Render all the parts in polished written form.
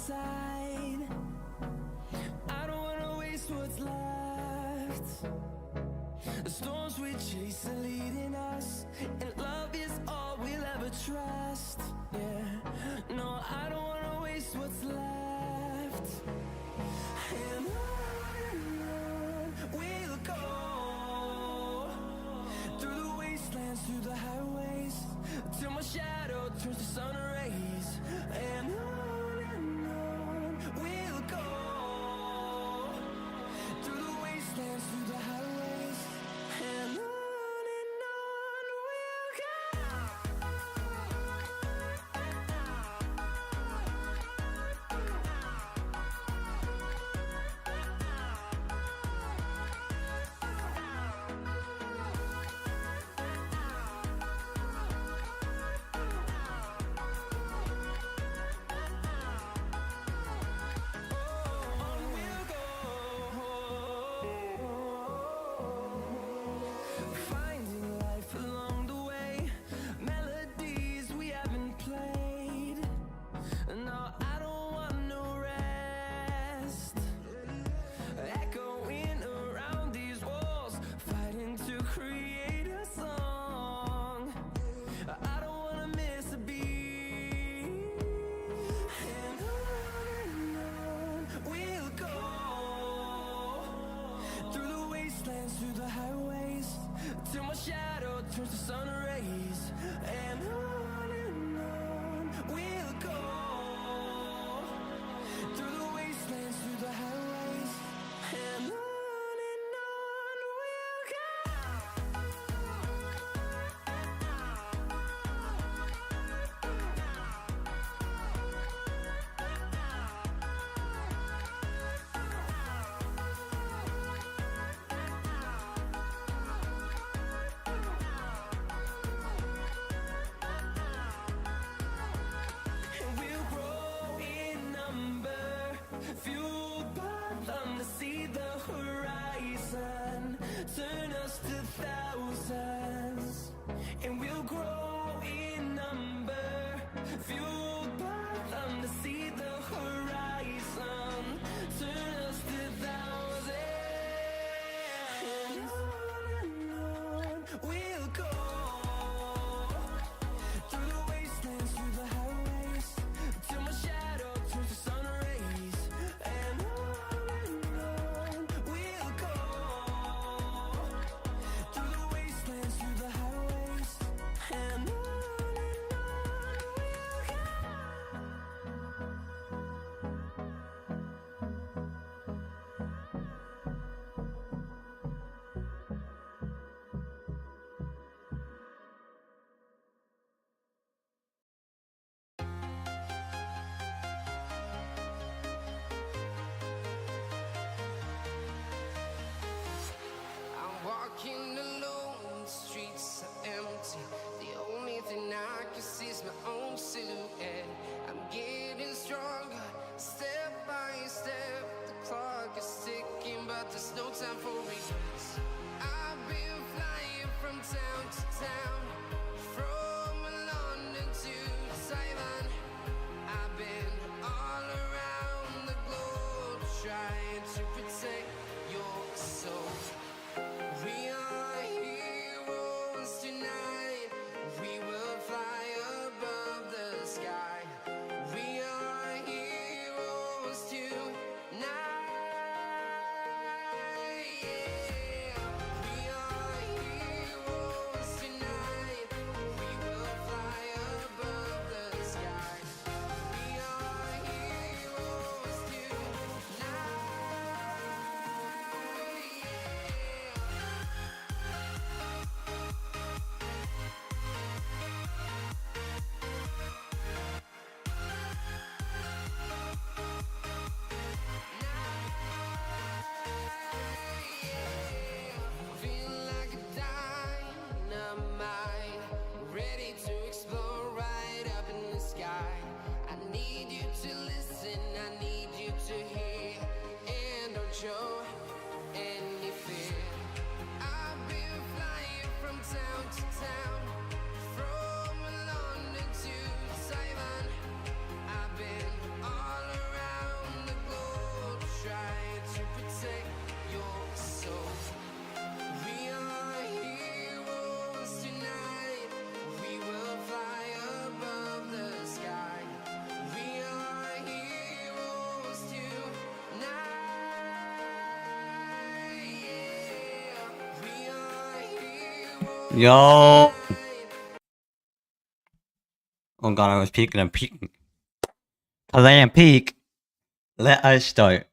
side. I don't wanna waste what's left. The storms we chase are leading us, and love is all we'll ever trust. Yeah, no, I don't wanna waste what's left. And on we'll go, through the wastelands, through the highways, till my shadow turns to sun rays. And on we'll go, through the wastelands, through the highways, and on we'll go. Through the highways, till my shadow turns to sun rays. And on we'll go, through the wastelands, through the highways, and on we'll go. See the horizon turn us to thousands, and we'll grow in number, fueled by them to see the horizon turn us to thousands. And on we'll go, through the wastelands, through the highways, till my shadow turns to sun rays. And walking alone, the streets are empty. The only thing I can see is my own silhouette. I'm getting stronger, step by step. The clock is ticking, but there's no time for regrets. I've been flying from town to town, from London to Taiwan. I've been all around the globe, trying to protect your soul. We are heroes tonight. We will fly above the sky. We are heroes tonight. Yeah. We are heroes tonight. Yo! Oh god, I was peeking, I'm peeking. Cause I am peak. Let us start.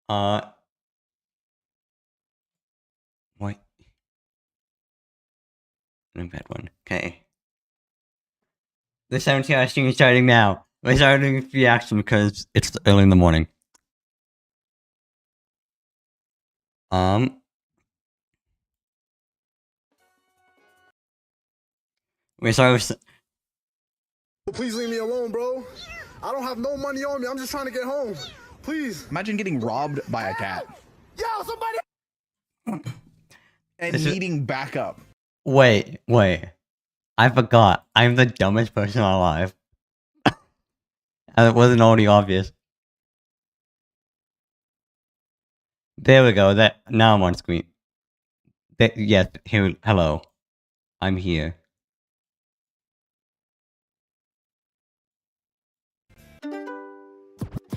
What? I've had one. Okay. The 17-hour stream is starting now. We're starting with reaction because it's early in the morning. We're starting with... Please leave me alone, bro. I don't have no money on me. I'm just trying to get home. Please. Imagine getting robbed by a cat. Yo, somebody. And needing backup. Wait. I forgot. I'm the dumbest person alive. And it wasn't already obvious. There we go. Now I'm on screen. Yes, here. Hello. I'm here.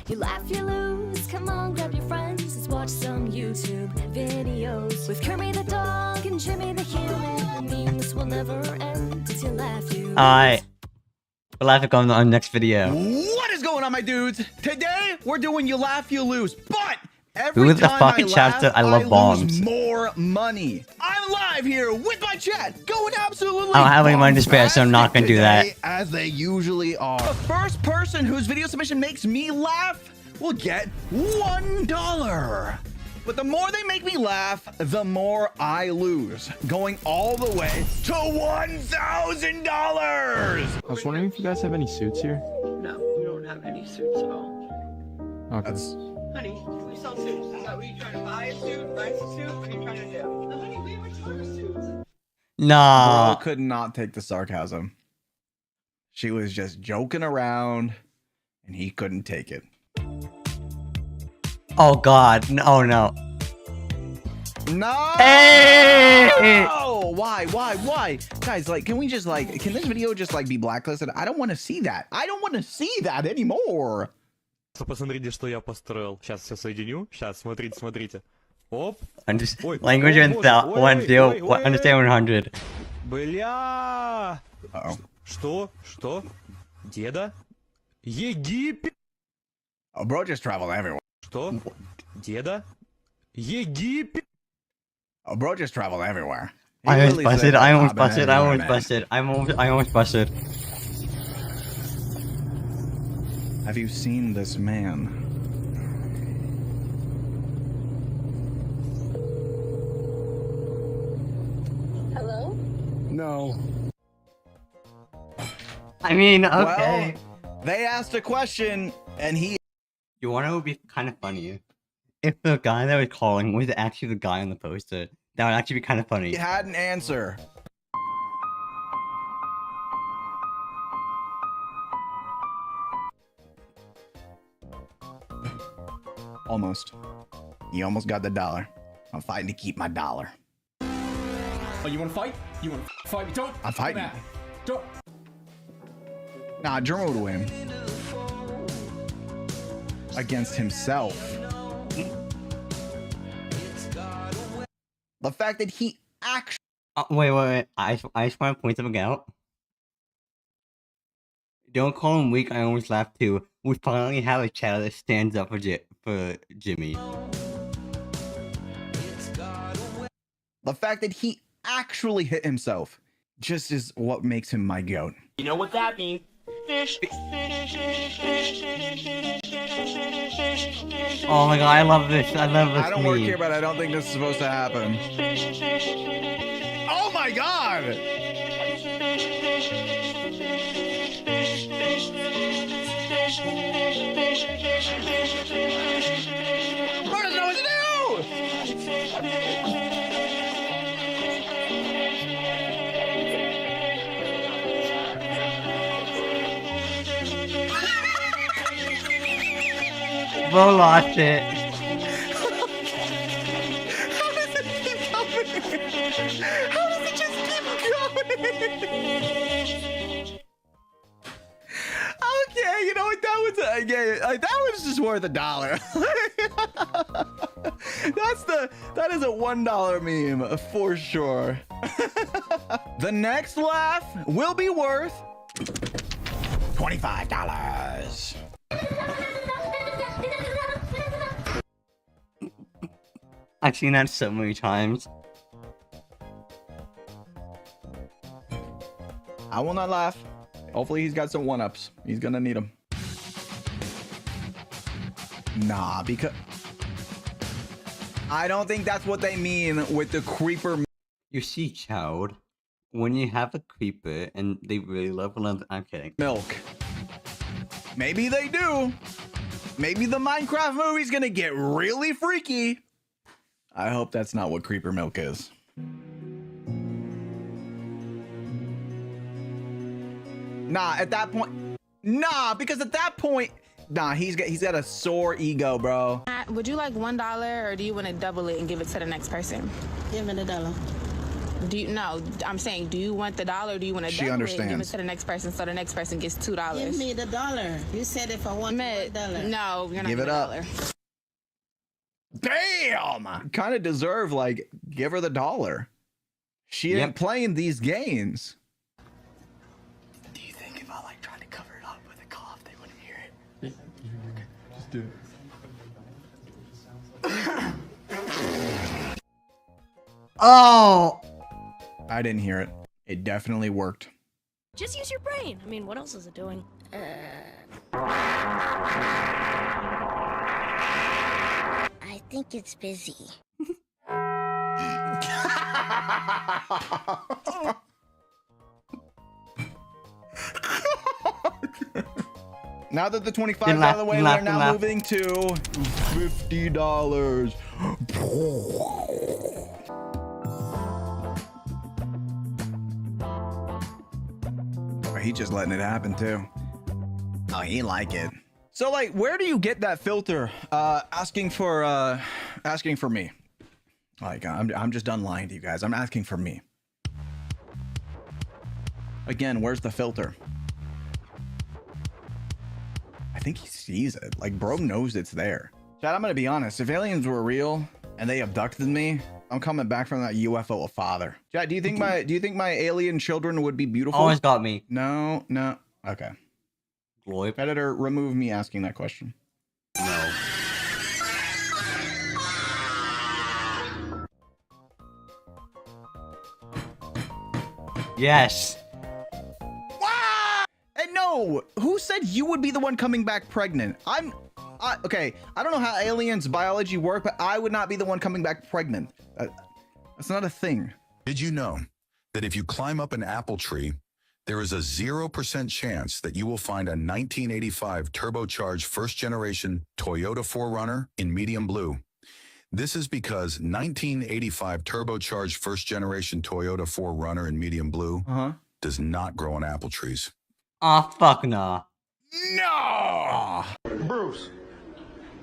You laugh, you lose. Come on, grab your friends. Let's watch some YouTube videos with Kermit the dog and Jimmy the human. I mean, this will never end. It's your laugh, you lose. Alright. We'll laugh on the next video. What is going on, my dudes? Today, we're doing You Laugh, You Lose. But every Who is the time fucking I chapter? laugh, I love bombs. lose more money. I'm live here with my chat, going absolutely I don't have any money to spare, so I'm not gonna do that. today, as they usually are. The first person whose video submission makes me laugh will get $1. But the more they make me laugh, the more I lose, going all the way to $1,000. I was wondering if you guys have any suits here. No, we don't have any suits at all. Okay. Honey, we sell suits. Is that what you trying to buy a suit? Buy a suit? What are you trying to do? No, honey, we have a ton of suits. Nah. Girl could not take the sarcasm. She was just joking around, and he couldn't take it. Oh god. Oh no. No! Hey! Oh, why? Guys, like, can we just, like, can this video just, like, be blacklisted? I don't want to see that. I don't want to see that anymore. Посмотрите, что я построил. Сейчас все соединю. Сейчас, смотрите. Оп. Language and understand 100. Бля. Uh-oh. Что? Деда? Египет. Oh, bro just traveled everywhere. Что? Деда? Египет. Oh, bro just traveled everywhere. I almost busted. I almost busted. Have you seen this man? Hello? No. I mean, okay. Well, they asked a question, and he... You wanna know what would be kind of funny? If the guy that was calling was actually the guy on the poster. That would actually be kind of funny. He had an answer. Almost. You almost got the $1. I'm fighting to keep my $1. Oh, you want to fight? You want to fight? Don't. I'm fighting. Don't. Nah, German would win. Against himself. The fact that he actually... Wait. I just want to point something out. Don't call him weak, I almost laughed too. We finally have a chat that stands up for Jimmy. The fact that he actually hit himself just is what makes him my goat. You know what that means? Oh my god, I love this. I love this I don't work meme. here, but I don't think this is supposed to happen. Oh my god! Bro doesn't know what to Bro lost it. How does it keep going? How does it just keep going? Okay, you know what? like, yeah, like that was just worth $1. That is a $1 meme for sure. The next laugh will be worth $25. I've seen that so many times. I will not laugh. Hopefully he's got some one-ups. He's gonna need them. Nah, because I don't think that's what they mean with the creeper. You see, child, when you have a creeper and they really level up, I'm kidding. Milk. Maybe they do. Maybe the Minecraft movie's gonna get really freaky. I hope that's not what creeper milk is. Nah, at that point, nah, because at that point, nah, he's got a sore ego, bro. Would you like $1 or do you want to double it and give it to the next person? Give me the $1. Do you no? I'm saying, do you want the $1 or do you want to double it and give it to the next person so the next person gets $2? Give me the $1. You said if I want $1. No, you're not. Give it up. Damn! Kind of deserve, like, give her the $1. She ain't playing these games. Do you think if I like tried to cover it up with a cough, they wouldn't hear it? Okay, just do it. Oh! I didn't hear it. It definitely worked. Just use your brain. I mean, what else is it doing? I think it's busy. Now that the 25 is out of the way, we're now moving to $50. He's just letting it happen too. Oh, he like it. So like, where do you get that filter? Asking for me. Like, I'm just done lying to you guys. I'm asking for me. Again, where's the filter? I think he sees it. Like, bro knows it's there. Chad, I'm gonna be honest. If aliens were real and they abducted me, I'm coming back from that UFO a father. Chad, do you think my alien children would be beautiful? Always got me. No. Okay. Gloip. Editor, remove me asking that question. No. Yes. And no, who said you would be the one coming back pregnant? Okay, I don't know how aliens biology work, but I would not be the one coming back pregnant. That's not a thing. Did you know that if you climb up an apple tree, there is a 0% chance that you will find a 1985 turbocharged first-generation Toyota 4Runner in medium blue? This is because 1985 turbocharged first-generation Toyota 4Runner in medium blue does not grow on apple trees. Ah, fuck nah. No! Bruce,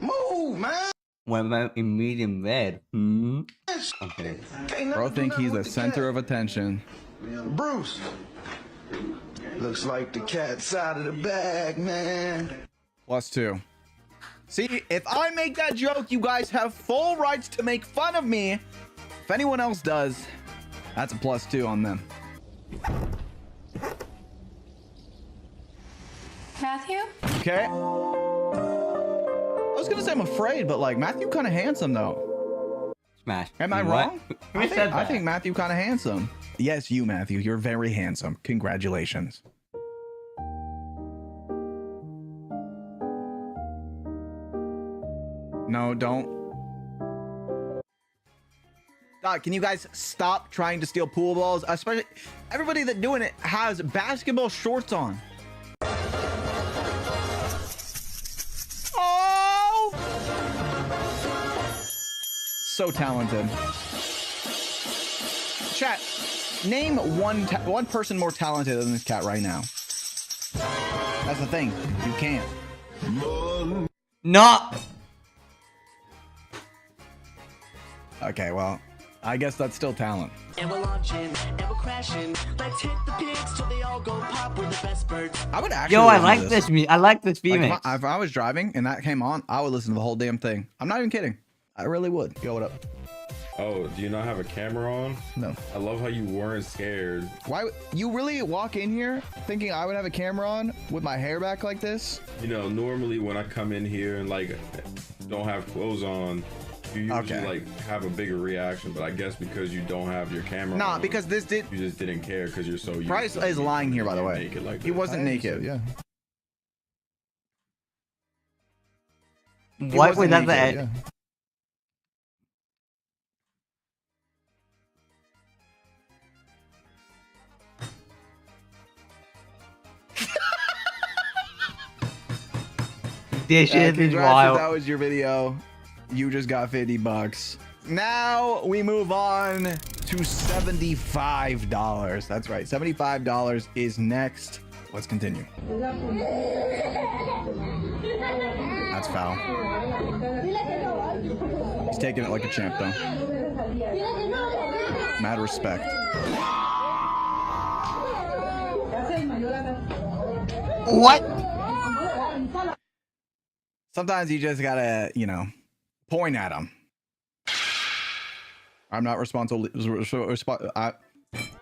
move, man. What about in medium red? Okay. Bro think he's the center of attention. Bruce. Looks like the cat's out of the bag, man. +2. See, if I make that joke, you guys have full rights to make fun of me. If anyone else does, that's a +2 on them. Matthew? Okay. I was gonna say I'm afraid, but like Matthew kind of handsome though. Smash. Am I What? wrong? Who I said that? think Matthew kind of handsome. Yes, you, Matthew. You're very handsome. Congratulations. No, don't. God, can you guys stop trying to steal pool balls? Especially everybody that doing it has basketball shorts on. Oh! So talented. Chat, name one person more talented than this cat right now. That's the thing. You can't. Not. Okay, well, I guess that's still talent. And we're launching, and we're crashing. Let's hit the pigs till they all go pop. We're the best birds. I would actually. Yo, I like this. I like this remix. Like if I was driving and that came on, I would listen to the whole damn thing. I'm not even kidding. I really would. Yo, what up? Oh, do you not have a camera on? No. I love how you weren't scared. Why you really walk in here thinking I would have a camera on with my hair back like this? You know, normally when I come in here and like don't have clothes on, you usually like have a bigger reaction, but I guess because you don't have your camera on, because this did you just didn't care because you're so used Bryce to is lying here, by the way. Naked like he this. wasn't naked, yeah. What was that? Yeah. This shit is wild. That was your video. You just got $50. Now we move on to $75. That's right. $75 is next. Let's continue. That's foul. He's taking it like a champ, though. Mad respect. What? Sometimes you just gotta, you know, point at them. I'm not responsible.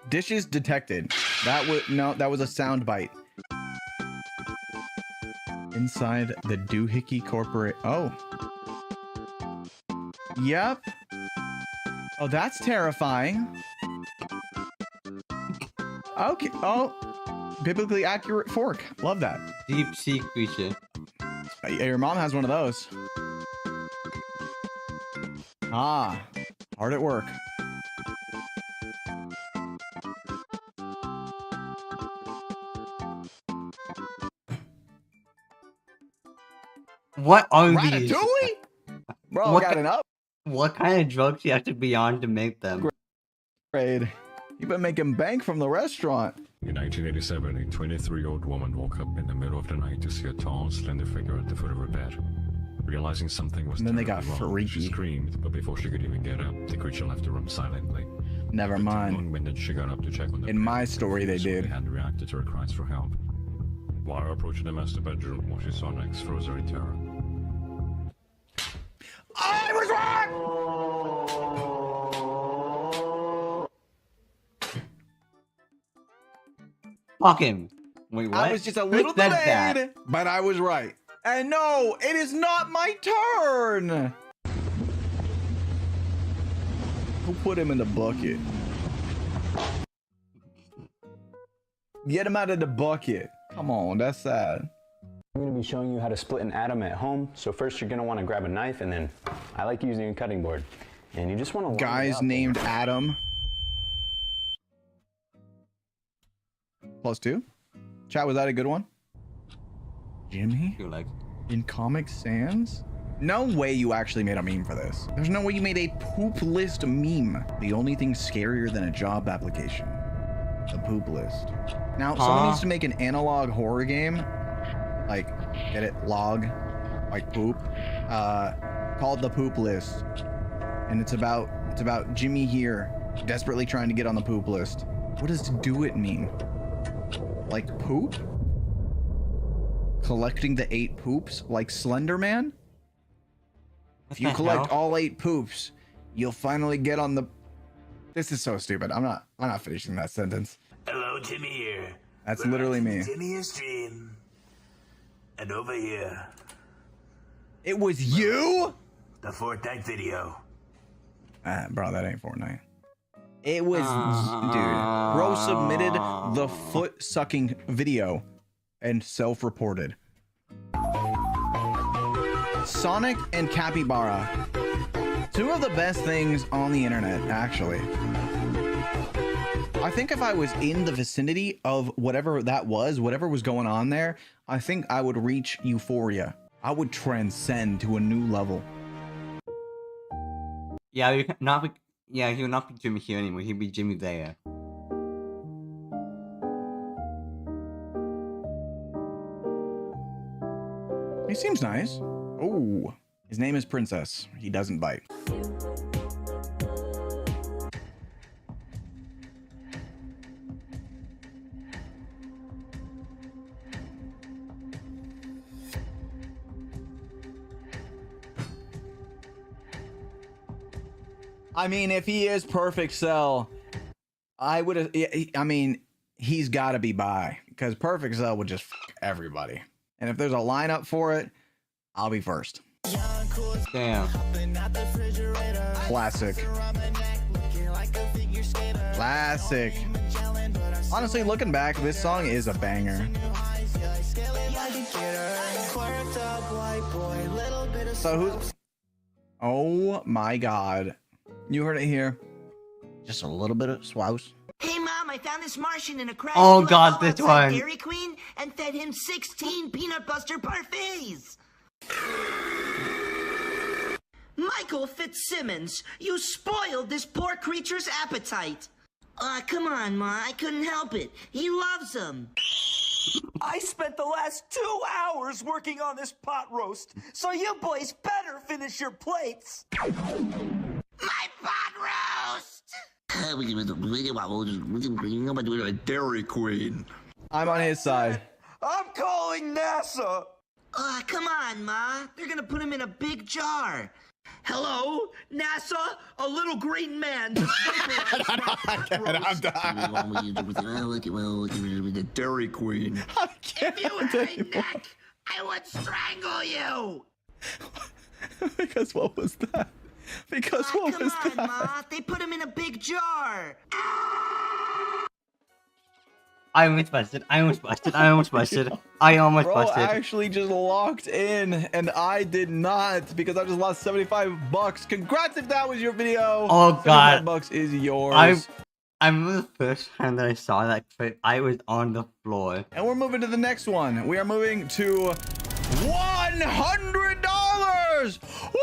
Dishes detected. That was a sound bite. Inside the Doohickey Corporate. Oh. Yep. Oh, that's terrifying. Okay. Oh. Biblically accurate fork. Love that. Deep sea creature. Your mom has one of those. Ah, hard at work. What are these? Ratatouille? Bro, got it up. What kind of drugs do you have to be on to make them? Grade. You've been making bank from the restaurant. In 1987, a 23-year-old woman woke up in the middle of the night to see a tall, slender figure at the foot of her bed. Realizing something was And then they got wrong, freaky. she screamed, but before she could even get up, the creature left the room silently. Never mind. When she got up to check on the In my story, they did. Had reacted to her cries for help. While approaching the master bedroom, what she saw next froze her in terror. I was wrong! Fuck him. Wait, what? I was just a little delayed, but I was right. And no, it is not my turn. Who put him in the bucket? Get him out of the bucket. Come on, that's sad. I'm going to be showing you how to split an atom at home. So first you're going to want to grab a knife, and then I like using a cutting board. And you just want to Guys named Adam. +2. Chat, was that a good one? Jimmy? In Comic Sans? No way you actually made a meme for this. There's no way you made a poop list meme. The only thing scarier than a job application. The poop list. Now, someone needs to make an analog horror game. Like, get it? Log. Like poop. Called The Poop List. And it's about Jimmy here desperately trying to get on the poop list. What does do it mean? Like poop? Collecting the 8 poops like Slender Man? If you collect all 8 poops, you'll finally get on the... This is so stupid. I'm not finishing that sentence. Hello, Jimmy here. That's literally me. Jimmy your stream. And over here. It was you? The Fortnite video. Bro, that ain't Fortnite. It was, dude. Bro submitted the foot sucking video and self-reported. Sonic and Capybara. 2 of the best things on the internet, actually. I think if I was in the vicinity of whatever that was, whatever was going on there, I think I would reach euphoria. I would transcend to a new level. Yeah, he would not be Jimmy here anymore. He'd be Jimmy there. He seems nice. Oh, his name is Princess. He doesn't bite. I mean, if he is Perfect Cell, I would have. I mean, he's got to be bi because Perfect Cell would just f everybody. And if there's a lineup for it, I'll be first. Damn. Classic. Classic. Honestly, looking back, this song is a banger. So who's... Oh my god. You heard it here. Just a little bit of swouse. Hey Mom, I found this Martian in a crash. Oh god, this one. Dairy Queen and fed him 16 peanut buster parfaits. Michael Fitzsimmons, you spoiled this poor creature's appetite. Come on, Ma, I couldn't help it. He loves them. I spent the last 2 hours working on this pot roast, so you boys better finish your plates. My pot roast! Dairy Queen. I'm on his side. I'm calling NASA. Come on, Ma. They're gonna put him in a big jar. Hello, NASA? A little green man. I'm done. Dairy Queen. If you had a neck, I would strangle you. Because what was that? Because what was that? Come on, Ma. They put him in a big jar. I almost busted. I almost busted. I almost busted. I almost Bro busted. actually just locked in, and I did not because I just lost 75 bucks. Congrats if that was your video. Oh god. 75 bucks is yours. I remember the first time that I saw that clip, I was on the floor. And we're moving to the next one. We are moving to $100. Woo!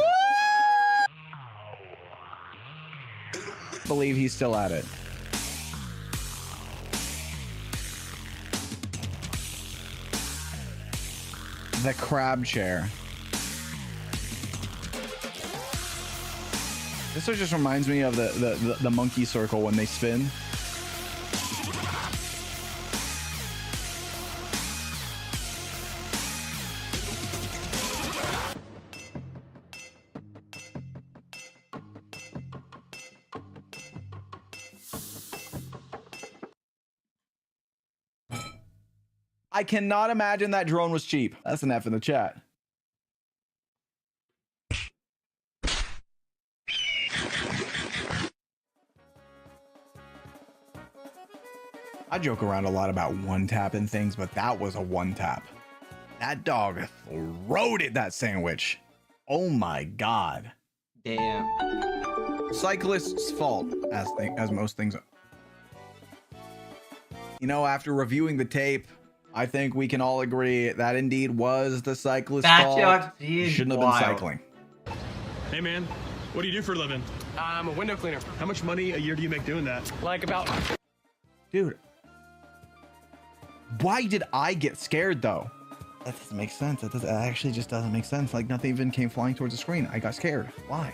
I believe he's still at it. The crab chair. This just reminds me of the monkey circle when they spin. I cannot imagine that drone was cheap. That's an F in the chat. I joke around a lot about one-tapping things, but that was a one-tap. That dog throated that sandwich. Oh my god. Damn. Cyclist's fault, as most things are. You know, after reviewing the tape, I think we can all agree that indeed was the cyclist's fault. He shouldn't have been cycling. Hey man, what do you do for a living? I'm a window cleaner. How much money a year do you make doing that? Like about... Dude. Why did I get scared though? That doesn't make sense. That actually just doesn't make sense. Like nothing even came flying towards the screen. I got scared. Why?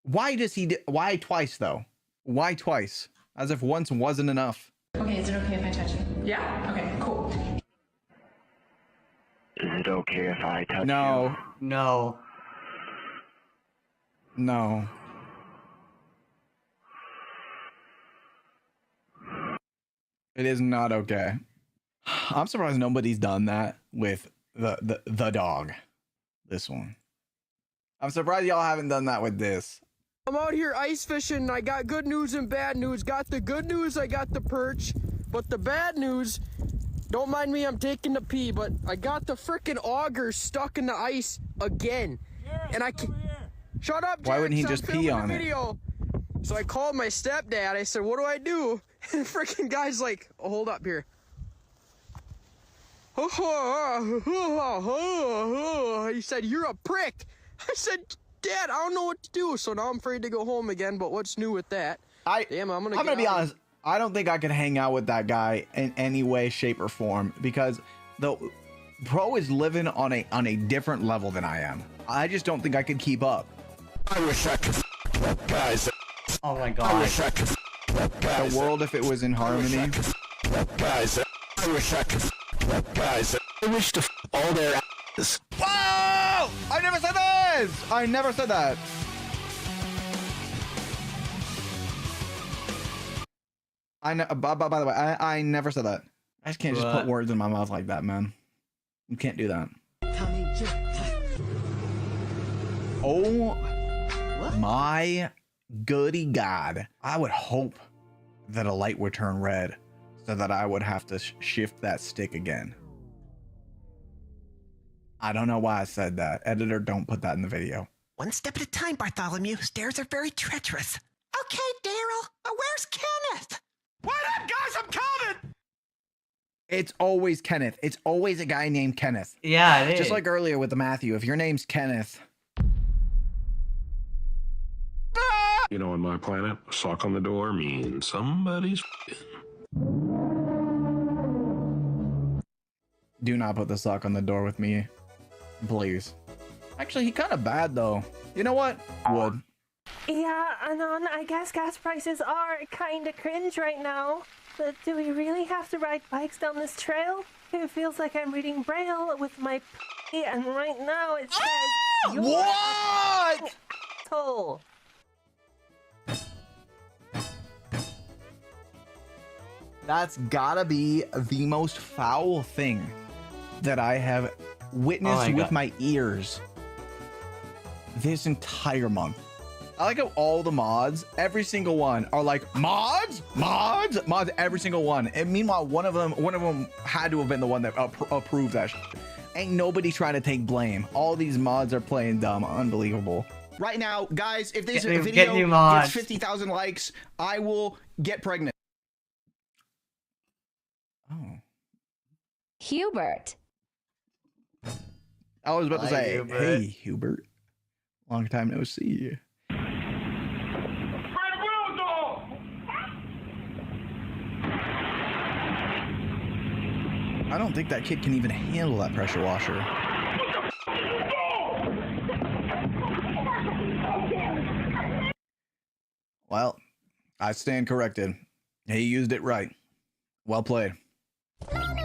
Why does he... Why twice though? Why twice? As if once wasn't enough. Okay, is it okay if I touch you? Yeah? Okay, cool. Is it okay if I touch No. No. No. It is not okay. I'm surprised nobody's done that with the dog. This one. I'm surprised y'all haven't done that with this. I'm out here ice fishing and I got good news and bad news. Got the good news, I got the perch. But the bad news, don't mind me, I'm taking the pee, but I got the frickin' auger stuck in the ice again. And I can't... Shut up, Jax, why wouldn't he just pee on it? So I called my stepdad. I said, what do I do? And the frickin' guy's like, oh, hold up here. He said, you're a prick. I said, Dad, I don't know what to do. So now I'm afraid to go home again, but what's new with that? Damn, I'm gonna be honest. I don't think I could hang out with that guy in any way, shape, or form because the bro is living on a different level than I am. I just don't think I could keep up. I wish I could guys. Oh my I god. wish I could guys. The world if it was in harmony. Guys. I wish I could guys. I wish to all their asses. Whoa! I never said this! I never said that. I know. By the way, I never said that. I just can't just put words in my mouth like that, man. You can't do that. Oh my goody god! I would hope that a light would turn red, so that I would have to shift that stick again. I don't know why I said that. Editor, don't put that in the video. One step at a time, Bartholomew. Stairs are very treacherous. Okay, Daryl. Where's Kenneth? Wait up, guys! I'm coming! It's always Kenneth. It's always a guy named Kenneth. Yeah, it is. Just like earlier with the Matthew. If your name's Kenneth. You know, on my planet, a sock on the door means somebody's Do not put the sock on the door with me, please. Actually, he kind of bad though. You know what? Would. Yeah, Anon, I guess gas prices are kinda cringe right now. But do we really have to ride bikes down this trail? It feels like I'm reading Braille with my p, and right now it says you're what? An asshole. That's gotta be the most foul thing that I have witnessed with my ears this entire month. I like how all the mods, every single one, are like mods, every single one. And meanwhile, one of them had to have been the one that approved that shit. Ain't nobody trying to take blame. All these mods are playing dumb. Unbelievable. Right now, guys, if this video gets 50,000 likes, I will get pregnant. Oh. Hubert. I was about to say, Hubert. hey, Hubert. Long time no see. I don't think that kid can even handle that pressure washer. Well, I stand corrected. He used it right. Well played. Grandma,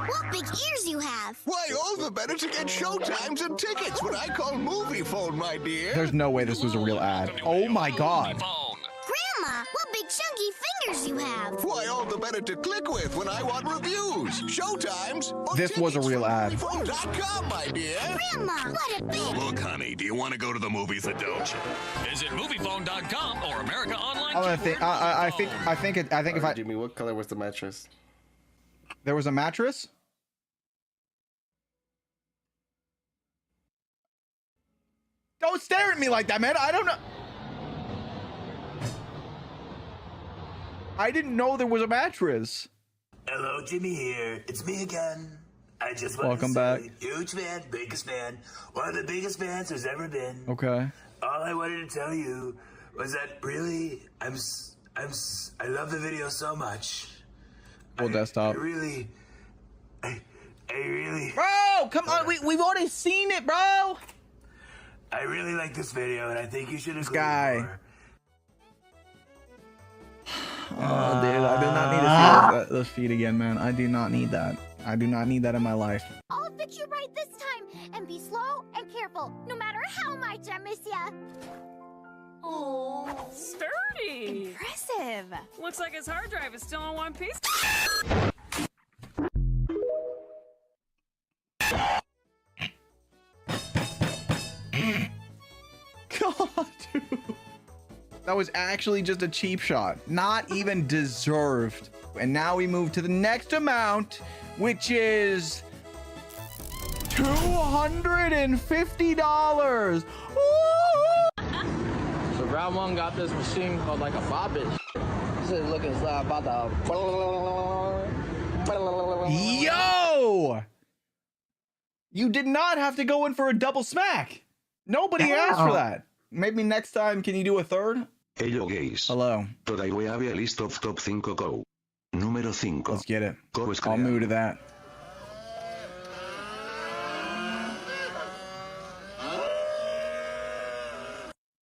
what big ears you have. Why, all the better to get showtimes and tickets, what I call movie phone, my dear. There's no way this was a real ad. Oh my god. Grandma, what big chunky fingers you have. Why, all the better to click with when I want reviews, showtimes, or This was a real ad. moviefone.com, my dear. Grandma, what a big... Look, honey, do you want to go to the movies or don't you? Visit moviefone.com or America Online. I'm gonna think. I think if I. Jimmy, what color was the mattress? There was a mattress. Don't stare at me like that, man. I don't know. I didn't know there was a mattress. Hello, Jimmy here. It's me again. I just want Welcome to say, back. huge fan, biggest fan, one of the biggest fans there's ever been. Okay. All I wanted to tell you was that really, I love the video so much. Full desktop. I really. Bro, come on. We've already seen it, bro. I really like this video, and I think you should. This guy. Oh, dude, I do not need to see those feet again, man. I do not need that. I do not need that in my life. I'll fix you right this time, and be slow and careful, no matter how much I miss ya. Oh, sturdy. Impressive. Looks like his hard drive is still in one piece. God, dude. That was actually just a cheap shot. Not even deserved. And now we move to the next amount, which is $250. So round one got this machine called like a bobbit. This is looking about the. Yo! You did not have to go in for a double smack. Nobody asked for that. Maybe next time, can you do a third? Hello guys. Hello. Today we have a list of top 5 go. Número 5. Let's get it. I'll move to that.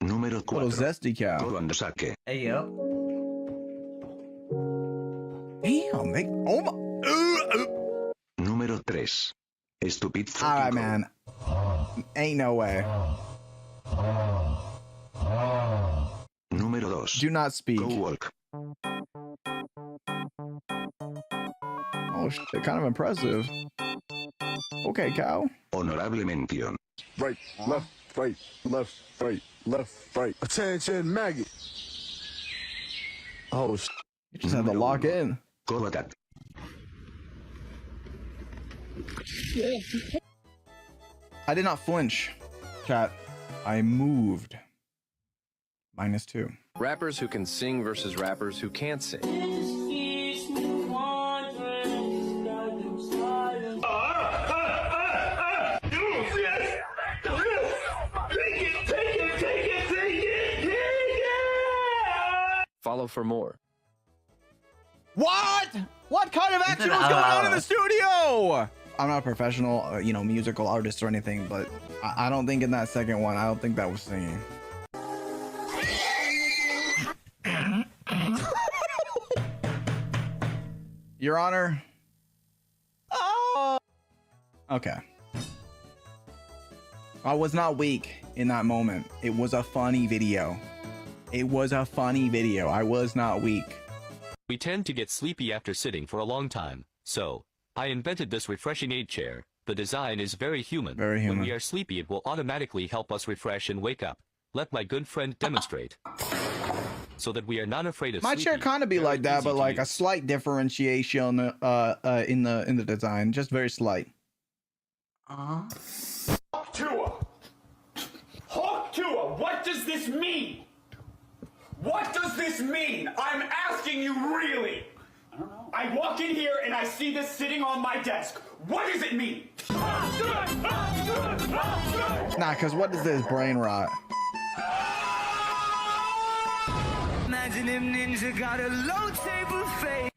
Número 4. Little zesty cow. Sake. Hey, yo. Damn, they. Oh my. Número 3. Stupid fucking. Alright, man. Ain't no way. Número 2. Do not speak. Go walk. Oh shit, kind of impressive. Okay, cow. Honorable mention. Right, left, right, left, right, left, right. Attention, maggot. Oh shit. You just had to lock in. Go attack. I did not flinch. Chat. I moved. -2. Rappers who can sing versus rappers who can't sing. Follow for more. What? What kind of action was going on in the studio? I'm not a professional, musical artist or anything, but I don't think in that second one, I don't think that was singing. Your Honor. Oh. Okay. I was not weak in that moment. It was a funny video. It was a funny video. I was not weak. We tend to get sleepy after sitting for a long time, so I invented this refreshing aid chair. The design is very human. Very human. When we are sleepy, it will automatically help us refresh and wake up. Let my good friend demonstrate. So that we are not afraid of My sleepy. chair kind of be like that, but like a slight differentiation in the design, just very slight. Hawk Tua, what does this mean? What does this mean? I'm asking you really. I don't know. I walk in here and I see this sitting on my desk. What does it mean? Nah, cause what is this brain rot? Imagine him ninja got a low table face.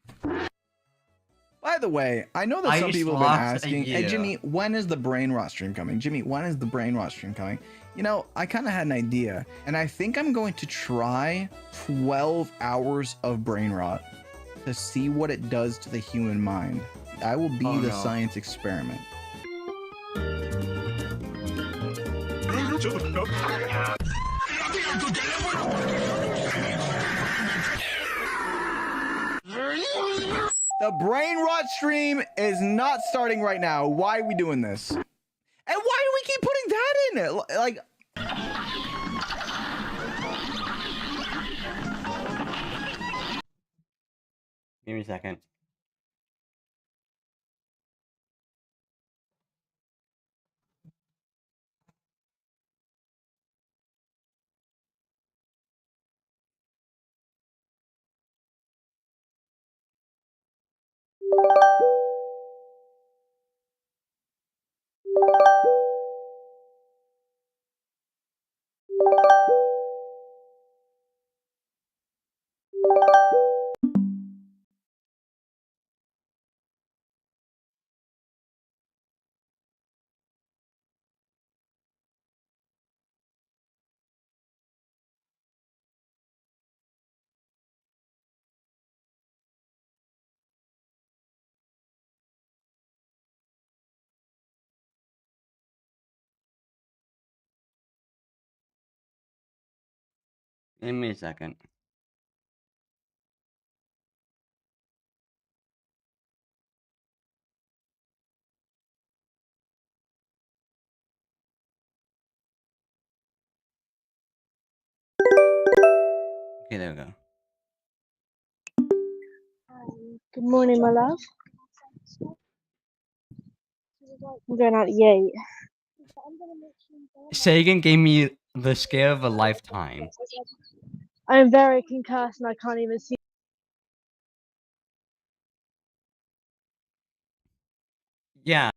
By the way, I know that I some just people have been lost a asking, hey year. Jimmy, when is the brain rot stream coming? Jimmy, when is the brain rot stream coming? You know, I kind of had an idea, and I think I'm going to try 12 hours of brain rot to see what it does to the human mind. I will be the science experiment. The brain rot stream is not starting right now. Why are we doing this? And why do we keep putting that in it? Like, Give me a second. Give me a second. Okay, there we go. Good morning, my love. I'm going out at 8. Sagan gave me the scare of a lifetime. I am very concussed and I can't even see. Yeah.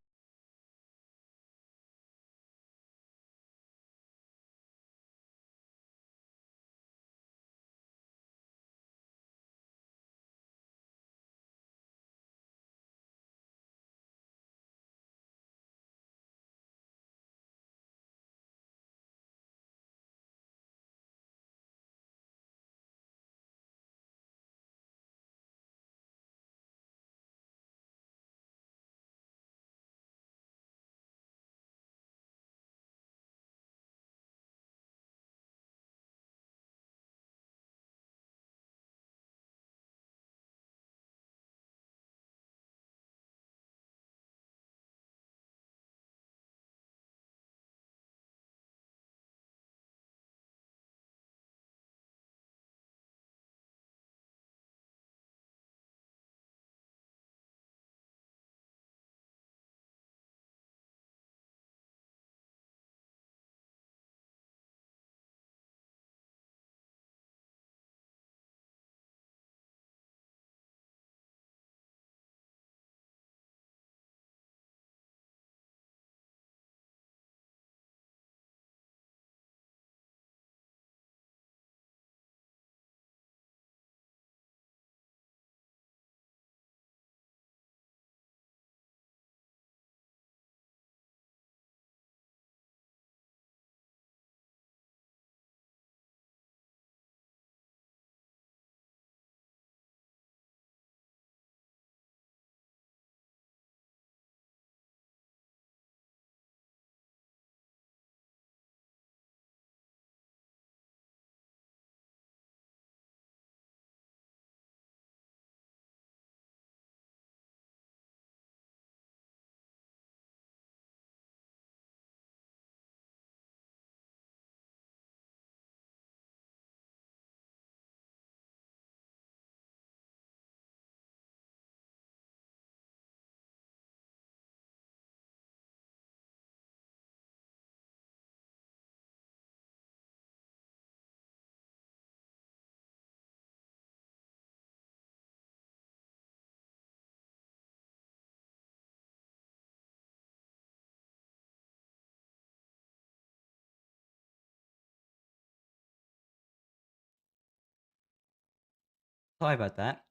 Sorry about that.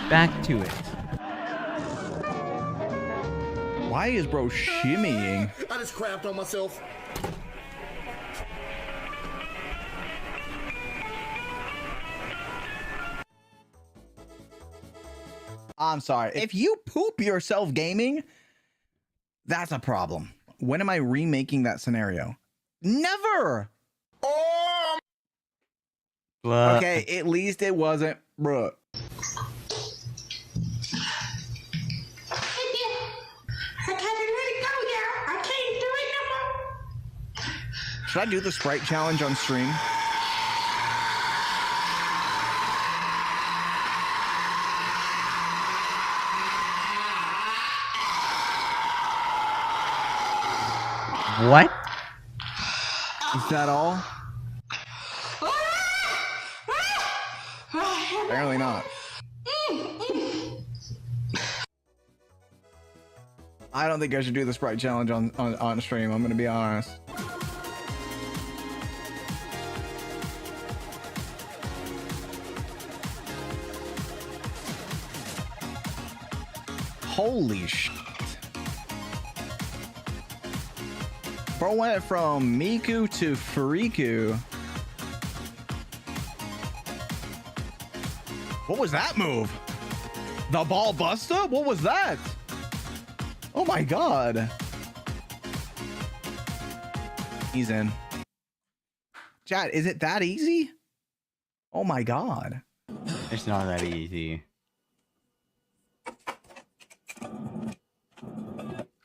Back to it. Why is bro shimmying? I just crapped on myself. I'm sorry. If you poop yourself gaming, that's a problem. When am I remaking that scenario? Never. Oh. Okay, at least it wasn't, bruh. Should I do the Sprite challenge on stream? What? Is that all? Apparently not. I don't think I should do the Sprite challenge on stream. I'm gonna be honest. Holy shit. Bro went from Miku to Furiku. What was that move? The ball buster? What was that? Oh my god. He's in. Chat, is it that easy? Oh my god. It's not that easy.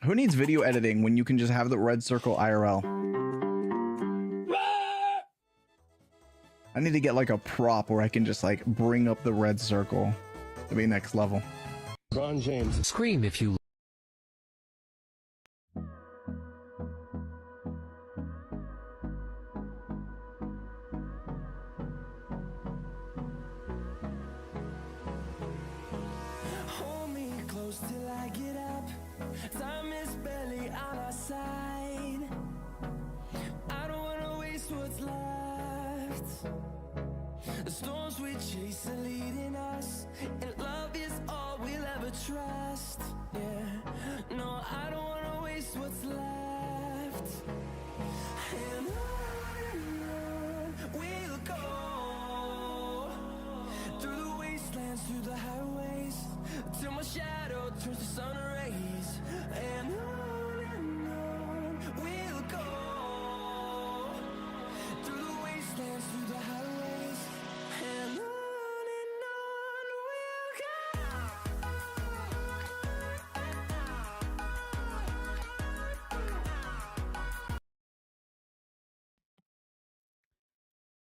Who needs video editing when you can just have the red circle IRL? I need to get like a prop where I can just like bring up the red circle to be next level. LeBron James. Scream if you. Hold me close till I get up. Time is barely on our side. I don't wanna waste what's left. The storms we chase are leading us, and love is all we'll ever trust. Yeah, no, I don't wanna waste what's left. And on we'll go, through the wastelands, through the highways, till my shadow turns to sun rays. And on we'll go, through the wastelands, through the highways, and on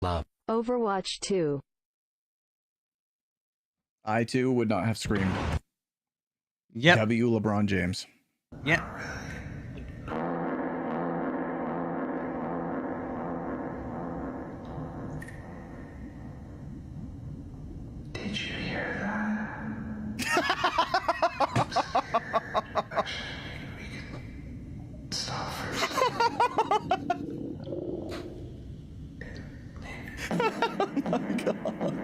Love. Overwatch 2. I too would not have screamed. Yep. W LeBron James. Yep. Did you hear that? We can stop first. Oh my god.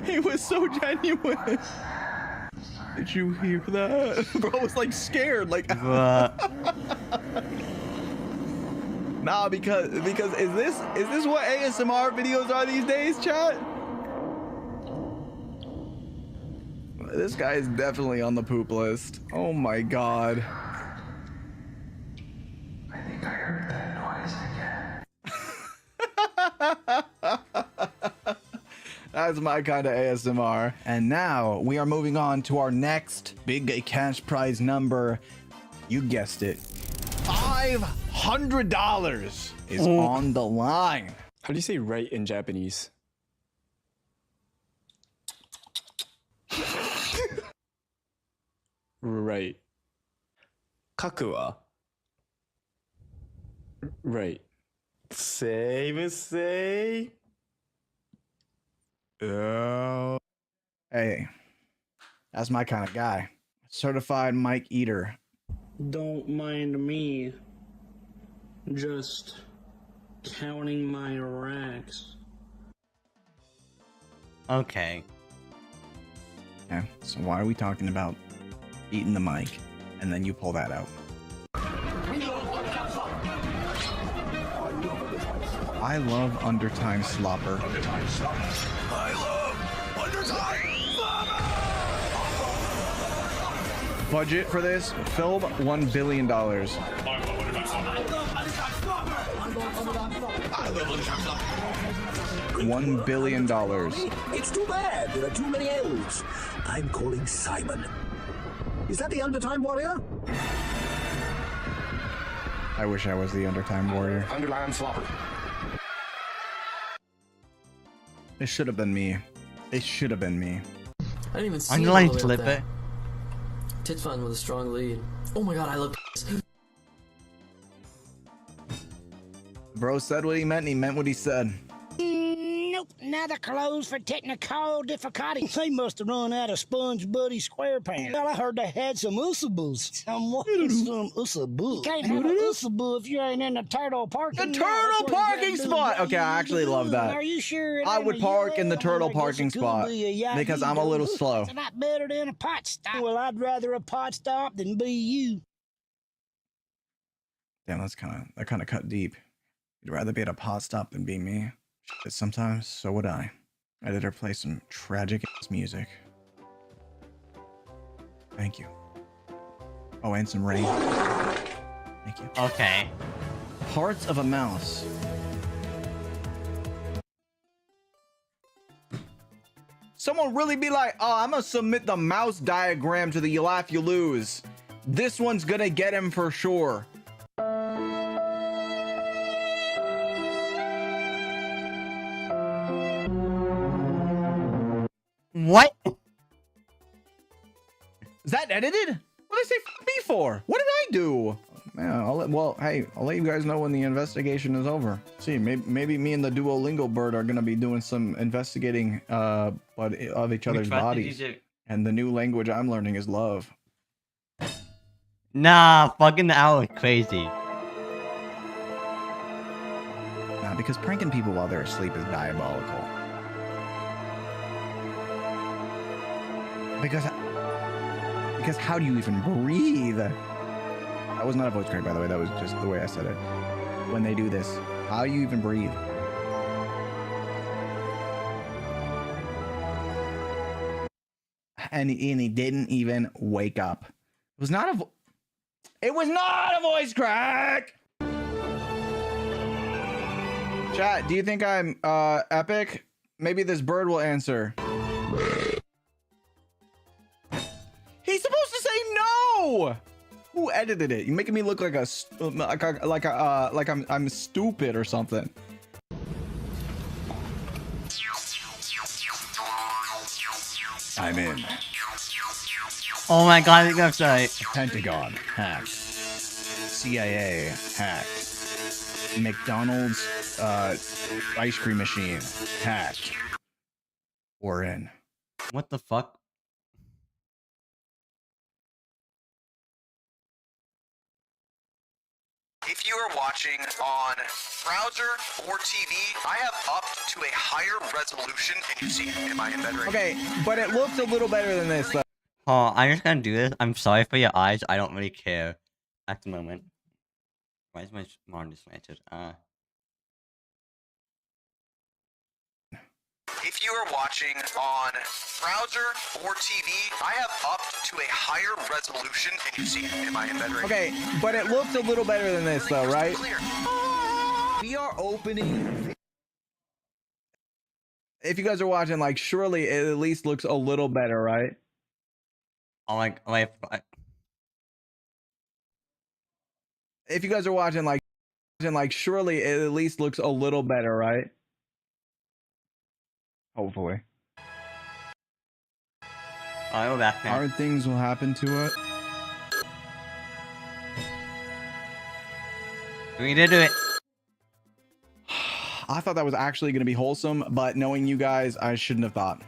He was so genuine. Did you hear that? Bro was like scared, like nah, because is this what ASMR videos are these days, chat? This guy is definitely on the poop list. Oh my god. I think I heard that noise again. That's my kind of ASMR. And now we are moving on to our next big cash prize number. You guessed it. $500 is on the line. How do you say right in Japanese? Right. Kaku wa? Right. Say. Oh. Hey, that's my kind of guy. Certified Mike Eater. Don't mind me. Just counting my racks. Okay. Yeah, so why are we talking about eating the mic and then you pull that out? I love undertime slopper. I love undertime. Budget for this film $1 billion. I love undertime slopper. $1 billion. It's too bad there are too many L's. I'm calling Simon. Is that the Undertime Warrior? I wish I was the Undertime Warrior. Underline slopper. It should have been me. It should have been me. I didn't even see Underline all the way flip up it. there. TWITCH with a strong lead. Oh my god, I love Bro said what he meant, and he meant what he said. Nope, another close for technical difficulties. They must have run out of Sponge Buddy SquarePants. Well, I heard they had some usables. Some usabu. You can't have an usabu if you ain't in the turtle parking. The turtle parking spot! Okay, I actually love that. Are you sure? I would park in the turtle parking spot because I'm a little slow. It's a lot better than a pot stop. Well, I'd rather a pot stop than be you. Damn, that kind of cut deep. You'd rather be at a pot stop than be me. But sometimes, so would I. Editor, play some tragic ass music. Thank you. Oh, and some rain. Thank you. Okay. Parts of a mouse. Someone really be like, oh, I'm gonna submit the mouse diagram to the You Laugh You Lose. This one's gonna get him for sure. What? Is that edited? What did I say f me for? What did I do? Man, I'll let you guys know when the investigation is over. See, maybe me and the Duolingo bird are gonna be doing some investigating, but of each other's bodies. And the new language I'm learning is love. Nah, fucking owl is crazy. Nah, because pranking people while they're asleep is diabolical. Because how do you even breathe? That was not a voice crack, by the way. That was just the way I said it. When they do this, how do you even breathe? And he didn't even wake up. It was not a voice crack. Chat, do you think I'm epic? Maybe this bird will answer. He's supposed to say no. Who edited it? You're making me look like I'm stupid or something. I'm in. Oh my god, I think I'm sorry. Pentagon hacked. CIA hacked. McDonald's ice cream machine hacked. We're in. What the fuck? If you are watching on browser or TV, I have upped to a higher resolution and you see it in my embed. Okay, but it looks a little better than this though. Oh, I'm just gonna do this. I'm sorry for your eyes. I don't really care at the moment. Why is my monitor slanted? If you are watching on browser or TV, I have upped to a higher resolution and you see it in my embed. Okay, but it looks a little better than this though, right? We are opening. If you guys are watching, like, surely it at least looks a little better, right? Oh my, wait. If you guys are watching, like, surely it at least looks a little better, right? Hopefully. Alright, we're back now. Hard things will happen to it. We did do it. I thought that was actually going to be wholesome, but knowing you guys, I shouldn't have thought.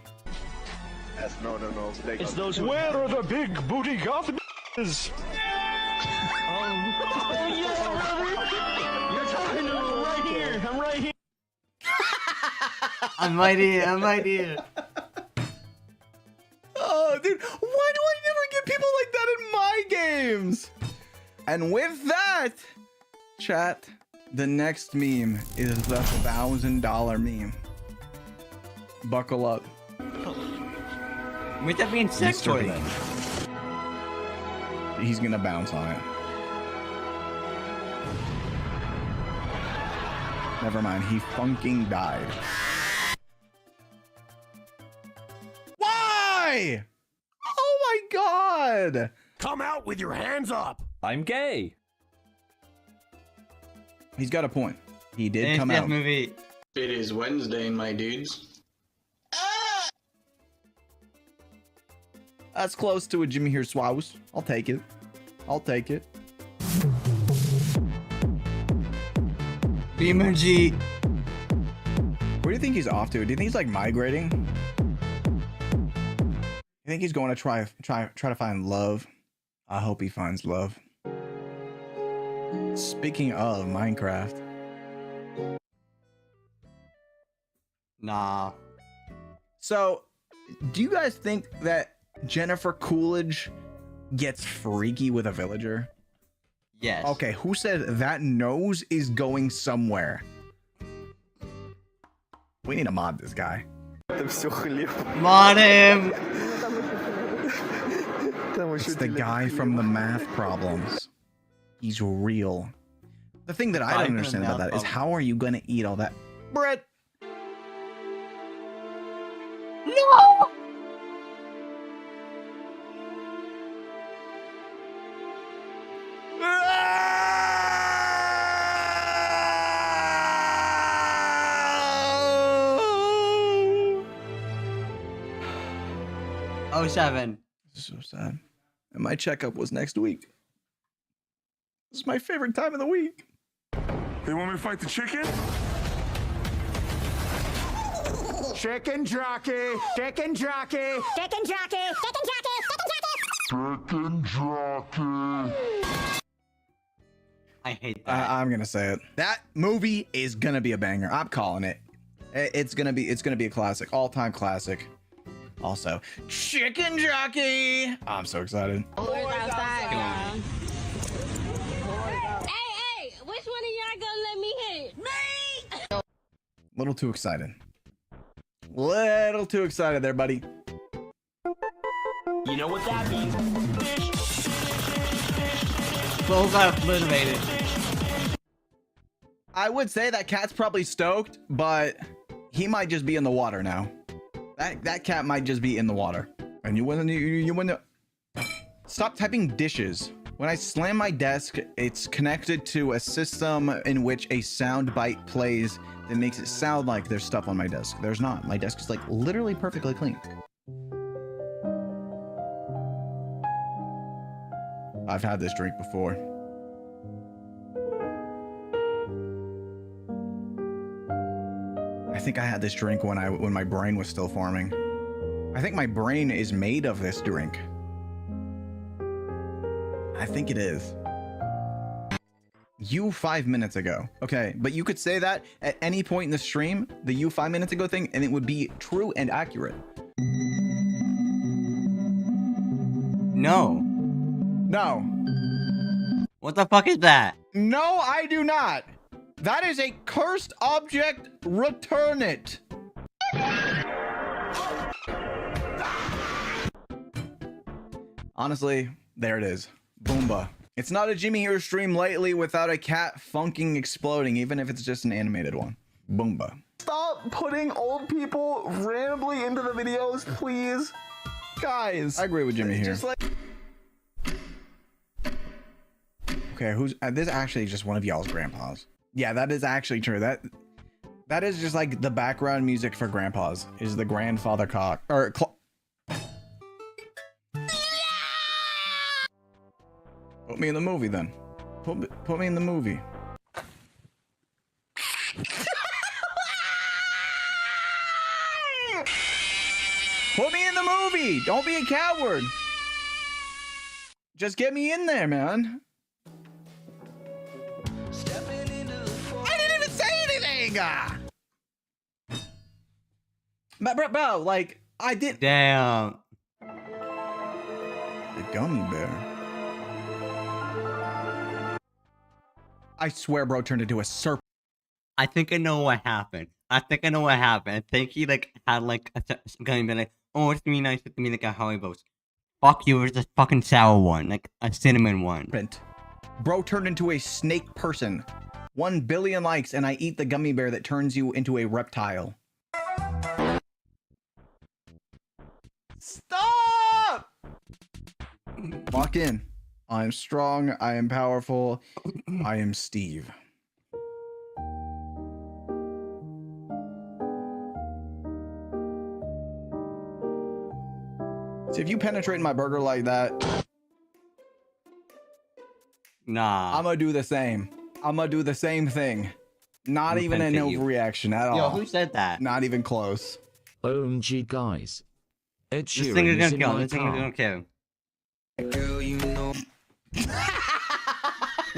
It's those who... Where are the big booty goth b****s? Oh yeah, you're talking to me right here. I'm right here. I'm right here. I'm right here. Oh, dude, why do I never get people like that in my games? And with that, chat, the next meme is the $1,000 meme. Buckle up. With that being sex Mr. toy, B. He's gonna bounce on it. Never mind, he funking died. Why? Oh my god! Come out with your hands up! I'm gay. He's got a point. He did come out. Movie. It is Wednesday, my dudes. That's close to a Jimmy Here Swouse. I'll take it. I'll take it. BMG. Where do you think he's off to? Do you think he's like migrating? You think he's going to try to find love? I hope he finds love. Speaking of Minecraft. Nah. So, do you guys think that Jennifer Coolidge gets freaky with a villager? Yes. Okay, who said that nose is going somewhere? We need to mod this guy. Mod him! It's the guy from the math problems. He's real. The thing that I don't understand about that is how are you gonna eat all that bread? No! Oh, 07. So sad. And my checkup was next week. This is my favorite time of the week. They want me to fight the chicken? Chicken jockey! Chicken jockey! Chicken jockey! Chicken jockey! Chicken jockey! I hate that. I'm gonna say it. That movie is gonna be a banger. I'm calling it. It's gonna be a classic, all-time classic. Also, chicken jockey. I'm so excited. Hey, which one of y'all gonna let me hit? Me! A little too excited. Little too excited there, buddy. You know what that means? Both got obliterated. I would say that cat's probably stoked, but he might just be in the water now. That cat might just be in the water. And you wouldn't. Stop typing dishes. When I slam my desk, it's connected to a system in which a sound bite plays that makes it sound like there's stuff on my desk. There's not. My desk is like literally perfectly clean. I've had this drink before. I think I had this drink when my brain was still forming. I think my brain is made of this drink. I think it is. You 5 minutes ago. Okay, but you could say that at any point in the stream, the you 5 minutes ago thing, and it would be true and accurate. No. No. What the fuck is that? No, I do not. That is a cursed object. Return it. Honestly, there it is. Boomba. It's not a Jimmy Here stream lately without a cat funking exploding, even if it's just an animated one. Boomba. Stop putting old people randomly into the videos, please. Guys. I agree with Jimmy here. Just like... Okay, who's... this actually is just one of y'all's grandpas. Yeah, that is actually true. That is just like the background music for grandpas. Is the grandfather cock or put me in the movie then. Put me in the movie. Put me in the movie. me. Don't be a coward. Just get me in there, man. I didn't even say anything. Bro, like, I didn't. Damn. The gummy bear. I swear, bro, turned into a serpent. I think I know what happened. I think he like had like a gummy bear like, oh, it's gonna be nice. It's gonna be like a Haribo's. Fuck you, it's a fucking sour one, like a cinnamon one. Bro turned into a snake person. 1 billion likes, and I eat the gummy bear that turns you into a reptile. Stop! Walk in. I am strong. I am powerful. I am Steve. See, if you penetrate my burger like that, nah, I'm gonna do the same. I'm gonna do the same thing. Not even an overreaction at all. Yo, who said that? Not even close. OMG, guys. Ed This Sheeran thing is is gonna in kill him. my This thing is car. gonna kill him.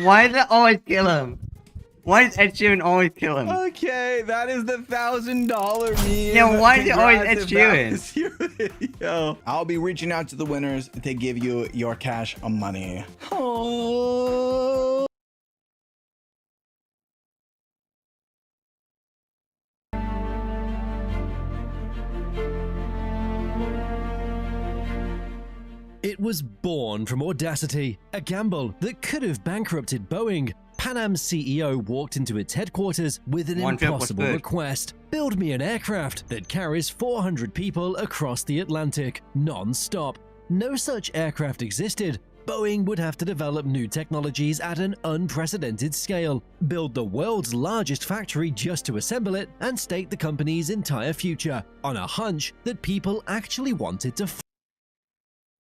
Why does it always kill him? Why does Ed Sheeran always kill him? Okay, that is the $1,000 meme. Yeah, why is it always Ed Congrats if that Sheeran? was your video. I'll be reaching out to the winners to give you your cash money. Oh. It was born from audacity, a gamble that could have bankrupted Boeing. Pan Am's CEO walked into its headquarters with an impossible request. Build me an aircraft that carries 400 people across the Atlantic, non-stop. No such aircraft existed. Boeing would have to develop new technologies at an unprecedented scale, build the world's largest factory just to assemble it, and stake the company's entire future on a hunch that people actually wanted to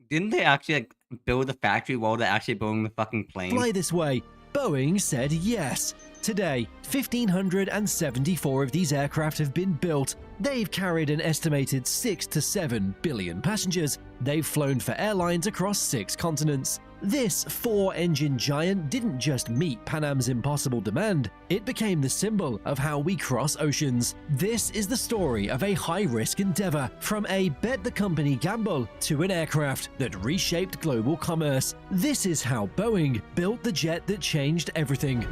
Didn't they actually like build the factory while they're actually building the fucking plane? fly this way. Boeing said yes. Today, 1,574 of these aircraft have been built. They've carried an estimated 6 to 7 billion passengers. They've flown for airlines across 6 continents. This 4-engine giant didn't just meet Pan Am's impossible demand, it became the symbol of how we cross oceans. This is the story of a high-risk endeavor, from a bet-the-company gamble to an aircraft that reshaped global commerce. This is how Boeing built the jet that changed everything.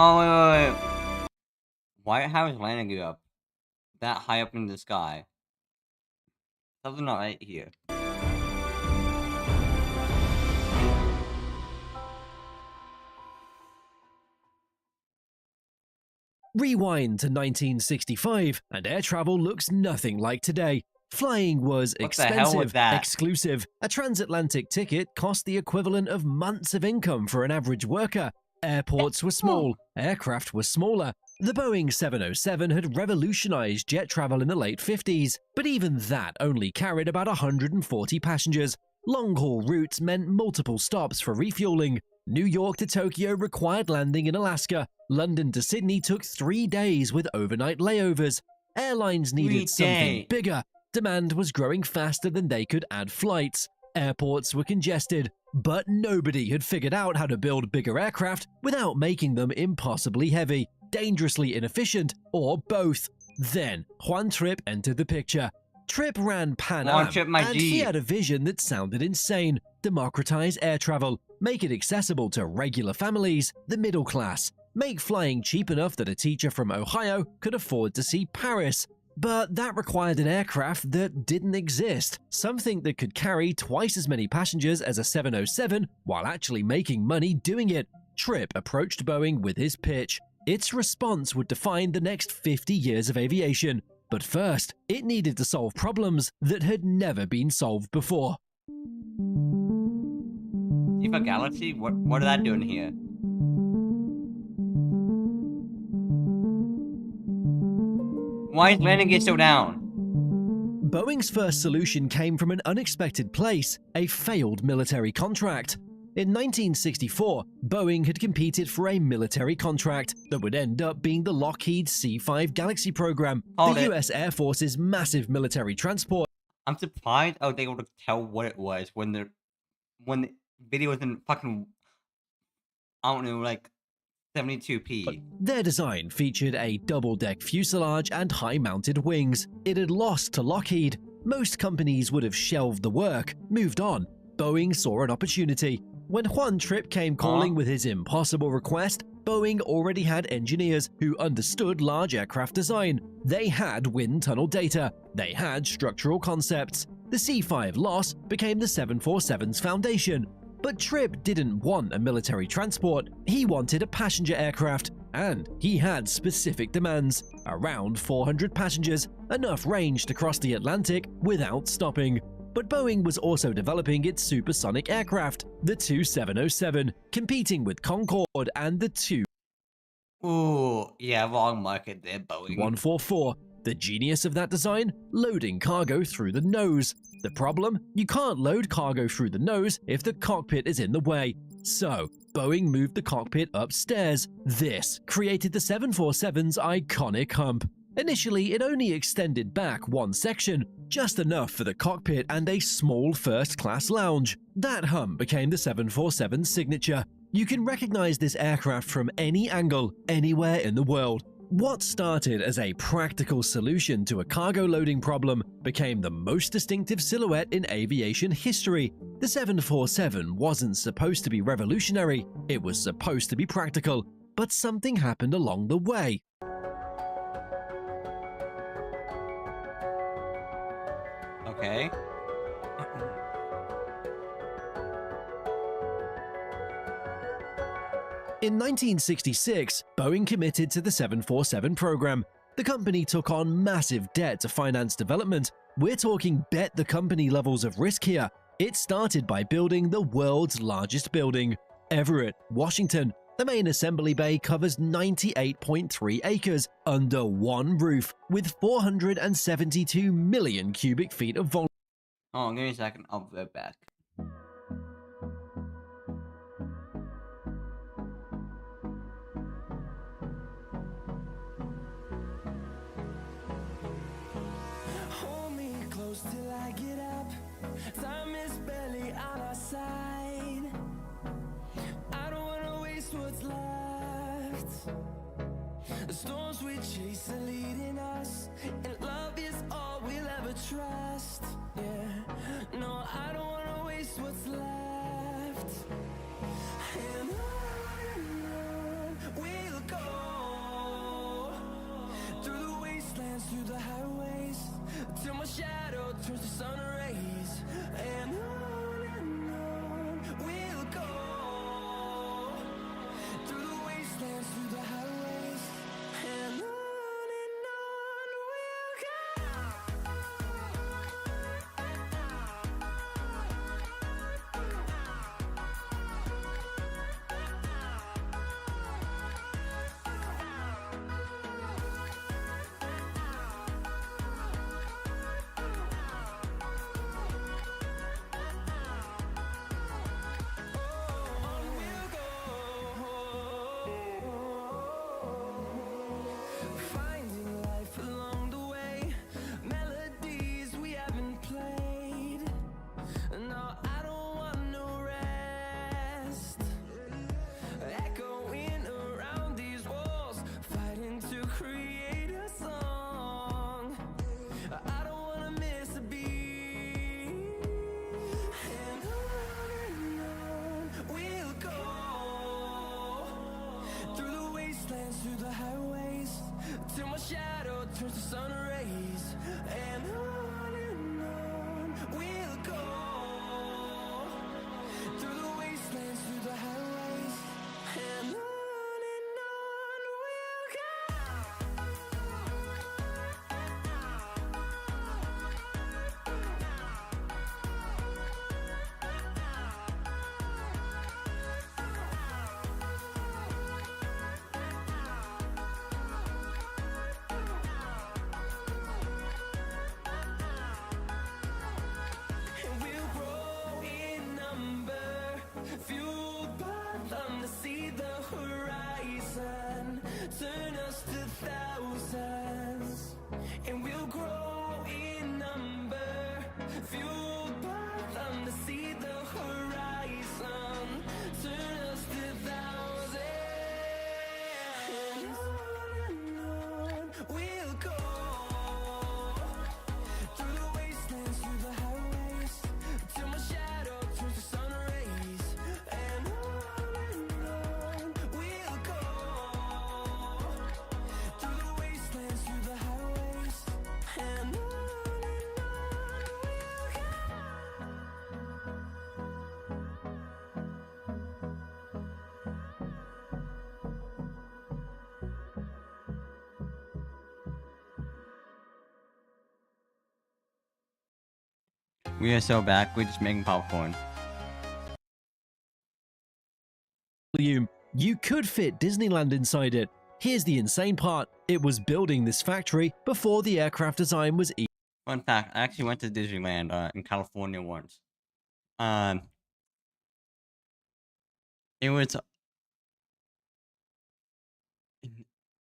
Oh, wait. Why how is landing it up? That high up in the sky? Something not right here. Rewind to 1965, and air travel looks nothing like today. Flying was What the hell was expensive, that? exclusive. A transatlantic ticket cost the equivalent of months of income for an average worker. Airports were small, aircraft were smaller. The Boeing 707 had revolutionized jet travel in the late 50s, but even that only carried about 140 passengers. Long-haul routes meant multiple stops for refueling. New York to Tokyo required landing in Alaska. London to Sydney took 3 days with overnight layovers. Airlines needed something bigger. Demand was growing faster than they could add flights. Airports were congested, but nobody had figured out how to build bigger aircraft without making them impossibly heavy, dangerously inefficient, or both. Then, Juan Trippe entered the picture. Trippe ran Pan Am, and he had a vision that sounded insane: democratize air travel, make it accessible to regular families, the middle class, make flying cheap enough that a teacher from Ohio could afford to see Paris. But that required an aircraft that didn't exist, something that could carry twice as many passengers as a 707 while actually making money doing it. Trippe approached Boeing with his pitch. Its response would define the next 50 years of aviation. But first, it needed to solve problems that had never been solved before. Tifa Galaxy? What are that doing here? Why is landing it so down? Boeing's first solution came from an unexpected place: a failed military contract. In 1964, Boeing had competed for a military contract that would end up being the Lockheed C-5 Galaxy program, the US Air Force's massive military transport. I'm surprised I was able to tell what it was when the video was in fucking, I don't know, like 72p. Their design featured a double-deck fuselage and high-mounted wings. It had lost to Lockheed. Most companies would have shelved the work, moved on. Boeing saw an opportunity. When Juan Trippe came calling with his impossible request, Boeing already had engineers who understood large aircraft design. They had wind tunnel data. They had structural concepts. The C-5 loss became the 747's foundation. But Trippe didn't want a military transport. He wanted a passenger aircraft, and he had specific demands. Around 400 passengers, enough range to cross the Atlantic without stopping. But Boeing was also developing its supersonic aircraft, the 2707, competing with Concorde and the Ooh, yeah, wrong market there, Boeing. 144. The genius of that design? Loading cargo through the nose. The problem? You can't load cargo through the nose if the cockpit is in the way. So, Boeing moved the cockpit upstairs. This created the 747's iconic hump. Initially, it only extended back one section, just enough for the cockpit and a small first-class lounge. That hump became the 747's signature. You can recognize this aircraft from any angle, anywhere in the world. What started as a practical solution to a cargo loading problem became the most distinctive silhouette in aviation history. The 747 wasn't supposed to be revolutionary, it was supposed to be practical, but something happened along the way. Okay. In 1966, Boeing committed to the 747 program. The company took on massive debt to finance development. We're talking bet the company levels of risk here. It started by building the world's largest building, Everett, Washington. The main assembly bay covers 98.3 acres under one roof with 472 million cubic feet of volume. Oh, give me a second, I'll be right back. Hold me close till I get up. Time is barely on our side. I don't wanna waste what's left. The storms we chase are leading us, and love is all we'll ever trust. Yeah, no, I don't wanna waste what's left. And on we'll go, through the wastelands, through the highways, till my shadow turns to sun rays. And on we'll go, through the wastelands, through the highways. And on we'll go. Finding life along the way, melodies we haven't played. No, I don't want no rest. Echoing around these walls, fighting to create a song. I don't wanna miss a beat. And on we'll go, through the wastelands, through the highways, till my shadow turns to sun rays. And on we'll go, through the wastelands, through the highways. And on we'll go. And we'll We are so back. We're just making popcorn. You could fit Disneyland inside it. Here's the insane part. It was building this factory before the aircraft design was Fun fact, I actually went to Disneyland in California once. It was,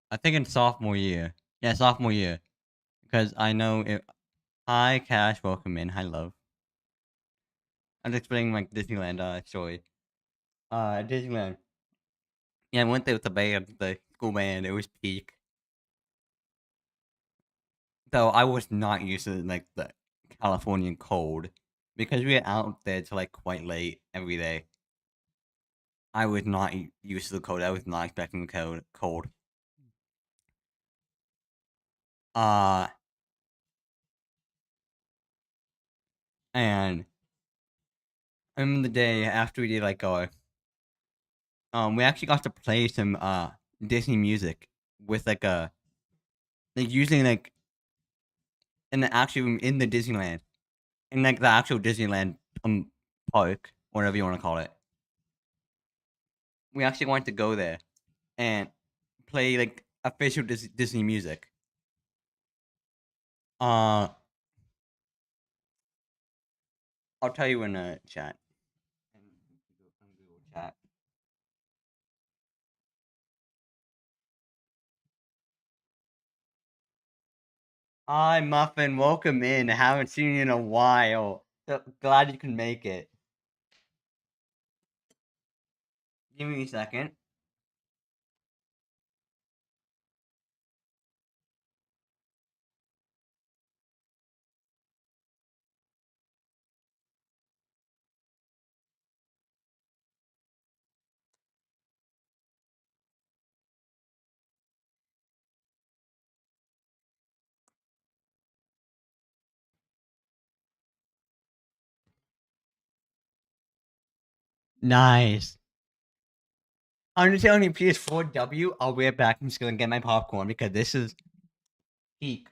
I think in sophomore year. Yeah, sophomore year. Because I know it. Hi, Cash. Welcome in. Hi, love. I'm just explaining my Disneyland story. Disneyland. Yeah, I went there with the band, the school band. It was peak. Though I was not used to like the Californian cold because we were out there till like quite late every day. I was not used to the cold. I was not expecting the cold. And I remember the day after we did like our, we actually got to play some Disney music with like using like in the Disneyland, in like the actual Disneyland park, whatever you want to call it. We actually wanted to go there and play like official Disney music. I'll tell you in the chat. Hi, Muffin. Welcome in. I haven't seen you in a while. So glad you can make it. Give me a second. Nice. I'm just telling you, PS4W. I'll be right back. I'm just gonna get my popcorn because this is peak.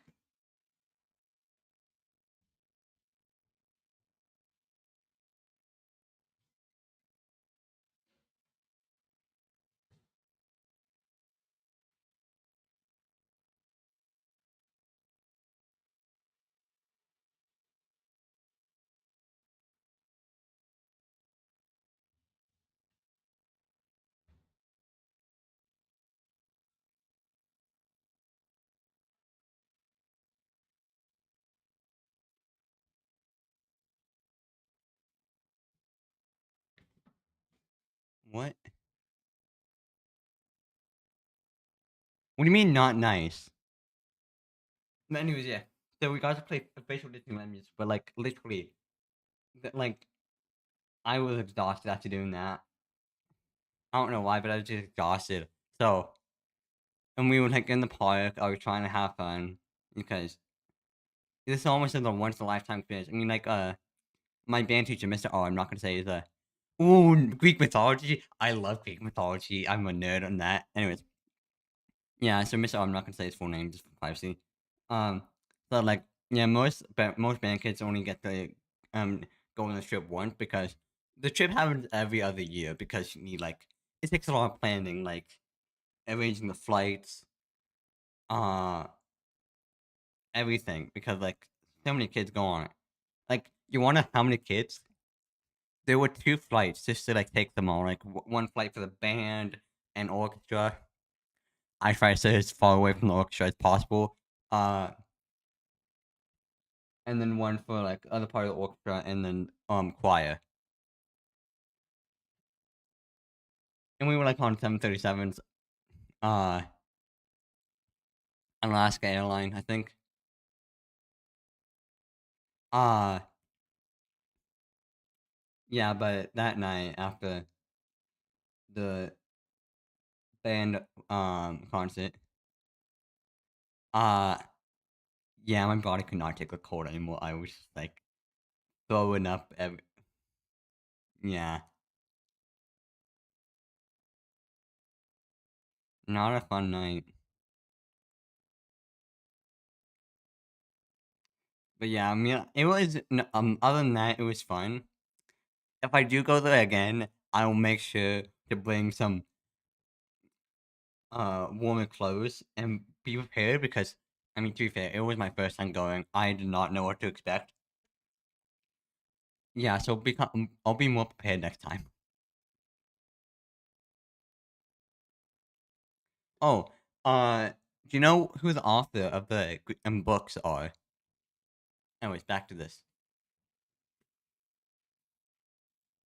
What? What do you mean not nice? But anyways, yeah. So we got to play official Disneyland music, but like literally, like I was exhausted after doing that. I don't know why, but I was just exhausted. So, and we were like in the park. I was trying to have fun because this is almost like a once in a lifetime experience. I mean, like my band teacher, Mr. R. I'm not gonna say is ooh, Greek mythology. I love Greek mythology. I'm a nerd on that. Anyways, yeah. So Mr. R. I'm not gonna say his full name just for privacy. So like yeah, most band kids only get to go on the trip once because the trip happens every other year because you need like it takes a lot of planning, like arranging the flights, uh, everything because like so many kids go on it. Like you wonder how many kids? There were 2 flights just to like take them all. Like one flight for the band and orchestra. I try to stay as far away from the orchestra as possible. And then one for like other part of the orchestra, and then choir. And we were like on 737s, Alaska Airline, I think. Yeah, but that night after the band concert, yeah, my body could not take the cold anymore. I was just like throwing up yeah. Not a fun night. But yeah, I mean, it was other than that, it was fun. If I do go there again, I will make sure to bring some warmer clothes and be prepared because I mean, to be fair, it was my first time going. I did not know what to expect. Yeah, so I'll be more prepared next time. Oh, do you know who the author of the books are? Anyways, back to this.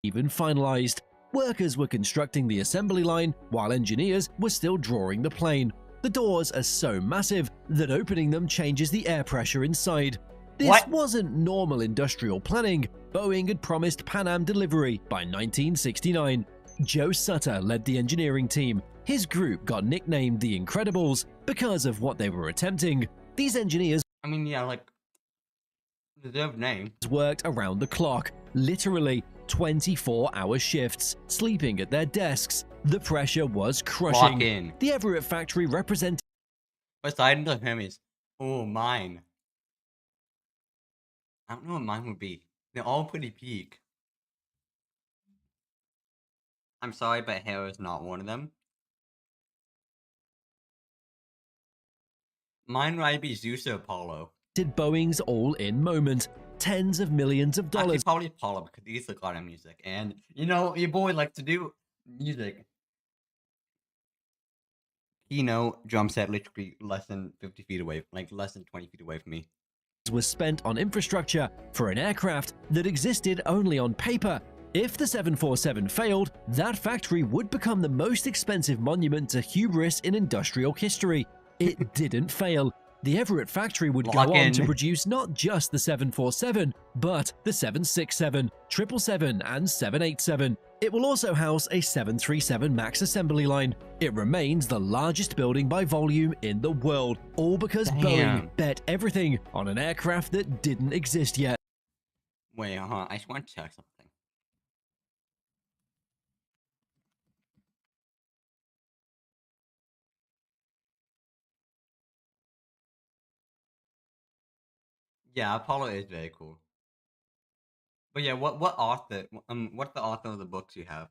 Even finalized. Workers were constructing the assembly line while engineers were still drawing the plane. The doors are so massive that opening them changes the air pressure inside. This wasn't normal industrial planning. Boeing had promised Pan Am delivery by 1969. Joe Sutter led the engineering team. His group got nicknamed the Incredibles because of what they were attempting. These engineers, I mean, yeah, like, deserved name, worked around the clock, literally 24-hour shifts, sleeping at their desks. The pressure was crushing. in. The Everett factory represented Beside the him is, oh, mine. I don't know what mine would be. They're all pretty peak. I'm sorry, but hair is not one of them. Mine would be Zeus or Apollo. Boeing's all-in moment. Tens of millions of dollars. Actually, probably Apollo because he's the god of music. And, you know, your boy likes to do music. You know, drum set literally less than 50 feet away, like less than 20 feet away from me. Was spent on infrastructure for an aircraft that existed only on paper. If the 747 failed, that factory would become the most expensive monument to hubris in industrial history. It didn't fail. The Everett factory would go on to produce not just the 747, but the 767, 777, and 787. It will also house a 737 MAX assembly line. It remains the largest building by volume in the world, all because Boeing bet everything on an aircraft that didn't exist yet. Wait, I just want to check something. Yeah, Apollo is very cool. But yeah, what's the author of the books you have?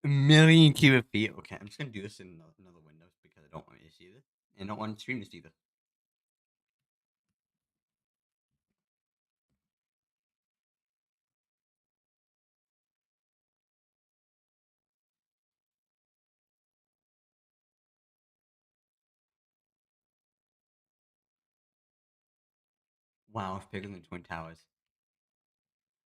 A million cubic feet. Okay, I'm just gonna do this in another window because I don't want you to see this, and I don't want the stream to see this. Wow, it's bigger than Twin Towers.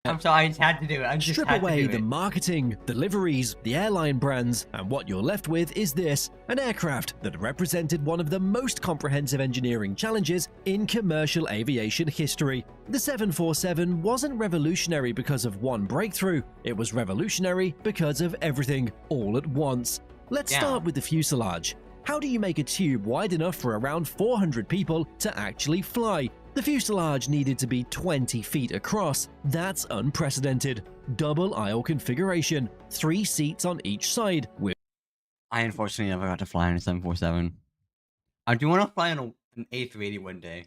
I'm sorry, I just had to do it. Strip away the marketing, the liveries, the airline brands, and what you're left with is this, an aircraft that represented one of the most comprehensive engineering challenges in commercial aviation history. The 747 wasn't revolutionary because of one breakthrough, it was revolutionary because of everything, all at once. Let's start with the fuselage. How do you make a tube wide enough for around 400 people to actually fly? The fuselage needed to be 20 feet across. That's unprecedented. Double aisle configuration, 3 seats on each side with... I unfortunately never got to fly on a 747. I do want to fly on an A380 one day.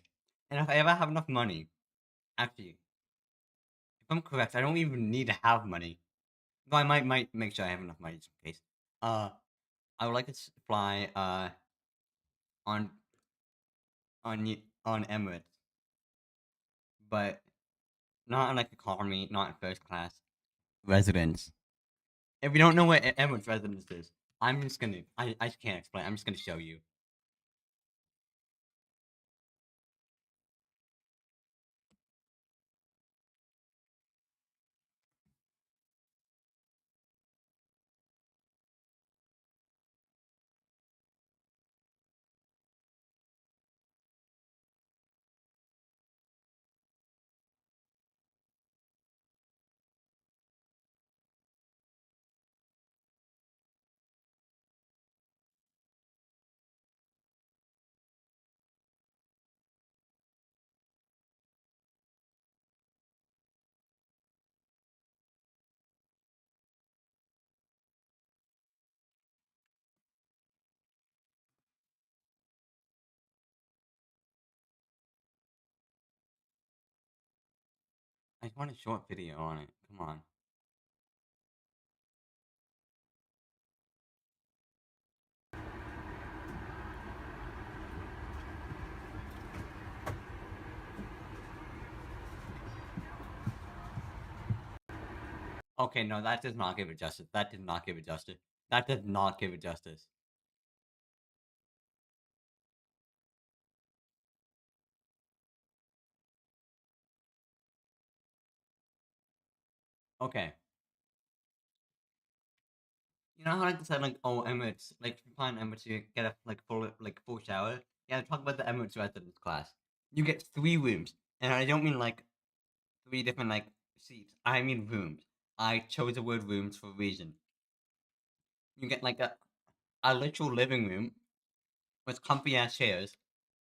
And if I ever have enough money... Actually, if I'm correct, I don't even need to have money. But I might make sure I have enough money just in case. I would like to fly on Emirates. But not in like economy, not in first class. Residence. If you don't know what Emirates residence is, I'm just gonna I just can't explain. I'm just gonna show you. I want a short video on it. Come on. Okay, no, that does not give it justice. That did not give it justice. That does not give it justice. Okay. You know how like I said like Emirates like plan Emirates you get a full shower? Yeah, talk about the Emirates residence class. You get 3 rooms. And I don't mean like 3 different like seats. I mean rooms. I chose the word rooms for a reason. You get like a literal living room with comfy ass chairs.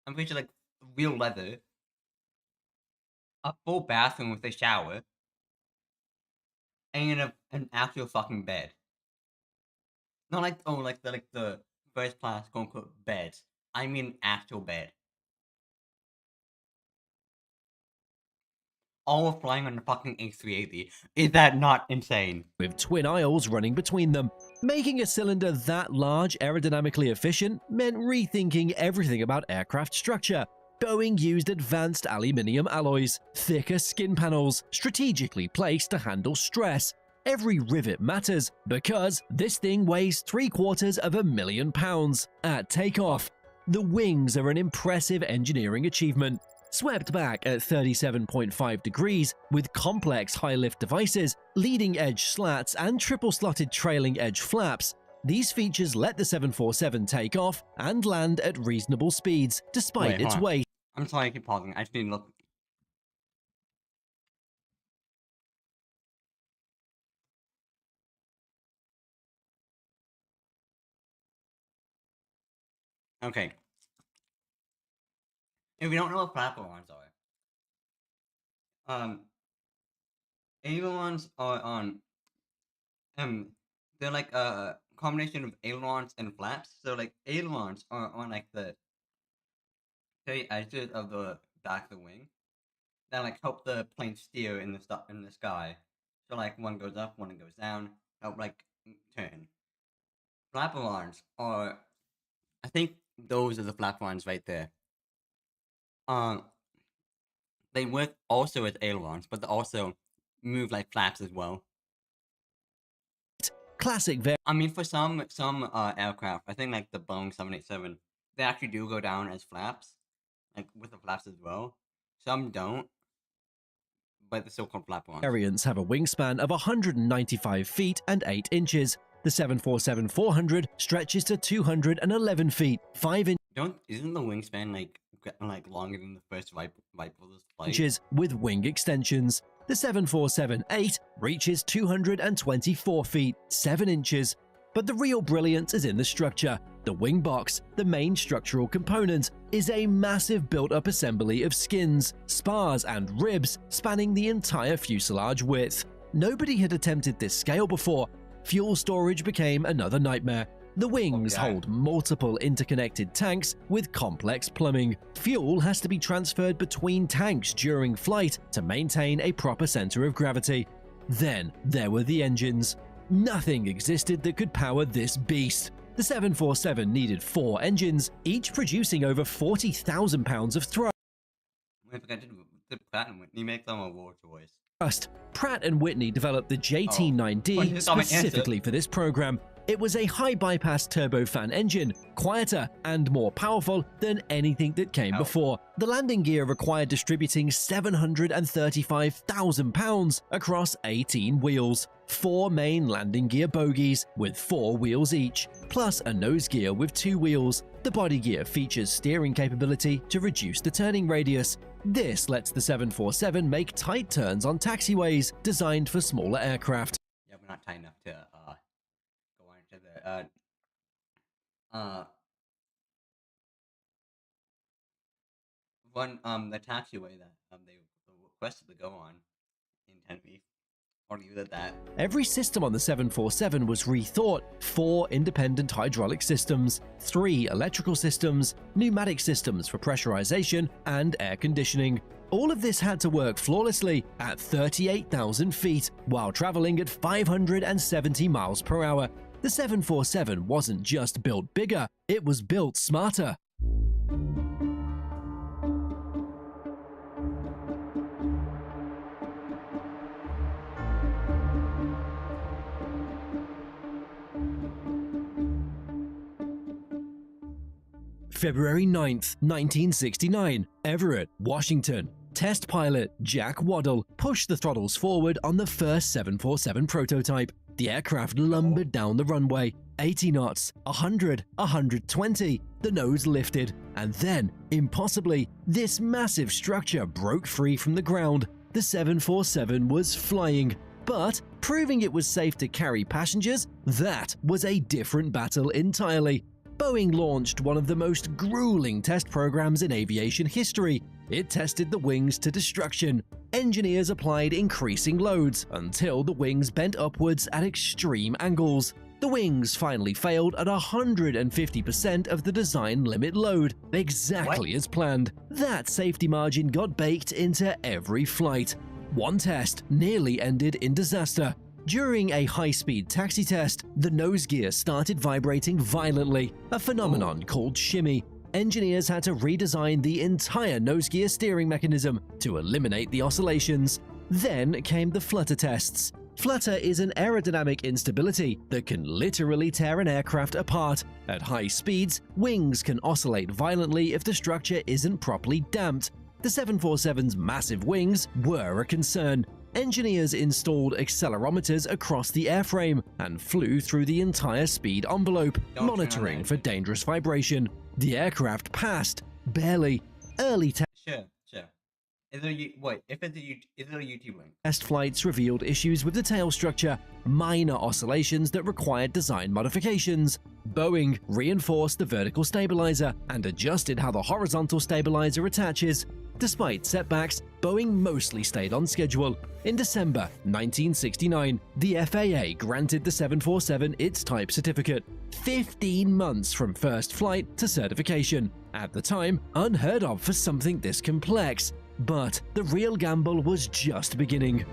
I'm pretty sure like real leather. A full bathroom with a shower. And an actual fucking bed. Not like the first class quote unquote beds. I mean actual bed. All flying on the fucking A380. Is that not insane? With twin aisles running between them. Making a cylinder that large aerodynamically efficient meant rethinking everything about aircraft structure. Boeing used advanced aluminium alloys, thicker skin panels, strategically placed to handle stress. Every rivet matters because this thing weighs 750,000 pounds at takeoff. The wings are an impressive engineering achievement. Swept back at 37.5 degrees with complex high-lift devices, leading-edge slats, and triple-slotted trailing-edge flaps, these features let the 747 take off and land at reasonable speeds despite its weight. I'm sorry I keep pausing. I just need to look. Okay. If you don't know what platforms are, ailerons are on, they're like a combination of ailerons and flaps. So like ailerons are on like the very edges of the back of the wing that like help the plane steer in the sky. So like one goes up, one goes down, help like turn. Flaperons are, I think those are the flaperons right there. They work also as ailerons, but they also move like flaps as well. Classic. I mean, for some aircraft, I think like the Boeing 787, they actually do go down as flaps, like with the flaps as well. Some don't, but they're still called flaperons. Variants have a wingspan of 195 feet and 8 inches. The 747-400 stretches to 211 feet, 5 Isn't the wingspan like longer than the first Viper's flight? inches with wing extensions. The 747-8 reaches 224 feet, 7 inches. But the real brilliance is in the structure. The wing box, the main structural component, is a massive built-up assembly of skins, spars, and ribs spanning the entire fuselage width. Nobody had attempted this scale before. Fuel storage became another nightmare. The wings hold multiple interconnected tanks with complex plumbing. Fuel has to be transferred between tanks during flight to maintain a proper center of gravity. Then there were the engines. Nothing existed that could power this beast. The 747 needed 4 engines, each producing over 40,000 pounds of thrust. I forgot to the Pratt & Whitney make them a war toys. Pratt & Whitney developed the JT9D specifically for this program. It was a high bypass turbofan engine, quieter and more powerful than anything that came before. The landing gear required distributing 735,000 pounds across 18 wheels, 4 main landing gear bogies with 4 wheels each, plus a nose gear with 2 wheels. The body gear features steering capability to reduce the turning radius. This lets the 747 make tight turns on taxiways designed for smaller aircraft. Yeah, we're not tight enough to go on to the the taxiway that they requested to go on in Tenerife. Every system on the 747 was rethought: 4 independent hydraulic systems, 3 electrical systems, pneumatic systems for pressurization and air conditioning. All of this had to work flawlessly at 38,000 feet while traveling at 570 miles per hour. The 747 wasn't just built bigger, it was built smarter. February 9th, 1969, Everett, Washington. Test pilot Jack Waddell pushed the throttles forward on the first 747 prototype. The aircraft lumbered down the runway, 80 knots, 100, 120, the nose lifted, and then, impossibly, this massive structure broke free from the ground. The 747 was flying, but proving it was safe to carry passengers, that was a different battle entirely. Boeing launched one of the most grueling test programs in aviation history. It tested the wings to destruction. Engineers applied increasing loads until the wings bent upwards at extreme angles. The wings finally failed at 150% of the design limit load, exactly as planned. That safety margin got baked into every flight. One test nearly ended in disaster. During a high-speed taxi test, the nose gear started vibrating violently, a phenomenon called shimmy. Engineers had to redesign the entire nose gear steering mechanism to eliminate the oscillations. Then came the flutter tests. Flutter is an aerodynamic instability that can literally tear an aircraft apart. At high speeds, wings can oscillate violently if the structure isn't properly damped. The 747's massive wings were a concern. Engineers installed accelerometers across the airframe and flew through the entire speed envelope, monitoring for dangerous vibration. The aircraft passed, barely. Early Sure. Is there a YouTube link? Test flights revealed issues with the tail structure, minor oscillations that required design modifications. Boeing reinforced the vertical stabilizer and adjusted how the horizontal stabilizer attaches. Despite setbacks, Boeing mostly stayed on schedule. In December 1969, the FAA granted the 747 its type certificate, 15 months from first flight to certification. At the time, unheard of for something this complex. But the real gamble was just beginning.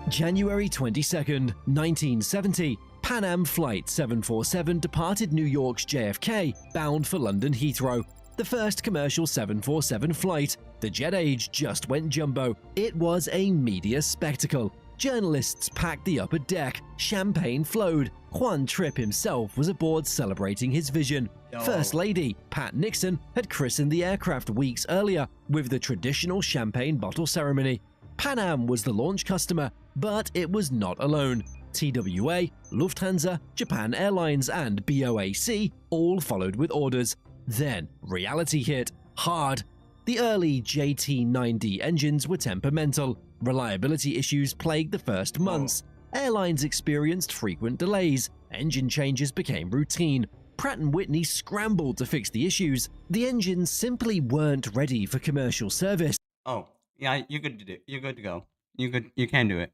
January 22nd, 1970, Pan Am Flight 747 departed New York's JFK, bound for London Heathrow. The first commercial 747 flight. The jet age just went jumbo. It was a media spectacle. Journalists packed the upper deck. Champagne flowed. Juan Trippe himself was aboard celebrating his vision. First Lady, Pat Nixon, had christened the aircraft weeks earlier with the traditional champagne bottle ceremony. Pan Am was the launch customer, but it was not alone. TWA, Lufthansa, Japan Airlines, and BOAC all followed with orders. Then reality hit hard. The early JT9D engines were temperamental. Reliability issues plagued the first months. Airlines experienced frequent delays. Engine changes became routine. Pratt & Whitney scrambled to fix the issues. The engines simply weren't ready for commercial service. Oh, yeah, you're good to do. You're good to go. You can do it.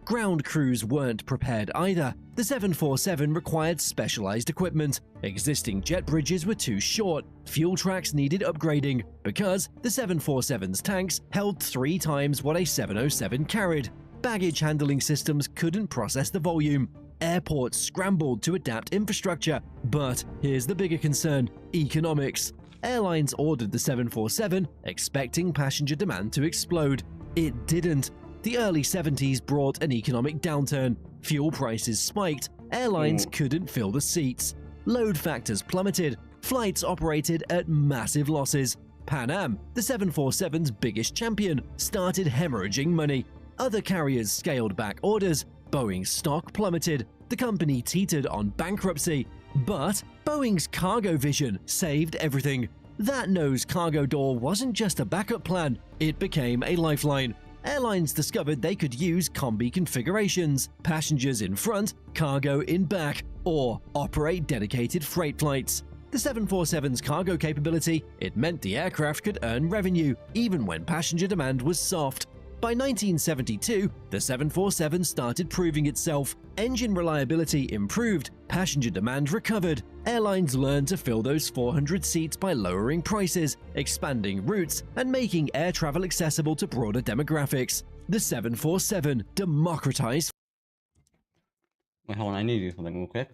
Ground crews weren't prepared either. The 747 required specialized equipment. Existing jet bridges were too short. Fuel tracks needed upgrading because the 747's tanks held 3 times what a 707 carried. Baggage handling systems couldn't process the volume. Airports scrambled to adapt infrastructure. But here's the bigger concern: economics. Airlines ordered the 747, expecting passenger demand to explode. It didn't. The early 70s brought an economic downturn. Fuel prices spiked. Airlines couldn't fill the seats. Load factors plummeted. Flights operated at massive losses. Pan Am, the 747's biggest champion, started hemorrhaging money. Other carriers scaled back orders. Boeing's stock plummeted. The company teetered on bankruptcy. But Boeing's cargo vision saved everything. That nose cargo door wasn't just a backup plan, it became a lifeline. Airlines discovered they could use combi configurations: passengers in front, cargo in back. or operate dedicated freight flights. The 747's cargo capability, it meant the aircraft could earn revenue, even when passenger demand was soft. By 1972, the 747 started proving itself. Engine reliability improved, passenger demand recovered. Airlines learned to fill those 400 seats by lowering prices, expanding routes, and making air travel accessible to broader demographics. The 747 democratized. Wait, hold on, I need to do something real quick.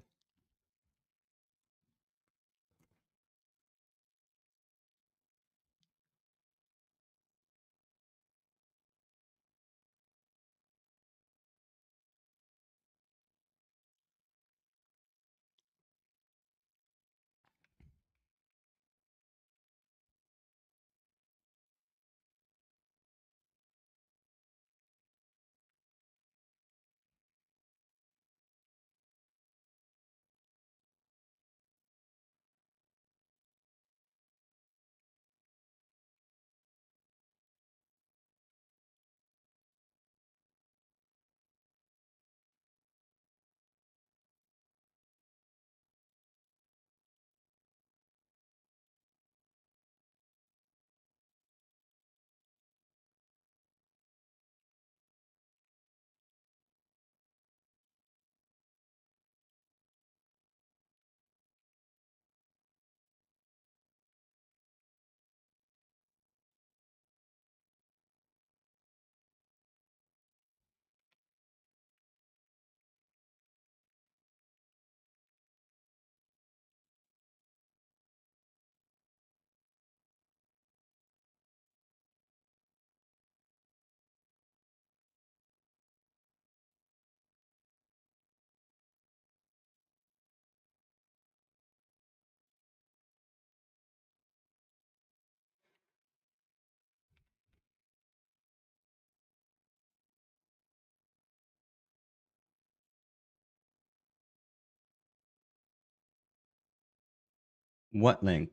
What link?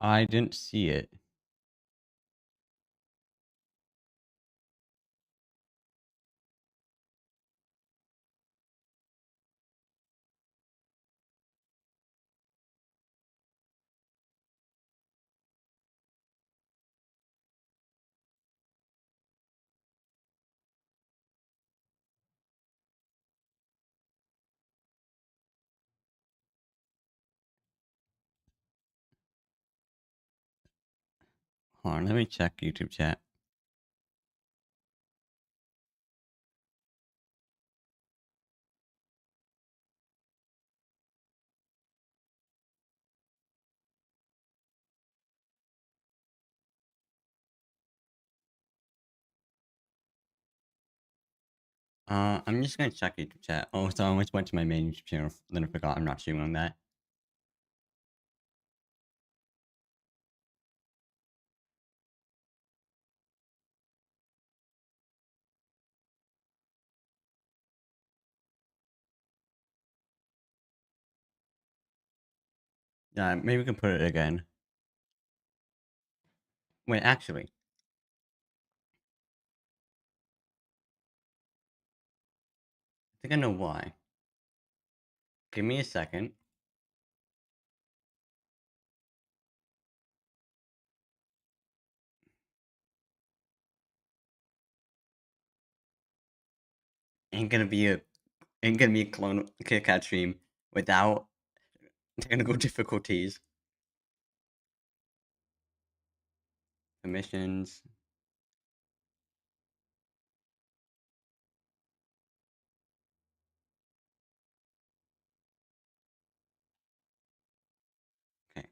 I didn't see it. Hold on, let me check YouTube chat. I'm just gonna check YouTube chat. Oh, so I almost went to my main YouTube channel, then I forgot I'm not streaming that. Yeah, maybe we can put it again. Wait, actually. I think I know why. Give me a second. Ain't gonna be a clone Kit Kat stream without technical difficulties. Submissions. Okay.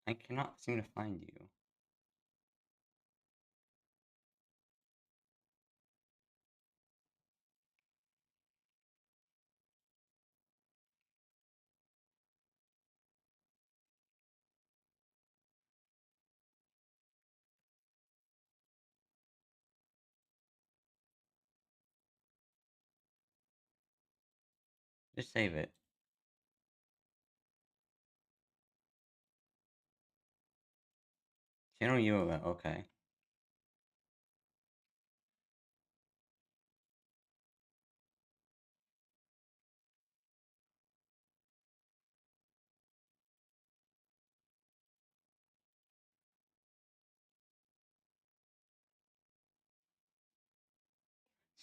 I cannot seem to find you. Just save it. Channel URL, okay.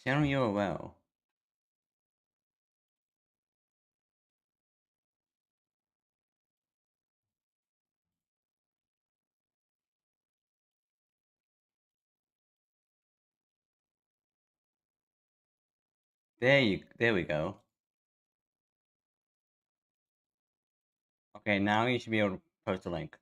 Channel URL. There we go. Okay, now you should be able to post a link.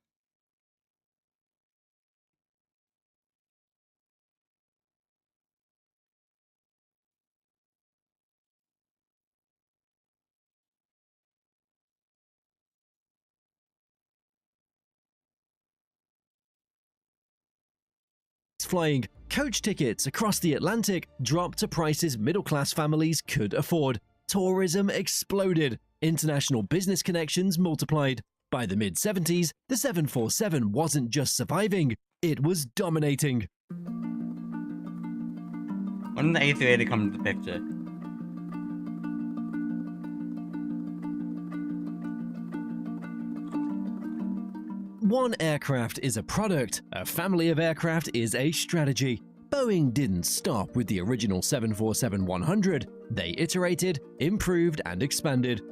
Flying, coach tickets across the Atlantic dropped to prices middle-class families could afford. Tourism exploded. International business connections multiplied. By the mid-70s, the 747 wasn't just surviving, it was dominating. When did the A380 come into the picture? One aircraft is a product, a family of aircraft is a strategy. Boeing didn't stop with the original 747-100, they iterated, improved, and expanded.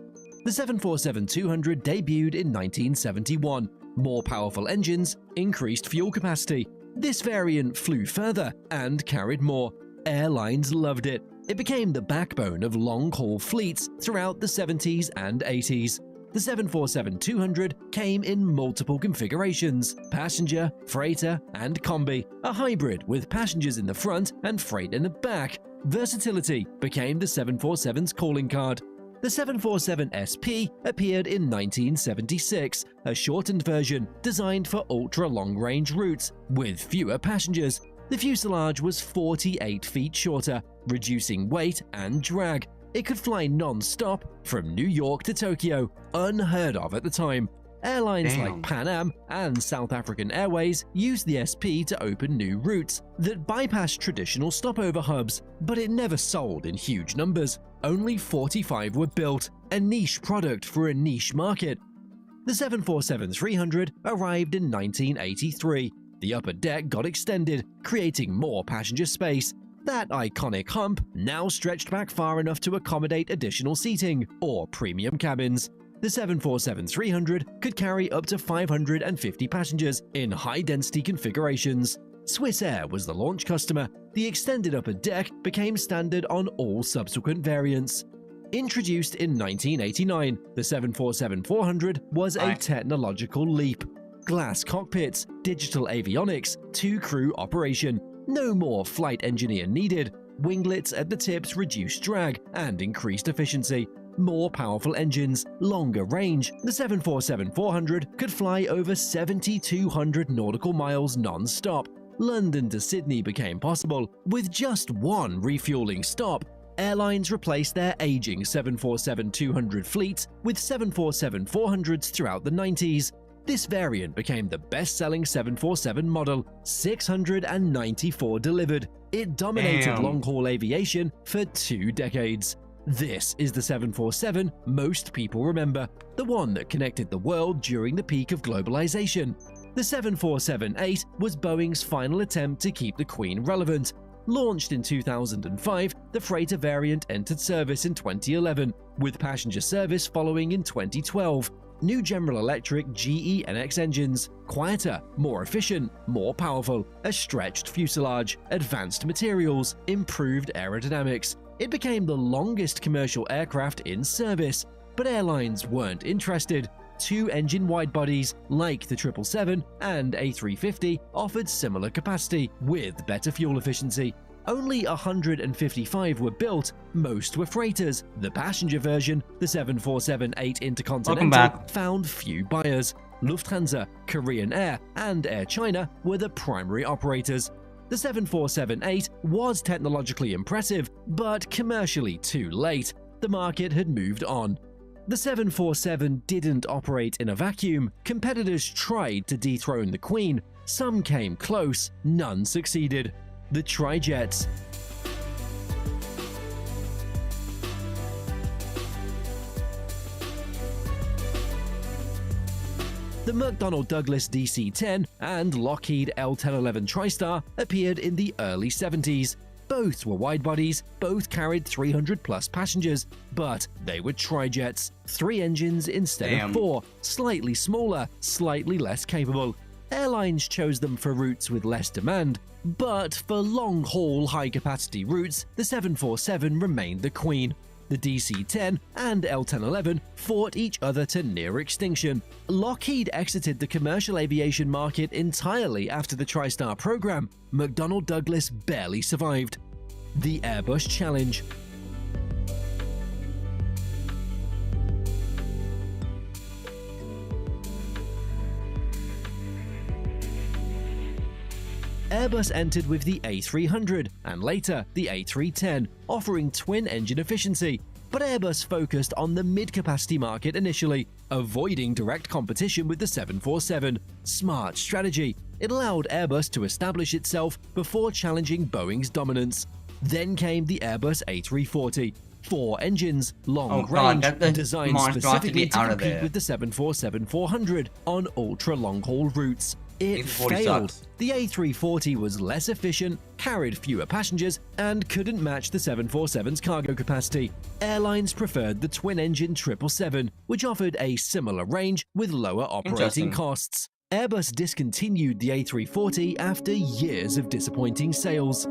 The 747-200 debuted in 1971. More powerful engines, increased fuel capacity. This variant flew further and carried more. Airlines loved it. It became the backbone of long-haul fleets throughout the 70s and 80s. The 747-200 came in multiple configurations: passenger, freighter, and combi, a hybrid with passengers in the front and freight in the back. Versatility became the 747's calling card. The 747 SP appeared in 1976, a shortened version designed for ultra-long-range routes with fewer passengers. The fuselage was 48 feet shorter, reducing weight and drag. It could fly non-stop from New York to Tokyo, unheard of at the time. Airlines like Pan Am and South African Airways used the SP to open new routes that bypassed traditional stopover hubs, but it never sold in huge numbers. Only 45 were built, a niche product for a niche market. The 747-300 arrived in 1983. The upper deck got extended, creating more passenger space. That iconic hump now stretched back far enough to accommodate additional seating or premium cabins. The 747-300 could carry up to 550 passengers in high-density configurations. Swiss Air was the launch customer. The extended upper deck became standard on all subsequent variants. Introduced in 1989, the 747-400 was a technological leap. Glass cockpits, digital avionics, two-crew operation. No more flight engineer needed. winglets at the tips reduced drag and increased efficiency. More powerful engines, longer range. The 747-400 could fly over 7,200 nautical miles non-stop. London to Sydney became possible with just one refueling stop. Airlines replaced their aging 747-200 fleet with 747-400s throughout the 90s. This variant became the best-selling 747 model, 694 delivered. It dominated long-haul aviation for 2 decades. This is the 747 most people remember, the one that connected the world during the peak of globalization. The 747-8 was Boeing's final attempt to keep the Queen relevant. Launched in 2005, the freighter variant entered service in 2011, with passenger service following in 2012. New General Electric GE NX engines, quieter, more efficient, more powerful, a stretched fuselage, advanced materials, improved aerodynamics. It became the longest commercial aircraft in service, but airlines weren't interested. 2-engine widebodies like the 777 and A350 offered similar capacity with better fuel efficiency. Only 155 were built, most were freighters. The passenger version, the 747-8 Intercontinental, found few buyers. Lufthansa, Korean Air, and Air China were the primary operators. The 747-8 was technologically impressive, but commercially too late. The market had moved on. The 747 didn't operate in a vacuum. Competitors tried to dethrone the Queen. Some came close, none succeeded. The Trijets. The McDonnell Douglas DC-10 and Lockheed L-1011 TriStar appeared in the early 70s. Both were widebodies, both carried 300-plus passengers, but they were Trijets, 3 engines instead of 4, slightly smaller, slightly less capable. Airlines chose them for routes with less demand, but for long-haul, high-capacity routes, the 747 remained the queen. The DC-10 and L-1011 fought each other to near extinction. Lockheed exited the commercial aviation market entirely after the TriStar program. McDonnell Douglas barely survived. The Airbus Challenge. Airbus entered with the A300 and later the A310, offering twin-engine efficiency. But Airbus focused on the mid-capacity market initially, avoiding direct competition with the 747. Smart strategy. It allowed Airbus to establish itself before challenging Boeing's dominance. Then came the Airbus A340. 4 engines, long range, designed specifically to compete with the 747-400 on ultra-long-haul routes. It failed. The A340 was less efficient, carried fewer passengers, and couldn't match the 747's cargo capacity. Airlines preferred the twin-engine 777, which offered a similar range with lower operating costs. Airbus discontinued the A340 after years of disappointing sales.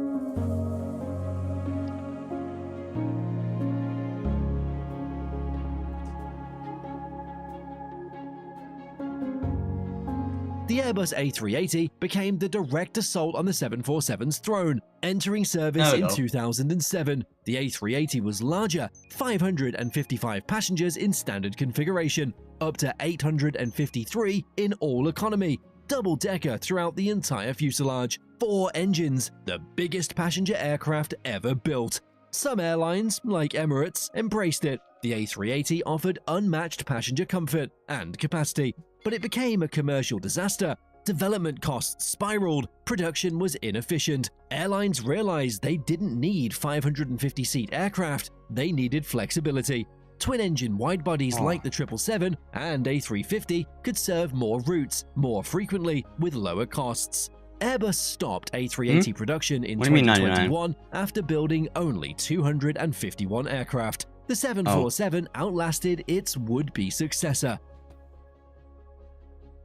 The Airbus A380 became the direct assault on the 747's throne, entering service in 2007. The A380 was larger, 555 passengers in standard configuration, up to 853 in all economy, double-decker throughout the entire fuselage, 4 engines, the biggest passenger aircraft ever built. Some airlines, like Emirates, embraced it. The A380 offered unmatched passenger comfort and capacity, but it became a commercial disaster. Development costs spiraled, production was inefficient. Airlines realized they didn't need 550-seat aircraft, they needed flexibility. Twin-engine widebodies like the 777 and A350 could serve more routes, more frequently, with lower costs. Airbus stopped A380 production in 2021 after building only 251 aircraft. The 747 outlasted its would-be successor.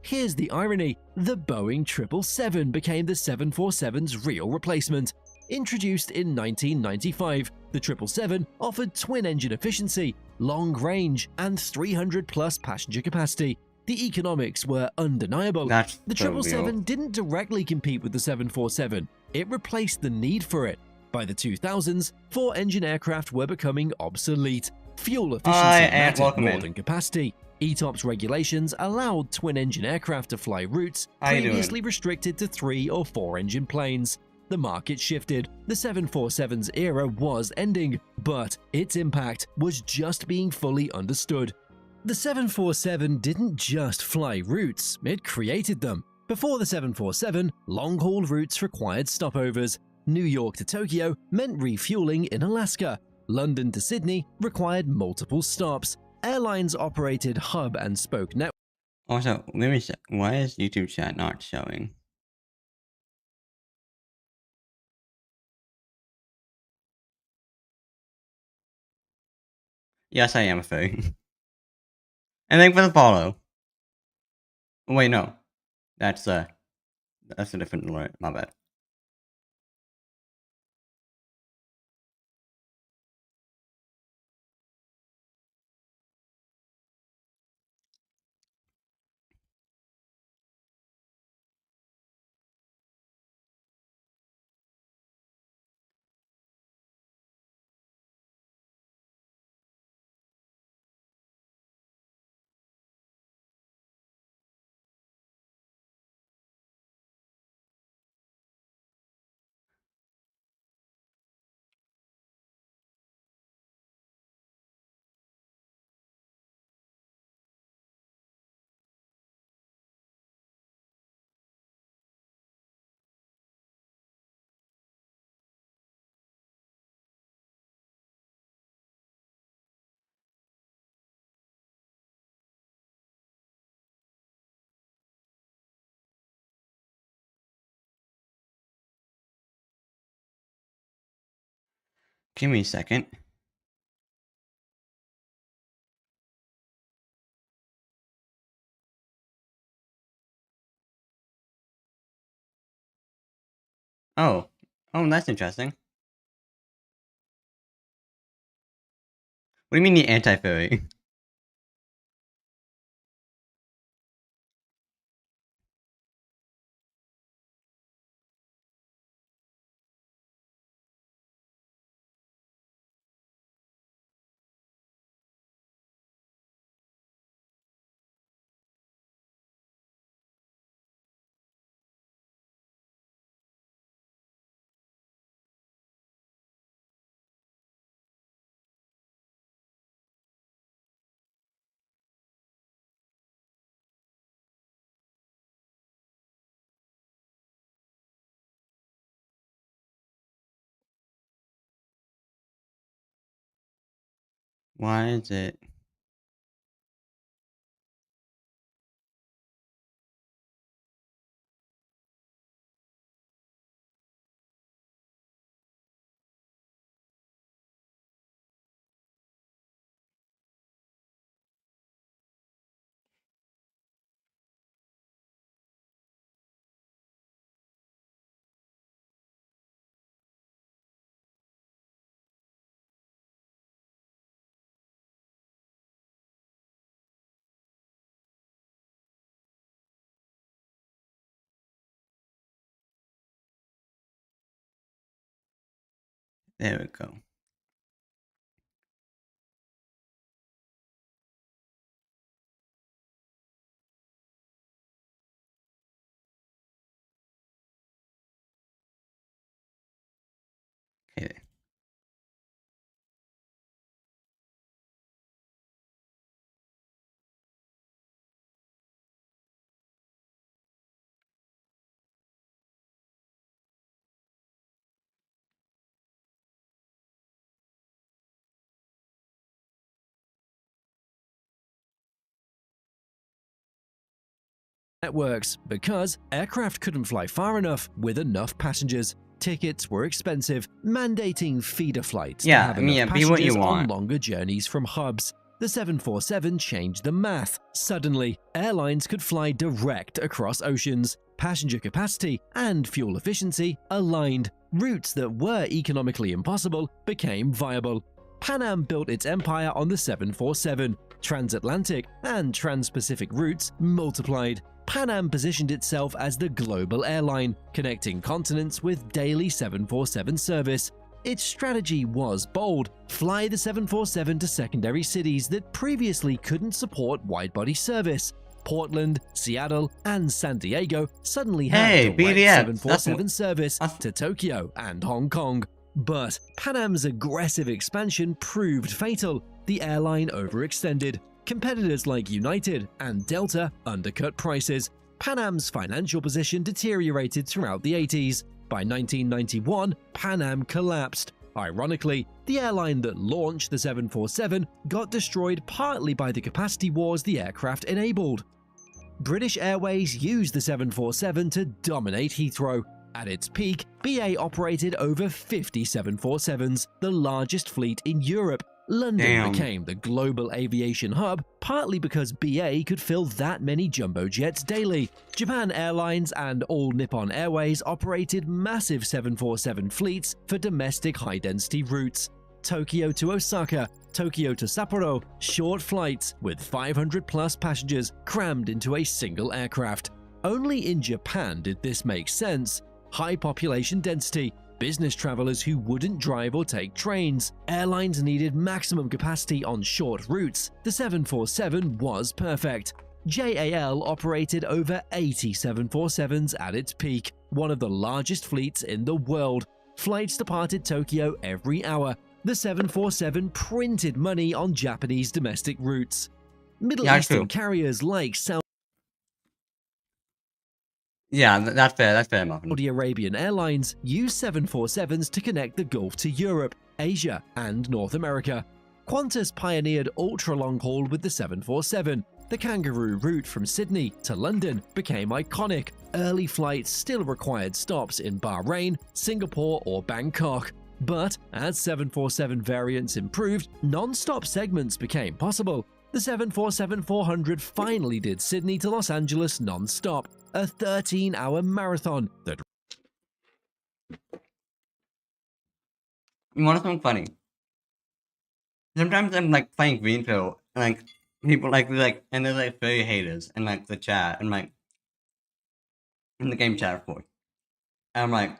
Here's the irony: the Boeing 777 became the 747's real replacement. Introduced in 1995, the 777 offered twin-engine efficiency, long range, and 300-plus passenger capacity. The economics were undeniable. The 777 didn't directly compete with the 747. It replaced the need for it. By the 2000s, 4-engine aircraft were becoming obsolete. Fuel efficiency mattered more than capacity. ETOPS regulations allowed twin-engine aircraft to fly routes previously restricted to 3 or 4-engine planes. The market shifted. The 747's era was ending, but its impact was just being fully understood. The 747 didn't just fly routes, it created them. Before the 747, long-haul routes required stopovers. New York to Tokyo meant refueling in Alaska. London to Sydney required multiple stops. Airlines operated hub and spoke networks. Also, let me check. Why is YouTube chat not showing? Yes, I am a furry. And thank for the follow. Wait, no. That's a different alert. My bad. Give me a second. Oh, that's interesting. What do you mean the anti-furry? Why is it? There we go. Okay. Networks because aircraft couldn't fly far enough with enough passengers. Tickets were expensive, mandating feeder flights to have enough passengers on longer journeys from hubs. The 747 changed the math. Suddenly, airlines could fly direct across oceans. Passenger capacity and fuel efficiency aligned. Routes that were economically impossible became viable. Pan Am built its empire on the 747. Transatlantic and trans-Pacific routes multiplied. Pan Am positioned itself as the global airline, connecting continents with daily 747 service. Its strategy was bold: fly the 747 to secondary cities that previously couldn't support wide-body service. Portland, Seattle, and San Diego suddenly had direct BDF, 747 service to Tokyo and Hong Kong. But Pan Am's aggressive expansion proved fatal. The airline overextended. Competitors like United and Delta undercut prices. Pan Am's financial position deteriorated throughout the 80s. By 1991, Pan Am collapsed. Ironically, the airline that launched the 747 got destroyed partly by the capacity wars the aircraft enabled. British Airways used the 747 to dominate Heathrow. At its peak, BA operated over 50 747s, the largest fleet in Europe. London became the global aviation hub, partly because BA could fill that many jumbo jets daily. Japan Airlines and All Nippon Airways operated massive 747 fleets for domestic high-density routes. Tokyo to Osaka, Tokyo to Sapporo, short flights with 500-plus passengers crammed into a single aircraft. Only in Japan did this make sense. High population density, business travelers who wouldn't drive or take trains. Airlines needed maximum capacity on short routes. The 747 was perfect. JAL operated over 80 747s at its peak, one of the largest fleets in the world. Flights departed Tokyo every hour. The 747 printed money on Japanese domestic routes. Middle Eastern carriers like Saudi that's fair enough. Saudi Arabian Airlines use 747s to connect the Gulf to Europe, Asia, and North America. Qantas pioneered ultra-long haul with the 747. The Kangaroo route from Sydney to London became iconic. Early flights still required stops in Bahrain, Singapore, or Bangkok. But as 747 variants improved, non-stop segments became possible. The 747-400 finally did Sydney to Los Angeles non-stop, a 13-hour marathon that... You want something funny? Sometimes I'm like playing Green Pill, and like people and they're like very haters in like the chat and like in the game chat, of course. And I'm like,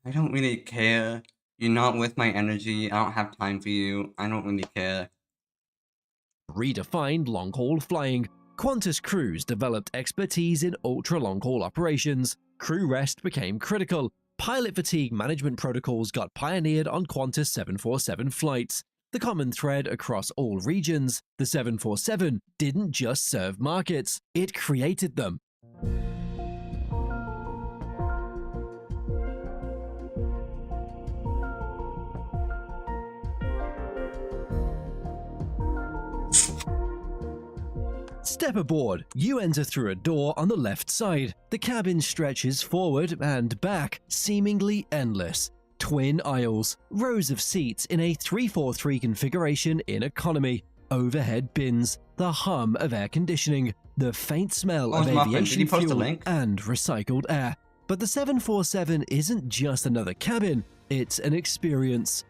I don't really care. You're not with my energy. I don't have time for you. I don't really care. Redefined long-haul flying. Qantas crews developed expertise in ultra-long-haul operations. Crew rest became critical. Pilot fatigue management protocols got pioneered on Qantas 747 flights. The common thread across all regions, the 747 didn't just serve markets, it created them. Step aboard. You enter through a door on the left side. The cabin stretches forward and back, seemingly endless. Twin aisles, rows of seats in a 3-4-3 configuration in economy, overhead bins, the hum of air conditioning, the faint smell of aviation fuel, and recycled air. But the 747 isn't just another cabin, it's an experience.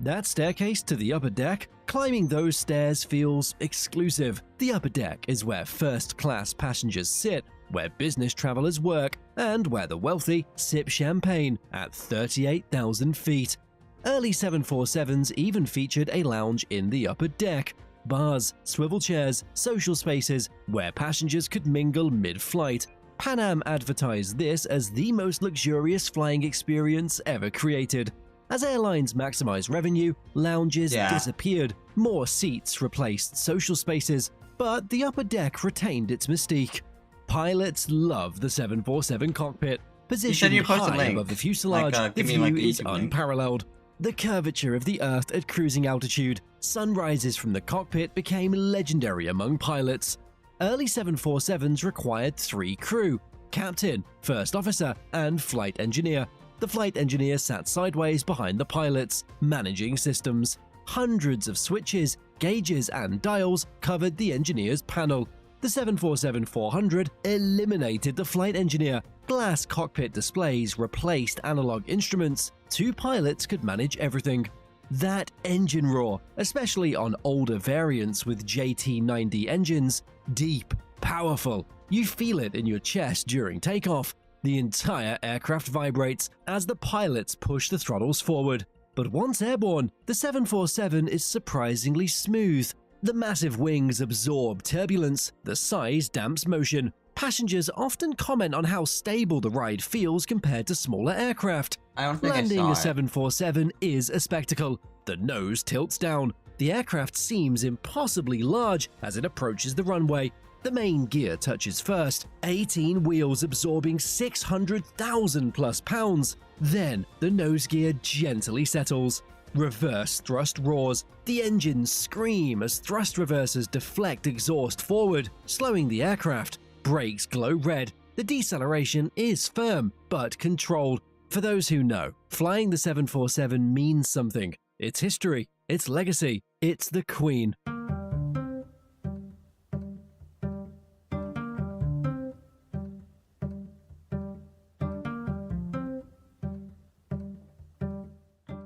That staircase to the upper deck, climbing those stairs feels exclusive. The upper deck is where first-class passengers sit, where business travelers work, and where the wealthy sip champagne at 38,000 feet. Early 747s even featured a lounge in the upper deck. Bars, swivel chairs, social spaces where passengers could mingle mid-flight. Pan Am advertised this as the most luxurious flying experience ever created. As airlines maximized revenue, lounges disappeared, more seats replaced social spaces, but the upper deck retained its mystique. Pilots love the 747 cockpit. Positioned high above the fuselage, the view is unparalleled. The curvature of the Earth at cruising altitude, sunrises from the cockpit became legendary among pilots. Early 747s required 3 crew: captain, first officer, and flight engineer. The flight engineer sat sideways behind the pilots, managing systems. Hundreds of switches, gauges, and dials covered the engineer's panel. The 747-400 eliminated the flight engineer. Glass cockpit displays replaced analog instruments. 2 pilots could manage everything. That engine roar, especially on older variants with JT90 engines, deep, powerful. You feel it in your chest during takeoff. The entire aircraft vibrates as the pilots push the throttles forward. But once airborne, the 747 is surprisingly smooth. The massive wings absorb turbulence, the size damps motion. Passengers often comment on how stable the ride feels compared to smaller aircraft. Landing a 747 is a spectacle. The nose tilts down. The aircraft seems impossibly large as it approaches the runway. The main gear touches first, 18 wheels absorbing 600,000 plus pounds. Then the nose gear gently settles. Reverse thrust roars. The engines scream as thrust reversers deflect exhaust forward, slowing the aircraft. Brakes glow red. The deceleration is firm, but controlled. For those who know, flying the 747 means something. It's history, it's legacy, it's the Queen.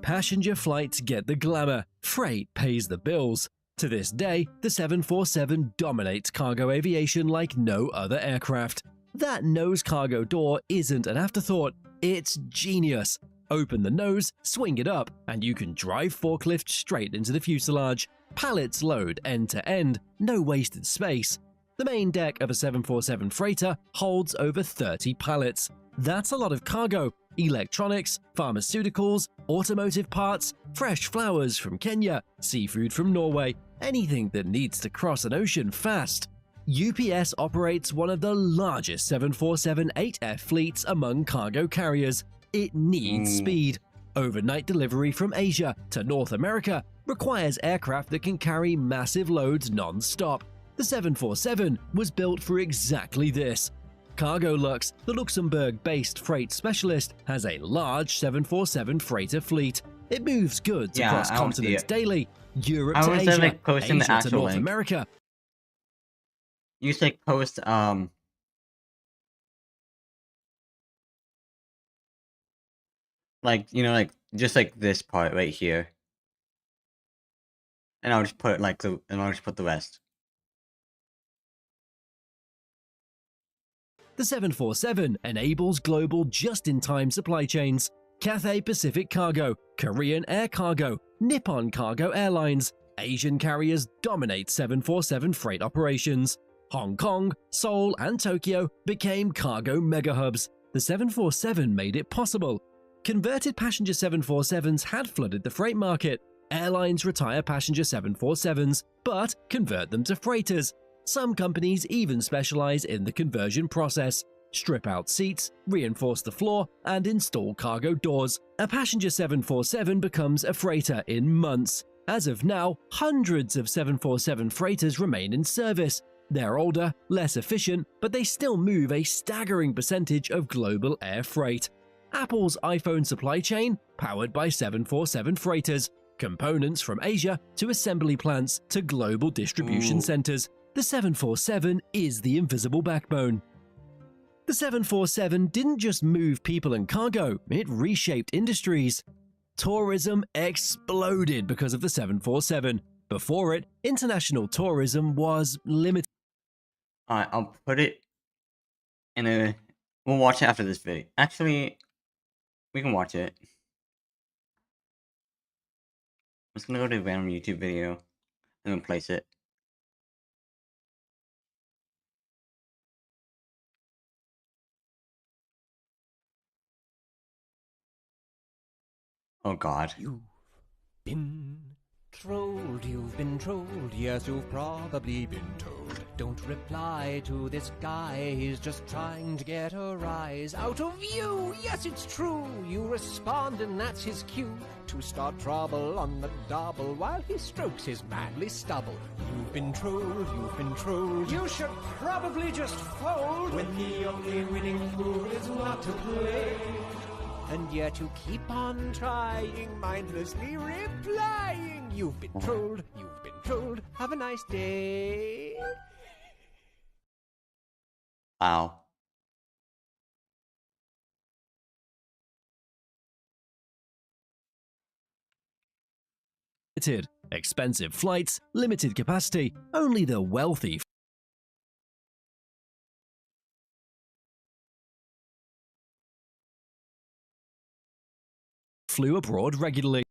Passenger flights get the glamour, freight pays the bills. To this day, the 747 dominates cargo aviation like no other aircraft. That nose cargo door isn't an afterthought, it's genius. Open the nose, swing it up, and you can drive forklift straight into the fuselage. Pallets load end to end, no wasted space. The main deck of a 747 freighter holds over 30 pallets. That's a lot of cargo. Electronics, pharmaceuticals, automotive parts, fresh flowers from Kenya, seafood from Norway, anything that needs to cross an ocean fast. UPS operates one of the largest 747-8F fleets among cargo carriers. It needs speed. Overnight delivery from Asia to North America requires aircraft that can carry massive loads non-stop. The 747 was built for exactly this. Cargolux, the Luxembourg-based freight specialist, has a large 747 freighter fleet. It moves goods across continents daily, Europe to Asia, Asia to North America. You should post like, you know, like just like this part right here. And I'll just put like the rest. The 747 enables global just-in-time supply chains. Cathay Pacific Cargo, Korean Air Cargo, Nippon Cargo Airlines, Asian carriers dominate 747 freight operations. Hong Kong, Seoul, and Tokyo became cargo megahubs. The 747 made it possible. Converted passenger 747s had flooded the freight market. Airlines retire passenger 747s, but convert them to freighters. Some companies even specialize in the conversion process. Strip out seats, reinforce the floor, and install cargo doors. A passenger 747 becomes a freighter in months. As of now, hundreds of 747 freighters remain in service. They're older, less efficient, but they still move a staggering percentage of global air freight. Apple's iPhone supply chain, powered by 747 freighters. Components from Asia to assembly plants to global distribution centers. The 747 is the invisible backbone. The 747 didn't just move people and cargo, it reshaped industries. Tourism exploded because of the 747. Before it, international tourism was limited. Alright, I'll put it in a... We'll watch it after this video. Actually, we can watch it. I'm just gonna go to a random YouTube video and then place it. Oh god. You've been trolled, yes, you've probably been told. Don't reply to this guy, he's just trying to get a rise out of you. Yes, it's true, you respond and that's his cue to start trouble on the double while he strokes his manly stubble. You've been trolled, you should probably just fold when the only winning move is not to play. And yet you keep on trying, mindlessly replying. You've been trolled, have a nice day. Wow. Expensive flights, limited capacity, only the wealthy flew abroad regularly.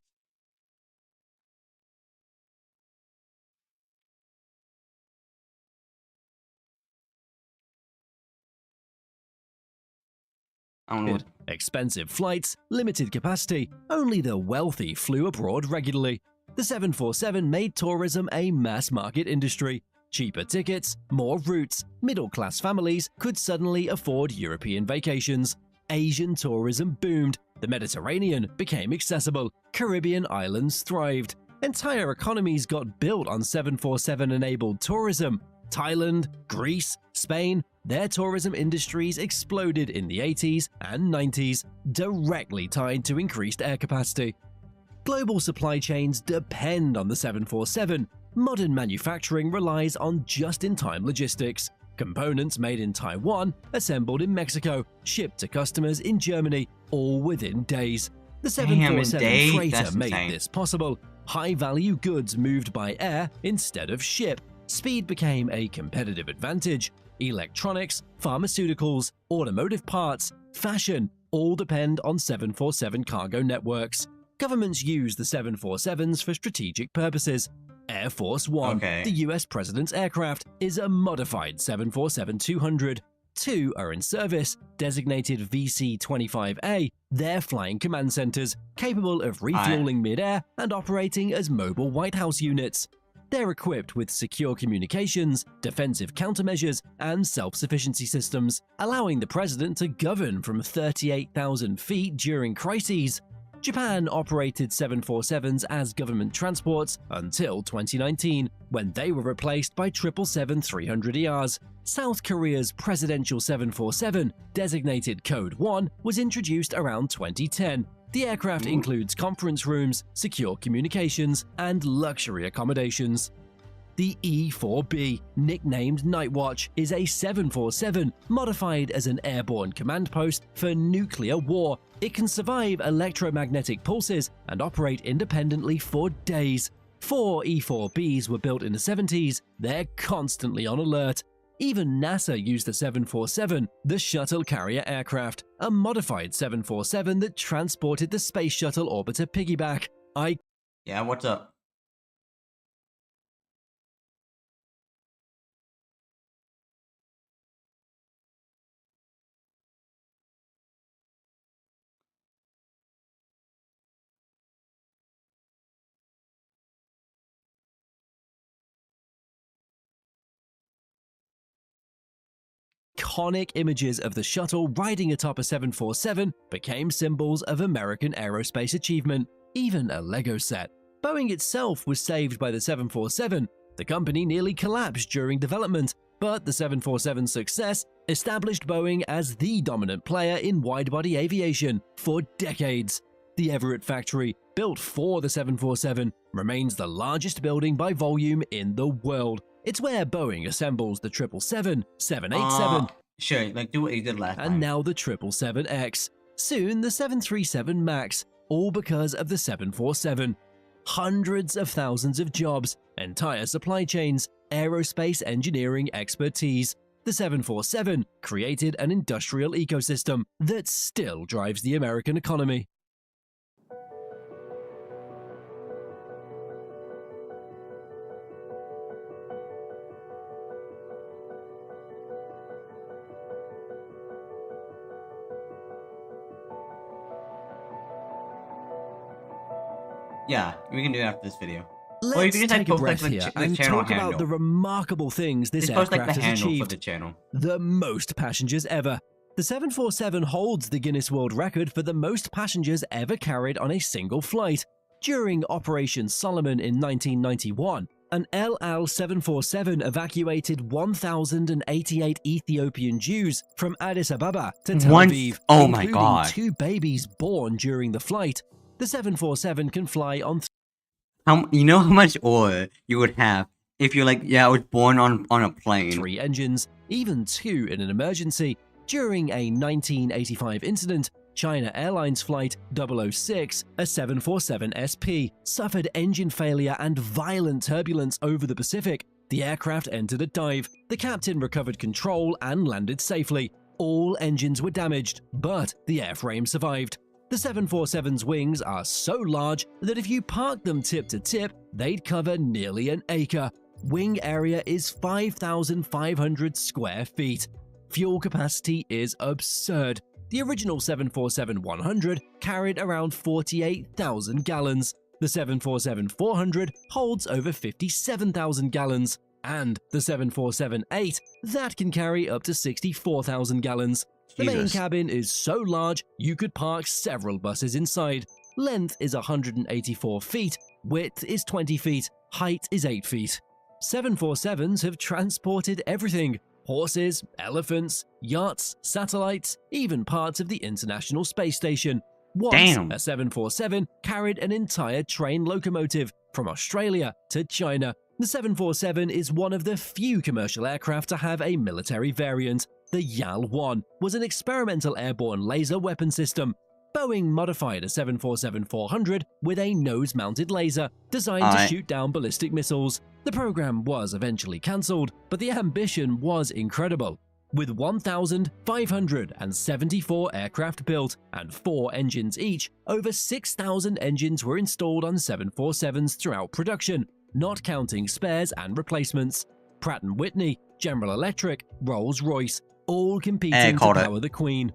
Expensive flights, limited capacity, only the wealthy flew abroad regularly. The 747 made tourism a mass-market industry. Cheaper tickets, more routes, middle-class families could suddenly afford European vacations. Asian tourism boomed, the Mediterranean became accessible, Caribbean islands thrived. Entire economies got built on 747-enabled tourism. Thailand, Greece, Spain, their tourism industries exploded in the 80s and 90s, directly tied to increased air capacity. Global supply chains depend on the 747. Modern manufacturing relies on just-in-time logistics. Components made in Taiwan, assembled in Mexico, shipped to customers in Germany, all within days. The 747 freighter made this possible. High-value goods moved by air instead of ship. Speed became a competitive advantage. Electronics, pharmaceuticals, automotive parts, fashion all depend on 747 cargo networks. Governments use the 747s for strategic purposes. Air Force One, the US President's aircraft, is a modified 747-200. Two are in service, designated VC-25A. They're flying command centers, capable of refueling mid-air and operating as mobile White House units. They're equipped with secure communications, defensive countermeasures, and self-sufficiency systems, allowing the president to govern from 38,000 feet during crises. Japan operated 747s as government transports until 2019, when they were replaced by 777-300ERs. South Korea's presidential 747, designated Code 1, was introduced around 2010. The aircraft includes conference rooms, secure communications, and luxury accommodations. The E-4B, nicknamed Nightwatch, is a 747 modified as an airborne command post for nuclear war. It can survive electromagnetic pulses and operate independently for days. 4 E-4Bs were built in the 70s. They're constantly on alert. Even NASA used the 747, the shuttle carrier aircraft, a modified 747 that transported the Space Shuttle orbiter piggyback. Yeah, what's up? Iconic images of the shuttle riding atop a 747 became symbols of American aerospace achievement, even a Lego set. Boeing itself was saved by the 747. The company nearly collapsed during development, but the 747's success established Boeing as the dominant player in wide-body aviation for decades. The Everett factory, built for the 747, remains the largest building by volume in the world. It's where Boeing assembles the 777, 787, sure, like do what you did last time. And now the 777X. Soon the 737 MAX, all because of the 747. Hundreds of thousands of jobs, entire supply chains, aerospace engineering expertise. The 747 created an industrial ecosystem that still drives the American economy. Yeah, we can do it after this video. Let's or you can just take a breath like, here and talk about the remarkable things this aircraft has achieved. The most passengers ever. The 747 holds the Guinness World Record for the most passengers ever carried on a single flight. During Operation Solomon in 1991, an El Al 747 evacuated 1,088 Ethiopian Jews from Addis Ababa to Tel Aviv, including 2 babies born during the flight. The 747 can fly on you know how much oil you would have if you're like, yeah, I was born on a plane. 3 engines, even 2 in an emergency. During a 1985 incident, China Airlines Flight 006, a 747 SP, suffered engine failure and violent turbulence over the Pacific. The aircraft entered a dive. The captain recovered control and landed safely. All engines were damaged, but the airframe survived. The 747's wings are so large that if you parked them tip to tip, they'd cover nearly an acre. Wing area is 5,500 square feet. Fuel capacity is absurd. The original 747-100 carried around 48,000 gallons. The 747-400 holds over 57,000 gallons. And the 747-8, that can carry up to 64,000 gallons. The main Jesus. cabin is so large, you could park several buses inside. Length is 184 feet, width is 20 feet, height is 8 feet. 747s have transported everything: horses, elephants, yachts, satellites, even parts of the International Space Station. Once, Damn. a 747 carried an entire train locomotive from Australia to China. The 747 is one of the few commercial aircraft to have a military variant. The YAL-1 was an experimental airborne laser weapon system. Boeing modified a 747-400 with a nose-mounted laser designed to shoot down ballistic missiles. The program was eventually cancelled, but the ambition was incredible. With 1,574 aircraft built and 4 engines each, over 6,000 engines were installed on 747s throughout production, not counting spares and replacements. Pratt & Whitney, General Electric, Rolls-Royce, all competing to power the Queen.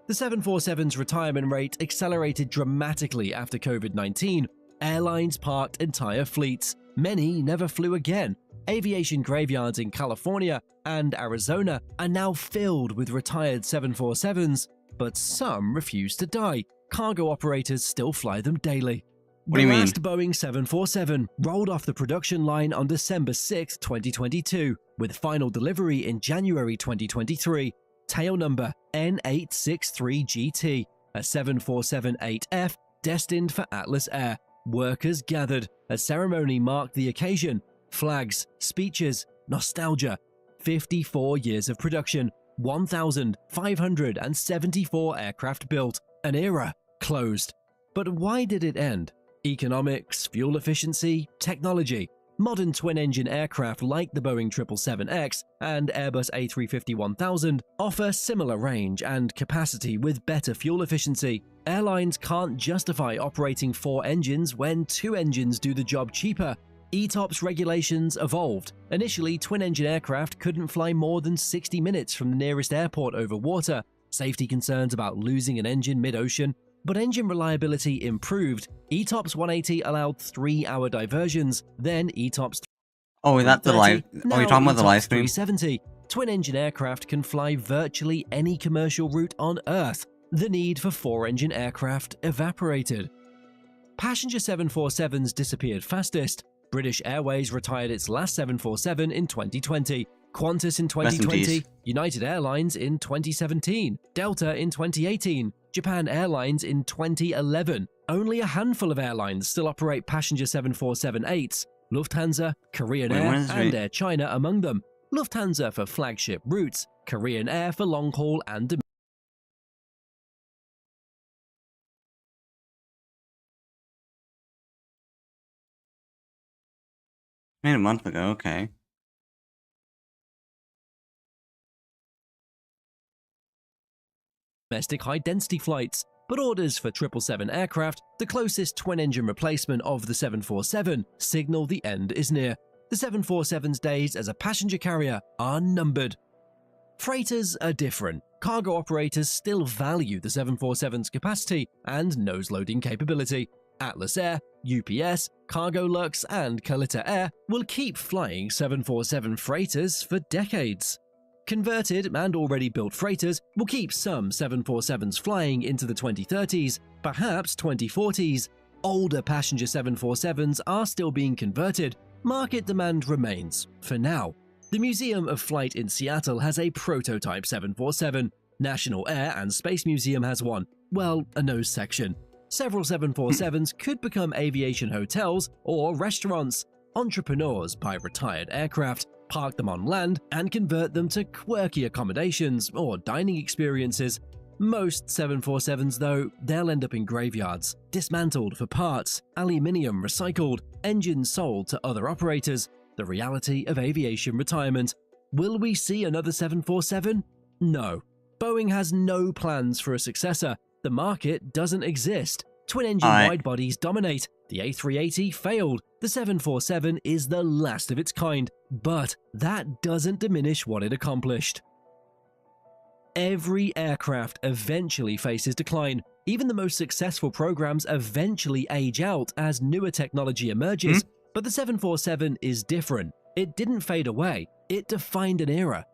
The 747's retirement rate accelerated dramatically after COVID-19. Airlines parked entire fleets. Many never flew again. Aviation graveyards in California and Arizona are now filled with retired 747s, but some refuse to die. Cargo operators still fly them daily. What do you mean? The last Boeing 747 rolled off the production line on December 6, 2022, with final delivery in January 2023. Tail number N863GT, a 747-8F destined for Atlas Air. Workers gathered. A ceremony marked the occasion. Flags, speeches, nostalgia. 54 years of production, 1,574 aircraft built. An era closed. But why did it end? Economics, fuel efficiency, technology. Modern twin-engine aircraft like the Boeing 777X and Airbus A350-1000 offer similar range and capacity with better fuel efficiency. Airlines can't justify operating 4 engines when 2 engines do the job cheaper. ETOPS regulations evolved. Initially, twin-engine aircraft couldn't fly more than 60 minutes from the nearest airport over water. Safety concerns about losing an engine mid-ocean. But engine reliability improved. ETOPS 180 allowed 3-hour diversions, then ETOPS. Oh, is that the live? Oh, you're talking about the live stream? 370. Twin-engine aircraft can fly virtually any commercial route on Earth. The need for 4-engine aircraft evaporated. Passenger 747s disappeared fastest. British Airways retired its last 747 in 2020. Qantas in 2020, United Airlines in 2017, Delta in 2018, Japan Airlines in 2011. Only a handful of airlines still operate passenger 747-8s, Lufthansa, Korean Air, and Air China among them. Lufthansa for flagship routes, Korean Air for long-haul and domestic. Made a month ago, okay. Domestic high-density flights, but orders for 777 aircraft, the closest twin-engine replacement of the 747, signal the end is near. The 747's days as a passenger carrier are numbered. Freighters are different. Cargo operators still value the 747's capacity and nose-loading capability. Atlas Air, UPS, Cargolux, and Kalita Air will keep flying 747 freighters for decades. Converted and already built freighters will keep some 747s flying into the 2030s, perhaps 2040s. Older passenger 747s are still being converted. Market demand remains, for now. The Museum of Flight in Seattle has a prototype 747. National Air and Space Museum has one, well, a nose section. Several 747s could become aviation hotels or restaurants. Entrepreneurs buy retired aircraft, park them on land, and convert them to quirky accommodations or dining experiences. Most 747s, though, they'll end up in graveyards, dismantled for parts, aluminium recycled, engines sold to other operators. The reality of aviation retirement. Will we see another 747? No. Boeing has no plans for a successor. The market doesn't exist. Twin-engine wide-bodies dominate. The A380 failed. The 747 is the last of its kind, but that doesn't diminish what it accomplished. Every aircraft eventually faces decline. Even the most successful programs eventually age out as newer technology emerges, but the 747 is different. It didn't fade away, it defined an era.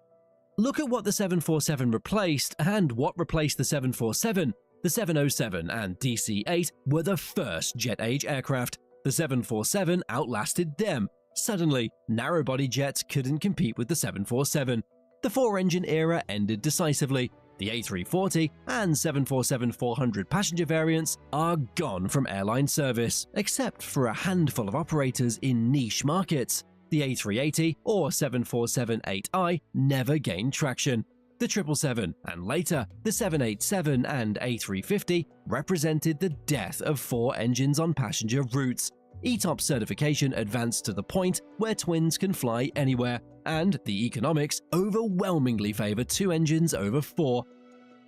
Look at what the 747 replaced and what replaced the 747. The 707 and DC-8 were the first jet-age aircraft. The 747 outlasted them. Suddenly, narrow-body jets couldn't compete with the 747. The four-engine era ended decisively. The A340 and 747-400 passenger variants are gone from airline service, except for a handful of operators in niche markets. The A380 or 747-8i never gained traction. The 777 and later the 787 and A350 represented the death of four engines on passenger routes. ETOPS certification advanced to the point where twins can fly anywhere, and the economics overwhelmingly favor two engines over four.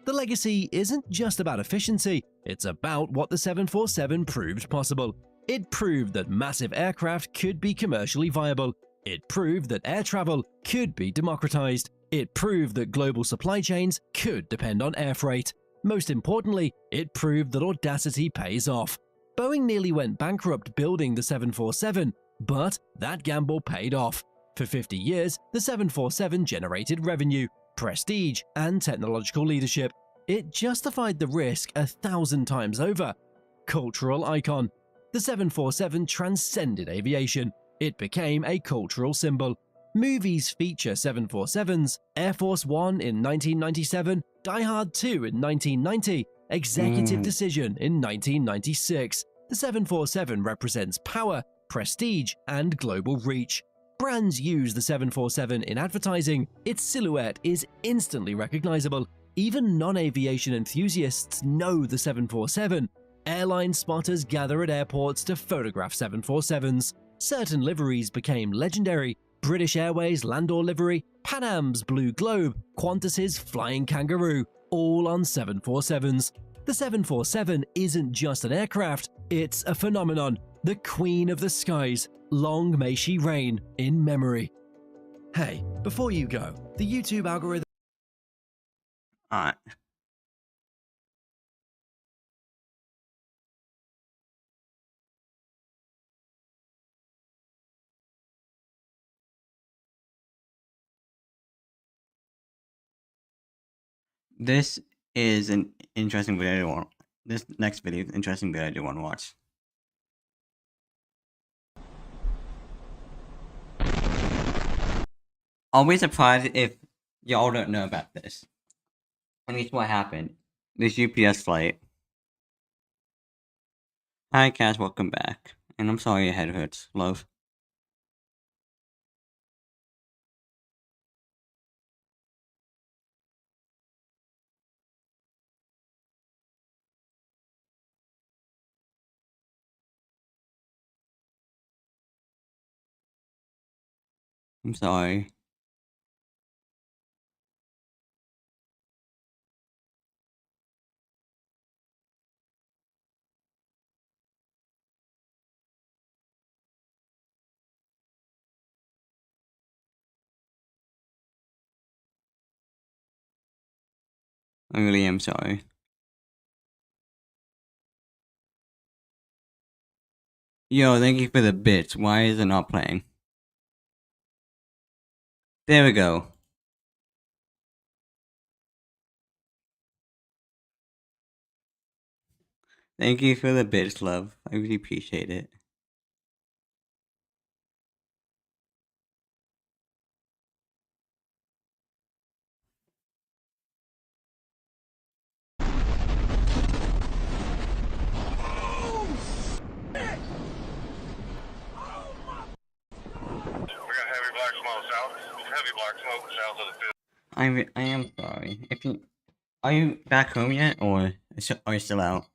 The legacy isn't just about efficiency, it's about what the 747 proved possible. It proved that massive aircraft could be commercially viable. It proved that air travel could be democratized. It proved that global supply chains could depend on air freight. Most importantly, it proved that audacity pays off. Boeing nearly went bankrupt building the 747, but that gamble paid off. For 50 years, the 747 generated revenue, prestige, and technological leadership. It justified the risk 1,000 times over. Cultural icon. The 747 transcended aviation. It became a cultural symbol. Movies feature 747s, Air Force One in 1997, Die Hard 2 in 1990, Executive Decision in 1996. The 747 represents power, prestige, and global reach. Brands use the 747 in advertising. Its silhouette is instantly recognizable. Even non-aviation enthusiasts know the 747. Airline spotters gather at airports to photograph 747s. Certain liveries became legendary. British Airways Landor livery, Pan Am's Blue Globe, Qantas's Flying Kangaroo, all on 747s. The 747 isn't just an aircraft, it's a phenomenon, the queen of the skies. Long may she reign in memory. Hey, before you go, the YouTube algorithm... Alright. This is an interesting video to want. This next video is an interesting video I do want to watch. I'll be surprised if y'all don't know about this. And it's what happened. This UPS flight. Hi Cass, welcome back. And I'm sorry your head hurts, love. I'm sorry. I really am sorry. Yo, thank you for the bits. Why is it not playing? There we go. Thank you for the bits, love. I really appreciate it. I am sorry. If you are you back home yet, or are you still out?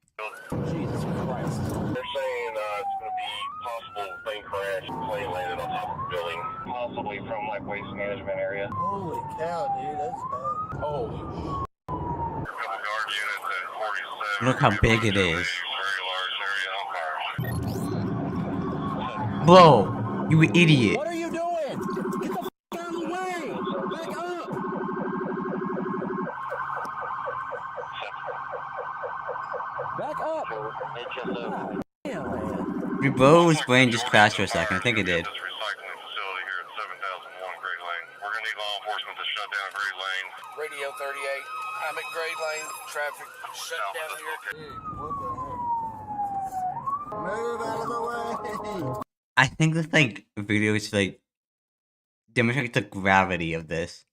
Jesus Christ! They're saying it's going to be possible plane crash, plane landed on top of a building, possibly from like waste management area. Holy cow, dude, that's bad. Holy. Couple guard units at 47 Look how big it is. Bro, you idiot. What are you doing? Get the f out of the way! Back up! Back up! Your bro's brain just crashed for a second. I think it did. Radio 38, I'm at Grade Lane. Traffic shut down here. Move out of the way! I think this like video is like demonstrates the gravity of this.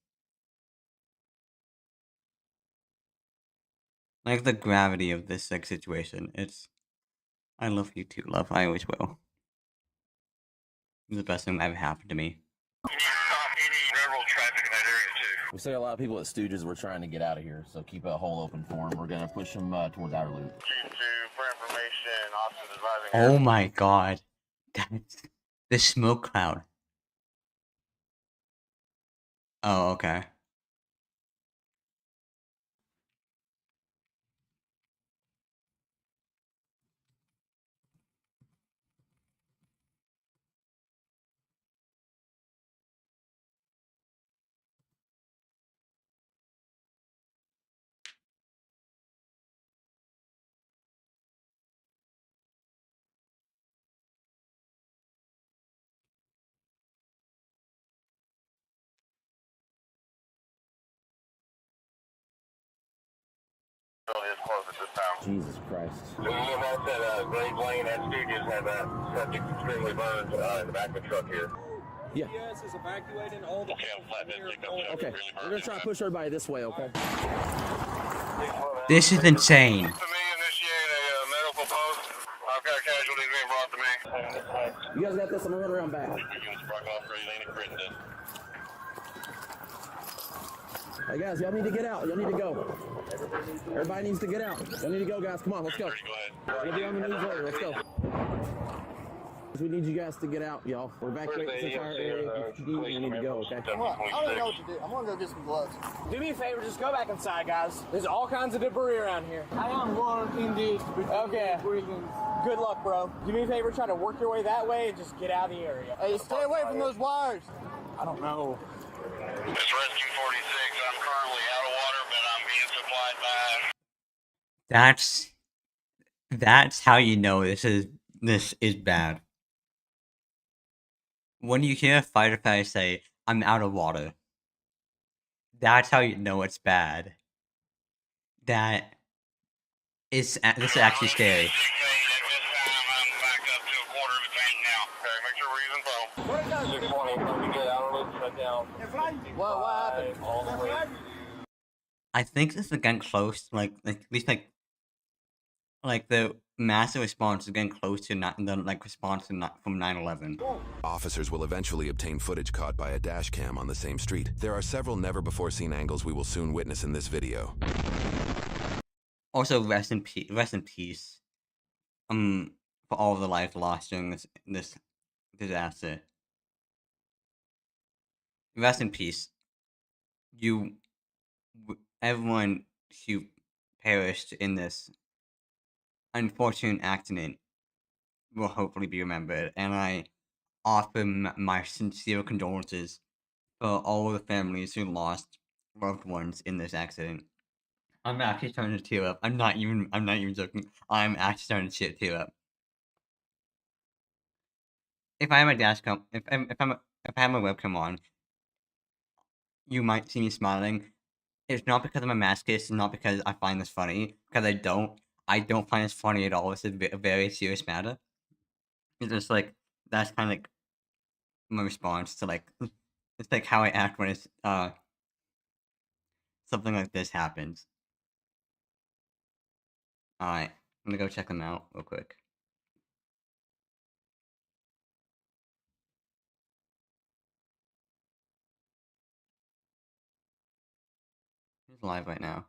Like the gravity of this like situation. It's I love you too, love. I always will. It's the best thing that ever happened to me. We see a lot of people at Stooges. We're trying to get out of here, so keep a hole open for them. We're gonna push them towards outer loop. Oh my god. That's the smoke cloud. Oh, okay. Jesus Christ. The EMS at Grade Lane at Stooges had that subject extremely burned in the back of the truck here. Yeah. EMS is evacuating all the Okay, we're gonna try to push everybody this way, okay? This is insane. You guys got this? I'm gonna run around back. Hey guys, y'all need to get out. Y'all need to go. Everybody needs to get out. Y'all need to go, guys. Come on, let's go. We'll be on the news later. Let's go. We need you guys to get out, y'all. We're evacuating this entire area. You need to go, okay? I don't know what to do. I'm gonna go get some gloves. Do me a favor, just go back inside, guys. There's all kinds of debris around here. I am one indeed. Okay. Good luck, bro. Do me a favor, try to work your way that way and just get out of the area. Hey, stay away from those wires. I don't know. It's Rescue 46. I'm currently out of water, but I'm being supplied by... That's how you know this is bad. When you hear a firefighter say, "I'm out of water," that's how you know it's bad. This is actually scary. What happened? I think this is getting close, like at least like the massive response is getting close to the response from 9/11. Officers will eventually obtain footage caught by a dash cam on the same street. There are several never-before-seen angles we will soon witness in this video. Also, rest in peace. For all the lives lost during this disaster. Rest in peace. Everyone who perished in this unfortunate accident will hopefully be remembered, and I offer my sincere condolences for all the families who lost loved ones in this accident. I'm actually starting to tear up. I'm not even joking. I'm actually starting to tear up. If I have my dash cam, if I have my webcam on, you might see me smiling. It's not because I'm a masochist. It's not because I find this funny. Because I don't find this funny at all. It's a very serious matter. It's just like that's kind of like my response to like it's like how I act when it's something like this happens. Alright, I'm gonna go check them out real quick. It's live right now.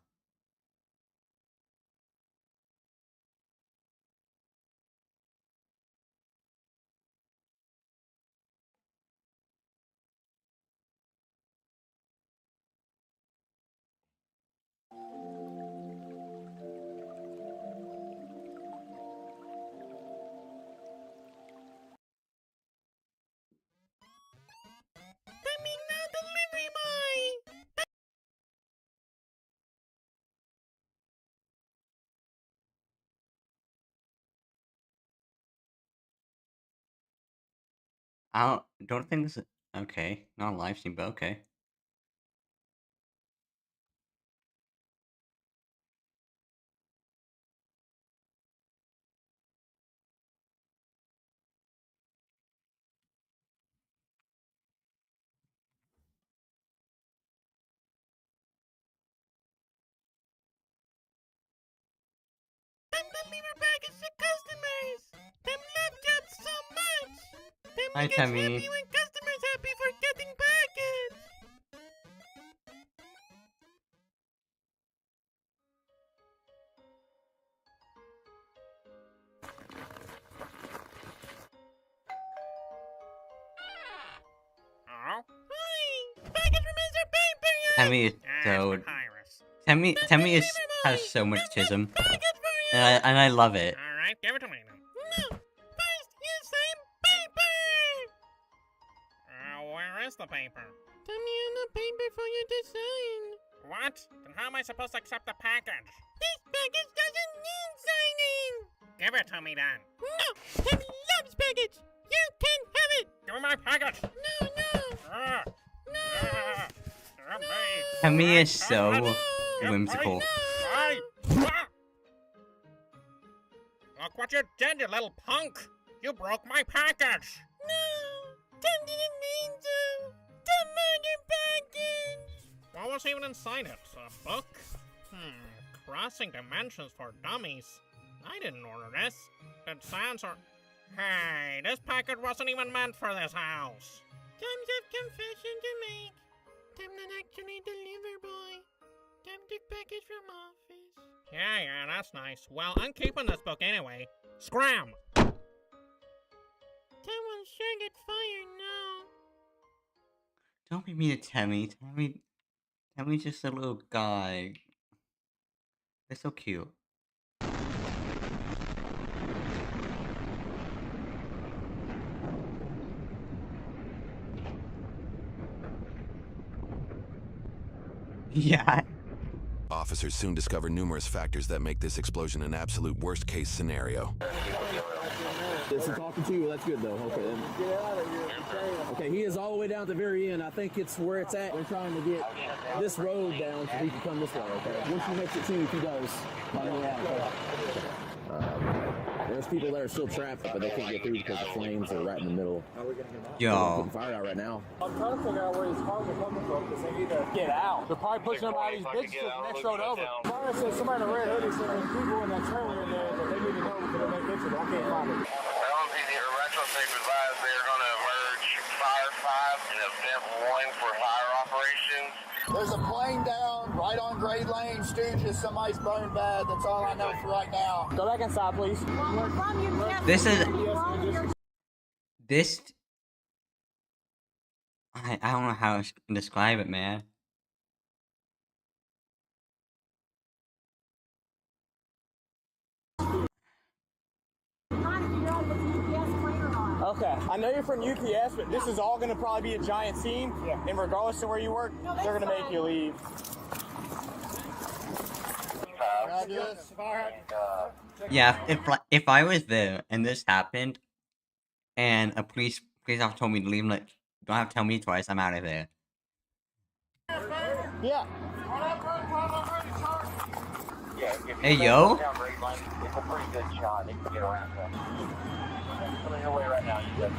don't think this is okay. Not a live stream, but okay. Hi, Tammy. Tammy is so. Tammy has so much chism, and I love it. Alright, give it to me now. No! First, you say paper! Where is the paper? Tell me on the paper for your design. What? Then how am I supposed to accept the package? This package doesn't need signing! Give it to me then. No! Tammy loves package! You can have it! Give me my package! No, no! Tammy is so whimsical. Look what you did, you little punk! You broke my package! No! Tom didn't mean to! Tom murdered package! What was even inside it? A book? Crossing Dimensions for Dummies. I didn't order this. It sounds or... Hey, this package wasn't even meant for this house. Time's of confession to make. Time not actually deliver boy. Time took package from office. Yeah, that's nice. Well, I'm keeping this book anyway. Scram! Time will sure get fired now. Don't be mean to Tammy. Tammy's just a little guy. They're so cute. Yeah. Officers soon discover numerous factors that make this explosion an absolute worst-case scenario. This is talking to you. That's good, though. Okay, then. Get out of here. Okay, he is all the way down at the very end. I think it's where it's at. We're trying to get this road down so he can come this way, okay? Once he makes it to, if he does, find a way out, okay? There's people that are still trapped, but they can't get through because the flames are right in the middle. Yo. Putting fire out right now. I'm trying to figure out where these cars are coming from because they need to get out. They're probably pushing them out of these bitches to the next road over. Fire says somebody in a red hoodie said there's people in that trailer in there that they need to know because they make pictures, but I can't find it. LMPD or Retro Safe advised they are going to emerge Fire 5 and Event 1 for fire operations. There's a plane down right on Great Lane, Stooges. Somebody's burned bad. That's all I know for right now. Go back inside, please. This is... This... I don't know how to describe it, man. Okay, I know you're from UPS, but this is all going to probably be a giant scene. Yeah. And regardless of where you work, they're going to make you leave. Yeah, if I was there and this happened, and a police officer told me to leave, like, don't have to tell me twice, I'm out of there. Yeah. Hey, yo. It's a pretty good shot. They can get around that. Coming your way right now, you said. I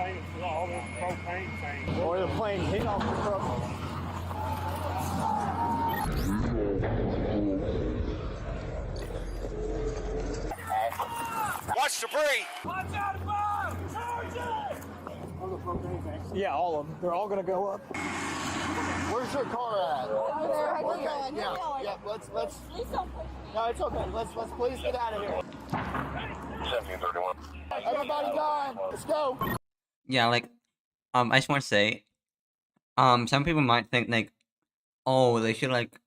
think it's all this propane thing. Or the plane hit off the truck. Watch debris! Watch out, above! Charge it! Yeah, all of them. They're all gonna go up. Where's your car at? Over there, Okay, yeah, let's. No, it's okay. Let's please get out of here. 1731. Everybody gone. Let's go. Yeah, like, I just want to say, some people might think, like, oh, they should, like,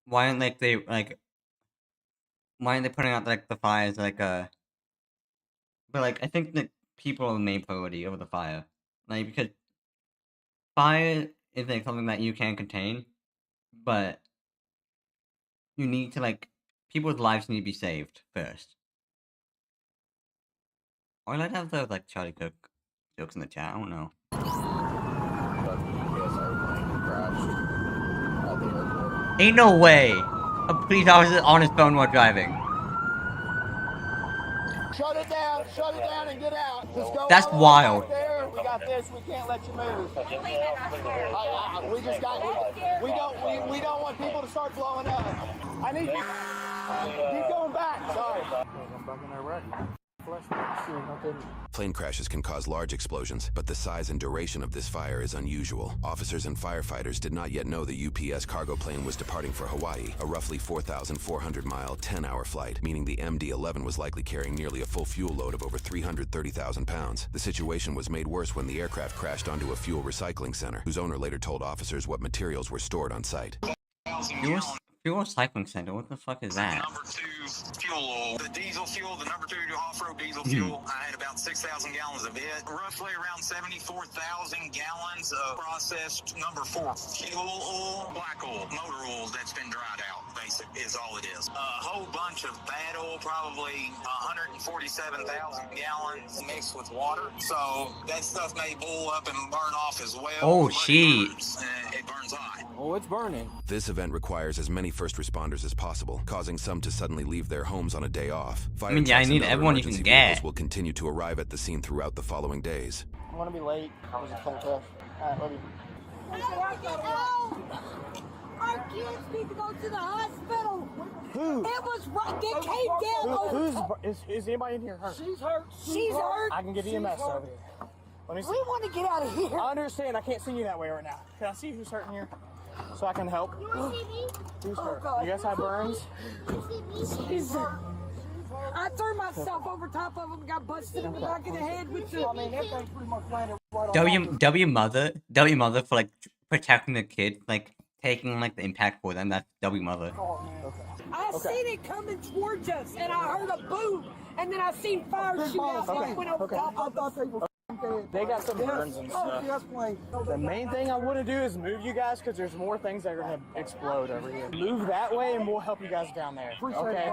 why aren't, like, they, like, why aren't they putting out, like, the fires, like, but, like, I think that people are the main priority over the fire. Like, because fire is, like, something that you can contain, but you need to, like, people's lives need to be saved first. Or I'd have the, like, Charlie Cook jokes in the chat. I don't know. Ain't no way. A police officer on his phone while driving. Shut it down and get out. Just go That's all the way wild. back there. We got this. We can't let you move. We just got. We don't want people to start blowing up. I need you. Keep going back. Sorry. I'm back in that wreck. Plane crashes can cause large explosions, but the size and duration of this fire is unusual. Officers and firefighters did not yet know the UPS cargo plane was departing for Hawaii, a roughly 4,400-mile, 10-hour flight, meaning the MD-11 was likely carrying nearly a full fuel load of over 330,000 pounds. The situation was made worse when the aircraft crashed onto a fuel recycling center, whose owner later told officers what materials were stored on site. Fuel recycling center? What the fuck is that? Number 2 fuel oil. The diesel fuel, the number 2 off-road diesel fuel, I had about 6,000 gallons of it. Roughly around 74,000 gallons of processed number 4 fuel oil, black oil, motor oil that's been dried out, basically, is all it is. A whole bunch of bad oil, probably 147,000 gallons mixed with water. So that stuff may boil up and burn off as well. Oh, shit. It burns hot. Oh, it's burning. This event requires as many first responders as possible, causing some to suddenly leave their homes on a day off. Fire trucks I and need other everyone you can emergency get. vehicles will continue to arrive at the scene throughout the following days. I'm gonna be late. There's a toll test. All right, love you. Our kids need to go to the hospital. Who? It was right. They came down. Is anybody in here hurt? She's hurt. She's hurt. I can get EMS over here. Let me see. We want to get out of here. I understand. I can't see you that way right now. Can I see who's hurting here? So I can help. You want to see me? Who's hurt? God. You guys have burns? She's hurt. I threw myself over top of him and got busted in the back of the head with the. I mean, everything's pretty much landed right on. W mother for like protecting the kid, like taking like the impact for them. That's W mother. I seen it coming towards us, and I heard a boom, and then I seen fire shoot out. Okay. And it went over top of us. They got some burns and stuff. The main thing I want to do is move you guys because there's more things that are going to explode over here. Move that way and we'll help you guys down there. Okay?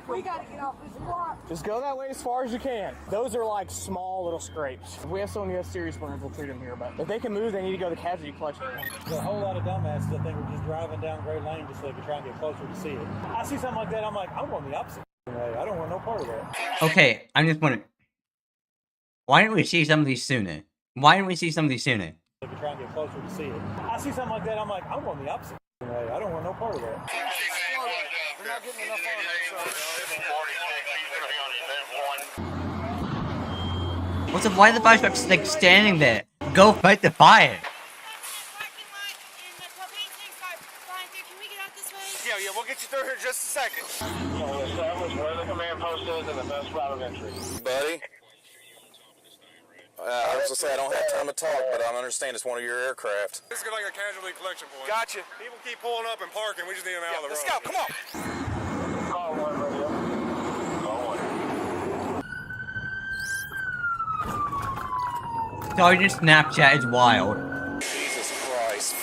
We got to get off this block. Just go that way as far as you can. Those are like small little scrapes. If we have someone who has serious burns, we'll treat them here. But if they can move, they need to go to casualty collection. There's a whole lot of dumbasses that think we're just driving down Gray Lane just so they can try and get closer to see it. I see something like that, I'm like, I'm going the opposite way. I don't want no part of that. Okay, I'm just wondering. Why didn't we see some of these sooner? Why didn't we see some of these sooner? They can try and get closer to see it. I see something like that, I'm like, I'm going the opposite way. I don't want no part of that. We're not getting enough on it. What's up? Why are the fire trucks like standing there? Go fight the fire. Yeah, we'll get you through here in just a second. Establish where the command post is and the best route of entry. Buddy? I was gonna say I don't have time to talk, but I understand it's one of your aircraft. This is like a casualty collection point. Gotcha. People keep pulling up and parking. We just need them out of the road. Let's go. Come on. Call 1 radio. Call 1. Sergeant Snapchat is wild. Jesus Christ.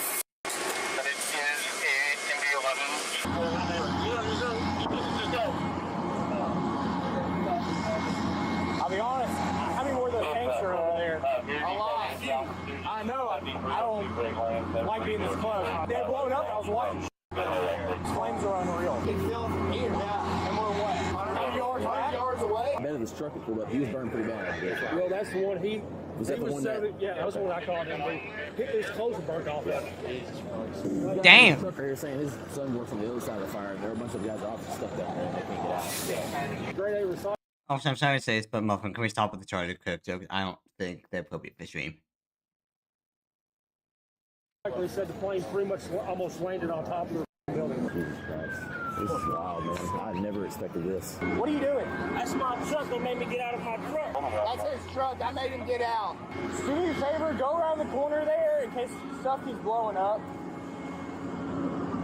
I'll be honest, how many more of those tanks are over there? A lot. I know. I don't like being this close. They're blowing up. I was watching. Flames are unreal. You can feel it from here. Yeah. And we're what? 100 yards away? I bet if this truck had pulled up, he was burned pretty bad. Well, that's the one he... Was that the one that... Yeah, that was the one I called him. His clothes were burnt off. Damn. They're saying his son works on the other side of the fire, and there are a bunch of guys off stuck down there, and they can't get out. Great A recycling. Also, I'm sorry to say this, but Muffin, can we stop with the Charlie Cook joke? I don't think they're appropriate for stream. They said the plane pretty much almost landed on top of the building. Jesus Christ. This is wild, man. I never expected this. What are you doing? That's my truck. They made me get out of my truck. That's his truck. I made him get out. Do me a favor, go around the corner there in case stuff keeps blowing up.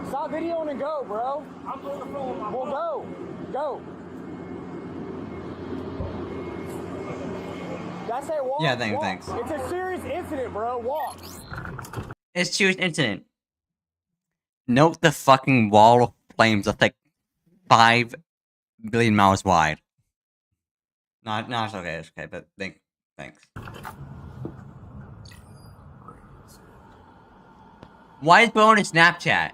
Stop videoing and go, bro. I'm going to roll my Well, go. Go. Did I say walk? Yeah, Walk. thanks. It's a serious incident, bro. Walk. It's a serious incident. Note the fucking wall of flames that's like 5 billion miles wide. No, it's okay, but think Thanks. Why is Bo on his Snapchat?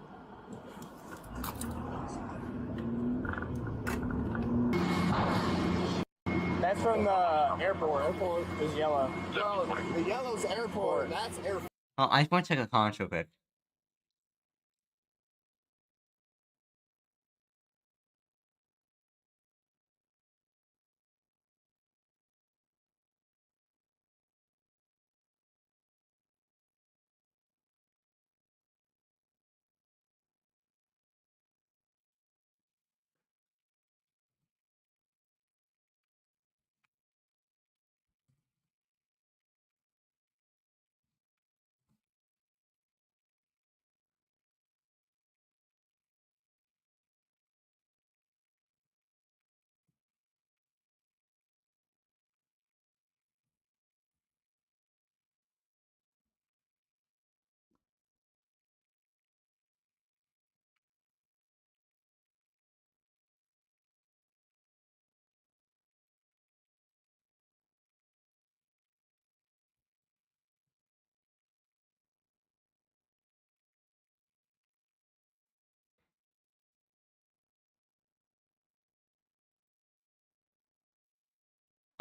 That's from the airport. Airport is yellow. No, the yellow's airport. That's airport. Oh, I just want to check a comment real quick.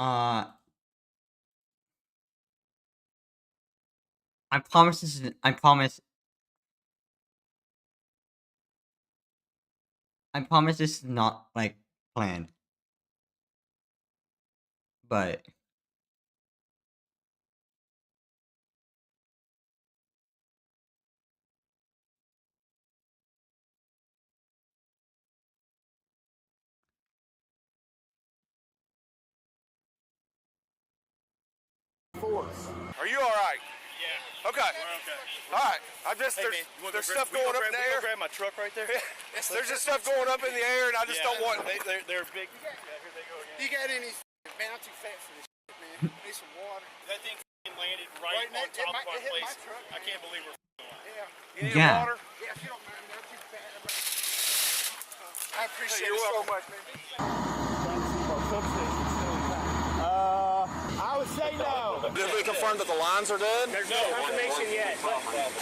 I promise this is. I promise this is not like planned. But Are you all right? Yeah. Okay. All right. I'm just there's stuff going up in the air. Grab my truck right there. There's just stuff going up in the air, and I just don't want. They're big. Yeah, here they go again. You got any? Man, I'm too fat for this shit, man. Need some water. That thing landed right on top of our place. I can't believe we're Yeah. You need Yeah. water? Yeah, if you don't mind, I'm too fat. I appreciate You're it so welcome. much, man. I would say no. Did we confirm that the lines are dead? There's no confirmation yet.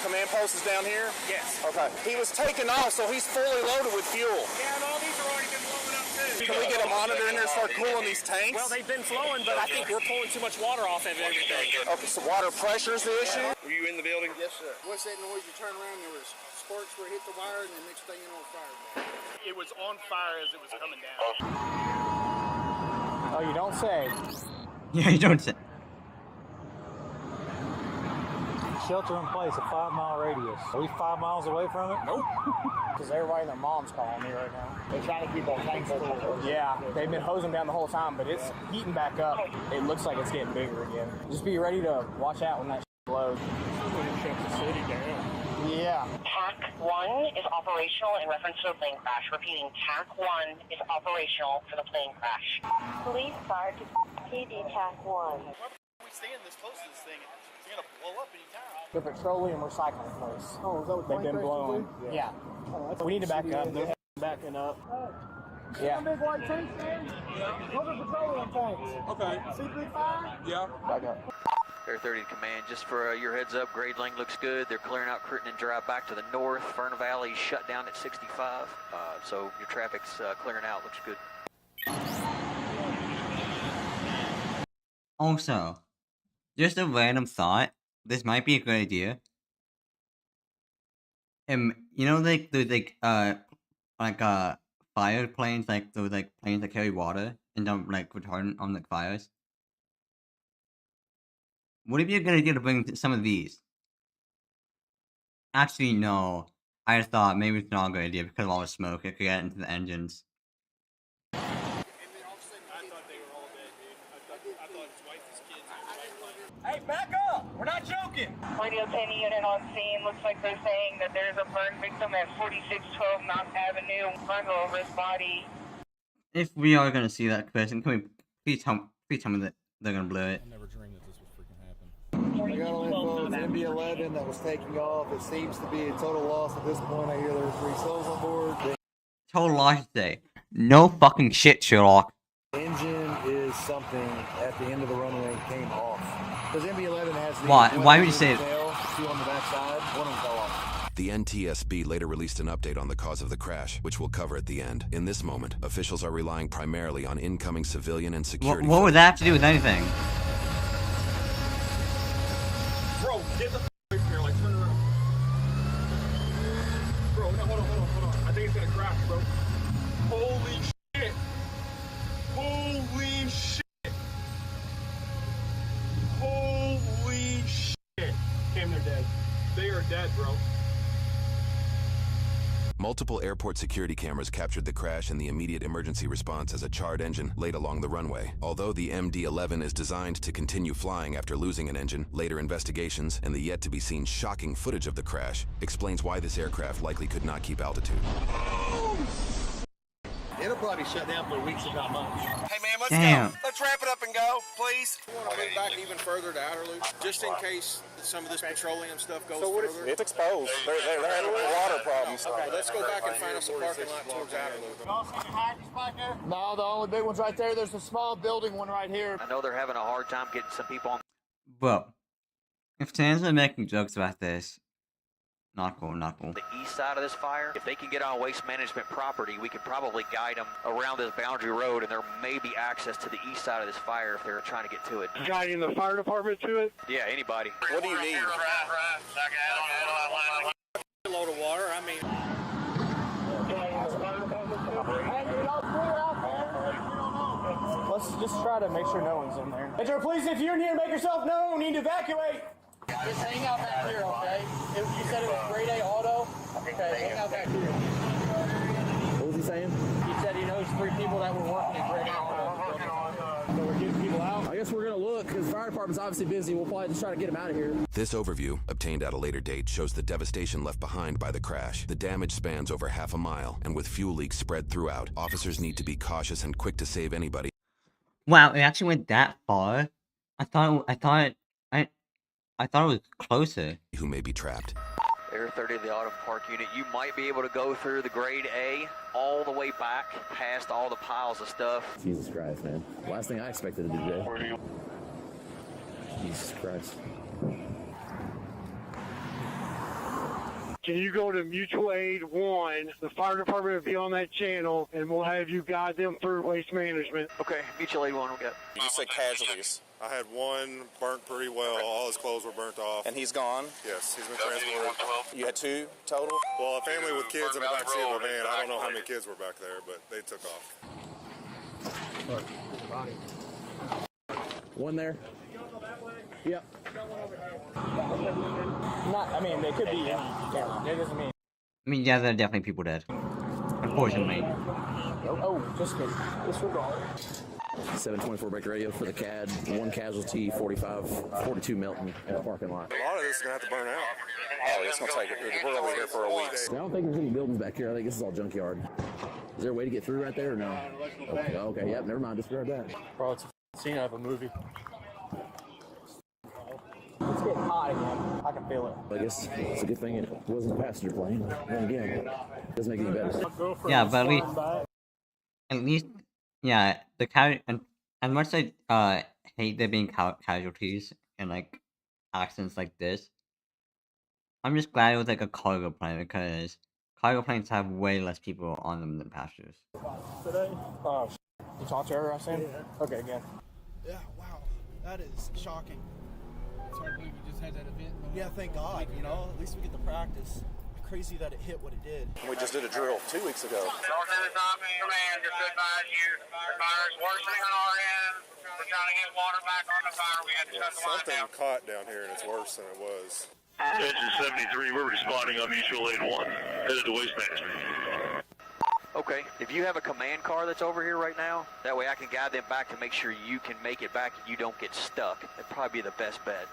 Command post is down here? Yes. Okay. He was taken off, so he's fully loaded with fuel. Yeah, and all these are already been blowing up too. Can we get a monitor in there and start cooling these tanks? Well, they've been flowing, but I think we're pulling too much water off of everything. Okay, so water pressure is the issue? Were you in the building? Yes, sir. What's that noise? You turn around, there was sparks where it hit the wire, and the next thing you know, fire. It was on fire as it was coming down. Oh, you don't say. yeah, you don't say. Shelter in place, a 5-mile radius. Are we 5 miles away from it? Nope. Because everybody and their mom's calling me right now. They're trying to keep our tanks full. Yeah, they've been hosing down the whole time, but it's heating back up. It looks like it's getting bigger again. Just be ready to watch out when that blows. Shut the city down. Yeah. TAC 1 is operational in reference to a plane crash. Repeating, TAC 1 is operational for the plane crash. Police fire to PD TAC 1. Why are we staying this close to this thing? It's going to blow up any time. The petroleum recycling place. Oh, is that what They've been blowing. Yeah. We need to back up. They're backing up. Yeah. Big white tanks, man? Those are petroleum tanks. Okay. C35? Yeah. Back up. Air 30 to command, just for your heads up, grade lane looks good. They're clearing out Curtin and Drive back to the north. Fern Valley shut down at 65, so your traffic's clearing out. Looks good. Also, just a random thought. This might be a good idea. You know, like those fire planes, like those planes that carry water and don't retardant on fires. Would it be a good idea to bring some of these? Actually, no. I just thought maybe it's not a good idea because of all the smoke. It could get into the engines. I thought they were all dead, dude. I thought his wife, his kids. Hey, back up! We're not joking! Radio 10 unit on scene. Looks like they're saying that there's a burn victim at 4612 Mount Avenue. Burn over his body. If we are gonna see that person, can we please tell me that they're gonna blow it? I never dreamed that this would freaking happen. I got info. It's MB-11 that was taking off. It seems to be a total loss at this point. I hear there are 3 souls on board. Total loss today. No fucking shit, Sherlock. The engine is something at the end of the runway came off. Because MB-11 has the... Why would you say it? Two on the backside, one of them fell off. The NTSB later released an update on the cause of the crash, which we'll cover at the end. In this moment, officials are relying primarily on incoming civilian and security. What would that have to do with anything? Bro, get the away from here, like turn around. Bro, no, hold on. I think it's gonna crash, bro. Holy shit. Holy shit. Holy shit. Damn, they're dead. They are dead, bro. Multiple airport security cameras captured the crash and the immediate emergency response as a charred engine laid along the runway. Although the MD-11 is designed to continue flying after losing an engine, later investigations and the yet-to-be-seen shocking footage of the crash explains why this aircraft likely could not keep altitude. It'll probably shut down for weeks, if not months. Hey man, let's Damn. go. Let's wrap it up and go, please. You want to move back even further to outer loop, just in case some of this petroleum stuff goes further? It's exposed. They're having water problems. Okay, let's go back and find us a parking lot towards outer loop. No, the only big one's right there. There's a small building one right here. I know they're having a hard time getting some people on. Bro, if Tans are making jokes about this, not cool. The east side of this fire, if they can get on waste management property, we could probably guide them around this boundary road, and there may be access to the east side of this fire if they're trying to get to it. Guiding the fire department to it? Yeah, anybody. What do you need? A load of water, I mean. Let's just try to make sure no one's in there. Enter, please, if you're in here, make yourself known. Need to evacuate. Just hang out back here, okay? You said it was grade A auto. Okay, hang out back here. What was he saying? He said he knows 3 people that were working at grade A auto. So we're getting people out. I guess we're gonna look because the fire department's obviously busy. We'll probably just try to get them out of here. This overview, obtained at a later date, shows the devastation left behind by the crash. The damage spans over half a mile, and with fuel leaks spread throughout, officers need to be cautious and quick to save anybody. Wow, it actually went that far? I thought it was closer. Who may be trapped. Air 30 of the Autumn Park Unit, you might be able to go through the grade A all the way back past all the piles of stuff. Jesus Christ, man. Last thing I expected to do today. Jesus Christ. Can you go to Mutual Aid 1? The fire department will be on that channel, and we'll have you guide them through waste management. Okay, Mutual Aid 1, we'll get. You just said casualties. I had one burnt pretty well. All his clothes were burnt off. And he's gone? Yes, he's been transported. You had 2 total? Well, a family with kids in the backseat of a van. I don't know how many kids were back there, but they took off. One there. Yep. I mean, they could be. Yeah, that doesn't mean. I mean, yeah, there are definitely people dead. Unfortunately. Oh, just disregard. 724 break radio for the CAD. 1 casualty, 42 melting in the parking lot. A lot of this is going to have to burn out. Oh, it's going to take it. We're over here for a week. I don't think there's any buildings back here. I think this is all junkyard. Is there a way to get through right there or no? Okay, yep, never mind. Disregard that. Bro, it's a scene of a movie. It's getting hot again. I can feel it. I guess it's a good thing it wasn't a passenger plane. Then again, it doesn't make it any better. Yeah, but at least, yeah, the and as much as I hate there being casualties and like accidents like this, I'm just glad it was like a cargo plane because cargo planes have way less people on them than passengers. Today? Oh, you talked to her, I said? Yeah. Okay, again. Yeah, wow. That is shocking. It's hard to believe we just had that event. Yeah, thank God, you know, at least we get to practice. Crazy that it hit what it did. We just did a drill 2 weeks ago. North end of Top Command, just advise you, the fire is worsening on our end. We're trying to get water back on the fire. We had to shut the line down. Something caught down here, and it's worse than it was. Engine 73, we're responding on Mutual Aid 1. Headed to waste management. Okay, if you have a command car that's over here right now, that way I can guide them back to make sure you can make it back and you don't get stuck. That'd probably be the best bet.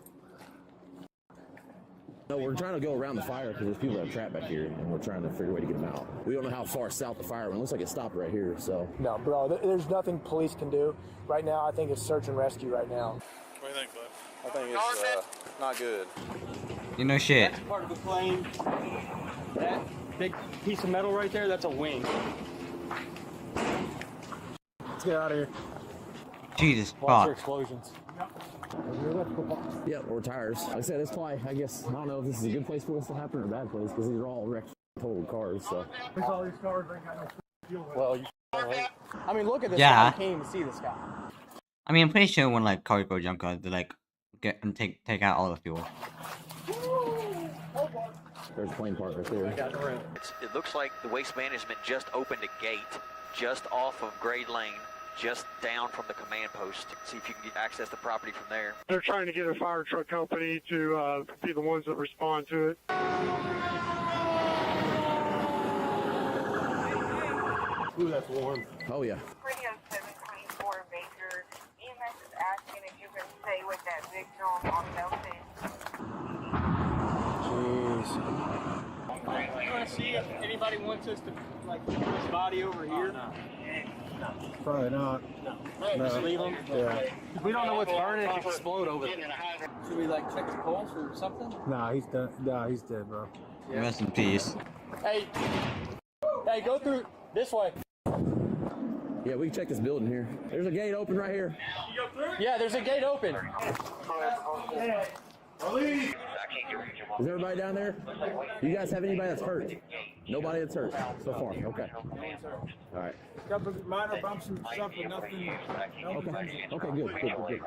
No, we're trying to go around the fire because there's people that are trapped back here, and we're trying to figure a way to get them out. We don't know how far south the fire went. It looks like it stopped right here, so. No, bro, there's nothing police can do. Right now, I think it's search and rescue right now. What do you think, bud? I think it's not good. You know shit. That's part of the plane. That big piece of metal right there, that's a wing. Let's get out of here. Jesus Lots of fuck. explosions. Yeah, or tires. Like I said, that's why I guess I don't know if this is a good place for this to happen or a bad place because these are all wrecked, totaled cars. So. All these cars ain't got no fuel. Well, you right. I mean, look at this Yeah. guy. I can't even see this guy. I mean, I'm pretty sure when like cars go junk cars, they like get and take out all the fuel. There's a plane park right there. It looks like the Waste Management just opened a gate just off of Grade Lane, just down from the command post. See if you can access the property from there. They're trying to get a fire truck company to be the ones that respond to it. Ooh, that's warm. Oh yeah. Radio 724 Baker. EMS is asking if you can stay with that victim on Milton. Jeez. You want to see if anybody wants us to like put this body over here? Probably not. No. Just leave them? Yeah. We don't know what's burning. It could explode over there. Should we like check the pulse or something? Nah, he's done. Nah, he's dead, bro. Rest in peace. Hey, go through this way. Yeah, we can check this building here. There's a gate open right here. Yeah, there's a gate open. Is everybody down there? You guys have anybody that's hurt? Nobody that's hurt so far. Okay. All right. Couple minor bumps and stuff, but nothing. Okay. Okay. Good.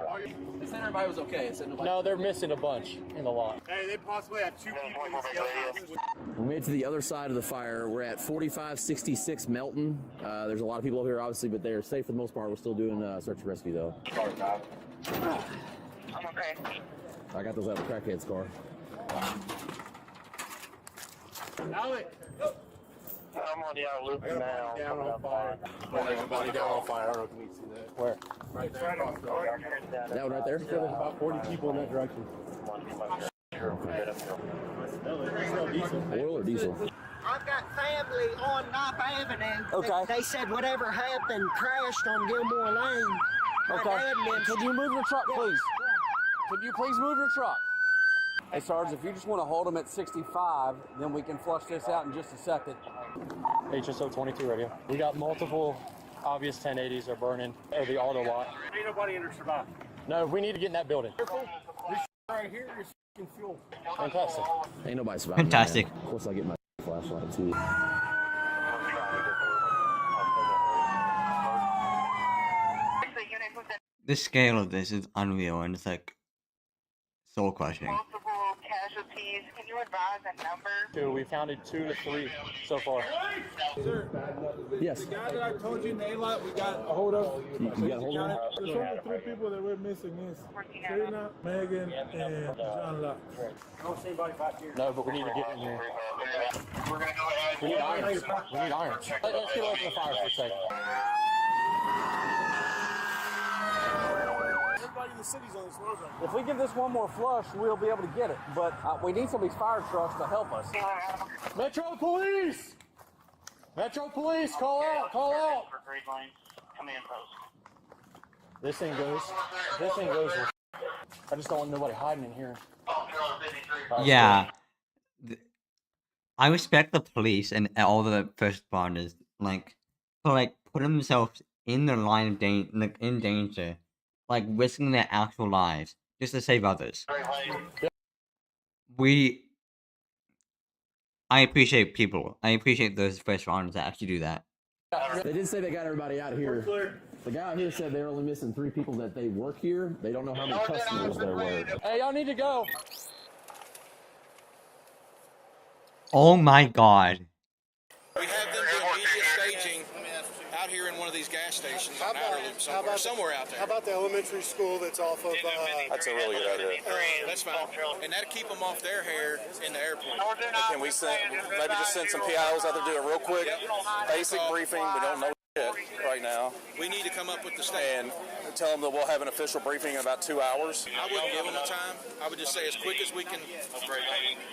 They said everybody was okay. No, they're missing a bunch in the lot. Hey, they possibly have 2 people in this. We made it to the other side of the fire. We're at 4566 Melton. There's a lot of people over here, obviously, but they're safe for the most part. We're still doing search and rescue, though. I'm okay. I got those out of the crackhead's car. Alex! I'm on the loop now. Down on fire. Everybody down on fire. I don't know if you can see that. Where? Right there. That one right there? There's about 40 people in that direction. Oil or diesel? I've got family on Knob Avenue. Okay. They said whatever happened crashed on Gilmore Lane. My Okay. dad lives. Could you move your truck, please? Could you please move your truck? Hey, Sarge, if you just want to hold them at 65, then we can flush this out in just a second. HSO 22 radio. We got multiple obvious 1080s are burning, or the auto lot. Ain't nobody in there surviving. No, we need to get in that building. This right here is f***ing fuel. Fantastic. Ain't nobody surviving. Fantastic. Of course, I get my flashlight too. The scale of this is unreal, and it's like soul crushing. Multiple casualties. Can you advise a number? Dude, we counted 2 to 3 so far. Sir, Yes. the guy that I told you in the A-lot, we got a hold of. You got a hold of him? There's only 3 people that we're missing. It's Trina, Megan, and John Locke. I don't see anybody back here. No, but we need to get in here. We're going to go ahead. We need irons. We need irons. Let's get away from the fire for a second. Everybody in the city's on this road right now. If we give this one more flush, we'll be able to get it. But we need some of these fire trucks to help us. Metro Police! Metro Police, call out, call out! Command post. This thing goes. I just don't want nobody hiding in here. Yeah. I respect the police and all the first responders, like, for like putting themselves in the line of in danger, like risking their actual lives just to save others. I appreciate people. I appreciate those first responders that actually do that. They did say they got everybody out here. The guy out here said they're only missing 3 people that they work here. They don't know how many customers there were. Hey, y'all need to go. Oh my god. We have them do immediate staging out here in one of these gas stations on outer loop somewhere out there. How about the elementary school that's off of... That's a really good idea. That's fine. And that'll keep them off their hair in the airplane. Can we maybe just send some PIOs out there to do it real quick? Basic briefing. We don't know shit right now. We need to come up with the state. And tell them that we'll have an official briefing in about 2 hours. I wouldn't give them the time. I would just say as quick as we can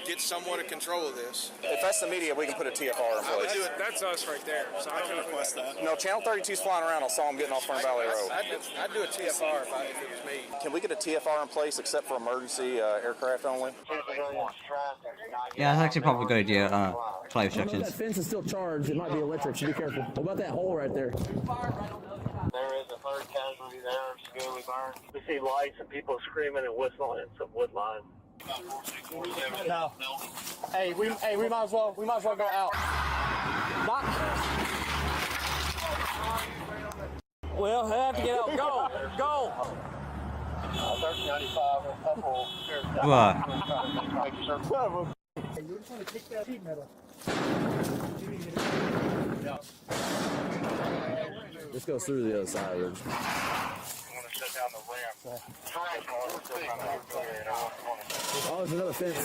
get somewhat of control of this. If that's the media, we can put a TFR in I would place. do it. That's us right there. So I can request that. No, Channel 32's flying around. I saw them getting off Fern Valley Road. I'd do a TFR if it was me. Can we get a TFR in place except for emergency aircraft only? Yeah, that's actually probably a good idea. Flight I don't know if restrictions. that fence is still charged. It might be electric, so be careful. What about that hole right there? There is a third casualty there, severely burned. We see lights and people screaming and whistling at some wood line. No. Hey, we might as well go out. Not. Well, they have to get out. Go, go. 1395, a couple. What? You're just gonna kick that sheet metal. This goes through the other side. I'm gonna shut down the ramp. Oh, there's another fence.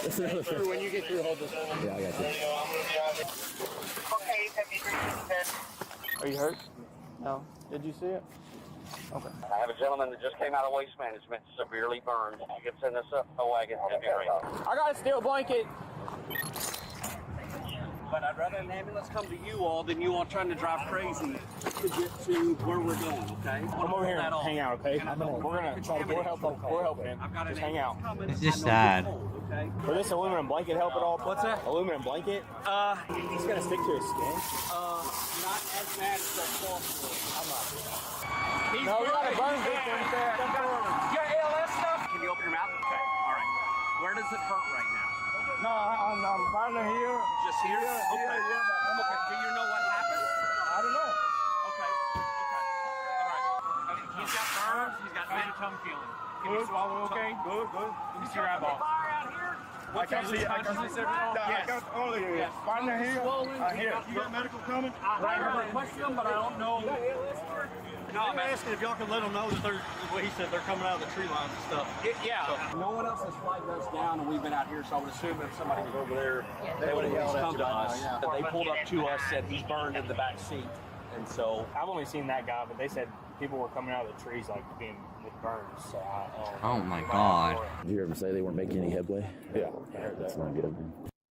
There's another fence. When you get through, hold this. Yeah, I got you. Okay, 73. Are you hurt? No. Did you see it? Okay. I have a gentleman that just came out of Waste Management, severely burned. You can send us a wagon. That'd be great. I got a steel blanket. But I'd rather an ambulance come to you all than you all trying to drive crazy to get to where we're going, okay? Come over here and hang out, okay? We're gonna try to help him. Just hang out. It's just sad. Will this aluminum blanket help at all? What's that? Aluminum blanket? He's gonna stick to his skin. Not as bad as that cloth. No, we got a burn victim there. You got ALS stuff? Can you open your mouth? Okay, all right. Where does it hurt right now? No, I'm kind of here. Just here? Yeah, okay. Okay. Do you know what happened? I don't know. Okay. All right. He's got burns. He's got bad tongue feeling. Can you swallow okay? Good. Let me see your eyeball. I can see everything. I got all of you. Finally here. You got medical coming? I heard a question, but I don't know. No, I'm asking if y'all can let them know that what he said, they're coming out of the tree lines and stuff. Yeah. No one else has flagged us down, and we've been out here, so I would assume if somebody was over there, they would have at least come to us. They pulled up to us, said he's burned in the back seat. And so I've only seen that guy, but they said people were coming out of the trees like being with burns. So Oh my god. Did you hear them say they weren't making any headway? Yeah, I heard that. That's not good.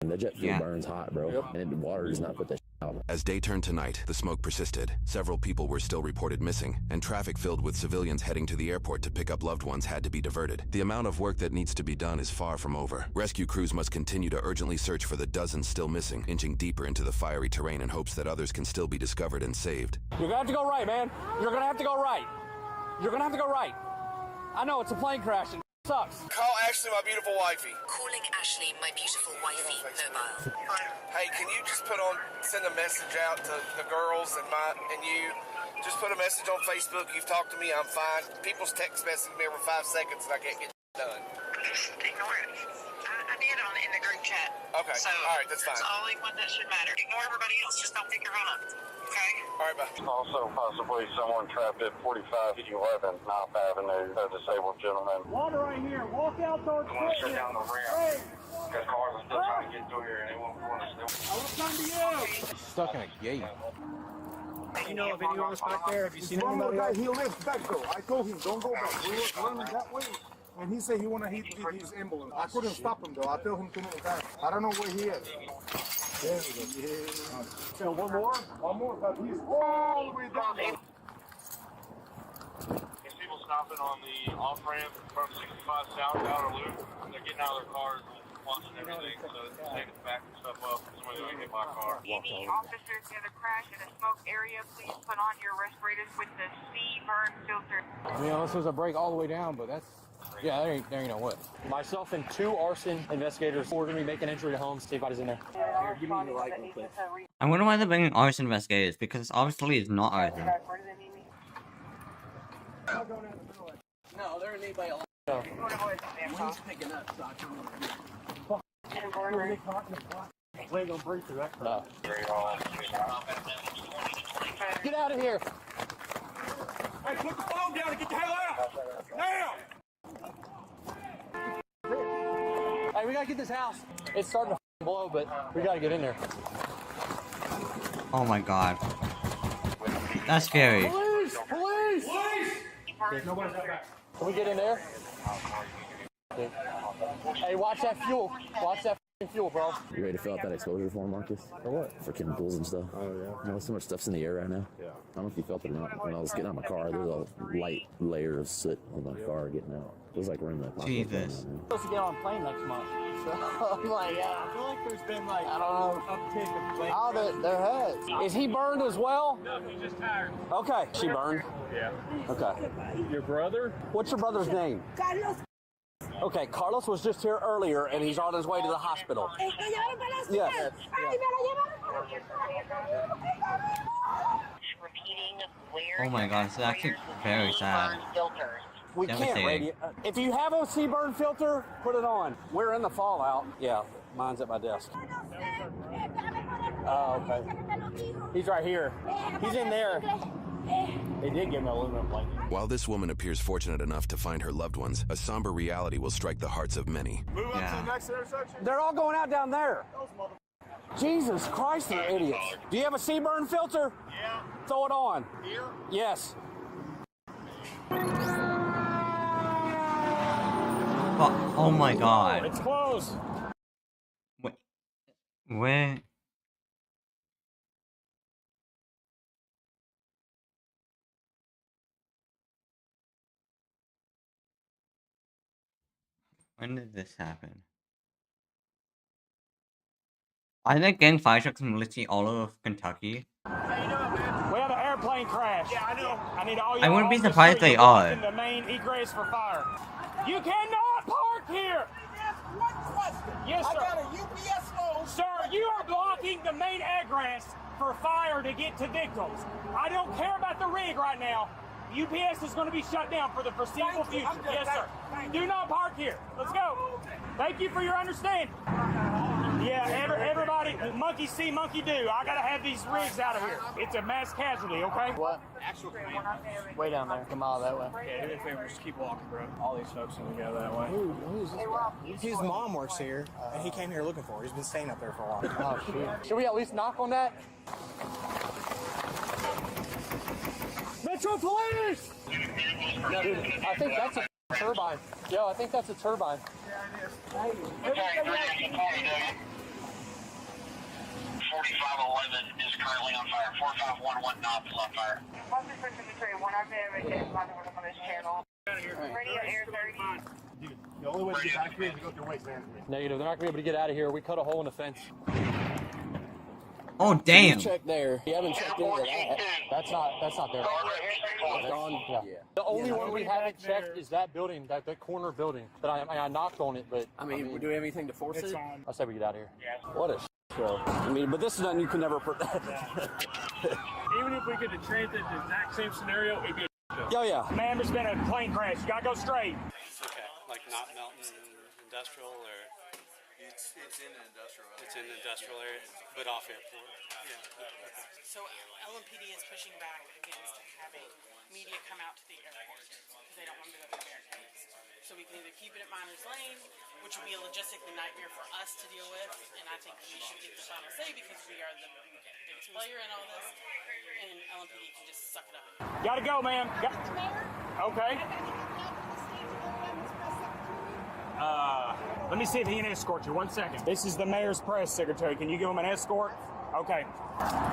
And the jet fuel burns hot, bro. And the water does not put that out. As day turned to night, the smoke persisted. Several people were still reported missing, and traffic filled with civilians heading to the airport to pick up loved ones had to be diverted. The amount of work that needs to be done is far from over. Rescue crews must continue to urgently search for the dozens still missing, inching deeper into the fiery terrain in hopes that others can still be discovered and saved. You're gonna have to go right, man. You're gonna have to go right. You're gonna have to go right. I know it's a plane crash and it sucks. Call Ashley, my beautiful wifey. Calling Ashley, my beautiful wifey, mobile. Hey, can you just send a message out to the girls and you? Just put a message on Facebook. You've talked to me. I'm fine. People's text message me every 5 seconds and I can't get done. Just ignore it. I did in the group chat. Okay. So all right, that's fine. It's the only one that should matter. Ignore everybody else. Just don't pick your phone up. Okay? All right, bye. Also, possibly someone trapped at 4511 North Avenue, a disabled gentleman. Water right here. Walk out towards I want to shut down the ramp. Because cars are still trying to get through here and they won't want to still. I will come to you. Stuck in a gate. You know if anyone was back there? Have you seen anybody? He lives back though. I told him don't go back. We were running that way. And he said he wanna hit his ambulance. I couldn't stop him though. I told him too many times. I don't know where he is. There we go. Yeah. So one more, but he's all the way down there. These people stopping on the off ramp from 65 South Outer Loop. They're getting out of their cars and watching everything, so it's taking the back and stuff up. Somebody got hit by a car. Any officers near the crash in a smoke area, please put on your respirators with the C burn filter. I mean, unless there's a break all the way down, but that's. Yeah, there ain't no what. Myself and 2 arson investigators ordered me to make an entry to homes, see if anybody's in there. Here, give me the light real quick. I wonder why they're bringing arson investigators, because obviously it's not arson. No, there ain't anybody else. No. One's picking up, so I We ain't gonna breathe through that. No. Get out of here! Hey, put the phone down and get the hell out! Now! Hey, we gotta get this house. It's starting to blow, but we gotta get in there. Oh my god. That's scary. Police! Police! Police! Can we get in there? Hey, watch that fuel. Watch that fuel, bro. You ready to fill out that exposure form, Marcus? For what? For chemicals and stuff. Oh, yeah. You know, so much stuff's in the air right now. Yeah. I don't know if you felt it or not. When I was getting out of my car, there's a light layer of soot on my car getting out. It was like we're in the Jesus. We're supposed to get on a plane next month. So I'm like, yeah. I feel like there's been like I don't know. uptick of blame. Oh, there has. Is he burned as well? No, he's just tired. Okay. She burned? Yeah. Okay. Your brother? What's your brother's name? Carlos. Okay, Carlos was just here earlier and he's on his way to the hospital. Yes. Oh my god, it's actually very sad. We can't Devastating. radio. If you have a C-burn filter, put it on. We're in the fallout. Yeah, mine's at my desk. Oh, okay. He's right here. He's in there. They did give him an aluminum blanket. While this woman appears fortunate enough to find her loved ones, a somber reality will strike the hearts of many. Move up to the next intersection. They're all going out down there. Jesus Christ, they're idiots. Do you have a C-burn filter? Yeah. Throw it on. Here? Yes. Oh my god. It's closed. Wait. Where? When did this happen? I think getting fire trucks from literally all over Kentucky. We have an airplane crash. Yeah, I know. I need all you. I wouldn't be surprised if they are. The main egress for fire. You cannot park here. Yes, sir. I got a UPS load. Sir, you are blocking the main egress for fire to get to victims. I don't care about the rig right now. UPS is going to be shut down for the foreseeable future. Yes, sir. Do not park here. Let's go. Thank you for your understanding. Yeah, everybody, monkey see, monkey do. I got to have these rigs out of here. It's a mass casualty, okay? What? Actual Way down there. Come on that way. Yeah, do me a favor, just keep walking, bro. All these folks need to go that way. Who's this guy? His mom works here, and he came here looking for her. He's been staying up there for a while. Oh, shit. Should we at least knock on that? Metro Police! I think that's a turbine. Yo, I think that's a turbine. Okay, 4511 is currently on fire. 4511 knob is on fire. Radio Air 30. Dude, the only way to get back here is to go through Waste Management. Negative. They're not going to be able to get out of here. We cut a hole in the fence. Oh damn. Check there. You haven't checked into that. That's not there. It's gone. Yeah. The only one we haven't checked is that building, that corner building. That I knocked on it, but I mean, do we have anything to force it? I say we get out of here. What a show. I mean, but this is nothing you can never put. Even if we could have transit the exact same scenario, it'd be a Oh yeah. Ma'am, there's been a plane crash. You gotta go straight. It's okay. Like not Melton Industrial or... It's in the industrial area. It's in the industrial area, but off airport. Yeah. Okay. So LMPD is pushing back against having media come out to the airport because they don't want to go to the barricades. So we can either keep it at Miners Lane, which would be a logistically nightmare for us to deal with, and I think we should get the final say because we are the biggest player in all this, and LMPD can just suck it up. Gotta go, ma'am. Okay. Let me see if he can escort you. 1 second. This is the mayor's press secretary. Can you give him an escort? Okay.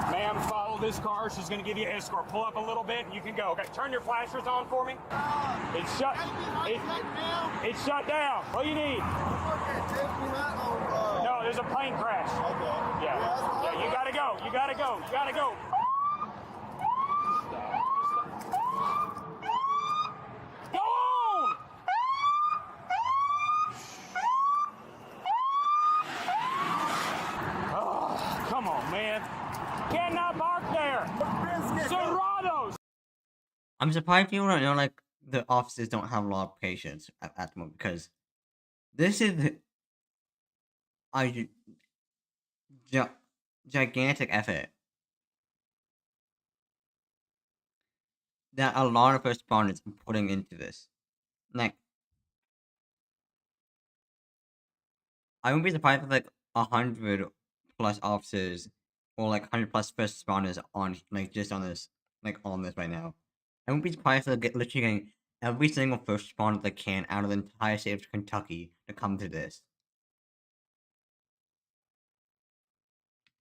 Ma'am, follow this car. She's going to give you an escort. Pull up a little bit and you can go. Okay, turn your flashers on for me. It's shut. It's shut down. What do you need? No, there's a plane crash. Yeah, you got to go. You got to go. You got to go. Come on, man. Cannot park there. Cerrados. I'm surprised people don't know, like, the offices don't have a lot of patience at the moment, because this is a gigantic effort that a lot of respondents are putting into this. Like, I wouldn't be surprised if, like, 100 plus officers or like 100 plus first responders on like just on this right now. I wouldn't be surprised if they literally getting every single first responder they can out of the entire state of Kentucky to come to this.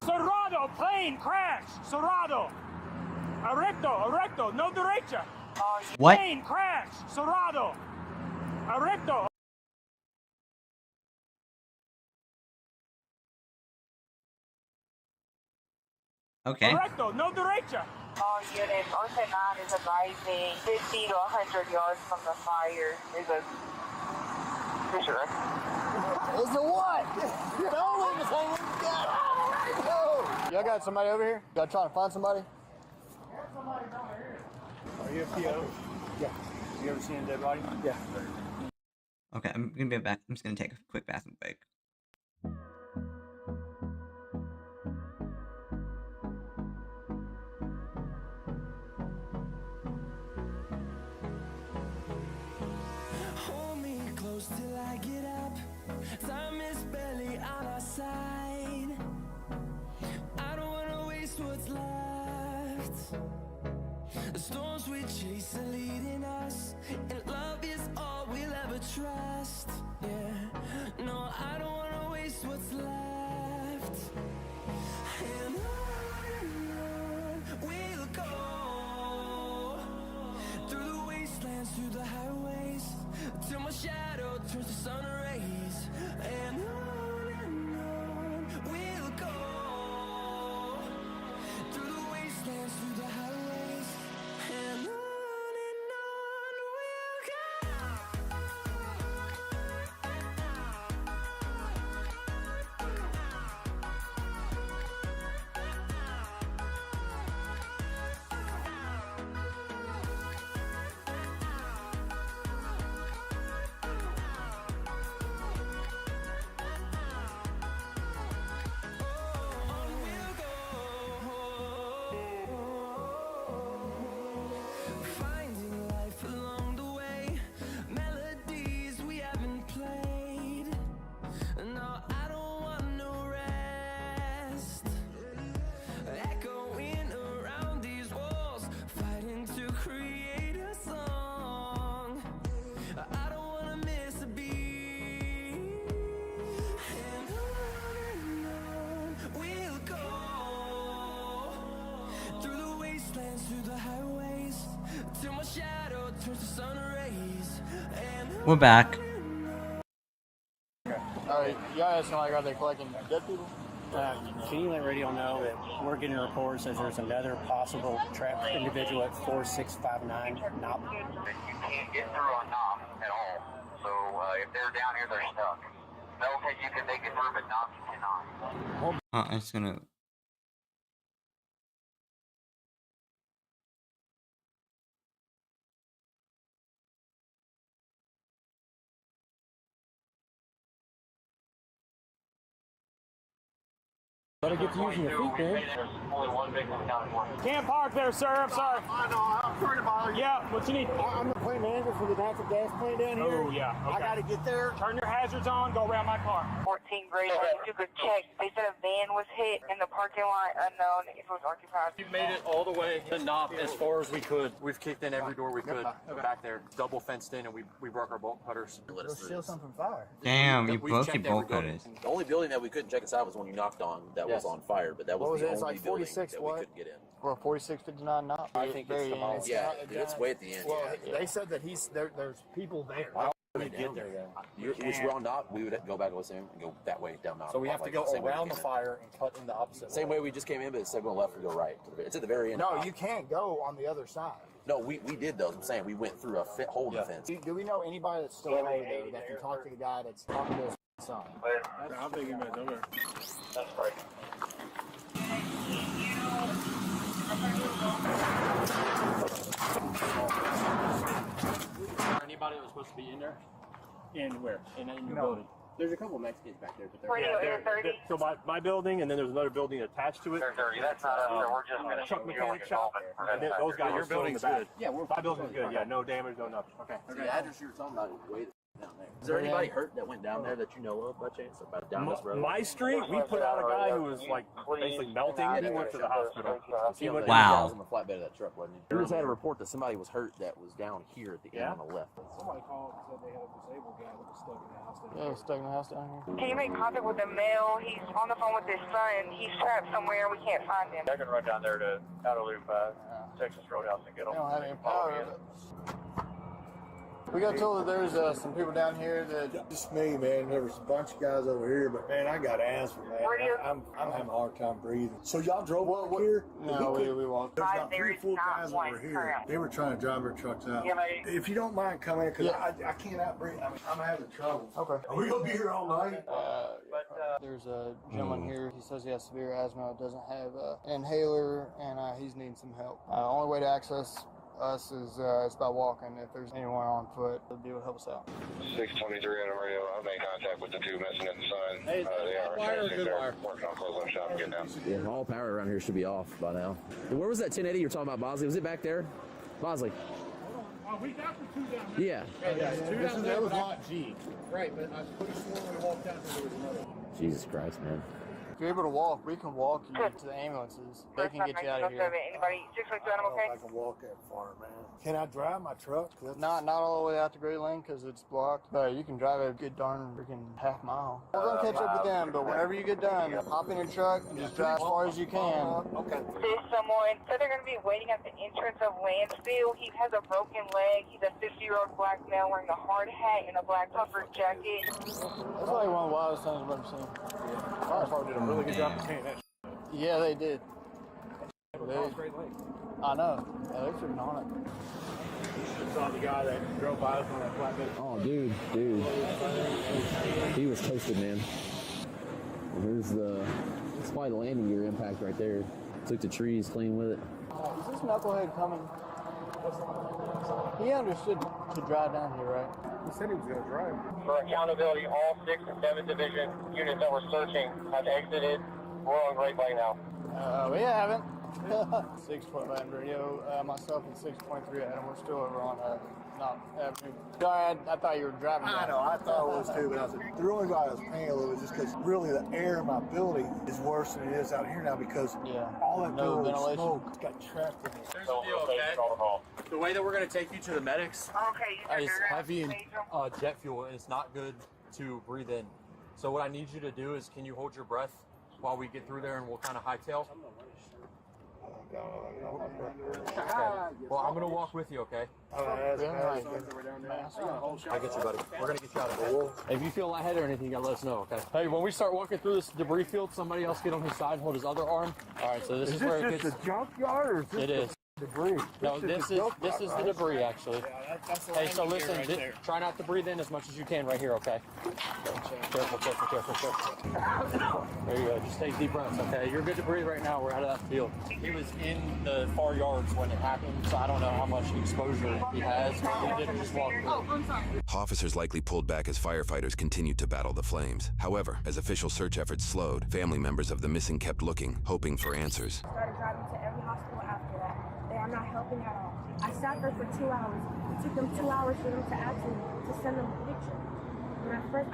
Cerrado, plane crash. Cerrado. Recto, no derecha. What? Plane crash. Cerrado. Recto. Okay. Correcto, no derecha. All units, Orca 9 is advising 50 to 100 yards from the fire. There's a fissure. Is it what? Don't leave us hanging. Y'all got somebody over here? Y'all trying to find somebody? Are you a PO? Yeah. You ever seen a dead body? Yeah. Okay, I'm gonna be back. I'm just gonna take a quick bathroom break. Hold me close till I get up. Time is barely on our side. I don't wanna waste what's left. The storms we chase are leading us, and love is all we'll ever trust. Yeah, no, I don't wanna waste what's left. And on we'll go, through the wastelands, through the highways, till my shadow turns to sun rays. And on we'll go, through the wastelands, through the highways, and on we'll go. Finding life along the way, melodies we haven't played. No, I don't want no rest. Echoing around these walls, fighting to create a song. I don't wanna miss a beat. And on we'll go, through the wastelands, through the highways, till my shadow turns to sun rays. And We're back. Alright, y'all asking like, are they collecting dead people? Can you let radio know that we're getting a report says there's another possible trapped individual at 4659 Knob? You can't get through on Knob at all. So if they're down here, they're stuck. Melted, you can make it through, but Knob you cannot. I'm just gonna. Better get to using your feet, man. Only one victim accounted for. Can't park there, sir. I'm sorry. I know, I'm sorry to bother you. Yeah, what you need? I'm the plant manager for the natural gas plant down here. Oh, yeah. Okay. I gotta get there. Turn your hazards on, go around my car. 14 grade, you could check. They said a van was hit in the parking lot, unknown if it was occupied. We made it all the way to Knob as far as we could. We've kicked in every door we could back there, double fenced in, and we broke our bolt cutters. Let's steal something from fire. Damn, you We've broke your checked bolt every cutters. building. The only building that we couldn't check inside was the one you knocked on that was on fire, but that What was was the it? It's only like building 46 that what? we couldn't get in. Well, 4659 Knob. I think it's the most. Yeah, it's way at the end. Well, they said that there's people there. We get there though. Which we're on Knob, we would go back to West End and go that way down Knob. So we have to go Same way we around the came in. fire and cut in the opposite Same way. way we just came in, but instead of going left, we go right. It's at the very end. No, you can't go on the other side. No, we did though. I'm saying we went through a hole in the fence. Do we know anybody that's still over there that can talk to the guy that's talking to his son? I'll take him back over. That's right. Anybody that was supposed to be in there? In where? In your building? There's a couple of Mexicans back there, but they're Radio Air 30. So my building, and then there's another building attached to it. They're dirty. That's not us. We're just going to Truck mechanic shop. And then those guys are still in the back. Yeah, my building's good. Yeah, no damage, no nothing. Okay. the address you were talking about is way down there. Is there anybody hurt that went down there that you know of by chance? About down this road? My street, we put out a guy who was like basically melting. He went to the hospital. He went Wow. on the flatbed of that truck, wasn't he? We just had a report that somebody was hurt that was down here at the end on the left. Somebody called and said they had a disabled guy that was stuck in the house. Yeah, he's stuck in the house down here. Can you make contact with the male? He's on the phone with his son. He's trapped somewhere. We can't find him. I can run down there to ADOFAI, Texas Roadhouse and get him. They don't have any power. We got told that there's some people down here that... Just me, man. There was a bunch of guys over here, but man, I got asthma, man. I'm having a hard time breathing. So y'all drove up here? No, we walked. There's about 3 or 4 guys over here. They were trying to drive their trucks out. If you don't mind coming, because I cannot breathe. I'm having trouble. Okay. Are we going to be here all night? There's a gentleman here. He says he has severe asthma, doesn't have an inhaler, and he's needing some help. Only way to access us is by walking. If there's anyone on foot, they'll be able to help us out. 623 on the radio. I've made contact with the two missing at the sign. Hey, they are wire or good wire? working on closing up shop and getting down. Yeah, all power around here should be off by now. Where was that 1080 you were talking about, Bosley? Was it back there? Bosley. We got the 2 down there. Yeah. That was lot G. Right, but I could have sworn we walked out there was another one. Jesus Christ, man. If you're able to walk, we can walk you to the ambulances. They can get you out of here. Anybody 612 I don't know okay? if I can walk that far, man. Can I drive my truck? Not all the way out to Great Lane because it's blocked. But you can drive a good darn freaking half mile. We're gonna catch up with them, but whenever you get done, hop in your truck and just drive as far as you can. Okay. There's someone said they're going to be waiting at the entrance of Lansfield. He has a broken leg. He's a 50-year-old black male wearing a hard hat and a black puffer jacket. That's like one of the wildest things I've ever seen. Fire department did a really good job of containing that. Yeah, they did. I know. Yeah, they're freaking on it. Saw the guy that drove by us on that flatbed. Oh, dude. He was toasted, man. Here's it's probably the landing gear impact right there. Took the trees clean with it. Is this knucklehead coming? He understood to drive down here, right? He said he was going to drive. For accountability, all 6 and 7 division units that were searching have exited. We're on Great Lane now. We haven't. 6.9 radio, myself and 6.3 Adam. We're still over on Knott Avenue. Sorry, I thought you were driving. I know, I thought it was too, but I said, the reason why I was paying a little bit is just because really the air in my building is worse than it is out here now because all that building smoke got trapped in it. Here's the deal, okay? The way that we're going to take you to the medics is heavy in jet fuel, and it's not good to breathe in. So what I need you to do is, can you hold your breath while we get through there, and we'll kind of hightail? Okay. Well, I'm gonna walk with you, okay? I get you, buddy. We're gonna get you out of here. If you feel lightheaded or anything, you gotta let us know, okay? Hey, when we start walking through this debris field, somebody else get on his side and hold his other arm. All right, so this is where it gets. Is this a junkyard or is this it is. Debris? No, this is the debris actually. Hey, so listen, try not to breathe in as much as you can right here, okay? Careful. There you go. Just take deep breaths, okay? You're good to breathe right now. We're out of that field. He was in the far yards when it happened, so I don't know how much exposure he has. But we didn't just walk through. Oh, I'm sorry. Officers likely pulled back as firefighters continued to battle the flames. However, as official search efforts slowed, family members of the missing kept looking, hoping for answers. Started driving to every hospital after that. They are not helping at all. I sat there for 2 hours. It took them 2 hours for them to actually send them a picture.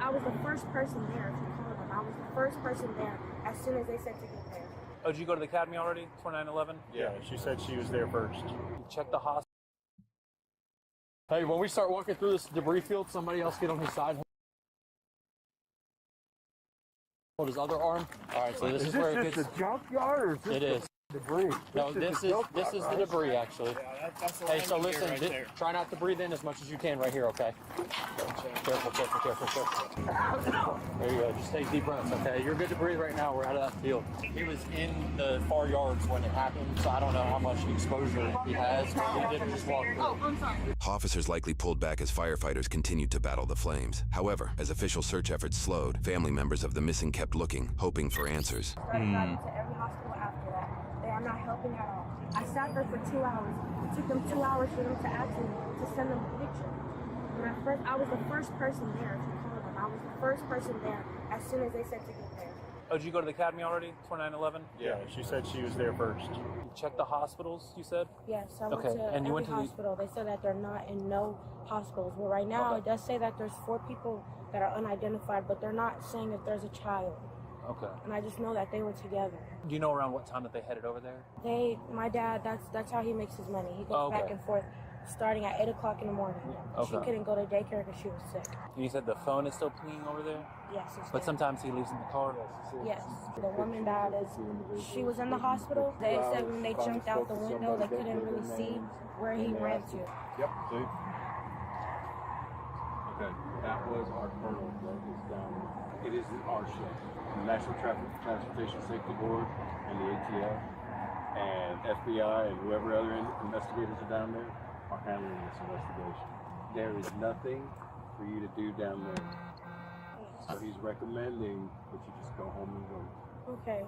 I was the first person there to call them. I was the first person there as soon as they said to get there. Oh, did you go to the academy already? 2911? Yeah, she said she was there first. Check the hospital. Hey, when we start walking through this debris field, somebody else get on his side. Hold his other arm. All right, so this is where it gets. a junkyard or is this it is. Debris? No, this is the debris actually. Hey, so listen, try not to breathe in as much as you can right here, okay? Careful. There you go. Just take deep breaths, okay? You're good to breathe right now. We're out of that field. He was in the far yards when it happened, so I don't know how much exposure he has. But we didn't just walk through. Oh, I'm sorry. Officers likely pulled back as firefighters continued to battle the flames. However, as official search efforts slowed, family members of the missing kept looking, hoping for answers. Started driving to every hospital after that. They are not helping at all. I sat there for 2 hours. It took them 2 hours for them to actually send them a picture. I was the first person there to call them. I was the first person there as soon as they said to get there. Oh, did you go to the academy already? 2911? Yeah, she said she was there first. Check the hospitals, you said? Yes, I went to and you every went to hospital. They said that they're not in no hospitals. Well, right now it does say that there's 4 people that are unidentified, but they're not saying if there's a child. Okay. And I just know that they were together. Do you know around what time that they headed over there? My dad, that's how he makes his money. He goes back and forth starting at 8 o'clock in the morning. Okay. She couldn't go to daycare because she was sick. And you said the phone is still pinging over there? Yes. But sometimes he leaves in the car? Yes. The woman that she was in the hospital. They said when they jumped out the window, they couldn't really see where he ran to. Yep, dude. That was our colonel that is down. It is our ship. The National Transportation Safety Board and the ATF and FBI and whoever other investigators are down there are handling this investigation. There is nothing for you to do down there. So he's recommending that you just go home and wait. Okay.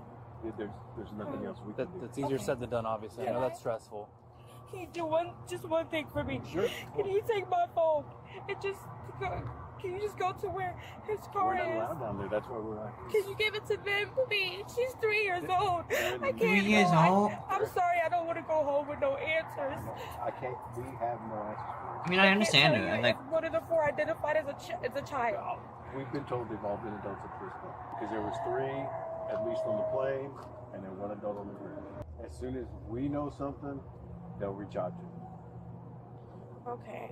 There's nothing else we can do. That's easier said than done, obviously. I know that's stressful. Can you do just one thing for me? Sure. Can you take my phone and just go? Can you just go to where his car We're not is? allowed down there. That's where we're at. Can you give it to them, please? She's 3 years old. I can't 3 years go. old? I'm sorry. I don't want to go home with no answers. I can't. We have no answers. I mean, I understand can't it. tell you Like, if one of the 4 identified as a child. We've been told they've all been adults at this point because there was 3 at least on the plane and then 1 adult on the ground. As soon as we know something, they'll reach out to you. Okay.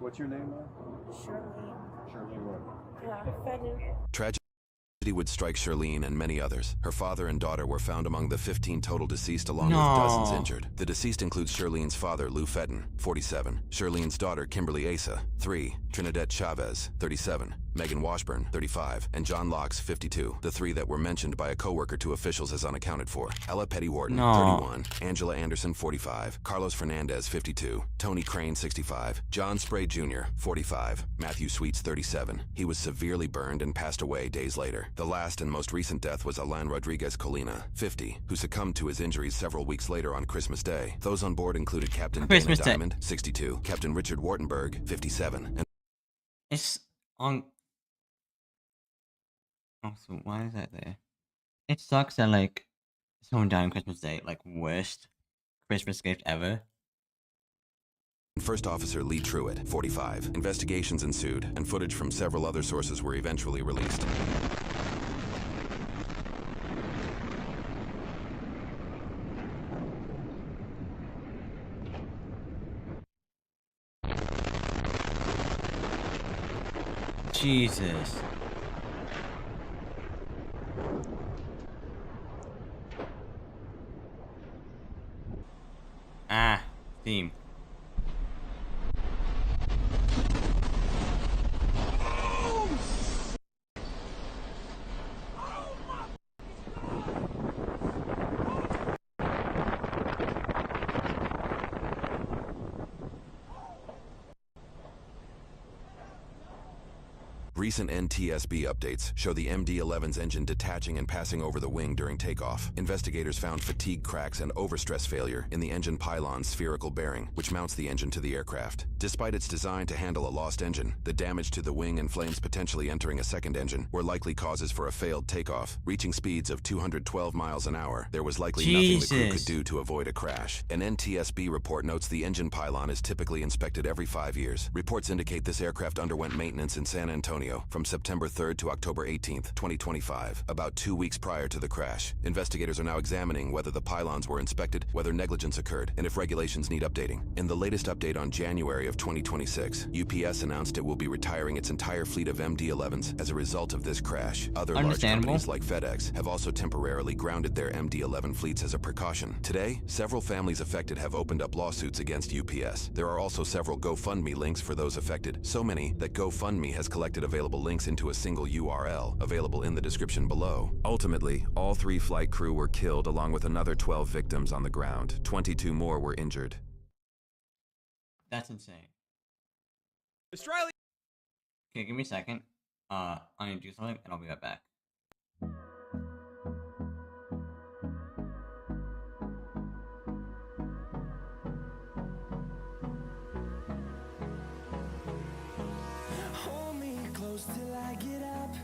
What's your name, man? Shirley. Shirley what? Yeah, Fenton. Tragedy would strike Shirlene and many others. Her father and daughter were found among the 15 total deceased, along with dozens injured. The deceased includes Shirlene's father, Lou Fenton, 47, Shirlene's daughter, Kimberly Asa, 3, Trinidad Chavez, 37, Megan Washburn, 35, and John Locks, 52. The 3 that were mentioned by a coworker to officials as unaccounted for. Ella Petty Wharton, 31, Angela Anderson, 45, Carlos Fernandez, 52, Tony Crane, 65, John Spray Jr., 45, Matthew Sweets, 37. He was severely burned and passed away days later. The last and most recent death was Alan Rodriguez Colina, 50, who succumbed to his injuries several weeks later on Christmas Day. Those on board included Captain Dana Diamond, 62, Captain Richard Wartenberg, 57, and it's on. Oh, so why is that there? It sucks that, like, someone died on Christmas Day, like, worst Christmas gift ever. First Officer Lee Truitt, 45. Investigations ensued, and footage from several other sources were eventually released. Jesus. Ah, theme. Recent NTSB updates show the MD-11's engine detaching and passing over the wing during takeoff. Investigators found fatigue cracks and overstress failure in the engine pylon's spherical bearing, which mounts the engine to the aircraft. Despite its design to handle a lost engine, the damage to the wing and flames potentially entering a second engine were likely causes for a failed takeoff. Reaching speeds of 212 miles an hour, there was likely nothing the crew could do to avoid a crash. An NTSB report notes the engine pylon is typically inspected every 5 years. Reports indicate this aircraft underwent maintenance in San Antonio from September 3rd to October 18th, 2025, about 2 weeks prior to the crash. Investigators are now examining whether the pylons were inspected, whether negligence occurred, and if regulations need updating. In the latest update on January of 2026, UPS announced it will be retiring its entire fleet of MD-11s as a result of this crash. Other large companies like FedEx have also temporarily grounded their MD-11 fleets as a precaution. Today, several families affected have opened up lawsuits against UPS. There are also several GoFundMe links for those affected, so many that GoFundMe has collected available links into a single URL, available in the description below. Ultimately, all 3 flight crew were killed along with another 12 victims on the ground. 22 more were injured. That's insane. Australia. Okay, give me a second. I need to do something, and I'll be right back. Till I get up,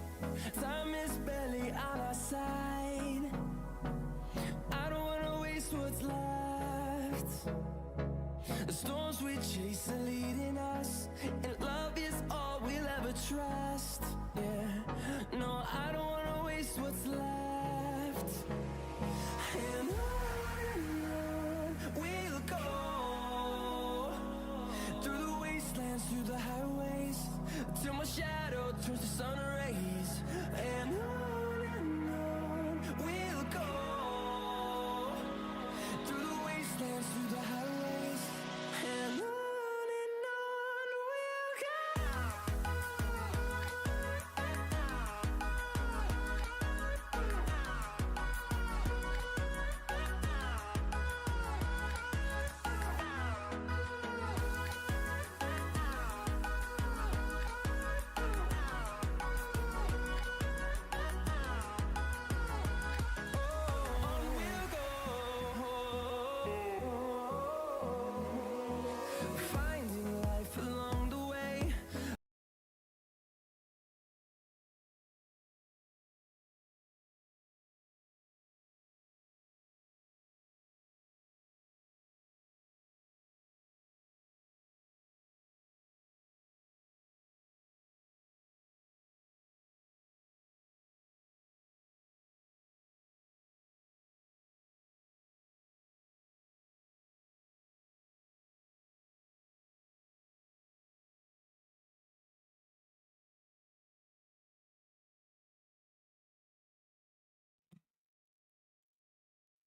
time is barely on our side. I don't wanna waste what's left. The storms we chase are leading us, and love is all we'll ever trust. Yeah, no, I don't wanna waste what's left. And on we'll go, through the wastelands, through the highways, till my shadow turns to sun rays. And on we'll go, through the wastelands, through the highways. And on we'll go.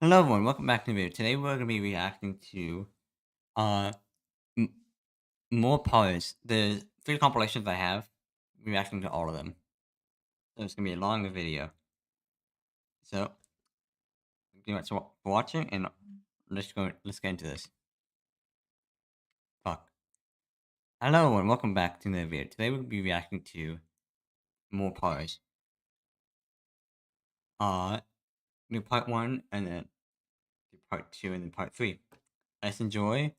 Hello everyone, welcome back to the video. Today we're going to be reacting to, more parts. The 3 compilations I have, reacting to all of them. So it's going to be a longer video. So, thank you much for watching, and let's get into this. Fuck. Hello everyone, welcome back to the video. Today we'll be reacting to more parts. Do part 1, and then do part 2, and then part 3. Let's enjoy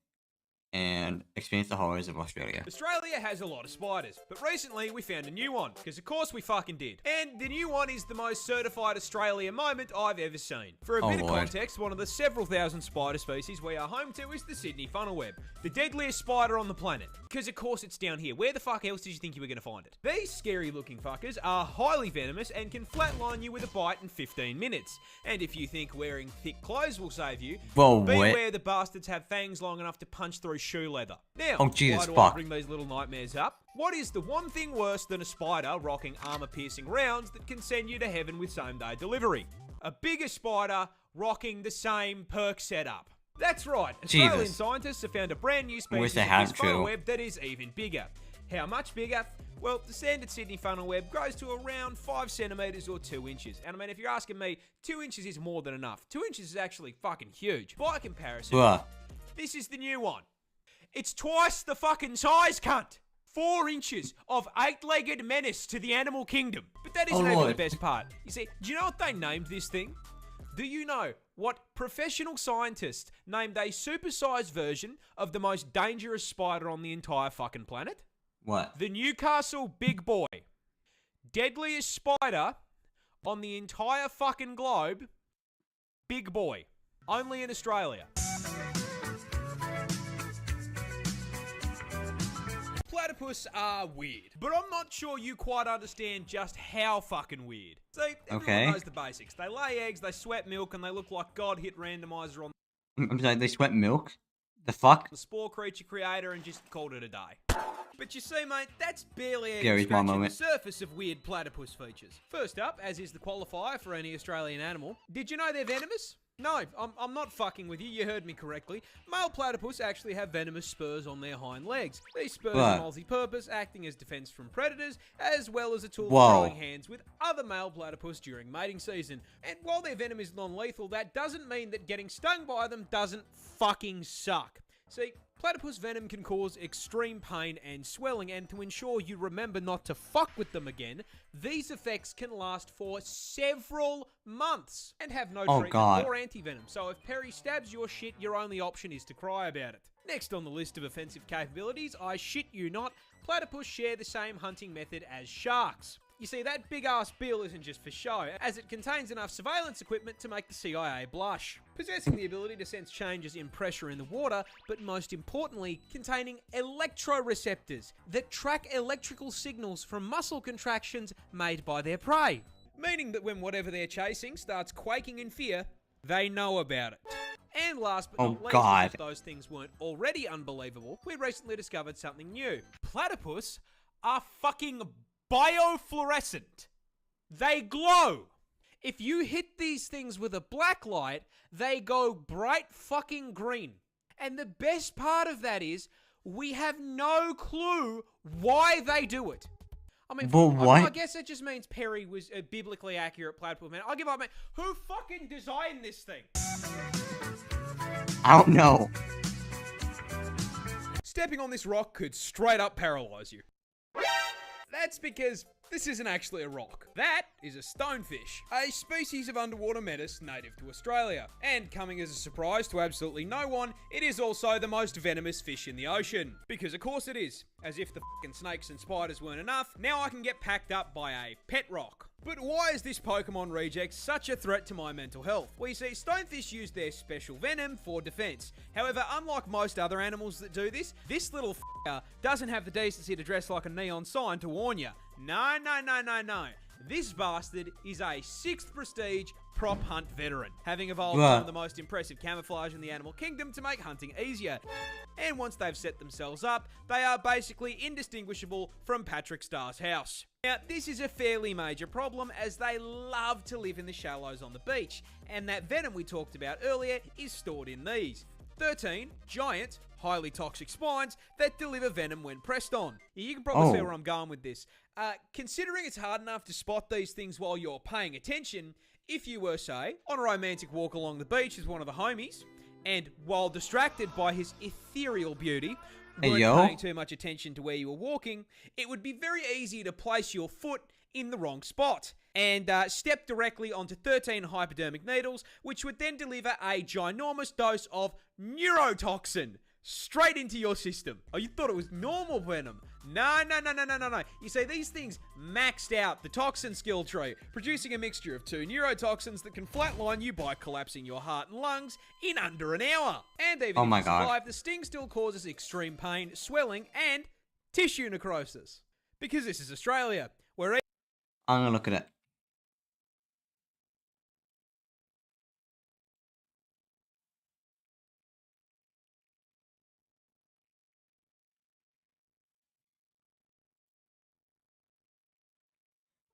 and experience the horrors of Australia. Australia has a lot of spiders, but recently we found a new one, because of course we fucking did. And the new one is the most certified Australia moment I've ever seen. For a bit of context, one of the several thousand spider species we are home to is the Sydney funnel web, the deadliest spider on the planet. Because of course it's down here. Where the fuck else did you think you were going to find it? These scary looking fuckers are highly venomous and can flatline you with a bite in 15 minutes. And if you think wearing thick clothes will save you, beware the bastards have fangs long enough to punch through shoe leather. Now, why do I bring these little nightmares up? What is the one thing worse than a spider rocking armor-piercing rounds that can send you to heaven with same-day delivery? A bigger spider rocking the same perk setup. That's right, Australian scientists have found a brand new species of this funnel web that is even bigger. How much bigger? Well, the standard Sydney funnel web grows to around 5 centimeters or 2 inches. And I mean, if you're asking me, 2 inches is more than enough. 2 inches is actually fucking huge. By comparison, this is the new one. It's twice the fucking size, cunt! 4 inches of 8-legged menace to the animal kingdom. But that isn't even the best part. You see, do you know what they named this thing? Do you know what professional scientists named a supersized version of the most dangerous spider on the entire fucking planet? What? The Newcastle Big Boy. Deadliest spider on the entire fucking globe. Big Boy. Only in Australia. Platypus are weird, but I'm not sure you quite understand just how fucking weird. See, everyone knows the basics. They lay eggs, they sweat milk, and they look like God hit randomizer on I'm sorry, they sweat milk? The fuck? the spore creature creator and just called it a day. But you see, mate, that's barely even scratching the surface of weird platypus features. First up, as is the qualifier for any Australian animal, did you know they're venomous? No, I'm not fucking with you heard me correctly. Male platypus actually have venomous spurs on their hind legs. These spurs are multi-purpose, acting as defense from predators, as well as a tool for throwing hands with other male platypus during mating season. And while their venom is non-lethal, that doesn't mean that getting stung by them doesn't fucking suck. See, platypus venom can cause extreme pain and swelling, and to ensure you remember not to fuck with them again, these effects can last for several months and have no treatment or anti-venom. So if Perry stabs your shit, your only option is to cry about it. Next on the list of offensive capabilities, I shit you not, platypus share the same hunting method as sharks. You see, that big-ass bill isn't just for show, as it contains enough surveillance equipment to make the CIA blush. Possessing the ability to sense changes in pressure in the water, but most importantly, containing electroreceptors that track electrical signals from muscle contractions made by their prey. Meaning that when whatever they're chasing starts quaking in fear, they know about it. And last but not least, as if those things weren't already unbelievable, we recently discovered something new. Platypus are fucking biofluorescent. They glow. If you hit these things with a black light, they go bright fucking green. And the best part of that is, we have no clue why they do it. I mean, I guess it just means Perry was a biblically accurate platypus man. I'll give up, man. Who fucking designed this thing? I don't know. Stepping on this rock could straight up paralyze you. That's because this isn't actually a rock. That is a stonefish, a species of underwater menace native to Australia. And coming as a surprise to absolutely no one, it is also the most venomous fish in the ocean. Because of course it is. As if the fucking snakes and spiders weren't enough, now I can get packed up by a pet rock. But why is this Pokemon reject such a threat to my mental health? Well, you see, stonefish use their special venom for defense. However, unlike most other animals that do this, this little f***er doesn't have the decency to dress like a neon sign to warn you. No. This bastard is a 6th prestige prop hunt veteran, having evolved some of the most impressive camouflage in the animal kingdom to make hunting easier. And once they've set themselves up, they are basically indistinguishable from Patrick Starr's house. Now, this is a fairly major problem as they love to live in the shallows on the beach, and that venom we talked about earlier is stored in these 13 giant, highly toxic spines that deliver venom when pressed on. You can probably see where I'm going with this. Considering it's hard enough to spot these things while you're paying attention, if you were, say, on a romantic walk along the beach with one of the homies, and while distracted by his ethereal beauty, weren't paying too much attention to where you were walking, it would be very easy to place your foot in the wrong spot and step directly onto 13 hypodermic needles, which would then deliver a ginormous dose of neurotoxin straight into your system. Oh, you thought it was normal venom? No. You see, these things maxed out the toxin skill tree, producing a mixture of 2 neurotoxins that can flatline you by collapsing your heart and lungs in under an hour. And even if you survive, the sting still causes extreme pain, swelling, and tissue necrosis. Because this is Australia, where I'm gonna look at it.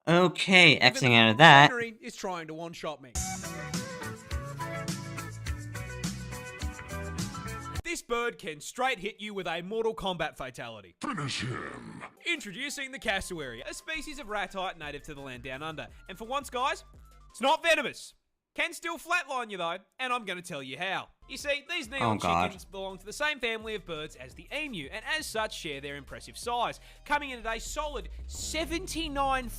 Okay, Xing out of that. is trying to one-shot me. This bird can straight hit you with a Mortal Kombat fatality. Finish him. Introducing the cassowary, a species of ratite native to the land down under. And for once, guys, it's not venomous. Can still flatline you though, and I'm going to tell you how. You see, these neon chickens belong to the same family of birds as the emu, and as such share their impressive size, coming in at a solid 79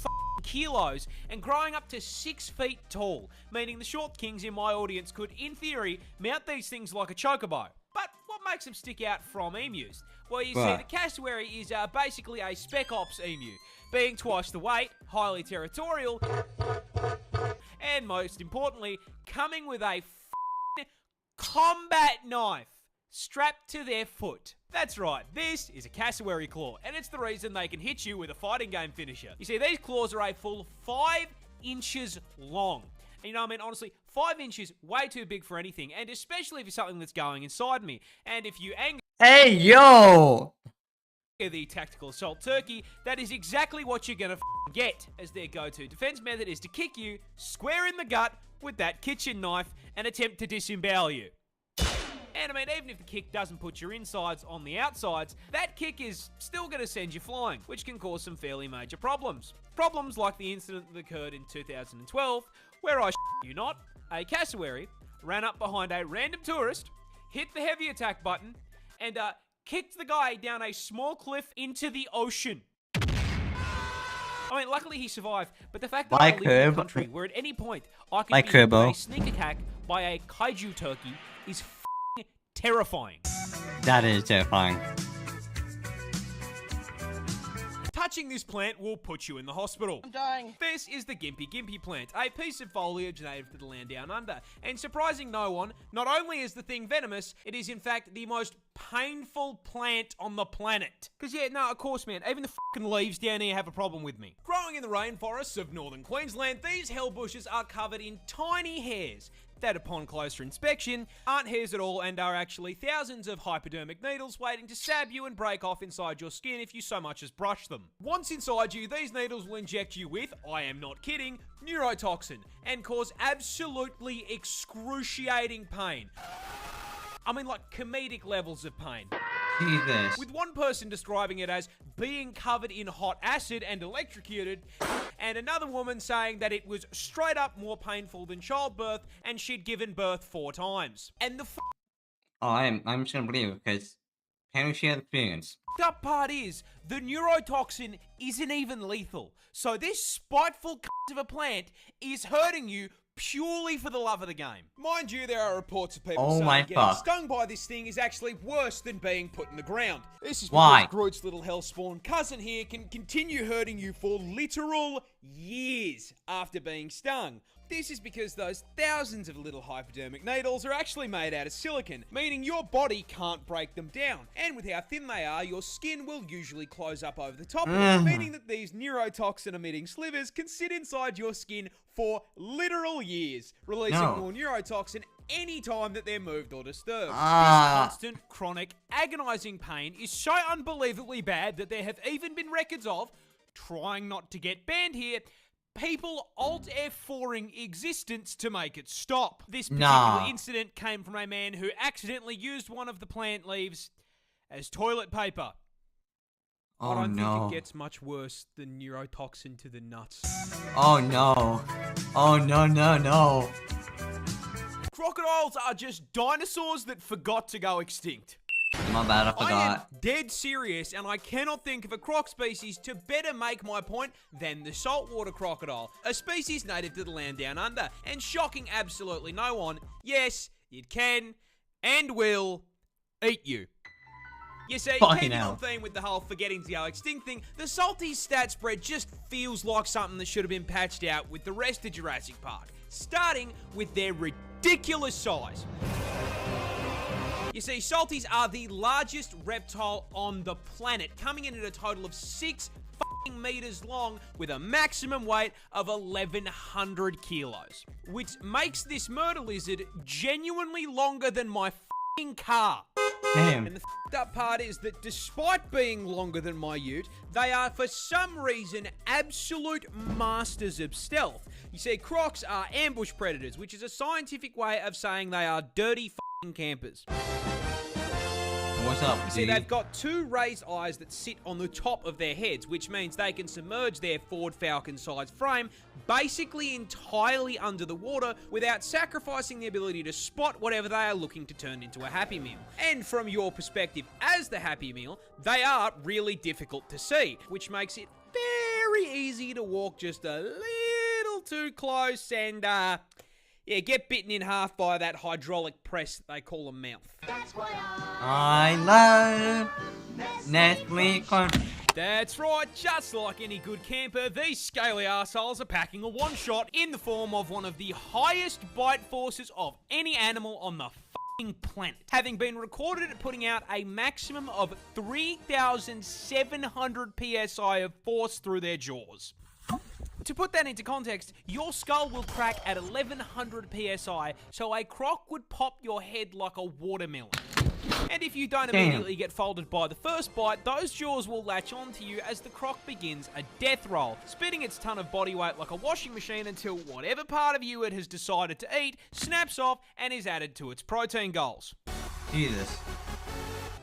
kilos and growing up to 6 feet tall, meaning the short kings in my audience could, in theory, mount these things like a chocobo. But what makes them stick out from emus? Well, you see, the cassowary is basically a spec ops emu, being twice the weight, highly territorial, and most importantly, coming with a combat knife strapped to their foot. That's right, this is a cassowary claw, and it's the reason they can hit you with a fighting game finisher. You see, these claws are a full 5 inches long. And you know what I mean? Honestly, 5 inches, way too big for anything, and especially if it's something that's going inside me. And if you anger the tactical assault turkey, that is exactly what you're gonna get, as their go-to defense method is to kick you square in the gut with that kitchen knife and attempt to disembowel you. And I mean, even if the kick doesn't put your insides on the outsides, that kick is still going to send you flying, which can cause some fairly major problems. Problems like the incident that occurred in 2012, where I you not, a cassowary ran up behind a random tourist, hit the heavy attack button, and kicked the guy down a small cliff into the ocean. I mean, luckily he survived, but the fact that I live in a country where at any point I could be hit by a sneak attack by a kaiju turkey is terrifying. That is terrifying. Touching this plant will put you in the hospital. I'm dying. This is the Gimpy plant, a piece of foliage native to the land down under. And surprising no one, not only is the thing venomous, it is in fact the most painful plant on the planet. Because yeah, no, of course, man, even the fucking leaves down here have a problem with me. Growing in the rainforests of northern Queensland, these hell bushes are covered in tiny hairs that upon closer inspection aren't hairs at all and are actually thousands of hypodermic needles waiting to stab you and break off inside your skin if you so much as brush them. Once inside you, these needles will inject you with, I am not kidding, neurotoxin and cause absolutely excruciating pain. I mean, like comedic levels of pain. Jesus. With one person describing it as being covered in hot acid and electrocuted, and another woman saying that it was straight up more painful than childbirth and she'd given birth 4 times. And the I'm just gonna believe it because apparently she had experience. up part is, the neurotoxin isn't even lethal. So this spiteful of a plant is hurting you purely for the love of the game. Mind you, there are reports of people saying getting stung by this thing is actually worse than being put in the ground. This is because Groot's little hellspawn cousin here can continue hurting you for literal years after being stung. This is because those thousands of little hypodermic needles are actually made out of silicon, meaning your body can't break them down. And with how thin they are, your skin will usually close up over the top of it, meaning that these neurotoxin-emitting slivers can sit inside your skin for literal years, releasing more neurotoxin any time that they're moved or disturbed. This constant, chronic, agonizing pain is so unbelievably bad that there have even been records of, trying not to get banned here, people Alt F4ing existence to make it stop. This particular incident came from a man who accidentally used one of the plant leaves as toilet paper. I don't think it gets much worse than neurotoxin to the nuts. Oh no. Oh no. Crocodiles are just dinosaurs that forgot to go extinct. My bad, I forgot. I am dead serious, and I cannot think of a croc species to better make my point than the saltwater crocodile, a species native to the land down under, and shocking absolutely no one, yes, it can and will eat you. You see, keeping on theme with the whole forgetting to go extinct thing, the salty stat spread just feels like something that should have been patched out with the rest of Jurassic Park, starting with their ridiculous size. You see, salties are the largest reptile on the planet, coming in at a total of 6 meters long with a maximum weight of 1,100 kilos, which makes this murder lizard genuinely longer than my car. Damn. And the up part is that despite being longer than my ute, they are for some reason absolute masters of stealth. You see, crocs are ambush predators, which is a scientific way of saying they are dirty campers. What's up, You see, they've got 2 raised eyes that sit on the top of their heads, which means they can submerge their Ford Falcon-sized frame basically entirely under the water without sacrificing the ability to spot whatever they are looking to turn into a Happy Meal. And from your perspective as the Happy Meal, they are really difficult to see, which makes it very easy to walk just a little too close and, yeah, get bitten in half by that hydraulic press that they call a mouth. I love Netflix. That's right, just like any good camper, these scaly arseholes are packing a one-shot in the form of one of the highest bite forces of any animal on the planet, having been recorded at putting out a maximum of 3,700 psi of force through their jaws. To put that into context, your skull will crack at 1,100 psi, so a croc would pop your head like a watermelon. And if you don't immediately get folded by the first bite, those jaws will latch onto you as the croc begins a death roll, spitting its ton of body weight like a washing machine until whatever part of you it has decided to eat snaps off and is added to its protein goals. Jesus.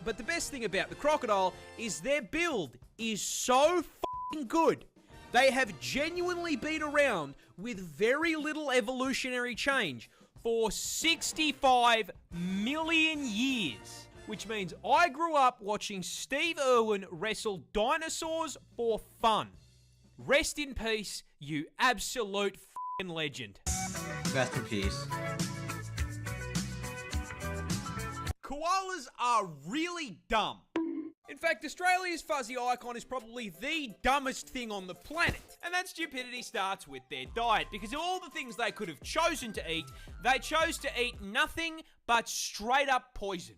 But the best thing about the crocodile is their build is so f***ing good. They have genuinely been around with very little evolutionary change for 65 million years. Which means I grew up watching Steve Irwin wrestle dinosaurs for fun. Rest in peace, you absolute f***ing legend. Rest in peace. Koalas are really dumb. In fact, Australia's fuzzy icon is probably the dumbest thing on the planet. And that stupidity starts with their diet, because of all the things they could have chosen to eat, they chose to eat nothing but straight up poison.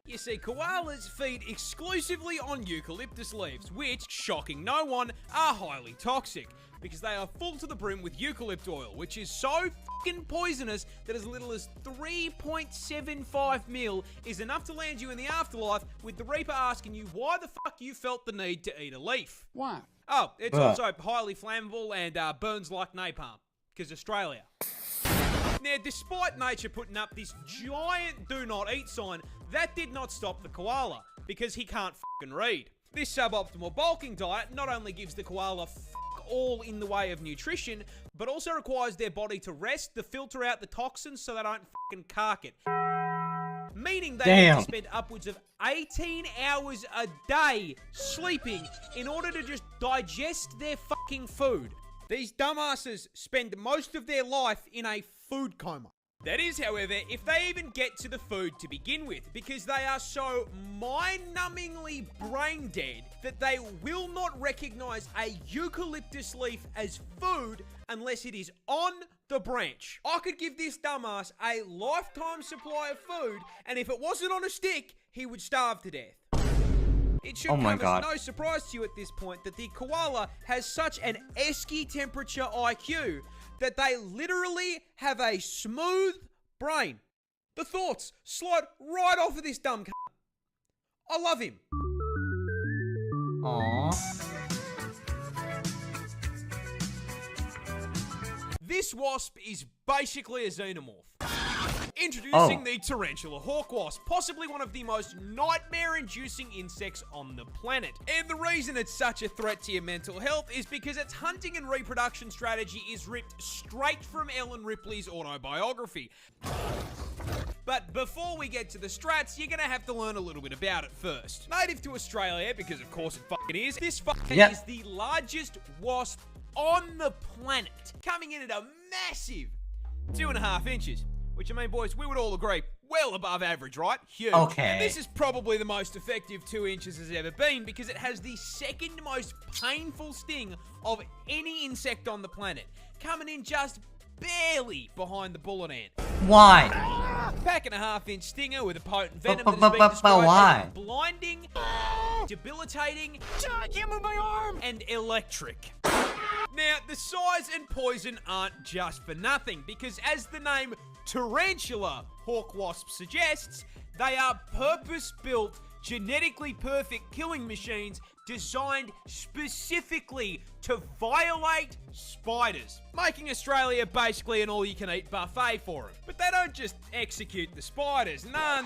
You see, koalas feed exclusively on eucalyptus leaves, which, shocking no one, are highly toxic, because they are full to the brim with eucalypt oil, which is so fucking poisonous that as little as 3.75 mil is enough to land you in the afterlife, with the Reaper asking you why the fuck you felt the need to eat a leaf. Why? Oh, it's also highly flammable and burns like napalm, because Australia. Now, despite nature putting up this giant do not eat sign, that did not stop the koala, because he can't fucking read. This suboptimal bulking diet not only gives the koala all in the way of nutrition, but also requires their body to rest to filter out the toxins so they don't fucking cark it. Meaning they have to spend upwards of 18 hours a day sleeping in order to just digest their fucking food. These dumbasses spend most of their life in a food coma. That is, however, if they even get to the food to begin with, because they are so mind-numbingly brain dead that they will not recognize a eucalyptus leaf as food unless it is on the branch. I could give this dumbass a lifetime supply of food, and if it wasn't on a stick, he would starve to death. It should come as no surprise to you at this point that the koala has such an esky temperature IQ that they literally have a smooth brain. The thoughts slide right off of this dumb c***. I love him. Aww. This wasp is basically a xenomorph. Introducing the tarantula hawk wasp, possibly one of the most nightmare-inducing insects on the planet. And the reason it's such a threat to your mental health is because its hunting and reproduction strategy is ripped straight from Ellen Ripley's autobiography. But before we get to the strats, you're gonna have to learn a little bit about it first. Native to Australia, because of course it fucking is, this fucking is the largest wasp on the planet, coming in at a massive 2.5 inches. Which, I mean, boys, we would all agree, well above average, right? Huge. Okay. And this is probably the most effective 2 inches has ever been because it has the second most painful sting of any insect on the planet, coming in just barely behind the bullet ant. Why? Pack and a half-inch stinger with a potent venom that has been described as blinding, debilitating, I can't move my arm, and electric. Now, the size and poison aren't just for nothing, because as the name tarantula hawk wasp suggests, they are purpose-built, genetically perfect killing machines designed specifically to violate spiders, making Australia basically an all-you-can-eat buffet for them. But they don't just execute the spiders. No,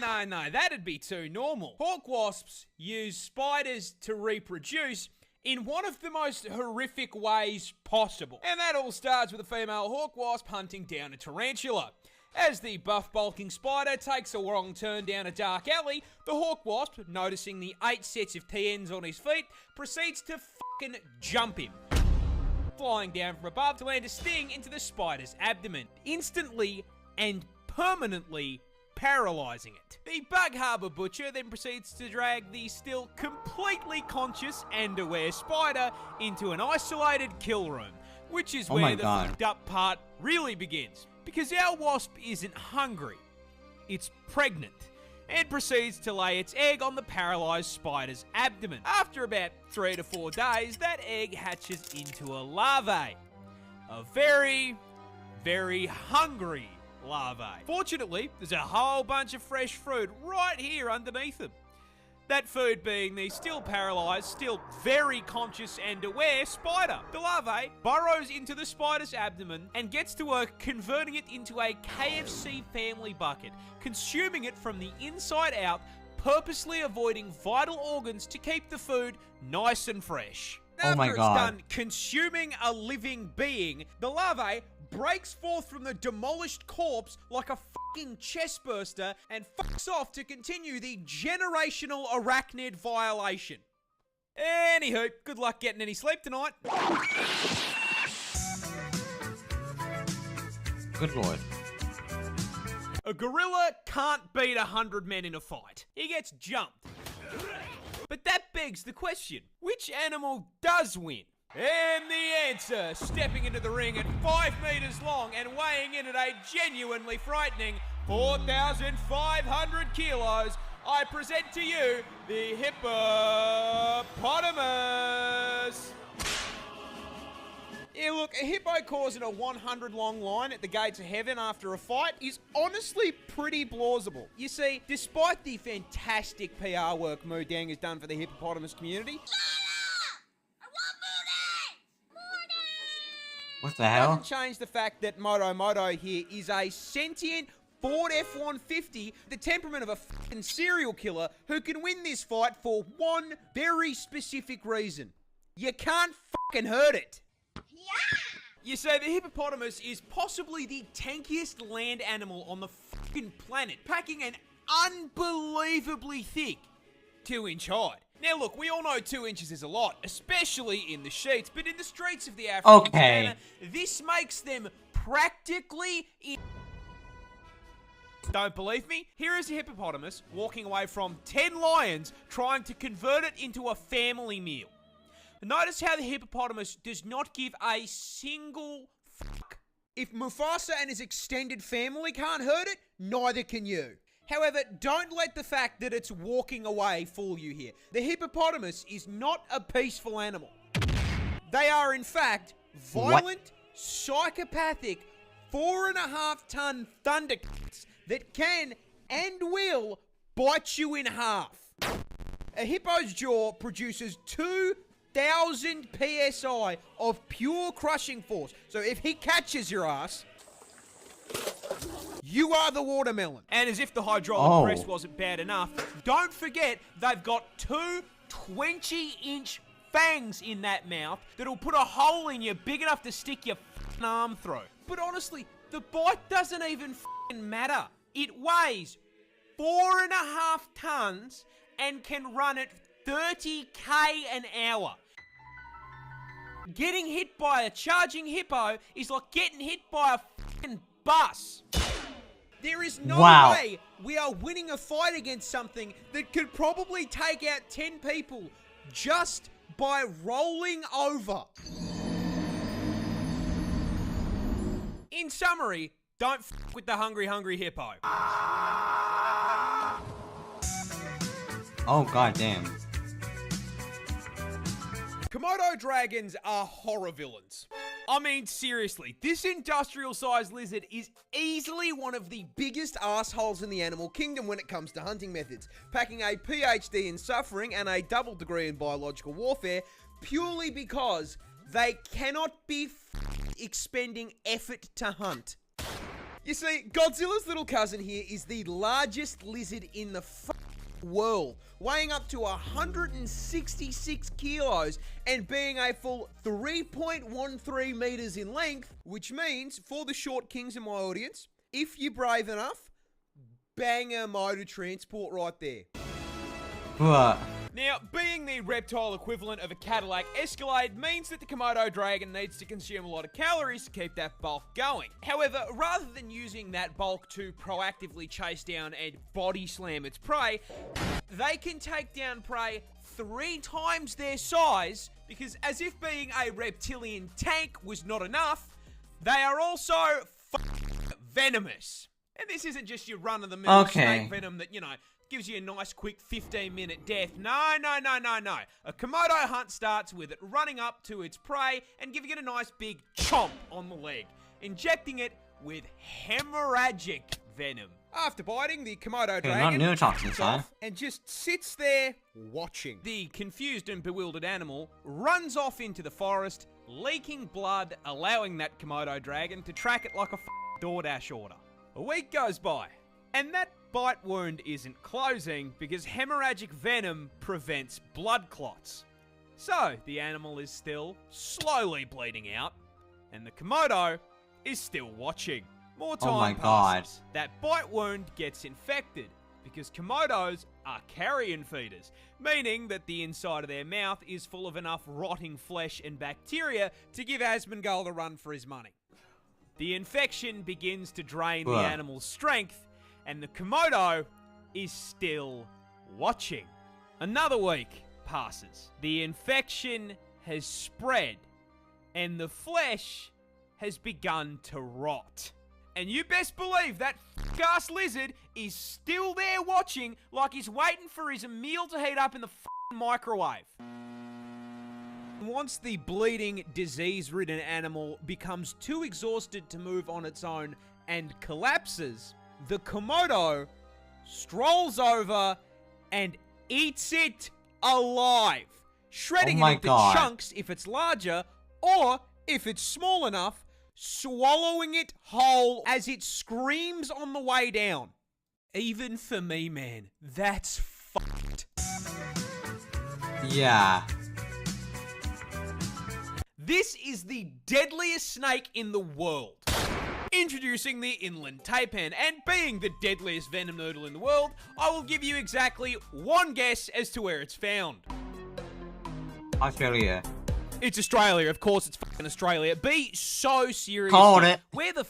that'd be too normal. Hawk wasps use spiders to reproduce in one of the most horrific ways possible. And that all starts with a female hawk wasp hunting down a tarantula. As the buff bulking spider takes a wrong turn down a dark alley, the hawk wasp, noticing the 8 sets of TNs on his feet, proceeds to fucking jump him, flying down from above to land a sting into the spider's abdomen, instantly and permanently paralyzing it. The Bug Harbour butcher then proceeds to drag the still completely conscious and aware spider into an isolated kill room, which is where the fucked up part really begins. Because our wasp isn't hungry, it's pregnant, and proceeds to lay its egg on the paralyzed spider's abdomen. After about 3 to 4 days, that egg hatches into a larvae. A very, very hungry larvae. Fortunately, there's a whole bunch of fresh fruit right here underneath them. That food being the still paralyzed, still very conscious and aware spider. The larvae burrows into the spider's abdomen and gets to work converting it into a KFC family bucket, consuming it from the inside out, purposely avoiding vital organs to keep the food nice and fresh. After it's done consuming a living being, the larvae breaks forth from the demolished corpse like a fucking chest burster and fucks off to continue the generational arachnid violation. Anywho, good luck getting any sleep tonight. Good lord. A gorilla can't beat 100 men in a fight. He gets jumped. But that begs the question, which animal does win? And the answer, stepping into the ring at 5 meters long and weighing in at a genuinely frightening 4,500 kilos, I present to you the hippopotamus. Yeah, look, a hippo causing a 100-long line at the gates of heaven after a fight is honestly pretty plausible. You see, despite the fantastic PR work Moodang has done for the hippopotamus community, what the hell? Doesn't change the fact that Moto here is a sentient Ford F-150, the temperament of a fucking serial killer who can win this fight for one very specific reason. You can't fucking hurt it. Yeah! You say the hippopotamus is possibly the tankiest land animal on the fucking planet, packing an unbelievably thick 2-inch hide. Now look, we all know 2 inches is a lot, especially in the sheets, but in the streets of the African savannah, this makes them practically Don't believe me? Here is a hippopotamus walking away from 10 lions trying to convert it into a family meal. Notice how the hippopotamus does not give a single fuck. If Mufasa and his extended family can't hurt it, neither can you. However, don't let the fact that it's walking away fool you here. The hippopotamus is not a peaceful animal. They are, in fact, violent, psychopathic, 4.5-ton thundercats that can and will bite you in half. A hippo's jaw produces 2,000 psi of pure crushing force. So if he catches your ass, you are the watermelon. And as if the hydraulic press wasn't bad enough, don't forget they've got 2 20-inch fangs in that mouth that'll put a hole in you big enough to stick your f***ing arm through. But honestly, the bite doesn't even f***ing matter. It weighs 4.5 tons and can run at 30k an hour. Getting hit by a charging hippo is like getting hit by a f***ing bus. There is no way we are winning a fight against something that could probably take out 10 people just by rolling over. In summary, don't f*** with the hungry hippo. Oh, goddamn. Komodo dragons are horror villains. I mean, seriously, this industrial-sized lizard is easily one of the biggest assholes in the animal kingdom when it comes to hunting methods, packing a PhD in suffering and a double degree in biological warfare purely because they cannot be expending effort to hunt. You see, Godzilla's little cousin here is the largest lizard in the world, weighing up to 166 kilos and being a full 3.13 meters in length, which means, for the short kings in my audience, if you're brave enough, banger motor transport right there. What? Now, being the reptile equivalent of a Cadillac Escalade means that the Komodo dragon needs to consume a lot of calories to keep that bulk going. However, rather than using that bulk to proactively chase down and body slam its prey, they can take down prey 3 times their size, because as if being a reptilian tank was not enough, they are also venomous. And this isn't just your run-of-the-mill snake venom that, you know, gives you a nice quick 15-minute death. No. A Komodo hunt starts with it running up to its prey and giving it a nice big chomp on the leg, injecting it with hemorrhagic venom. After biting, the Komodo dragon sits off and just sits there watching. The confused and bewildered animal runs off into the forest, leaking blood, allowing that Komodo dragon to track it like a DoorDash order. A week goes by, and that bite wound isn't closing because hemorrhagic venom prevents blood clots. So, the animal is still slowly bleeding out, and the Komodo is still watching. More time passes. That bite wound gets infected because Komodos are carrion feeders, meaning that the inside of their mouth is full of enough rotting flesh and bacteria to give Asmongold a run for his money. The infection begins to drain the animal's strength, and the Komodo is still watching. Another week passes. The infection has spread, and the flesh has begun to rot. And you best believe that f***ass lizard is still there watching like he's waiting for his meal to heat up in the microwave. Once the bleeding, disease-ridden animal becomes too exhausted to move on its own and collapses, the Komodo strolls over and eats it alive, shredding it into chunks if it's larger, or if it's small enough, swallowing it whole as it screams on the way down. Even for me, man, that's fucked. Yeah. This is the deadliest snake in the world. Introducing the inland taipan, and being the deadliest venom noodle in the world, I will give you exactly one guess as to where it's found. Australia. It's Australia, of course it's fucking Australia. Be so serious. Called it. Where the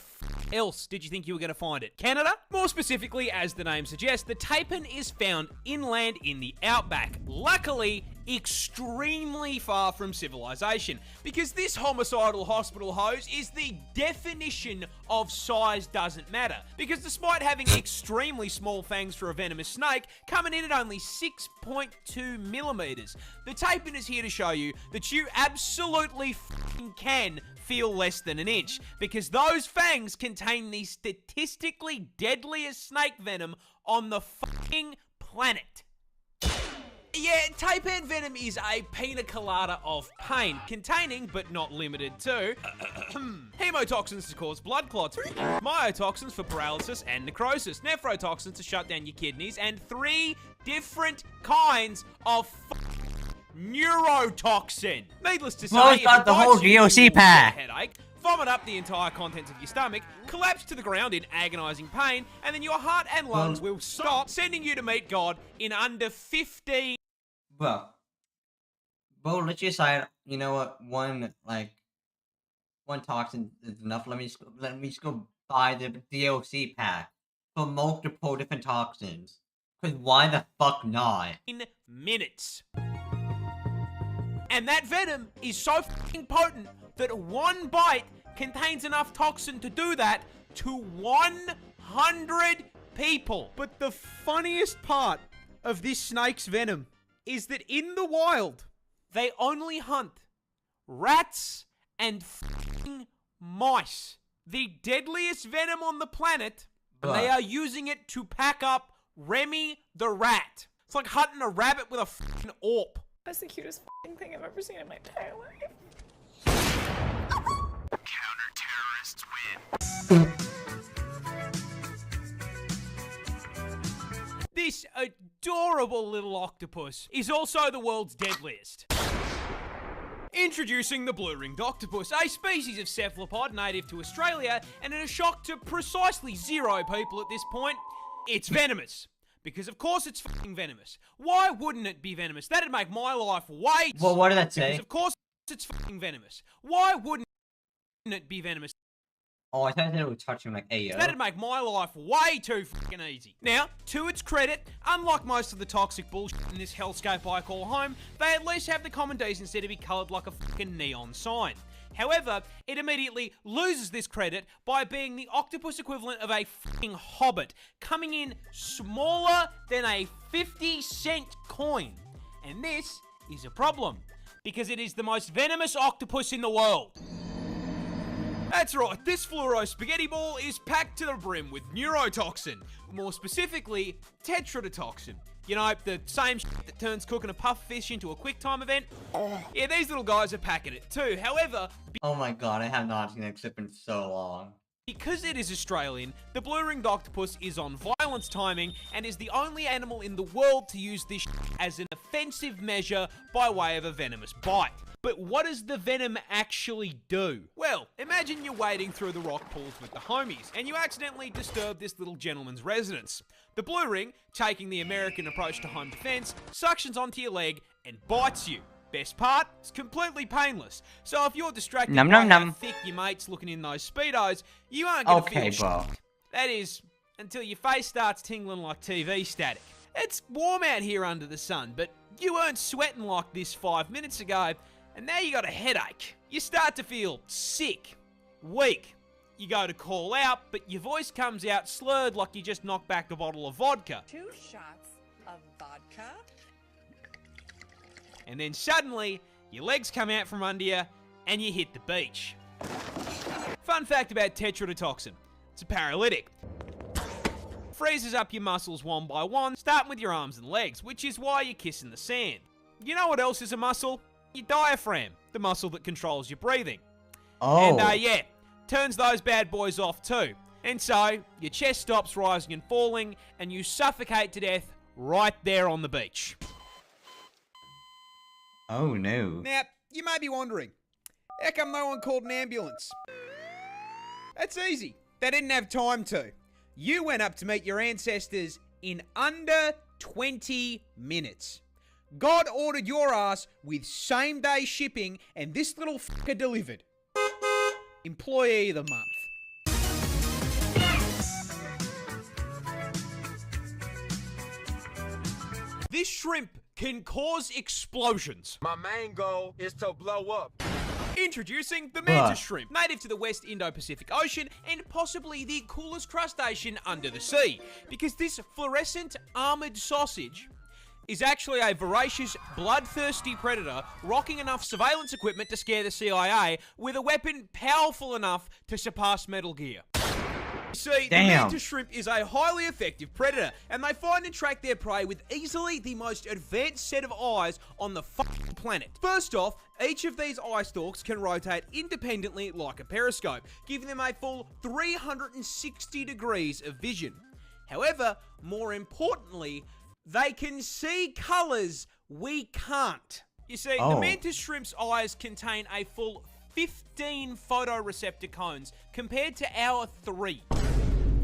else did you think you were going to find it? Canada? More specifically, as the name suggests, the tapeworm is found inland in the outback. Luckily, extremely far from civilization, because this homicidal hospital hose is the definition of size doesn't matter. Because despite having extremely small fangs for a venomous snake, coming in at only 6.2 millimeters, the tapeworm is here to show you that you absolutely can feel less than an inch, because those fangs contain the statistically deadliest snake venom on the fucking planet. Yeah, tapeworm venom is a pina colada of pain, containing, but not limited to, hemotoxins to cause blood clots, myotoxins for paralysis and necrosis, nephrotoxins to shut down your kidneys, and 3 different kinds of neurotoxin. Needless to say, Well, it's got the whole DLC pack. Headache, vomit up the entire contents of your stomach, collapse to the ground in agonizing pain, and then your heart and lungs will stop, sending you to meet God in under 15. Bro, let's just say, you know what? One toxin is enough. Let me just go buy the DLC pack for multiple different toxins. Cause why the fuck not? In minutes. And that venom is so fucking potent that one bite contains enough toxin to do that to 100 people. But the funniest part of this snake's venom is that in the wild, they only hunt rats and fucking mice. The deadliest venom on the planet, and they are using it to pack up Remy the rat. It's like hunting a rabbit with a fucking AWP. That's the cutest fucking thing I've ever seen in my entire life. Counter-terrorists win. This adorable little octopus is also the world's deadliest. Introducing the blue-ringed octopus, a species of cephalopod native to Australia, and in a shock to precisely 0 people at this point, it's venomous. Because of course it's fucking venomous. Why wouldn't it be venomous? That'd make my life way... Well, what did that say? Because of course it's fucking venomous. Why wouldn't it be venomous? Oh, I thought they were touching like Ayo. That'd make my life way too fucking easy. Now, to its credit, unlike most of the toxic bullshit in this hellscape I call home, they at least have the common decency to be coloured like a fucking neon sign. However, it immediately loses this credit by being the octopus equivalent of a fucking hobbit, coming in smaller than a 50-cent coin. And this is a problem, because it is the most venomous octopus in the world. That's right, this fluoro spaghetti ball is packed to the brim with neurotoxin, more specifically, tetrodotoxin. You know, the same shit that turns cooking a puff fish into a quick time event? Yeah, these little guys are packing it too. However... Oh my god, I have not seen that clip in so long. Because it is Australian, the blue-ringed octopus is on violence timing and is the only animal in the world to use this shit as an offensive measure by way of a venomous bite. But what does the venom actually do? Well, imagine you're wading through the rock pools with the homies, and you accidentally disturb this little gentleman's residence. The blue ring, taking the American approach to home defense, suctions onto your leg and bites you. Best part, it's completely painless. So if you're distracted by how thick your mate's looking in those Speedos, you aren't gonna feel shit. That is, until your face starts tingling like TV static. It's warm out here under the sun, but you weren't sweating like this 5 minutes ago, and now you got a headache. You start to feel sick, weak. You go to call out, but your voice comes out slurred like you just knocked back a bottle of vodka. 2 shots of vodka. And then suddenly, your legs come out from under you, and you hit the beach. Fun fact about tetrodotoxin. It's a paralytic. Freezes up your muscles one by one, starting with your arms and legs, which is why you're kissing the sand. You know what else is a muscle? Your diaphragm, the muscle that controls your breathing. Oh. And yeah, turns those bad boys off too. And so, your chest stops rising and falling, and you suffocate to death right there on the beach. Oh no. Now, you may be wondering, how come no one called an ambulance? That's easy. They didn't have time to. You went up to meet your ancestors in under 20 minutes. God ordered your ass with same-day shipping, and this little fucker delivered. Employee of the month. this shrimp can cause explosions. My main goal is to blow up. Introducing the mantis shrimp, native to the West Indo-Pacific Ocean and possibly the coolest crustacean under the sea, because this fluorescent armored sausage is actually a voracious, bloodthirsty predator rocking enough surveillance equipment to scare the CIA with a weapon powerful enough to surpass Metal Gear. See, the mantis shrimp is a highly effective predator, and they find and track their prey with easily the most advanced set of eyes on the fucking planet. First off, each of these eye stalks can rotate independently like a periscope, giving them a full 360 degrees of vision. However, more importantly, they can see colours we can't. You see, the mantis shrimp's eyes contain a full 15 photoreceptor cones compared to our 3.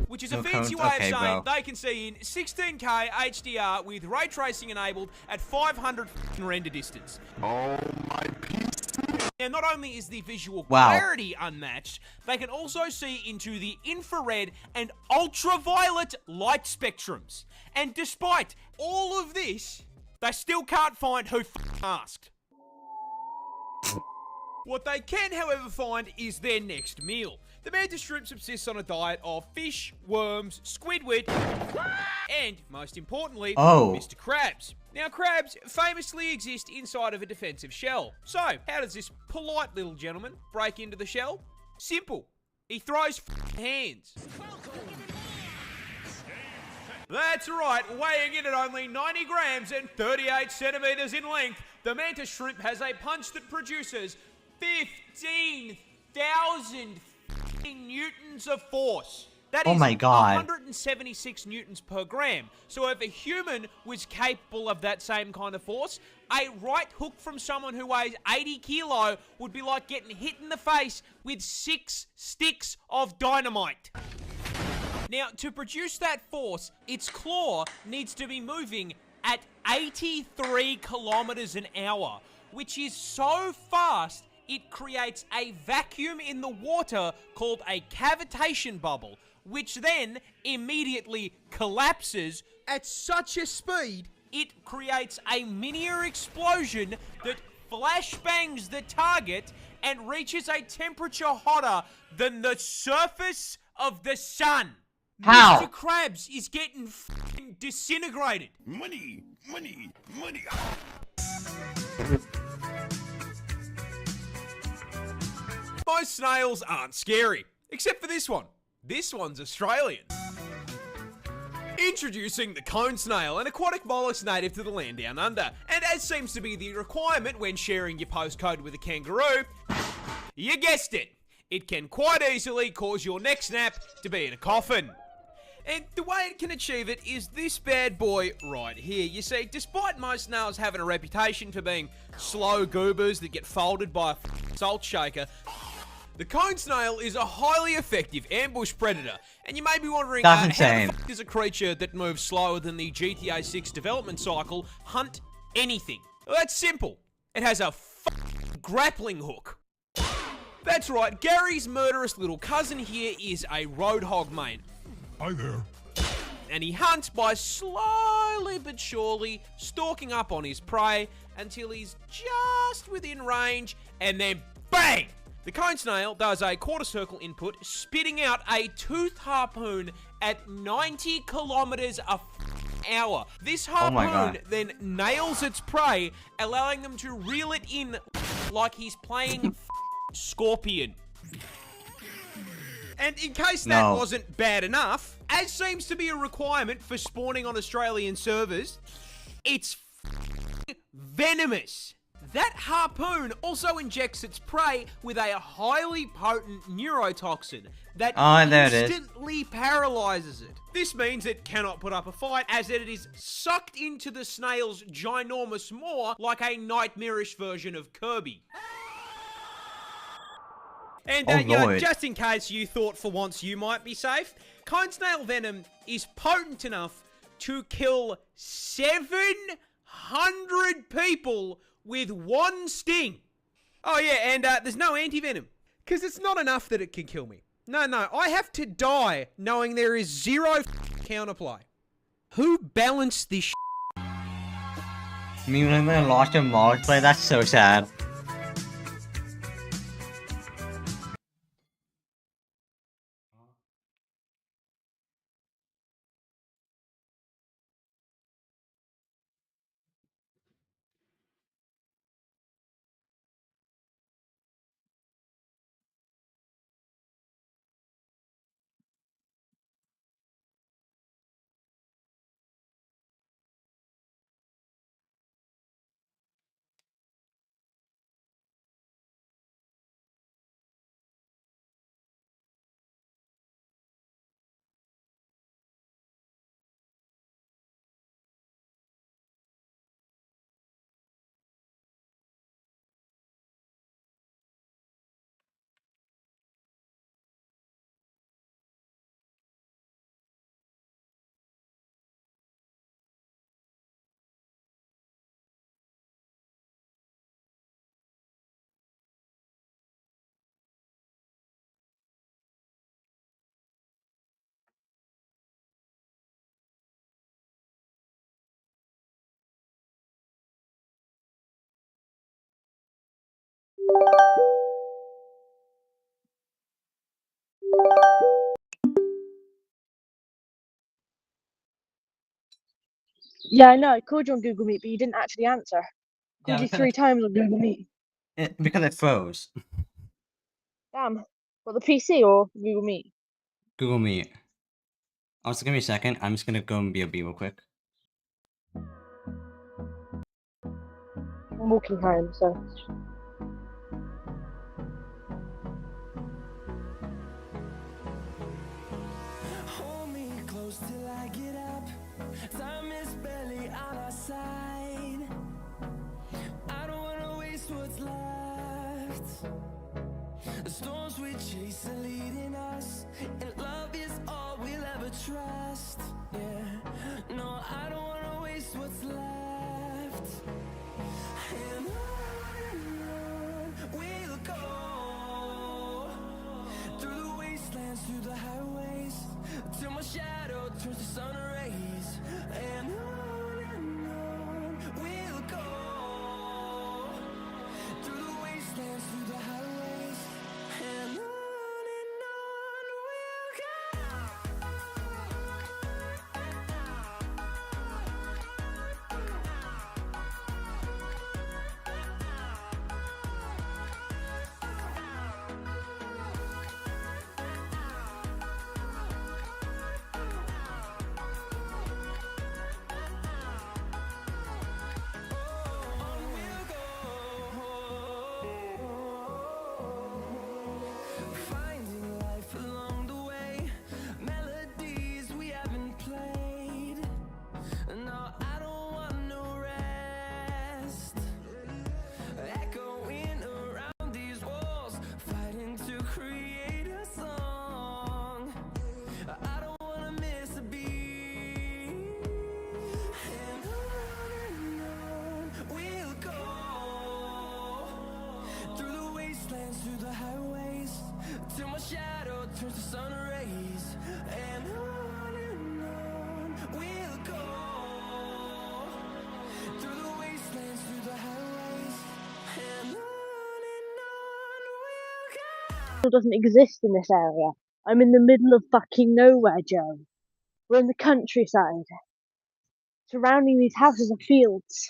Which is a fancy way of saying they can see in 16K HDR with ray tracing enabled at 500 render distance. Oh my PC. Now, not only is the visual clarity unmatched, they can also see into the infrared and ultraviolet light spectrums. And despite all of this, they still can't find who asked. What they can, however, find is their next meal. The mantis shrimp subsists on a diet of fish, worms, squidward, and, most importantly, Mr. Crabs. Now, crabs famously exist inside of a defensive shell. So, how does this polite little gentleman break into the shell? Simple. He throws hands. That's right, weighing in at only 90 grams and 38 centimeters in length, the mantis shrimp has a punch that produces 15,000 newtons of force. That is 176 newtons per gram. So if a human was capable of that same kind of force, a right hook from someone who weighs 80 kilo would be like getting hit in the face with 6 sticks of dynamite. Now, to produce that force, its claw needs to be moving at 83 kilometers an hour, which is so fast it creates a vacuum in the water called a cavitation bubble, which then immediately collapses at such a speed it creates a miniature explosion that flashbangs the target and reaches a temperature hotter than the surface of the sun. How? Mr. Krabs is getting f***ing disintegrated. Money, money, money. Most snails aren't scary, except for this one. This one's Australian. Introducing the cone snail, an aquatic mollusk native to the land down under. And as seems to be the requirement when sharing your postcode with a kangaroo, you guessed it, it can quite easily cause your neck snap to be in a coffin. And the way it can achieve it is this bad boy right here. You see, despite most snails having a reputation for being slow goobers that get folded by a salt shaker, the cone snail is a highly effective ambush predator. And you may be wondering, how the fuck does a creature that moves slower than the GTA 6 development cycle hunt anything? Well, that's simple. It has a grappling hook. That's right, Gary's murderous little cousin here is a roadhog, mate. Hi there. And he hunts by slowly but surely stalking up on his prey until he's just within range, and then bang! The cone snail does a quarter circle input, spitting out a tooth harpoon at 90 kilometers an hour. This harpoon then nails its prey, allowing them to reel it in like he's playing Scorpion. And in case that wasn't bad enough, as seems to be a requirement for spawning on Australian servers, it's venomous. That harpoon also injects its prey with a highly potent neurotoxin that instantly paralyzes it. This means it cannot put up a fight, as it is sucked into the snail's ginormous maw like a nightmarish version of Kirby. And, you know, just in case you thought for once you might be safe, cone snail venom is potent enough to kill 700 people with one sting. Oh yeah, and there's no anti-venom, because it's not enough that it can kill me. No, I have to die knowing there is zero counterplay. Who balanced this shit? Me when I lost a mouse play, that's so sad. Yeah, I know. I called you on Google Meet, but you didn't actually answer. Called Yeah, you 3 times on Google Meet. because it froze. Damn. What, the PC or Google Meet? Google Meet. Also, give me a second. I'm just gonna go and BOB real quick. I'm walking home, so. Hold me close till I get up. Time is barely on our side. I don't wanna waste what's left. The storms we chase are leading us, and love is all we'll ever trust. Yeah, no, I don't wanna waste what's left. And on we'll go, through the wastelands, through the highways, till my shadow turns to sun rays. And on we'll go, through the wastelands, through the highways, and on we'll go. Finding life along the way, melodies we haven't played. No, I don't want no rest. Echoing around these walls, fighting to create a song. I don't wanna miss a beat. And on we'll go, through the wastelands, through the highways, till my shadow turns to sun rays. And on we'll go, through the wastelands, through the highways, and on we'll go. It doesn't exist in this area. I'm in the middle of fucking nowhere, Joe. We're in the countryside. Surrounding these houses are fields.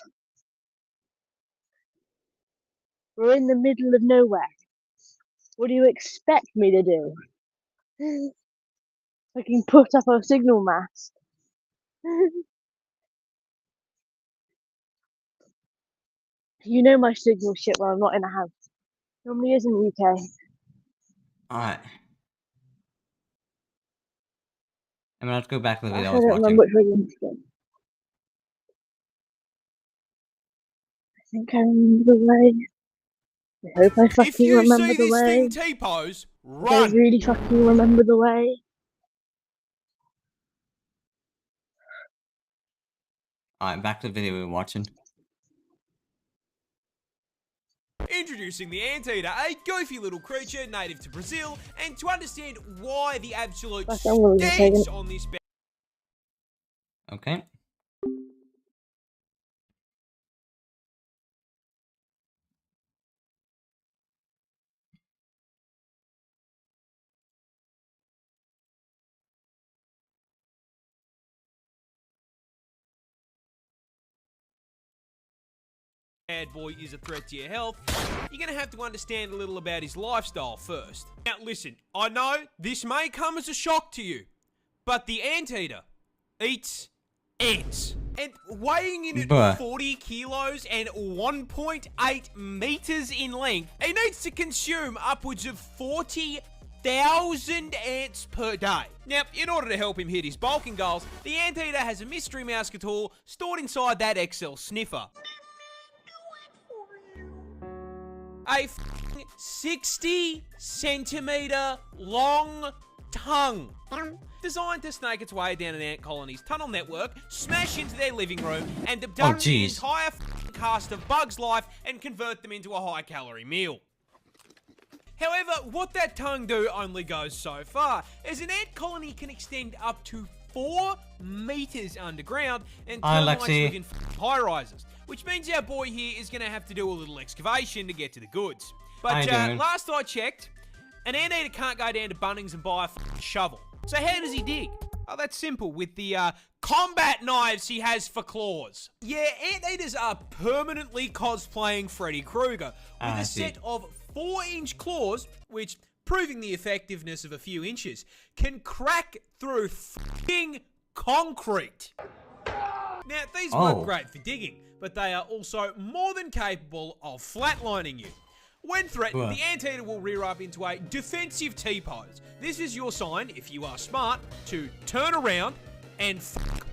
We're in the middle of nowhere. What do you expect me to do? I can put up a signal mast. You know my signal shit when I'm not in a house. Normally is in the UK. Alright. I'm gonna have to go back to the video I I was don't watching. remember which video it's from. I think I remember the way. I hope I If fucking you remember see the this way. thing T-pose, I run! really fucking remember the way. Alright, back to the video we were watching. Introducing the anteater, a goofy little creature native to Brazil, and to understand why the absolute stinks on this Okay. bad boy is a threat to your health, you're going to have to understand a little about his lifestyle first. Now listen, I know this may come as a shock to you, but the anteater eats ants. And weighing in at 40 kilos and 1.8 meters in length, it needs to consume upwards of 40,000 ants per day. Now, in order to help him hit his bulking goals, the anteater has a mystery mouse tool stored inside that XL sniffer. A 60 centimeter long tongue, designed to snake its way down an ant colony's tunnel network, smash into their living room, and abduct the entire cast of Bug's life and convert them into a high-calorie meal. However, what that tongue do only goes so far, as an ant colony can extend up to 4 meters underground and termites live in high-rises, which means our boy here is going to have to do a little excavation to get to the goods. But last I checked, an anteater can't go down to Bunnings and buy a shovel. So how does he dig? Oh, that's simple, with the combat knives he has for claws. Yeah, anteaters are permanently cosplaying Freddy Krueger with a set of 4-inch claws, which, proving the effectiveness of a few inches, can crack through f***ing concrete. Now, these work great for digging, but they are also more than capable of flatlining you. When threatened, the anteater will rear up into a defensive T-pose. This is your sign, if you are smart, to turn around and fuck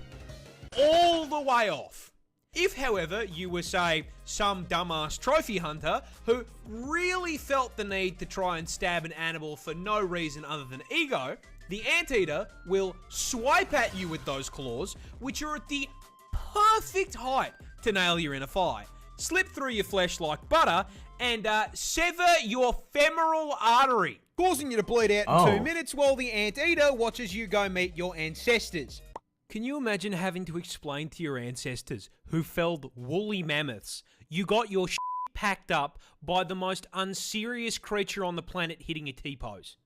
all the way off. If, however, you were, say, some dumbass trophy hunter who really felt the need to try and stab an animal for no reason other than ego, the anteater will swipe at you with those claws, which are at the perfect height to nail your inner thigh, slip through your flesh like butter, and sever your femoral artery, causing you to bleed out in 2 minutes while the anteater watches you go meet your ancestors. Can you imagine having to explain to your ancestors who felled woolly mammoths you got your shit packed up by the most unserious creature on the planet hitting a T-pose?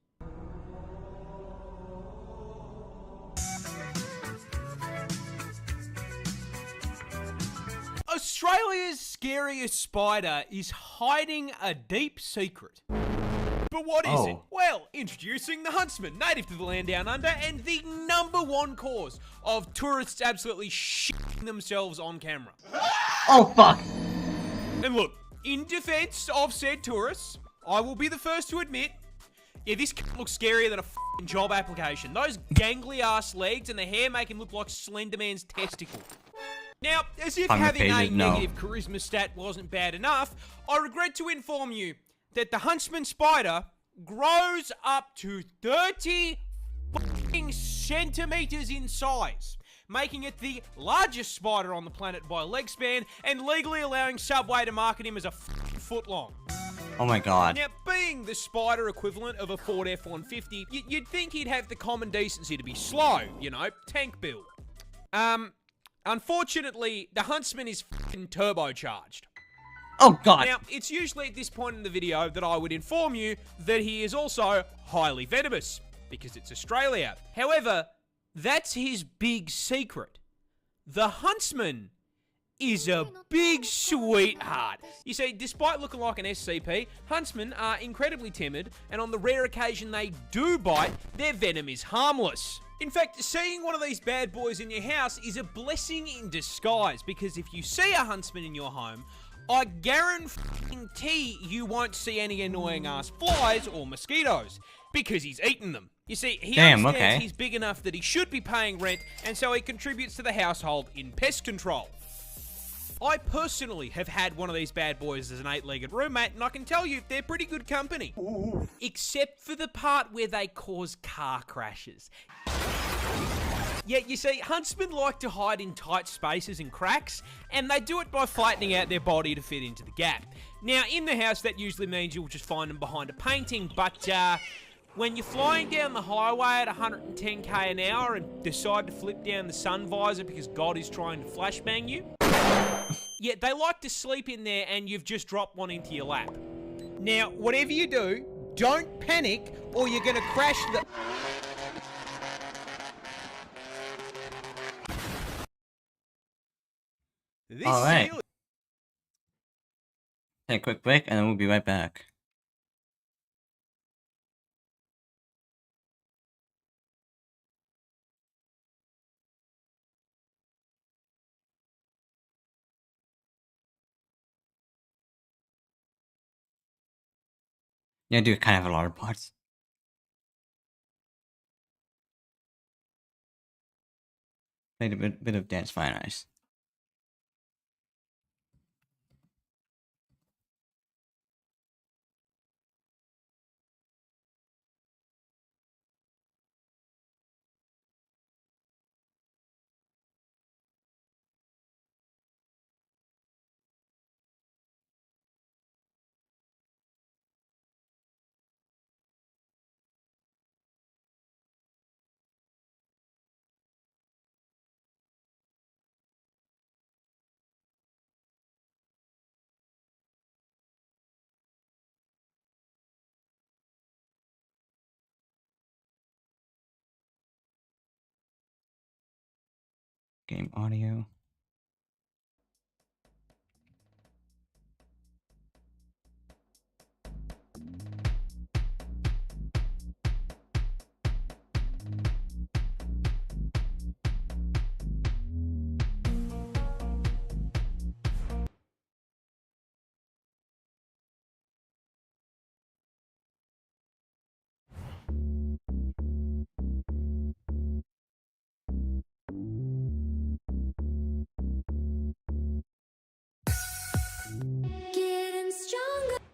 Australia's scariest spider is hiding a deep secret. But what is it? Well, introducing the huntsman, native to the land down under, and the #1 cause of tourists absolutely shitting themselves on camera. Oh, fuck. And look, in defense of said tourists, I will be the first to admit, yeah, this looks scarier than a f***ing job application. Those gangly ass legs and the hair make him look like Slender Man's testicle. Now, as if having a negative charisma stat wasn't bad enough, I regret to inform you that the huntsman spider grows up to 30 centimeters in size, making it the largest spider on the planet by leg span and legally allowing Subway to market him as a foot long. Oh my god. Now, being the spider equivalent of a Ford F-150, you'd think he'd have the common decency to be slow, you know, tank build. Unfortunately, the huntsman is f***ing turbocharged. Oh god. Now, it's usually at this point in the video that I would inform you that he is also highly venomous, because it's Australia. However, that's his big secret. The huntsman is a big sweetheart. You see, despite looking like an SCP, huntsmen are incredibly timid, and on the rare occasion they do bite, their venom is harmless. In fact, seeing one of these bad boys in your house is a blessing in disguise, because if you see a huntsman in your home, I guarantee you won't see any annoying ass flies or mosquitoes, because he's eaten them. You see, he understands he's big enough that he should be paying rent, and so he contributes to the household in pest control. I personally have had one of these bad boys as an 8-legged roommate, and I can tell you they're pretty good company. Except for the part where they cause car crashes. Yeah, you see, huntsmen like to hide in tight spaces and cracks, and they do it by flattening out their body to fit into the gap. Now, in the house, that usually means you'll just find them behind a painting, but when you're flying down the highway at 110k an hour and decide to flip down the sun visor because God is trying to flashbang you, yeah, they like to sleep in there and you've just dropped one into your lap. Now, whatever you do, don't panic or you're gonna crash the... This Take a quick break, and then we'll be right back. Yeah, I do kind of have a lot of parts. Played a bit of Dance Fine Ice. Game audio.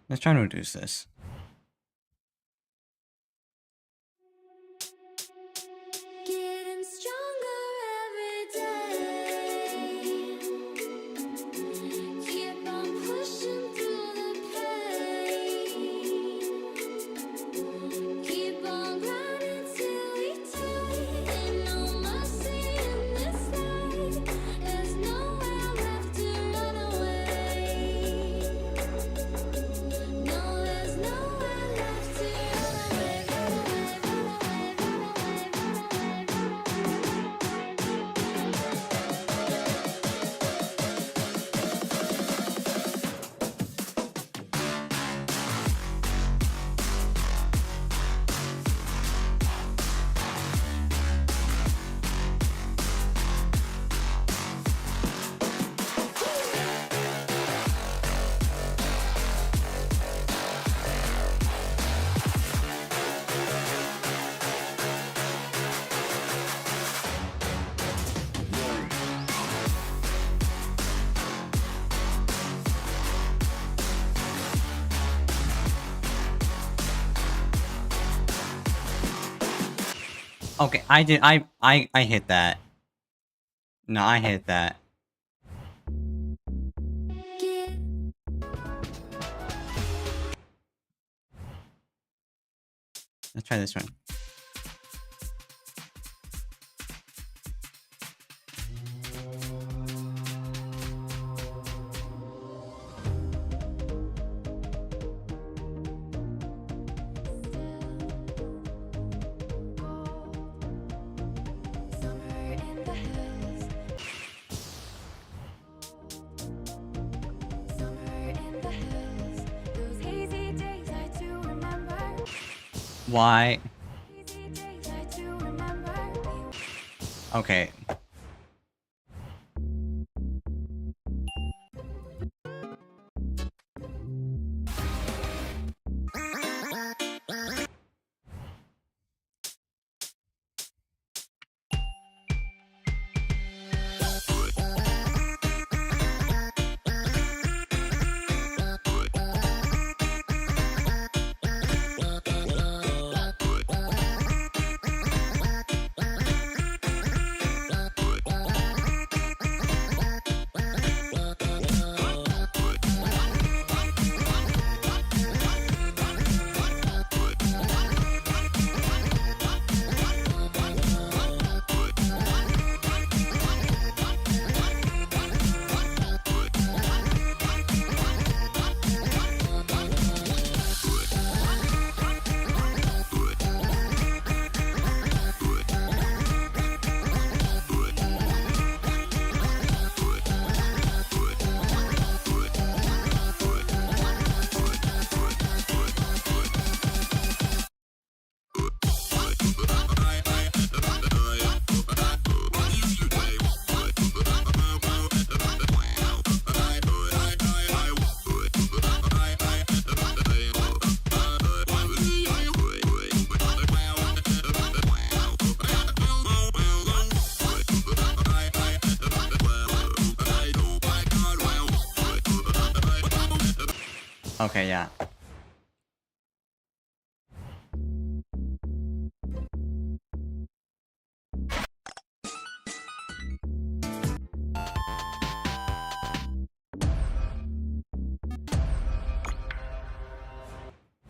Let's try to reduce this. Okay, I hit that. No, I hit that. Let's try this one. Why? Okay. Okay, yeah.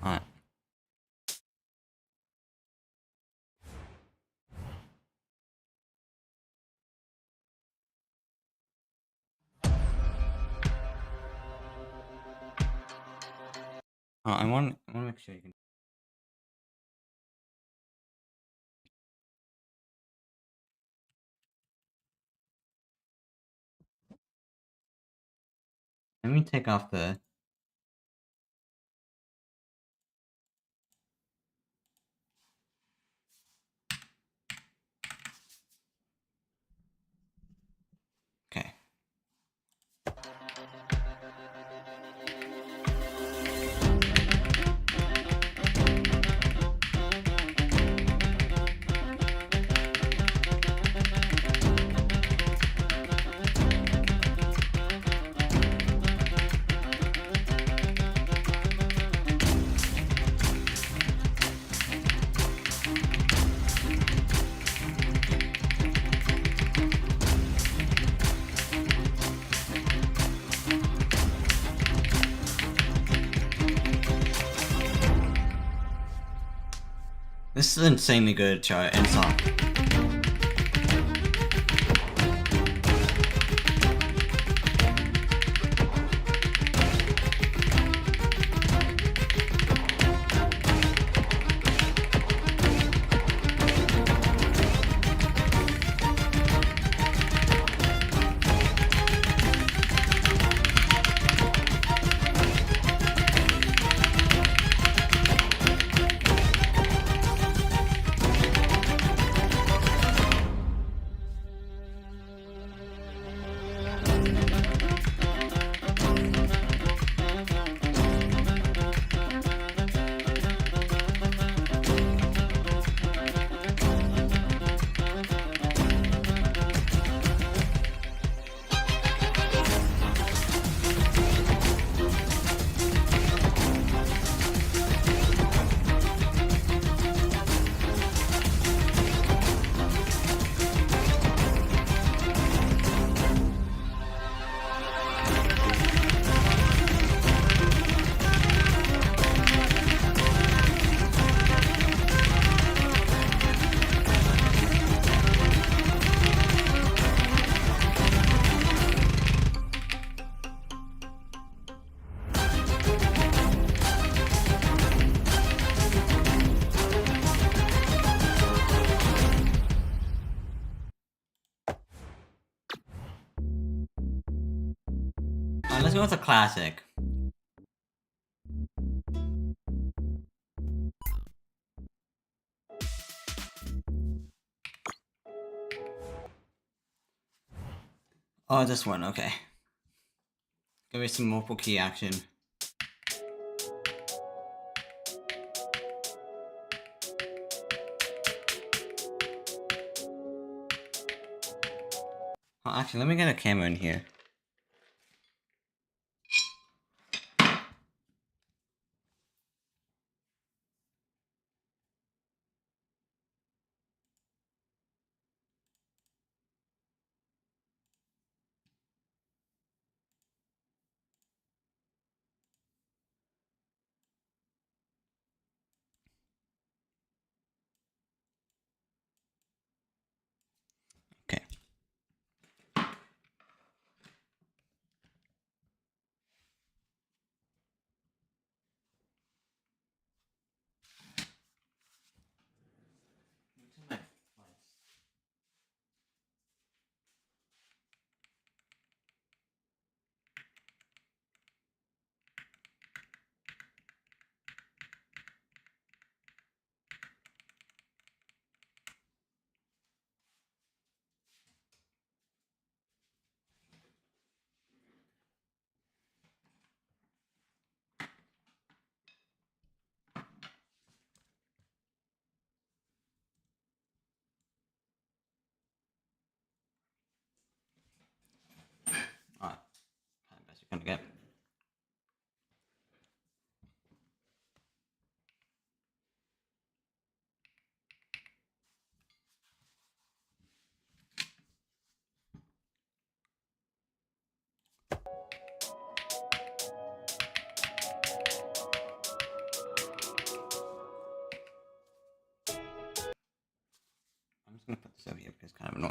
Alright. I want to make sure you can. Let me take off the. Okay. This is insanely good chart and song. Let's go with a classic. Oh, this one, okay. Give me some multiple key action. Oh, actually, let me get a camera in here.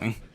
laughing.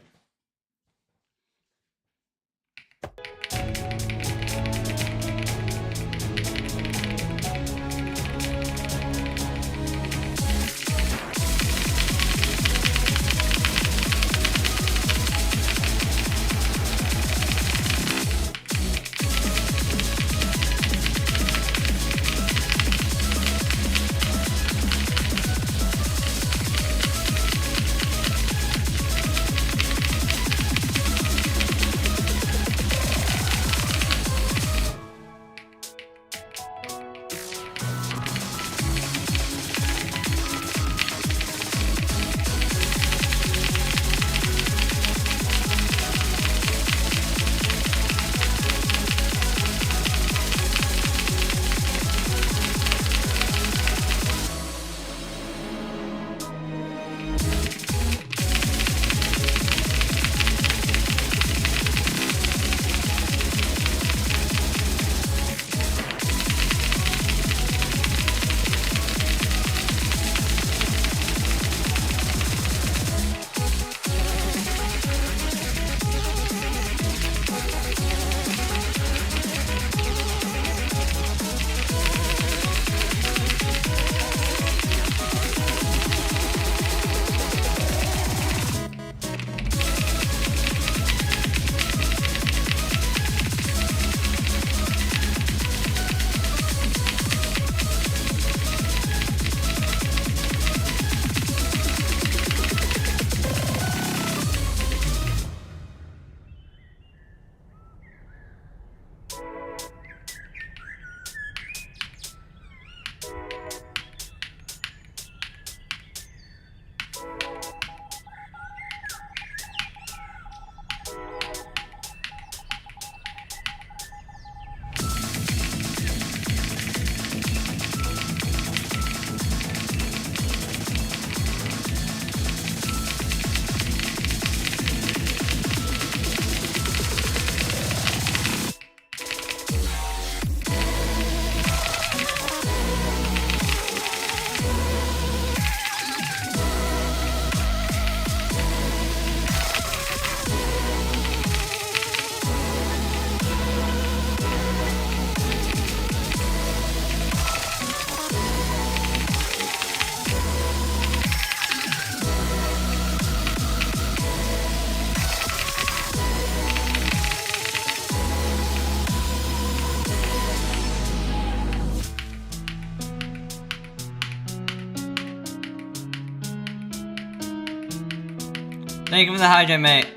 Thank you for the hijack, mate.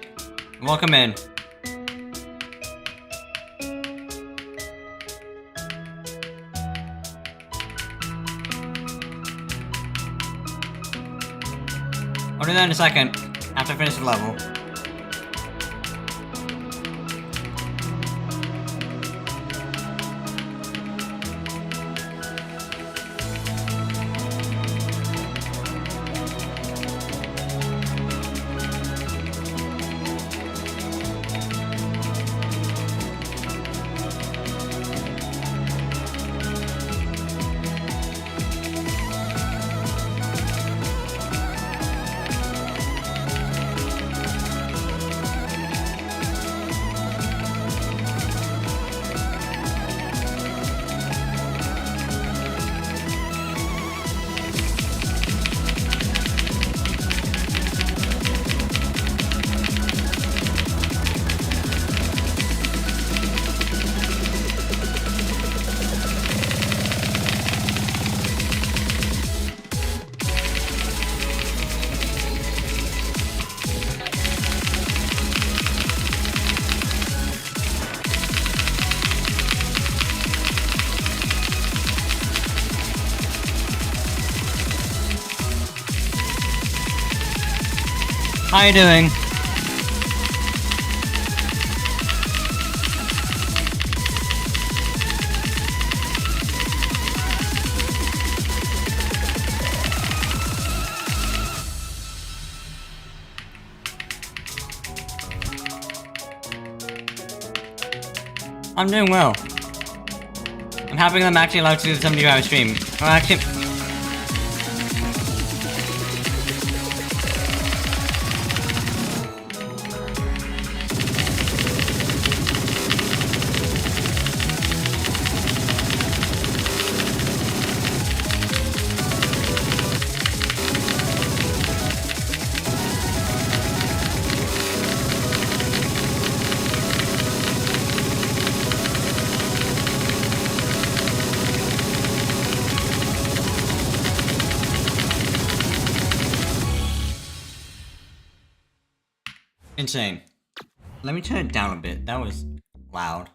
Welcome in. I'll do that in a second, after I finish the level. How you doing? I'm doing well. I'm happy that I'm actually allowed to do the 72-hour stream. Well, actually... Insane. Let me turn it down a bit. That was loud.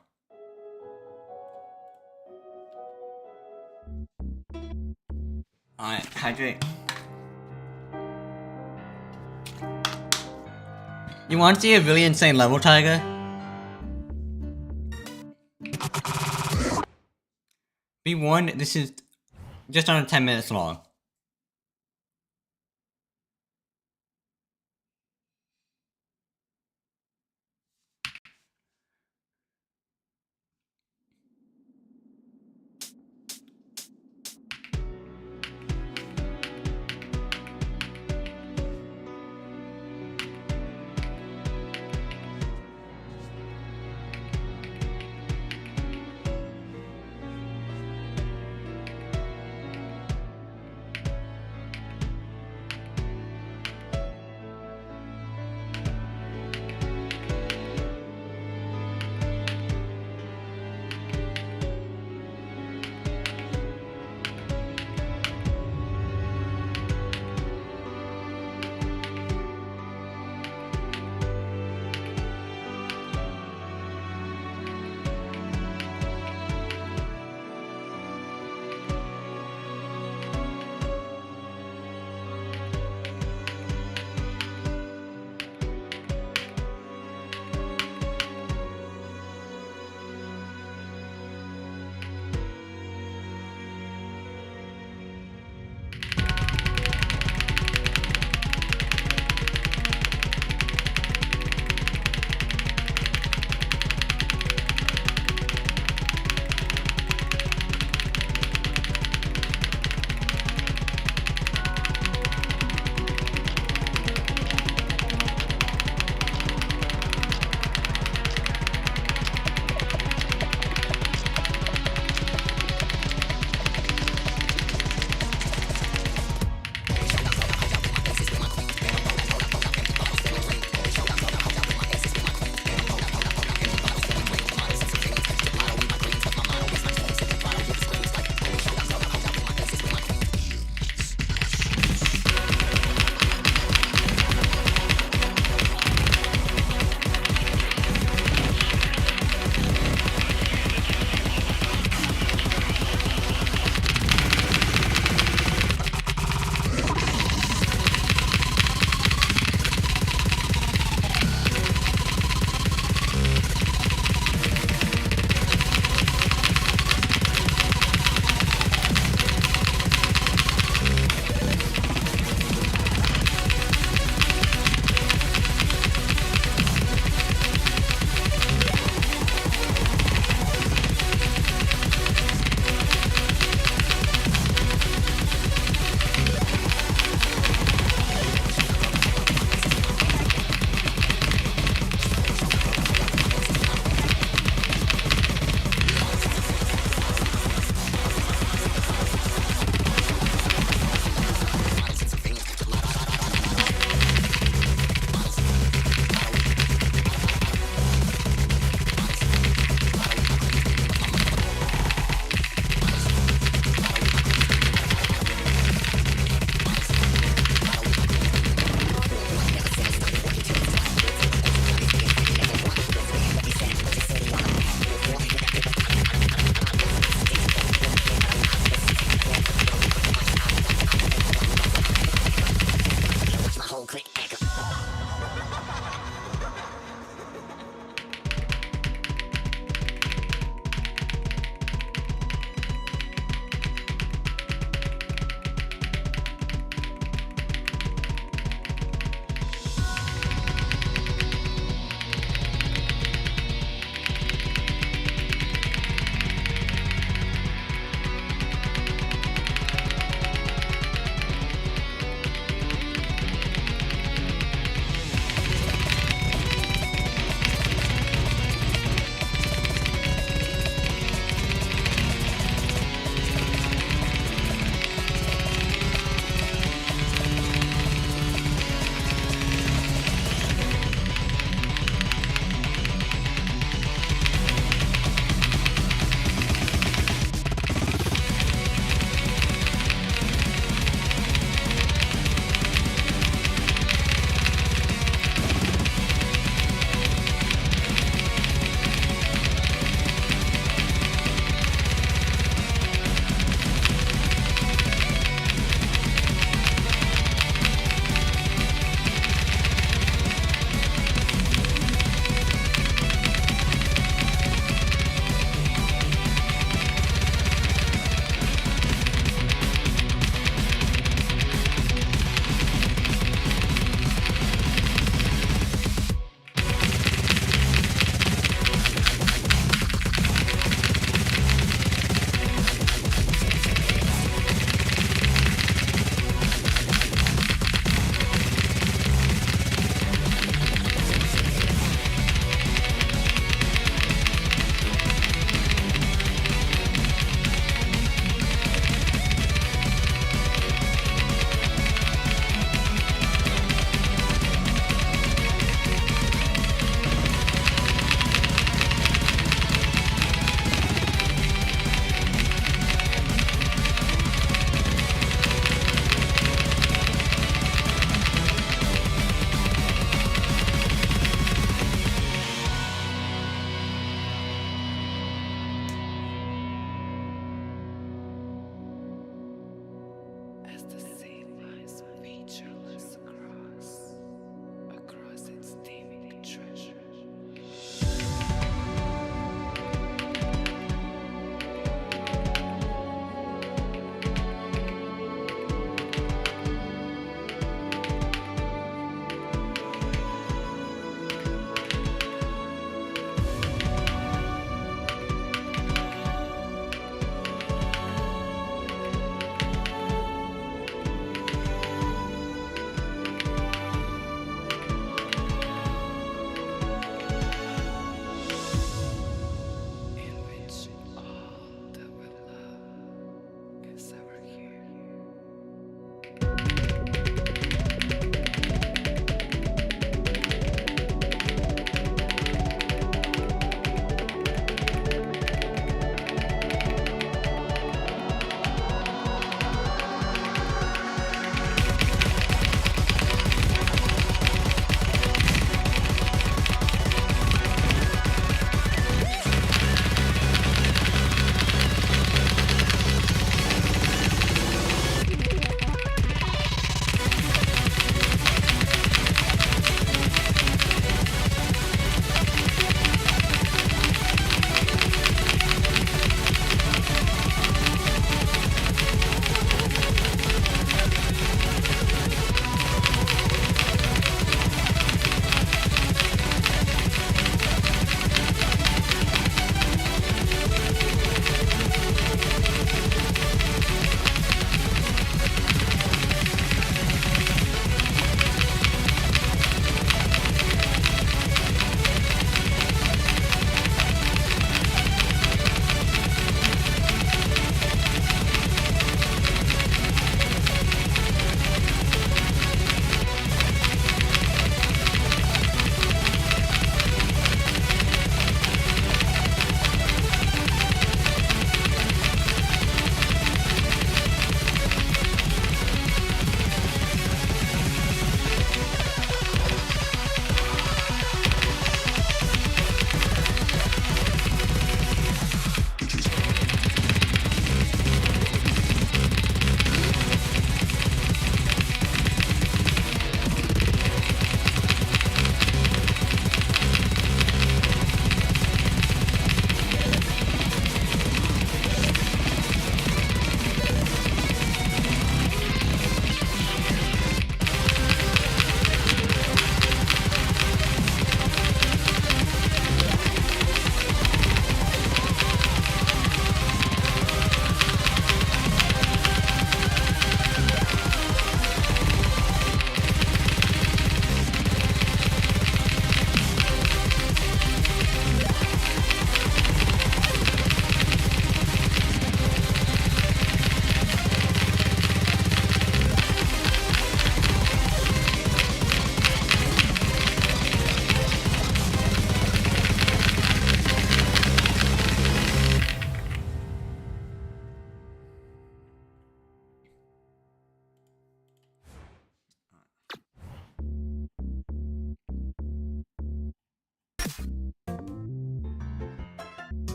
Alright, hydrate. You want to see a really insane level, Tiger? B1, this is just under 10 minutes long.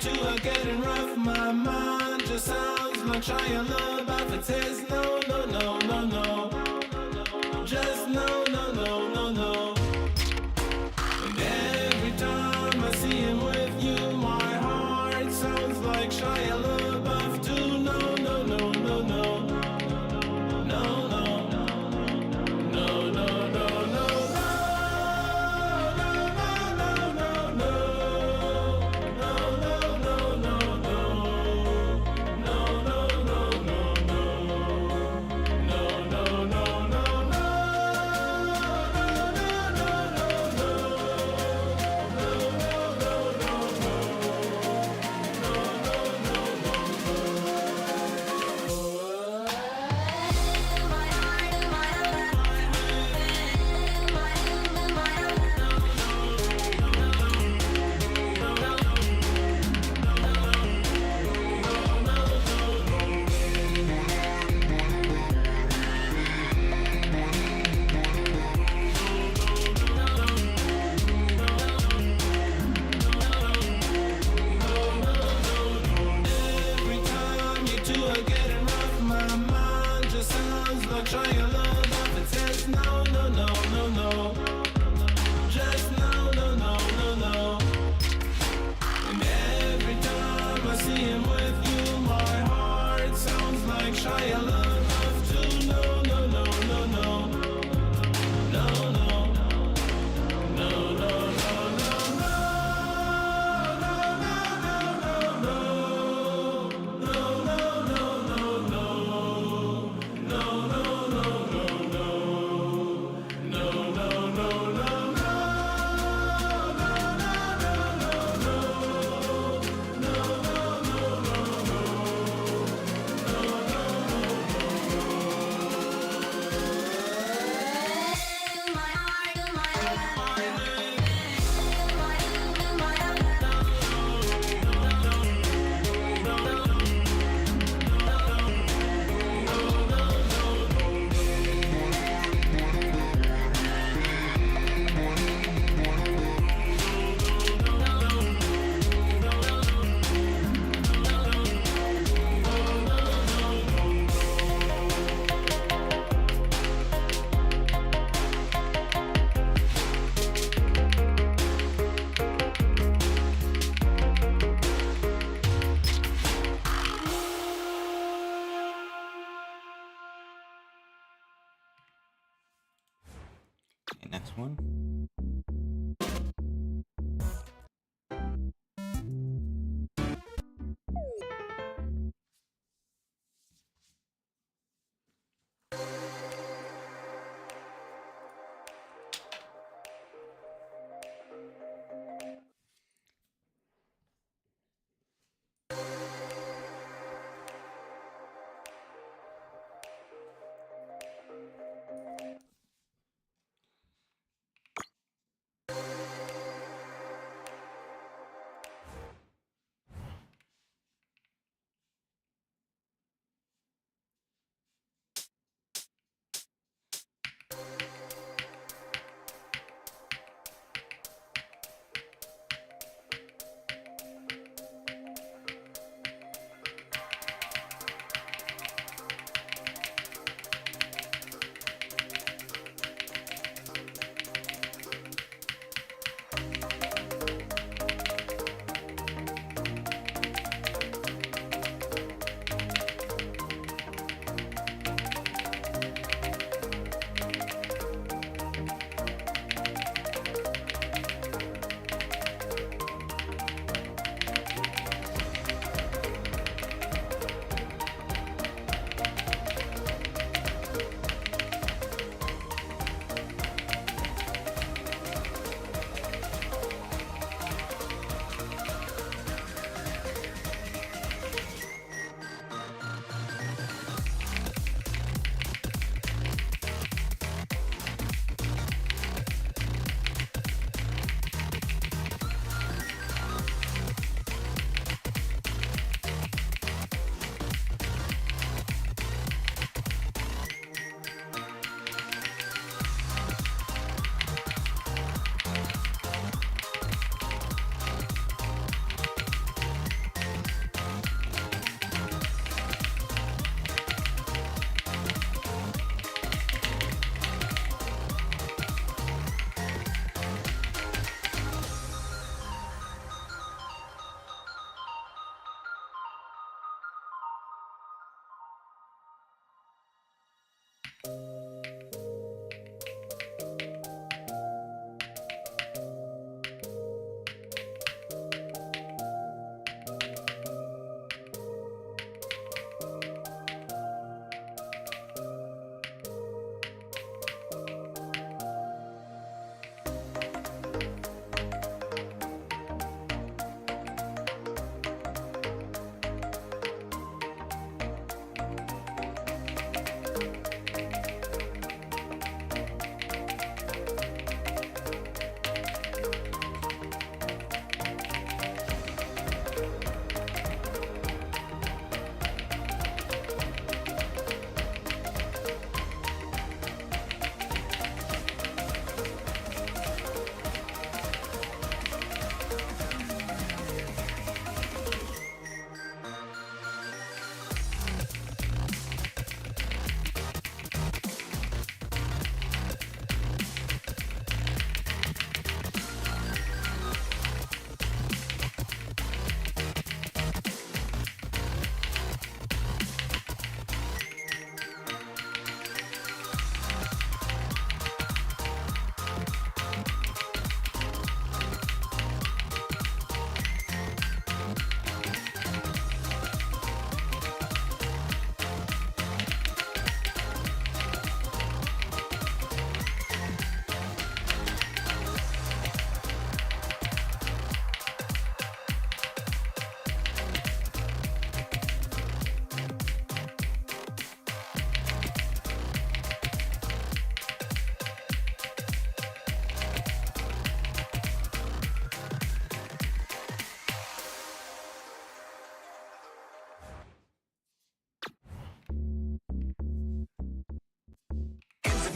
two are getting rough. My mind just sounds like Shia LaBeouf. It says no, no, no, no, no. Just no, no, no, no, no. And every time I see him with you, my heart sounds like Shia LaBeouf too. No, no, no, no, no. No, no. No, no, no, no, no. Every time you two are getting rough, my mind just sounds like Shia LaBeouf. It says no, no, no, no, no. Just no, no, no, no, no. And every time I see him with you, my heart sounds like Shia LaBeouf too. No, no, no, no, no. No, no. No, no, no, no, no. Okay, next one.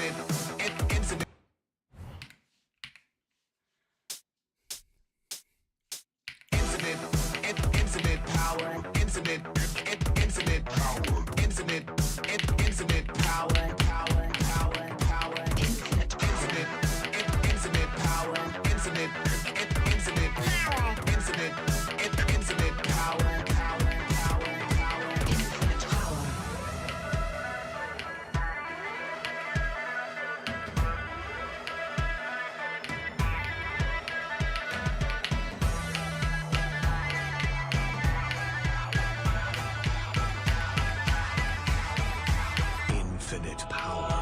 Infinite power, infinite power, infinite power, power, power, power, infinite power, infinite power, infinite power, power, power, power, infinite power. Infinite power.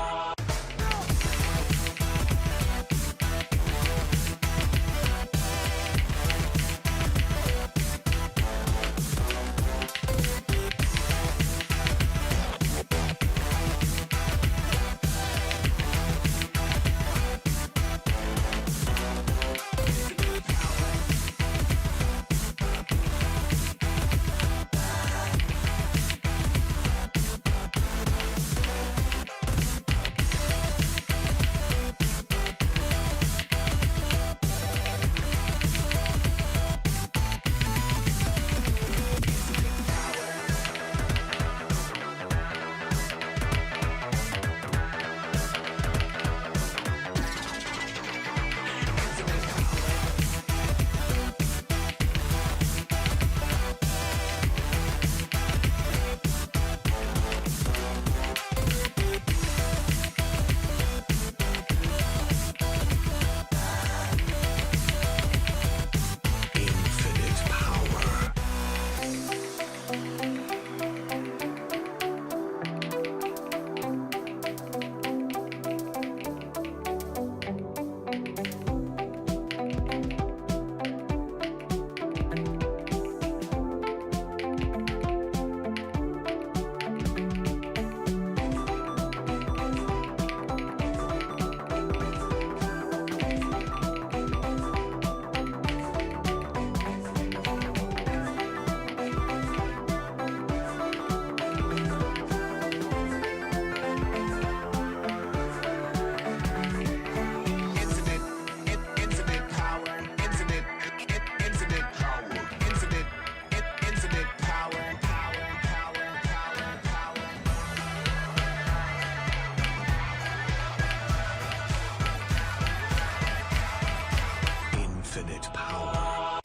Infinite power.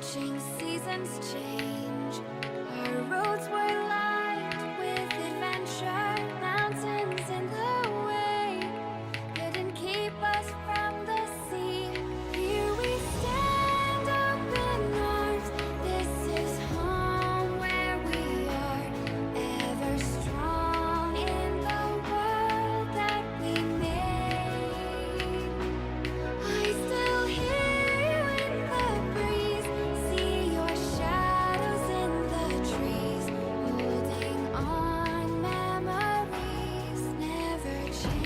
Watching seasons change, our roads were lined with adventure, mountains in the way couldn't keep us from the sea. Here we stand, open arms. This is home where we are, ever strong in the world that we made. I still hear you in the breeze, see your shadows in the trees, holding on, memories never change.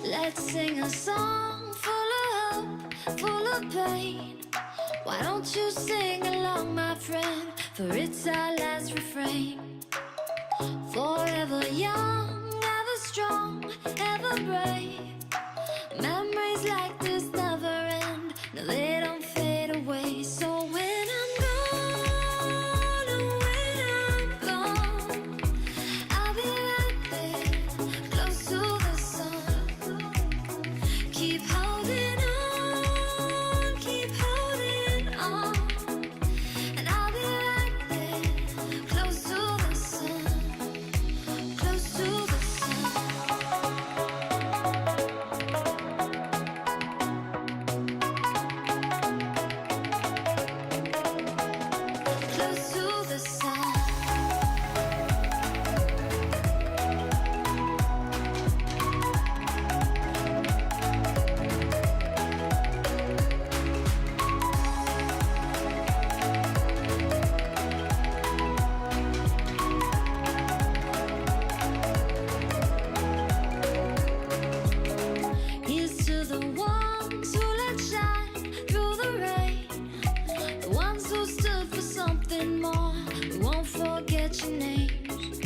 Let's sing a song full of hope, full of pain. Why don't you sing along, my friend? For it's our last refrain. Forever young, ever strong, ever brave. Memories like this never end. No, they don't fade away. So when I'm gone, oh, when I'm gone, I'll be right there, close to the sun. Keep holding on, and I'll be right there, close to the sun, close to the sun. Close to the sun. Here's to the ones who let shine through the rain, the ones who stood for something more. We won't forget your names.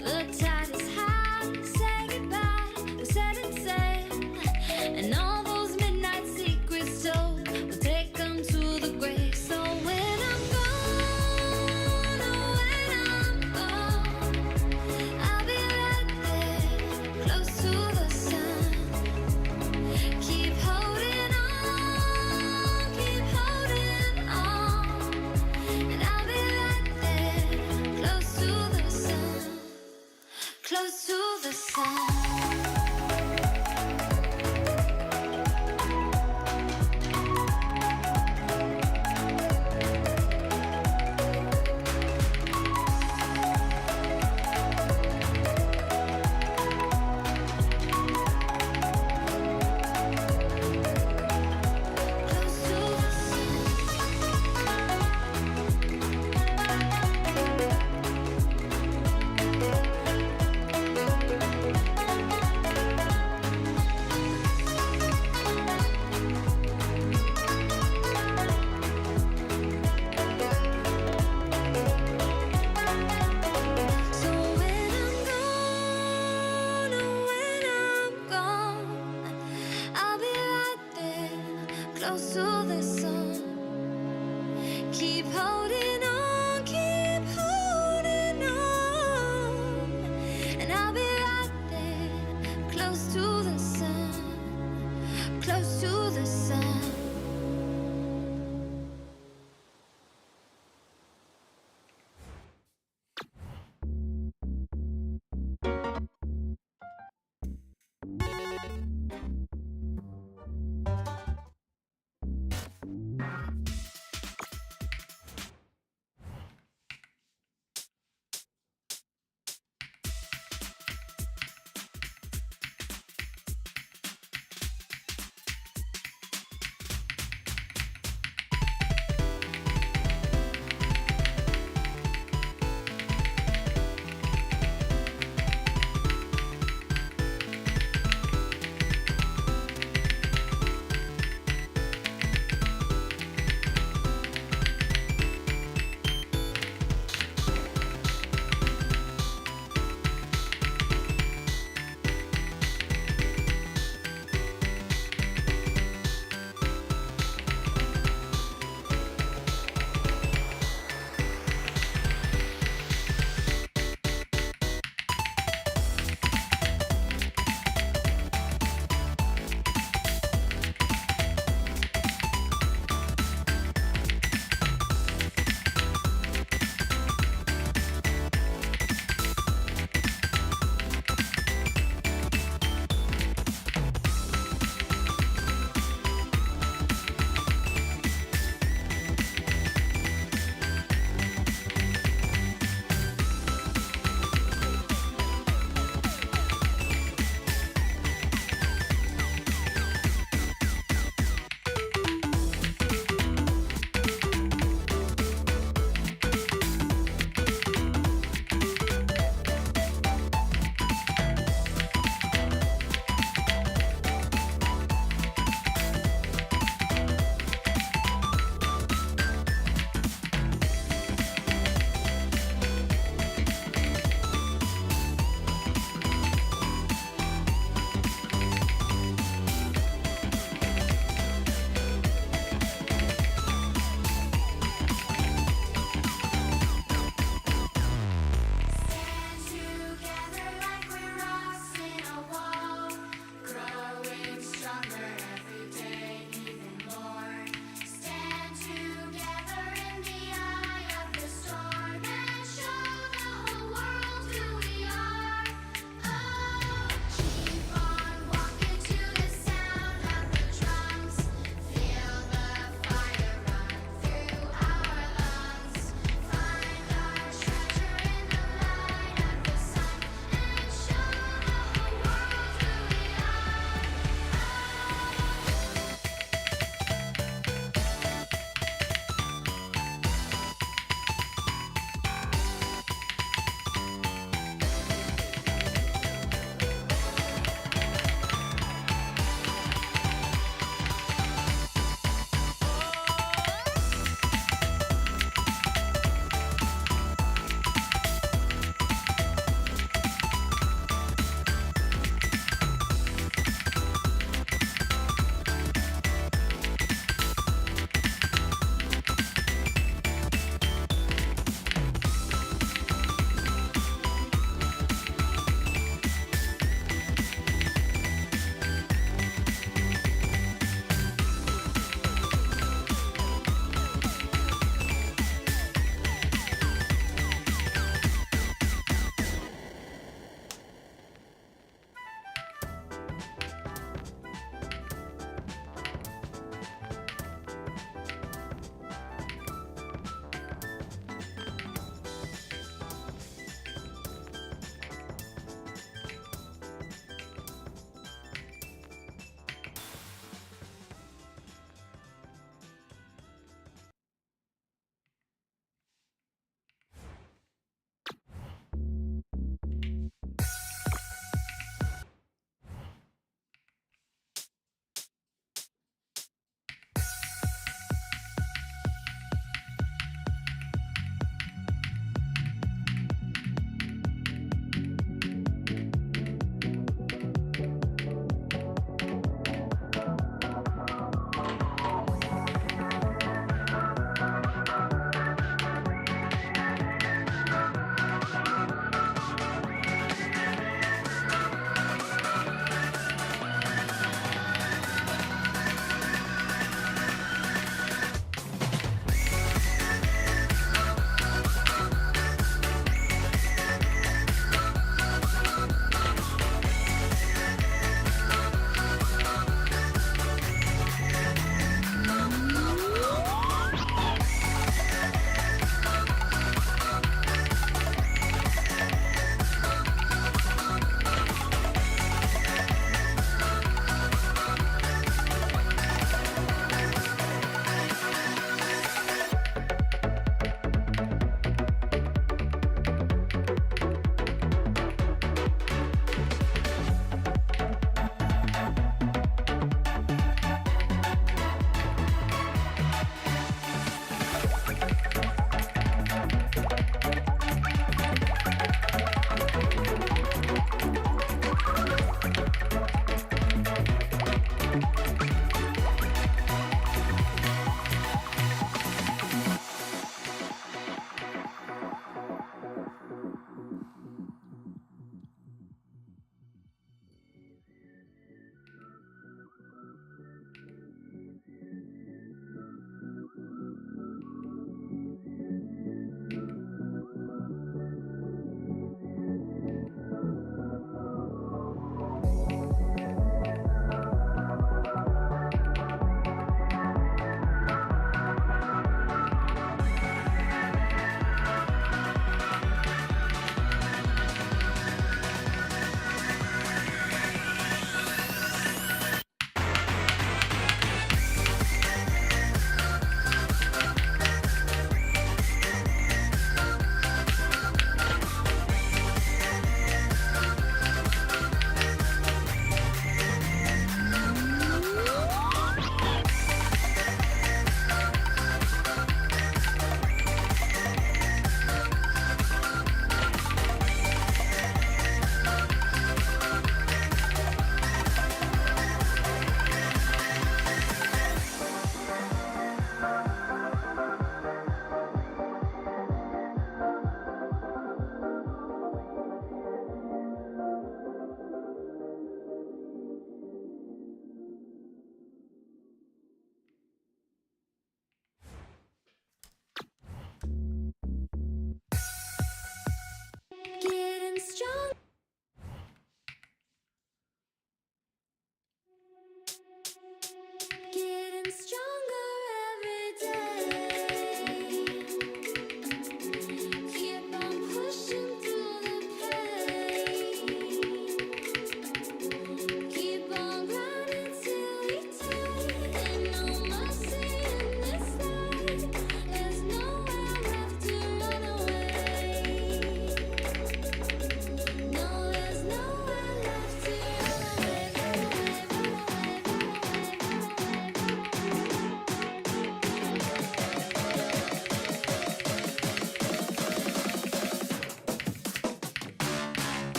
The tide is high, say goodbye, we're setting sail, and all those midnight secrets told, we'll take them to the grave. So when I'm gone, oh, when I'm gone, I'll be right there, close to the sun. Keep holding on, and I'll be right there, close to the sun, close to the sun. Close to the sun.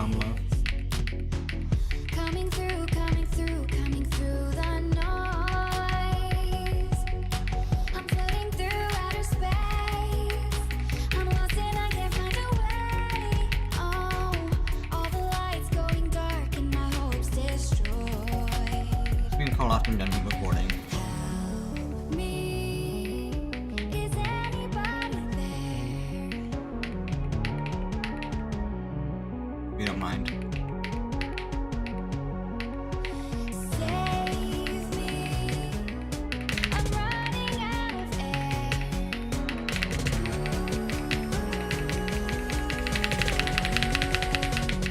come love. Coming through, coming through, coming through the noise. I'm floating through outer space. I'm lost and I can't find a way. Oh, all the lights going dark and my hopes destroyed. We can call after I'm done recording. Me, is anybody there? If you don't mind. Save me. I'm running out of air.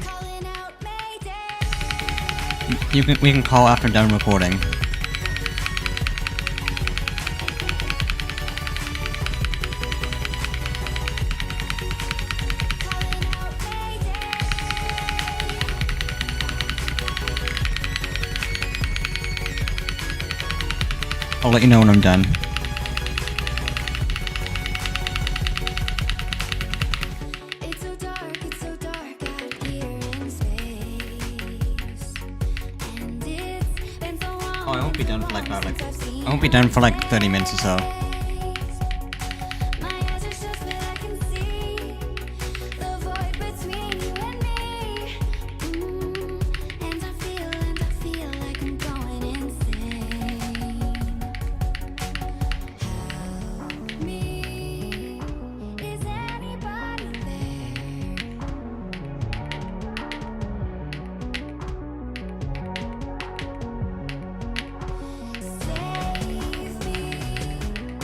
Calling out Mayday. We can call after I'm done recording. I'll let you know when I'm done. It's so dark out here in space. And it's been so long. Oh, I won't be done for like I won't be done for like 30 minutes or so. My eyes are shut, but I can see the void between you and me. And I feel like I'm going insane. Help me, is anybody there? Save me.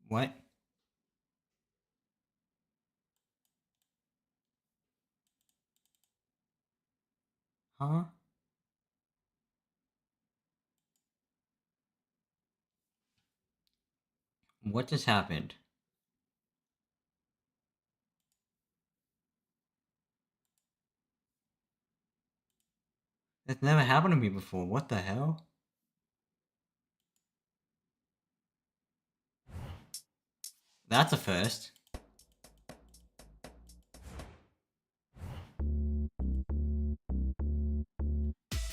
What? Huh? What just happened? That's never happened to me before. What the hell? That's a first.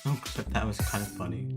Oh, but that was kind of funny.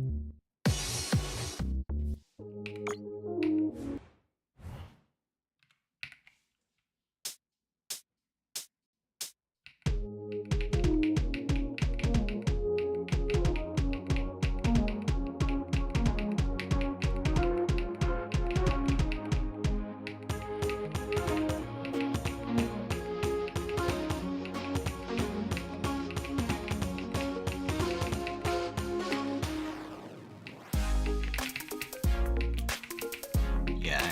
Yeah.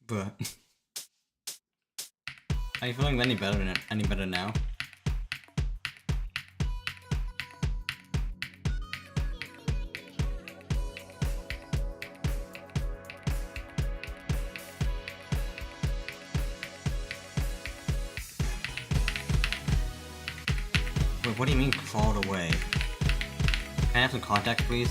But are you feeling any better now? Wait, what do you mean crawled away? Can I have some contact, please?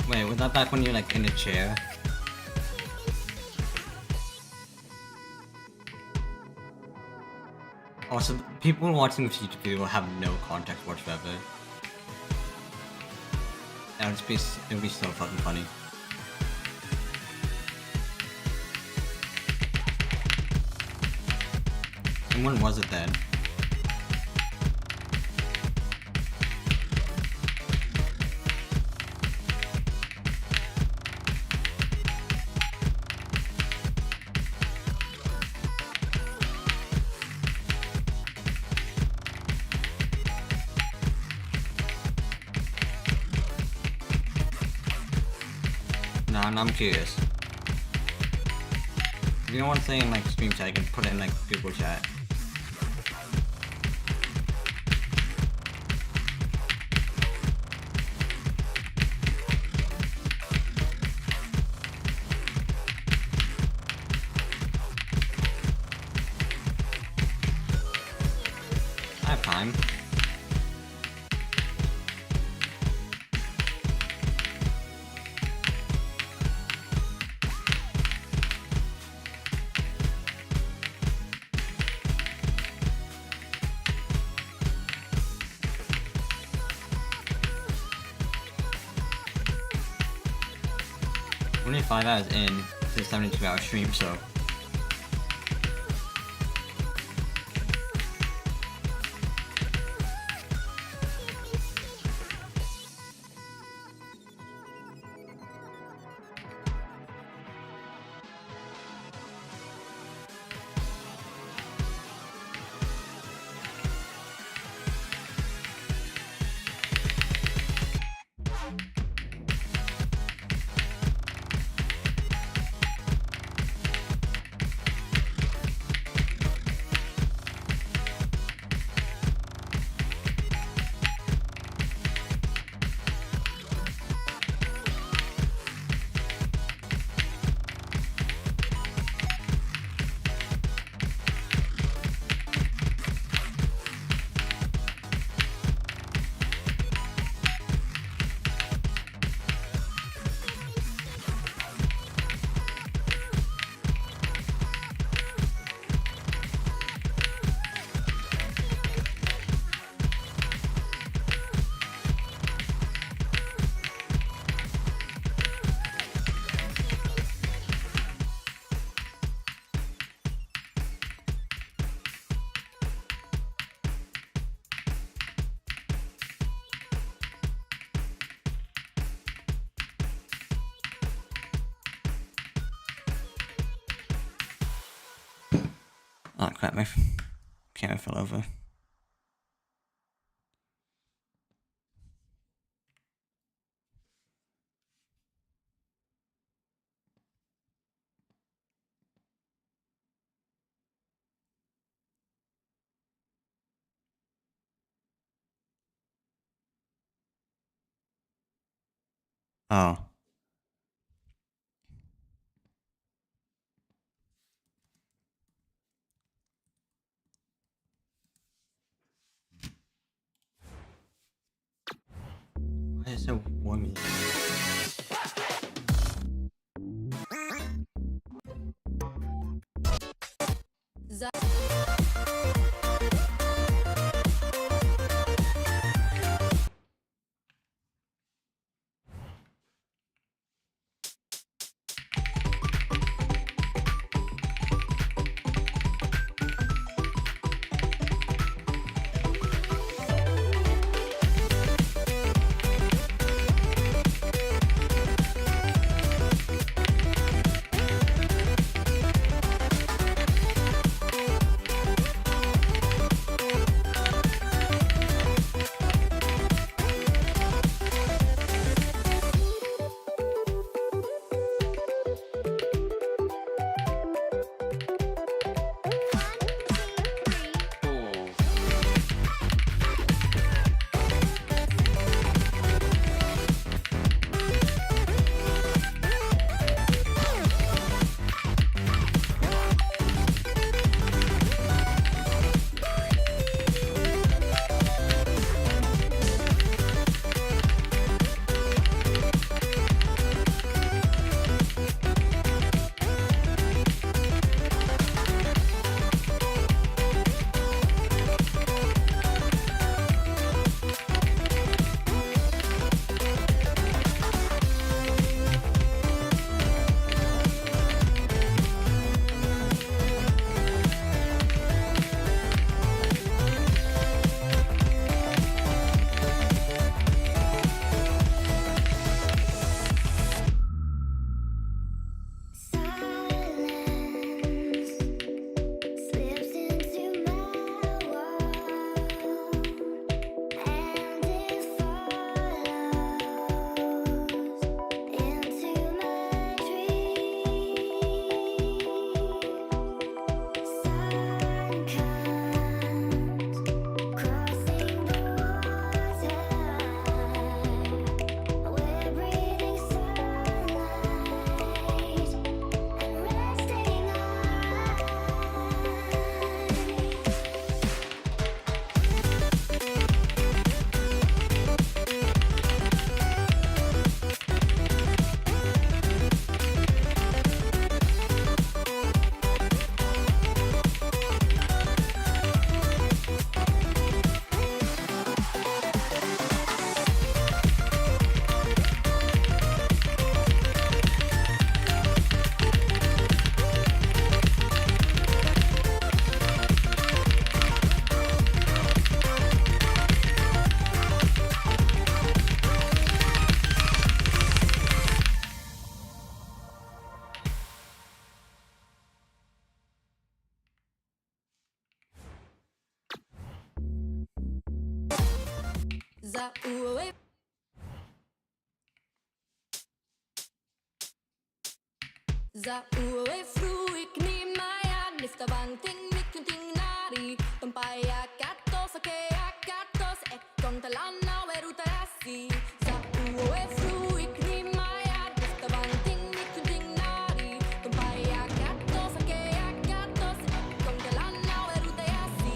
Wait, was that back when you're like in a chair? Also, people watching this YouTube video will have no context whatsoever. It would be so fucking funny. And when was it then? No, I'm curious. If you don't want to say in like stream chat, you can put it in like Google chat. I have time. Only 5 hours in to the 72-hour stream, so. Oh crap, my camera fell over. Oh. Why is it so warm? Za uwe fruik ni maya nifta bang ting mikun ting nari Tumpaya katos ake akatos ekon talana werutarasi Za uwe fruik ni maya nifta bang ting mikun ting nari Tumpaya katos ake akatos ekon talana werutarasi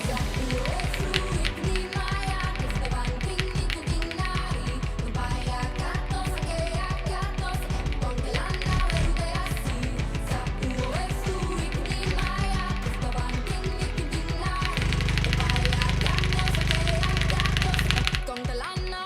Za uwe fruik ni maya nifta bang ting mikun ting nari Tumpaya katos ake akatos ekon talana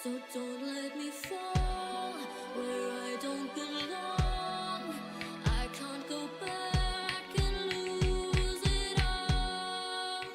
So don't let me fall where I don't belong. I can't go back and lose it all.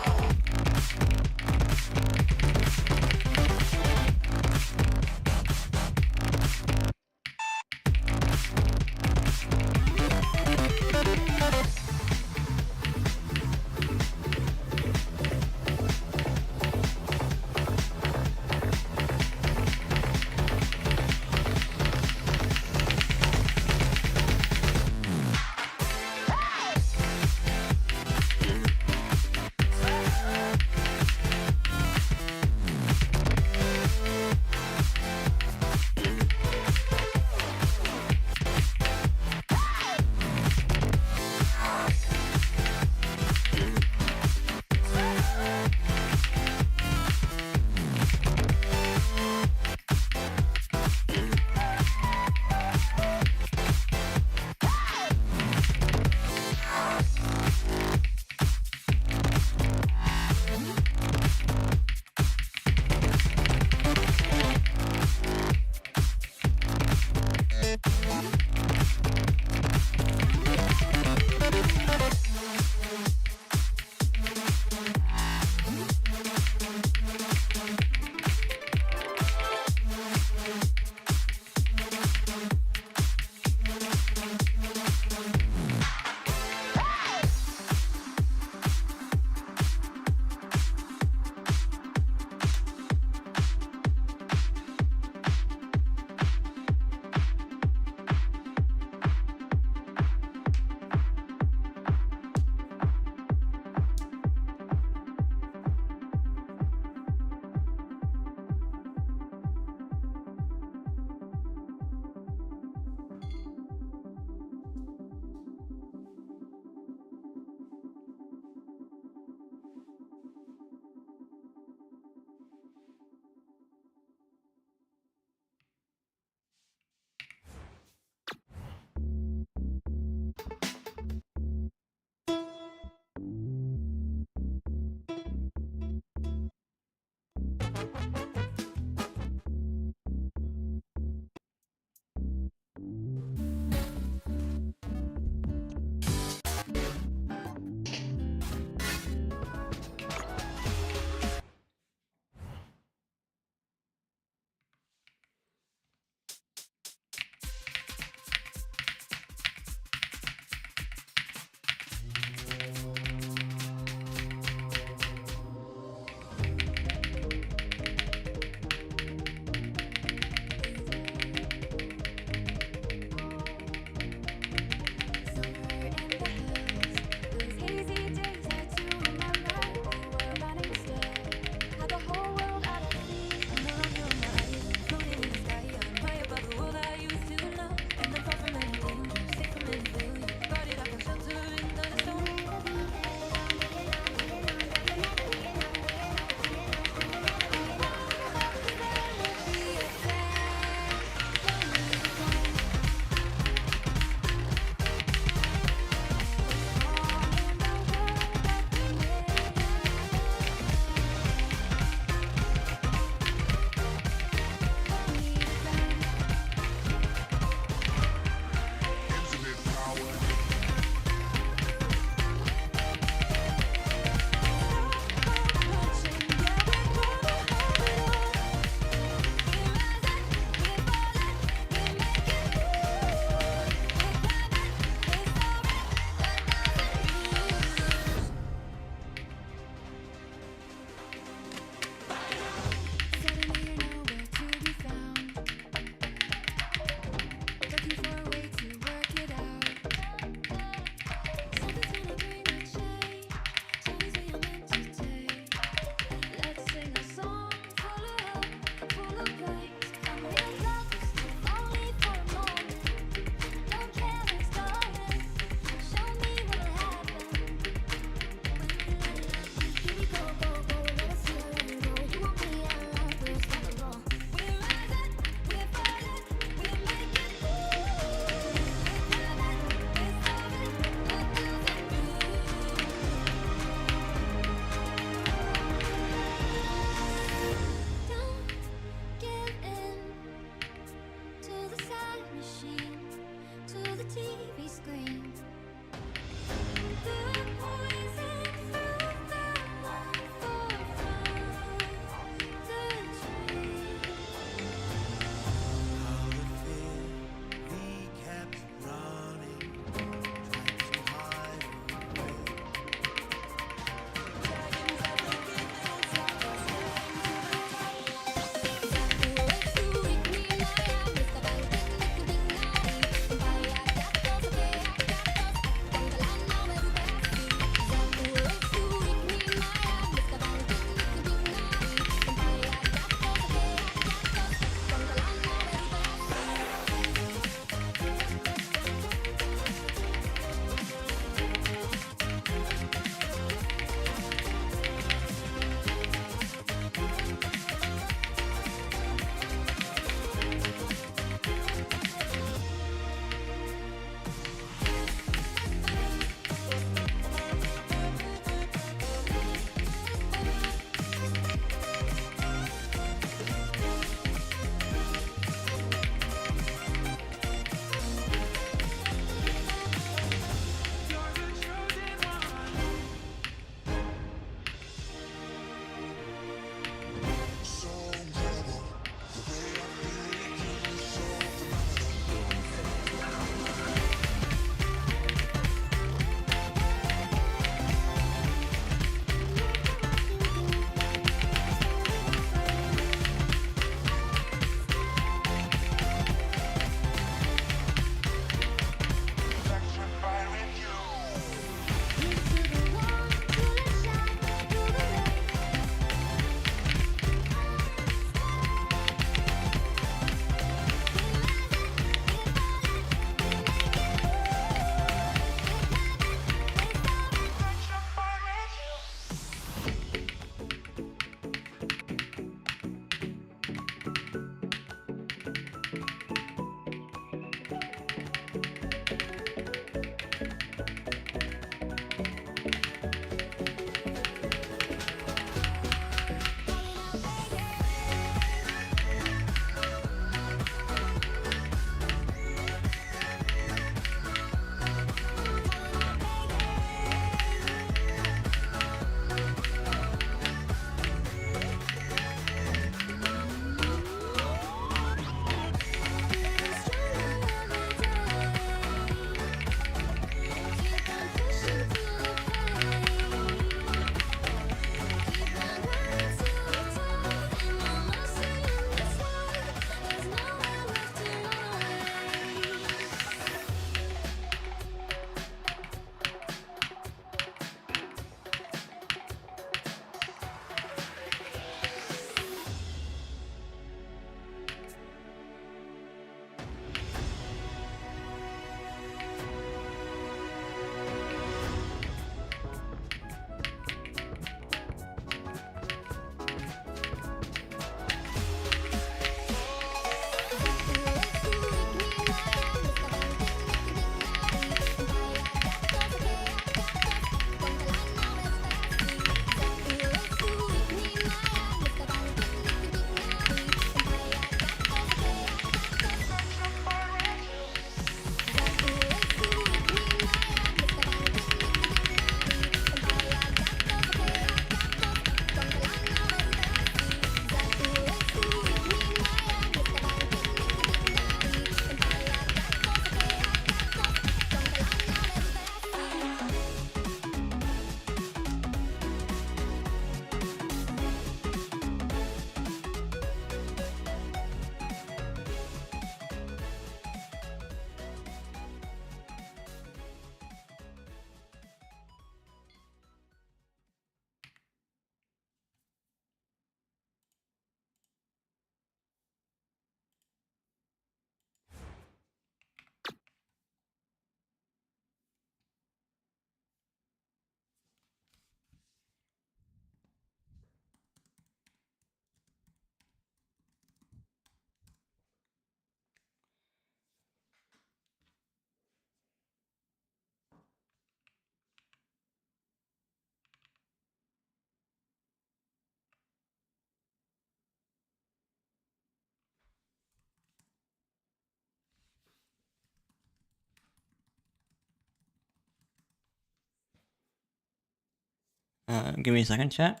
Give me a second, chat.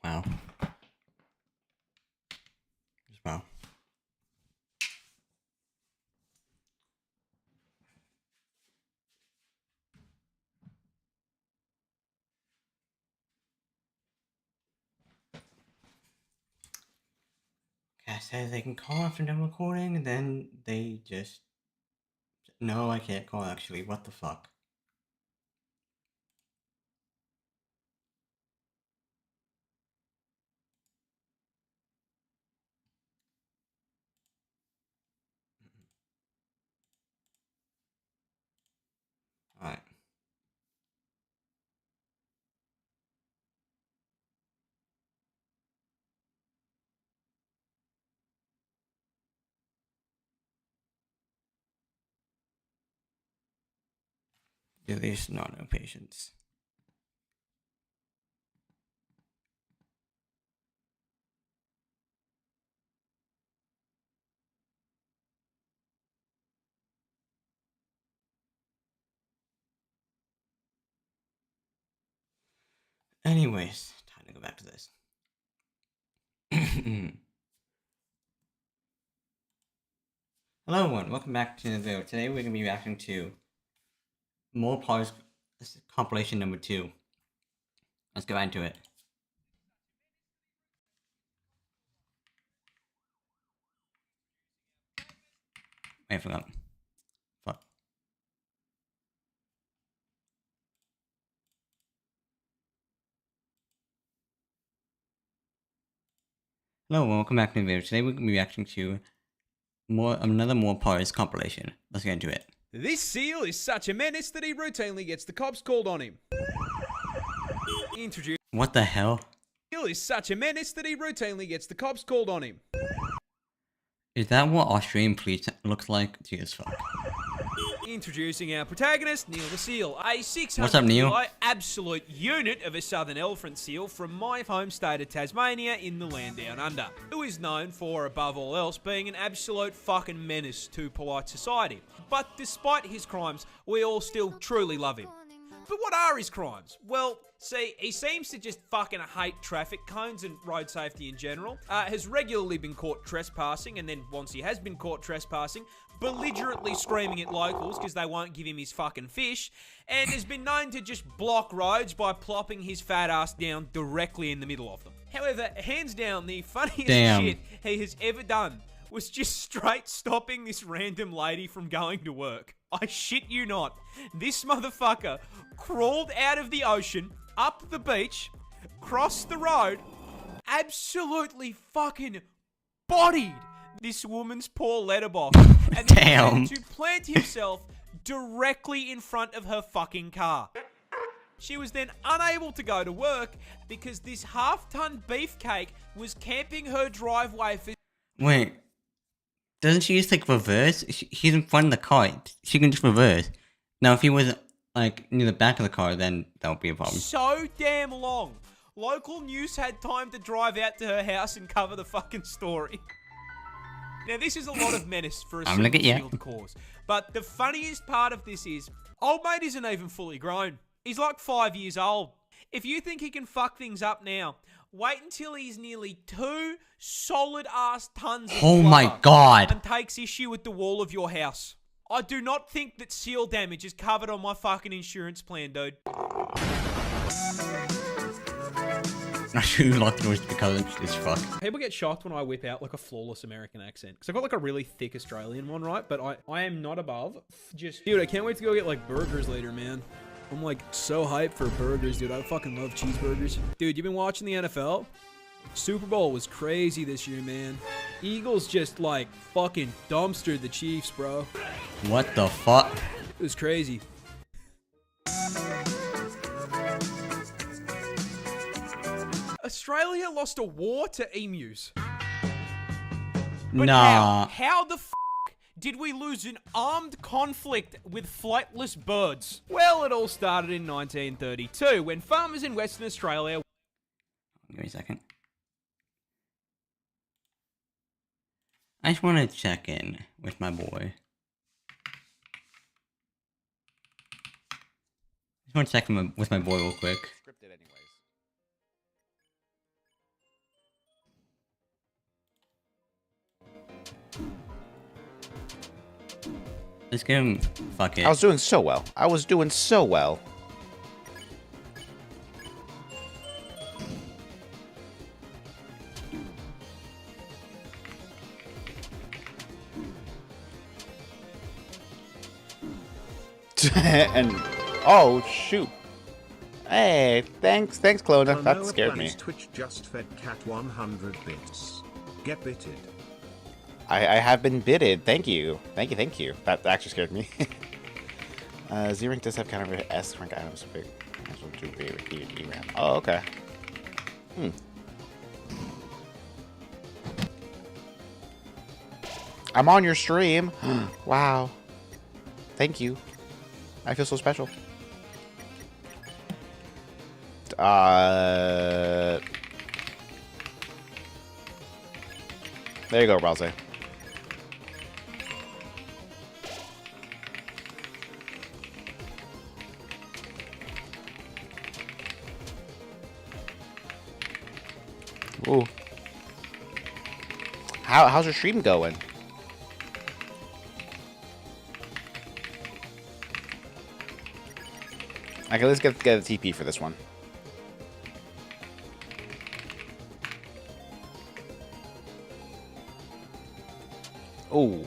Wow. Wow. Cat says they can call after done recording, and then they just... No, I can't call, actually. What the fuck? Alright. There is not no patience. Anyways, time to go back to this. Hello everyone, welcome back to the video. Today we're going to be reacting to more parts compilation number 2. Let's get right into it. I forgot. Fuck. Hello, welcome back to the video. Today we're going to be reacting to another more Paris compilation. Let's get into it. This seal is such a menace that he routinely gets the cops called on him. Introduce. What the hell? Seal is such a menace that he routinely gets the cops called on him. Is that what Australian police looks like? Jesus fuck. Introducing our protagonist, Neil the Seal, a 600 What's up, Neil? kilo absolute unit of a southern elephant seal from my home state of Tasmania in the land down under, who is known for, above all else, being an absolute fucking menace to polite society. But despite his crimes, we all still truly love him. But what are his crimes? Well, see, he seems to just fucking hate traffic cones and road safety in general, has regularly been caught trespassing, and then once he has been caught trespassing, belligerently screaming at locals because they won't give him his fucking fish, and has been known to just block roads by plopping his fat ass down directly in the middle of them. However, hands down, the funniest shit he has ever done was just straight stopping this random lady from going to work. I shit you not. This motherfucker crawled out of the ocean, up the beach, crossed the road, absolutely fucking bodied this woman's poor letterbox, and then to plant himself directly in front of her fucking car. She was then unable to go to work because this half-ton beefcake was camping her driveway for... Wait. Doesn't she just like reverse? She's in front of the car. She can just reverse. Now, if he was like near the back of the car, then that would be a problem. So damn long. Local news had time to drive out to her house and cover the fucking story. Now, this is a lot of menace for a single-field cause. But the funniest part of this is, old mate isn't even fully grown. He's like 5 years old. If you think he can fuck things up now, wait until he's nearly 2 solid-ass tons of oh my god! And takes issue with the wall of your house. I do not think that seal damage is covered on my fucking insurance plan, dude. I should like the noise because it's fuck. People get shocked when I whip out like a flawless American accent. Because I've got like a really thick Australian one, right? But I am not above just... Dude, I can't wait to go get like burgers later, man. I'm like so hyped for burgers, dude. I fucking love cheeseburgers. Dude, you been watching the NFL? Super Bowl was crazy this year, man. Eagles just like fucking dumpstered the Chiefs, bro. What the fuck? It was crazy. Australia lost a war to emus. But nah. How the f*** did we lose an armed conflict with flightless birds? Well, it all started in 1932 when farmers in Western Australia... Give me a second. I just want to check in with my boy. I just want to check in with my boy real quick. Scripted anyways. Let's get him. Fuck it. I was doing so well. I was doing so well. And oh shoot! Hey, thanks, Clona. That scared me. Twitch just fed cat 100 bits. Get bitted. I have been bitted. Thank you. That actually scared me. Z-Rank does have kind of a S-rank items. Big. Oh, okay. I'm on your stream. Wow. Thank you. I feel so special. There you go, Rouse. Ooh. How's your stream going? Okay, let's get a TP for this one. Oh.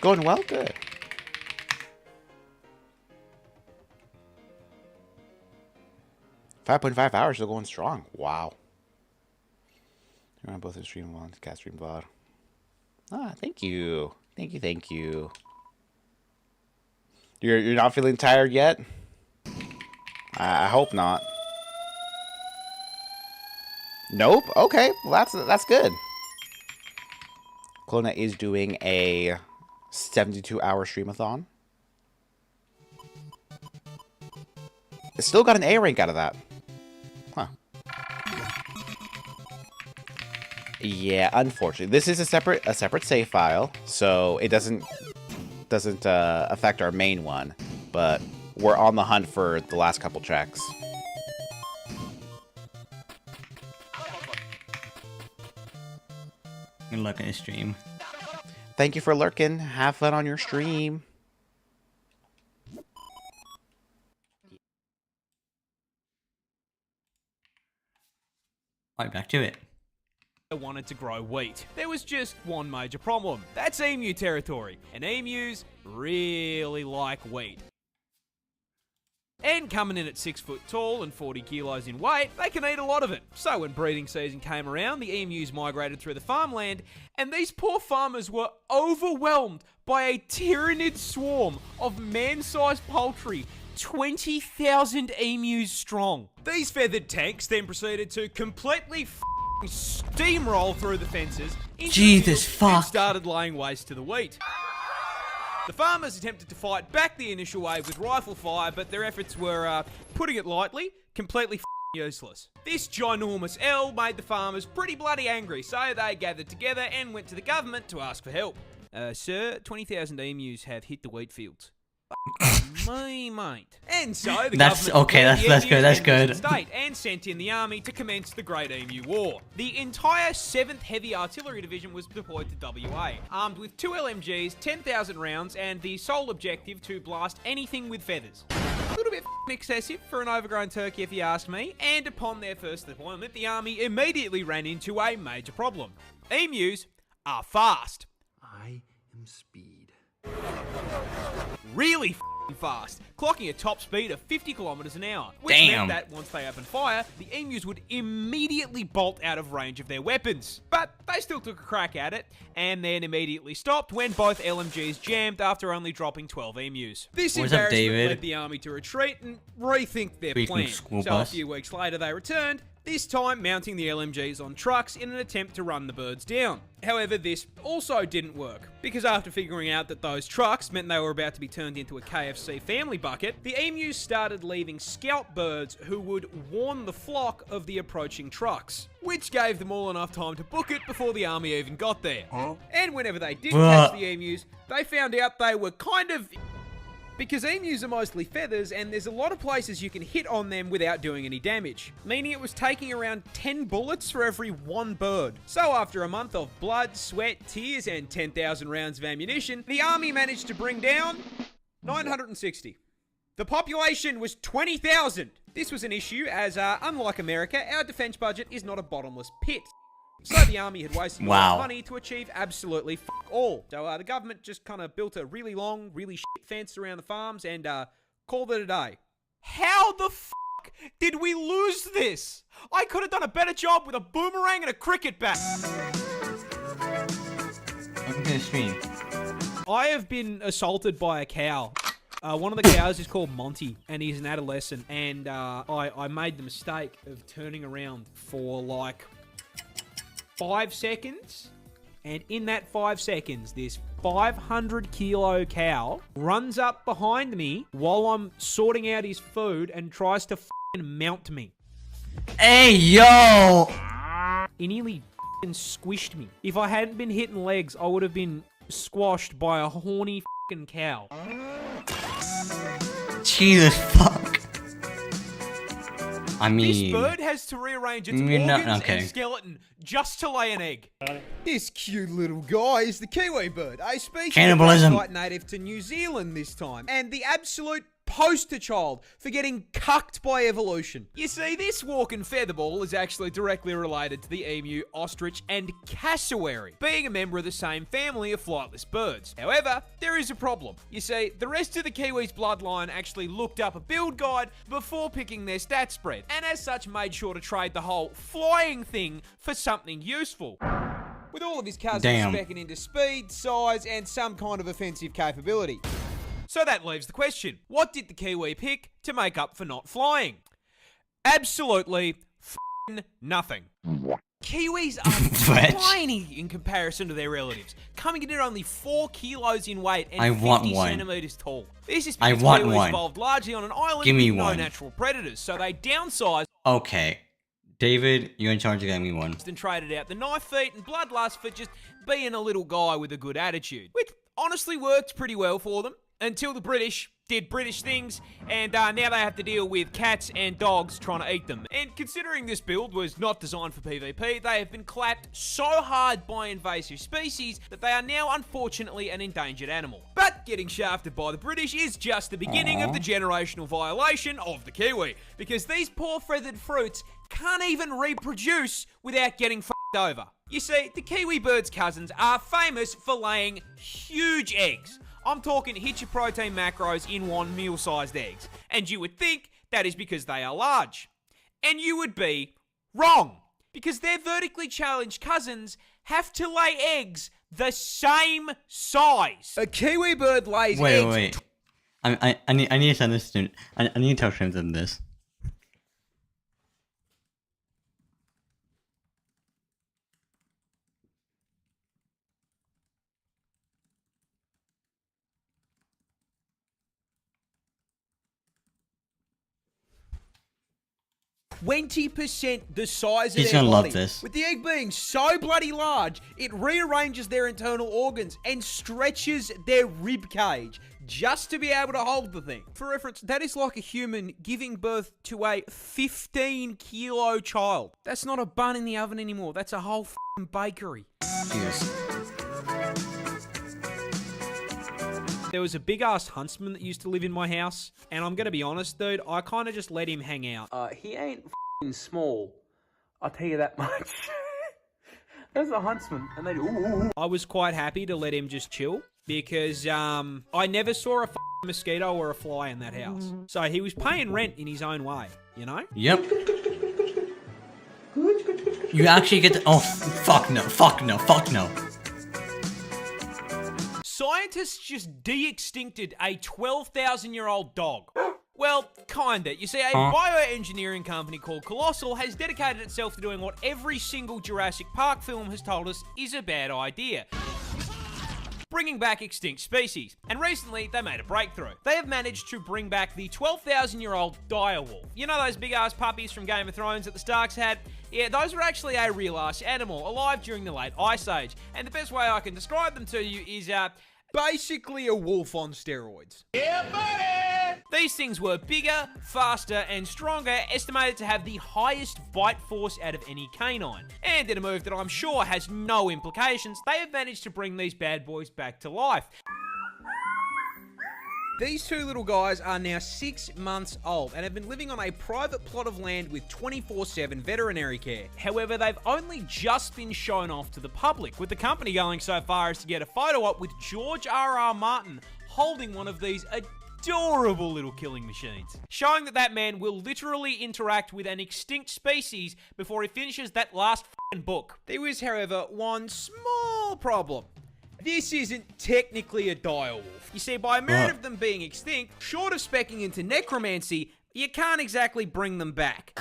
Going well? Good. $5.5 hours, still going strong. Wow. You're on both the stream on cat stream VOD. Ah, thank you. Thank you. You're not feeling tired yet? I hope not. Nope. Okay. Well, that's good. Clona is doing a 72-hour stream-a-thon. It's still got an A rank out of that. Huh. Yeah, unfortunately. This is a separate save file, so it doesn't affect our main one, but we're on the hunt for the last couple checks. Good luck on your stream. Thank you for lurking. Have fun on your stream. Right, back to it. Wanted to grow wheat. There was just one major problem. That's emu territory, and emus really like wheat. And coming in at 6 foot tall and 40 kilos in weight, they can eat a lot of it. So when breeding season came around, the emus migrated through the farmland, and these poor farmers were overwhelmed by a tyrannid swarm of man-sized poultry, 20,000 emus strong. These feathered tanks then proceeded to completely steamroll through the fences into Jesus the field and fuck. started laying waste to the wheat. The farmers attempted to fight back the initial wave with rifle fire, but their efforts were, putting it lightly, completely useless. This ginormous L made the farmers pretty bloody angry, so they gathered together and went to the government to ask for help. Sir, 20,000 emus have hit the wheat fields. My mate. And so the That's government okay, that's good, that's good. State and sent in the army to commence the Great Emu War. The entire 7th Heavy Artillery Division was deployed to WA, armed with 2 LMGs, 10,000 rounds, and the sole objective to blast anything with feathers. A little bit excessive for an overgrown turkey if you ask me, and upon their first deployment, the army immediately ran into a major problem. Emus are fast. I am speed. Really fast, clocking a top speed of 50 kilometers an hour, which Damn. meant that once they opened fire, the emus would immediately bolt out of range of their weapons. But they still took a crack at it, and then immediately stopped when both LMGs jammed after only dropping 12 emus. This What's up, embarrassment David? led the army to retreat and rethink their Freaking plan. school So bus. a few weeks later they returned, this time mounting the LMGs on trucks in an attempt to run the birds down. However, this also didn't work, because after figuring out that those trucks meant they were about to be turned into a KFC family bucket, the emus started leaving scout birds who would warn the flock of the approaching trucks, which gave them all enough time to book it before the army even got there. And whenever they did catch the emus, they found out they were kind of... Because emus are mostly feathers, and there's a lot of places you can hit on them without doing any damage, meaning it was taking around 10 bullets for every 1 bird. So after a month of blood, sweat, tears, and 10,000 rounds of ammunition, the army managed to bring down 960. The population was 20,000. This was an issue as, unlike America, our defense budget is not a bottomless pit. So the army had wasted a lot of money to achieve absolutely fuck all. So the government just kind of built a really long, really shit fence around the farms and called it a day. How the fuck did we lose this? I could have done a better job with a boomerang and a cricket bat. Welcome to the stream. I have been assaulted by a cow. One of the cows is called Monty, and he's an adolescent. And I made the mistake of turning around for like 5 seconds, and in that 5 seconds, this 500-kilo cow runs up behind me while I'm sorting out his food and tries to f***ing mount me. Hey, yo! He nearly f***ing squished me. If I hadn't been hitting legs, I would have been squashed by a horny f***ing cow. Jesus fuck. I mean... This bird has to rearrange its organs and skeleton just to lay an egg. This cute little guy is the kiwi bird, a species Cannibalism. quite native to New Zealand this time, and the absolute poster child for getting cucked by evolution. You see, this walking featherball is actually directly related to the emu, ostrich, and cassowary, being a member of the same family of flightless birds. However, there is a problem. You see, the rest of the Kiwis' bloodline actually looked up a build guide before picking their stat spread, and as such made sure to trade the whole flying thing for something useful, with all of his cousins specking into speed, size, and some kind of offensive capability. So that leaves the question, what did the Kiwi pick to make up for not flying? Absolutely f***ing nothing. Kiwis are tiny in comparison to their relatives, coming in at only 4 kilos in weight and 50 centimeters tall. This is because Kiwis evolved largely on an island with no natural predators, so they downsized. Okay. David, you're in charge of getting me one. And traded out the knife feet and bloodlust for just being a little guy with a good attitude, which honestly worked pretty well for them until the British did British things, and now they have to deal with cats and dogs trying to eat them. And considering this build was not designed for PvP, they have been clapped so hard by invasive species that they are now unfortunately an endangered animal. But getting shafted by the British is just the beginning of the generational violation of the Kiwi, because these poor feathered fruits can't even reproduce without getting f***ed over. You see, the Kiwi bird's cousins are famous for laying huge eggs. I'm talking hit your protein macros in one meal-sized eggs. And you would think that is because they are large. And you would be wrong. Because their vertically challenged cousins have to lay eggs the same size. A Kiwi bird lays eggs... Wait. I need to understand. I need to tell him than this. %20 the size of He's their gonna body. love this. With the egg being so bloody large, it rearranges their internal organs and stretches their rib cage just to be able to hold the thing. For reference, that is like a human giving birth to a 15-kilo child. That's not a bun in the oven anymore. That's a whole f***ing bakery. Yes. There was a big-ass huntsman that used to live in my house, and I'm gonna be honest, dude, I kind of just let him hang out. He ain't f***ing small, I'll tell you that much. There's a huntsman, and they do ooh. I was quite happy to let him just chill, because, I never saw a f***ing mosquito or a fly in that house. So he was paying rent in his own way, you know? Yep. You actually get to... Oh, fuck no. Scientists just de-extincted a 12,000-year-old dog. Well, kinda. You see, a bioengineering company called Colossal has dedicated itself to doing what every single Jurassic Park film has told us is a bad idea. Bringing back extinct species. And recently, they made a breakthrough. They have managed to bring back the 12,000-year-old direwolf. You know those big-ass puppies from Game of Thrones that the Starks had? Yeah, those were actually a real-ass animal, alive during the late Ice Age. And the best way I can describe them to you is, basically a wolf on steroids. Yeah, buddy! These things were bigger, faster, and stronger, estimated to have the highest bite force out of any canine. And in a move that I'm sure has no implications, they have managed to bring these bad boys back to life. These two little guys are now 6 months old and have been living on a private plot of land with 24/7 veterinary care. However, they've only just been shown off to the public, with the company going so far as to get a photo op with George R.R. Martin holding one of these adorable little killing machines, showing that man will literally interact with an extinct species before he finishes that last f***ing book. There is, however, one small problem. This isn't technically a direwolf. You see, by merit of them being extinct, short of specking into necromancy, you can't exactly bring them back.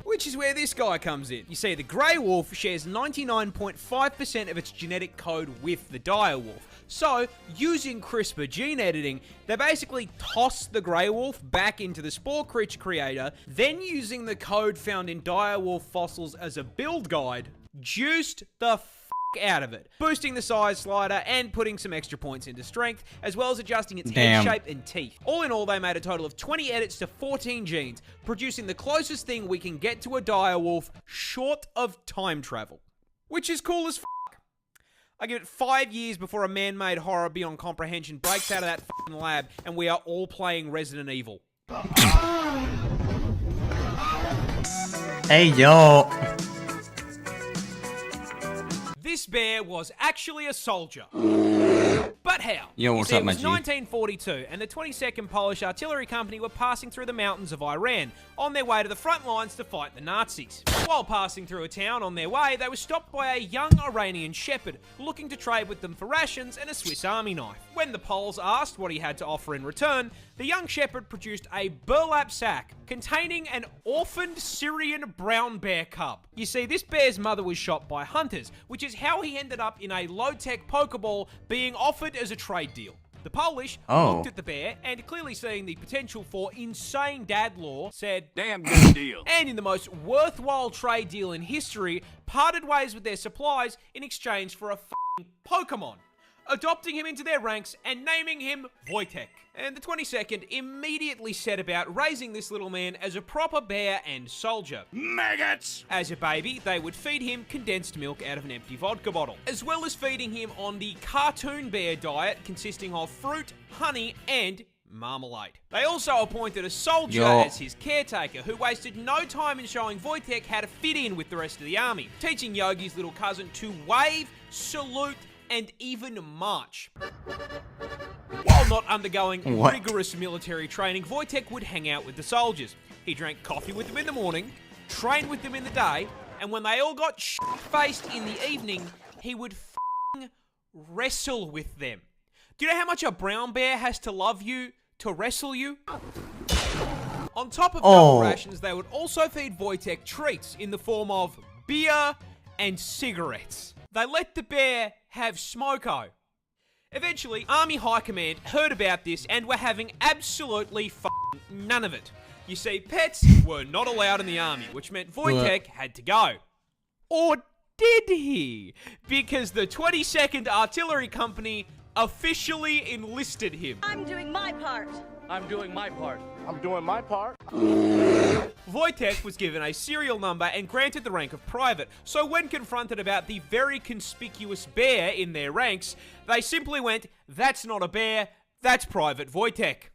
Which is where this guy comes in. You see, the grey wolf shares 99.5% of its genetic code with the direwolf. So, using CRISPR gene editing, they basically toss the grey wolf back into the spore creature creator, then using the code found in direwolf fossils as a build guide, juiced the out of it, boosting the size slider and putting some extra points into strength, as well as adjusting its head shape and teeth. All in all, they made a total of 20 edits to 14 genes, producing the closest thing we can get to a direwolf short of time travel. Which is cool as f***. I give it 5 years before a man-made horror beyond comprehension breaks out of that fucking lab and we are all playing Resident Evil. Hey, yo. This bear was actually a soldier. But how? Yo, what's up, It my was G? 1942, and the 22nd Polish Artillery Company were passing through the mountains of Iran on their way to the front lines to fight the Nazis. While passing through a town on their way, they were stopped by a young Iranian shepherd looking to trade with them for rations and a Swiss Army knife. When the Poles asked what he had to offer in return, the young shepherd produced a burlap sack containing an orphaned Syrian brown bear cub. You see, this bear's mother was shot by hunters, which is how he ended up in a low-tech Pokeball being offered as a trade deal. The Polish looked at the bear and, clearly seeing the potential for insane dad lore, said, "Damn good deal." And in the most worthwhile trade deal in history, parted ways with their supplies in exchange for a f***ing Pokemon, adopting him into their ranks and naming him Wojtek. And the 22nd immediately set about raising this little man as a proper bear and soldier. Maggots! As a baby, they would feed him condensed milk out of an empty vodka bottle, as well as feeding him on the cartoon bear diet consisting of fruit, honey, and marmalade. They also appointed a soldier as his caretaker, who wasted no time in showing Wojtek how to fit in with the rest of the army, teaching Yogi's little cousin to wave, salute, and even march. While not undergoing rigorous military training, Wojtek would hang out with the soldiers. He drank coffee with them in the morning, trained with them in the day, and when they all got shit-faced in the evening, he would f***ing wrestle with them. Do you know how much a brown bear has to love you to wrestle you? On top of double rations, they would also feed Wojtek treats in the form of beer and cigarettes. They let the bear have smoko. Eventually, Army High Command heard about this and were having absolutely none of it. You see, pets were not allowed in the army, which meant Wojtek had to go. Or did he? Because the 22nd Artillery Company officially enlisted him. I'm doing my part. I'm doing my part. I'm doing my part. Wojtek was given a serial number and granted the rank of private, so when confronted about the very conspicuous bear in their ranks, they simply went, "That's not a bear, that's Private Wojtek."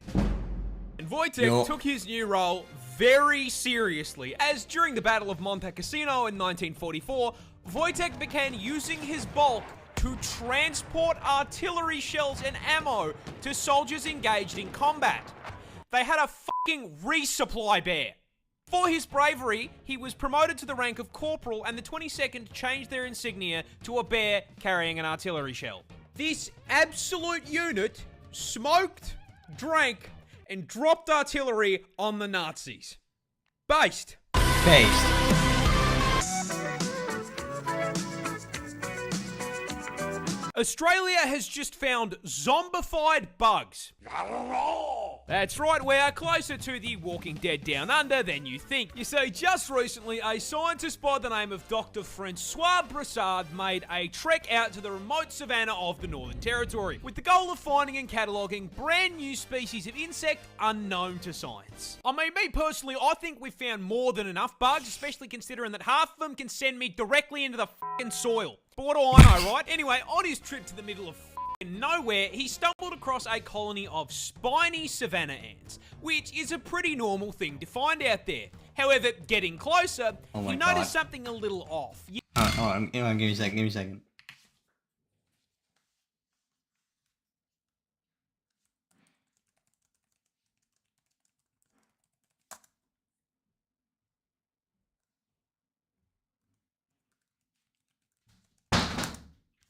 And Wojtek took his new role very seriously, as during the Battle of Monte Cassino in 1944, Wojtek began using his bulk to transport artillery shells and ammo to soldiers engaged in combat. They had a fucking resupply bear. For his bravery, he was promoted to the rank of corporal, and the 22nd changed their insignia to a bear carrying an artillery shell. This absolute unit smoked, drank, and dropped artillery on the Nazis. Based. Australia has just found zombified bugs. That's right, we are closer to the Walking Dead Down Under than you think. You see, just recently, a scientist by the name of Dr. Francois Brassard made a trek out to the remote savannah of the Northern Territory, with the goal of finding and cataloguing brand new species of insect unknown to science. I mean, me personally, I think we've found more than enough bugs, especially considering that half of them can send me directly into the fucking soil. But what do I know, right? Anyway, on his trip to the middle of nowhere, he stumbled across a colony of spiny savanna ants, which is a pretty normal thing to find out there. However, getting closer, he noticed something a little off. Give me a second.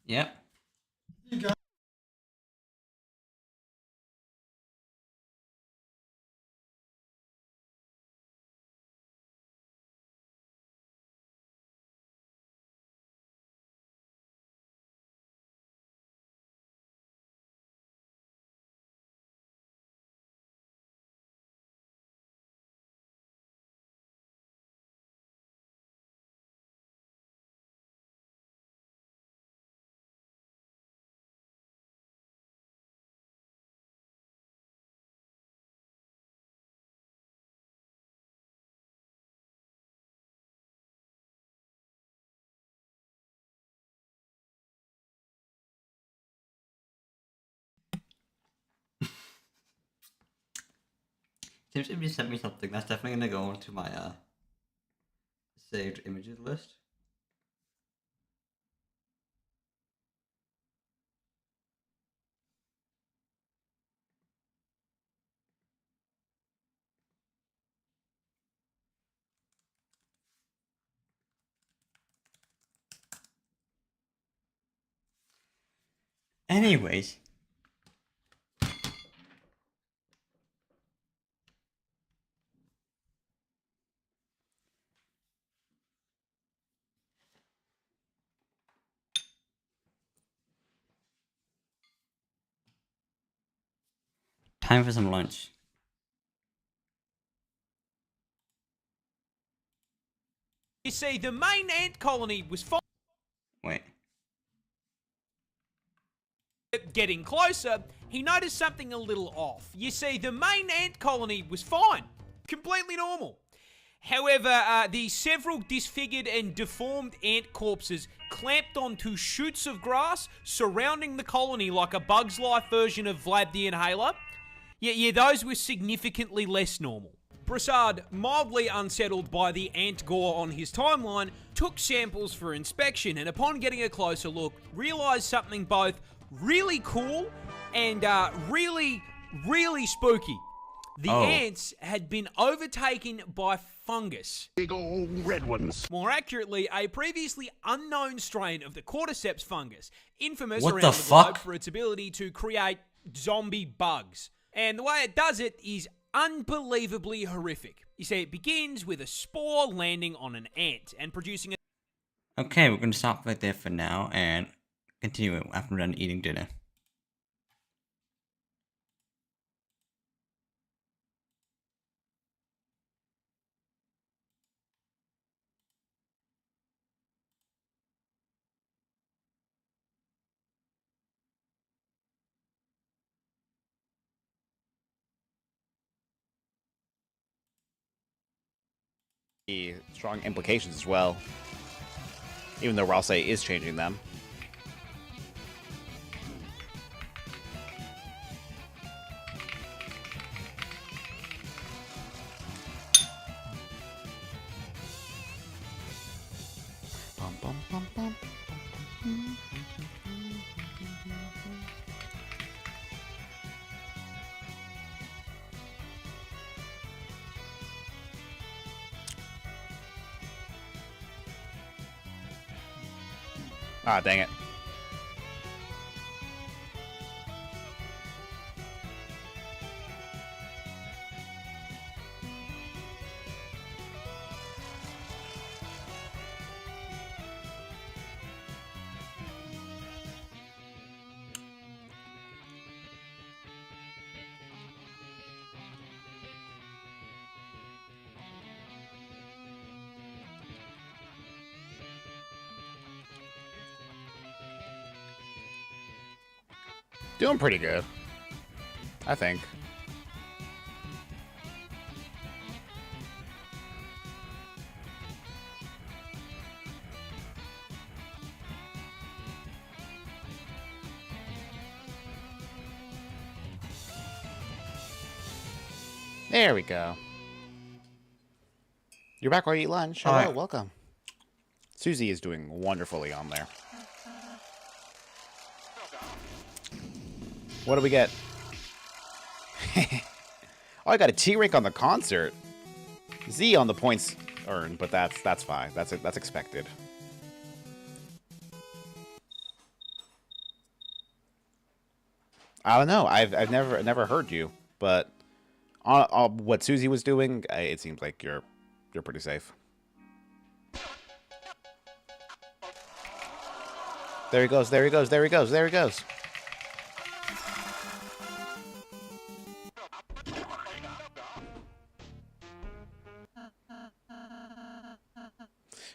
Yep. You got Seems if you sent me something, that's definitely gonna go into my saved images list. Anyways. Time for some lunch. You see, the main ant colony was fine. Wait. Getting closer, he noticed something a little off. You see, the main ant colony was fine. Completely normal. However, the several disfigured and deformed ant corpses clamped onto shoots of grass surrounding the colony like a Bug's Life version of Vlad the Inhaler. Yeah, those were significantly less normal. Prasad, mildly unsettled by the ant gore on his timeline, took samples for inspection and upon getting a closer look, realised something both really cool and really spooky. The ants had been overtaken by fungus. Big old red ones. More accurately, a previously unknown strain of the cordyceps fungus, infamous What around the the fuck? globe for its ability to create zombie bugs. And the way it does it is unbelievably horrific. You see, it begins with a spore landing on an ant and producing a... Okay, we're gonna stop right there for now and continue it after we're done eating dinner. Strong implications as well. Even though Ralsei is changing them. Bum, bum, bum, bum. Ah, dang it. Doing pretty good, I think. There we go. You're back while you eat lunch. Hello, Alright. welcome. Susie is doing wonderfully on there. What do we get? Oh, I got a T rank on the concert. Z on the points earned, but that's fine. That's expected. I don't know. I've never heard you, but on what Susie was doing, it seems like you're pretty safe. There he goes. There he goes. There he goes. There he goes.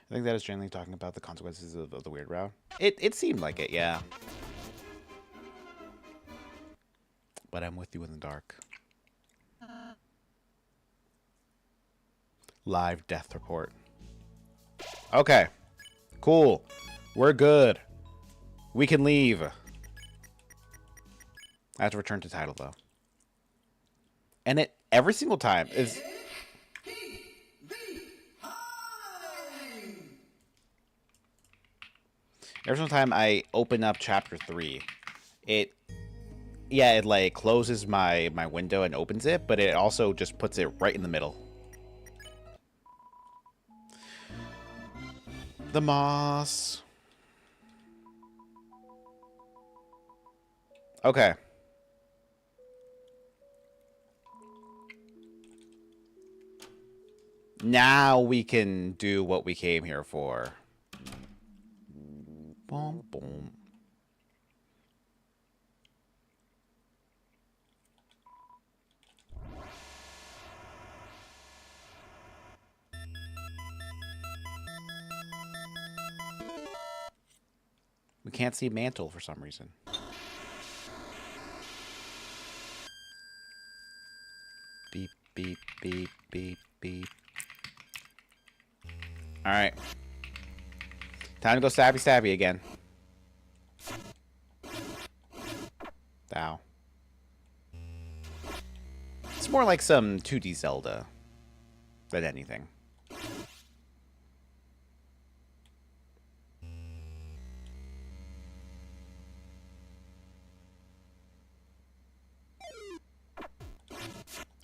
I think that is generally talking about the consequences of the weird route. It seemed like it, yeah. But I'm with you in the dark. Live death report. Okay. Cool. We're good. We can leave. I have to return to title, though. And every single time is. Every single time I open up chapter 3, it like closes my window and opens it, but it also just puts it right in the middle. The moss. Okay. Now we can do what we came here for. Boom, boom. We can't see mantle for some reason. Beep, beep, beep, beep, beep. Alright. Time to go stabby stabby again. Ow. It's more like some 2D Zelda than anything.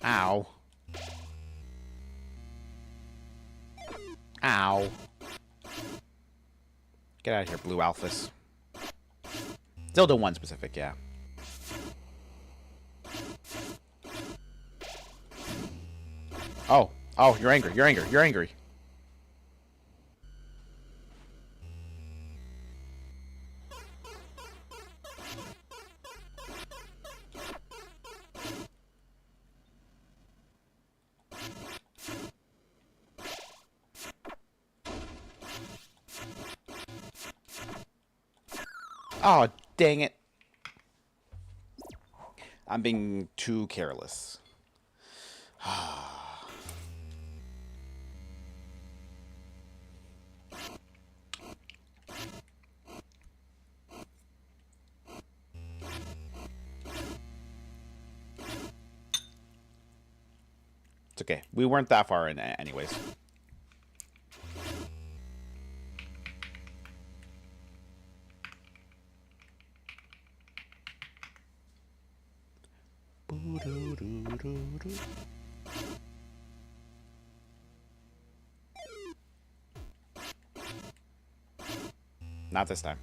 Ow. Ow. Get out of here, Blue Alphas. Zelda 1 specific, yeah. Oh. Oh, you're angry. You're angry. You're angry. Oh, dang it. I'm being too careless. It's okay. We weren't that far in anyways. Not this time.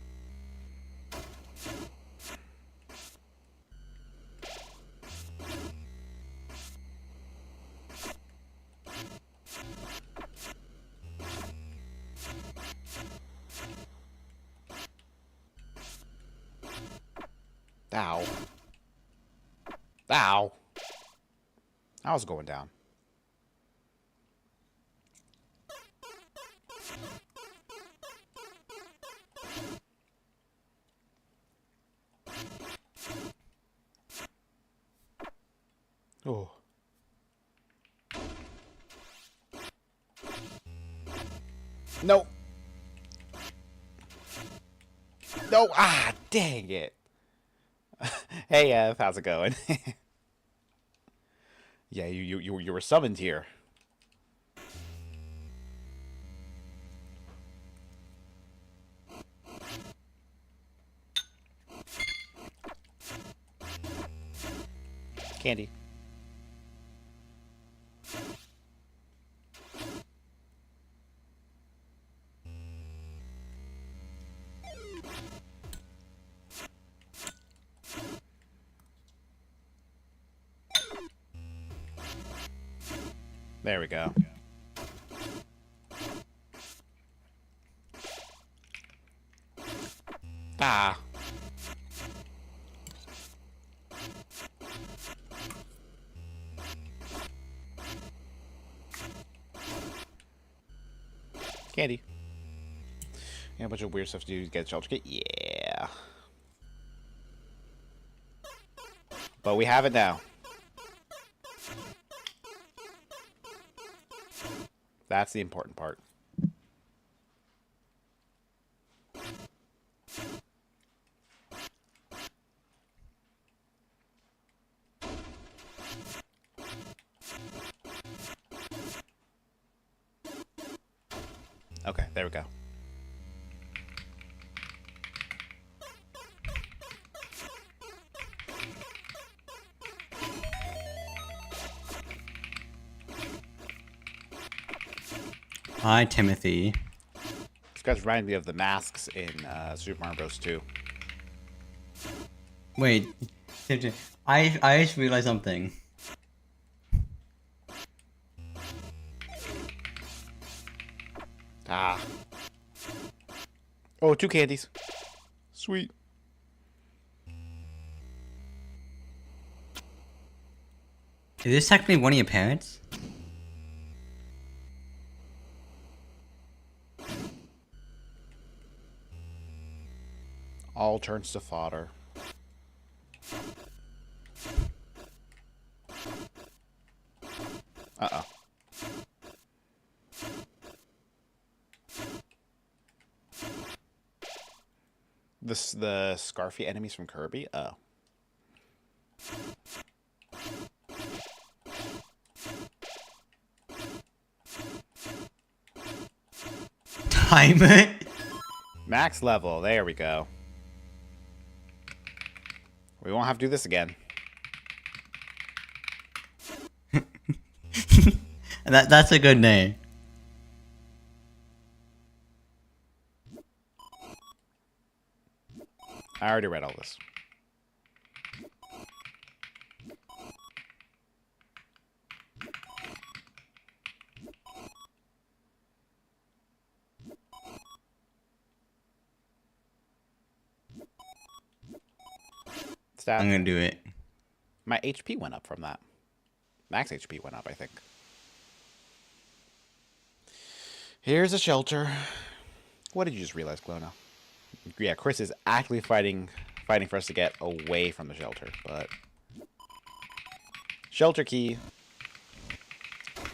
Ow. Ow. I was going down. Oh. No. No. Ah, dang it. Hey, Ev, how's it going? Yeah, you were summoned here. Candy. There we go. Ah. Candy. Yeah, a bunch of weird stuff to do to get a shelter kit. Yeah. But we have it now. That's the important part. Okay, there we go. Hi, Timothy. This guy's reminding me of the masks in Super Mario Bros. 2. Wait, I just realized something. Ah. Oh, 2 candies. Sweet. Is this technically one of your parents? All turns to fodder. Uh-oh. The Scarfy enemies from Kirby? Oh. Timer? Max level. There we go. We won't have to do this again. That's a good name. I already read all this. Stat. I'm gonna do it. My HP went up from that. Max HP went up, I think. Here's a shelter. What did you just realize, Clona? Yeah, Chris is actively fighting for us to get away from the shelter, but shelter key.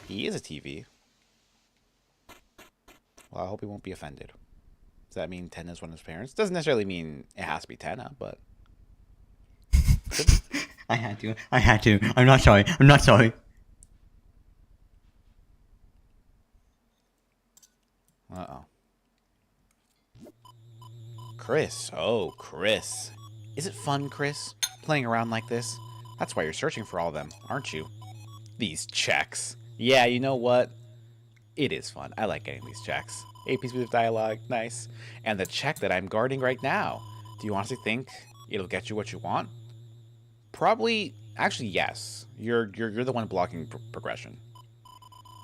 He is a TV. Well, I hope he won't be offended. Does that mean Tenna's one of his parents? Doesn't necessarily mean it has to be Tenna, but I had to. I'm not sorry. Uh-oh. Chris. Oh, Chris. Is it fun, Chris? Playing around like this? That's why you're searching for all of them, aren't you? These checks. Yeah, you know what? It is fun. I like getting these checks. 8 pieces of dialogue. Nice. And the check that I'm guarding right now. Do you honestly think it'll get you what you want? Probably. Actually, yes. You're the one blocking progression.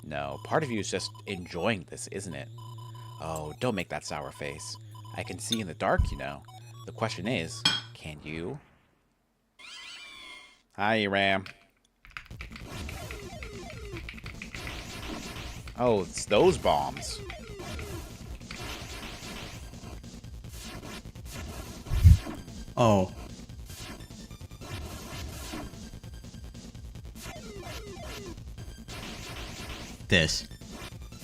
No, part of you is just enjoying this, isn't it? Oh, don't make that sour face. I can see in the dark, you know. The question is, can you? Hi, Ram. Oh, it's those bombs. Oh. This.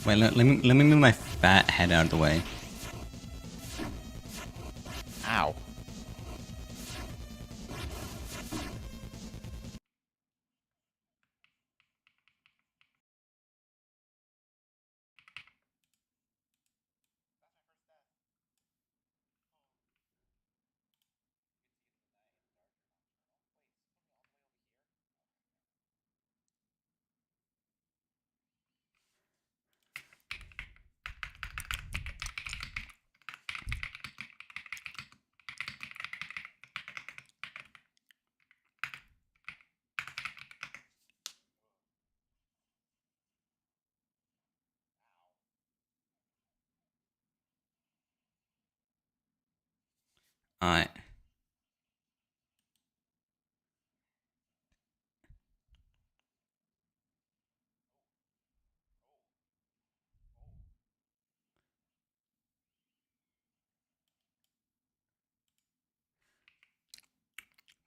Wait, let me move my fat head out of the way. Ow. Alright.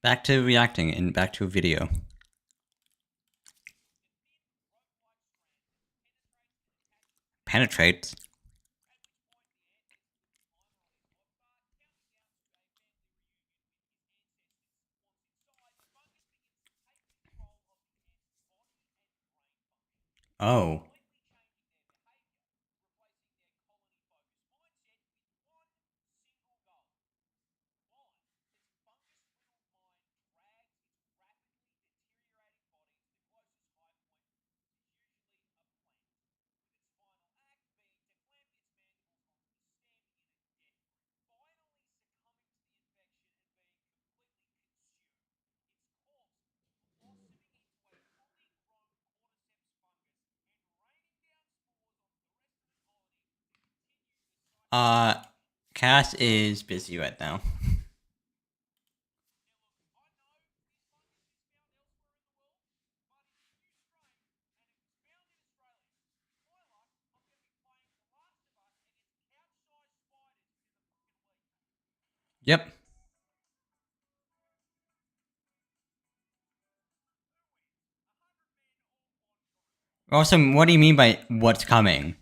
Back to reacting and back to a video. Penetrates. Oh. Cass is busy right now. Yep. Awesome, what do you mean by what's coming?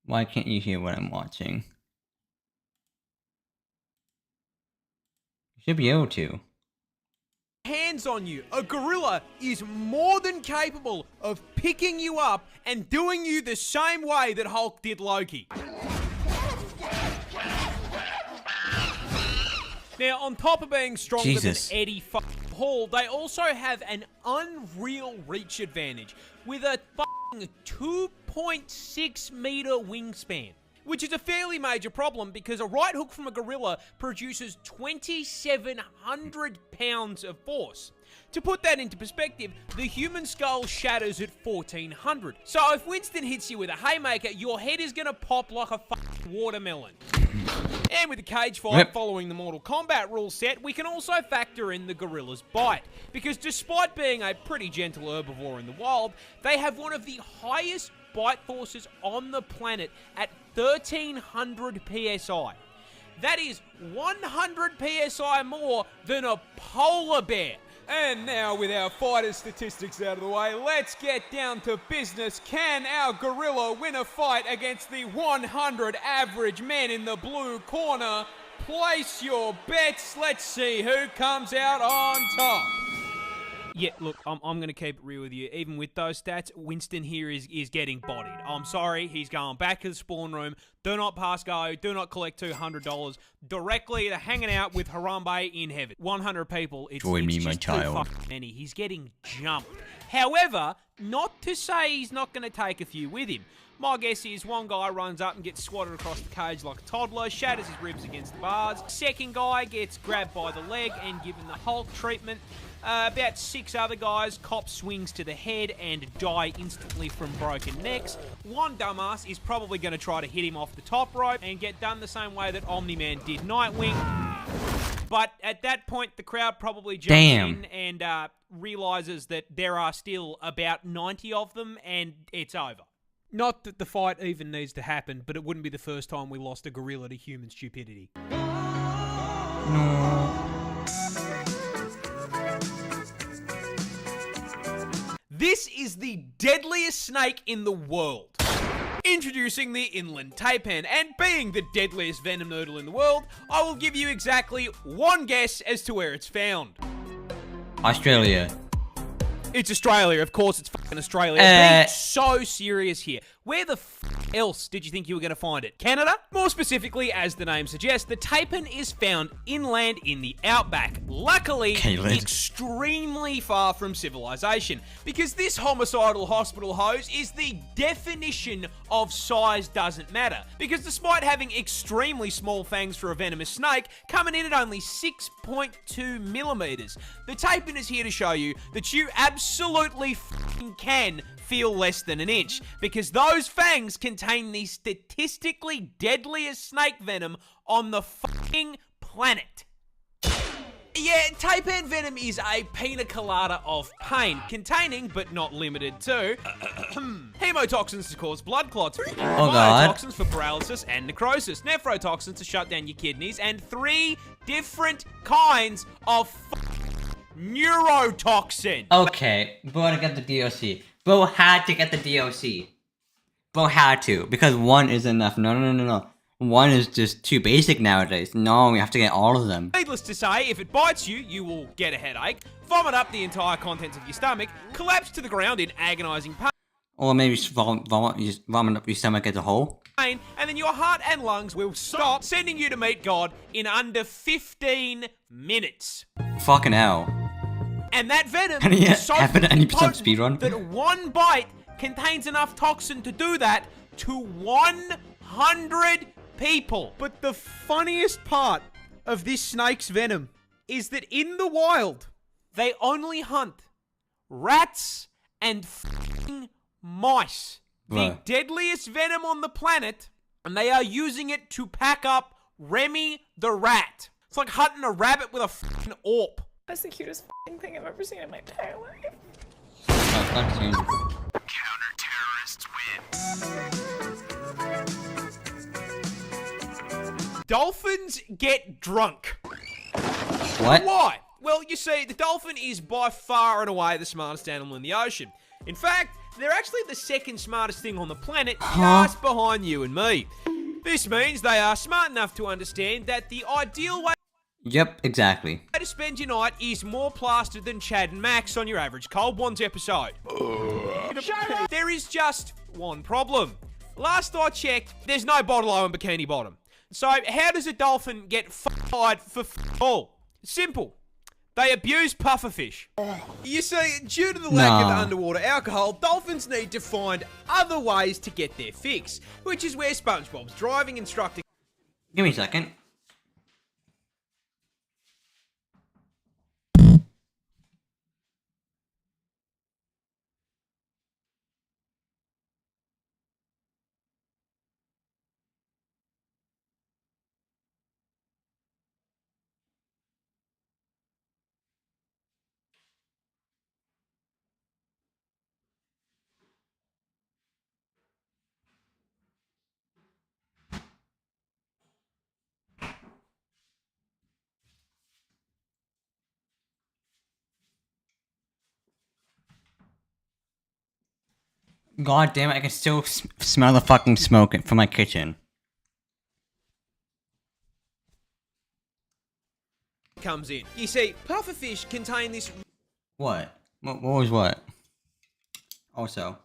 Why can't you hear what I'm watching? You should be able to. Hands on you, a gorilla is more than capable of picking you up and doing you the same way that Hulk did Loki. Now, on top of being stronger than Eddie Hall, they also have an unreal reach advantage with a 2.6 meter wingspan, which is a fairly major problem because a right hook from a gorilla produces 2,700 pounds of force. To put that into perspective, the human skull shatters at 1,400. So if Winston hits you with a haymaker, your head is going to pop like a watermelon. And with the cage fight following the Mortal Kombat rule set, we can also factor in the gorilla's bite. Because despite being a pretty gentle herbivore in the wild, they have one of the highest bite forces on the planet at 1,300 PSI. That is 100 PSI more than a polar bear. And now, with our fighter statistics out of the way, let's get down to business. Can our gorilla win a fight against the 100 average men in the blue corner? Place your bets. Let's see who comes out on top. Yeah, look, I'm going to keep it real with you. Even with those stats, Winston here is getting bodied. I'm sorry, he's going back to the spawn room. Do not pass go. Do not collect $200. Directly to hanging out with Harambe in heaven. 100 people. Join me, my child. Many. He's getting jumped. However, not to say he's not going to take a few with him. My guess is one guy runs up and gets swatted across the cage like a toddler, shatters his ribs against the bars. Second guy gets grabbed by the leg and given the Hulk treatment. About 6 other guys cop swings to the head and die instantly from broken necks. One dumbass is probably going to try to hit him off the top rope and get done the same way that Omni-Man did Nightwing. But at that point, the crowd probably jumps in and realizes that there are still about 90 of them and it's over. Not that the fight even needs to happen, but it wouldn't be the first time we lost a gorilla to human stupidity. This is the deadliest snake in the world. Introducing the inland taipan, and being the deadliest venom noodle in the world, I will give you exactly one guess as to where it's found. Australia. It's Australia, of course it's fucking Australia. Being so serious here. Where the else did you think you were going to find it? Canada? More specifically, as the name suggests, the taipan is found inland in the outback. Luckily, extremely far from civilization, because this homicidal hospital hose is the definition of size doesn't matter. Because despite having extremely small fangs for a venomous snake, coming in at only 6.2 millimeters, the taipan is here to show you that you absolutely can feel less than an inch, because those fangs contain the statistically deadliest snake venom on the fucking planet. Yeah, taipan venom is a pina colada of pain, containing, but not limited to, hemotoxins to cause blood clots, biotoxins for paralysis and necrosis, nephrotoxins to shut down your kidneys, and 3 different kinds of neurotoxin. Okay, bro, to get the DLC. Bro had to get the DLC. Bro had to, because 1 is enough. No. 1 is just too basic nowadays. No, we have to get all of them. Needless to say, if it bites you, you will get a headache, vomit up the entire contents of your stomach, collapse to the ground in agonizing pain. Or maybe just vomit up your stomach as a whole. And then your heart and lungs will stop sending you to meet God in under 15 minutes. Fucking hell. And that venom And yeah, is so happened at 90% potent speedrun. that one bite contains enough toxin to do that to 100 people. But the funniest part of this snake's venom is that in the wild, they only hunt rats and f***ing mice. The deadliest venom on the planet, and they are using it to pack up Remy the rat. It's like hunting a rabbit with a f***ing AWP. That's the cutest f***ing thing I've ever seen in my entire life. Dolphins get drunk. What? Why? Well, you see, the dolphin is by far and away the smartest animal in the ocean. In fact, they're actually the second smartest thing on the planet, just behind you and me. This means they are smart enough to understand that the ideal way Yep, exactly. to spend your night is more plastered than Chad and Max on your average Cold Ones episode. There is just one problem. Last I checked, there's no bottle-o in Bikini Bottom. So how does a dolphin get fired for all? Simple. They abuse pufferfish. You see, due to the lack of underwater alcohol, dolphins need to find other ways to get their fix, which is where SpongeBob's driving instructor... Give me a second. God damn it, I can still smell the fucking smoke from my kitchen. Comes in. You see, pufferfish contain this... What? What was what? Also.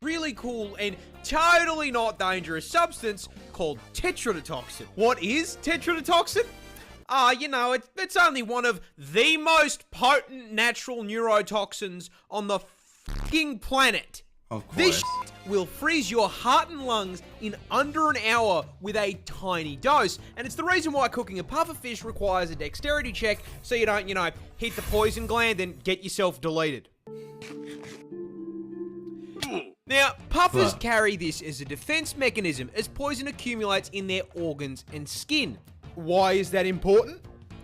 really cool and totally not dangerous substance called tetrodotoxin. What is tetrodotoxin? You know, it's only one of the most potent natural neurotoxins on the fucking planet. Of course. This will freeze your heart and lungs in under an hour with a tiny dose, and it's the reason why cooking a pufferfish requires a dexterity check so you don't, you know, hit the poison gland and get yourself deleted. Now, puffers carry this as a defense mechanism as poison accumulates in their organs and skin. Why is that important?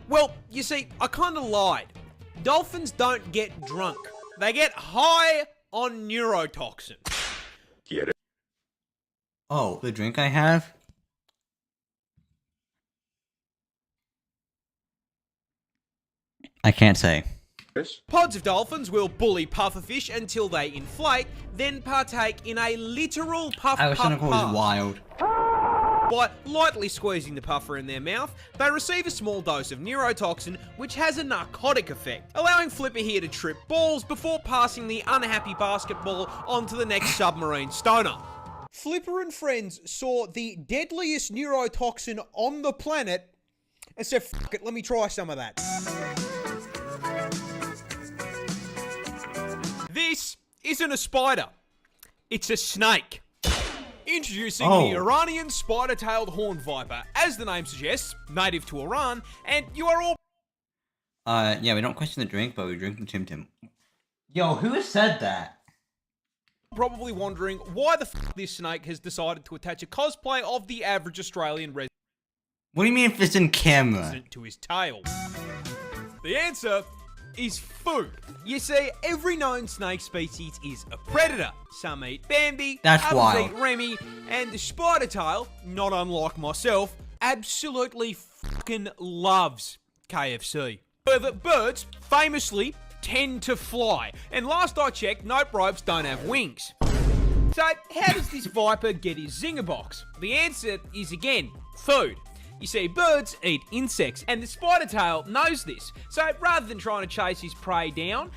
Well, you see, I kinda lied. Dolphins don't get drunk. They get high on neurotoxin. Get it? Oh, the drink I have? I can't say. Pods of dolphins will bully pufferfish until they inflate, then partake in a literal puff I was puff gonna call pass. it wild. By lightly squeezing the puffer in their mouth, they receive a small dose of neurotoxin, which has a narcotic effect, allowing Flipper here to trip balls before passing the unhappy basketball onto the next submarine stoner. Flipper and friends saw the deadliest neurotoxin on the planet and said, "Fuck it, let me try some of that." This isn't a spider, it's a snake. Introducing the Iranian spider-tailed horned viper, as the name suggests, native to Iran, and you are all yeah, we don't question the drink, but we drink the Tim Tim. Yo, who has said that? probably wondering why the f*** this snake has decided to attach a cosplay of the average Australian resident. What do you mean if it's in camera? To his tail. The answer is food. You see, every known snake species is a predator. Some eat Bambi, That's others wild. eat Remy, and the spider tail, not unlike myself, absolutely fucking loves KFC. However, birds famously tend to fly, and last I checked, nope, ropes don't have wings. So, how does this viper get his zinger box? The answer is, again, food. You see, birds eat insects, and the spider tail knows this. So rather than trying to chase his prey down,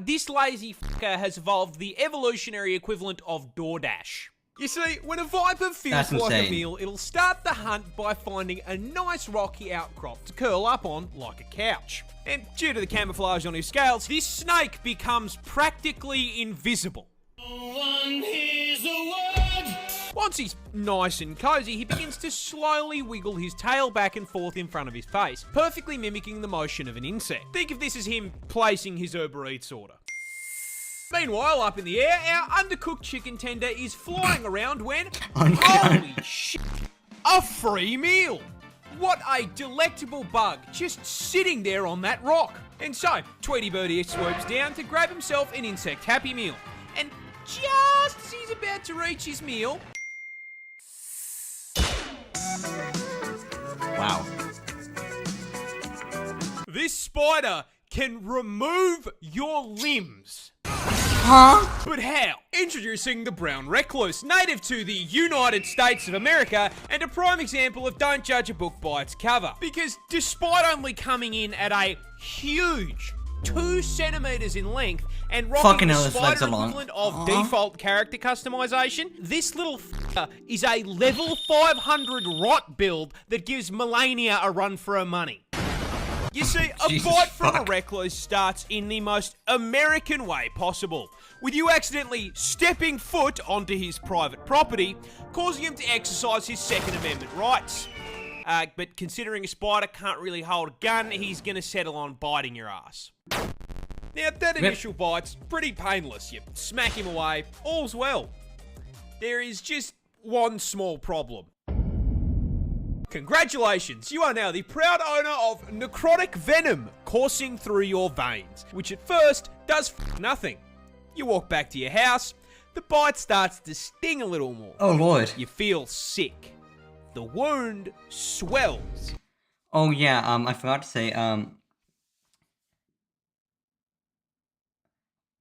this lazy fucker has evolved the evolutionary equivalent of DoorDash. You see, when a viper feels like a meal, it'll start the hunt by finding a nice rocky outcrop to curl up on like a couch. And due to the camouflage on his scales, this snake becomes practically invisible. Once he's nice and cozy, he begins to slowly wiggle his tail back and forth in front of his face, perfectly mimicking the motion of an insect. Think of this as him placing his Uber Eats order. Meanwhile, up in the air, our undercooked chicken tender is flying around when, holy shit, a free meal! What a delectable bug, just sitting there on that rock. And so, Tweety Birdie swoops down to grab himself an insect Happy Meal. And just as he's about to reach his meal... Wow. This spider can remove your limbs. Huh? But how? Introducing the brown recluse, native to the United States of America, and a prime example of don't judge a book by its cover. Because despite only coming in at a huge 2 centimeters in length and rocking the spider equivalent of default character customization, this little f***er is a level 500 rot build that gives Melania a run for her money. You see, a bite from a recluse starts in the most American way possible, with you accidentally stepping foot onto his private property, causing him to exercise his Second Amendment rights. But considering a spider can't really hold a gun, he's gonna settle on biting your ass. Now, that initial bite's pretty painless. You smack him away, all's well. There is just one small problem. Congratulations, you are now the proud owner of necrotic venom coursing through your veins, which at first does nothing. You walk back to your house, the bite starts to sting a little more. Oh lord. You feel sick. The wound swells. Oh yeah, I forgot to say,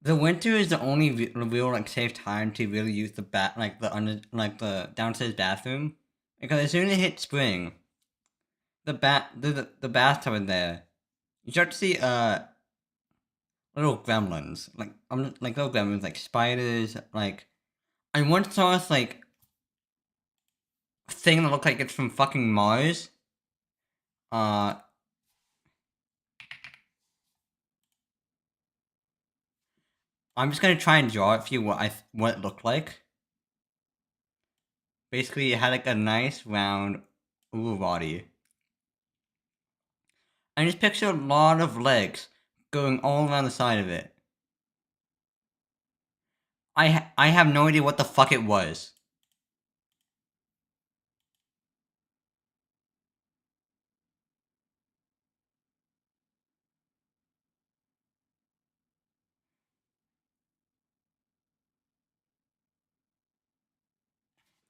the winter is the only real like safe time to really use the the downstairs bathroom. Because as soon as it hits spring, the bathtub in there, you start to see little gremlins, like little gremlins, like spiders. Like I once saw this like thing that looked like it's from fucking Mars. I'm just gonna try and draw it for you what it looked like. Basically, it had like a nice round body. And just picture a lot of legs going all around the side of it. I have no idea what the fuck it was.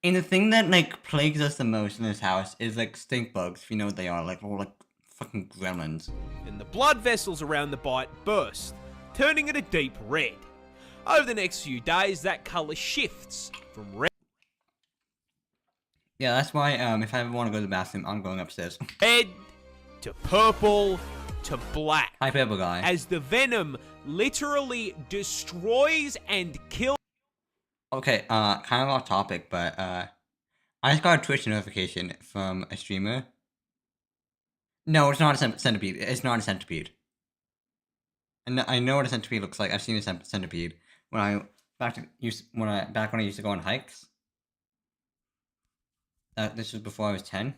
And the thing that like plagues us the most in this house is like stink bugs. If you know what they are, like all like fucking gremlins. And the blood vessels around the bite burst, turning it a deep red. Over the next few days, that colour shifts from red. Yeah, that's why if I ever want to go to the bathroom, I'm going upstairs. Red to purple to black. Hi, purple guy. As the venom literally destroys and kills. Okay, kind of off topic, but I just got a Twitch notification from a streamer. No, it's not a centipede. It's not a centipede. And I know what a centipede looks like. I've seen a centipede back when I used to go on hikes. This was before I was 10.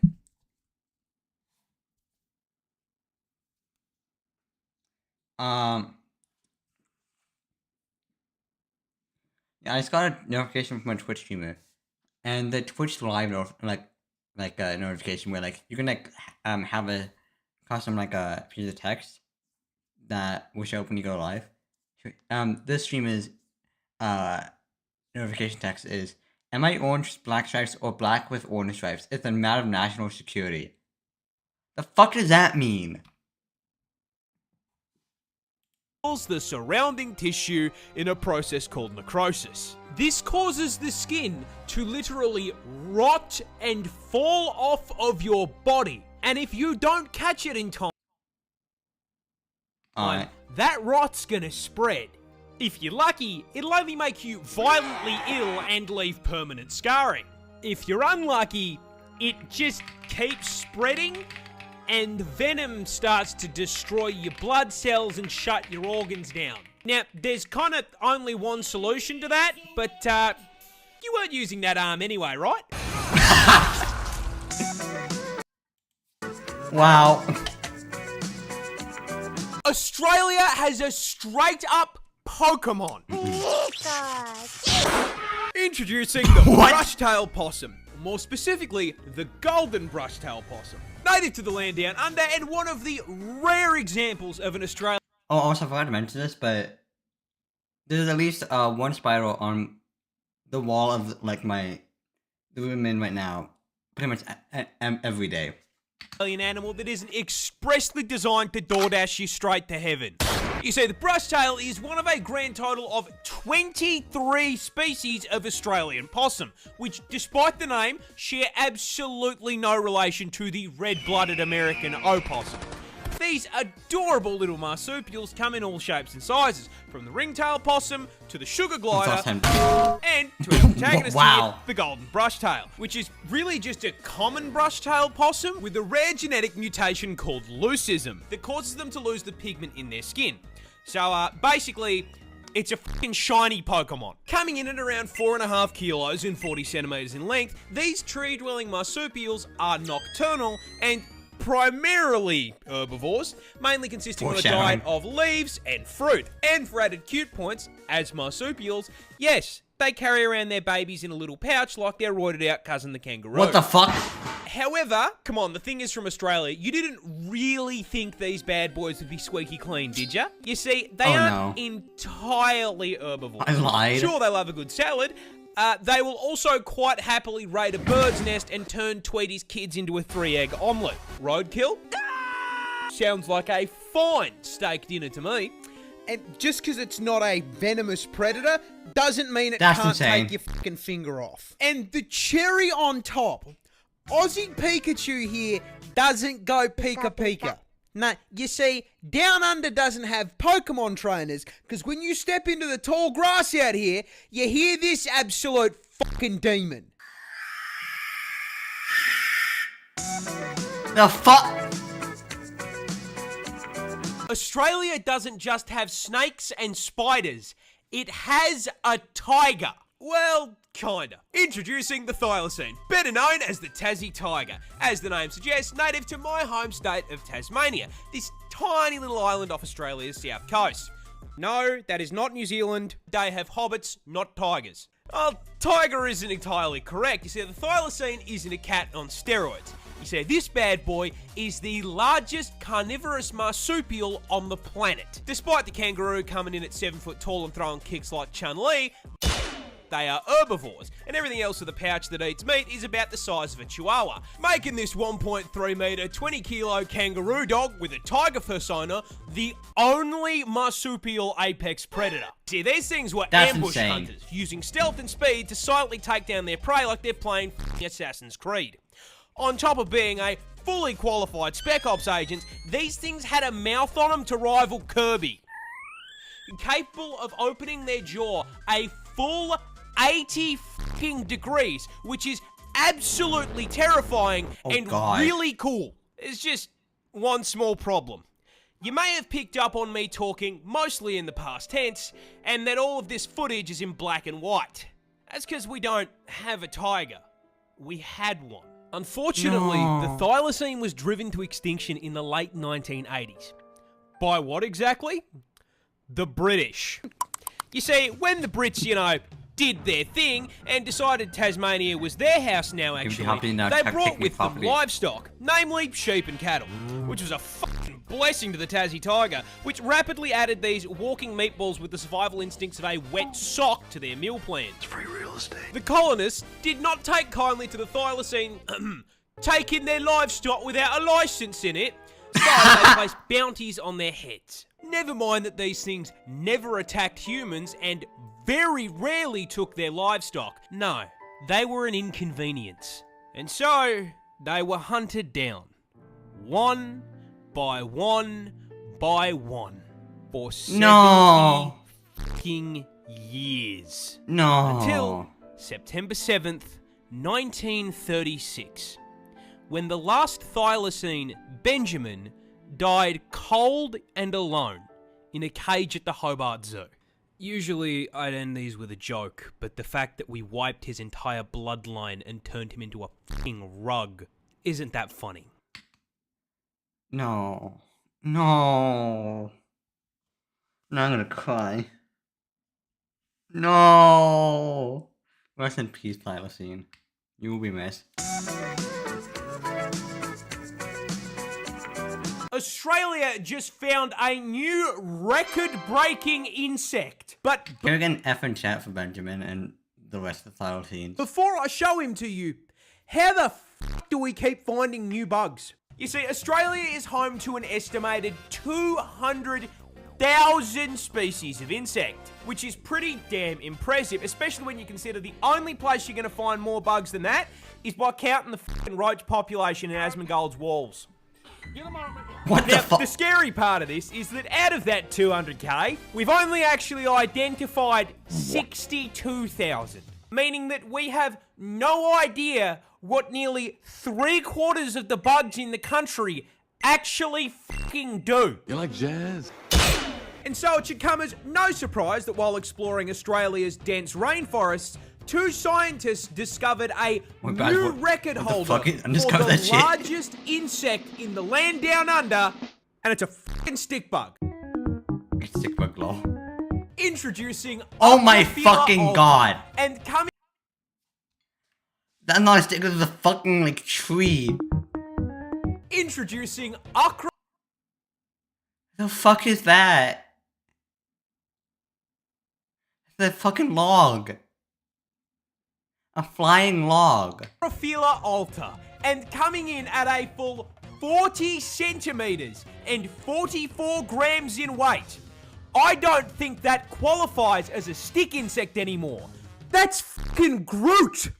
Yeah, I just got a notification from a Twitch streamer, and the Twitch live notification where like you can like have a custom like a piece of text that will show up when you go live. This streamer's notification text is, "Am I orange black stripes or black with orange stripes? It's a matter of national security." The fuck does that mean? the surrounding tissue in a process called necrosis. This causes the skin to literally rot and fall off of your body. And if you don't catch it in time, that rot's gonna spread. If you're lucky, it'll only make you violently ill and leave permanent scarring. If you're unlucky, it just keeps spreading and venom starts to destroy your blood cells and shut your organs down. Now, there's kind of only one solution to that, but you weren't using that arm anyway, right? Wow. Australia has a straight-up Pokemon. Introducing the brush-tail possum. More specifically, the golden brush-tail possum. Native to the land down under and one of the rare examples of an Australian... Oh, also I forgot to mention this, but there's at least one spiral on the wall of like the room I'm in right now, pretty much every day. Animal that isn't expressly designed to DoorDash you straight to heaven. You see, the brushtail is one of a grand total of 23 species of Australian possum, which, despite the name, share absolutely no relation to the red-blooded American opossum. These adorable little marsupials come in all shapes and sizes, from the ringtail possum to the sugar glider, and to our protagonist here, the golden brushtail, which is really just a common brushtail possum with a rare genetic mutation called leucism that causes them to lose the pigment in their skin. So, basically, it's a fucking shiny Pokemon. Coming in at around 4.5 kilos and 40 centimeters in length, these tree-dwelling marsupials are nocturnal and primarily herbivores, mainly consisting of a diet of leaves and fruit. And for added cute points, as marsupials, yes, they carry around their babies in a little pouch like their roided out cousin the kangaroo. What the fuck? However, come on, the thing is from Australia, you didn't really think these bad boys would be squeaky clean, did ya? You see, they aren't entirely herbivores. I lied. Sure, they love a good salad. They will also quite happily raid a bird's nest and turn Tweety's kids into a 3-egg omelette. Roadkill? Sounds like a fine steak dinner to me. And just because it's not a venomous predator doesn't mean it can't take your fucking finger off. And the cherry on top, Aussie Pikachu here doesn't go Pika. Nah, you see, Down Under doesn't have Pokemon trainers, because when you step into the tall grass out here, you hear this absolute fucking demon. The fuck? Australia doesn't just have snakes and spiders, it has a tiger. Well, kinda. Introducing the thylacine, better known as the Tassie tiger. As the name suggests, native to my home state of Tasmania, this tiny little island off Australia's south coast. No, that is not New Zealand. They have hobbits, not tigers. Oh, tiger isn't entirely correct. You see, the thylacine isn't a cat on steroids. You see, this bad boy is the largest carnivorous marsupial on the planet. Despite the kangaroo coming in at 7 foot tall and throwing kicks like Chun-Li, they are herbivores, and everything else of the pouch that eats meat is about the size of a chihuahua, making this 1.3 meter, 20 kilo kangaroo dog with a tiger persona the only marsupial apex predator. See, these things were ambush hunters, using stealth and speed to silently take down their prey like they're playing Assassin's Creed. On top of being a fully qualified Spec Ops agent, these things had a mouth on them to rival Kirby. Capable of opening their jaw a full 80 fucking degrees, which is absolutely terrifying really cool. There's just one small problem. You may have picked up on me talking mostly in the past tense, and that all of this footage is in black and white. That's because we don't have a tiger. We had one. Unfortunately, the thylacine was driven to extinction in the late 1980s. By what exactly? The British. You see, when the Brits, did their thing and decided Tasmania was their house now, actually, they brought with them livestock, namely sheep and cattle, which was a fucking blessing to the Tassie tiger, which rapidly added these walking meatballs with the survival instincts of a wet sock to their meal plans. It's free real estate. The colonists did not take kindly to the thylacine taking their livestock without a license in it, so they placed bounties on their heads. Never mind that these things never attacked humans and very rarely took their livestock. No, they were an inconvenience. And so, they were hunted down. One by one by one. For 70 fucking years. No. Until September 7th, 1936. When the last thylacine, Benjamin, died cold and alone in a cage at the Hobart Zoo. Usually I'd end these with a joke, but the fact that we wiped his entire bloodline and turned him into a fucking rug isn't that funny. No. No. Now I'm gonna cry. No. Rest in peace, thylacine. You will be missed. Australia just found a new record-breaking insect. But Can we get an F in chat for Benjamin and the rest of the thylacines? before I show him to you, how the fuck do we keep finding new bugs? You see, Australia is home to an estimated 200,000 species of insect, which is pretty damn impressive, especially when you consider the only place you're going to find more bugs than that is by counting the fucking roach population in Asmongold's walls. What the fuck? The scary part of this is that out of that 200k, we've only actually identified 62,000, meaning that we have no idea what nearly 3/4 of the bugs in the country actually fucking do. You like jazz? And so it should come as no surprise that while exploring Australia's dense rainforests, two scientists discovered a new record holder for the largest insect in the land down under, and it's a fucking stick bug. Stick bug law. Introducing Oh my Ophiophylla fucking alta, god. And coming That's not a stick, it's a fucking like tree. Introducing Acro. The fuck is that? It's a fucking log. A flying log. Ophiophylla alta, and coming in at a full 40 centimeters and 44 grams in weight. I don't think that qualifies as a stick insect anymore. That's fucking Groot.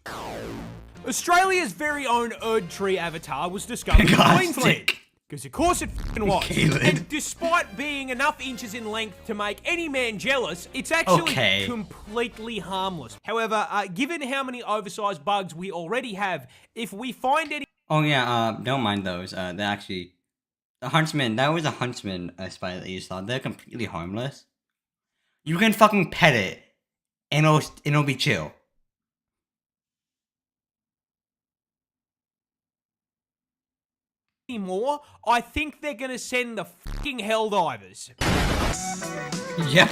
Australia's very own Erdtree avatar was discovered in Queensland. Because of course it fucking was. And despite being enough inches in length to make any man jealous, it's actually completely harmless. However, given how many oversized bugs we already have, if we find any... Oh yeah, don't mind those. They're actually... The huntsman, that was a huntsman spider that you saw. They're completely harmless. You can fucking pet it, and it'll be chill. More, I think they're gonna send the fucking Helldivers. Yeah.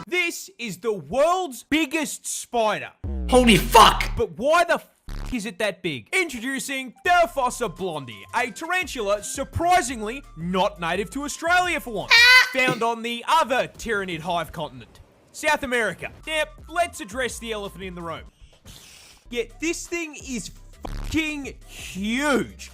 This is the world's biggest spider. Holy fuck! But why the fuck is it that big? Introducing Theraphosa blondie, a tarantula surprisingly not native to Australia for once. Found on the other Tyrannid hive continent, South America. Now, let's address the elephant in the room. Yeah, this thing is fucking huge.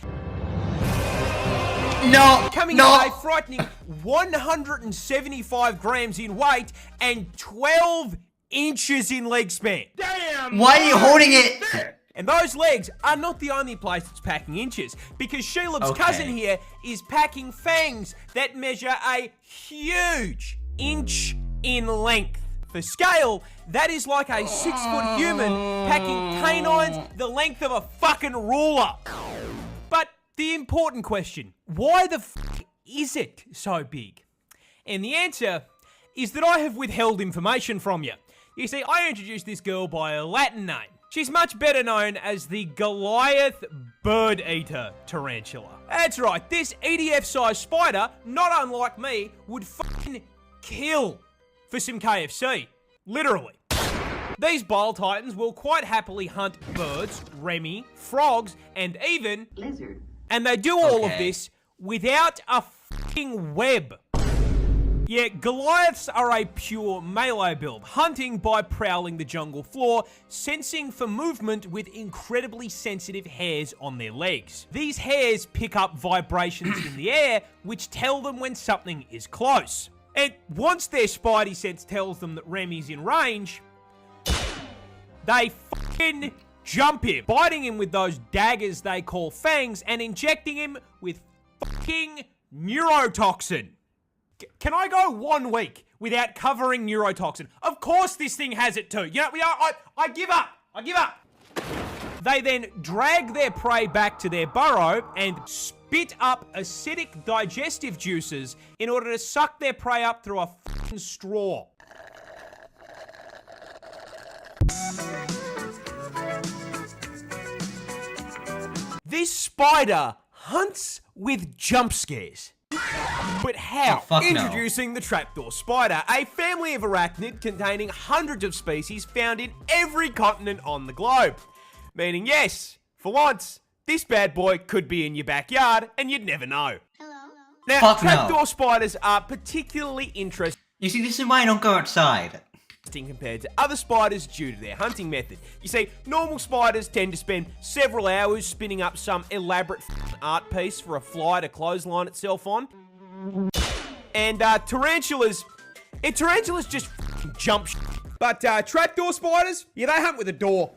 No, Coming no. in at a frightening 175 grams in weight and 12 inches in leg span. Damn! Why are you holding it? And those legs are not the only place it's packing inches, because Shelob's cousin here is packing fangs that measure a huge inch in length. For scale, that is like a 6-foot human packing canines the length of a fucking ruler. But the important question, why the fuck is it so big? And the answer is that I have withheld information from you. You see, I introduced this girl by a Latin name. She's much better known as the Goliath Bird Eater Tarantula. That's right, this EDF-sized spider, not unlike me, would fucking kill for some KFC. Literally. These bile titans will quite happily hunt birds, remy, frogs, and even lizard. And they do all of this without a fucking web. Yeah, Goliaths are a pure melee build, hunting by prowling the jungle floor, sensing for movement with incredibly sensitive hairs on their legs. These hairs pick up vibrations in the air, which tell them when something is close. And once their spidey sense tells them that Remy's in range, they fucking jump him, biting him with those daggers they call fangs and injecting him with fucking neurotoxin. Can I go 1 week without covering neurotoxin? Of course this thing has it too. You know, I give up. I give up. They then drag their prey back to their burrow and spit up acidic digestive juices in order to suck their prey up through a fucking straw. This spider hunts with jump scares. But how? Oh, Introducing the trapdoor spider, a family of arachnid containing hundreds of species found in every continent on the globe. Meaning, yes, for once, this bad boy could be in your backyard and you'd never know. Now, trapdoor spiders are particularly interesting. You see, this is why I don't go outside. Compared to other spiders due to their hunting method. You see, normal spiders tend to spend several hours spinning up some elaborate art piece for a fly to clothesline itself on. And tarantulas just jump shit. But trapdoor spiders, yeah, they hunt with a door.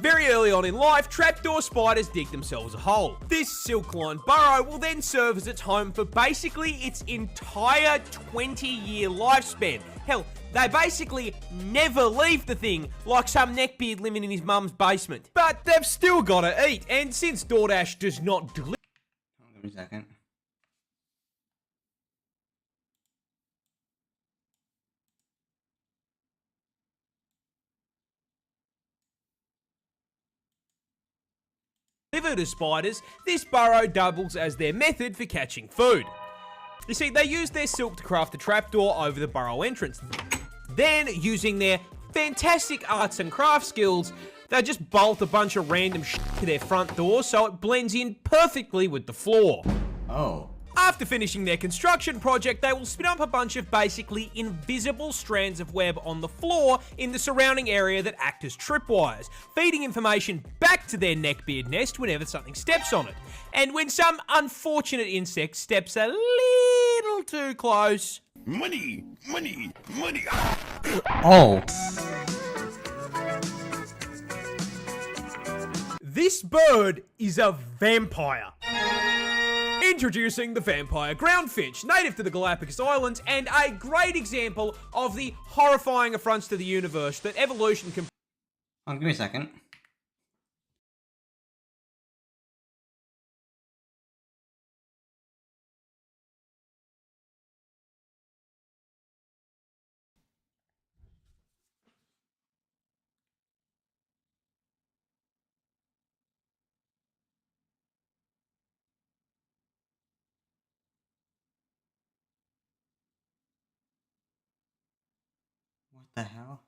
Very early on in life, trapdoor spiders dig themselves a hole. This silk-lined burrow will then serve as its home for basically its entire 20-year lifespan. Hell, they basically never leave the thing, like some neckbeard living in his mum's basement. But they've still got to eat, and since DoorDash does not deliver... Give me a second. to spiders, this burrow doubles as their method for catching food. You see, they use their silk to craft the trapdoor over the burrow entrance. Then, using their fantastic arts and craft skills, they just bolt a bunch of random shit to their front door so it blends in perfectly with the floor. Oh. After finishing their construction project, they will spin up a bunch of basically invisible strands of web on the floor in the surrounding area that act as tripwires, feeding information back to their neckbeard nest whenever something steps on it. And when some unfortunate insect steps a little too close... Money! Money! Money! Oh. This bird is a vampire. Introducing the vampire groundfinch, native to the Galapagos Islands, and a great example of the horrifying affronts to the universe that evolution can... Give me a second. What the hell?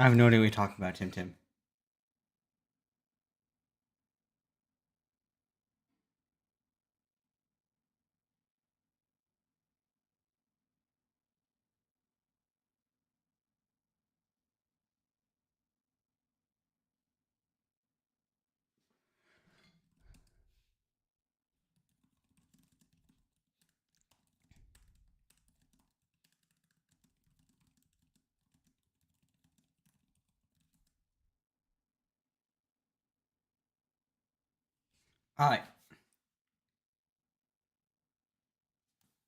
I have no idea what you're talking about, Tim. Alright.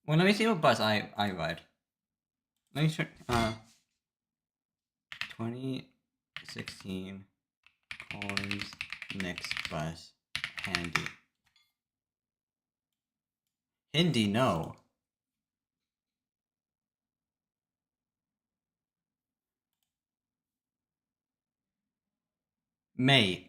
Well, let me see what bus I ride. Let me try, 2016 Collins next bus. Hindi, no. Mate.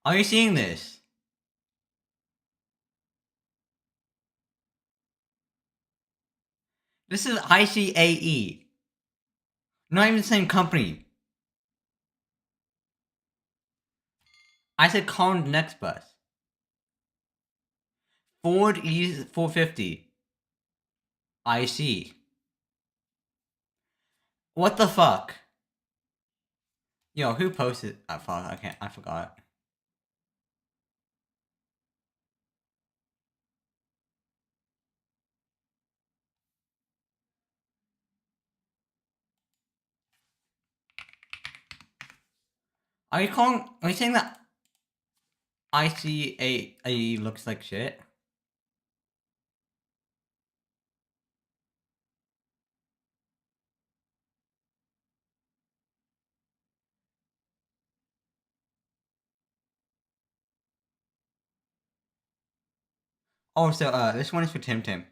Are you seeing this? This is ICAE. Not even the same company. I said Collins next bus. Ford E450. IC. What the fuck? Yo, who posted that? Fuck, I forgot. Are you saying that ICAE looks like shit? Oh, so this one is for Tim.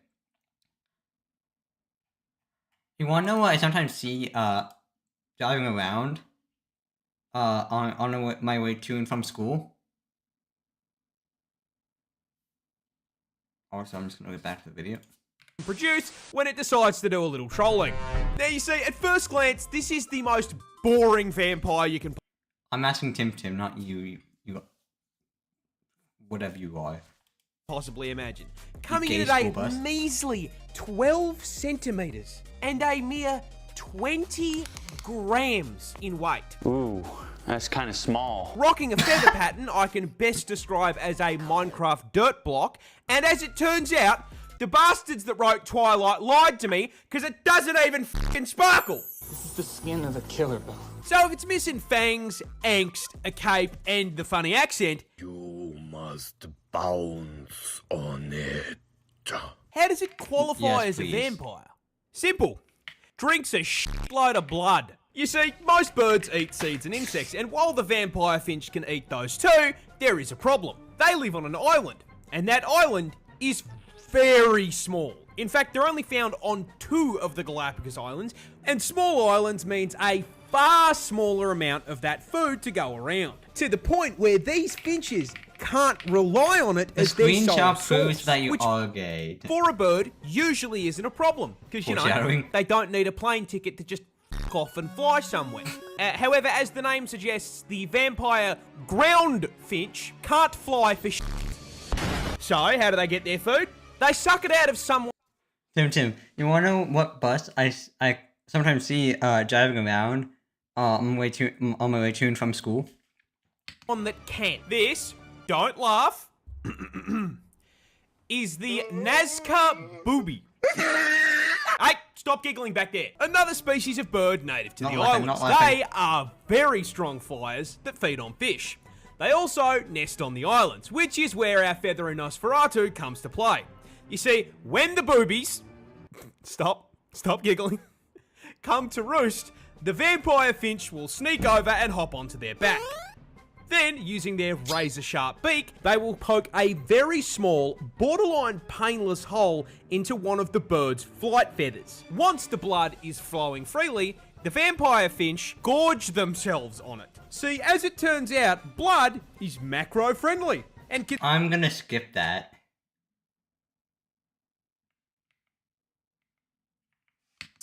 You wanna know what I sometimes see driving around on my way to and from school? Also, I'm just gonna get back to the video. Produce when it decides to do a little trolling. Now you see, at first glance, this is the most boring vampire you can... I'm asking Tim, not you, whatever you are. Possibly imagine. Coming in at a measly 12 centimeters and a mere 20 grams in weight. Ooh, that's kind of small. Rocking a feather pattern I can best describe as a Minecraft dirt block, and as it turns out, the bastards that wrote Twilight lied to me because it doesn't even fucking sparkle. This is the skin of a killer, Bill. So if it's missing fangs, angst, a cape, and the funny accent, You must bounce on it. how does it qualify Yes, as please. a vampire? Simple. Drinks a shitload of blood. You see, most birds eat seeds and insects, and while the vampire finch can eat those too, there is a problem. They live on an island, and that island is very small. In fact, they're only found on 2 of the Galapagos Islands, and small islands means a far smaller amount of that food to go around. To the point where these finches can't rely on it as their sole screenshot source, proves that you which are gay. for a bird usually isn't a problem, because you know, Foreshadowing. they don't need a plane ticket to just f off and fly somewhere. However, as the name suggests, the vampire ground finch can't fly for shit. So, how do they get their food? They suck it out of someone. Tim, you wanna know what bus I sometimes see driving around on my way to and from school? One that can. This, don't laugh, is the Nazca booby. Hey, stop giggling back there. Another species of bird native to the islands. They are very strong flyers that feed on fish. They also nest on the islands, which is where our feathery Nosferatu comes to play. You see, when the boobies, stop giggling, come to roost, the vampire finch will sneak over and hop onto their back. Then, using their razor-sharp beak, they will poke a very small, borderline painless hole into one of the bird's flight feathers. Once the blood is flowing freely, the vampire finch gorge themselves on it. See, as it turns out, blood is macro-friendly. and I'm gonna skip that.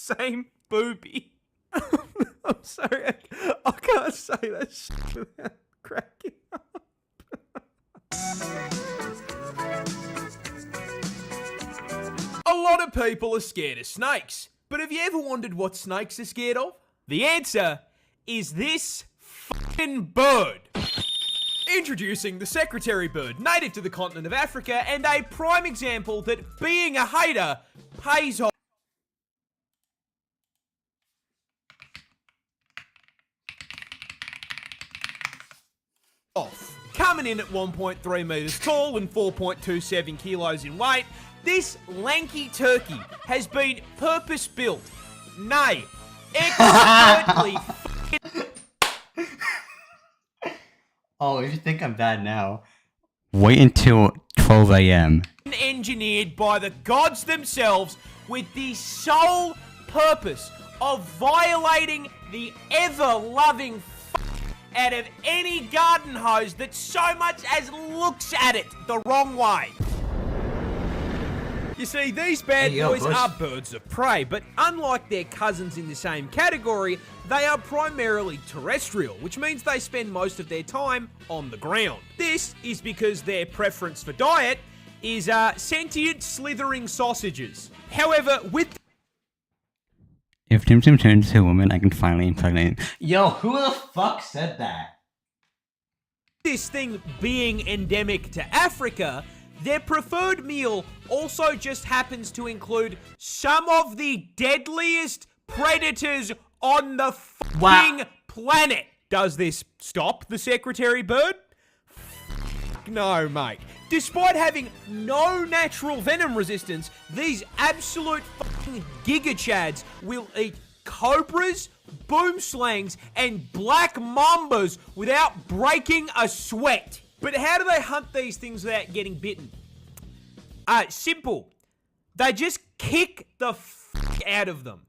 same booby. I'm sorry, I can't say that shit without cracking up. A lot of people are scared of snakes, but have you ever wondered what snakes are scared of? The answer is this fucking bird. Introducing the secretary bird, native to the continent of Africa, and a prime example that being a hater pays off. Coming in at 1.3 metres tall and 4.27 kilos in weight, this lanky turkey has been purpose-built, nay, expertly Oh, if you think I'm bad now, wait until 12 a.m. engineered by the gods themselves with the sole purpose of violating the ever-loving out of any garden hose that so much as looks at it the wrong way. You see, these bad boys are birds of prey, but unlike their cousins in the same category, they are primarily terrestrial, which means they spend most of their time on the ground. This is because their preference for diet is sentient slithering sausages. However, with If Tim Tim turns to a woman, I can finally impregnate him. Yo, who the fuck said that? this thing being endemic to Africa, their preferred meal also just happens to include some of the deadliest predators on the fucking planet. Does this stop the secretary bird? No, mate. Despite having no natural venom resistance, these absolute fucking gigachads will eat cobras, boomslangs, and black mambas without breaking a sweat. But how do they hunt these things without getting bitten? Simple. They just kick the fuck out of them.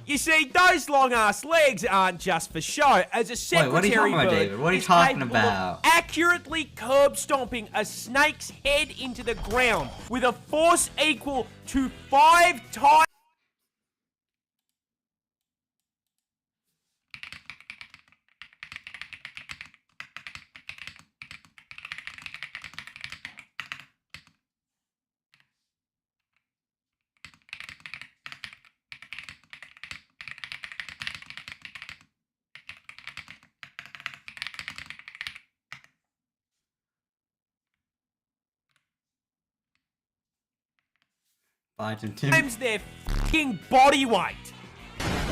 You see, those long-ass legs aren't just for show. As a secretary bird, what are you talking about? Accurately curb stomping a snake's head into the ground with a force equal to 5 times. Times their fucking body weight.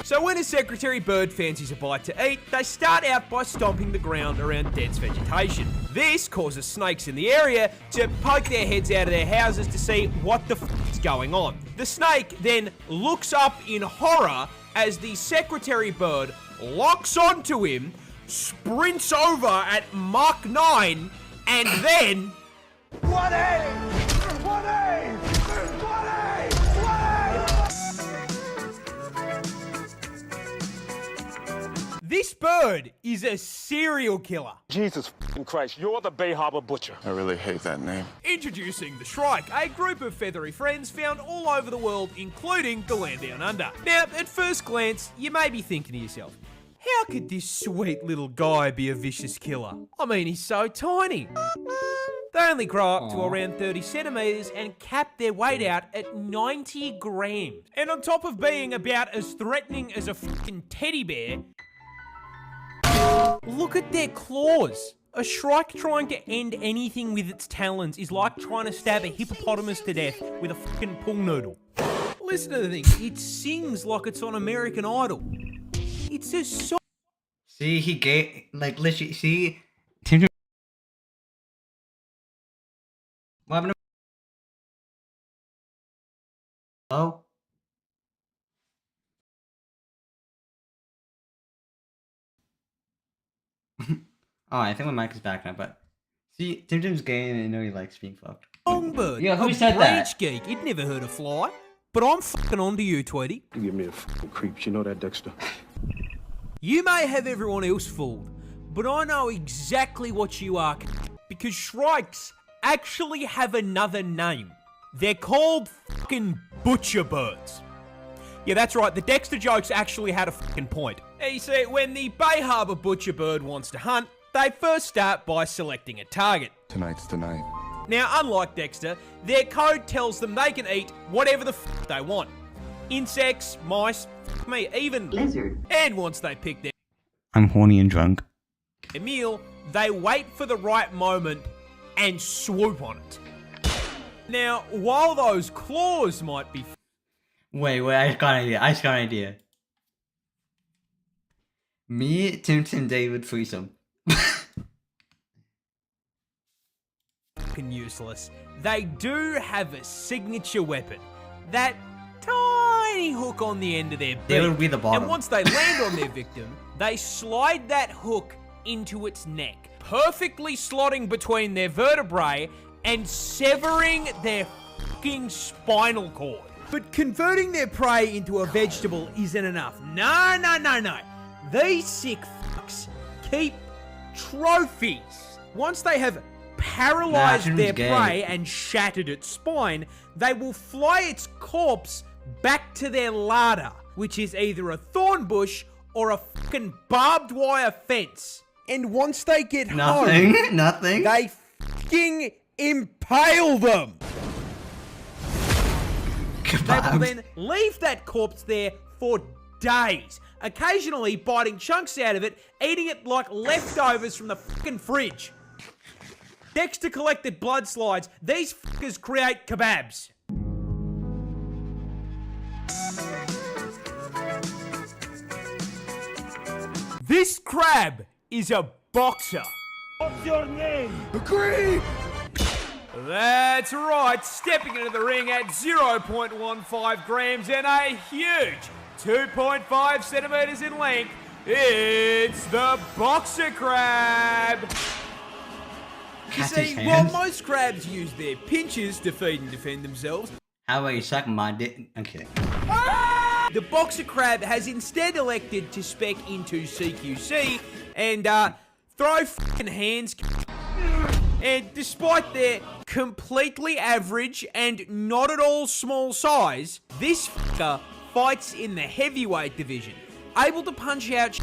So when a secretary bird fancies a bite to eat, they start out by stomping the ground around dense vegetation. This causes snakes in the area to poke their heads out of their houses to see what the f*** is going on. The snake then looks up in horror as the secretary bird locks onto him, sprints over at Mach 9, and then... This bird is a serial killer. Jesus Christ, you're the Bay Harbor Butcher. I really hate that name. Introducing the Shrike, a group of feathery friends found all over the world, including the land down under. Now, at first glance, you may be thinking to yourself, how could this sweet little guy be a vicious killer? I mean, he's so tiny. They only grow up to around 30 centimetres and cap their weight out at 90 grams. And on top of being about as threatening as a fucking teddy bear, look at their claws. A shrike trying to end anything with its talons is like trying to stab a hippopotamus to death with a fucking pool noodle. Listen to the thing. It sings like it's on American Idol. It's a song. See, he gave, like, literally, see, Tim. What happened to... Oh? Oh, I think my mic is back now, but... See, Tim Tim's gay and I know he likes being fucked. Songbird. Yeah, who a said that? rage geek. He'd never heard a fly. But I'm fucking onto you, Tweety. You give me the creeps, you know that, Dexter? You may have everyone else fooled, but I know exactly what you are, because shrikes actually have another name. They're called fucking butcher birds. Yeah, that's right, the Dexter jokes actually had a fucking point. You see, when the Bay Harbor butcher bird wants to hunt, they first start by selecting a target. Tonight's the night. Now, unlike Dexter, their code tells them they can eat whatever the fuck they want. Insects, mice, fuck me, even lizard. And once they pick their I'm horny and drunk. meal, they wait for the right moment and swoop on it. Now, while those claws might be... Wait, I just got an idea. Me, Tim, David, threesome. fucking useless, they do have a signature weapon. That tiny hook on the end of their beak. They would be the bottom. And once they land on their victim, they slide that hook into its neck, perfectly slotting between their vertebrae and severing their fucking spinal cord. But converting their prey into a vegetable isn't enough. No. These sick fucks keep trophies. Once they have paralyzed their prey and shattered its spine, they will fly its corpse back to their larder, which is either a thorn bush or a fucking barbed wire fence. And once they get home, they fucking impale them. They will then leave that corpse there for days, occasionally biting chunks out of it, eating it like leftovers from the fucking fridge. Dexter collected blood slides. These fuckers create kebabs. This crab is a boxer. What's your name? Agree! That's right, stepping into the ring at 0.15 grams and a huge 2.5 centimeters in length, it's the boxer crab. You see, while most crabs use their pinchers to feed and defend themselves, how about you suck my dick? Okay. The boxer crab has instead elected to spec into CQC and throw fucking hands. And despite their completely average and not at all small size, this fucker fights in the heavyweight division, able to punch out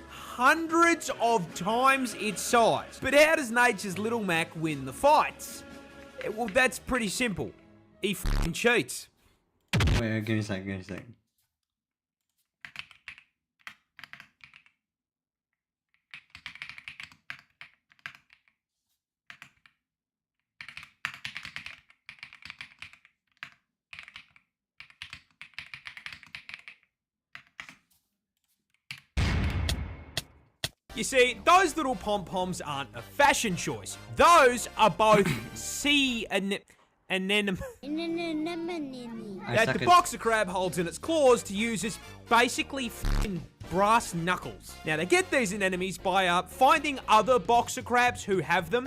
hundreds of times its size. But how does nature's Little Mac win the fights? Well, that's pretty simple. He fucking cheats. Wait, give me a second. You see, those little pom-poms aren't a fashion choice. Those are both sea anemones that the boxer crab holds in its claws to use as basically fucking brass knuckles. Now, they get these anemones by finding other boxer crabs who have them,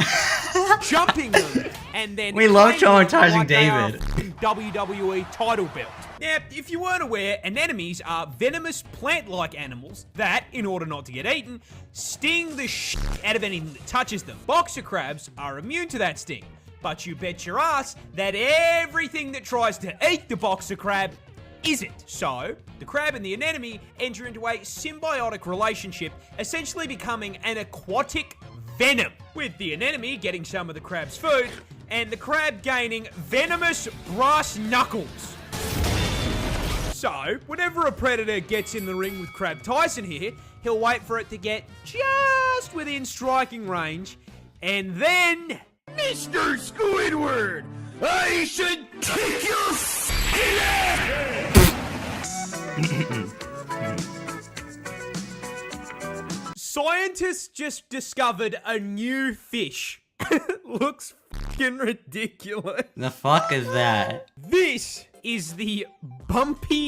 jumping them, and then we love traumatizing David. WWE title belt. Now, if you weren't aware, anemones are venomous plant-like animals that, in order not to get eaten, sting the shit out of anything that touches them. Boxer crabs are immune to that sting, but you bet your ass that everything that tries to eat the boxer crab isn't. So, the crab and the anemone enter into a symbiotic relationship, essentially becoming an aquatic venom, with the anemone getting some of the crab's food, and the crab gaining venomous brass knuckles. So, whenever a predator gets in the ring with Crab Tyson here, he'll wait for it to get just within striking range, and then... Mr. Squidward, I should kick your f***ing ass! Scientists just discovered a new fish. Looks fucking ridiculous. The fuck is that? This is the bumpy...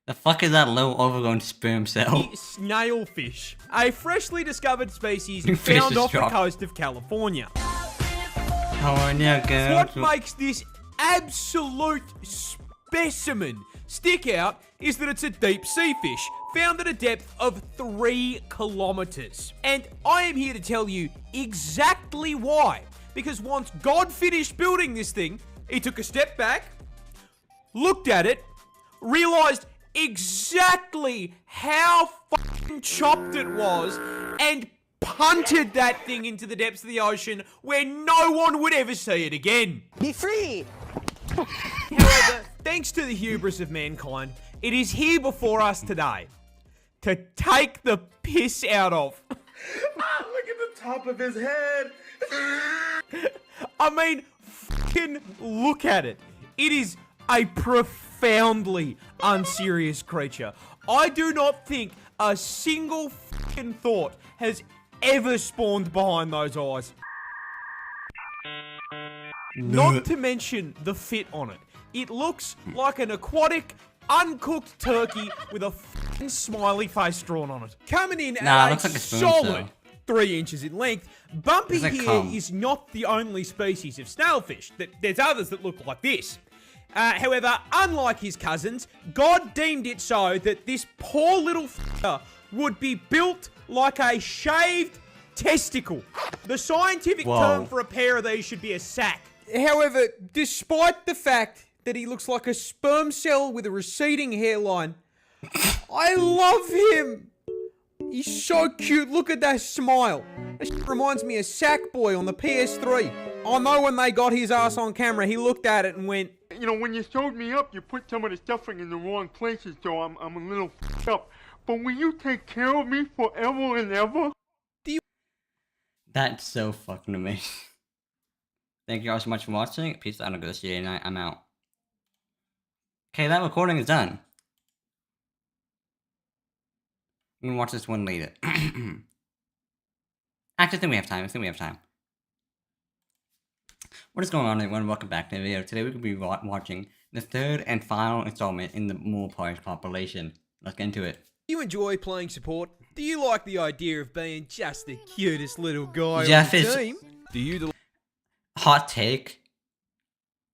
The fuck is that little overgrown sperm cell? Snailfish. A freshly discovered species found off the coast of California. What makes this absolute specimen stick out is that it's a deep sea fish found at a depth of 3 kilometers. And I am here to tell you exactly why. Because once God finished building this thing, he took a step back, looked at it, realized exactly how fucking chopped it was, and punted that thing into the depths of the ocean where no one would ever see it again. Be free! However, thanks to the hubris of mankind, it is here before us today to take the piss out of. Look at the top of his head. I mean, fucking look at it. It is a profoundly unserious creature. I do not think a single fucking thought has ever spawned behind those eyes. Not to mention the fit on it. It looks like an aquatic, uncooked turkey with a fucking smiley face drawn on it. Coming in at looks a like a spoon, solid so. 3 inches in length, Bumpy It's like here cum. is not the only species of snailfish. There's others that look like this. However, unlike his cousins, God deemed it so that this poor little f***er would be built like a shaved testicle. The scientific term for a pair of these should be a sack. However, despite the fact that he looks like a sperm cell with a receding hairline, I love him. He's so cute. Look at that smile. That shit reminds me of Sackboy on the PS3. I know when they got his ass on camera, he looked at it and went, You know, when you showed me up, you put some of the stuffing in the wrong places, so I'm a little f***ed up. But will you take care of me forever and ever? That's so fucking amazing. Thank you all so much for watching. Peace out. I'll go see you tonight. I'm out. Okay, that recording is done. We can watch this one later. Actually, I think we have time. What is going on, everyone? Welcome back to the video. Today we're going to be watching the third and final installment in the multiplayer compilation. Let's get into it. Do you enjoy playing support? Do you like the idea of being just the cutest little guy Jeff on the is- team? Do you Hot take.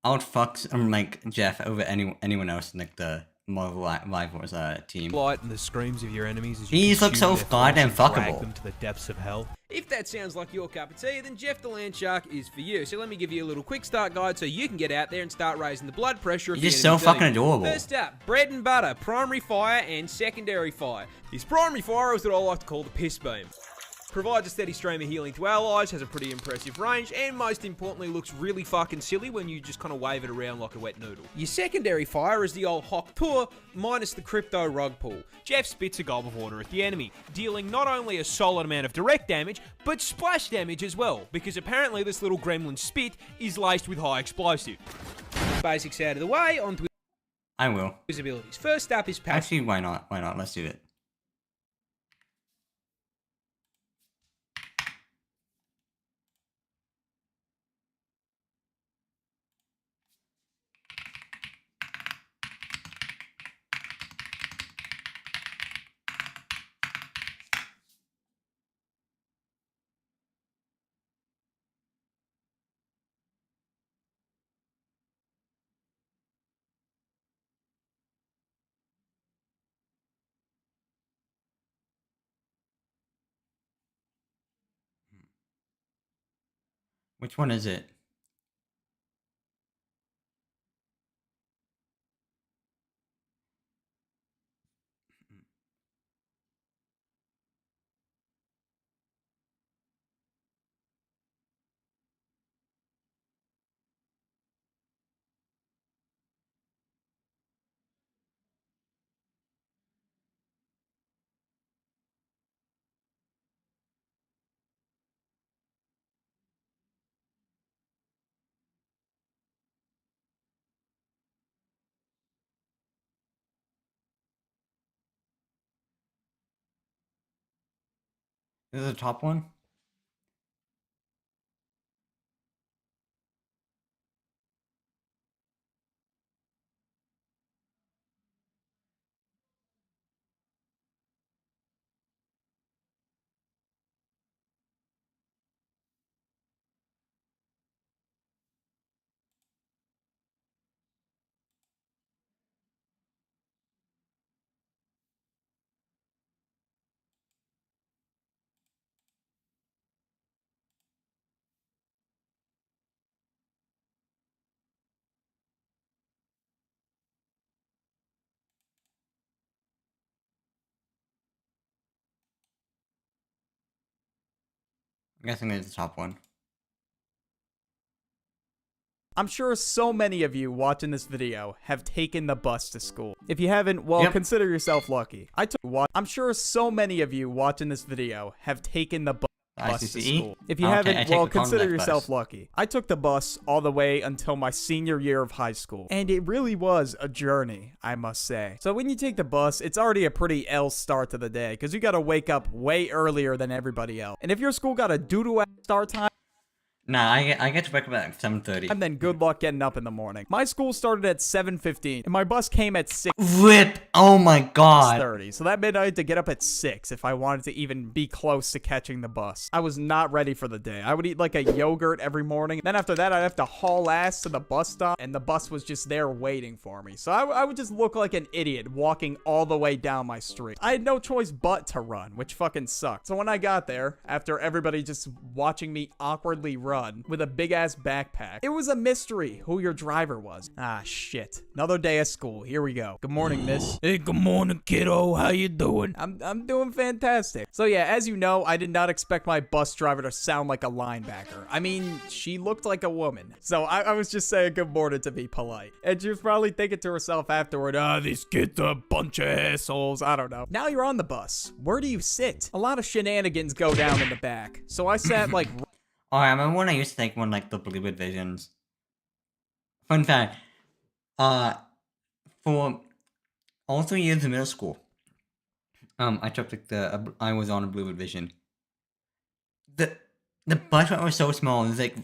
I would fuck like Jeff over anyone else in like the Marvel Rivals team. Light and the screams of your enemies as These look so goddamn drag fuckable. them to the depths of hell. If that sounds like your cup of tea, then Jeff the Land Shark is for you. So let me give you a little quick start guide so you can get out there and start raising the blood pressure of You're the just so enemy fucking team. adorable. First up, bread and butter, primary fire and secondary fire. This primary fire is what I like to call the piss beam. Provides a steady stream of healing to allies, has a pretty impressive range, and most importantly looks really fucking silly when you just kind of wave it around like a wet noodle. Your secondary fire is the old Hawk Tour, minus the crypto rug pull. Jeff spits a gob of water at the enemy, dealing not only a solid amount of direct damage, but splash damage as well, because apparently this little gremlin spit is laced with high explosive. Basics out of the way, on to I will. his abilities. First up is passive. Actually, why not? Why not? Let's do it. Which one is it? This is the top one? I'm guessing it's the top one. I'm sure so many of you watching this video have taken the bus to school. If you haven't, well, consider yourself lucky. I'm sure so many of you watching this video have taken the bus to school. If you haven't, well, consider yourself lucky. I took the bus all the way until my senior year of high school, and it really was a journey, I must say. So when you take the bus, it's already a pretty L start to the day, because you gotta wake up way earlier than everybody else. And if your school got a doo-doo start time, nah, I get to wake up at 7:30. And then good luck getting up in the morning. My school started at 7:15, and my bus came at 6. RIP! Oh my god. 6:30. So that meant I had to get up at 6 if I wanted to even be close to catching the bus. I was not ready for the day. I would eat like a yogurt every morning. Then after that, I'd have to haul ass to the bus stop, and the bus was just there waiting for me. So I would just look like an idiot walking all the way down my street. I had no choice but to run, which fucking sucked. So when I got there, after everybody just watching me awkwardly run with a big ass backpack, it was a mystery who your driver was. Ah, shit. Another day of school. Here we go. Good morning, miss. Hey, good morning, kiddo. How you doing? I'm doing fantastic. So yeah, as you know, I did not expect my bus driver to sound like a linebacker. I mean, she looked like a woman. So I was just saying good morning to be polite. And she was probably thinking to herself afterward, these kids are a bunch of assholes. I don't know. Now you're on the bus. Where do you sit? A lot of shenanigans go down in the back. So I sat like... Oh, I remember when I used to take one like the Bluebird Visions. Fun fact, for all 3 years of middle school, I took like I was on a Bluebird Vision. The bus route was so small. It was like,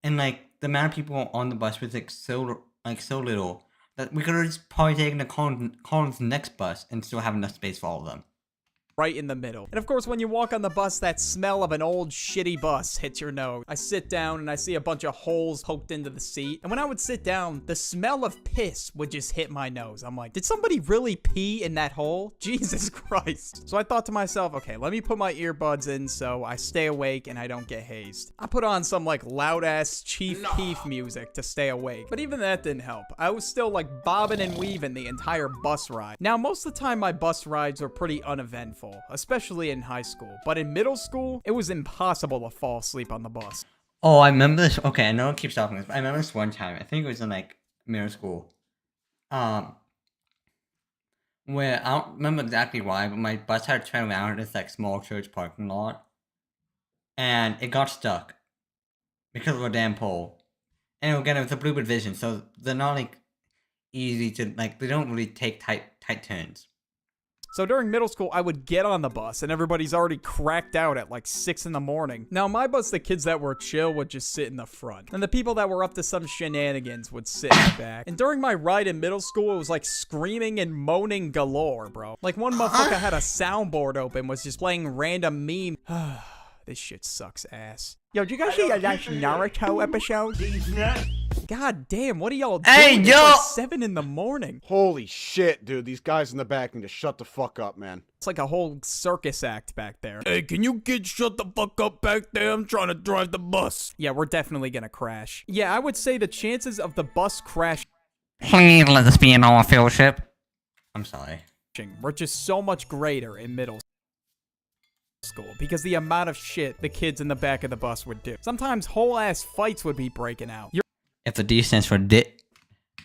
and like the amount of people on the bus was like so little that we could have just probably taken the Collins next bus and still have enough space for all of them. Right in the middle. And of course, when you walk on the bus, that smell of an old shitty bus hits your nose. I sit down and I see a bunch of holes poked into the seat. And when I would sit down, the smell of piss would just hit my nose. I'm like, did somebody really pee in that hole? Jesus Christ. So I thought to myself, okay, let me put my earbuds in so I stay awake and I don't get hazed. I put on some like loud ass Chief Keef music to stay awake. But even that didn't help. I was still like bobbing and weaving the entire bus ride. Now, most of the time my bus rides were pretty uneventful, especially in high school. But in middle school, it was impossible to fall asleep on the bus. Oh, I remember this. Okay, I know it keeps stopping this, but I remember this one time. I think it was in like middle school. Where I don't remember exactly why, but my bus had to turn around in this like small church parking lot, and it got stuck because of a damn pole. And again, it was a Bluebird Vision, so they're not like easy to like. They don't really take tight turns. So during middle school, I would get on the bus and everybody's already cracked out at like 6 in the morning. Now, my bus, the kids that were chill would just sit in the front. And the people that were up to some shenanigans would sit in the back. And during my ride in middle school, it was like screaming and moaning galore, bro. Like one motherfucker had a soundboard open, was just playing random meme. This shit sucks ass. Yo, did you guys see that last Naruto episode? God damn, what are y'all doing? Hey, It's yo! like 7 in the morning. Holy shit, dude. These guys in the back need to shut the fuck up, man. It's like a whole circus act back there. Hey, can you kids shut the fuck up back there? I'm trying to drive the bus. Yeah, we're definitely gonna crash. Yeah, I would say the chances of the bus crashing Please let this be an all field trip. I'm sorry. were just so much greater in middle school because the amount of shit the kids in the back of the bus would do. Sometimes whole ass fights would be breaking out. If the D stands for dick.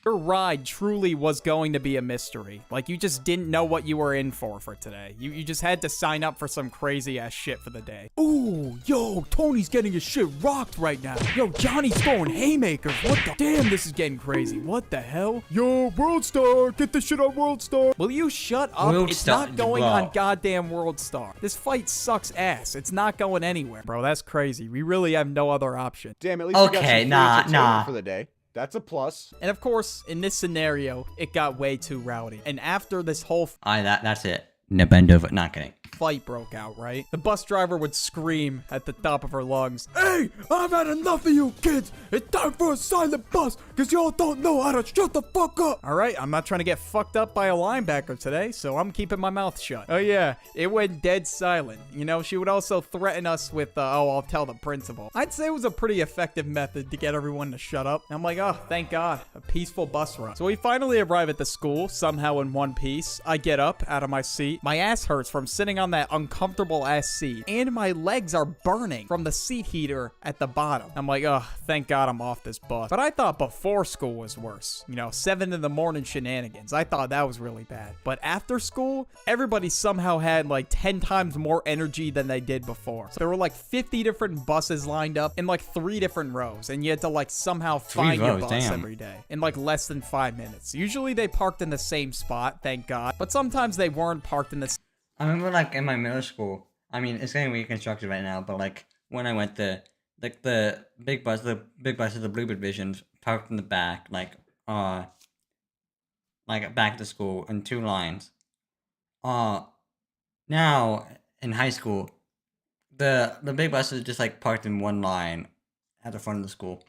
Your ride truly was going to be a mystery. Like, you just didn't know what you were in for today. You just had to sign up for some crazy-ass shit for the day. Ooh, yo, Tony's getting his shit rocked right now. Yo, Johnny's throwing haymakers. What the? Damn, this is getting crazy. What the hell? Yo, World Star, get this shit on World Star. Will you shut up? World It's Star, not going bro. on goddamn World Star. This fight sucks ass. It's not going anywhere. Bro, that's crazy. We really have no other option. Damn, at least we got some free entertainment for the day. That's a plus. And of course, in this scenario, it got way too rowdy. And after this whole That's it. No bend over. Not kidding. fight broke out, right? The bus driver would scream at the top of her lungs, Hey, I've had enough of you kids. It's time for a silent bus, because y'all don't know how to shut the fuck up. all right, I'm not trying to get fucked up by a linebacker today, so I'm keeping my mouth shut. Oh yeah, it went dead silent. You know, she would also threaten us with, I'll tell the principal. I'd say it was a pretty effective method to get everyone to shut up. I'm like, oh, thank God, a peaceful bus ride. So we finally arrive at the school, somehow in one piece. I get up out of my seat. My ass hurts from sitting on on that uncomfortable ass seat, and my legs are burning from the seat heater at the bottom. I'm like, oh, thank God I'm off this bus. But I thought before school was worse. You know, 7 in the morning shenanigans. I thought that was really bad. But after school, everybody somehow had like 10 times more energy than they did before. So there were like 50 different buses lined up in like 3 different rows, and you had to like somehow find your bus every day in like less than 5 minutes. Usually they parked in the same spot, thank God, but sometimes they weren't parked in the I remember like in my middle school, I mean it's getting reconstructed right now, but like when I went to like the big buses, the Bluebird Visions parked in the back, like back to school in 2 lines. Now in high school, the big buses just like parked in 1 line at the front of the school.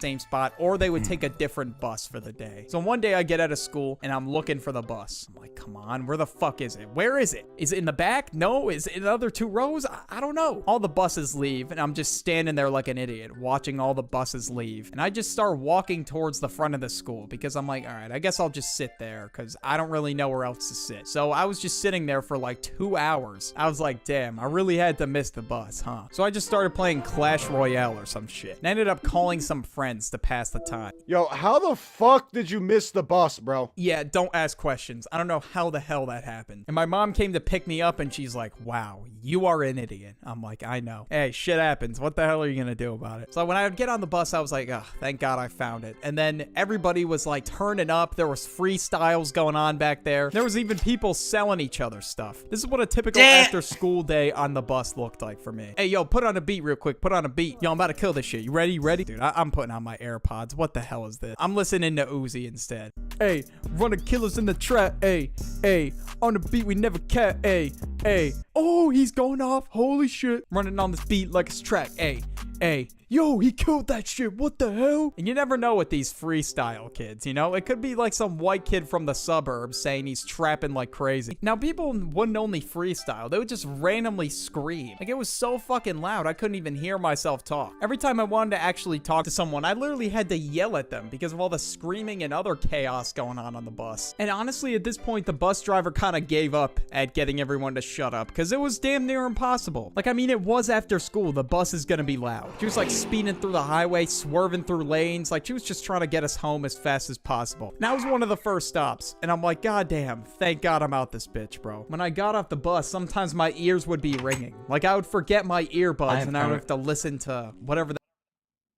Same spot, or they would take a different bus for the day. So one day I get out of school and I'm looking for the bus. I'm like, come on, where the fuck is it? Where is it? Is it in the back? No. Is it in the other 2 rows? I don't know. All the buses leave and I'm just standing there like an idiot watching all the buses leave. And I just start walking towards the front of the school because I'm like, all right, I guess I'll just sit there because I don't really know where else to sit. So I was just sitting there for like 2 hours. I was like, damn, I really had to miss the bus, huh? So I just started playing Clash Royale or some shit. And I ended up calling some friends to pass the time. Yo, how the fuck did you miss the bus, bro? Yeah, don't ask questions. I don't know how the hell that happened. And my mom came to pick me up and she's like, wow, you are an idiot. I'm like, I know. Hey, shit happens. What the hell are you gonna do about it? So when I would get on the bus, I was like, oh, thank God I found it. And then everybody was like turning up. There was freestyles going on back there. There was even people selling each other stuff. This is what a typical after school day on the bus looked like for me. Hey, yo, put on a beat real quick. Put on a beat. Yo, I'm about to kill this shit. You ready? You ready? Dude, I'm putting on my AirPods. What the hell is this? I'm listening to Uzi instead. Hey, running killers in the trap. Hey, hey, on the beat we never cat. Hey, hey. Oh, he's going off. Holy shit. Running on this beat like it's track. Hey, hey. Yo, he killed that shit. What the hell? And you never know with these freestyle kids, you know? It could be like some white kid from the suburbs saying he's trapping like crazy. Now, people wouldn't only freestyle. They would just randomly scream. Like, it was so fucking loud, I couldn't even hear myself talk. Every time I wanted to actually talk to someone, I literally had to yell at them because of all the screaming and other chaos going on the bus. And honestly, at this point, the bus driver kind of gave up at getting everyone to shut up because it was damn near impossible. Like, I mean, it was after school. The bus is gonna be loud. She was like speeding through the highway, swerving through lanes. Like, she was just trying to get us home as fast as possible. And that was one of the first stops. And I'm like, God damn, thank God I'm out this bitch, bro. When I got off the bus, sometimes my ears would be ringing. Like, I would forget my earbuds and I would have to listen to whatever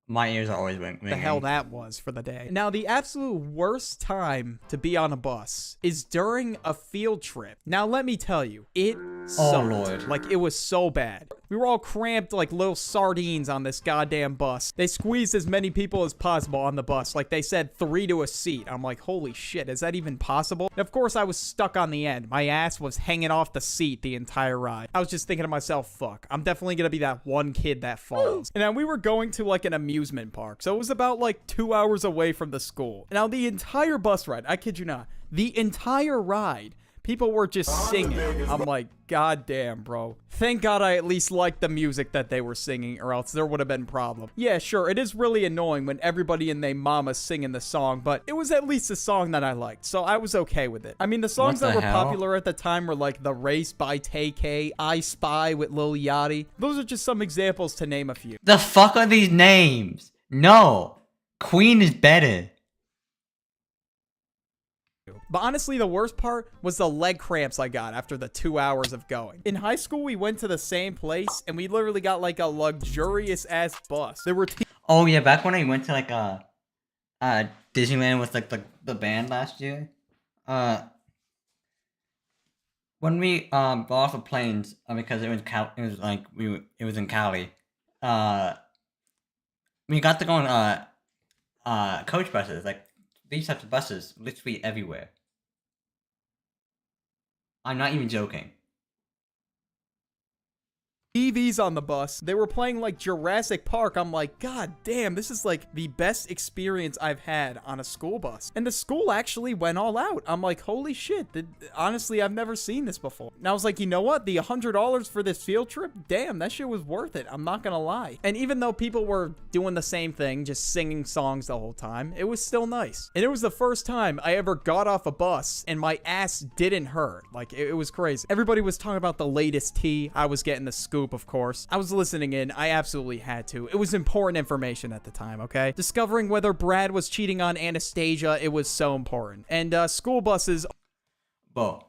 my ears are always ringing. The hell that was for the day. Now, the absolute worst time to be on a bus is during a field trip. Now, let me tell you, it sucked. Oh, Lord. Like, it was so bad. We were all cramped like little sardines on this goddamn bus. They squeezed as many people as possible on the bus. Like, they said 3 to a seat. I'm like, holy shit, is that even possible? And of course, I was stuck on the end. My ass was hanging off the seat the entire ride. I was just thinking to myself, fuck, I'm definitely gonna be that one kid that falls. And then we were going to like an amusement park. So it was about like 2 hours away from the school. Now, the entire bus ride, I kid you not, the entire ride, people were just singing. I'm like, God damn, bro. Thank God I at least liked the music that they were singing, or else there would have been problem. Yeah, sure, it is really annoying when everybody and they mama's singing the song, but it was at least a song that I liked, so I was okay with it. I mean, the songs that were popular at the time were like The Race by Tay-K, I Spy with Lil Yachty. Those are just some examples to name a few. The fuck are these names? No. Queen is better. But honestly, the worst part was the leg cramps I got after the 2 hours of going. In high school, we went to the same place, and we literally got like a luxurious-ass bus. There were oh yeah, back when I went to like Disneyland with like the band last year, when we got off the planes because it was in Cali, we got to go on coach buses, like these types of buses, literally everywhere. I'm not even joking. TVs on the bus. They were playing like Jurassic Park. I'm like, God damn, this is like the best experience I've had on a school bus. And the school actually went all out. I'm like, holy shit. Honestly, I've never seen this before. And I was like, you know what? The $100 for this field trip, damn, that shit was worth it. I'm not gonna lie. And even though people were doing the same thing, just singing songs the whole time, it was still nice. And it was the first time I ever got off a bus and my ass didn't hurt. Like, it was crazy. Everybody was talking about the latest tea. I was getting the scoop, of course. I was listening in. I absolutely had to. It was important information at the time, okay? Discovering whether Brad was cheating on Anastasia, it was so important. And school buses... But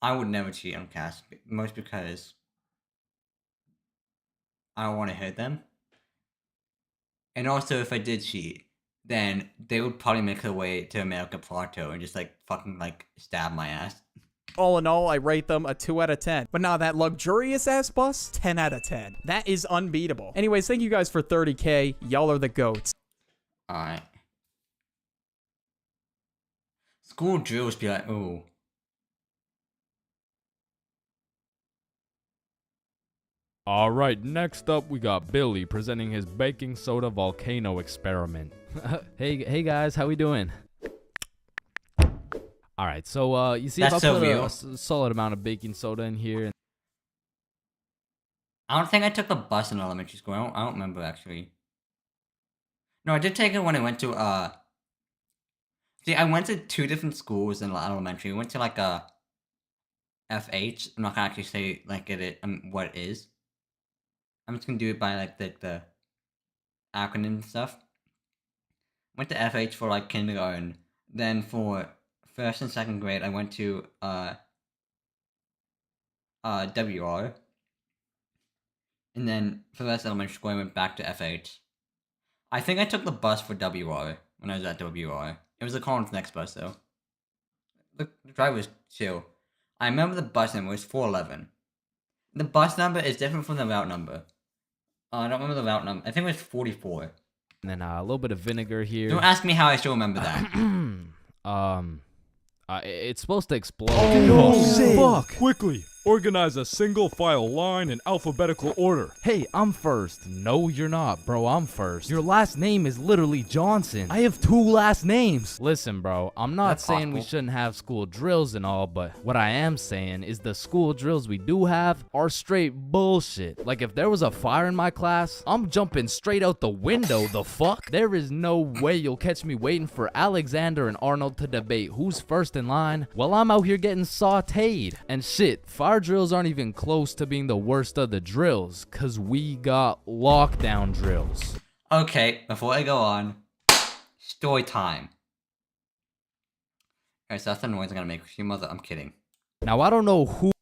I would never cheat on Cass, most because I don't want to hurt them. And also, if I did cheat, then they would probably make their way to America Plateau and just, like, fucking, like, stab my ass. All in all, I rate them a 2 out of 10. But now that luxurious ass bus, 10 out of 10. That is unbeatable. Anyways, thank you guys for 30K. Y'all are the goats. Alright. School drills be like, ooh. Alright, next up we got Billy presenting his baking soda volcano experiment. hey guys, how we doing? Alright, so you see, if I put a solid amount of baking soda in here. I don't think I took the bus in elementary school. I don't remember, actually. No, I did take it when I went to, See, I went to 2 different schools in elementary. I went to, like, FH. I'm not gonna actually say, like, what it is. I'm just gonna do it by, like, the acronym and stuff. Went to FH for, like, kindergarten. Then for 1st and 2nd grade, I went to, WR. And then for the rest of elementary school, I went back to FH. I think I took the bus for WR when I was at WR. It was the Collins Next bus, though. The drive was chill. I remember the bus number was 411. The bus number is different from the route number. I don't remember the route number. I think it was 44. And then a little bit of vinegar here. Don't ask me how I still remember that. It's supposed to explode. Oh, shit. Fuck! Quickly, organize a single file line in alphabetical order. Hey, I'm first. No, you're not, bro. I'm first. Your last name is literally Johnson. I have 2 last names. Listen, bro, I'm not saying we shouldn't have school drills and all, but what I am saying is the school drills we do have are straight bullshit. Like, if there was a fire in my class, I'm jumping straight out the window, the fuck? There is no way you'll catch me waiting for Alexander and Arnold to debate who's first in line while I'm out here getting sauteed. And shit, fire drills aren't even close to being the worst of the drills, cause we got lockdown drills. Okay, before I go on, story time. Alright, so that's the noise I'm gonna make. Your mother, I'm kidding. Now, I don't know who...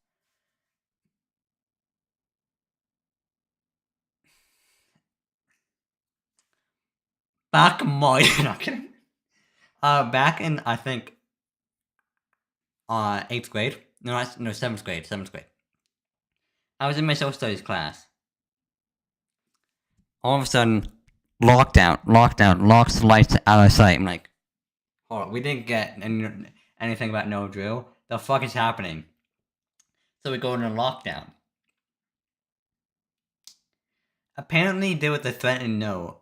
Back not kidding. Back in, I think, 8th grade. No, 7th grade. 7th grade. I was in my social studies class. All of a sudden, lockdown, locks the lights out of sight. I'm like, hold on, we didn't get anything about no drill. The fuck is happening? So we go into lockdown. Apparently, there was a threatened note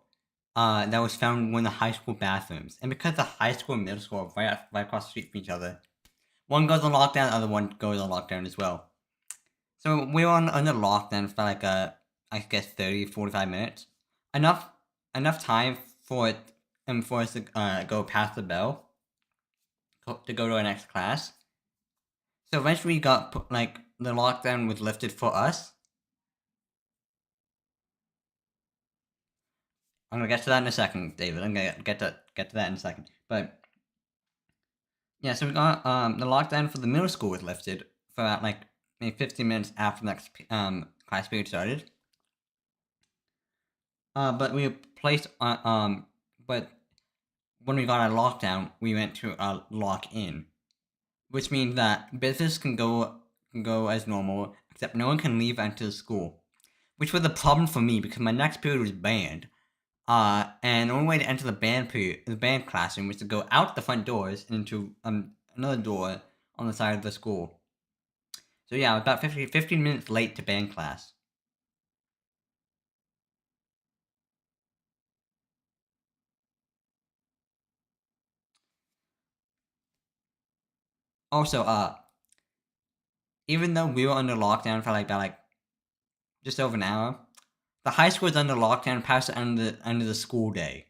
that was found in one of the high school bathrooms. And because the high school and middle school are right across the street from each other, one goes on lockdown, the other one goes on lockdown as well. So we were under lockdown for like I guess 30-45 minutes. Enough time for it and for us to go past the bell to go to our next class. So eventually we got like the lockdown was lifted for us. I'm gonna get to that in a second, David. I'm gonna get to that in a second. But yeah, so we got the lockdown for the middle school was lifted for about like maybe 15 minutes after the next class period started. But we placed but when we got out of lockdown, we went to lock in, which means that business can go as normal, except no one can leave or enter the school, which was a problem for me because my next period was band. And the only way to enter the band classroom was to go out the front doors into another door on the side of the school. So yeah, I was about 15 minutes late to band class. Also, even though we were under lockdown for like just over an hour, the high school is under lockdown past the end of the school day.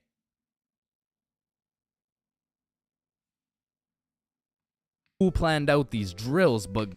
Who planned out these drills, but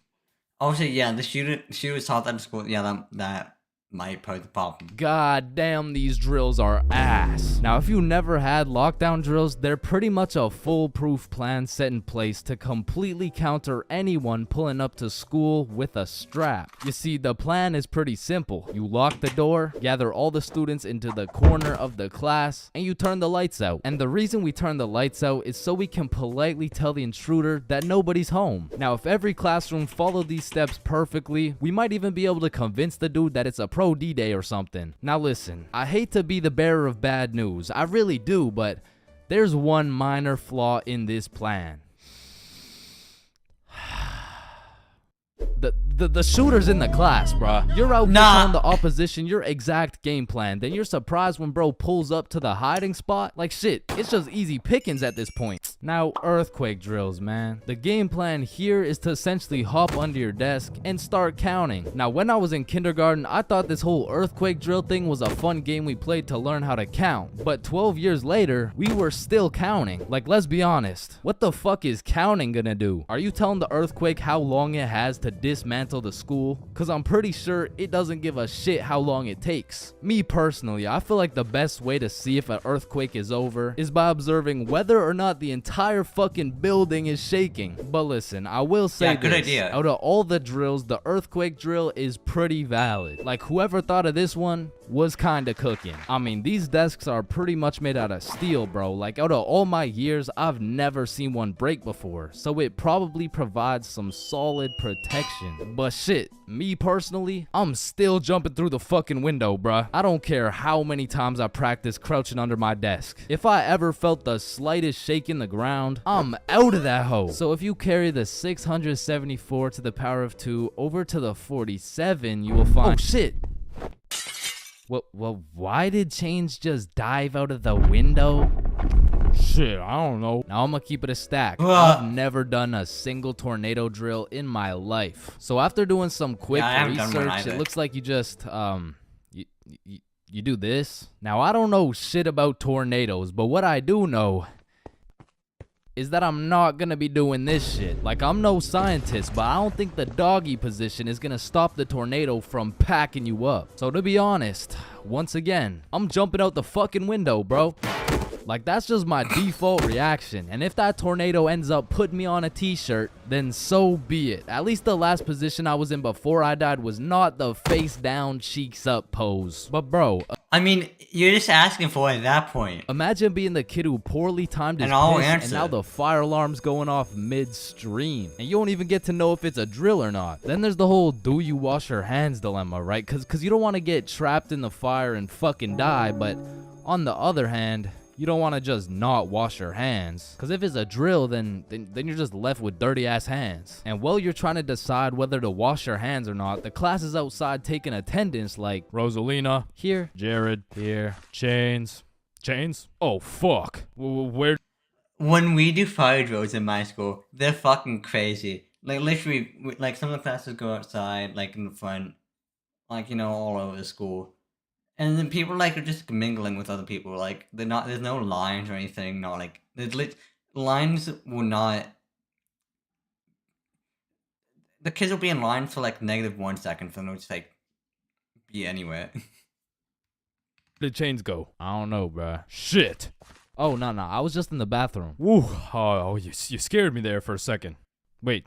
also, yeah, the shooters thought that school, yeah, that might pose a problem. God damn, these drills are ass. Now, if you never had lockdown drills, they're pretty much a foolproof plan set in place to completely counter anyone pulling up to school with a strap. You see, the plan is pretty simple. You lock the door, gather all the students into the corner of the class, and you turn the lights out. And the reason we turn the lights out is so we can politely tell the intruder that nobody's home. Now, if every classroom followed these steps perfectly, we might even be able to convince the dude that it's a pro D-Day or something. Now listen, I hate to be the bearer of bad news, I really do, but there's one minor flaw in this plan. The shooter's in the class, bruh. You're out telling the opposition your exact game plan. Then you're surprised when bro pulls up to the hiding spot. Like shit, it's just easy pickings at this point. Now, earthquake drills, man. The game plan here is to essentially hop under your desk and start counting. Now, when I was in kindergarten, I thought this whole earthquake drill thing was a fun game we played to learn how to count. But 12 years later, we were still counting. Like, let's be honest. What the fuck is counting gonna do? Are you telling the earthquake how long it has to dismantle the school? Cause I'm pretty sure it doesn't give a shit how long it takes. Me personally, I feel like the best way to see if an earthquake is over is by observing whether or not the entire fucking building is shaking. But listen, I will say good this. idea. Out of all the drills, the earthquake drill is pretty valid. Like, whoever thought of this one was kinda cooking. I mean, these desks are pretty much made out of steel, bro. Like, out of all my years, I've never seen one break before, so it probably provides some solid protection. But shit, me personally, I'm still jumping through the fucking window, bruh. I don't care how many times I practice crouching under my desk. If I ever felt the slightest shake in the ground, I'm out of that hoe. So if you carry the 674 to the power of 2 over to the 47, you will find— oh shit! Well, why did Chains just dive out of the window? Shit, I don't know. Now I'm gonna keep it a stack. I've never done a single tornado drill in my life. So after doing some quick research, it looks like you just, you do this. Now I don't know shit about tornadoes, but what I do know is that I'm not gonna be doing this shit. Like, I'm no scientist, but I don't think the doggy position is gonna stop the tornado from packing you up. So to be honest, once again, I'm jumping out the fucking window, bro. Like, that's just my default reaction. And if that tornado ends up putting me on a t-shirt, then so be it. At least the last position I was in before I died was not the face down, cheeks up pose. But bro, I mean, you're just asking for it at that point. Imagine being the kid who poorly timed his piss, and now the fire alarm's going off midstream, and you don't even get to know if it's a drill or not. Then there's the whole do you wash your hands dilemma, right? Cause you don't want to get trapped in the fire and fucking die, but on the other hand, you don't want to just not wash your hands. Because if it's a drill, then you're just left with dirty ass hands. And while you're trying to decide whether to wash your hands or not, the class is outside taking attendance like Rosalina here, Jared here, Chains. Oh fuck. Where? When we do fire drills in my school, they're fucking crazy. Like, literally, like, some of the classes go outside, like, in the front, like, you know, all over the school. And then people, like, are just mingling with other people. Like, there's no lines or anything. Not like, lines will not. The kids will be in line for like -1 second for them to just like be anywhere. Where did Chains go? I don't know, bruh. Shit. Oh no, I was just in the bathroom. Woo. Oh, you scared me there for a second. Wait,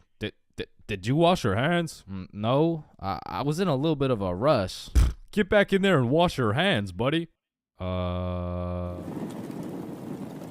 did you wash your hands? No, I was in a little bit of a rush. Get back in there and wash your hands, buddy.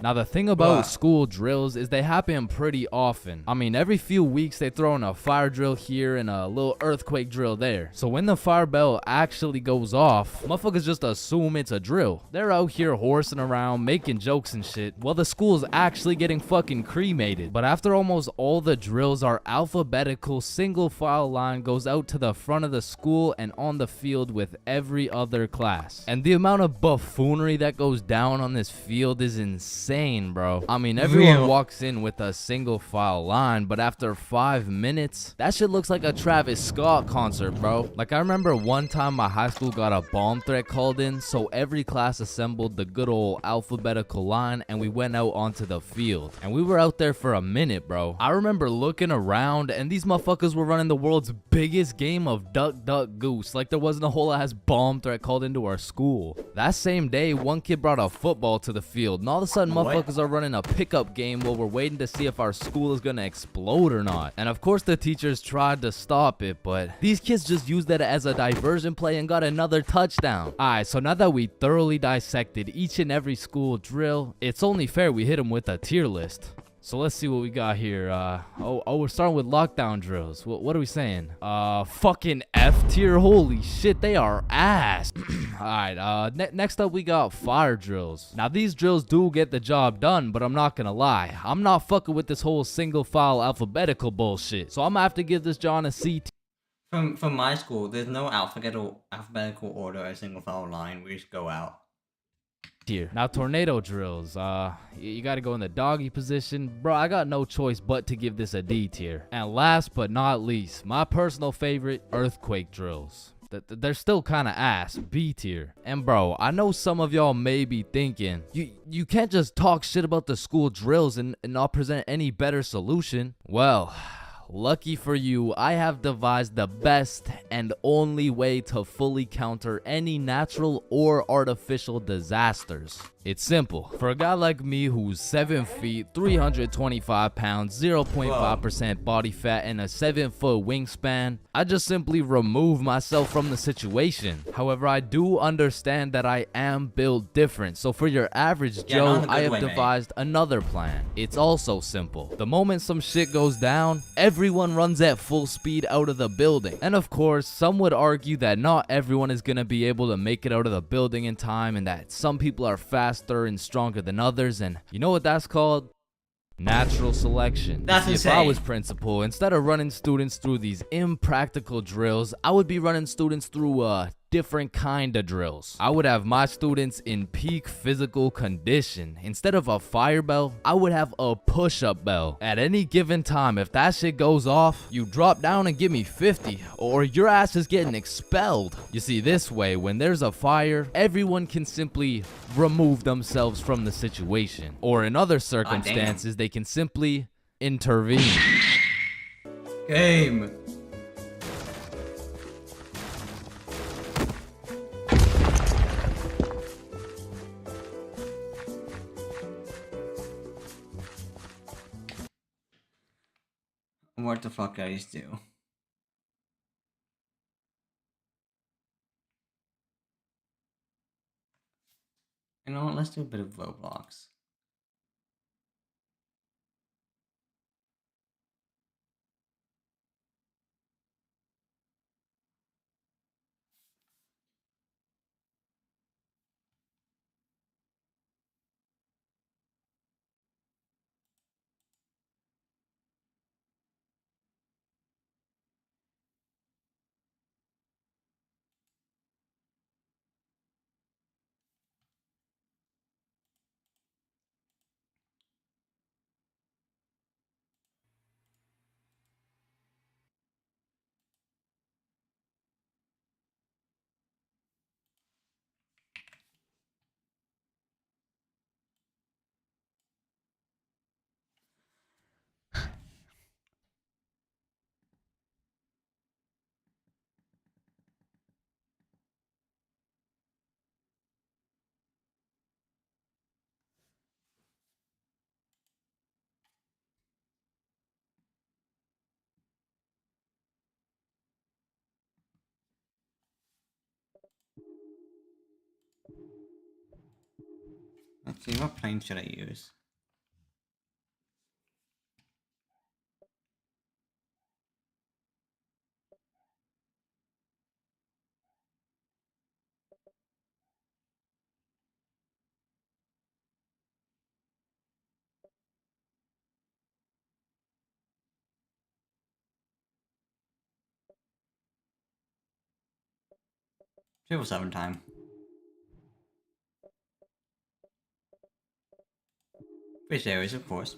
Now, the thing about school drills is they happen pretty often. I mean, every few weeks they throw in a fire drill here and a little earthquake drill there. So when the fire bell actually goes off, motherfuckers just assume it's a drill. They're out here horsing around, making jokes and shit, while the school's actually getting fucking cremated. But after almost all the drills, our alphabetical single file line goes out to the front of the school and on the field with every other class. And the amount of buffoonery that goes down on this field is insane. insane, bro. I mean, everyone Real. walks in with a single file line, but after 5 minutes, that shit looks like a Travis Scott concert, bro. Like, I remember one time my high school got a bomb threat called in, so every class assembled the good old alphabetical line, and we went out onto the field. And we were out there for a minute, bro. I remember looking around, and these motherfuckers were running the world's biggest game of duck, duck, goose. Like, there wasn't a whole ass bomb threat called into our school. That same day, one kid brought a football to the field, and all of a sudden, motherfuckers are running a pickup game while we're waiting to see if our school is gonna explode or not. And of course, the teachers tried to stop it, but these kids just used that as a diversion play and got another touchdown. Alright, so now that we thoroughly dissected each and every school drill, it's only fair we hit them with a tier list. So let's see what we got here. We're starting with lockdown drills. What are we saying? Fucking F tier. Holy shit, they are ass. Alright, next up we got fire drills. Now these drills do get the job done, but I'm not gonna lie. I'm not fucking with this whole single file alphabetical bullshit. So I'm gonna have to give this John a C tier. From my school, there's no alphabetical order or single file line. We just go out. Here. Now tornado drills, you gotta go in the doggy position. Bro, I got no choice but to give this a D tier. And last but not least, my personal favorite, earthquake drills. They're still kind of ass, B tier. And bro, I know some of y'all may be thinking, you can't just talk shit about the school drills and not present any better solution. Well, lucky for you, I have devised the best and only way to fully counter any natural or artificial disasters. It's simple. For a guy like me who's 7 feet, 325 pounds, 0.5% body fat, and a 7-foot wingspan, I just simply remove myself from the situation. However, I do understand that I am built different, so for your average Joe, I have devised another plan. It's also simple. The moment some shit goes down, everyone runs at full speed out of the building. And of course, some would argue that not everyone is gonna be able to make it out of the building in time, and that some people are faster and stronger than others, and you know what that's called? Natural selection. That's insane. If I was principal, instead of running students through these impractical drills, I would be running students through different kind of drills. I would have my students in peak physical condition. Instead of a fire bell, I would have a push-up bell. At any given time, if that shit goes off, you drop down and give me 50, or your ass is getting expelled. You see, this way, when there's a fire, everyone can simply remove themselves from the situation. Or in other circumstances, they can simply intervene. Game. What the fuck guys do? You know what, let's do a bit of Roblox. Let's see, what plane should I use? Triple 7 time. Fish areas, of course.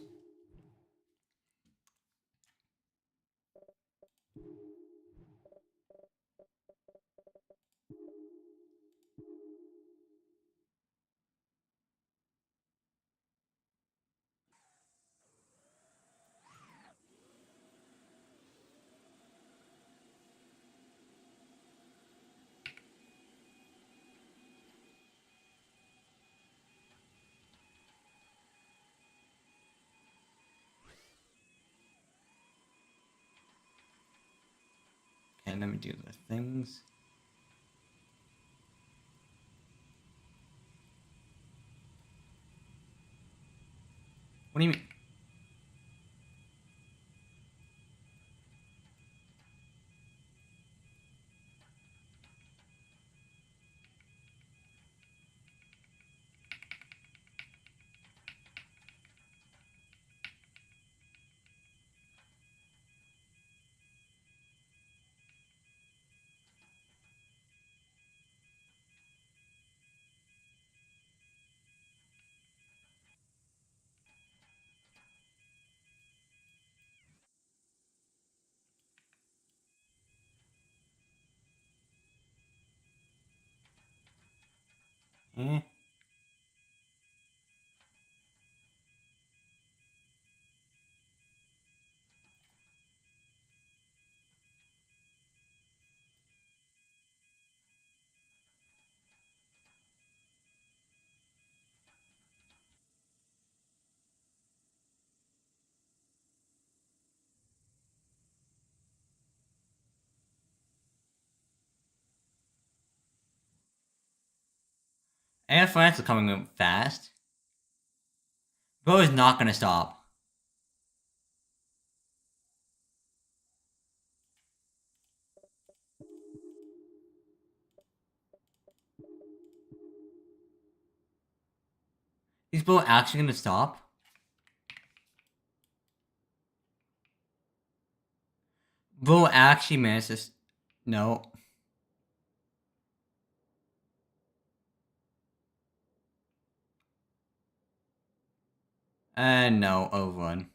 Okay, let me do the things. What do you mean? Eh? Air France is coming up fast. Bro is not gonna stop. Is bro actually gonna stop? Bro actually managed to... No. No, overrun.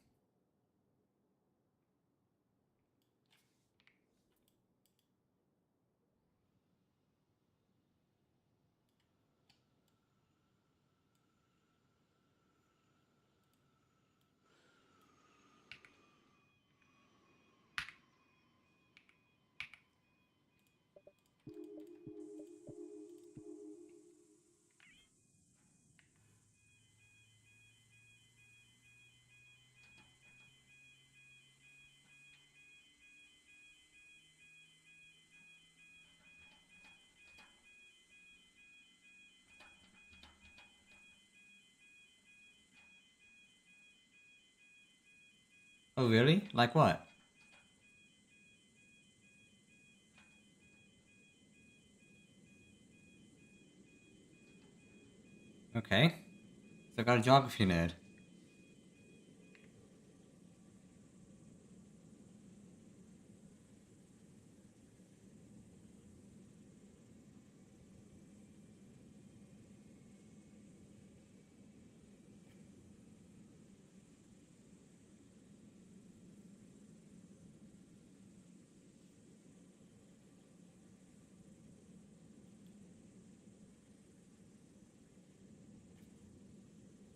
Oh really? Like what? Okay. So I got a geography nerd.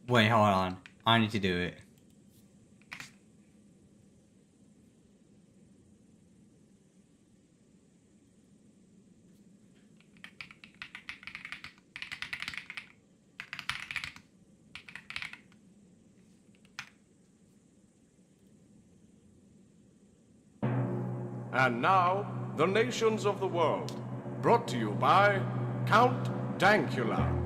Wait, hold on. I need to do it. And now, the nations of the world. Brought to you by Count Dankula.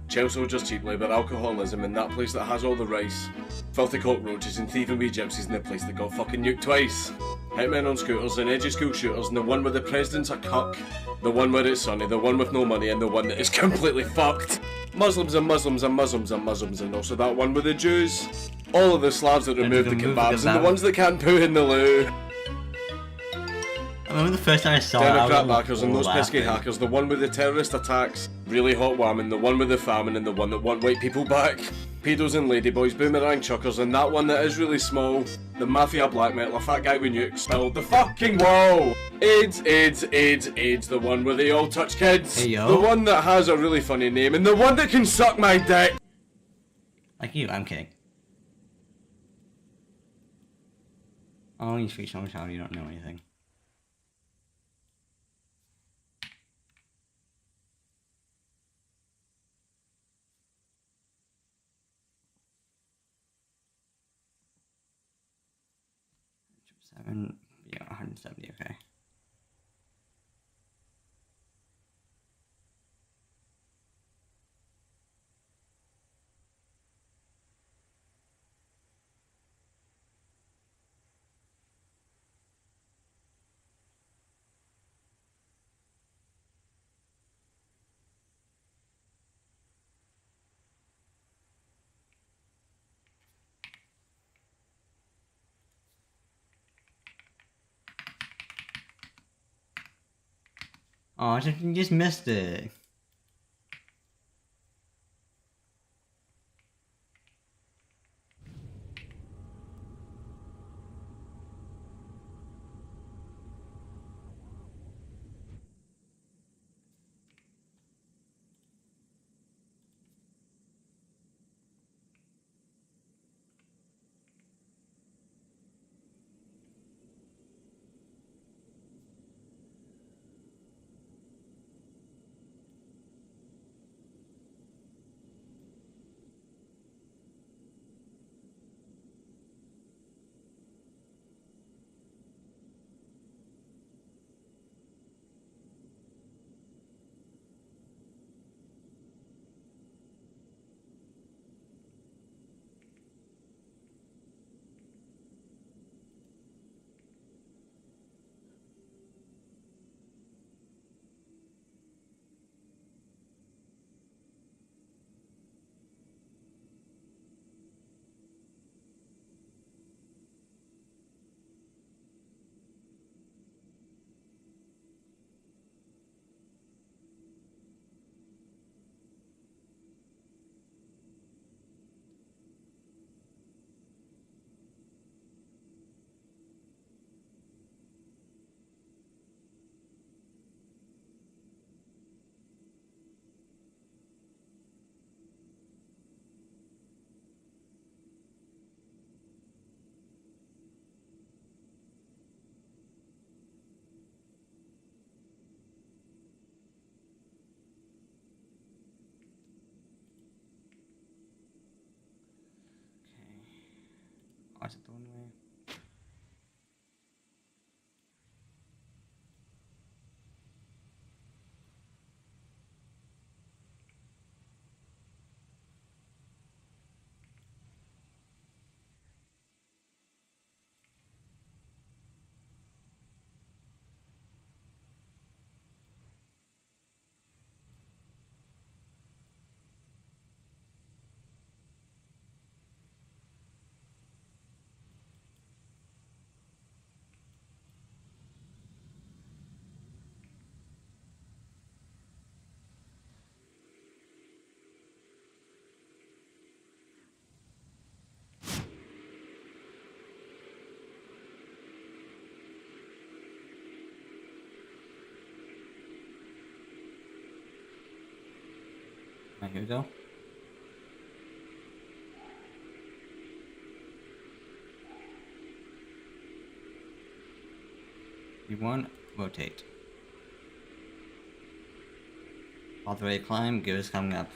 Chelsea will just cheap labour, alcoholism, in that place that has all the rice. Filthy cockroaches and thieving wee gypsies in the place that got fucking nuked twice. Hitmen on scooters and edgy school shooters, and the one where the president's a cuck. The one where it's sunny, the one with no money, and the one that is completely fucked. Muslims and Muslims and Muslims and Muslims, and also that one with the Jews. All of the Slavs that remove the kebabs, and the ones that can't poo in the loo. I'm remember the first time I saw it, I Democrat was backers and those pesky laughing. hackers, the one with the terrorist attacks, really hot whamming, the one with the famine, and the one that want white people back. Pedos and ladyboys, boomerang chuckers, and that one that is really small. The mafia blackmailer, fat guy with nukes, still the fucking wall. AIDS, AIDS, AIDS, AIDS, the one where they all touch kids. Hey, yo. The one that has a really funny name, and the one that can suck my dick. Like you, I'm kidding. Oh, you speak so much how you don't know anything. Yeah, 170, okay. Oh, I just missed it. Oh, is it the one way? Alright, here we go. You rotate. All the way climb, gear is coming up.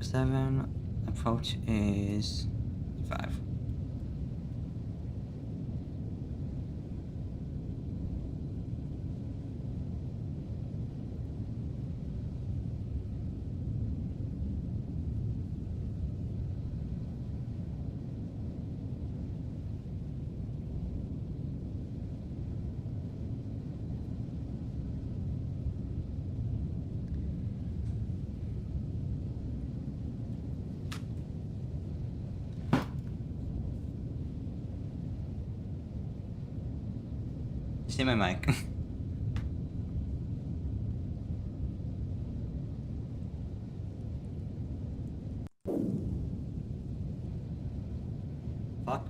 7. Approach is 5. See my mic. Fuck.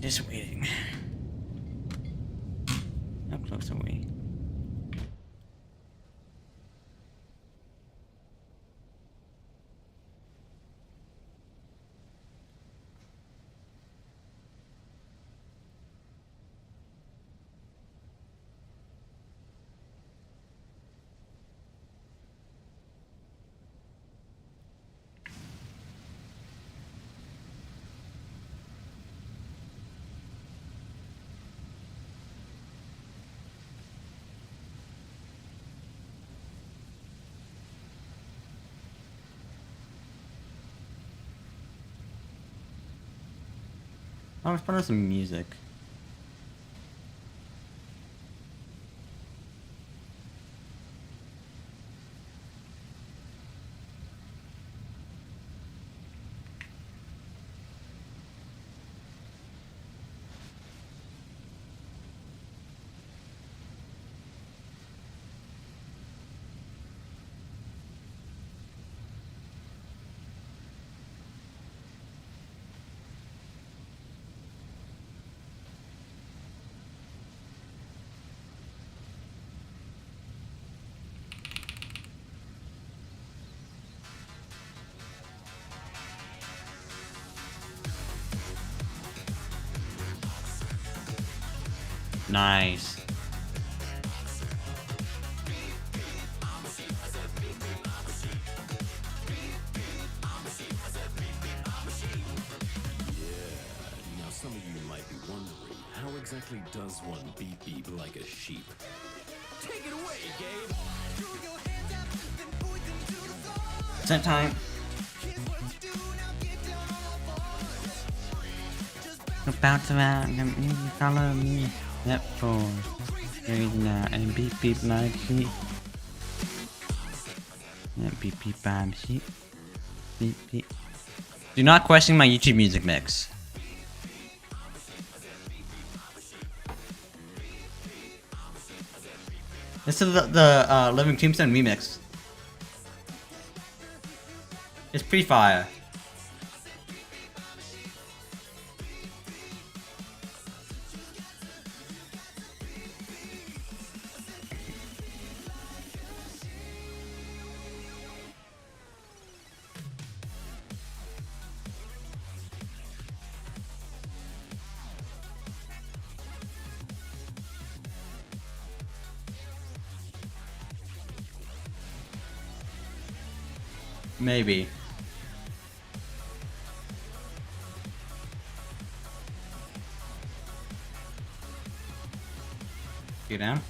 Just waiting. How close are we? I was putting some music. Nice. Now some of you might be wondering, how exactly does one beep beep like a sheep? Take it away, Gabe! Same time. About to out, follow me. Step 4. Read now and beep beep like sheep. Yeah, beep beep bam sheep. Beep beep. Do not question my YouTube music mix. This is the Living Tombstone remix. It's pretty fire. Maybe. You down?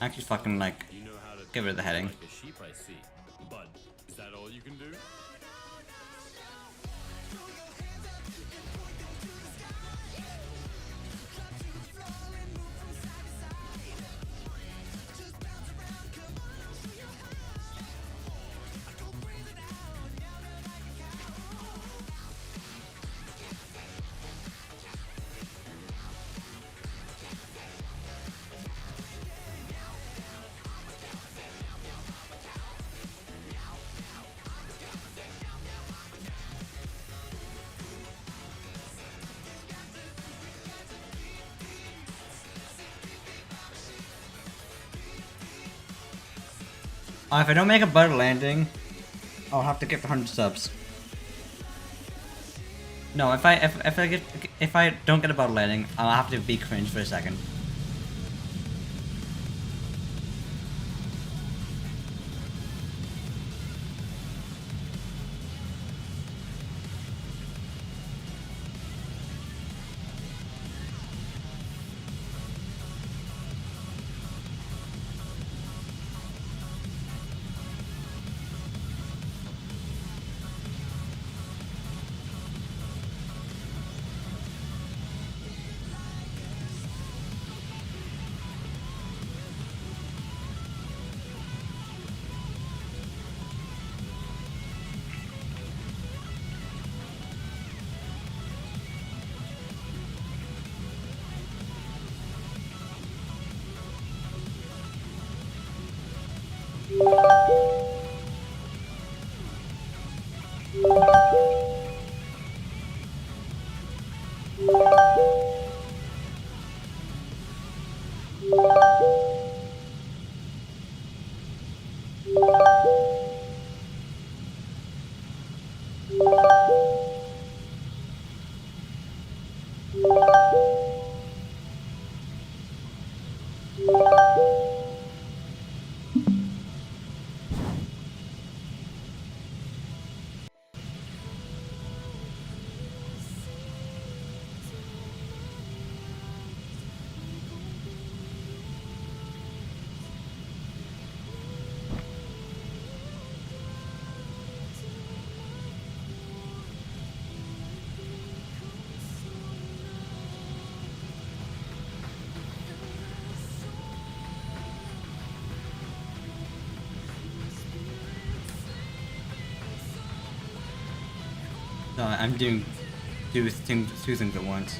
Actually fucking like get rid of the heading. Like a sheep, I see. But is that all you can do? If I don't make a butter landing, I'll have to get 100 subs. No, if I don't get a butter landing, I'll have to be cringe for a second. No, I'm doing two things at once.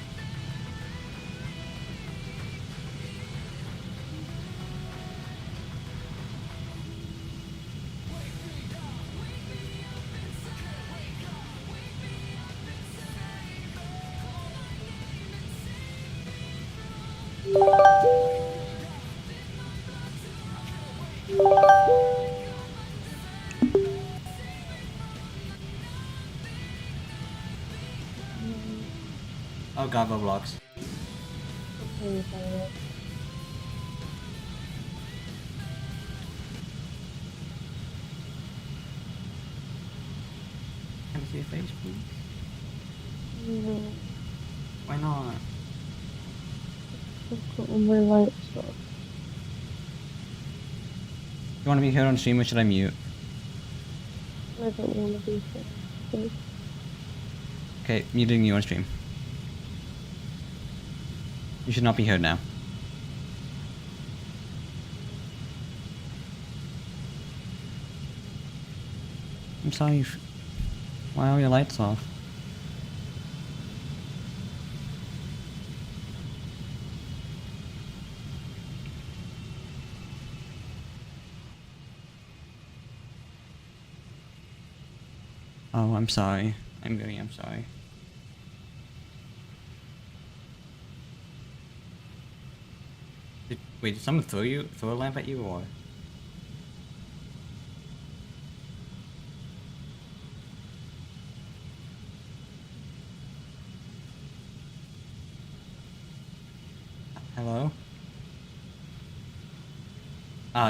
Oh god, Roblox. Can I see your face, please? No. Why not? I've got all my lights off. You want to be here on stream or should I mute? I don't want to be here. Okay, muting you on stream. You should not be heard now. I'm sorry. Why are your lights off? Oh, I'm sorry. I'm sorry. Wait, did someone throw a lamp at you, or? Hello?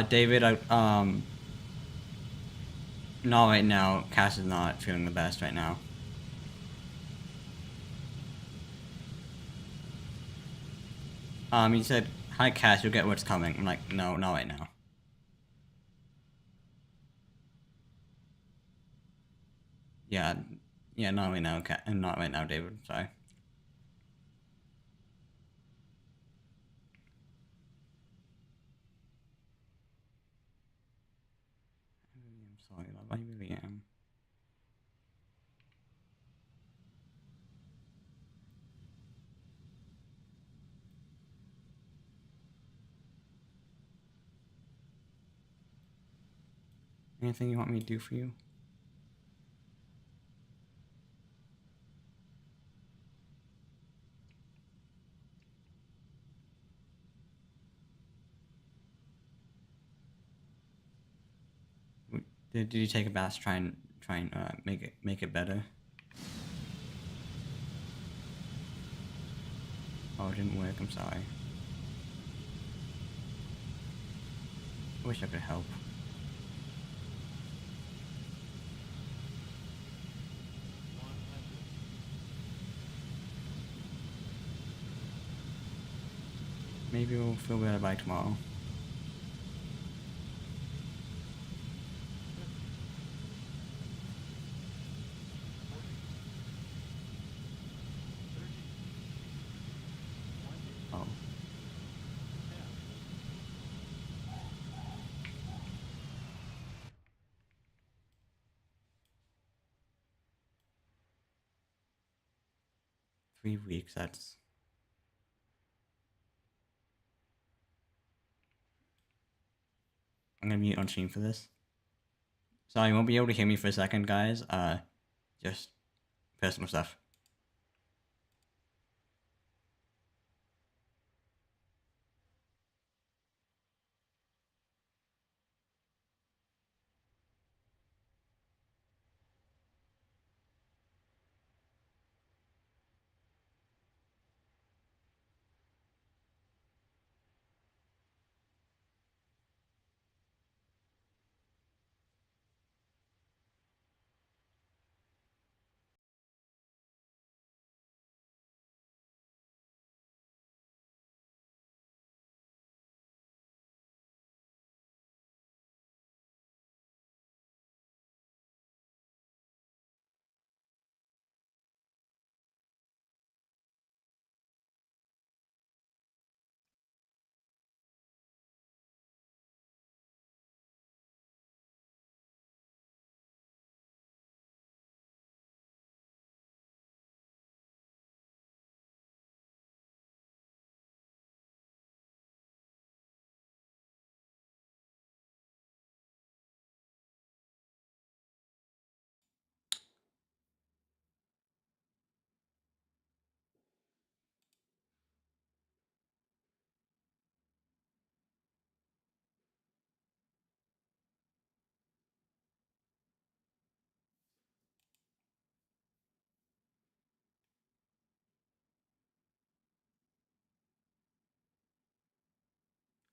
David, not right now. Cass is not feeling the best right now. He said, hi Cass, you'll get what's coming. I'm like, no, not right now. Yeah, not right now, not right now, David, sorry. I'm sorry, love, I really am. Anything you want me to do for you? Did you take a bath to try and make it better? Oh, it didn't work, I'm sorry. I wish I could help. Maybe we'll feel better by tomorrow. Oh. Three weeks, that's... I'm gonna mute on stream for this. Sorry, you won't be able to hear me for a second, guys. Just personal stuff.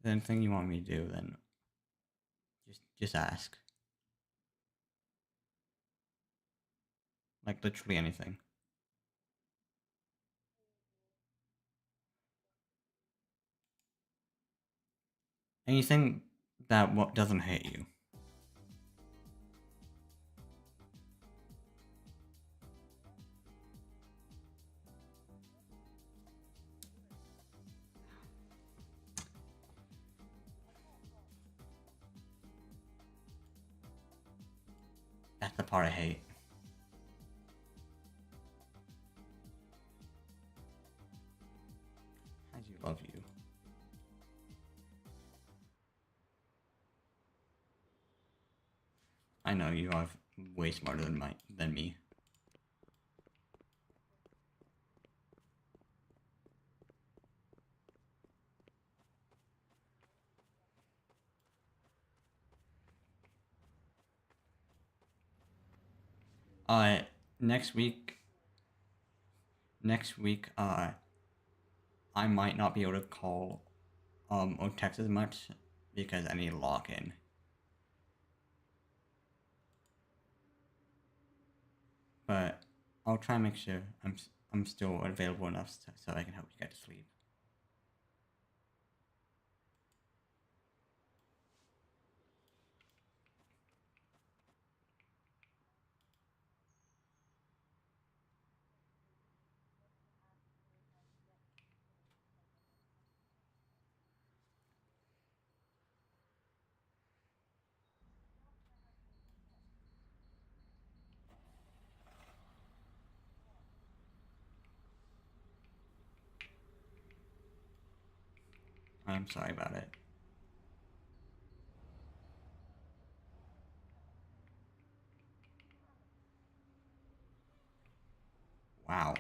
Anything you want me to do, then just ask. Like literally anything. Anything that doesn't hurt you. That's the part I hate. I do love you. I know you are way smarter than me. Next week, I might not be able to call or text as much because I need to log in. But I'll try and make sure I'm still available enough so I can help you get to sleep. I'm sorry about it. Wow.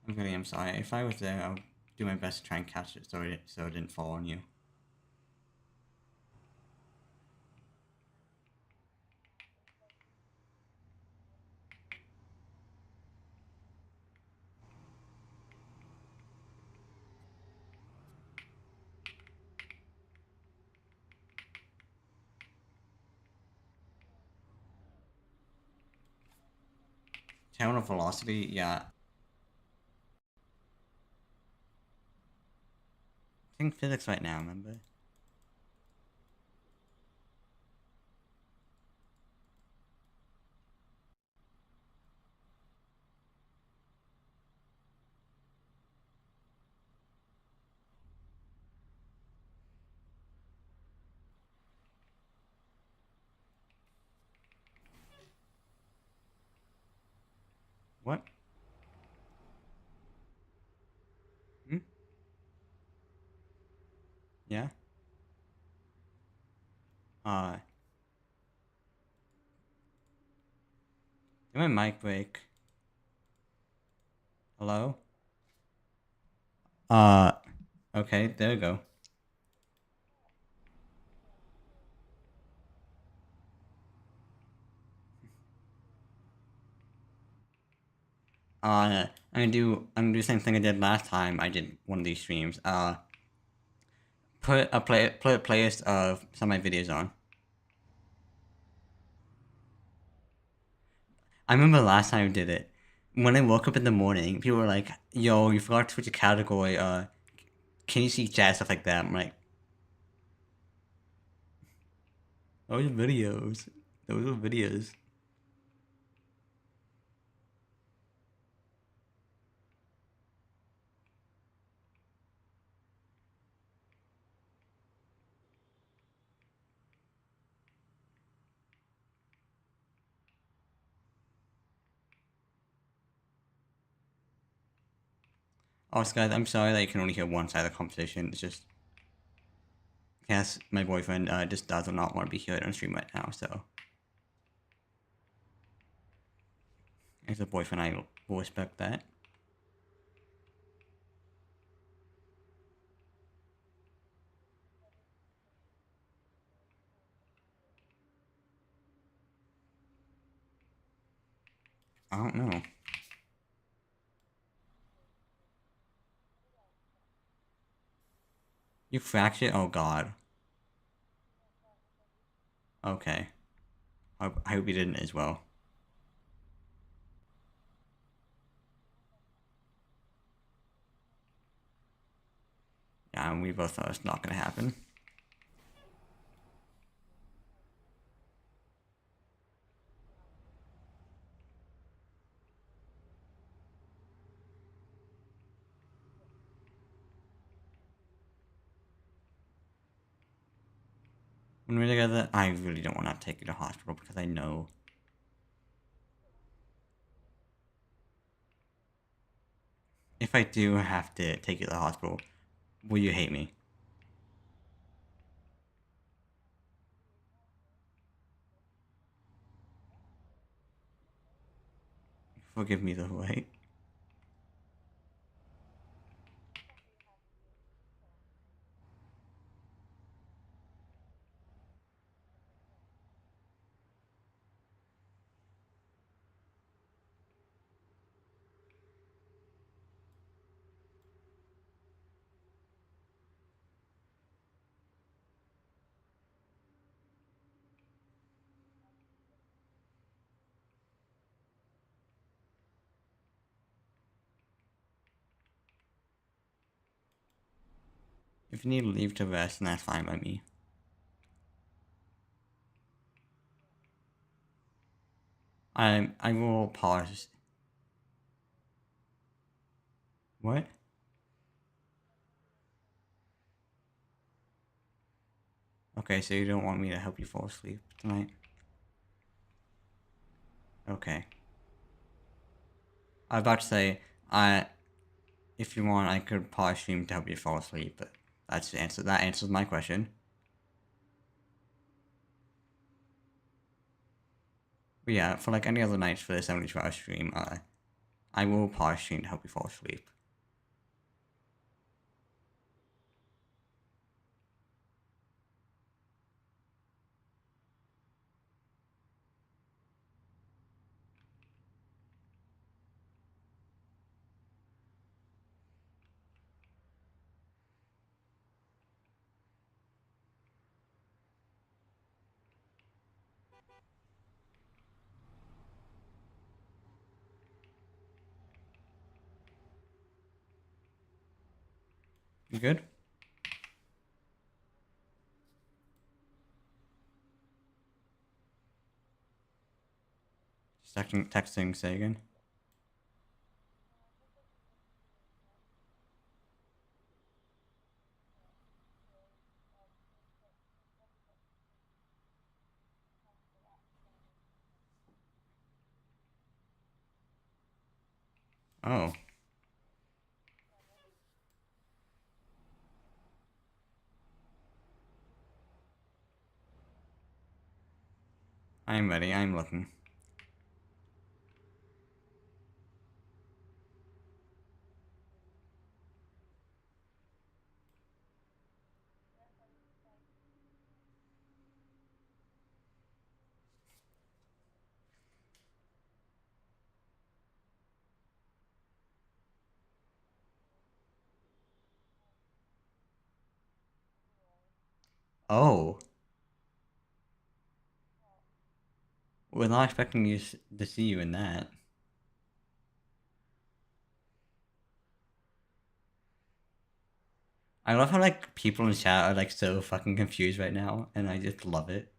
I really am sorry. If I was there, I would do my best to try and catch it so it didn't fall on you. Terminal velocity, yeah. I think physics right now, remember? What? Hmm? Yeah? Did my mic break? Hello? Okay, there we go. I'm gonna do the same thing I did last time I did one of these streams. Put a playlist of some of my videos on. I remember last time I did it. When I woke up in the morning, people were like, "Yo, you forgot to switch a category. Can you see chat, stuff like that?" I'm like, "Those are videos. Those are videos." Also, guys, I'm sorry that you can only hear one side of the conversation. It's just, yes, my boyfriend just does not want to be here on stream right now, so. As a boyfriend, I will respect that. I don't know. You fractured? Oh god. Okay. I hope you didn't as well. Yeah, and we both thought it's not gonna happen. When we're together, I really don't want to take you to hospital because I know. If I do have to take you to the hospital, will you hate me? Forgive me though, right? If you need to leave to rest, then that's fine by me. I will pause. What? Okay, so you don't want me to help you fall asleep tonight? Okay. I was about to say, if you want, I could pause stream to help you fall asleep, but that answers my question. But yeah, for like any other nights for the 72-hour stream, I will pause stream to help you fall asleep. You good? Texting, say again. Oh. I'm ready, I'm looking. Oh. Was not expecting you to see you in that. I love how like people in chat are like so fucking confused right now, and I just love it.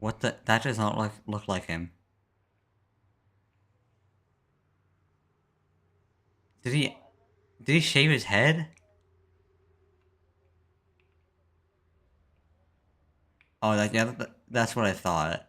What the? That does not look like him. Did he shave his head? Oh, yeah, that's what I thought.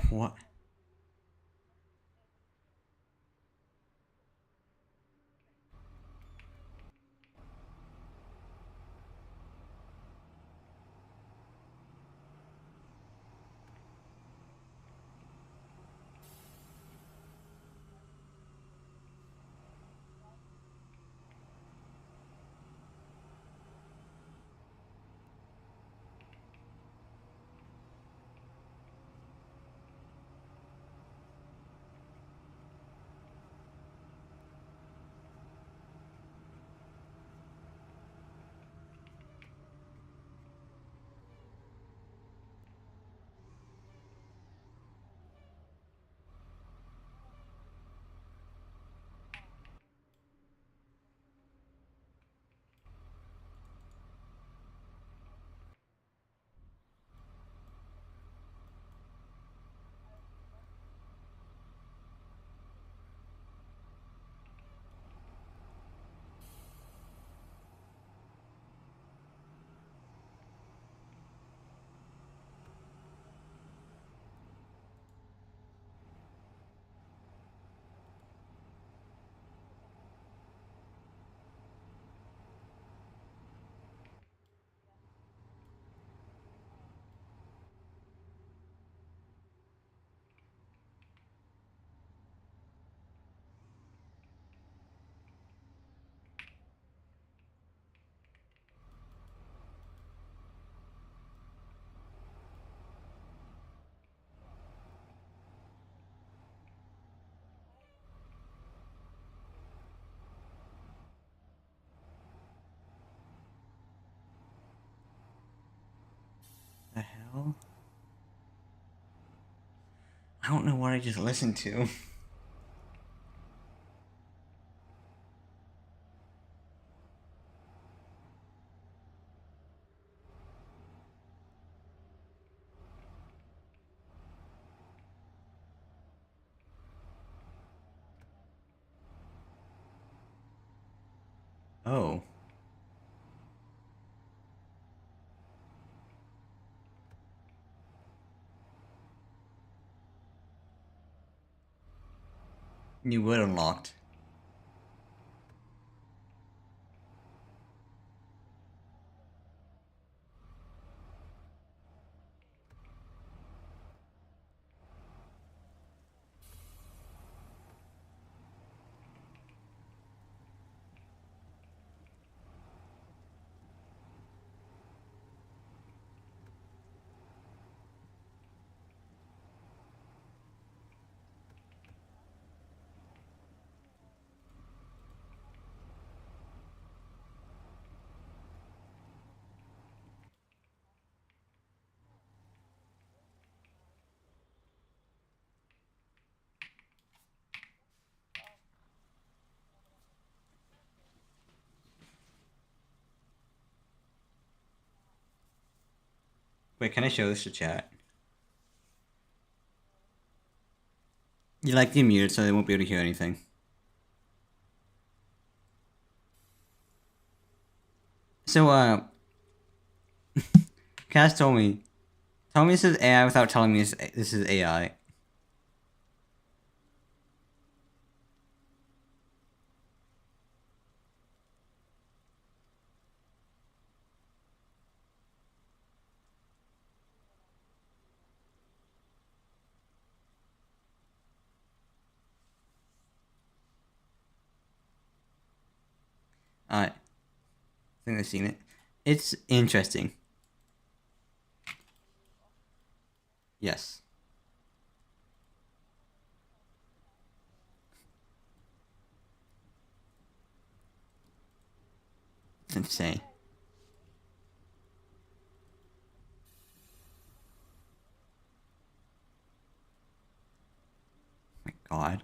What? hell? I don't know what I just listened to. Oh. New word unlocked. Wait, can I show this to chat? You like the muted so they won't be able to hear anything. So, Cass told me. Tell me this is AI without telling me this is AI. Alright. I think I've seen it. It's interesting. Yes. It's insane. Oh my god.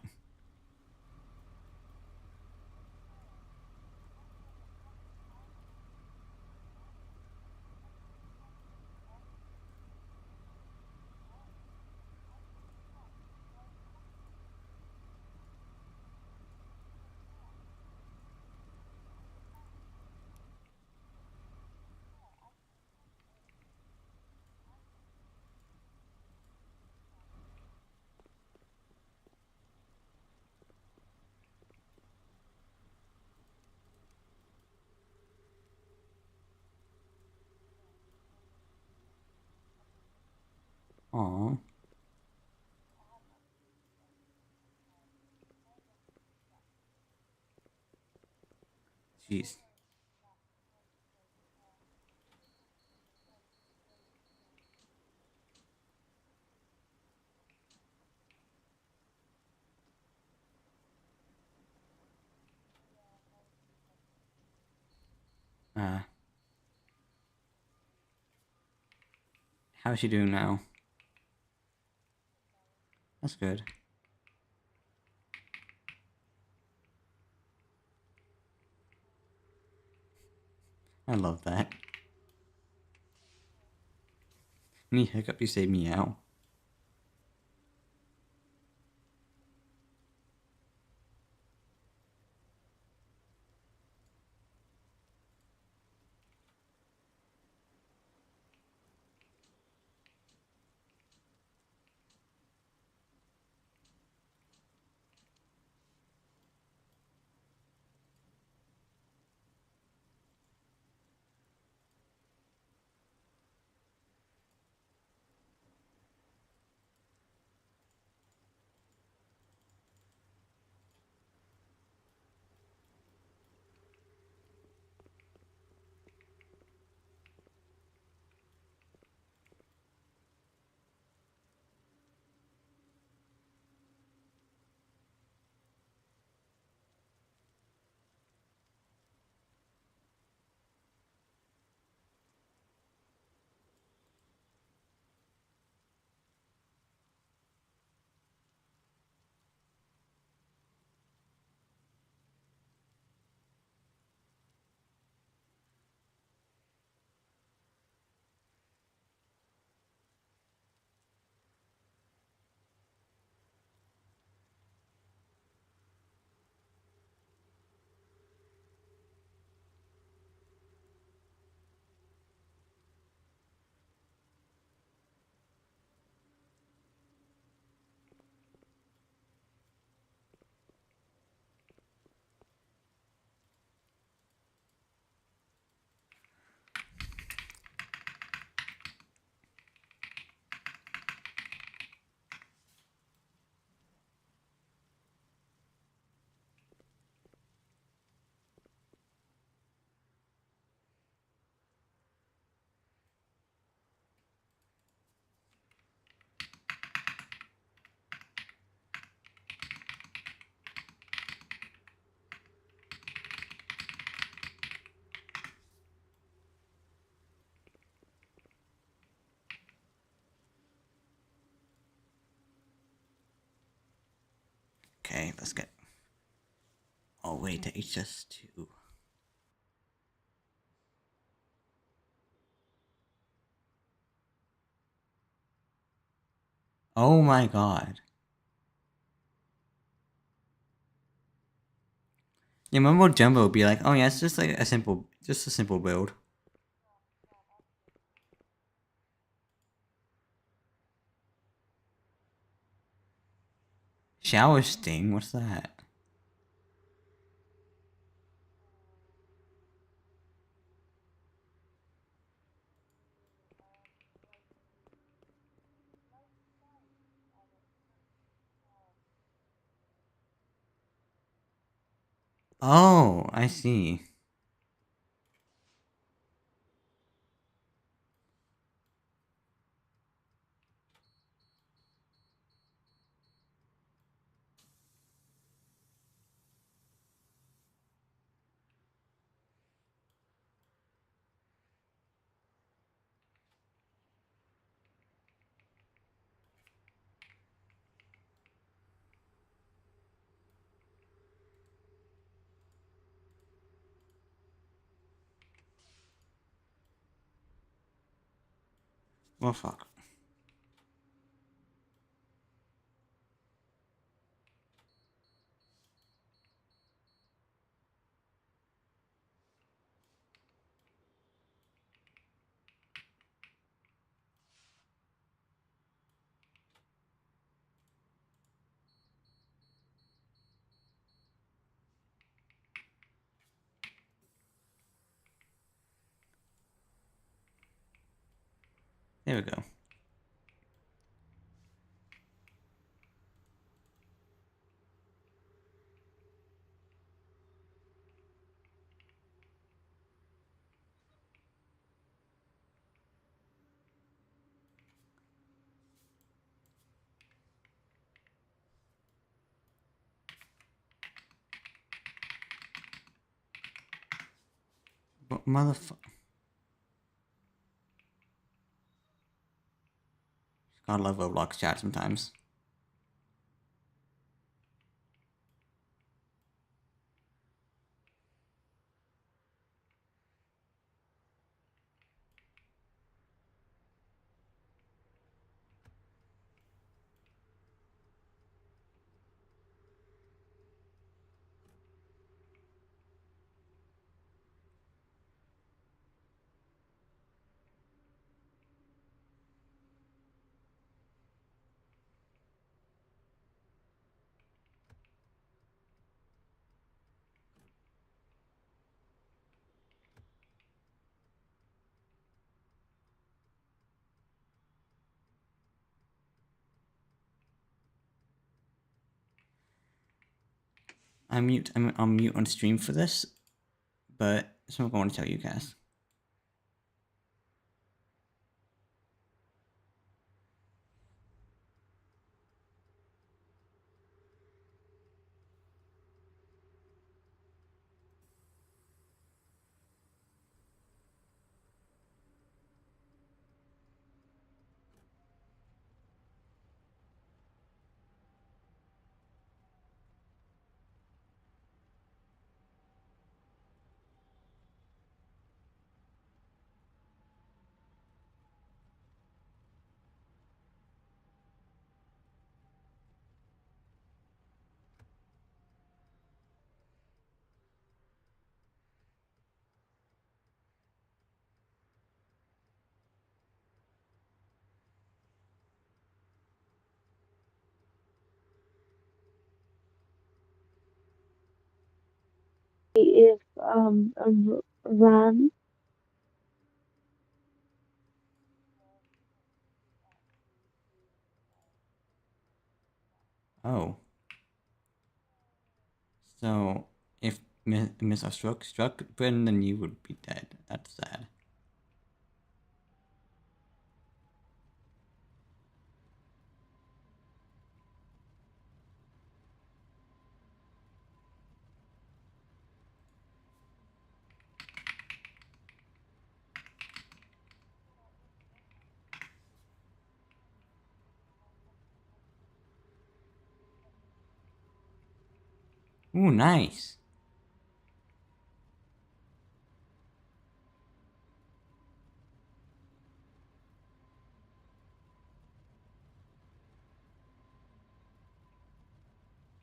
Aww. Jeez. How's she doing now? That's good. I love that. Any hiccup, you say meow. Okay, let's get all the way to HS2. Oh my god. Yeah, Mumbo Jumbo would be like, oh yeah, it's just like a simple build. Shower Sting? What's that? Oh, I see. Well, fuck. There we go. But motherfucker. Gotta love Roblox chat sometimes. I'm mute on stream for this, but something I want to tell you guys. If Ran. Oh. So, if Miss struck Britain, then you would be dead. That's sad. Ooh, nice.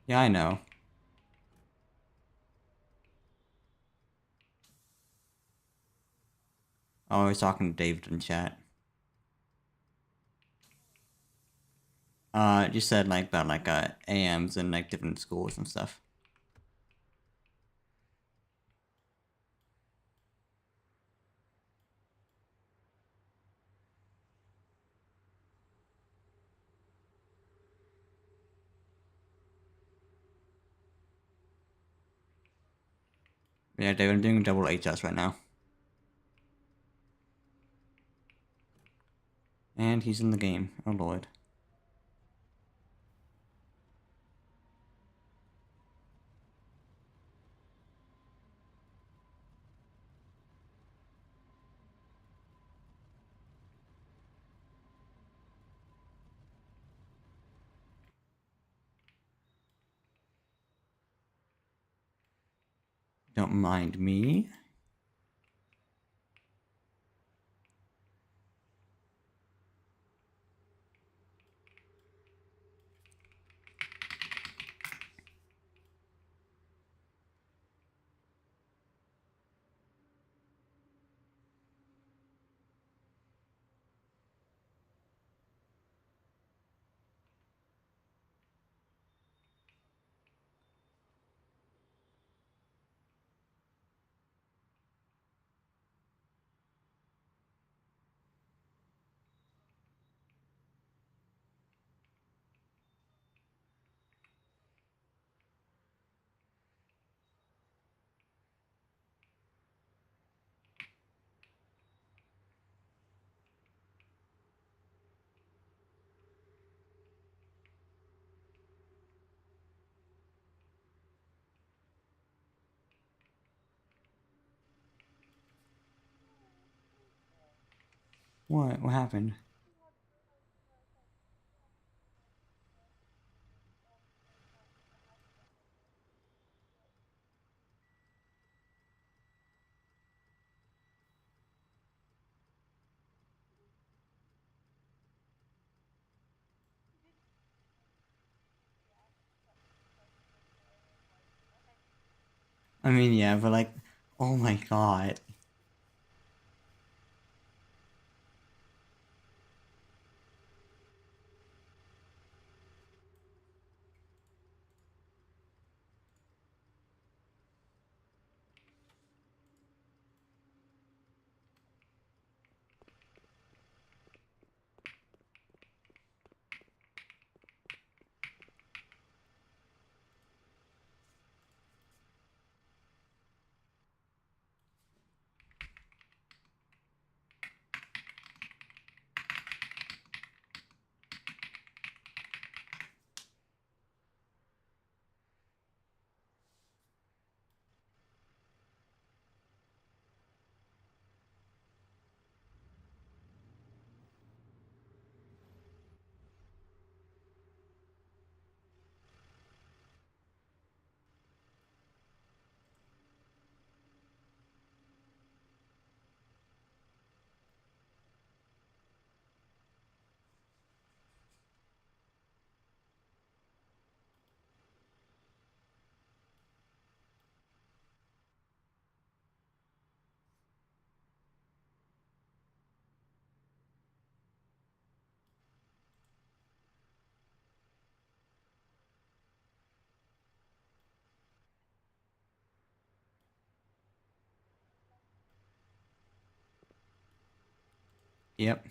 Yeah, I know. Oh, I was talking to David in chat. Just said like about like AMs and like different schools and stuff. Yeah, David, I'm doing double HS right now. And he's in the game. Oh lord. Don't mind me. What? What happened? I mean, yeah, but like, oh my god. Yep.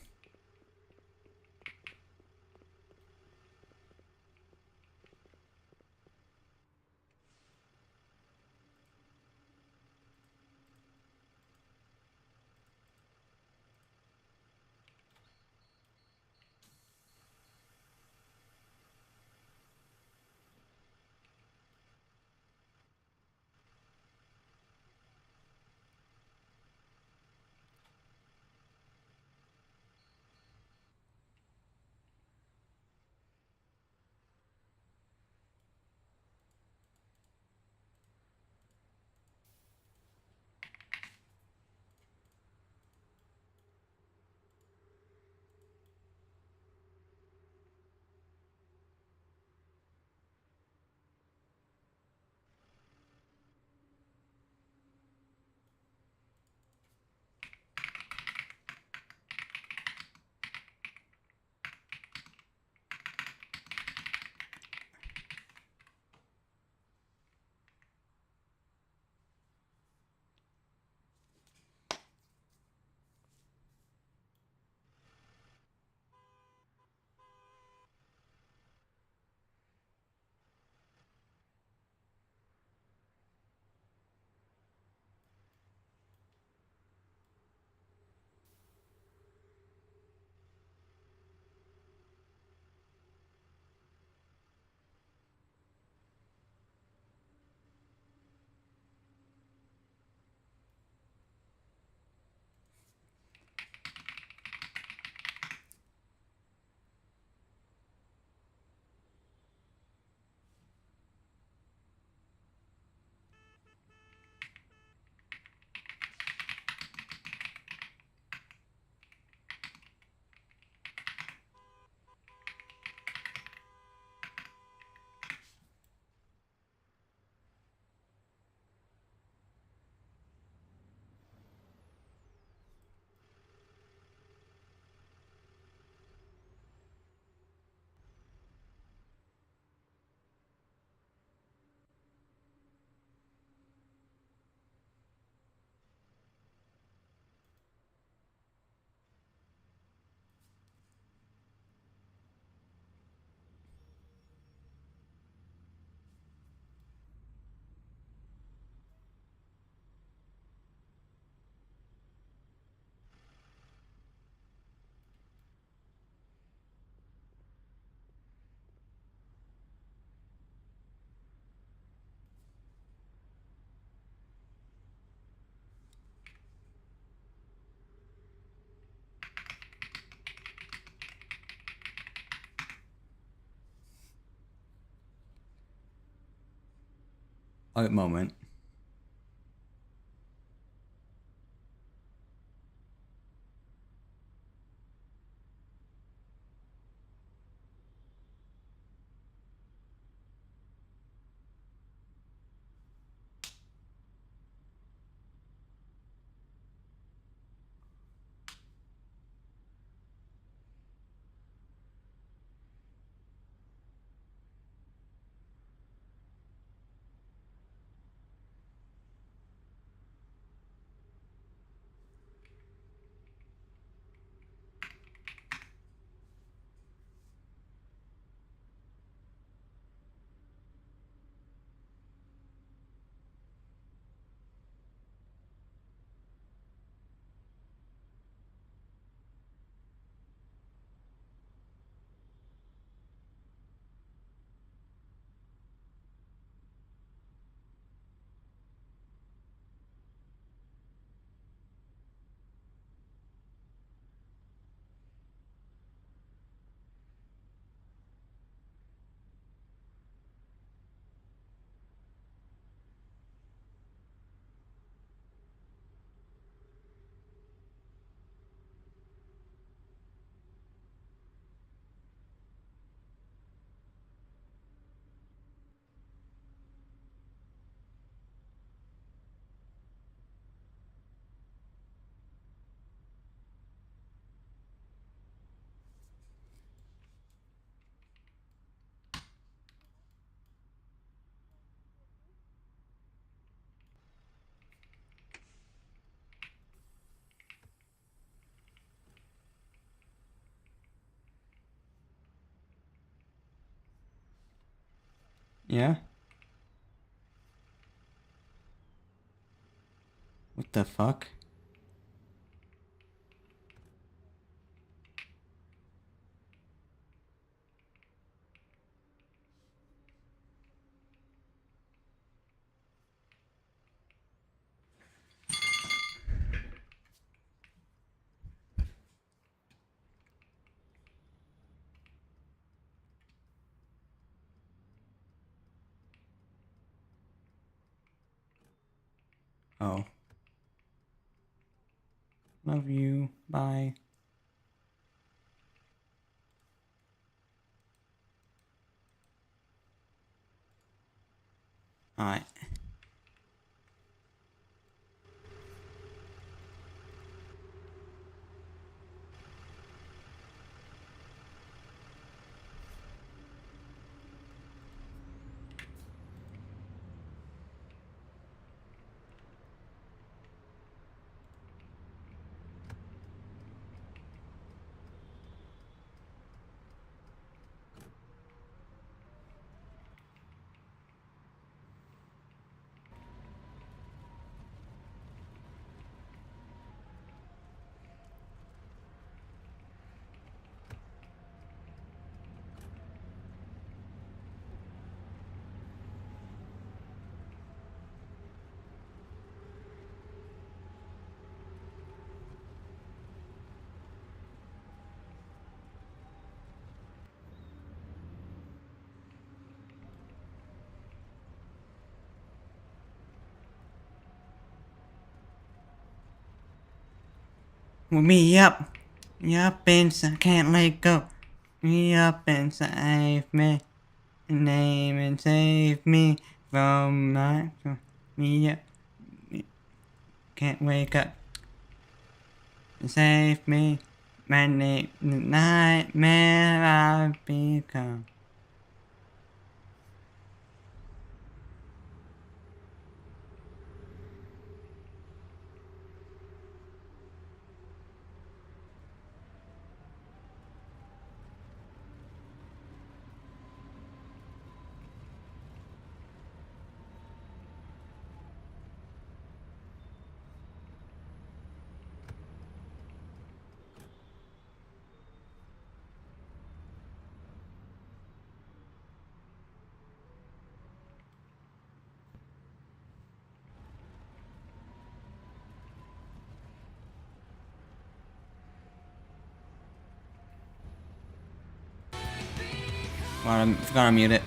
a moment. Yeah? What the fuck? Oh. Love you. Bye. Alright. Me up. Me up inside. Can't let go. Me up and save me. Name and save me from my. Me up. Can't wake up. Save me. My name. Nightmare I've become. I forgot to mute it.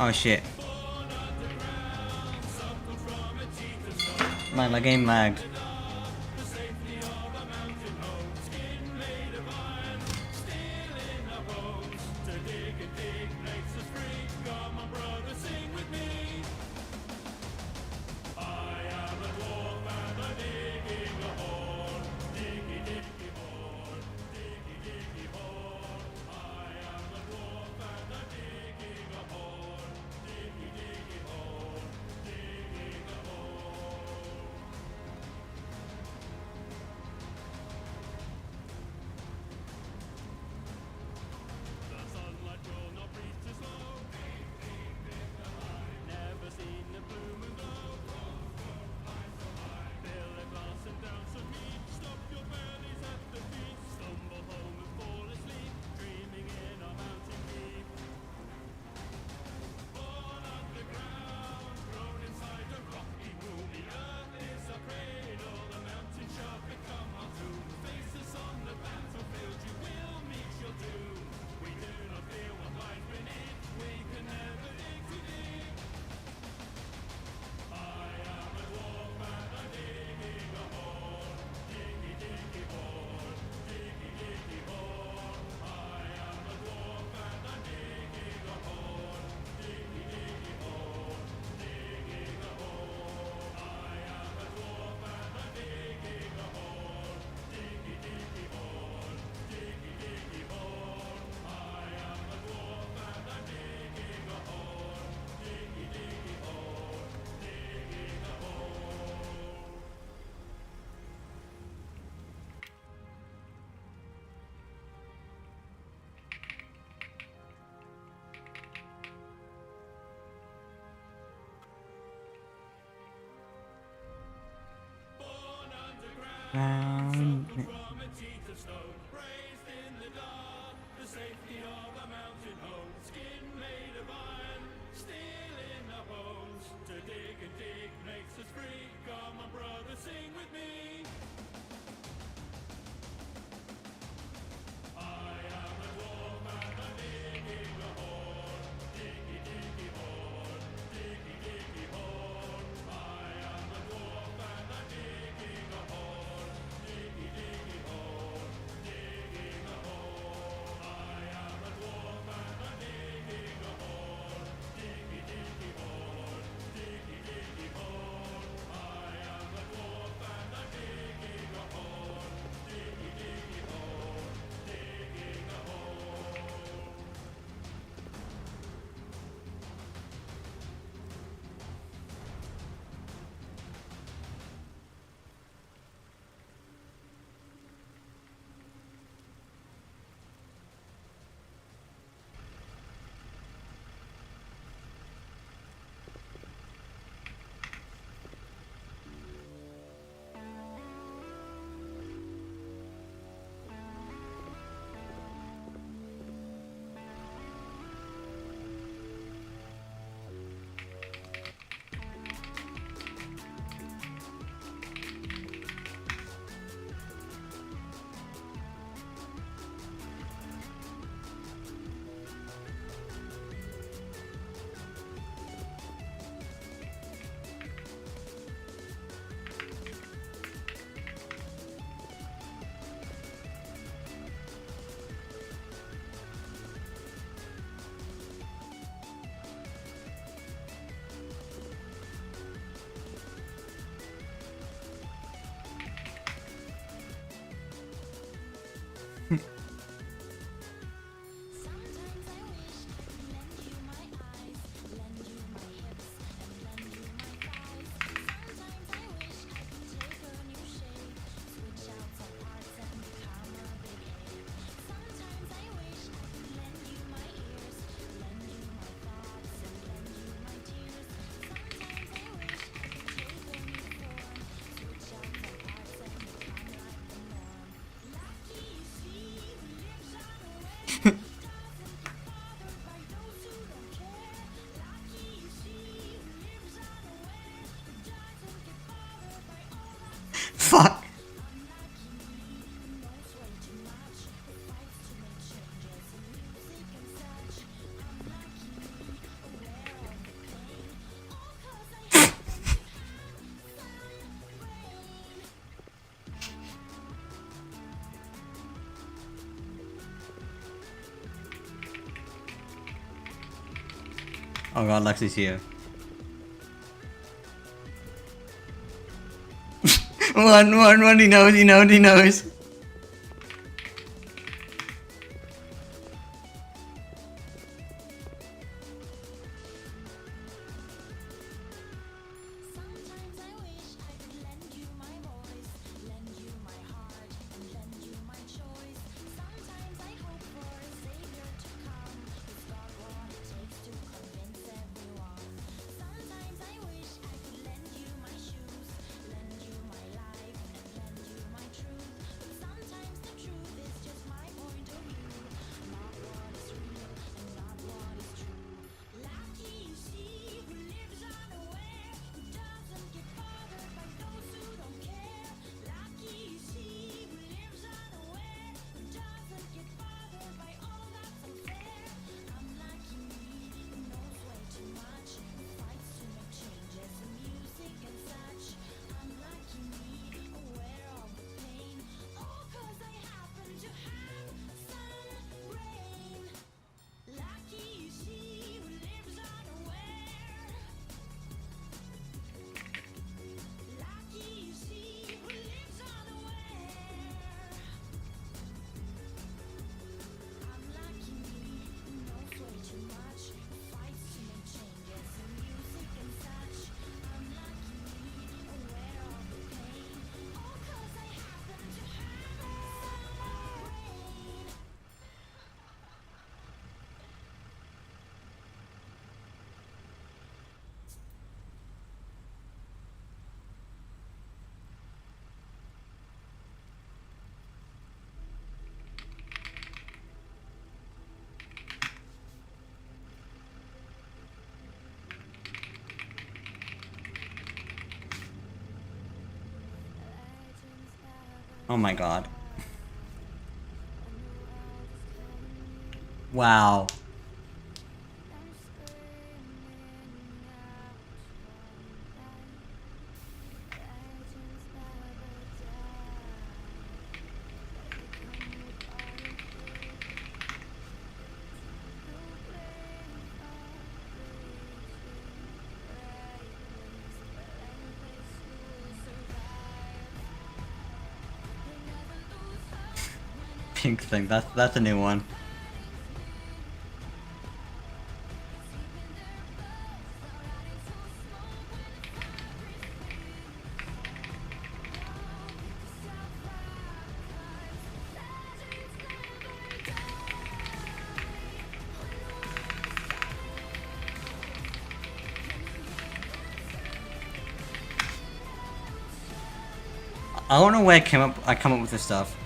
Oh shit. Man, my game lagged. Fuck. Oh god, Lexi's here. Run, he knows. Oh my god. Wow. Pink thing, that's a new one. I don't know where I come up with this stuff.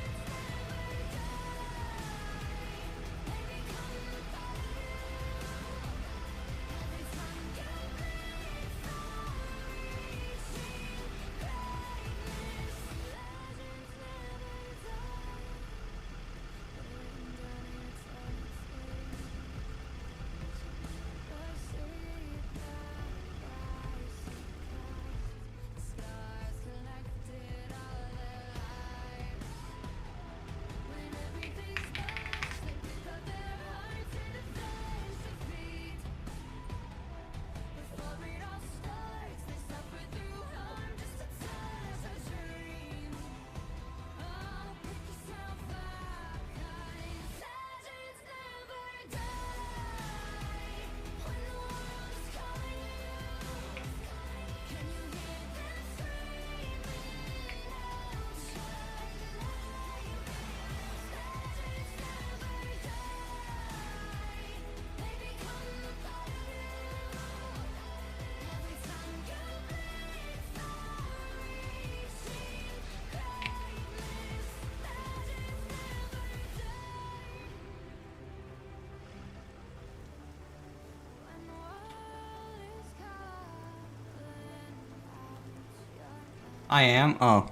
I am? Oh.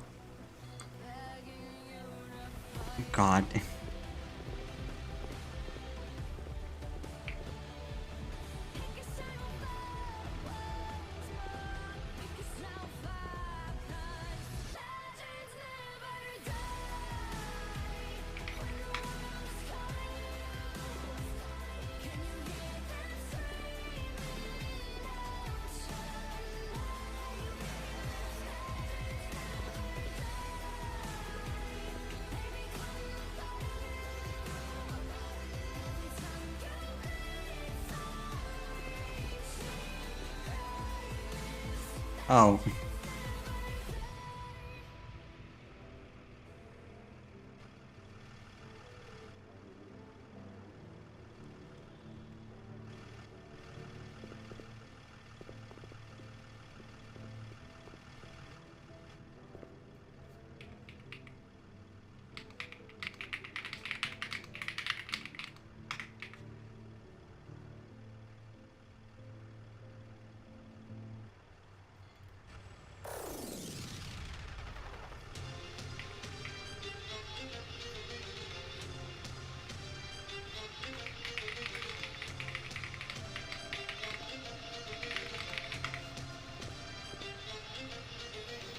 God. Oh.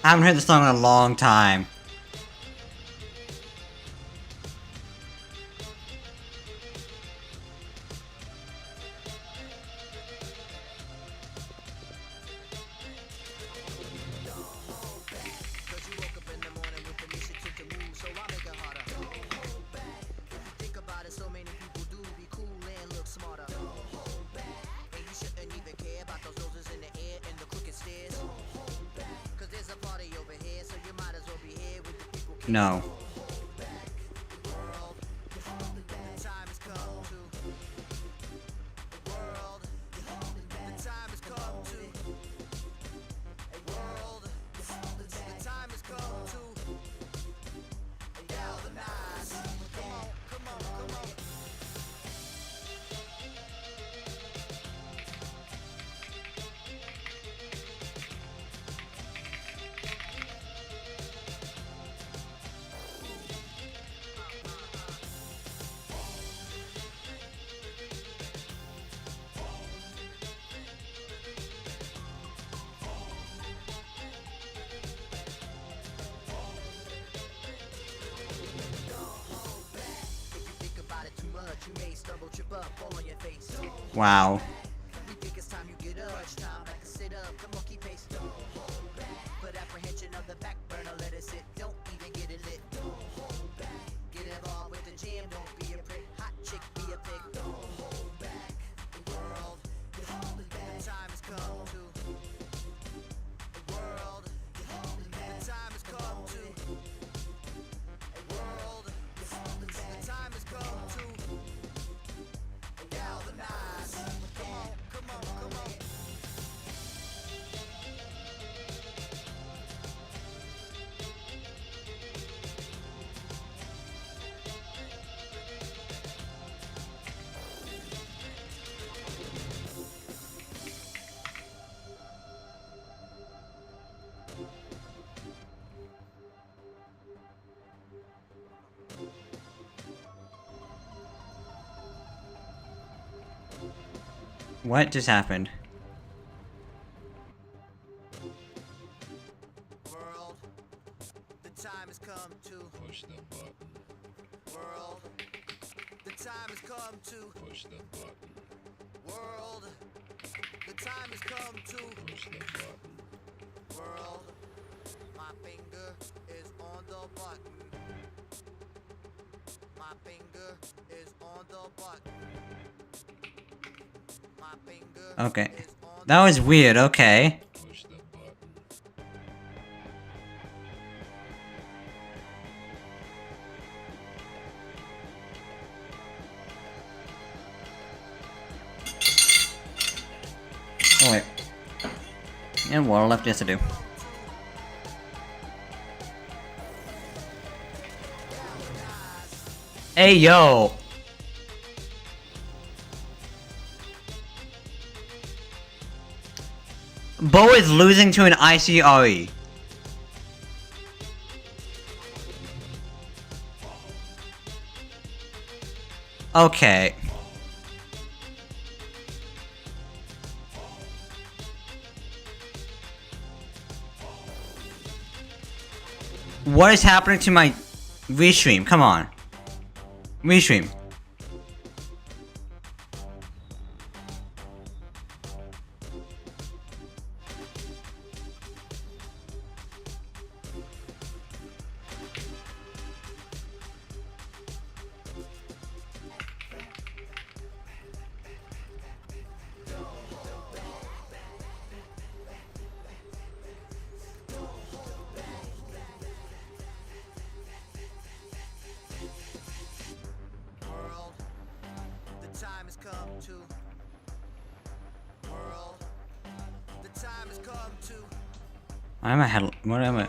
I haven't heard this song in a long time. No. Wow. What just happened? World, the time has come to push the button. World, the time has come to push the button. World, the time has come to push the button. World, my finger is on the button. My finger is on the button. My finger. Okay. That was weird, okay. Oh wait. And what left has to do. Hey yo! Bo is losing to an ICRE. Okay. What is happening to my restream? Come on. Restream. Why am I head? What am I?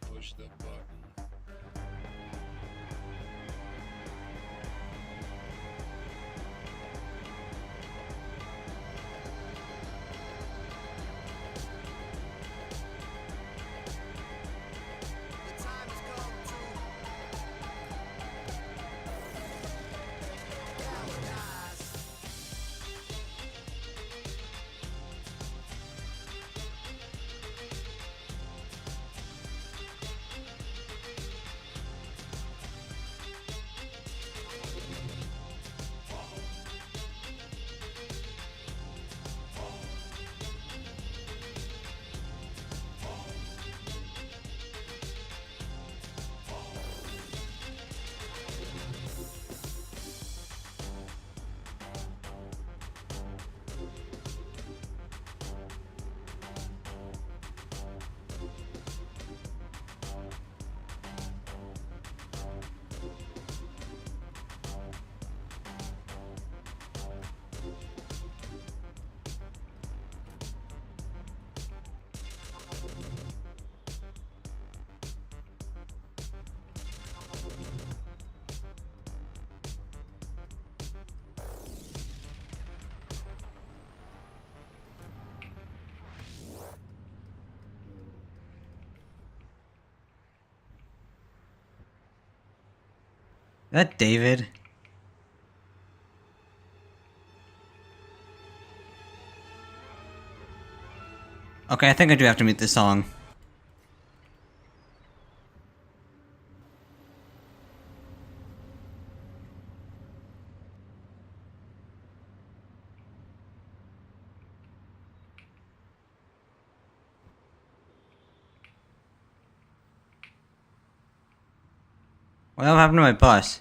Push the button. That David? Okay, I think I do have to mute this song. What happened to my bus?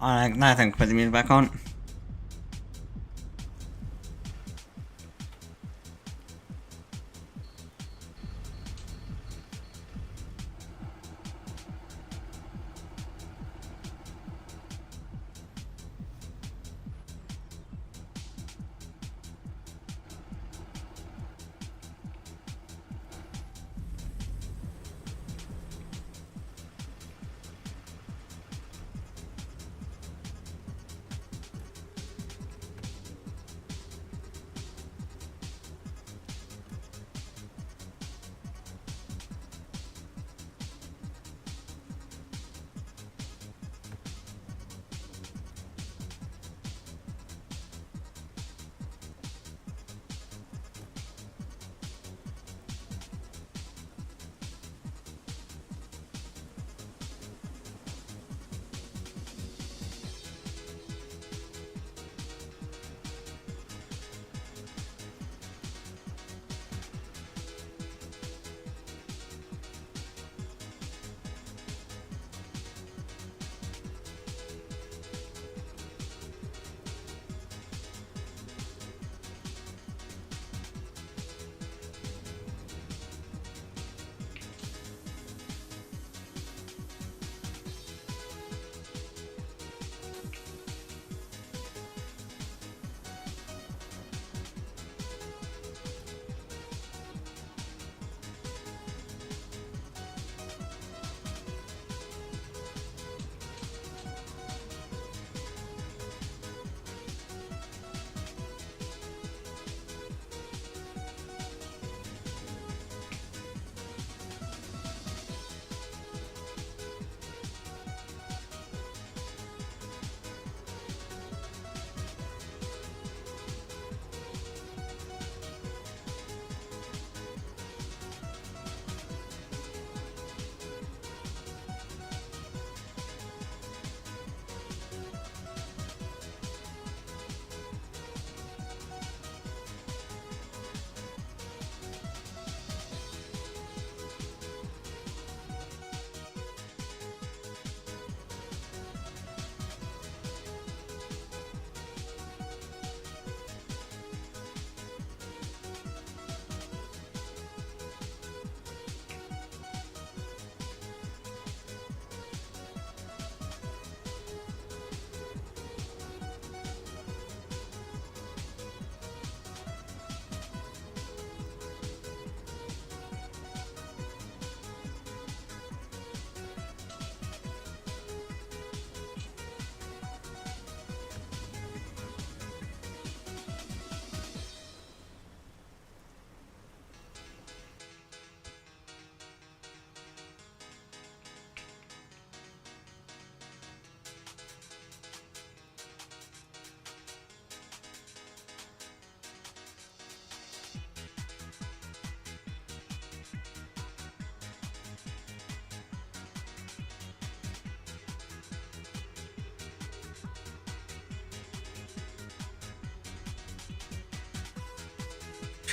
Alright, now I think put the music back on.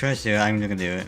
Trust you, I'm gonna do it.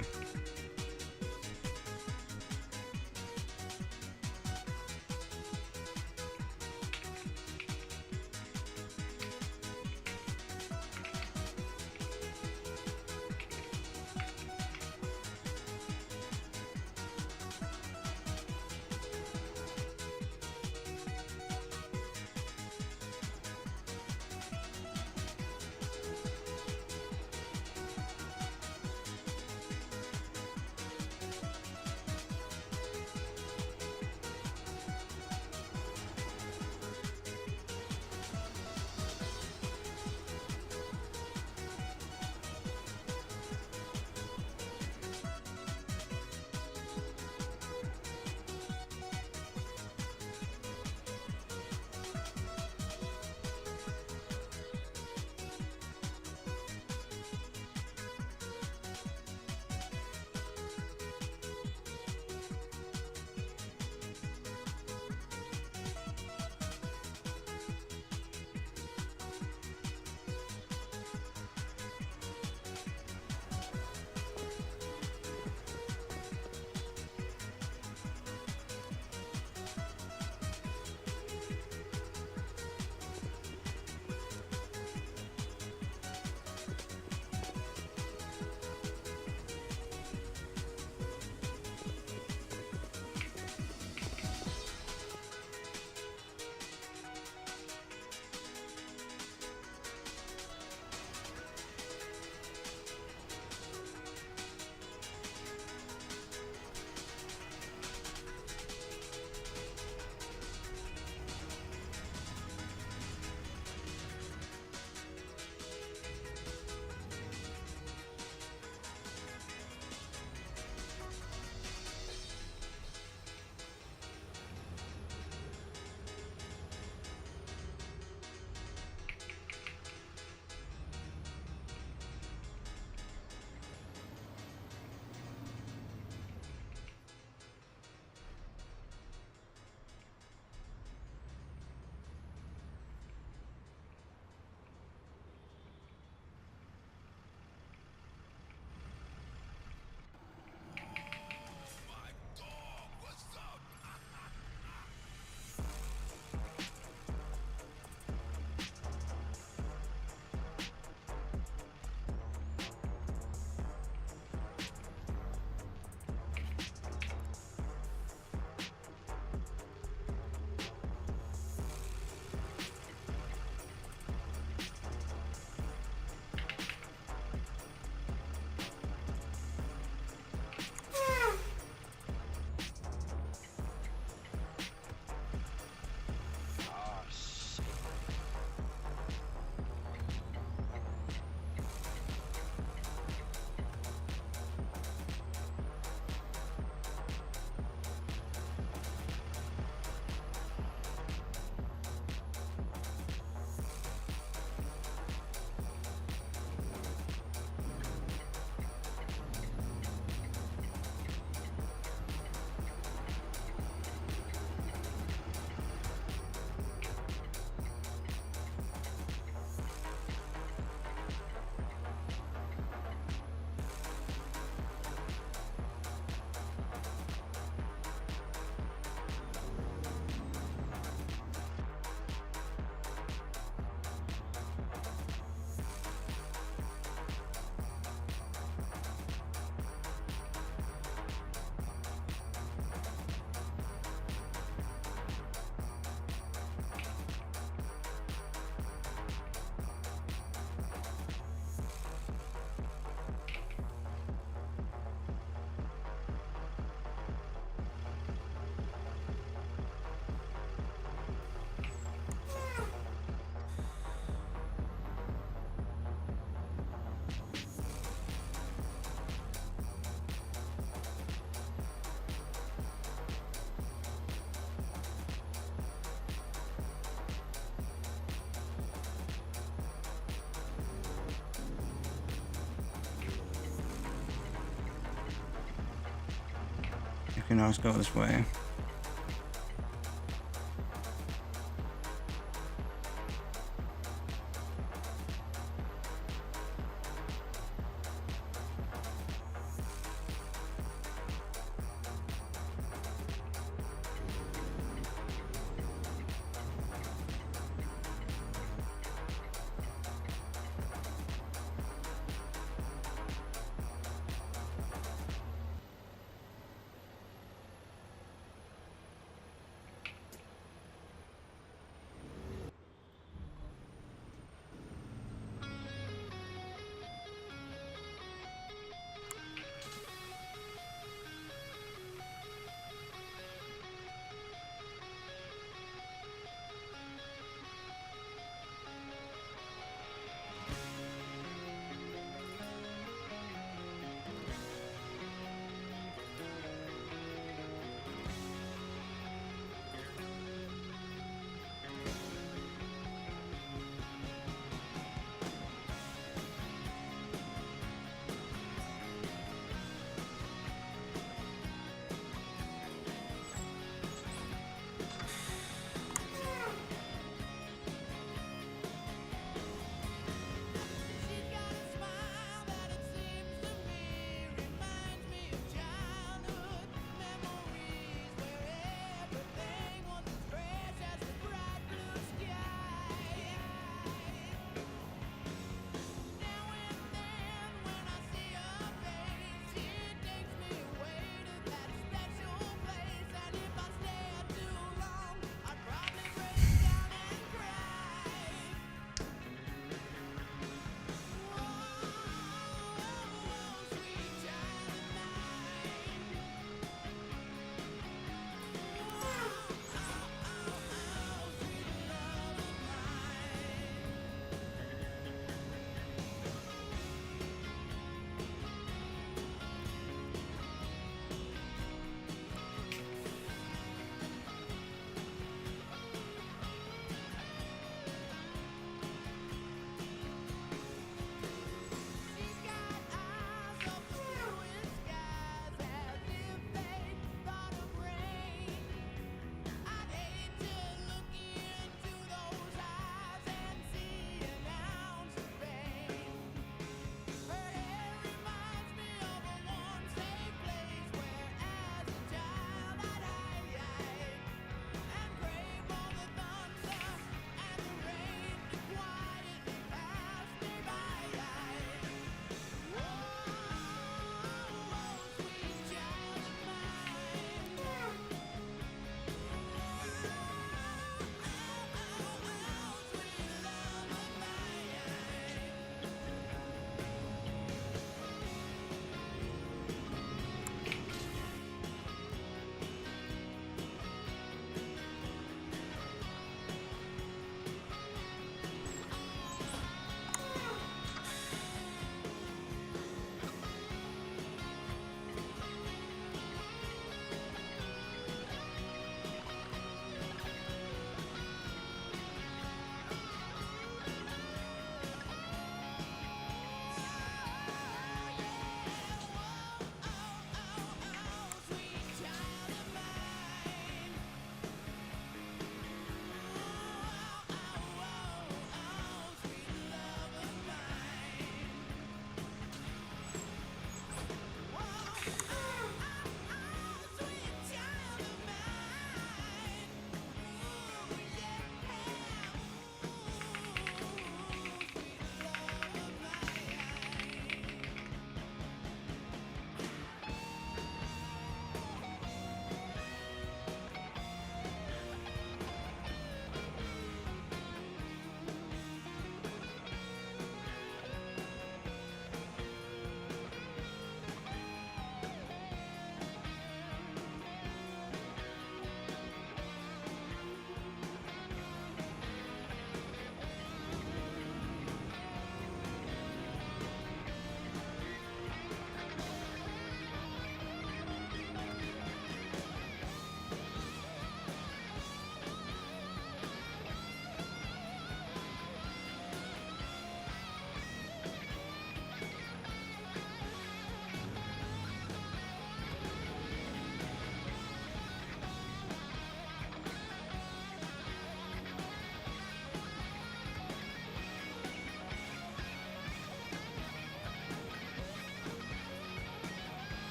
You can always go this way.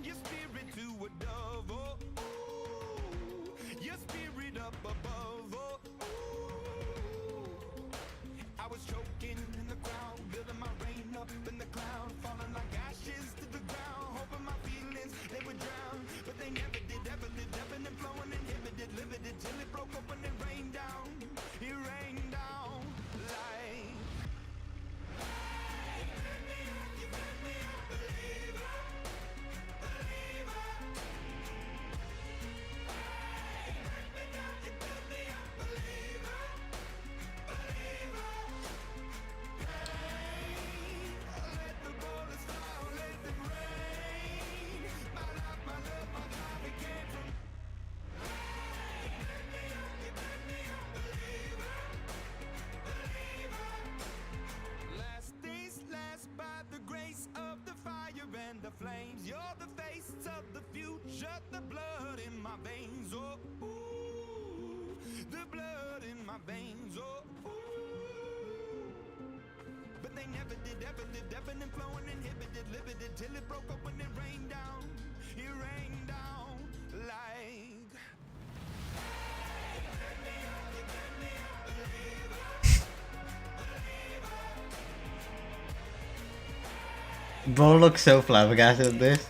your spirit to a dove, oh, ooh, your spirit up above, oh, ooh. I was choking in the crowd, building my rain up in the cloud, falling like ashes to the ground, hoping my feelings, they would drown, but they never did, ever lived, ebbing and flowing, inhibited, limited, till it broke open and rained down, it rained down like. Last days last by the grace of the fire and the flames. You're the face of the future, the blood in my veins. Oh, ooh, the blood in my veins. Oh, ooh. But they never did, ever lived, ebbing and flowing, inhibited, limited, till it broke open and rained down. It rained down like. Bro looks so flabbergasted at this.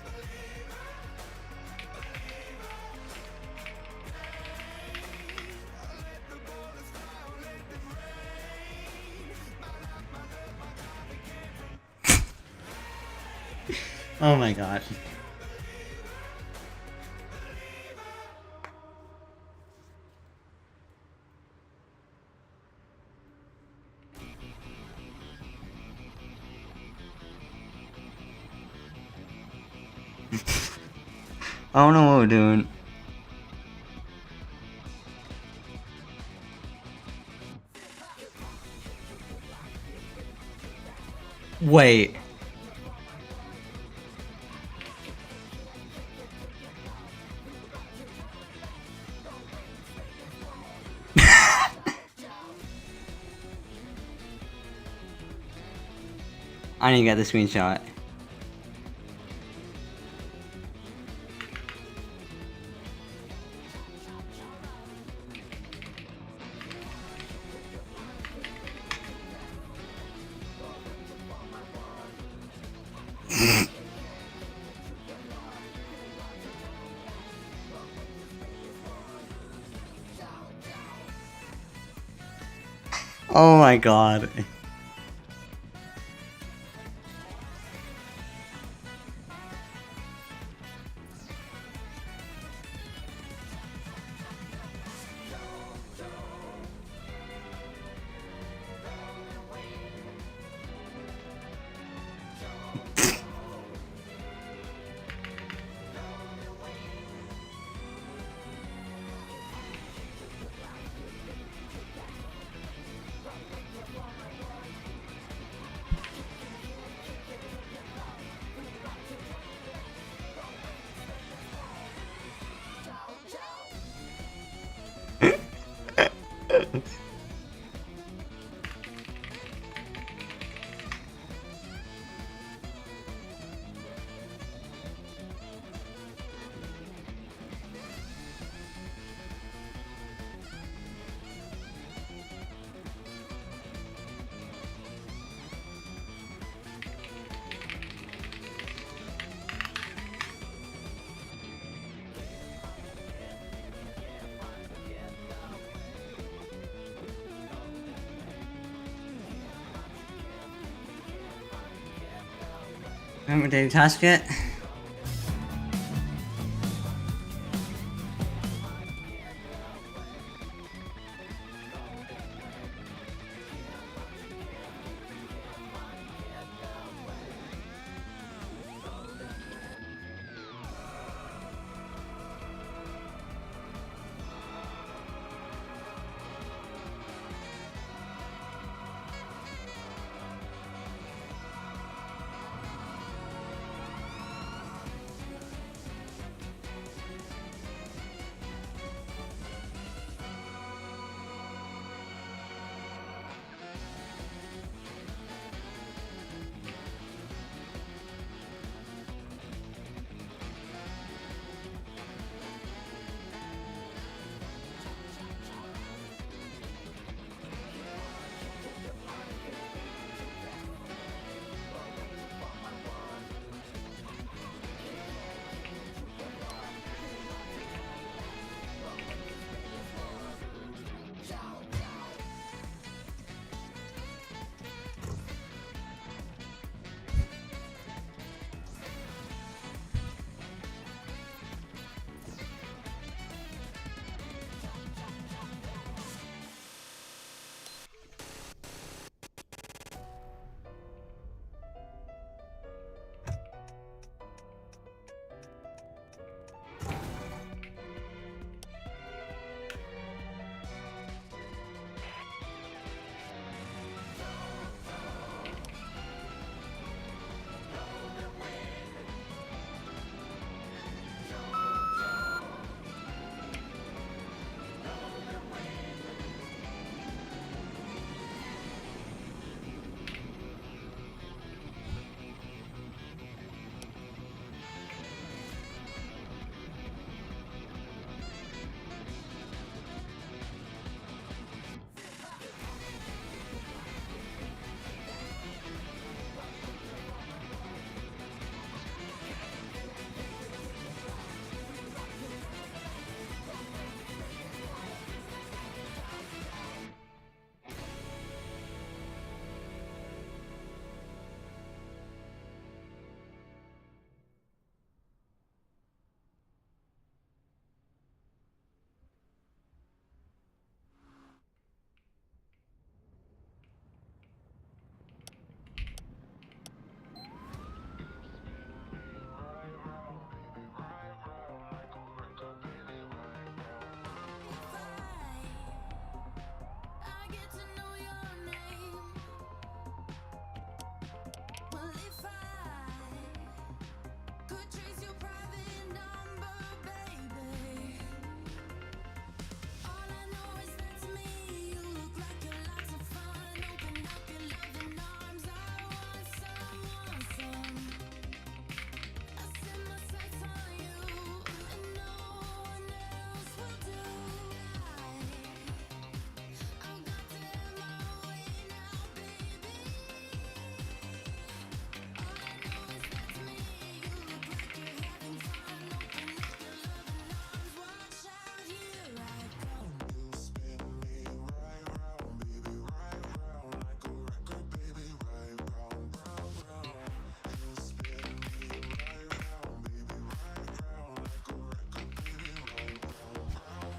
Oh my god. I don't know what we're doing. Wait. I need to get the screenshot. Oh my god. Remember daily task yet?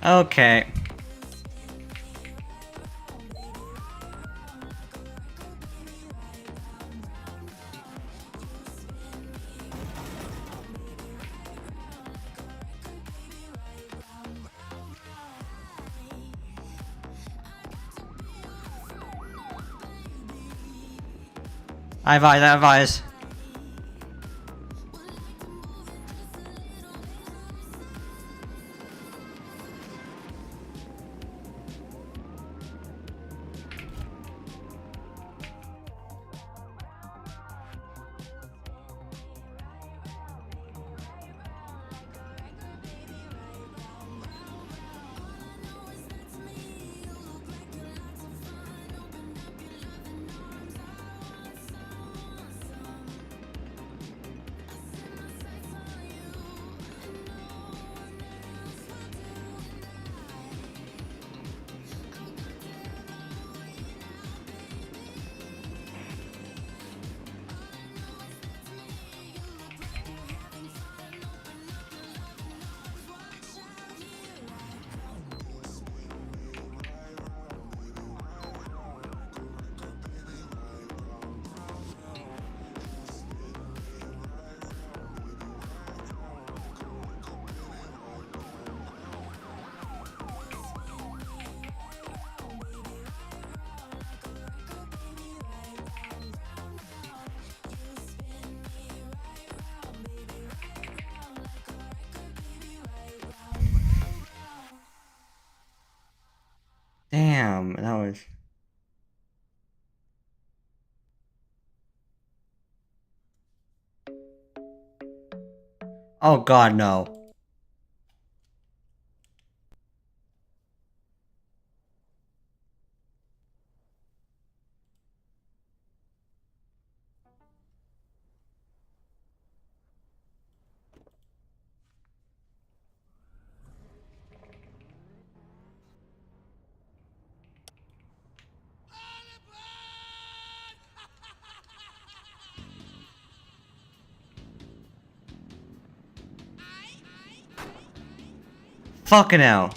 Okay. I advise. Damn, that was... Oh god, no. Fucking hell.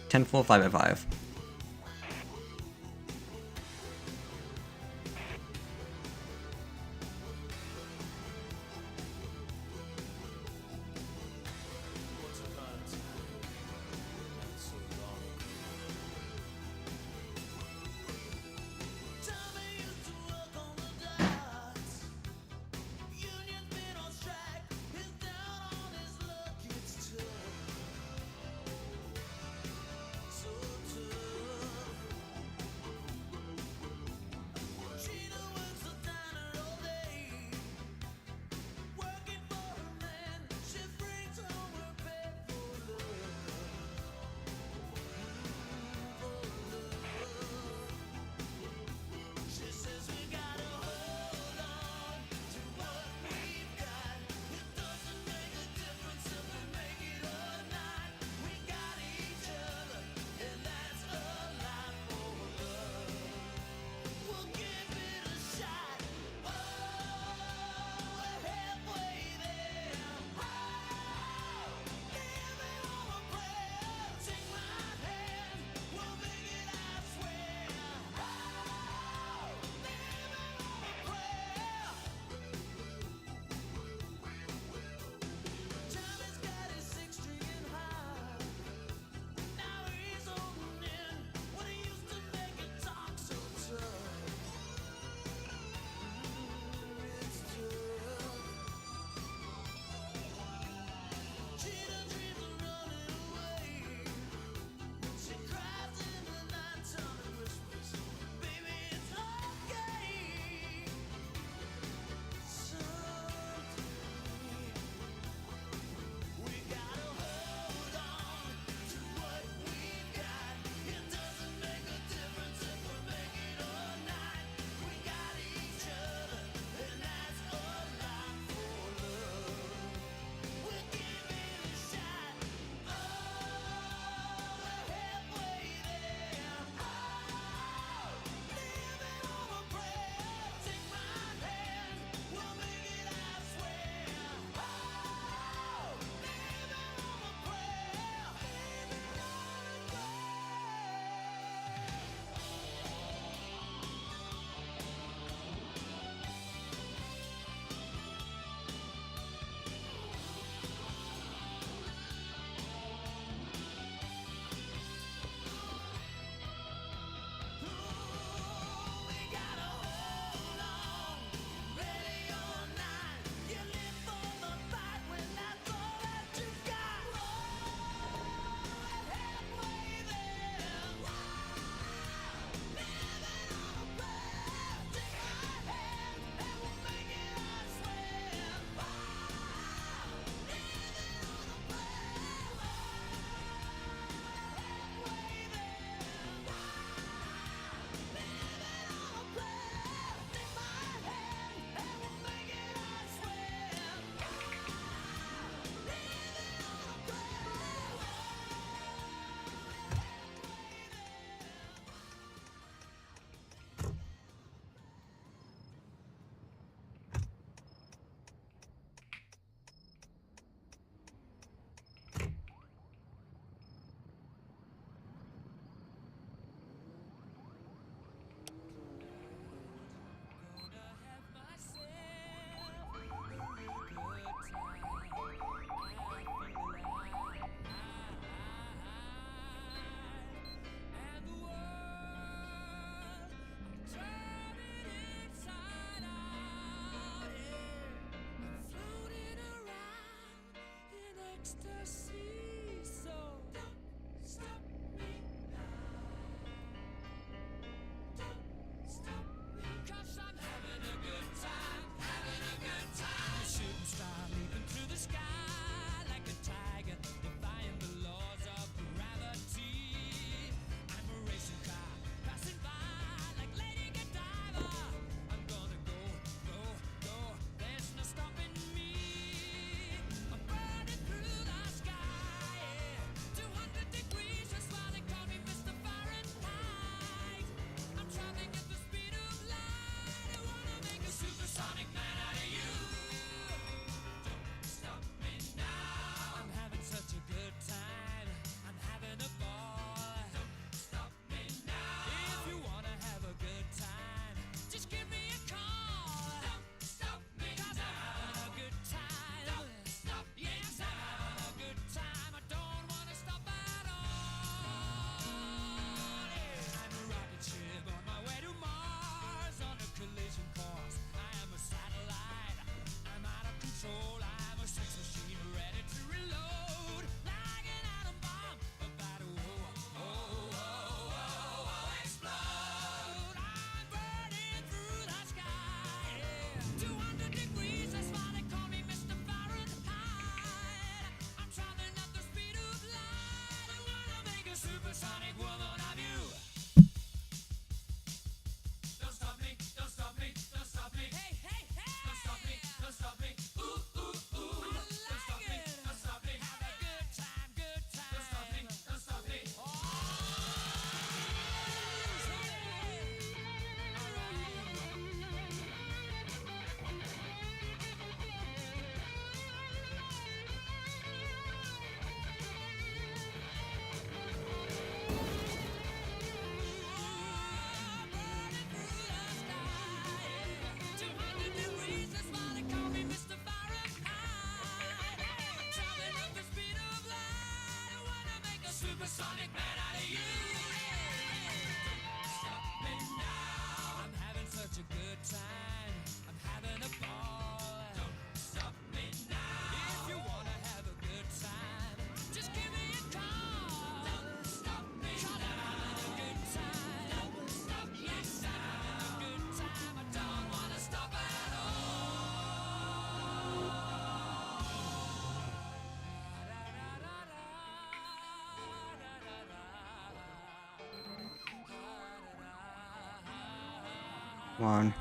10 full 5x5. I'm having such a good time. I'm having a ball. Don't stop me now. If you wanna have a good time, just give me a call. Don't stop me now. I'm having a good time. Don't stop me now. I'm having a good time. I don't wanna stop at Come on.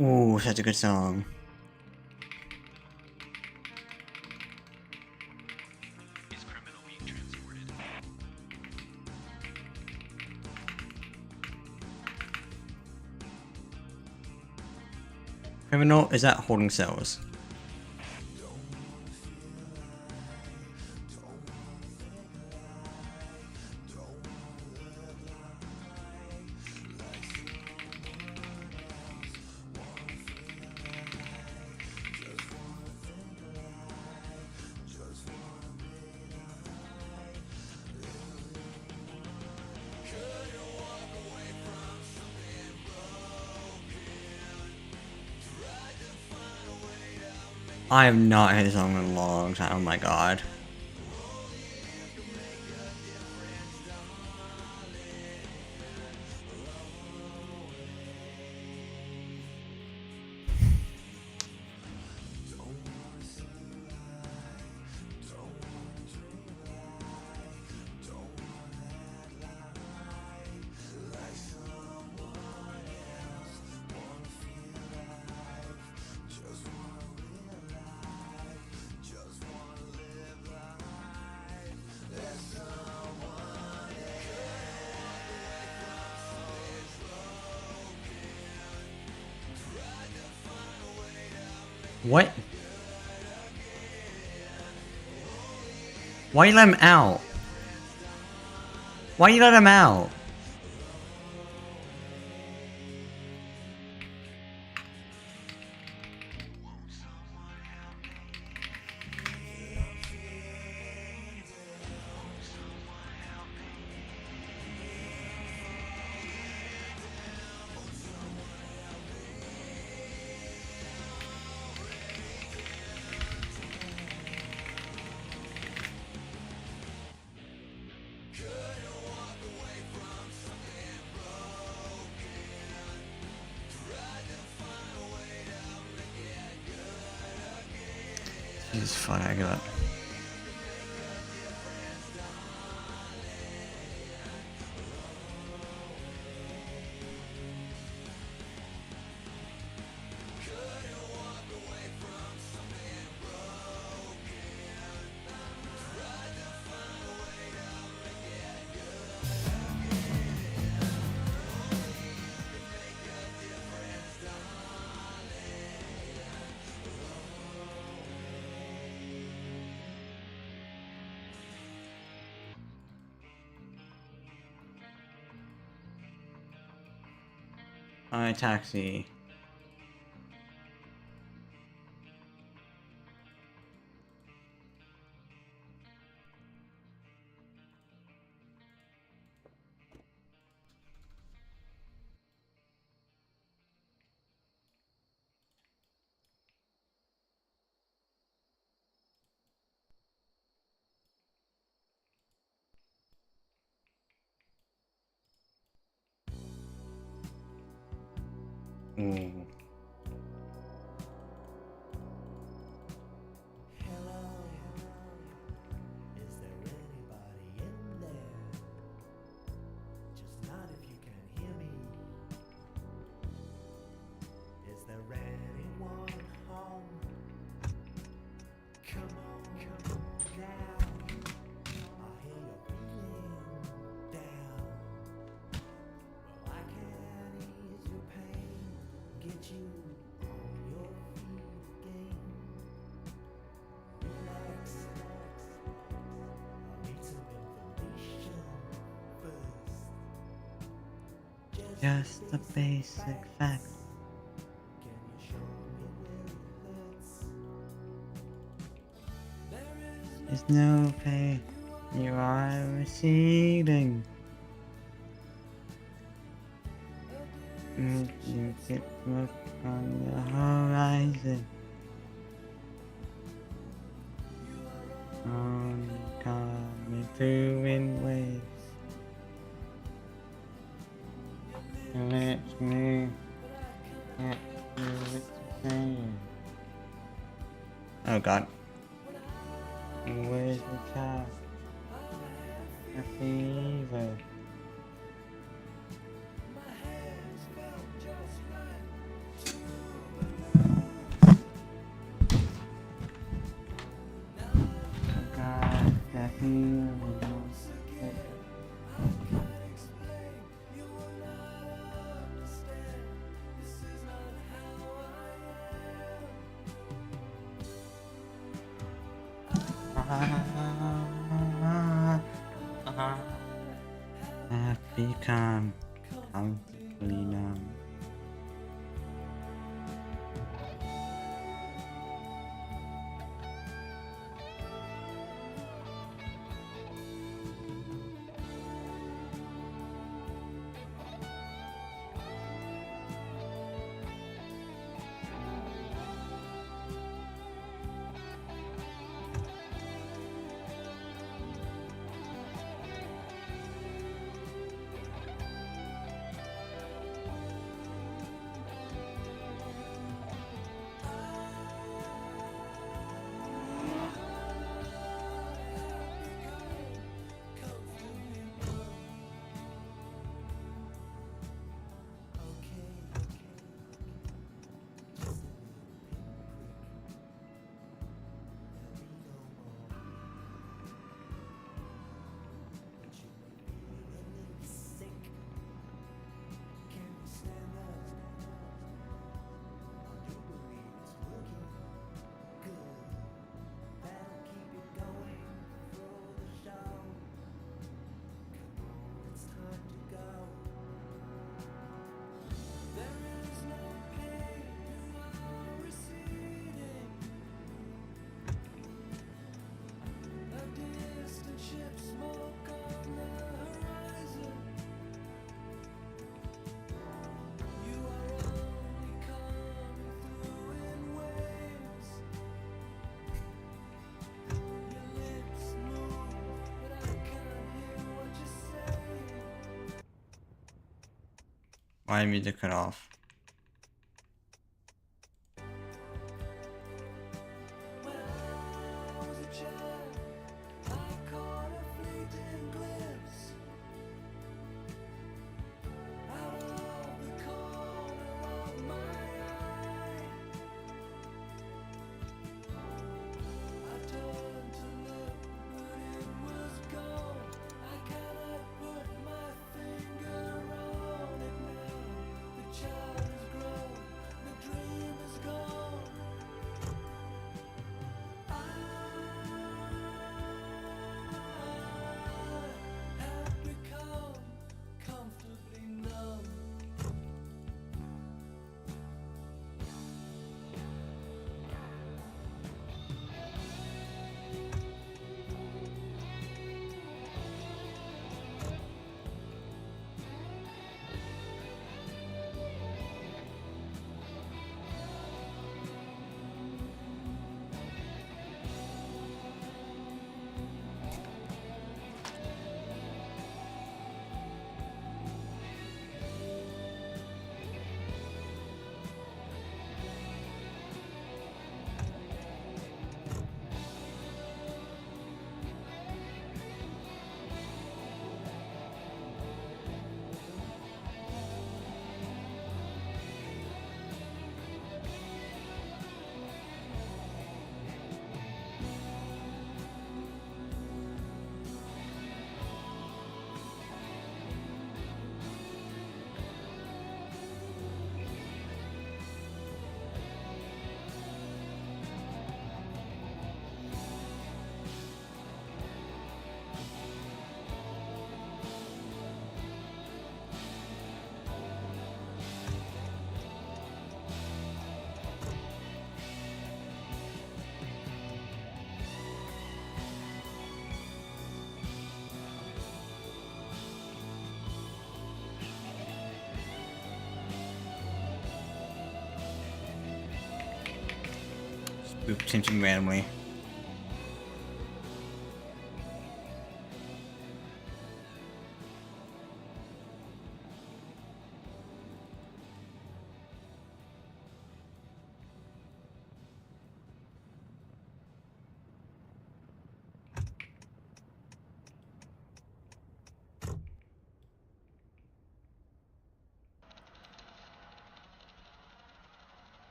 Ooh, such a good song. Criminal is at holding cells. I have not hit a song in a long time. Oh my god. What? Why you let him out? Why you let him out? Jesus fuck, I give up. Alright, taxi. Ooh. Just the basic facts. There's no pay. You are receding. You get smoke on the horizon. Coming through in waves. Let me get you the same. Oh god. Where's the cat? A fever. Oh god, that fever. I've become comfortably numb. Why music cut off? Boop changing randomly.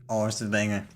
Oh, it's a banger.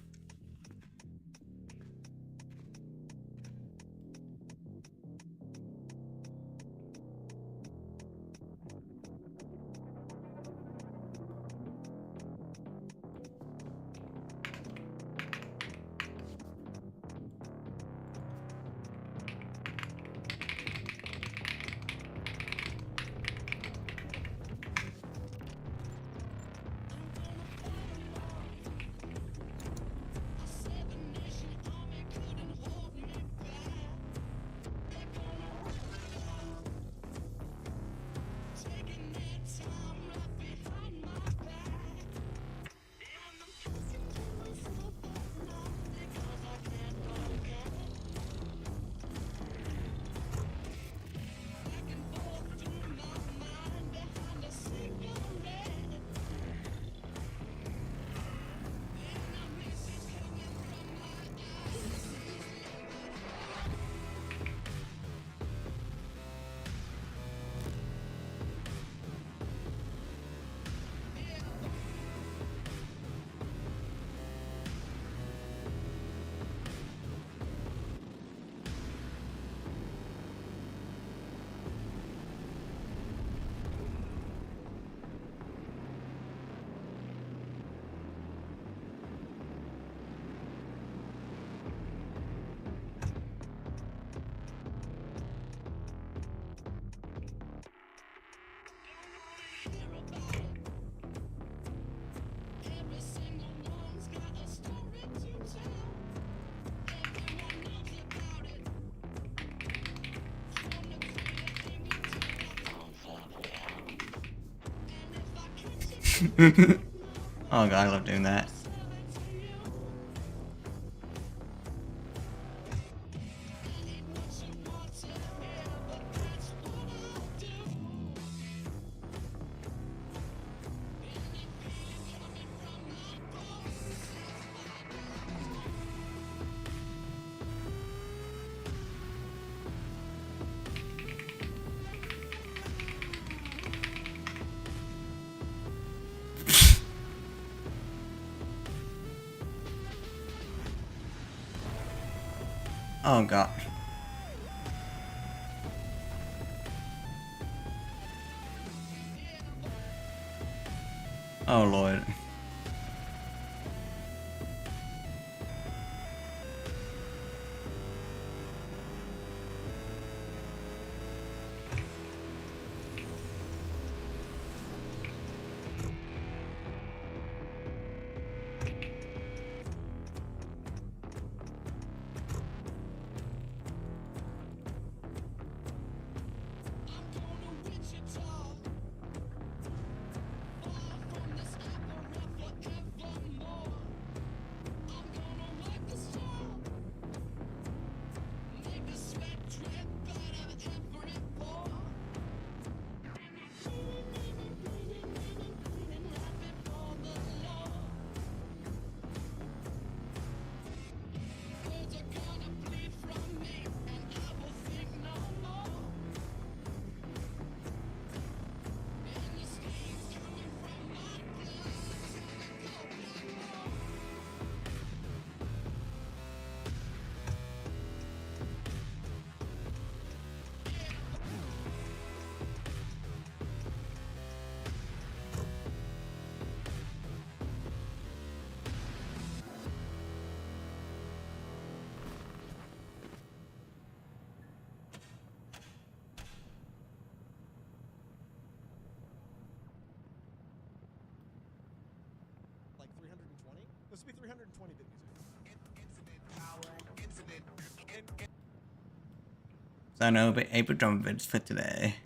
Oh god, I love doing that. Oh god. Oh lord. Like 320? This would be 320 bit music. So I know, but April drum bits for today.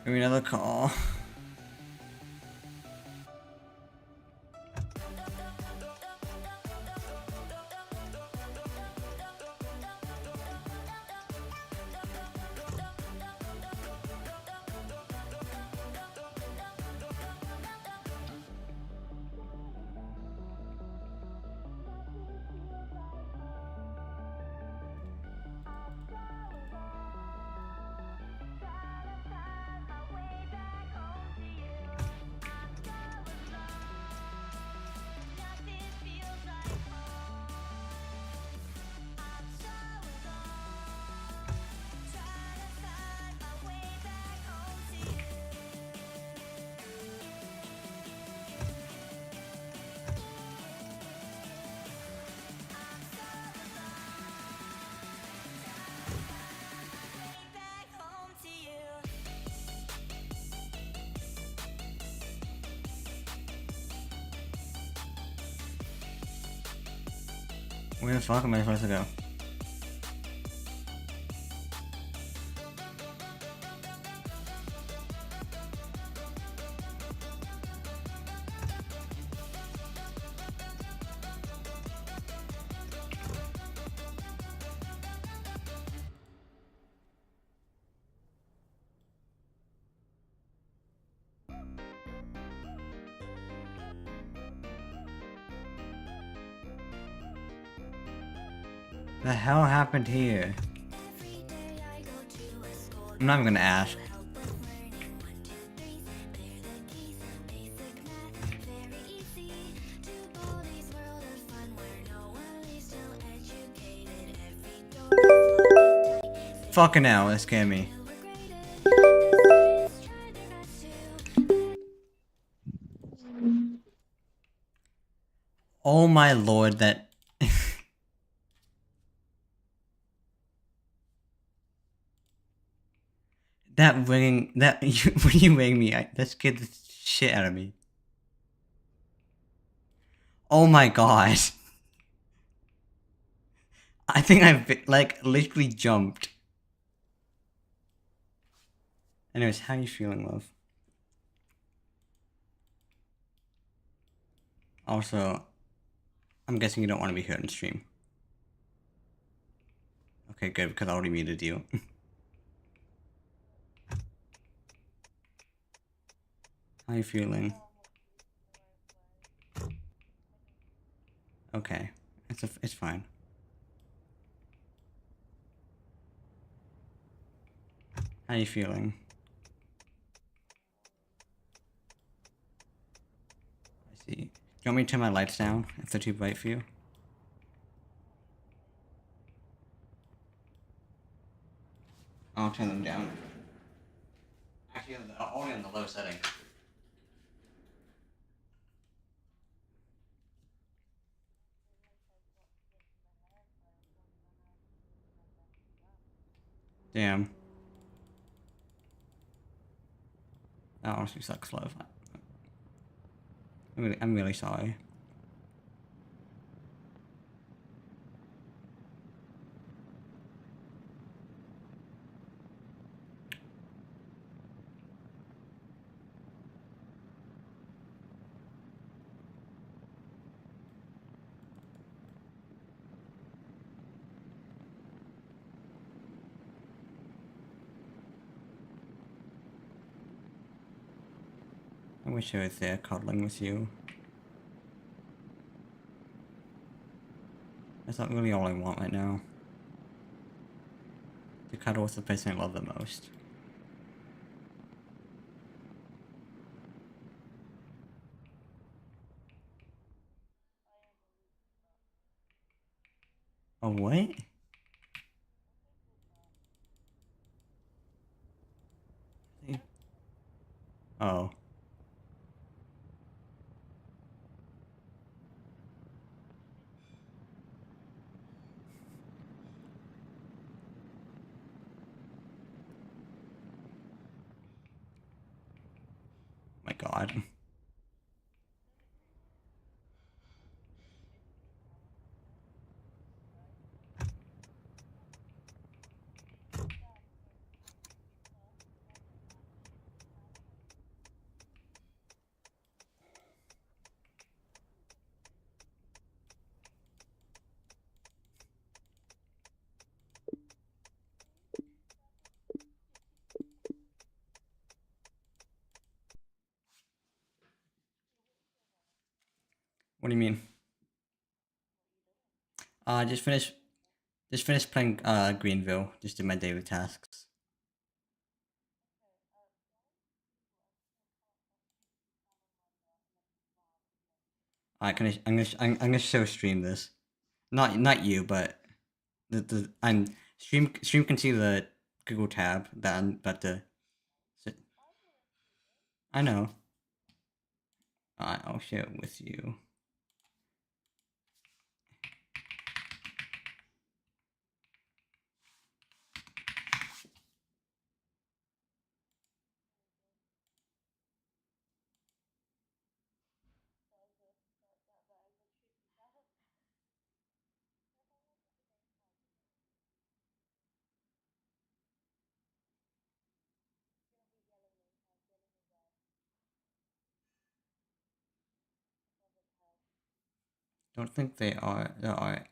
Give me another call. Where the fuck am I supposed to go? The hell happened here? I'm not even gonna ask. Fucking hell, that scared me. Oh my lord, that... that ringing... that... when you rang me, that scared the shit out of me. Oh my god. I think I, like, literally jumped. Anyways, how are you feeling, love? Also, I'm guessing you don't want to be here on stream. Okay, good, because I already muted you. How are you feeling? Okay, it's fine. How are you feeling? I see. Do you want me to turn my lights down if they're too bright for you? I'll turn them down. Actually, only on the low setting. Damn. That honestly sucks, love. I'm really sorry. I wish I was there cuddling with you. That's not really all I want right now. To cuddle with the person I love the most. Oh, what? Oh. My god. What do you mean? Just finished playing Greenville. Just did my daily tasks. Alright, I'm gonna show stream this. Not you, but I'm stream can see the Google tab that I'm about to. I know. Alright, I'll share it with you. Don't think they are. They are.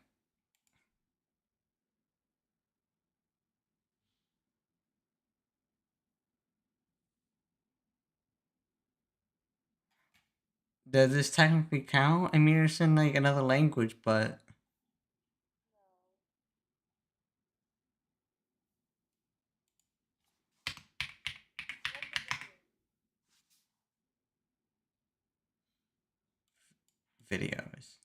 Does this technically count? I mean, it's in like another language, but videos.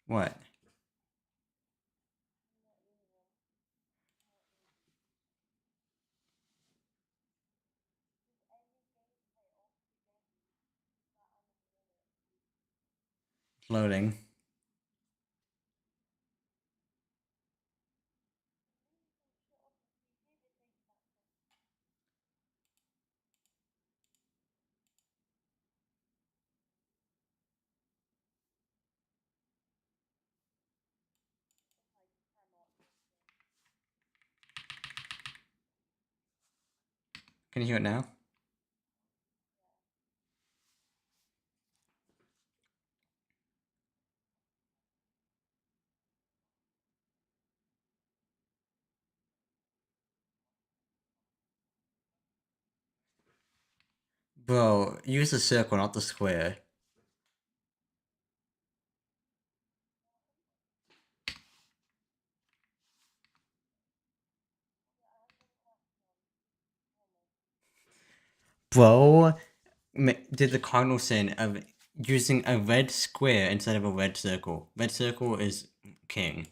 What? Loading. Can you hear it now? Bro, use the circle, not the square. Bro did the cardinal sin of using a red square instead of a red circle. Red circle is king.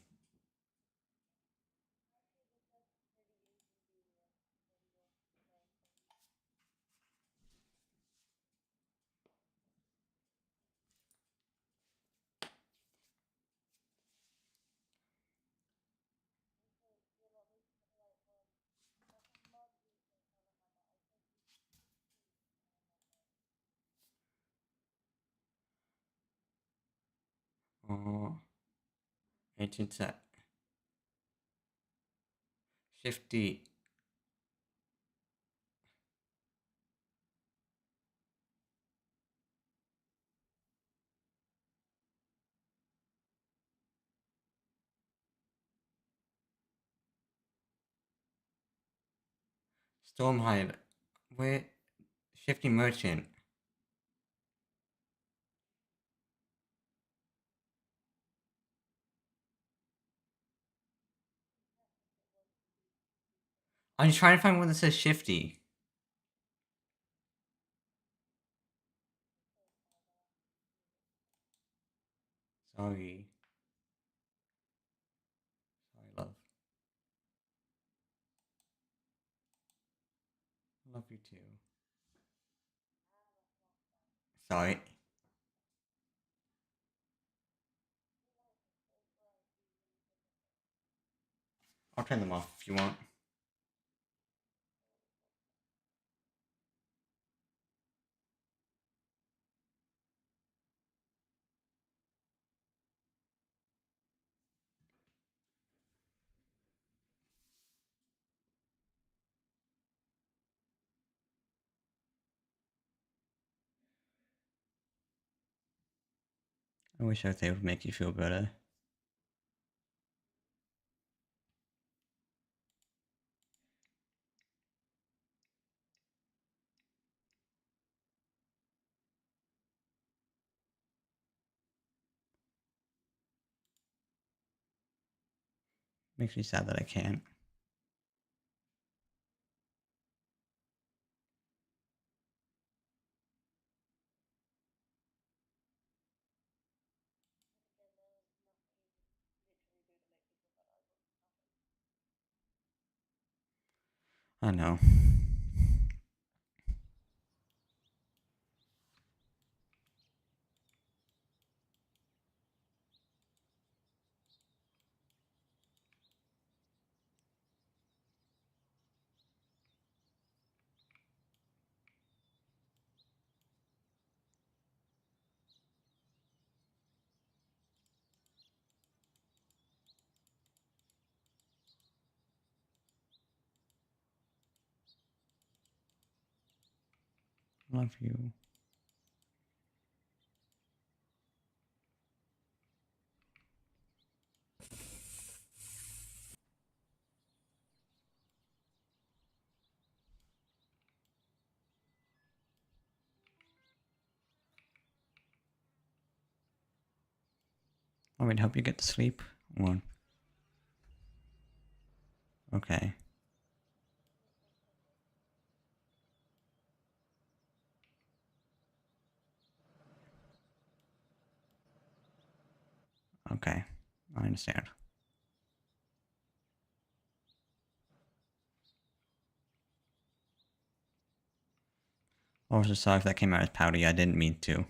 Oh, 18 set. Shifty. Stormhide. Where? Shifty merchant. I'm trying to find one that says shifty. Sorry. Sorry, love. Love you too. Sorry. I'll turn them off if you want. I wish they would make you feel better. Makes me sad that I can't. I know. Love you. I mean, hope you get to sleep. One. Okay. Okay. I understand. Also, sorry if that came out as pouty. I didn't mean to.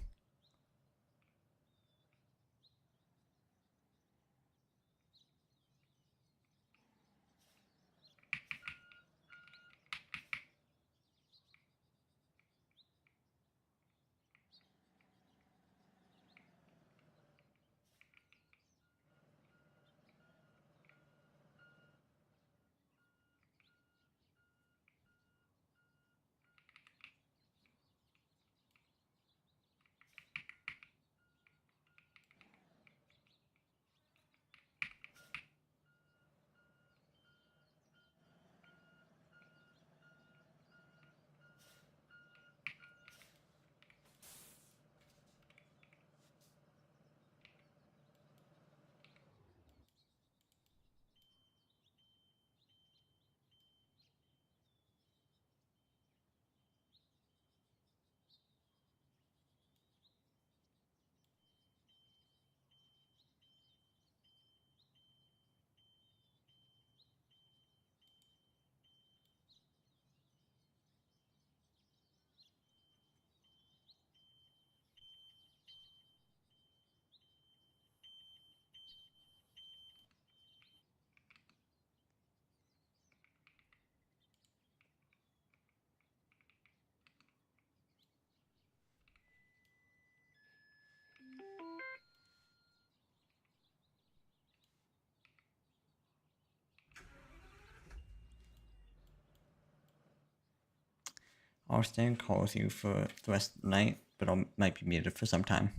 I'll stay and call with you for the rest of the night, but I might be muted for some time.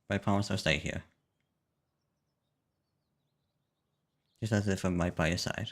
But I promise I'll stay here. Just as if I'm right by your side.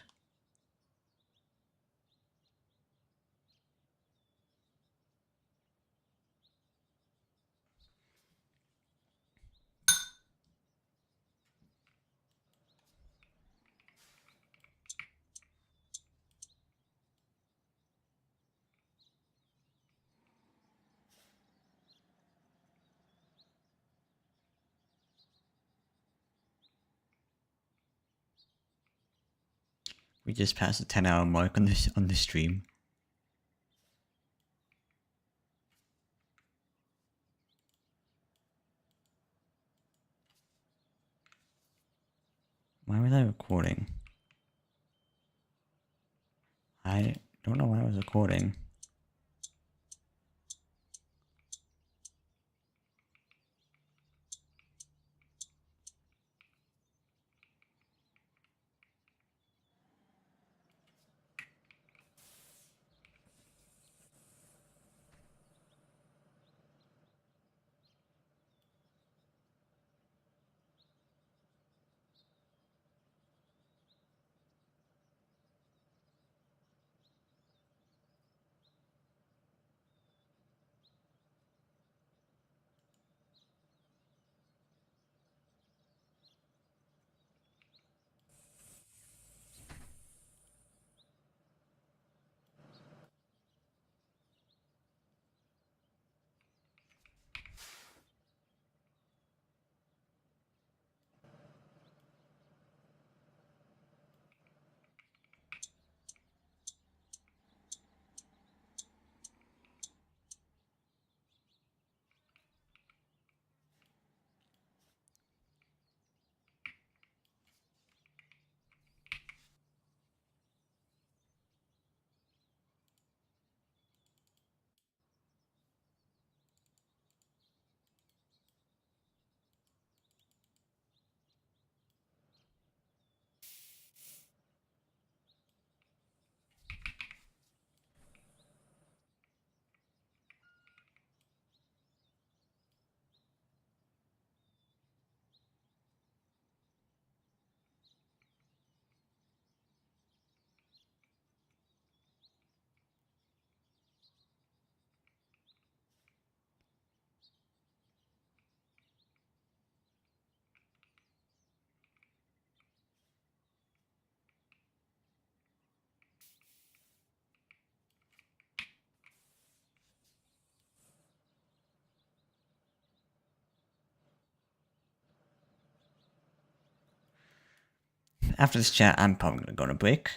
We just passed the 10-hour mark on the stream. Why was I recording? I don't know why I was recording. after this chat, I'm probably gonna go on a break.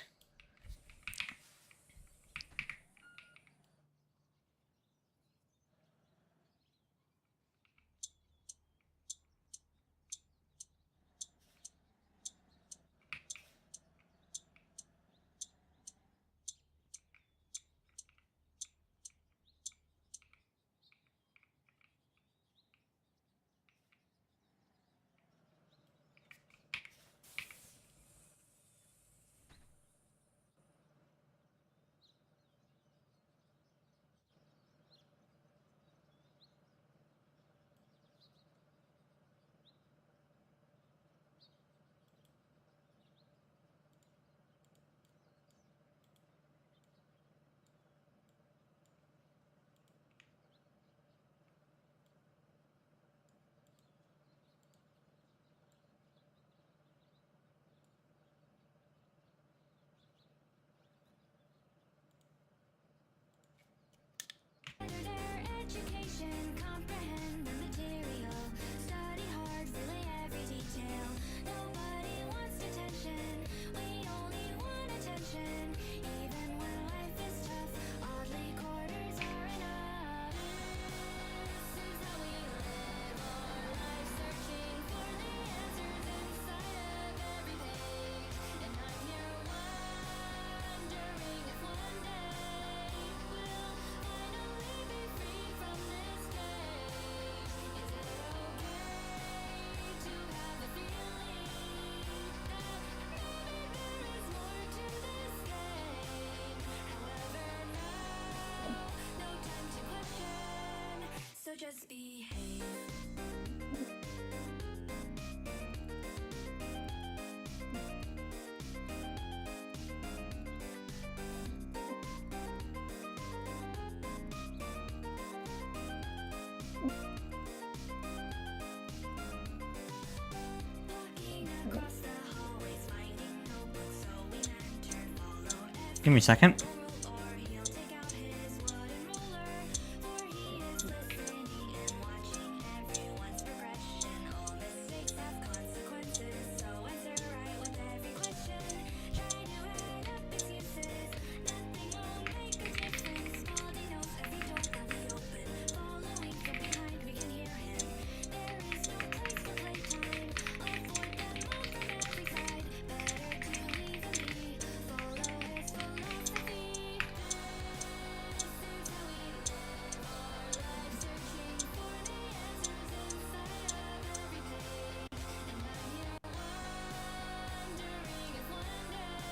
So just behave. Give me a second.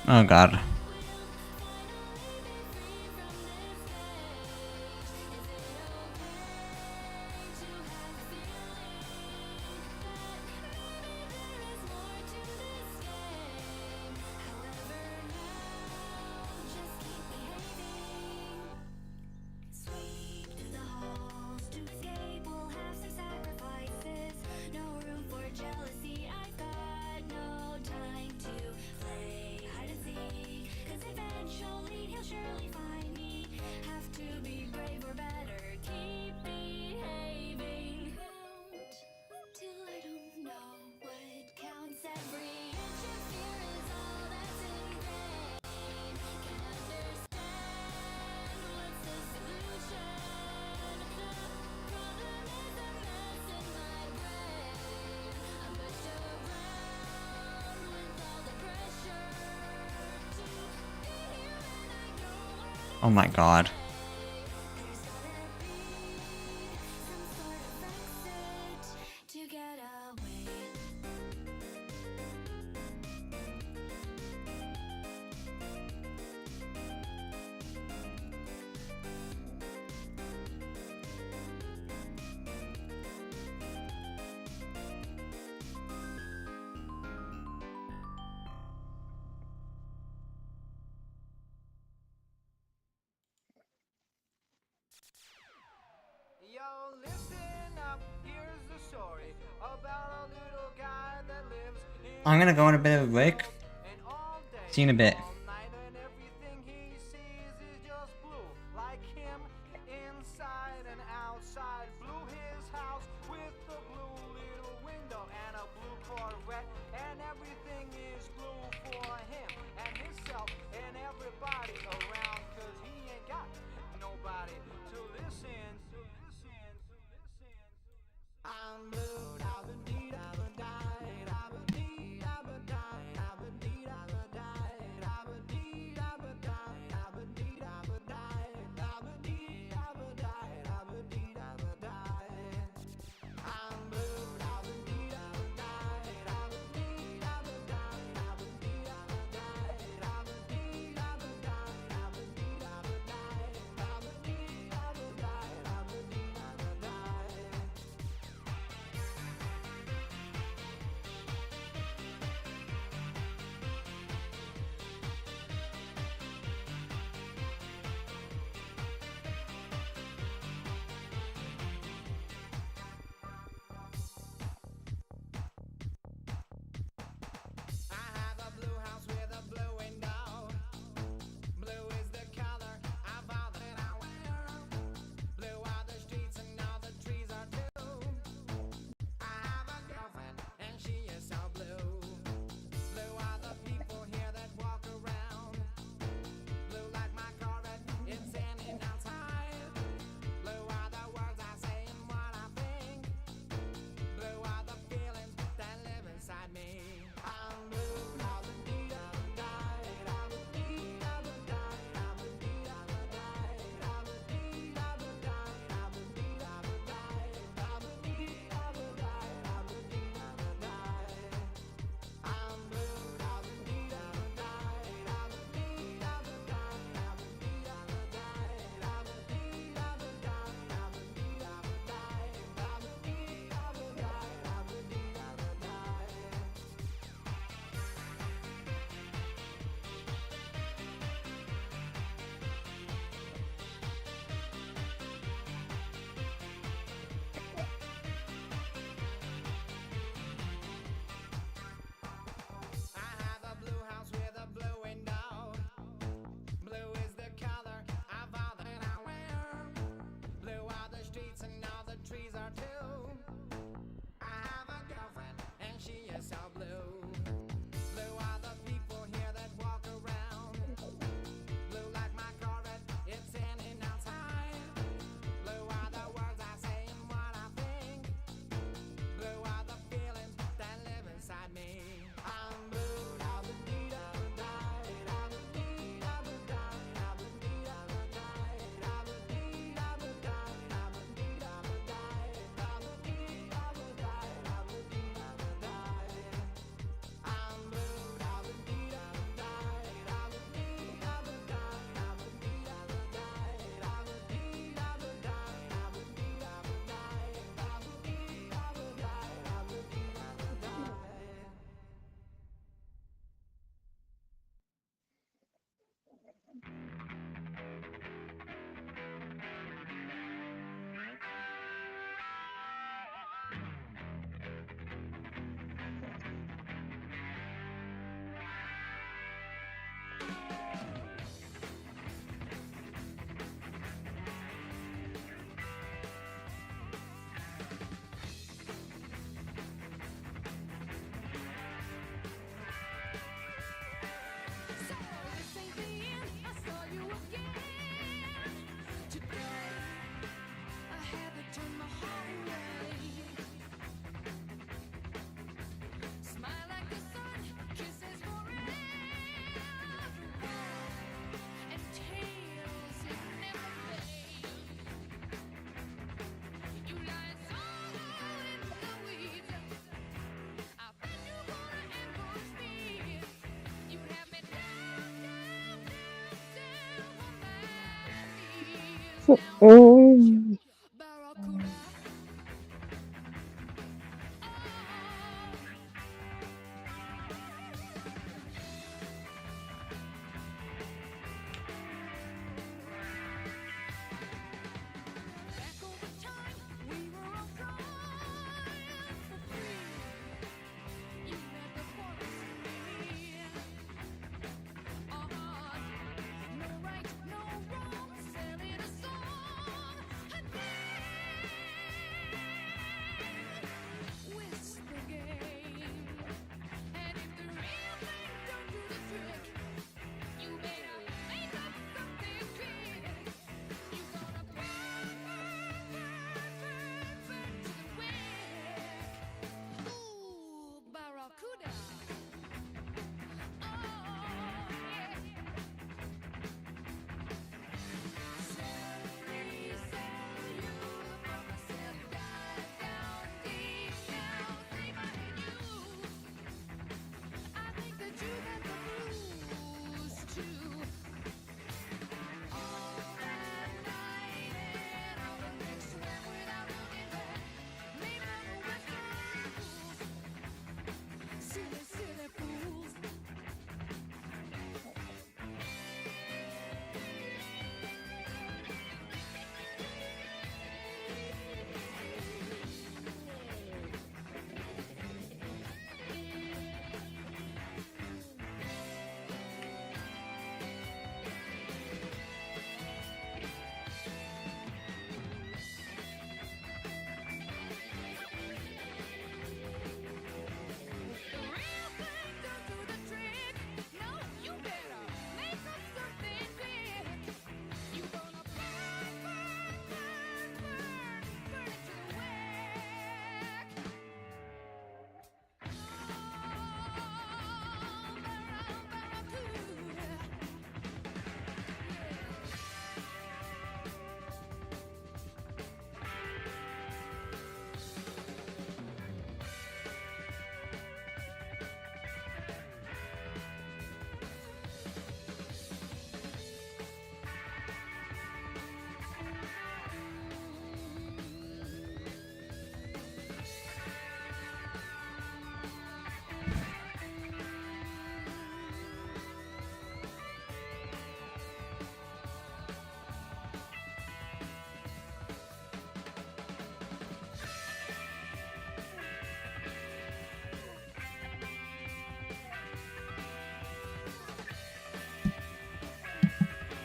Oh god. Oh my god. I'm gonna go on a bit of a break. See you in a bit. And everything is blue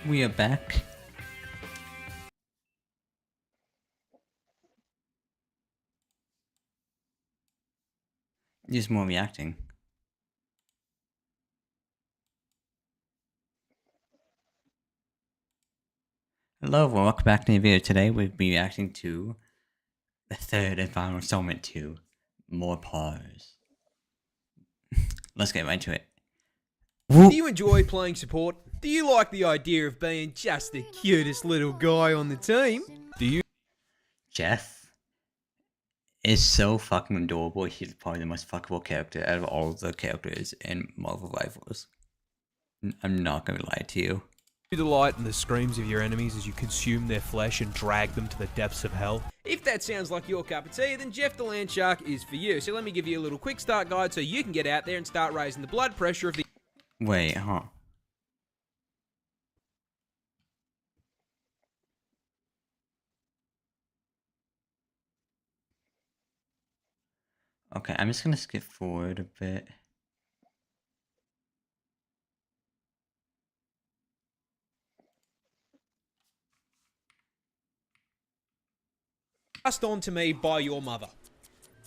We are back. Just more reacting. Hello, welcome back to the video. Today we'll be reacting to the third and final installment to More Pause. Let's get right to it. Do you enjoy playing support? Do you like the idea of being just the cutest little guy on the team? Do you? Jeff is so fucking adorable. He's probably the most fuckable character out of all of the characters in Marvel Rivals. I'm not gonna lie to you. You delight in the screams of your enemies as you consume their flesh and drag them to the depths of hell? If that sounds like your cup of tea, then Jeff the Land Shark is for you. So let me give you a little quick start guide so you can get out there and start raising the blood pressure of the... Wait, huh? Okay, I'm just gonna skip forward a bit. Passed on to me by your mother.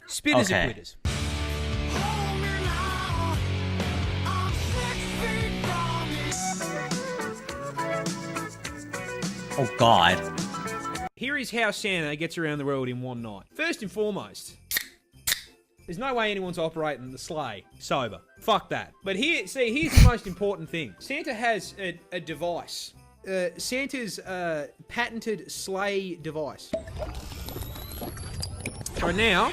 Spitters Okay. and quitters. Oh god. Here is how Santa gets around the world in one night. First and foremost, there's no way anyone's operating the sleigh sober. Fuck that. But here's the most important thing. Santa has a device. Santa's patented sleigh device. So now,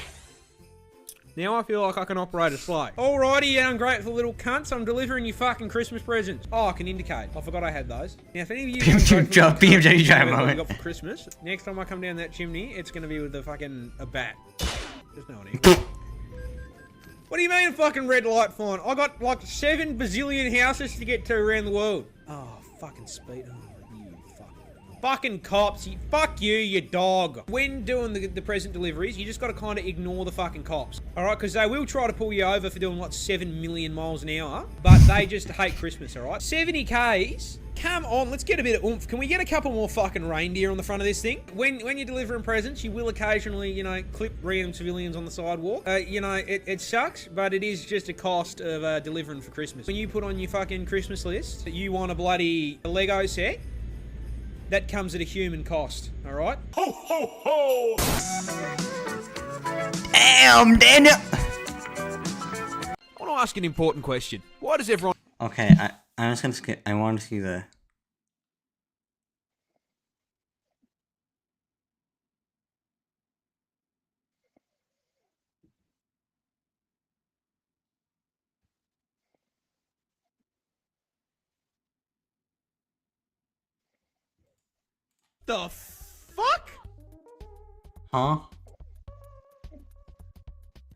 Now I feel like I can operate a sleigh. Alrighty, you ungrateful little cunts. I'm delivering you fucking Christmas presents. Oh, I can indicate. I forgot I had those. Now, if any of you BMW drive moment. got for Christmas, next time I come down that chimney, it's gonna be with a bat. There's no one here. What do you mean a fucking red light fine? I got like 7 bazillion houses to get to around the world. Oh, fucking speed. Oh, you fucking cops. Fuck you, you dog. When doing the present deliveries, you just gotta kind of ignore the fucking cops. Alright, because they will try to pull you over for doing like 7 million miles an hour, but they just hate Christmas, alright? 70 Ks? Come on, let's get a bit of oomph. Can we get a couple more fucking reindeer on the front of this thing? When you're delivering presents, you will occasionally, you know, clip random civilians on the sidewalk. You know, it sucks, but it is just a cost of delivering for Christmas. When you put on your fucking Christmas list that you want a bloody Lego set, that comes at a human cost, alright? Ho, ho, ho! Damn, Daniel! I want to ask an important question. Why does everyone... Okay, I'm just gonna skip. I want to see the... The fuck? Huh?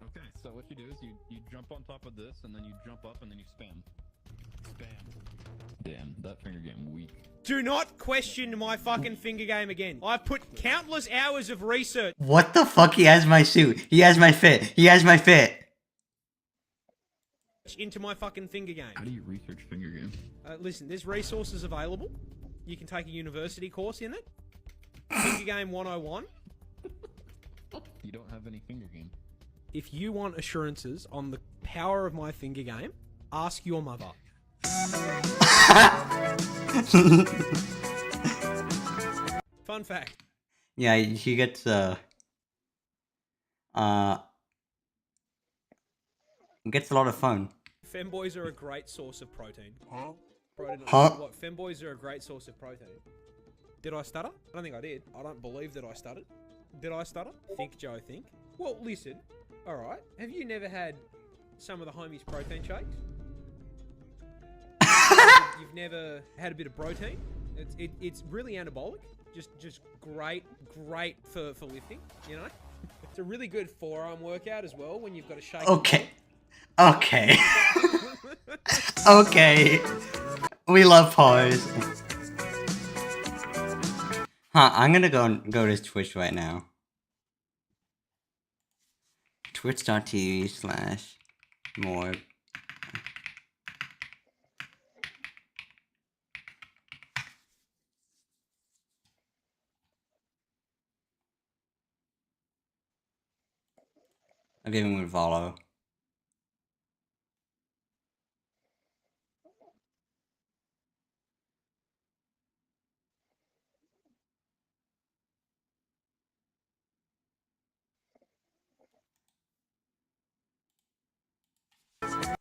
Okay, so what you do is you jump on top of this, and then you jump up, and then you spam. Spam. Damn, that finger game weak. Do not question my fucking finger game again. I've put countless hours of research. What the fuck? He has my suit. He has my fit. He has my fit. Into my fucking finger game. How do you research finger game? Listen, there's resources available. You can take a university course in it. Finger game 101. You don't have any finger game. If you want assurances on the power of my finger game, ask your mother. Fun fact. Yeah, he gets gets a lot of fun. Femboys are a great source of protein. Huh? What? Femboys are a great source of protein. Did I stutter? I don't think I did. I don't believe that I stuttered. Did I stutter? Think, Joe, think. Well, listen. Alright. Have you never had some of the homies' protein shakes? You've never had a bit of protein? It's really anabolic. Just great for lifting, you know? It's a really good forearm workout as well when you've got to shake. Okay. Okay. Okay. We love pause. Huh, I'm gonna go to Twitch right now. Twitch.tv/more. I'll give him a follow.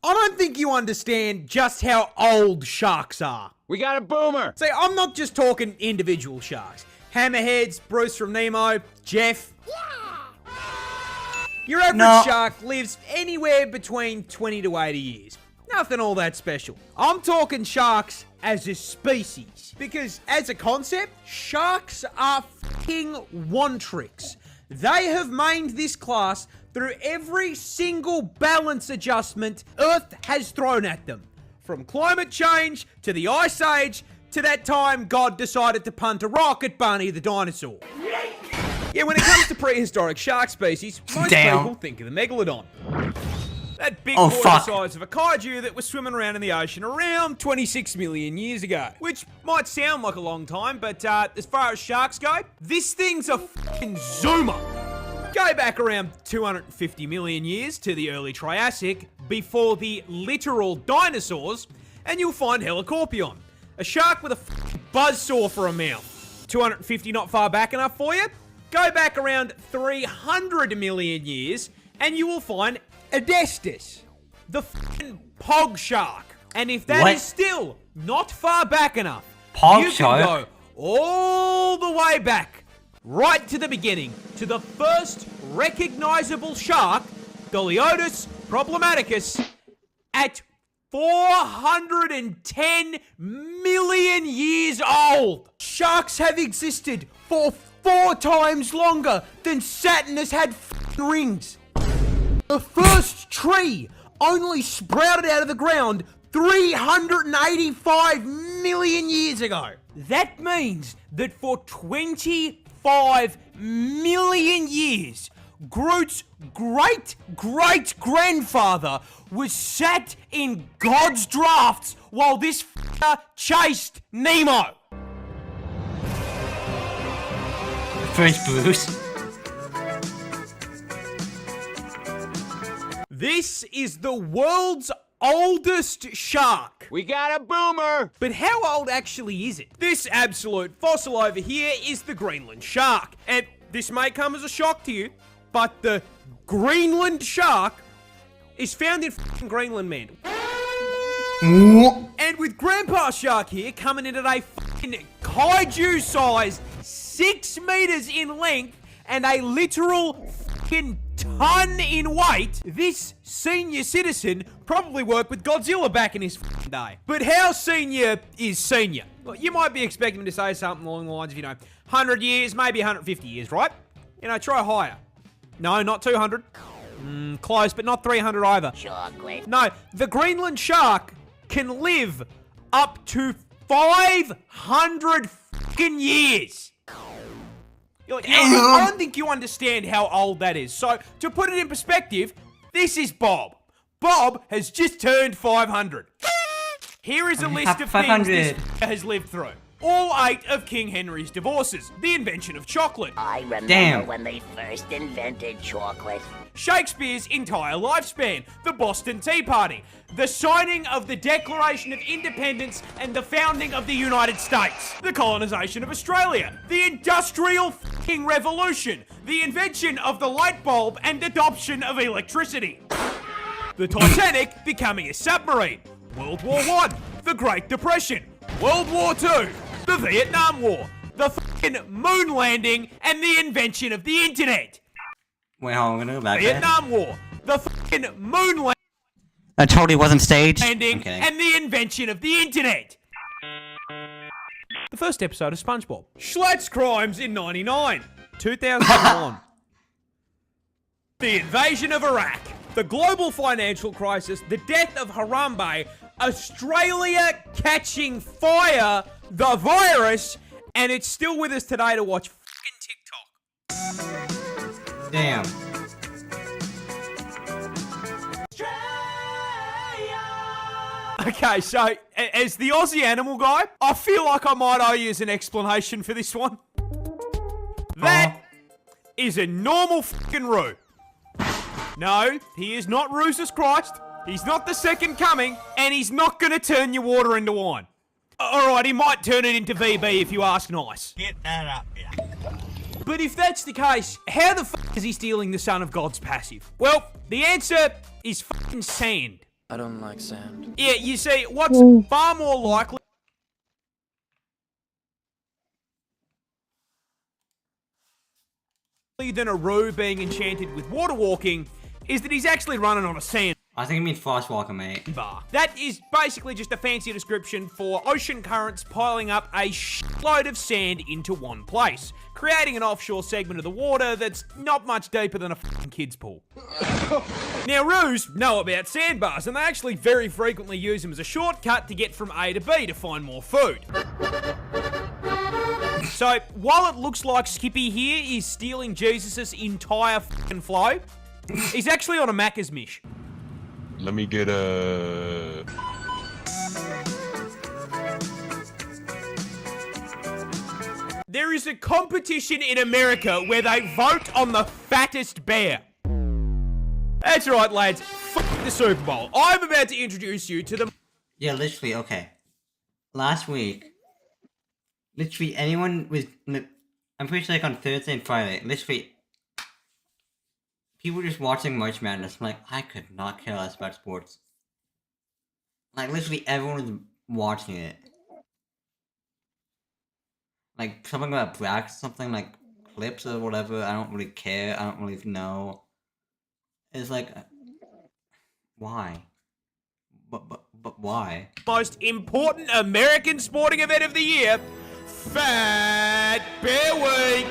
I don't think you understand just how old sharks are. We got a boomer. See, I'm not just talking individual sharks. Hammerheads, Bruce from Nemo, Jeff. Your average shark lives anywhere between 20 to 80 years. Nothing all that special. I'm talking sharks as a species. Because as a concept, sharks are fucking one-tricks. They have mained this class through every single balance adjustment Earth has thrown at them. From climate change, to the Ice Age, to that time God decided to punt a rock at Barney the dinosaur. Yeah, when it comes to prehistoric shark species, most people think of the megalodon. That big boy the size of a kaiju that was swimming around in the ocean around 26 million years ago. Which might sound like a long time, but as far as sharks go, this thing's a fucking zoomer. Go back around 250 million years to the early Triassic, before the literal dinosaurs, and you'll find Helicorpion, a shark with a fucking buzzsaw for a mouth. 250 not far back enough for you? Go back around 300 million years, and you will find Adestus, the fucking pog shark. And if that is still not far back enough, you can go all the way back, right to the beginning, to the first recognizable shark Goliotus problematicus, at 410 million years old. Sharks have existed for 4 times longer than Saturn has had rings. The first tree only sprouted out of the ground 385 million years ago. That means that for 25 million years, Groot's great-great-grandfather was sat in God's drafts while this f***er chased Nemo. First Bruce. This is the world's oldest shark. We got a boomer! But how old actually is it? This absolute fossil over here is the Greenland shark. And this may come as a shock to you, but the Greenland shark is found in f***ing Greenland, man. And with Grandpa Shark here coming in at a f***ing kaiju-sized 6 meters in length and a literal f***ing ton in weight, this senior citizen probably worked with Godzilla back in his f***ing day. But how senior is senior? Well, you might be expecting him to say something along the lines of, 100 years, maybe 150 years, right? Try higher. No, not 200. Close, but not 300 either. Chocolate. No, the Greenland shark can live up to 500 fucking years. You're like, I don't think you understand how old that is. So, to put it in perspective, this is Bob. Bob has just turned 500. Here is a list of things this has lived through. All 8 of King Henry's divorces. The invention of chocolate. I remember when they first invented chocolate. Shakespeare's entire lifespan. The Boston Tea Party. The signing of the Declaration of Independence and the founding of the United States. The colonization of Australia. The Industrial f***ing Revolution. The invention of the light bulb and adoption of electricity. The Titanic becoming a submarine. World War I. The Great Depression. World War II. The Vietnam War. The f***ing moon landing and the invention of the internet. Wait, hold on, I'm gonna go back there. Vietnam War. The f***ing moon landing. That totally wasn't staged. And the invention of the internet. The first episode of SpongeBob. Schlatt's crimes in 99. 2001. The invasion of Iraq. The global financial crisis. The death of Harambe. Australia catching fire. The virus. And it's still with us today to watch fucking TikTok. Damn. Okay, so, as the Aussie animal guy, I feel like I might owe you an explanation for this one. That is a normal fucking Roo. No, he is not Roosus Christ, he's not the second coming, and he's not gonna turn your water into wine. Alright, he might turn it into VB if you ask nice. Get that up, yeah. But if that's the case, how the fuck is he stealing the Son of God's passive? Well, the answer is fucking sand. I don't like sand. Yeah, you see, what's far more likely than a Roo being enchanted with water walking is that he's actually running on a sand I think it means fast walker, mate. bar. That is basically just a fancy description for ocean currents piling up a shitload of sand into one place, creating an offshore segment of the water that's not much deeper than a fucking kid's pool. Now, Roos know about sandbars, and they actually very frequently use them as a shortcut to get from A to B to find more food. So, while it looks like Skippy here is stealing Jesus' entire fucking flow, he's actually on a Macca's mish. Let me get a... There is a competition in America where they vote on the fattest bear. That's right, lads. Fuck the Super Bowl. I'm about to introduce you to the... Yeah, literally, okay. Last week, literally anyone was... I'm pretty sure like on Thursday and Friday, literally... People just watching March Madness. Like, I could not care less about sports. Like, literally everyone was watching it. Like, something about brackets, something like clips or whatever. I don't really care. I don't really know. is like, why? But why? Most important American sporting event of the year, Fat Bear Week.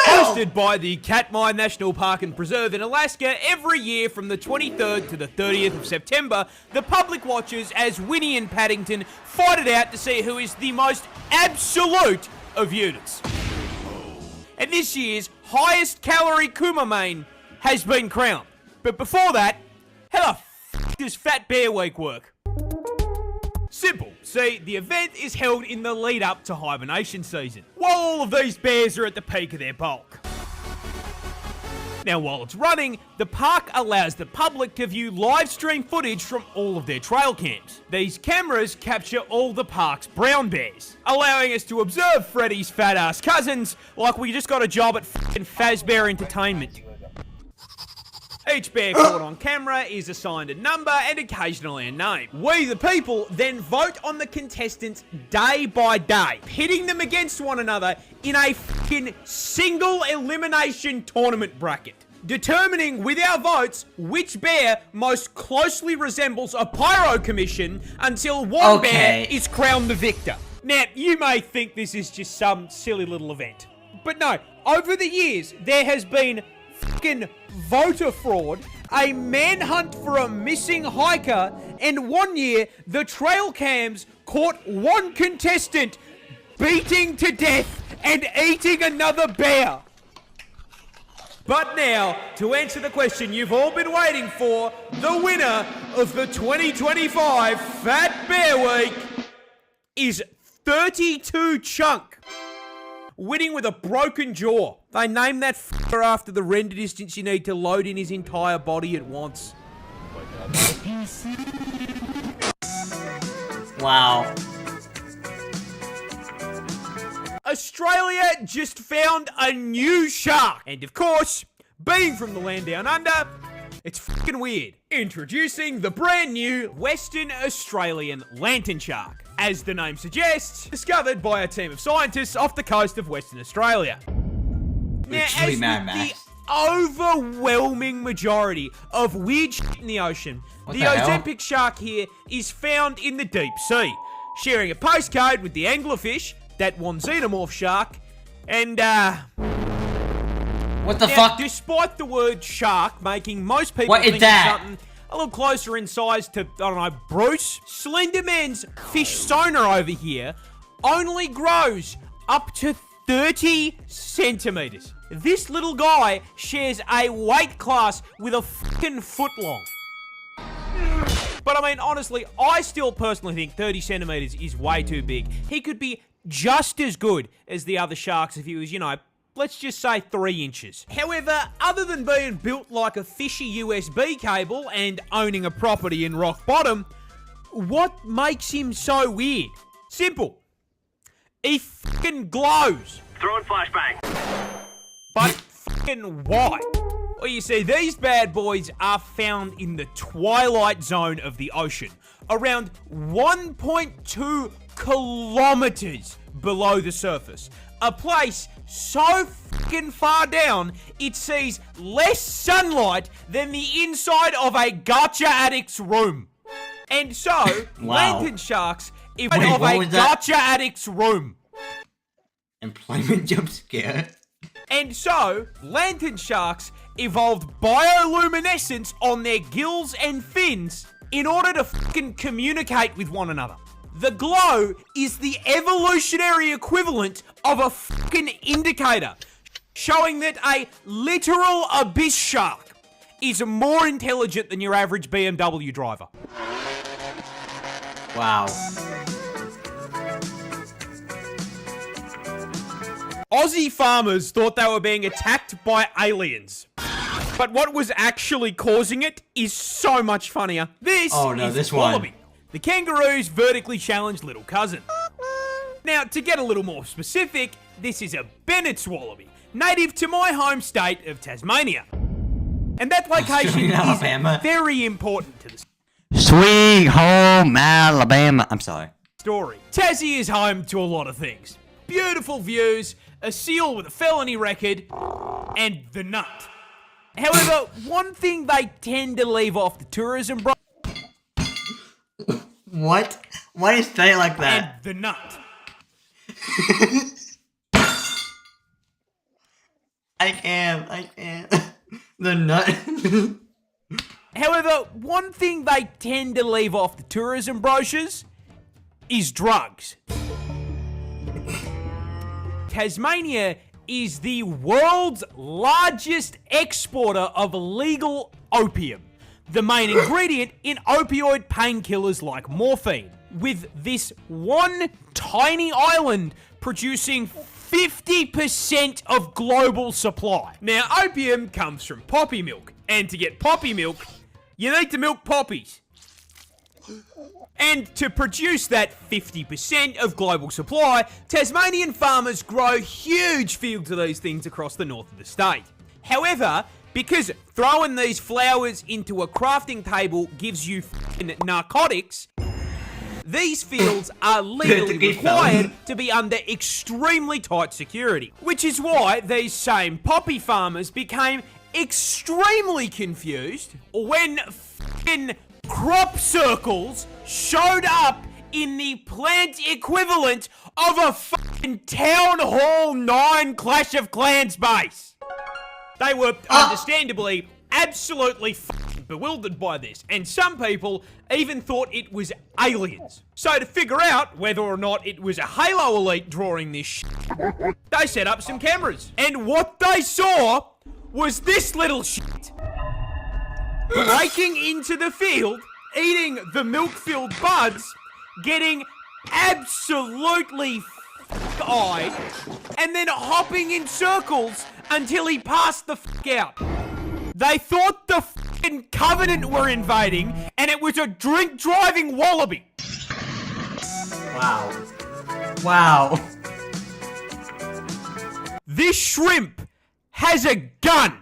Hosted by the Katmai National Park and Preserve in Alaska every year from the 23rd to the 30th of September, the public watches as Winnie and Paddington fight it out to see who is the most absolute of units. And this year's highest calorie Kumamane has been crowned. But before that, how the f*** does Fat Bear Week work? Simple. See, the event is held in the lead up to hibernation season, while all of these bears are at the peak of their bulk. Now, while it's running, the park allows the public to view live stream footage from all of their trail cams. These cameras capture all the park's brown bears, allowing us to observe Freddy's fat-ass cousins like we just got a job at f***ing Fazbear Entertainment. Each bear caught on camera is assigned a number and occasionally a name. We, the people, then vote on the contestants day by day, pitting them against one another in a fucking single elimination tournament bracket, determining with our votes which bear most closely resembles a pyro commission until one bear is crowned the victor. Now, you may think this is just some silly little event, but no, over the years, there has been fucking voter fraud, a manhunt for a missing hiker, and one year, the trail cams caught one contestant beating to death and eating another bear. But now, to answer the question you've all been waiting for, the winner of the 2025 Fat Bear Week is 32 Chunk, winning with a broken jaw. They named that f***er after the render distance you need to load in his entire body at once. Wow. Australia just found a new shark. And of course, being from the land down under, it's fucking weird. Introducing the brand new Western Australian lantern shark. As the name suggests, discovered by a team of scientists off the coast of Western Australia. Now, as with the overwhelming majority of weird shit in the ocean, the Ozempic shark here is found in the deep sea, sharing a postcode with the anglerfish, that one xenomorph shark, and what the fuck? Despite the word shark making most people think of something a little closer in size to, I don't know, Bruce, Slenderman's fish sonar over here only grows up to 30 centimeters. This little guy shares a weight class with a fucking foot long. But I mean, honestly, I still personally think 30 centimeters is way too big. He could be just as good as the other sharks if he was, you know, let's just say 3 inches. However, other than being built like a fishy USB cable and owning a property in rock bottom, what makes him so weird? Simple. He fucking glows. Throwing flashbang. But fucking why? Well, you see, these bad boys are found in the twilight zone of the ocean, around 1.2 kilometers below the surface. A place so fucking far down, it sees less sunlight than the inside of a gacha addict's room. And so, lantern sharks evolved of a gacha addict's room. Employment jump scare. And so, lantern sharks evolved bioluminescence on their gills and fins in order to fucking communicate with one another. The glow is the evolutionary equivalent of a fucking indicator, showing that a literal abyss shark is more intelligent than your average BMW driver. Wow. Aussie farmers thought they were being attacked by aliens. But what was actually causing it is so much funnier. This is Wallaby, the kangaroo's vertically challenged little cousin. Now, to get a little more specific, this is a Bennett's wallaby, native to my home state of Tasmania. And that location is very important to the Sweet home Alabama. I'm sorry. Story. Tassie is home to a lot of things. Beautiful views, a seal with a felony record, and the nut. However, one thing they tend to leave off the tourism, bro. What? Why do you say it like that? And the nut. I can't. The nut. However, one thing they tend to leave off the tourism brochures is drugs. Tasmania is the world's largest exporter of legal opium, the main ingredient in opioid painkillers like morphine, with this one tiny island producing 50% of global supply. Now, opium comes from poppy milk, and to get poppy milk, you need to milk poppies. And to produce that 50% of global supply, Tasmanian farmers grow huge fields of these things across the north of the state. However, because throwing these flowers into a crafting table gives you f***ing narcotics, these fields are legally required to be under extremely tight security. Which is why these same poppy farmers became extremely confused when f***ing crop circles showed up in the plant equivalent of a f***ing Town Hall 9 Clash of Clans base. They were understandably absolutely f***ing bewildered by this, and some people even thought it was aliens. So to figure out whether or not it was a Halo Elite drawing this shit, they set up some cameras. And what they saw was this little shit breaking into the field, eating the milk-filled buds, getting absolutely f***eyed, and then hopping in circles until he passed the f*** out. They thought the f***ing Covenant were invading, and it was a drink-driving wallaby. Wow. Wow. This shrimp has a gun.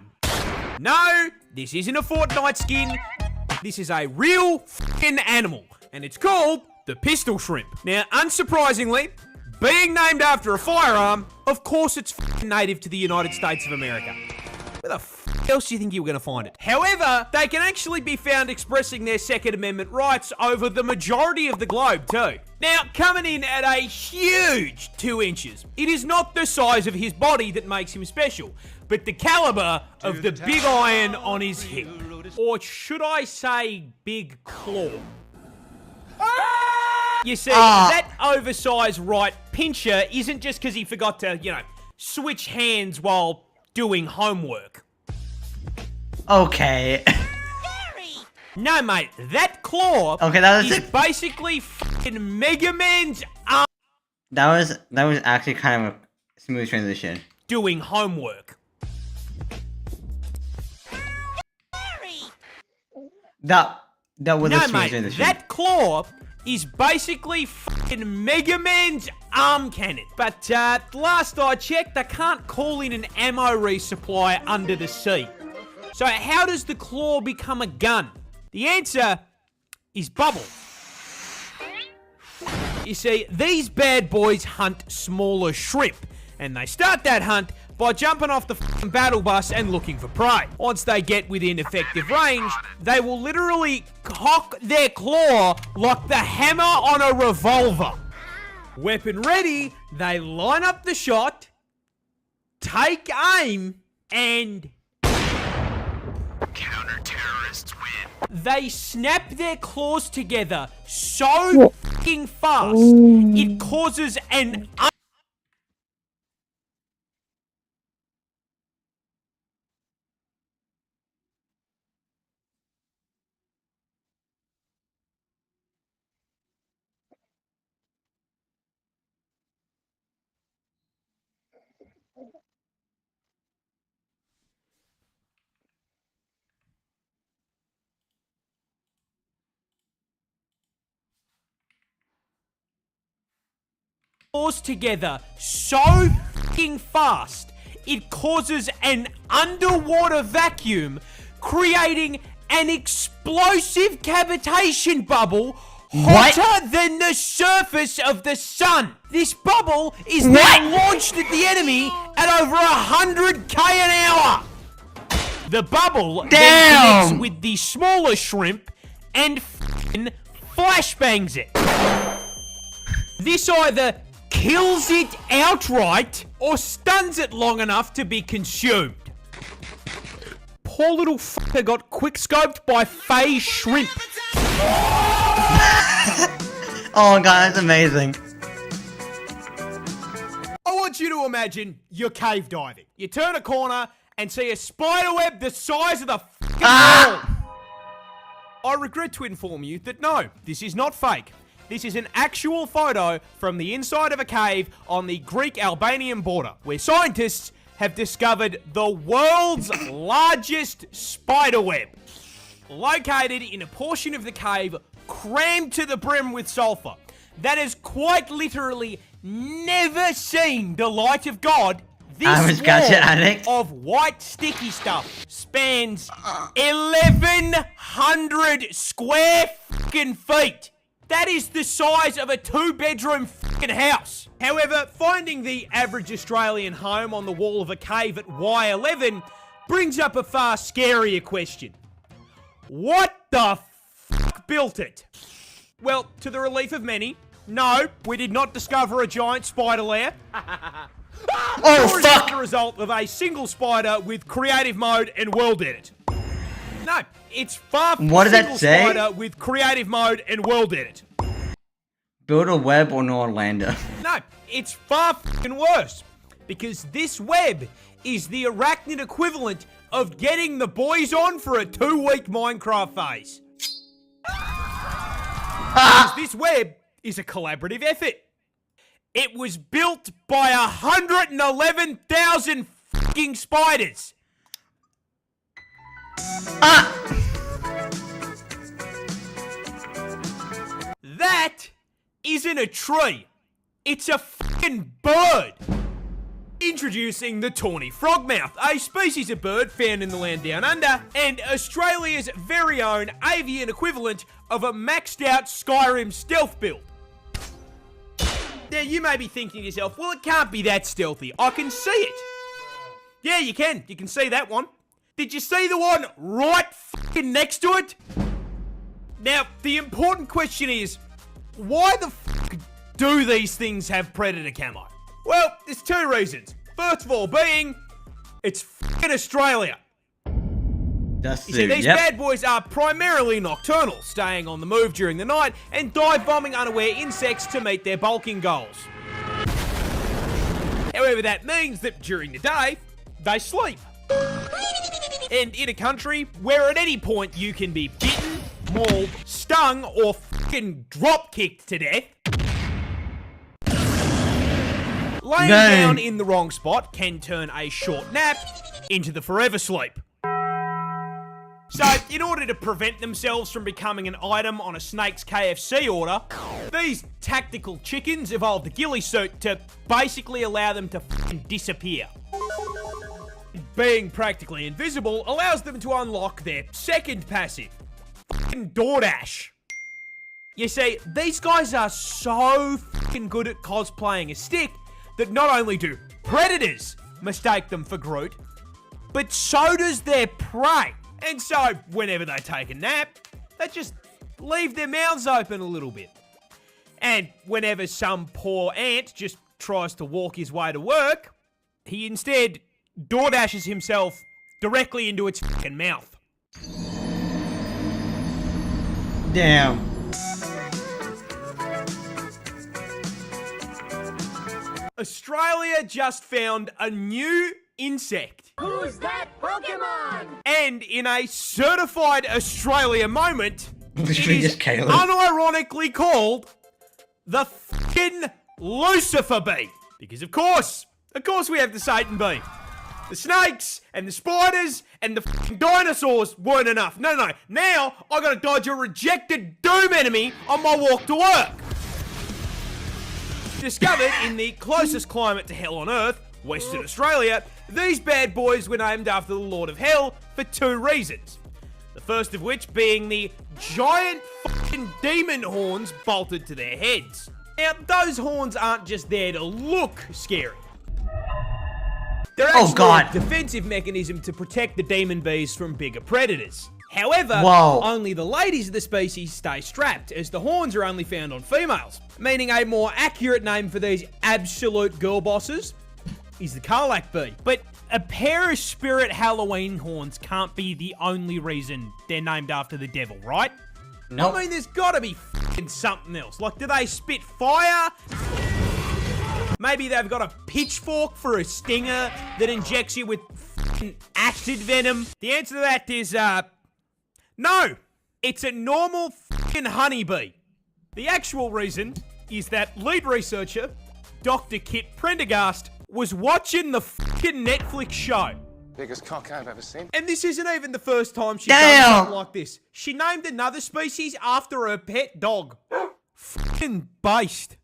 No, this isn't a Fortnite skin. This is a real f***ing animal, and it's called the pistol shrimp. Now, unsurprisingly, being named after a firearm, of course it's f***ing native to the United States of America. Where the f*** else do you think you were going to find it? However, they can actually be found expressing their Second Amendment rights over the majority of the globe too. Now, coming in at a huge 2 inches, it is not the size of his body that makes him special, but the caliber of the big iron on his hip. Or should I say big claw? You see, that oversized right pincher isn't just because he forgot to, switch hands while doing homework. Okay. No, mate, that claw is basically f***ing Mega Man's arm. That was actually kind of a smooth transition. Doing homework. That was a smooth transition. That claw is basically f***ing Mega Man's arm cannon. But last I checked, they can't call in an ammo resupply under the sea. So how does the claw become a gun? The answer is bubble. You see, these bad boys hunt smaller shrimp, and they start that hunt by jumping off the f***ing battle bus and looking for prey. Once they get within effective range, they will literally cock their claw like the hammer on a revolver. Weapon ready, they line up the shot, take aim, and counter-terrorists win. They snap their claws together so f***ing fast, it causes an together so f***ing fast, it causes an underwater vacuum, creating an explosive cavitation bubble hotter than the surface of the sun. This bubble is then launched at the enemy at over 100k an hour. The bubble then Damn! connects with the smaller shrimp and f***ing flashbangs it. This either kills it outright or stuns it long enough to be consumed. Poor little fucker got quickscoped by Faye Shrimp. Oh god, that's amazing. I want you to imagine you're cave diving. You turn a corner and see a spider web the size of the fucking wall. I regret to inform you that no, this is not fake. This is an actual photo from the inside of a cave on the Greek-Albanian border, where scientists have discovered the world's largest spider web, located in a portion of the cave crammed to the brim with sulfur that has quite literally never seen the light of God. This wall of white sticky stuff spans 1,100 square fucking feet. That is the size of a 2-bedroom fucking house. However, finding the average Australian home on the wall of a cave at Y11 brings up a far scarier question. What the fuck built it? Well, to the relief of many, no, we did not discover a giant spider lair. Oh, fuck! The result of a single spider with creative mode and world edit. No, it's far from What a did that single say? spider with creative mode and world edit. Build a web on Orlando. No, it's far fucking worse. Because this web is the arachnid equivalent of getting the boys on for a 2-week Minecraft phase. Because this web is a collaborative effort. It was built by 111,000 fucking spiders. That isn't a tree. It's a fucking bird. Introducing the tawny frogmouth, a species of bird found in the land down under, and Australia's very own avian equivalent of a maxed out Skyrim stealth build. Now you may be thinking to yourself, well, it can't be that stealthy. I can see it. Yeah, you can. You can see that one. Did you see the one right fucking next to it? Now, the important question is, why the fuck do these things have predator camo? Well, there's 2 reasons. First of all being, it's fucking Australia. You see, these bad boys are primarily nocturnal, staying on the move during the night and dive bombing unaware insects to meet their bulking goals. However, that means that during the day, they sleep. And in a country where at any point you can be bitten, mauled, stung, or fucking drop-kicked to death, laying down in the wrong spot can turn a short nap into the forever sleep. So, in order to prevent themselves from becoming an item on a snake's KFC order, these tactical chickens evolved a ghillie suit to basically allow them to fucking disappear. Being practically invisible allows them to unlock their second passive, fucking DoorDash. You see, these guys are so fucking good at cosplaying a stick that not only do predators mistake them for Groot, but so does their prey. And so, whenever they take a nap, they just leave their mouths open a little bit. And whenever some poor ant just tries to walk his way to work, he instead DoorDashes himself directly into its fucking mouth. Damn. Australia just found a new insect. Who's that Pokemon? And in a certified Australia moment, it is Caleb. unironically called the fucking Lucifer bee. Because of course we have the Satan bee. The snakes and the spiders and the fucking dinosaurs weren't enough. No. Now I gotta dodge a rejected doom enemy on my walk to work. Discovered in the closest climate to hell on Earth, Western Australia, these bad boys were named after the Lord of Hell for 2 reasons. The first of which being the giant fucking demon horns bolted to their heads. Now, those horns aren't just there to look scary. They're Oh, actually God. a defensive mechanism to protect the demon bees from bigger predators. However, Whoa. only the ladies of the species stay strapped, as the horns are only found on females. Meaning a more accurate name for these absolute girl bosses is the Karlak bee. But a pair of spirit Halloween horns can't be the only reason they're named after the devil, right? Nope. I mean, there's gotta be f***ing something else. Like, do they spit fire? Maybe they've got a pitchfork for a stinger that injects you with f***ing acid venom. The answer to that is, no. It's a normal f***ing honeybee. The actual reason is that lead researcher, Dr. Kit Prendergast, was watching the f***ing Netflix show. Biggest cock I've ever seen. And this isn't even the first time she's done something like this. She named another species after her pet dog. F***ing based.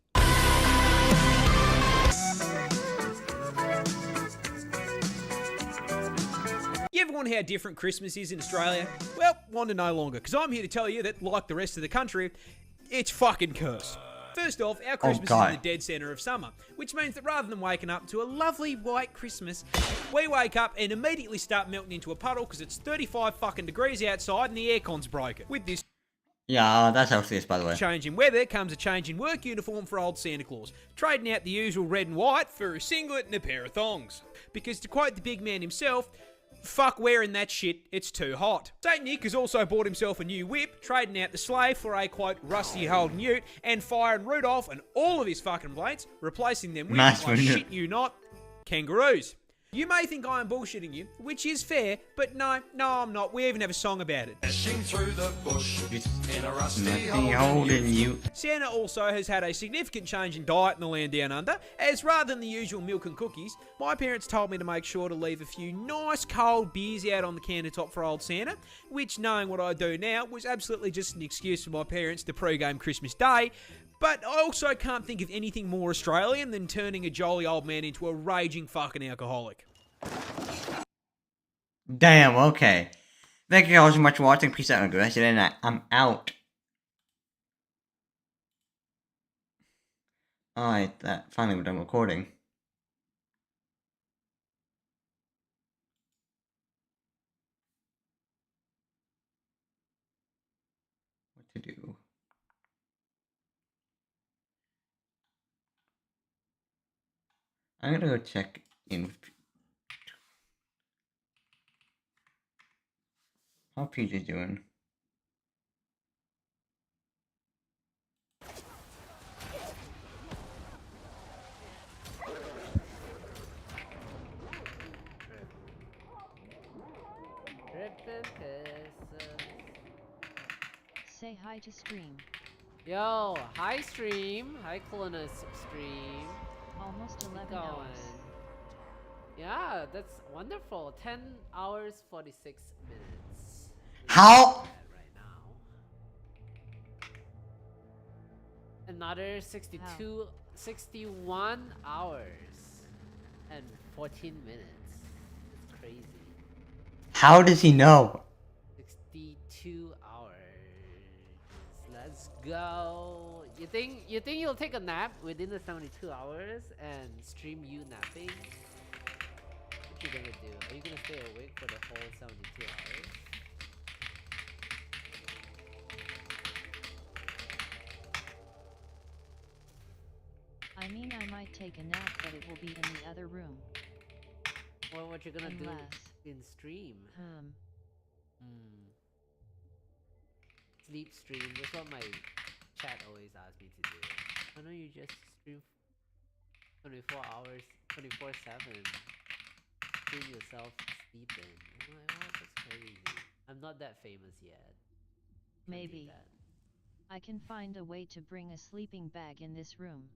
You ever wonder how different Christmas is in Australia? Well, wonder no longer, because I'm here to tell you that, like the rest of the country, it's fucking cursed. First off, our Christmas is in the dead centre of summer, which means that rather than waking up to a lovely white Christmas, we wake up and immediately start melting into a puddle because it's 35 fucking degrees outside and the aircon's broken. With this that's how it is, by the way. change in weather comes a change in work uniform for old Santa Claus, trading out the usual red and white for a singlet and a pair of thongs. Because to quote the big man himself, fuck wearing that shit, it's too hot. St. Nick has also bought himself a new whip, trading out the sleigh for a, quote, rusty old newt, and firing Rudolph and all of his fucking blades, replacing them with, I shit you not, kangaroos. You may think I am bullshitting you, which is fair, but no, I'm not. We even have a song about it. Dashing through the bush in a rusty holding you. Santa also has had a significant change in diet in the land down under, as rather than the usual milk and cookies, my parents told me to make sure to leave a few nice cold beers out on the countertop for old Santa, which, knowing what I do now, was absolutely just an excuse for my parents to pre-game Christmas Day. But I also can't think of anything more Australian than turning a jolly old man into a raging fucking alcoholic. Damn, okay. Thank you all so much for watching. Peace out and good night. I'm out. Alright, finally we're done recording. What to do? I'm gonna go check in. How PJ doing? Say hi to stream. Yo, hi stream. Hi Colonus stream. Almost 11 going? hours. Yeah, that's wonderful. 10 hours 46 minutes. How? Right now. Another 61 hours and 14 minutes. It's crazy. How does he know? 62 hours. Let's go. You think you'll take a nap within the 72 hours and stream you napping? What you gonna do? Are you gonna stay awake for the whole 72 hours? I mean, I might take a nap, but it will be in the other room. Well, what you gonna do in stream? Sleep stream. That's what my chat always asks me to do. Why don't you just stream 24 hours, 24/7? Stream yourself sleeping. I'm like, oh, that's crazy. I'm not that famous yet. Maybe. I can find a way to bring a sleeping bag in this room.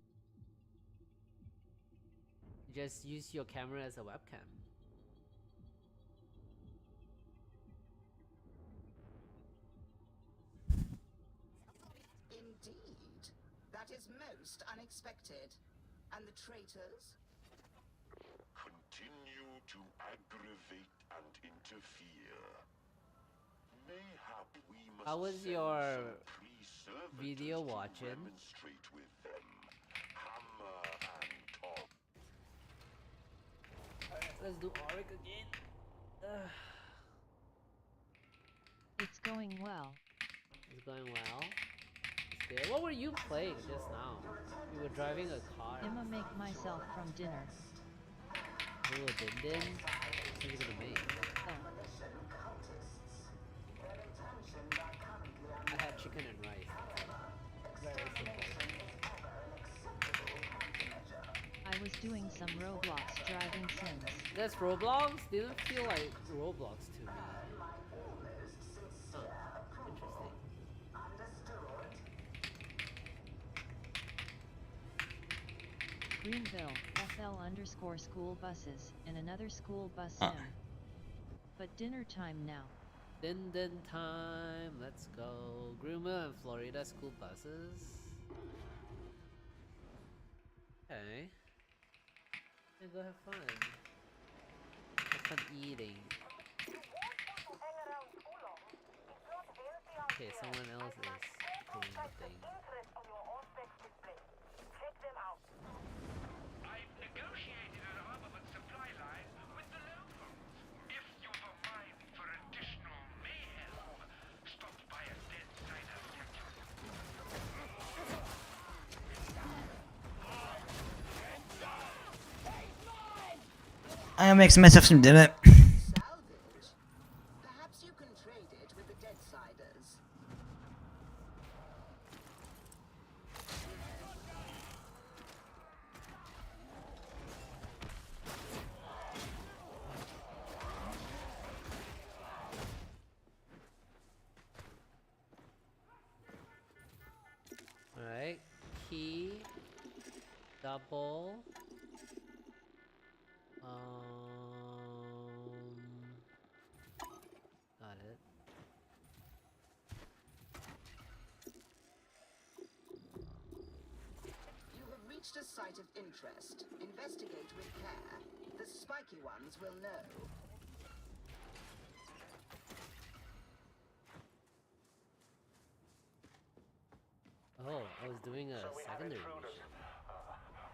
Just use your camera as a webcam. Indeed. That is most unexpected. And the traitors? Continue to aggravate and interfere. Mayhap we must How was your video watching? demonstrate with them. Hammer and Let's do Auric again. It's going well. It's going well. It's good. What were you playing just now? You were driving a car. I'ma make myself from dinner. Ooh, din. What are you gonna make? I had chicken and rice. Very simple. I was doing some Roblox driving sims. That's Roblox? Didn't feel like Roblox to me. Huh. Interesting. Greenville, FL_school buses, and another school bus sim. But dinner time now. Din time. Let's go. Greenville and Florida school buses. Okay. Yeah, go have fun. Have fun eating. Okay, someone else is doing the thing. I've negotiated an armament supply line with the locals. If you've a mind for additional mayhem, stop by a dead cider factory. I'm gonna make myself some dinner. Salvage. Perhaps you can trade it with the dead ciders. Alright. Key. Double. Got it. You have reached a site of interest. Investigate with care. The spiky ones will know. Oh, I was doing a secondary mission.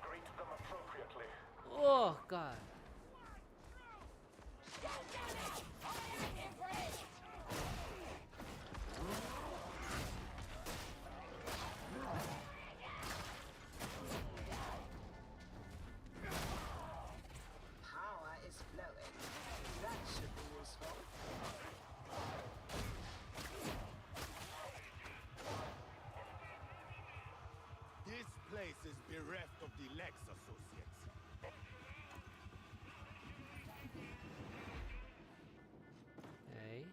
Greet them appropriately. Oh god. Power is flowing. That should be useful. This place is bereft of the Lex Associates. Okay.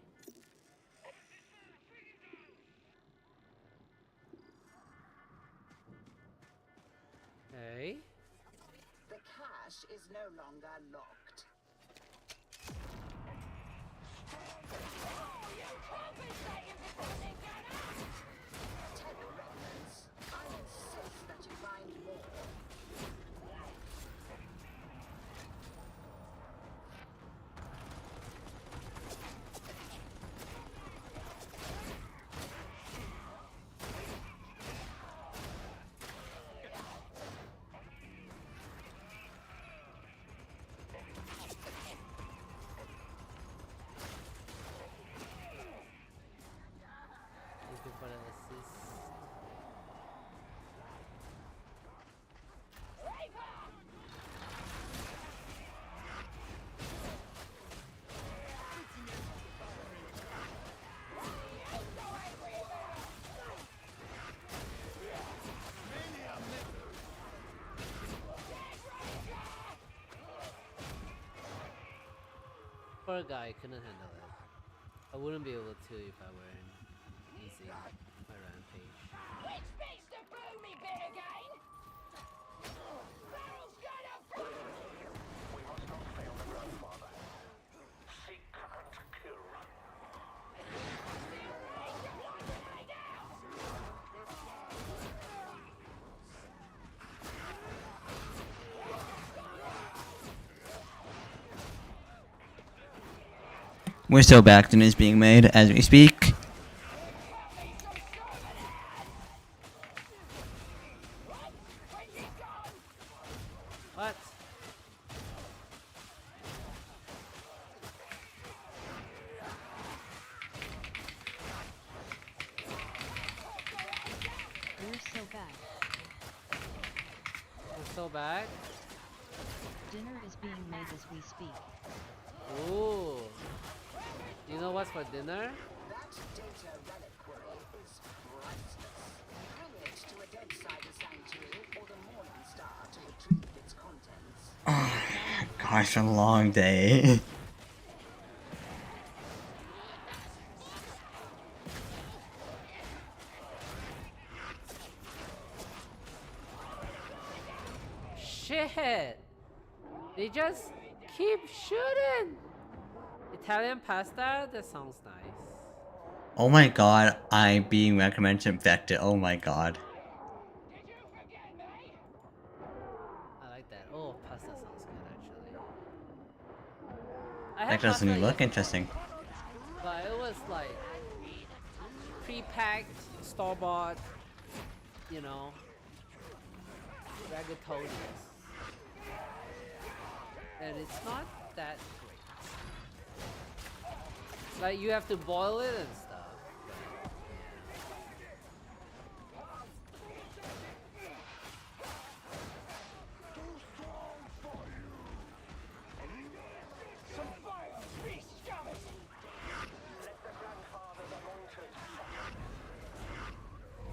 Okay. The cache is no longer locked. Tech remnants. I insist that you find more. Looking for the assist. Poor guy couldn't handle it. I wouldn't be able to if I were in easy my rampage. Which beast to boo me bit again? Barrel's gonna We must not fail the grandfather. Seek and kill. We're still back. Dinner is being made as we speak. What? bad. It's so bad. Dinner is being made as we speak. Ooh. You know what's for dinner? That data reliquary is priceless. Bring it to a dead cider sanctuary or the Morning Star to retrieve its contents. Oh, gosh, a long day. Shit! They just keep shooting! Italian pasta? That sounds nice. Oh my god, I'm being recommended to infected. Oh my god. I like that. Oh, pasta sounds good actually. That doesn't even look interesting. But it was like pre-packed, store-bought, you know, rigatoni. And it's not that great. Like you have to boil it and stuff.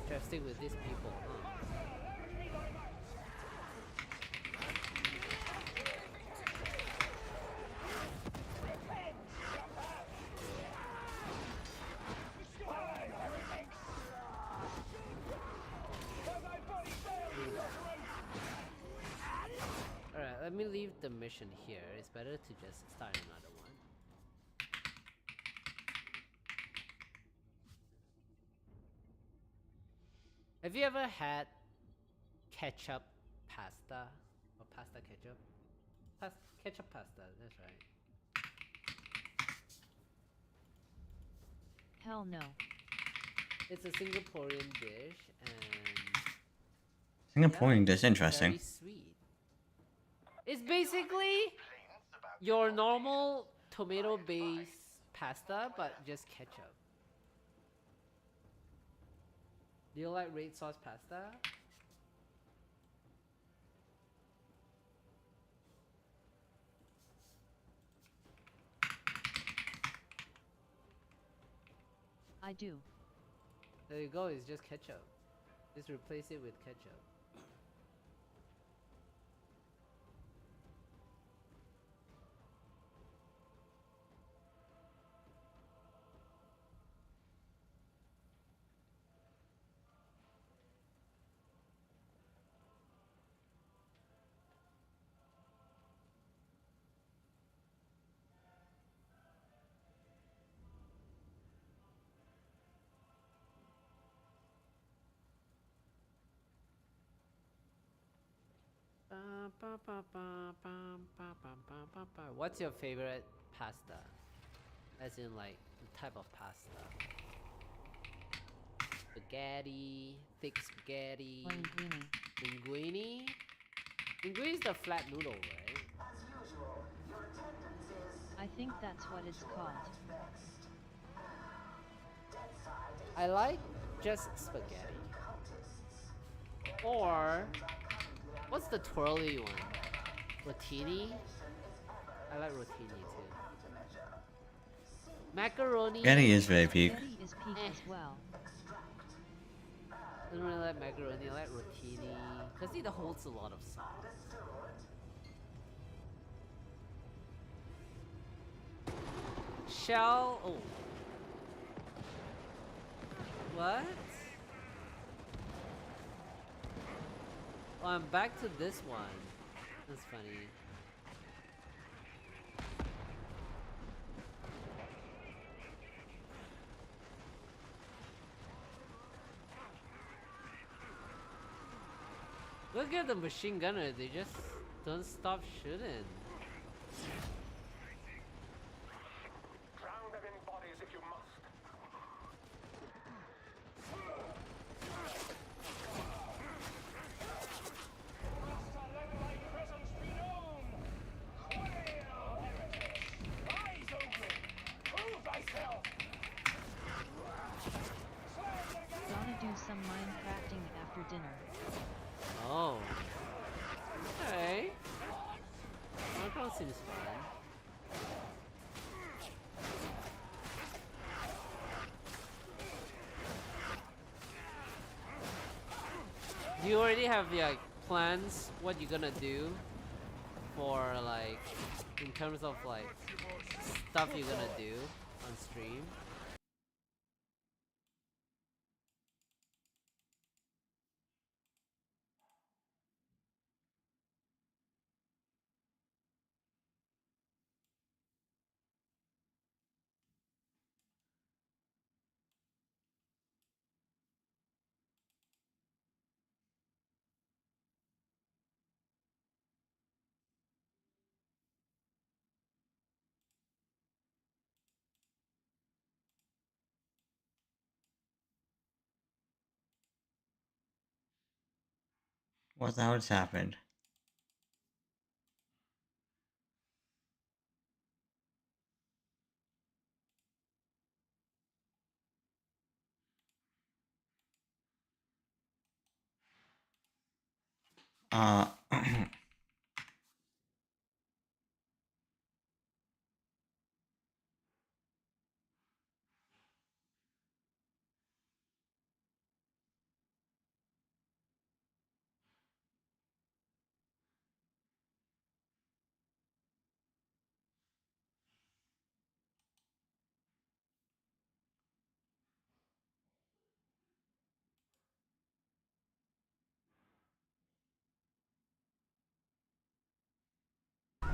Interesting with these people, huh? Alright, let me leave the mission here. It's better to just start another one. Have you ever had ketchup pasta? Or pasta ketchup? Ketchup pasta, that's right. Hell no. It's a Singaporean dish and Singaporean dish, interesting. very sweet. It's basically your normal tomato-based pasta, but just ketchup. Do you like red sauce pasta? I do. There you go, it's just ketchup. Just replace it with ketchup. What's your favorite pasta? As in like the type of pasta. Spaghetti, thick spaghetti. Linguine. Linguine? Linguine is the flat noodle, right? I think that's what it's called. I like just spaghetti. Or what's the twirly one? Rotini? I like rotini too. Macaroni. Spaghetti is very peak. Spaghetti is peak as well. I don't really like macaroni, I like rotini. Because it holds a lot of sauce. Shell. Oh. What? Oh, I'm back to this one. That's funny. Look at the machine gunner, they just don't stop shooting. Drown them in bodies if you must. Gonna do some Minecrafting after dinner. That seems fun. Do you already have like plans what you're gonna do for like in terms of like stuff you're gonna do on stream? What's that? What's happened?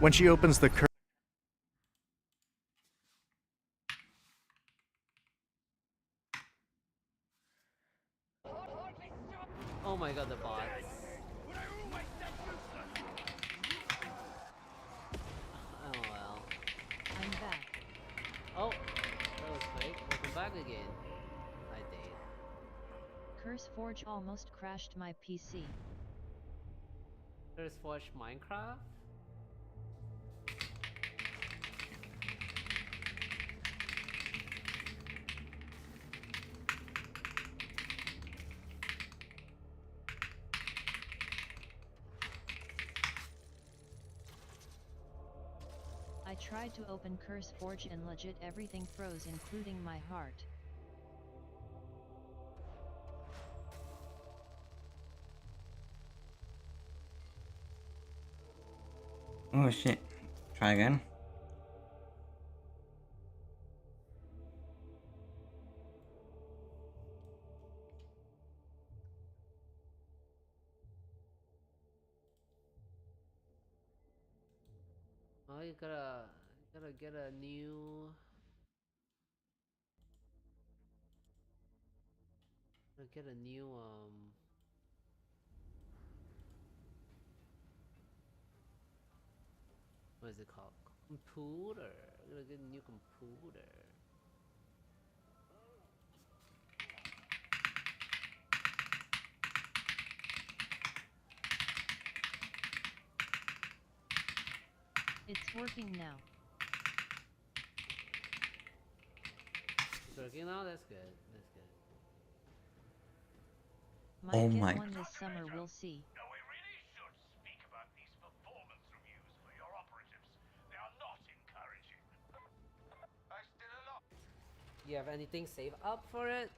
When she opens the curtain. Oh my god, the bots. Oh well. I'm back. Oh, that was quick. Welcome back again. Hi, Dave. CurseForge almost crashed my PC. CurseForge Minecraft? I tried to open CurseForge and legit everything froze, including my heart. Oh shit. Try again. Oh, you gotta get a new. Get a new what is it called? Computer. I'm gonna get a new computer. It's working now. It's working now? That's good. That's good. Might Oh get my one this summer, we'll see. No, we really should speak about these performance reviews for your operatives. They are not encouraging. I still a lot. You have anything saved up for it?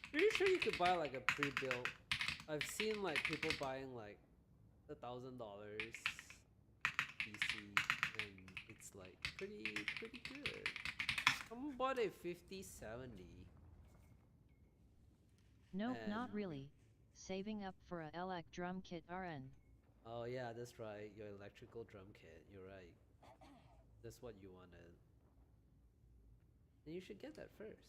Pretty sure you could buy like a pre-built. I've seen like people buying like $1,000 PC, and it's like pretty good. Someone bought a 5070. Nope, And- not really. Saving up for a LX drum kit RN. Oh yeah, that's right. Your electrical drum kit. You're right. That's what you wanted. And you should get that first.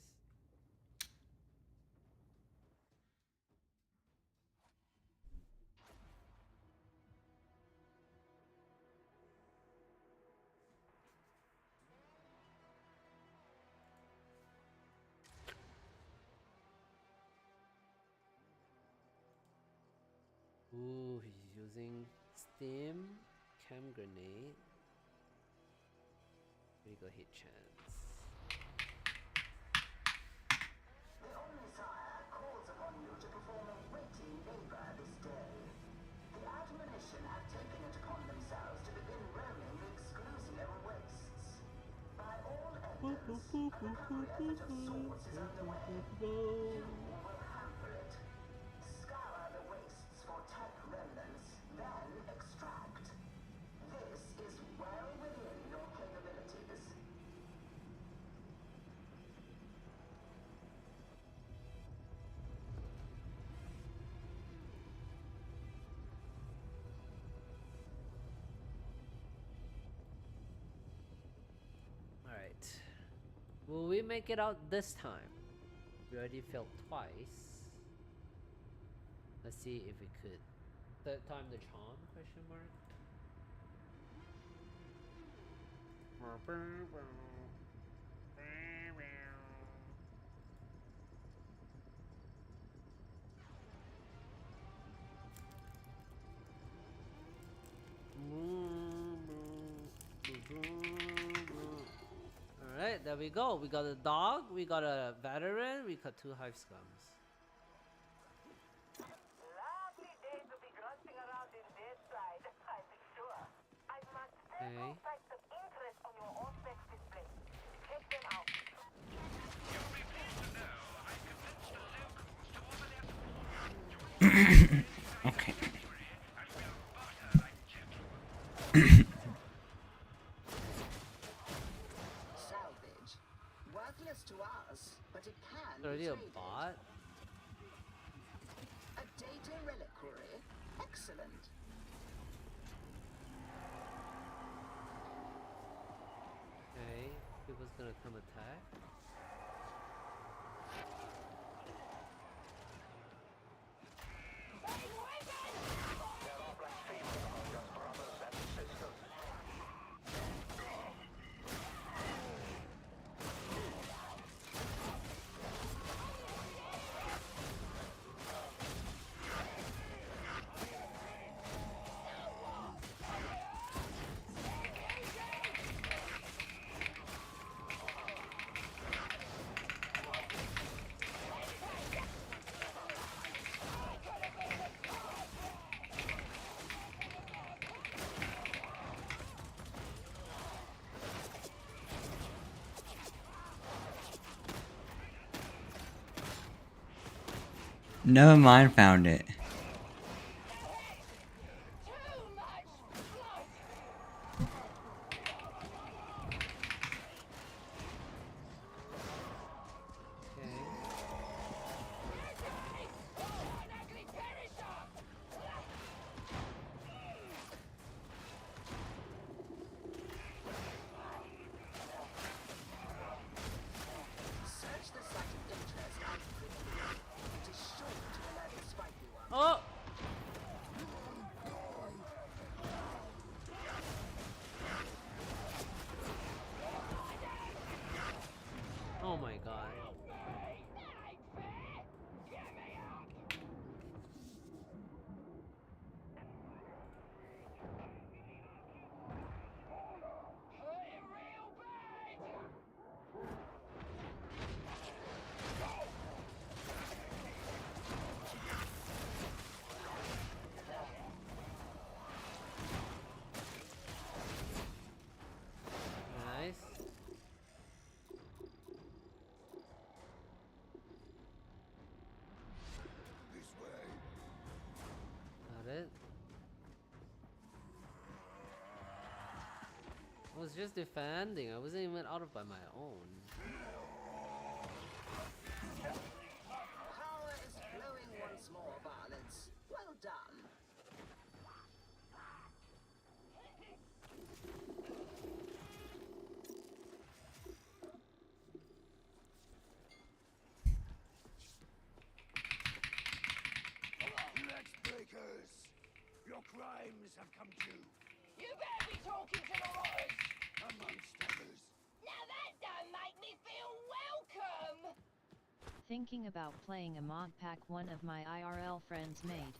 Ooh, he's using stim, chem grenade, critical hit chance. The Omnissiah calls upon you to perform Commission have taken it upon themselves to begin roaming the exclusive wastes. By all evidence, a recovery effort of sorts is underway. You will hamper it. Scour the wastes for tech remnants, then extract. This is well within your capabilities. Alright. Will we make it out this time? We already failed twice. Let's see if we could. Third time the charm? Question mark. Alright, there we go. We got a dog, we got a veteran, we got 2 hive scums. Lovely day to be grunting around in this side, I'm sure. I must Okay. cite some interest on your aspects display. Check them out. You'll be pleased to know I convinced the locals to offer their support. Okay. And we'll barter like gentlemen. Salvage. Worthless to us, but it can Is already be a traded. bot? A data reliquary. Excellent. Okay, people's gonna come attack. Never mind, found it. Search the site of interest and quickly. It is sure to alert the spiky one. Oh! Oh my god. Nice. This way. Got it. I was just defending. I wasn't even out of by my own. Power is flowing once more, varlets. Well done. You ex-breakers! Your crimes have come due. You better be talking to the rotters. Amongst others. Now that don't make me feel welcome. Thinking about playing a mod pack one of my IRL friends made.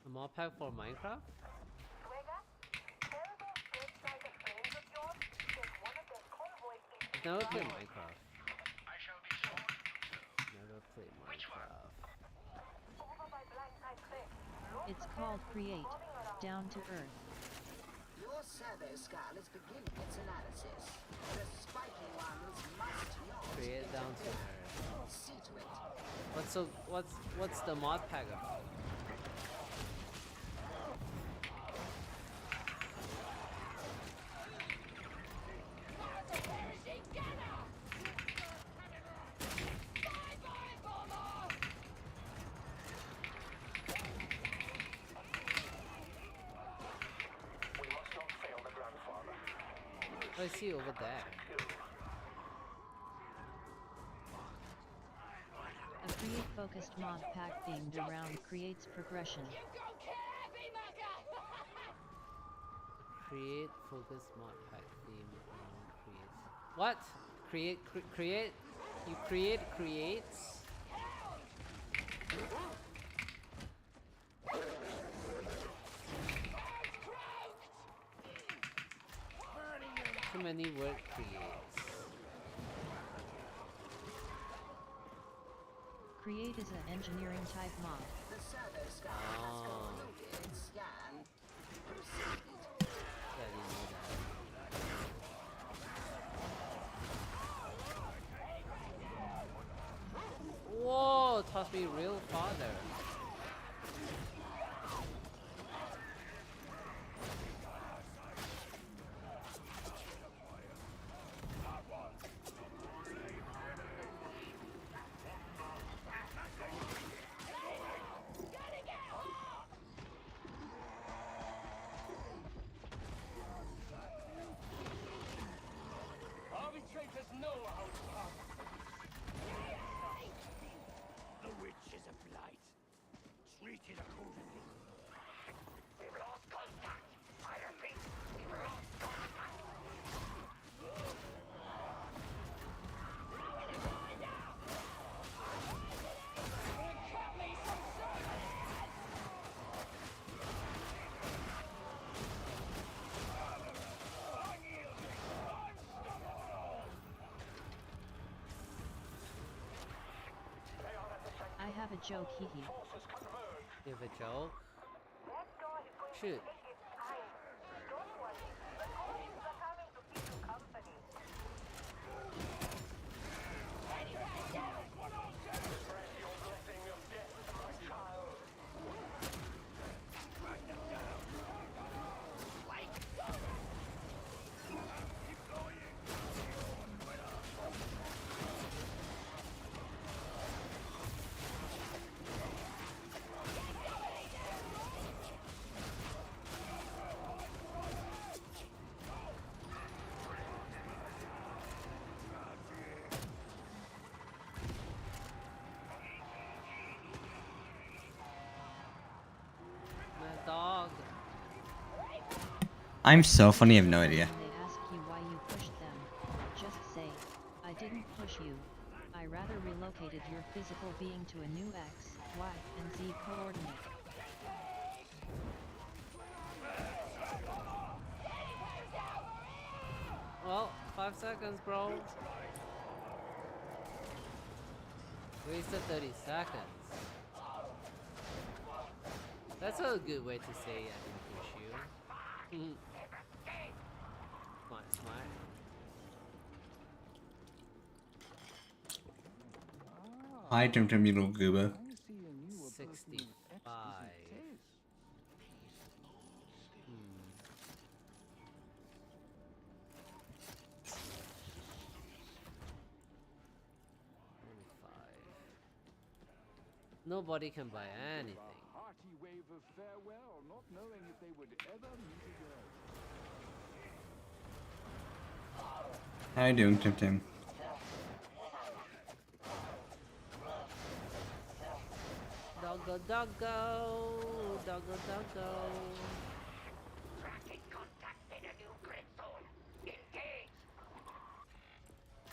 A mod pack for Minecraft? I've never played Minecraft. I shall be sure to do so. Never played Minecraft. It's called Create. down to earth. Your servo skull is beginning its analysis. The spiky ones must not Create down to interfere. earth. See to it. What's the mod pack about? I see over there. A create-focused mod pack themed around creates progression. Create focused mod pack theme around creates. What? Create? You creates? Too many word creates. Create is an engineering type mod. The servo skull has concluded scan. Proceed. Yeah, I didn't know that. Whoa, toss me real father. Arbitrators know how to come. The witch is a blight. Treat it accordingly. We've lost contact. I repeat, we've lost contact. I have a joke, hee hee. You have a joke? Shoot. Dog. I'm so funny, I have no idea. They ask you why you pushed them. Just say, I didn't push you. I rather relocated your physical being to a new X, Y, and Z coordinate. Well, 5 seconds, bro. Wasted 30 seconds. That's a good way to say I didn't push you. Smart, smart. Hi, Tum Tum, you little goober. 65. Nobody can buy anything. Hearty wave of farewell, not knowing if they would ever meet again. How you doing, Tim Tim? Doggo, doggo, doggo, doggo. Tracking contact in a new grid zone. Engage.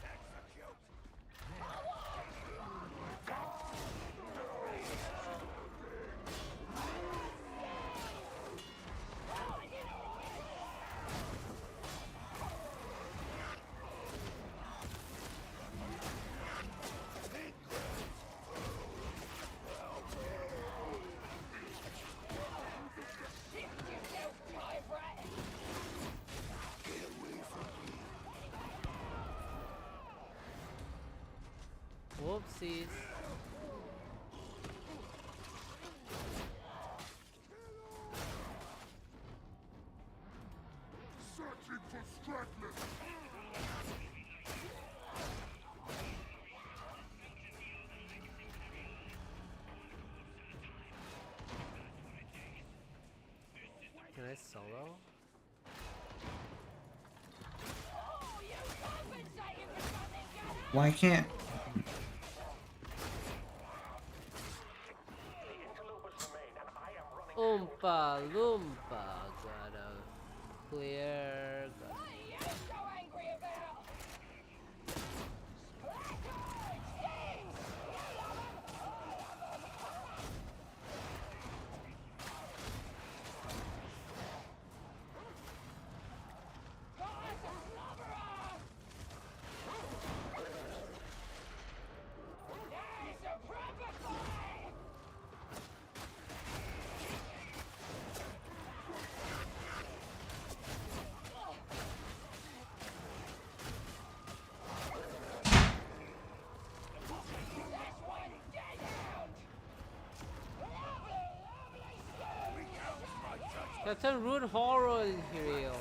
Execute. pussies. Searching for stragglers. Can I solo? Why can't? Oompa Loompa, gotta clear. Captain Rude Horror in here.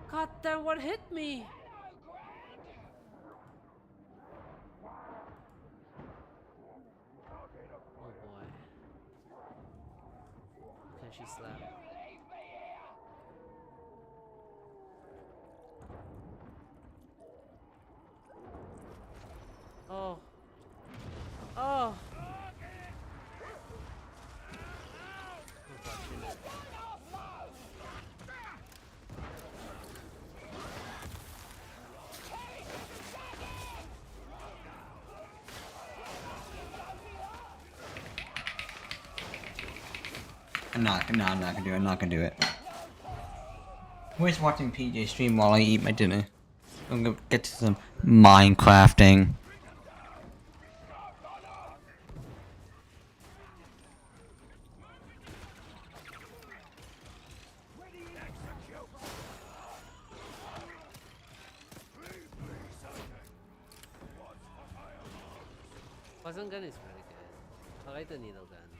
God damn, what hit me? Oh boy. Can she slap? Oh. Oh. I'm not gonna do it. I'm not gonna do it. Who's watching PJ stream while I eat my dinner? I'm gonna get to some Minecrafting. Poison gun is pretty good. I like the needle gun a lot.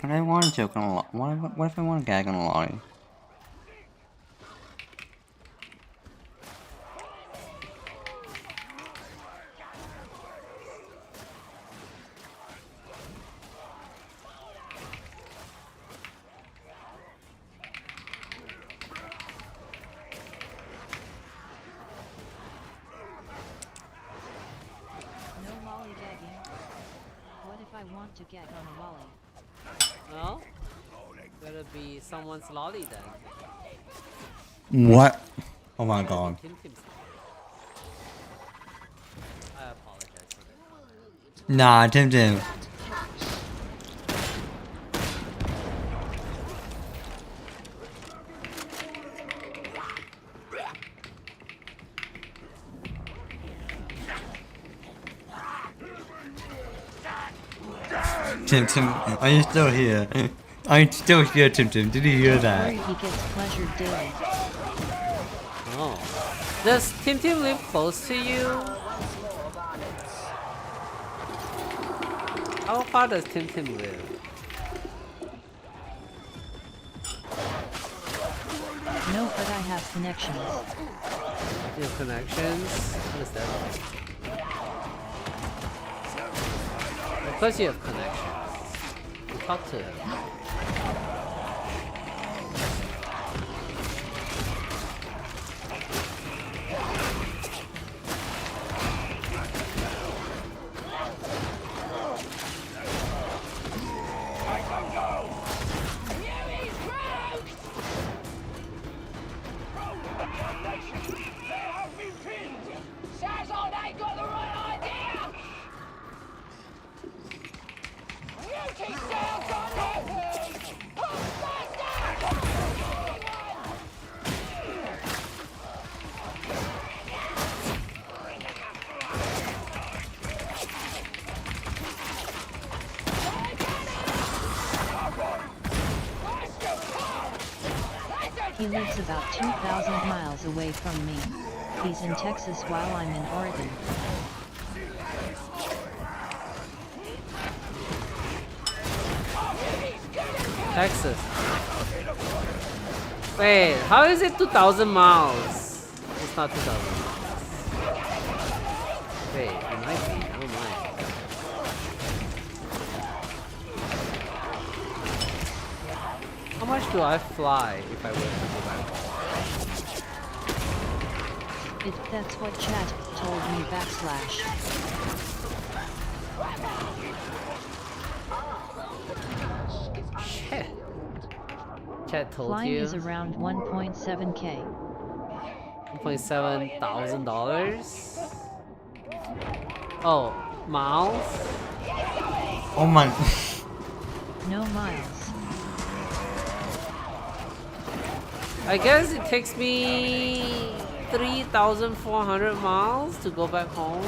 I want to joke on a lot. What if I want to gag on a lolly? No lolly gagging. What if I want to gag on a lolly? Well, gotta be someone's lolly then. What? Oh my god. I apologize for that. Nah, Tim Tim. Tim Tim, are you still here? I'm still here, Tim Tim. Did you hear that? He gets pleasure daily. Oh. Does Tim Tim live close to you? How far does Tim Tim live? No, but I have connections. Your connections? What is that like? Plus you have connections. You talk to them. He lives about 2,000 miles away from me. He's in Texas while I'm in Oregon. Texas. Wait, how is it 2,000 miles? It's not 2,000 miles. Wait, it might be, never mind. How much do I fly if I were to go back home? If that's what chat told me backslash. Shit. Chat told Flying you. is around 1.7k. $1,700? Oh, miles? Oh my. No miles. I guess it takes me 3,400 miles to go back home.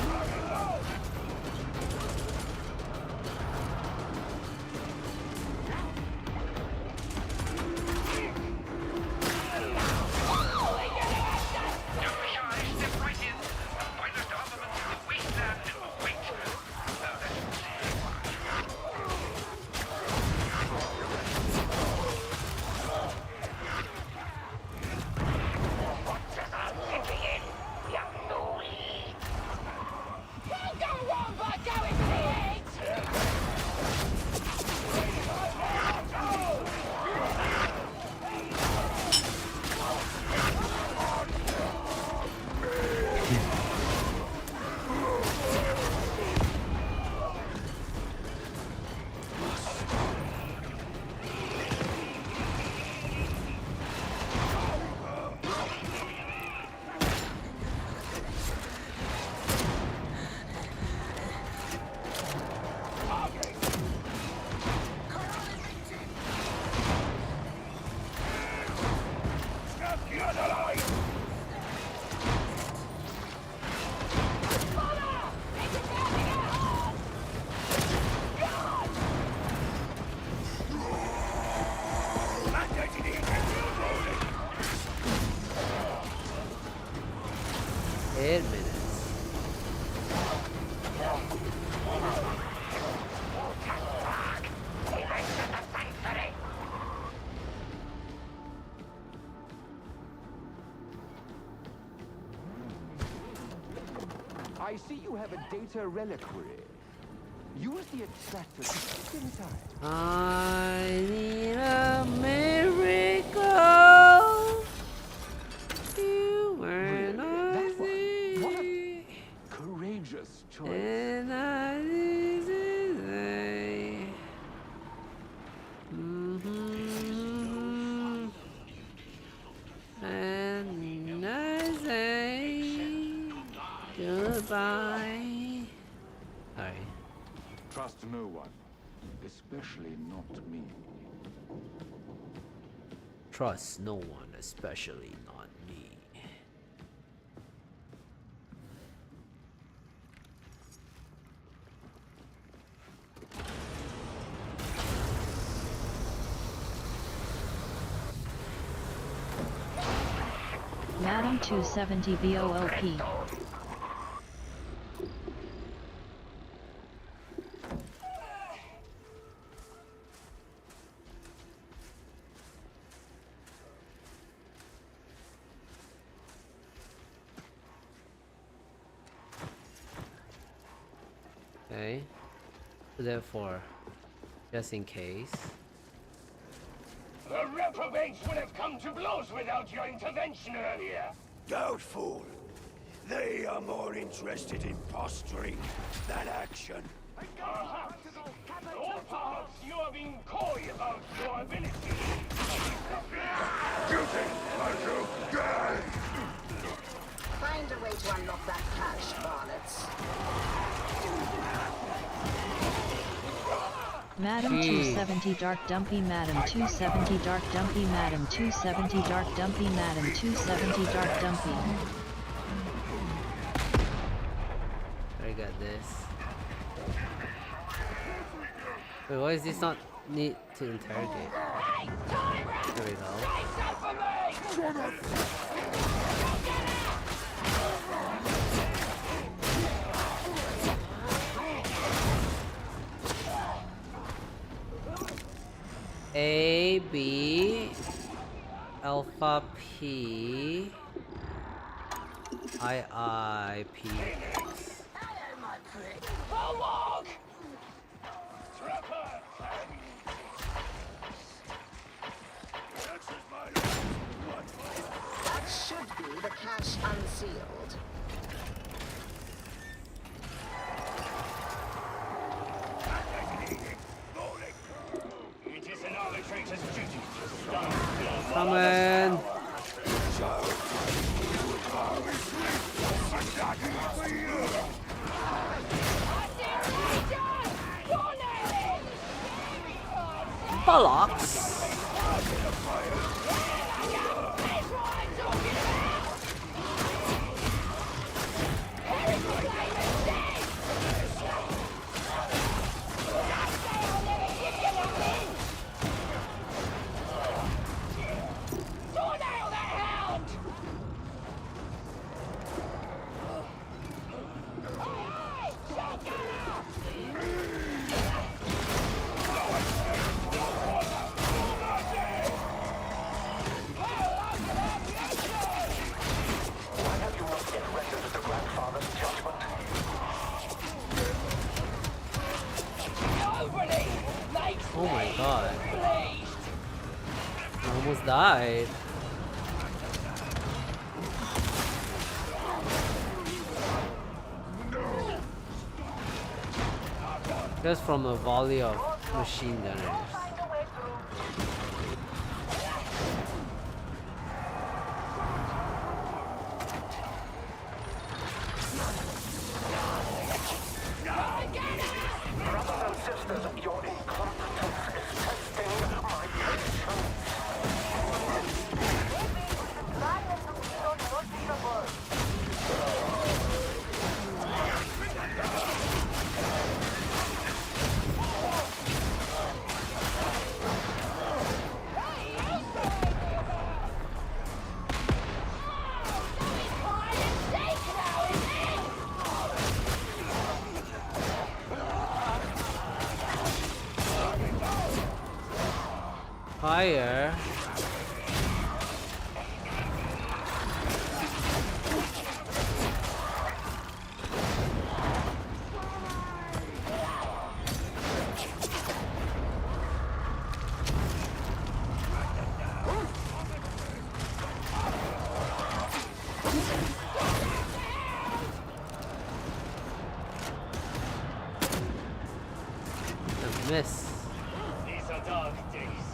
I see you have a data reliquary. Use the extractor to spin time. I need a miracle. You were not see. What a courageous choice. And I need to say. And I say goodbye. Sorry. Trust no one, especially not me. Trust no one, especially not me. Madam 270 VOOP. Okay. Therefore, just in case. The reprobates would have come to blows without your intervention earlier. Doubtful. They are more interested in posturing than action. Perhaps. Or perhaps you are being coy about your ability. You think I do? Find a way to unlock that cache, varlets. Madam 270 Dark Dumpy Madam 270 Dark Dumpy Madam 270 Dark Dumpy Madam 270 Dark Dumpy. I got this. Wait, why is this not neat to interrogate? There we go. A, B, alpha, P, I, P, X. That should be the cache unsealed. It is an arbitrator's duty to stop your Coming. Bollocks. Oh my god. I almost died. Just from a volley of machine gunners. Brothers and sisters, your incompetence is testing my patience. Fire. Miss. These are dark days.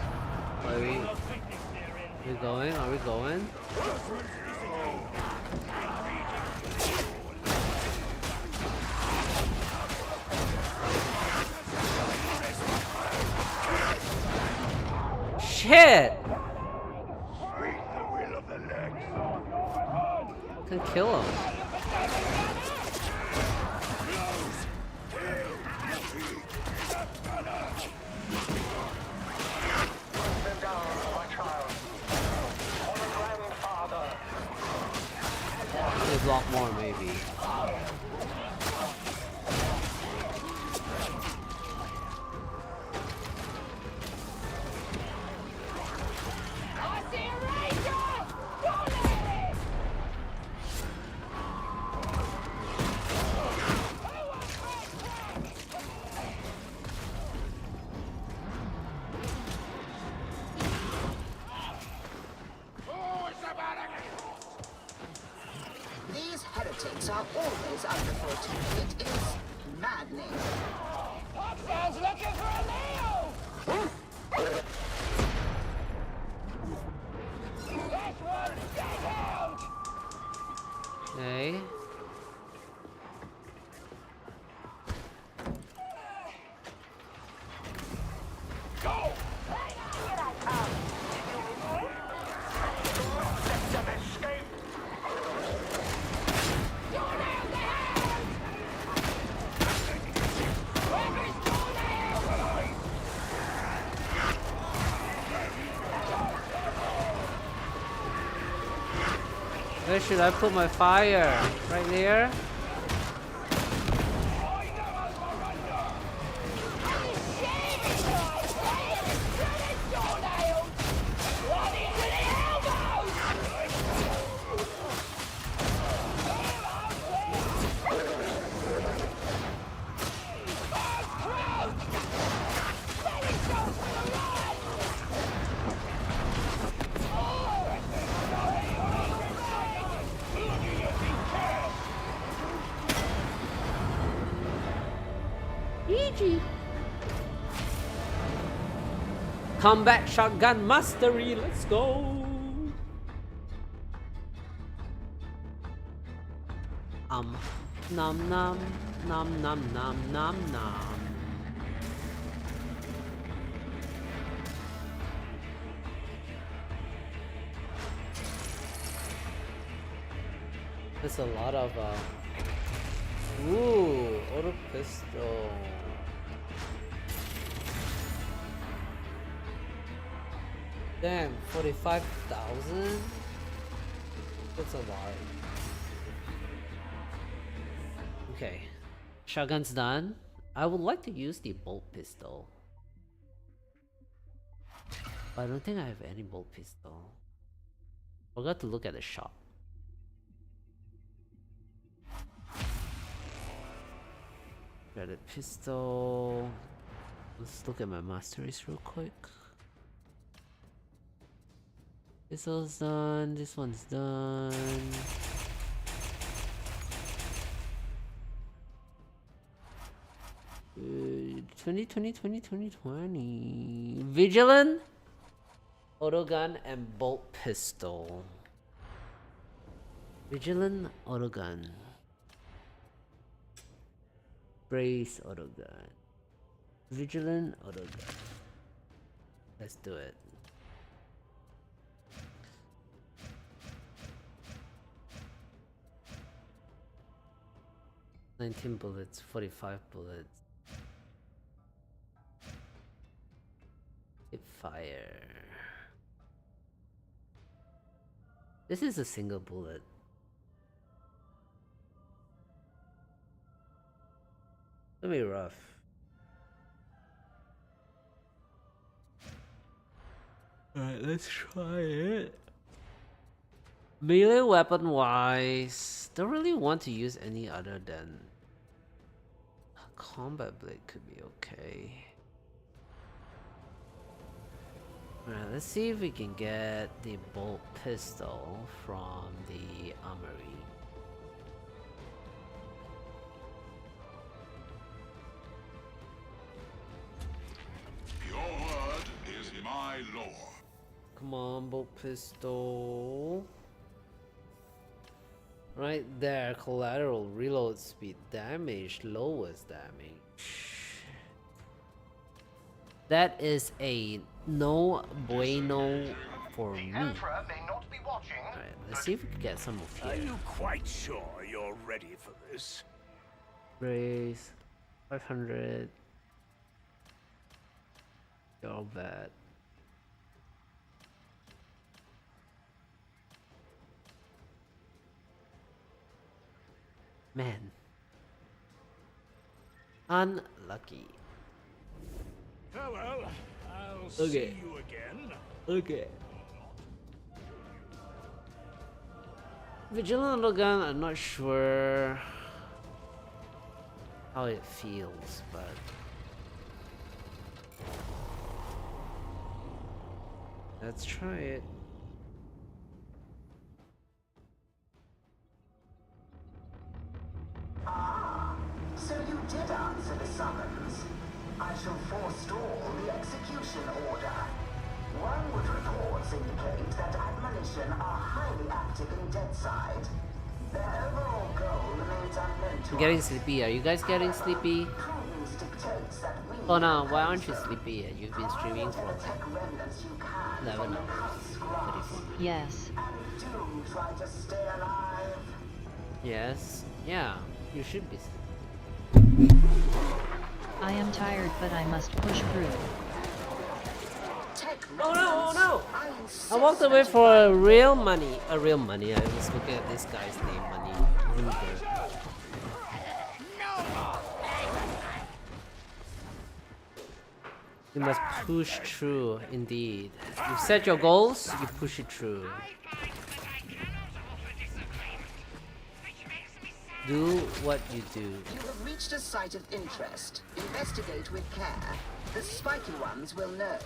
Are we going? Are we going? Shit! Can kill him. Block more, maybe. It is maddening. Popman's looking for a meal! That's one dead hound! Okay. Go! Where should I put my fire? Right there? Combat shotgun mastery, let's go! Nom nom, nom nom nom nom nom. There's a lot of ooh, auto pistol. Damn, 45,000? That's a lot. Okay. Shotgun's done. I would like to use the bolt pistol. But I don't think I have any bolt pistol. Forgot to look at the shop. Threaded pistol. Let's look at my masteries real quick. Pistol's done, this one's done. Uh, 2020. Vigilant, autogun, and bolt pistol. Vigilant, autogun. Brace, autogun. Vigilant, autogun. Let's do it. $19 bullets, 45 bullets. Hip fire. This is a single bullet. Let me rough. Alright, let's try it. Melee weapon wise, don't really want to use any other than combat blade could be okay. Alright, let's see if we can get the bolt pistol from the armory. Your word is my law. Come on, bolt pistol. Right there, collateral reload speed, damage, lowest damage. That is a no bueno for me. Alright, let's see if we can get some of here. Are you quite sure you're ready for this? Raise 500. You're all bad. Man. Unlucky. Oh well, I'll Okay. see you again. Okay. Vigilant autogun, I'm not sure how it feels, but let's try it. summons. I shall forestall the execution order. Wormwood reports indicate that admonition are highly active in Deadside. Their overall goal remains unknown to I'm getting us. sleepy. Are you guys getting sleepy? Prudence dictates that we Oh no, why aren't you sleepy yet? You've been streaming for detect remnants you can 11 from the hours. House grasp. Yes. And do try to stay alive. Yes. Yeah, you should be sleepy. I am tired, but I must push through. Oh no, oh no! I walked away for a real money. I was looking at this guy's name, Money. Ruger. You must push through, indeed. You set your goals, you push it through. Do what you do. You have reached a site of interest. Investigate with care. The spiky ones will know.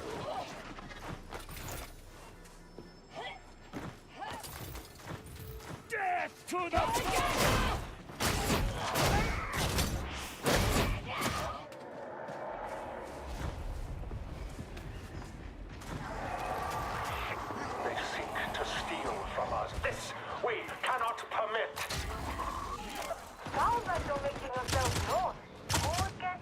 Death to the They seek to steal from us. This we cannot permit. Sounds like you're making yourself known. Or get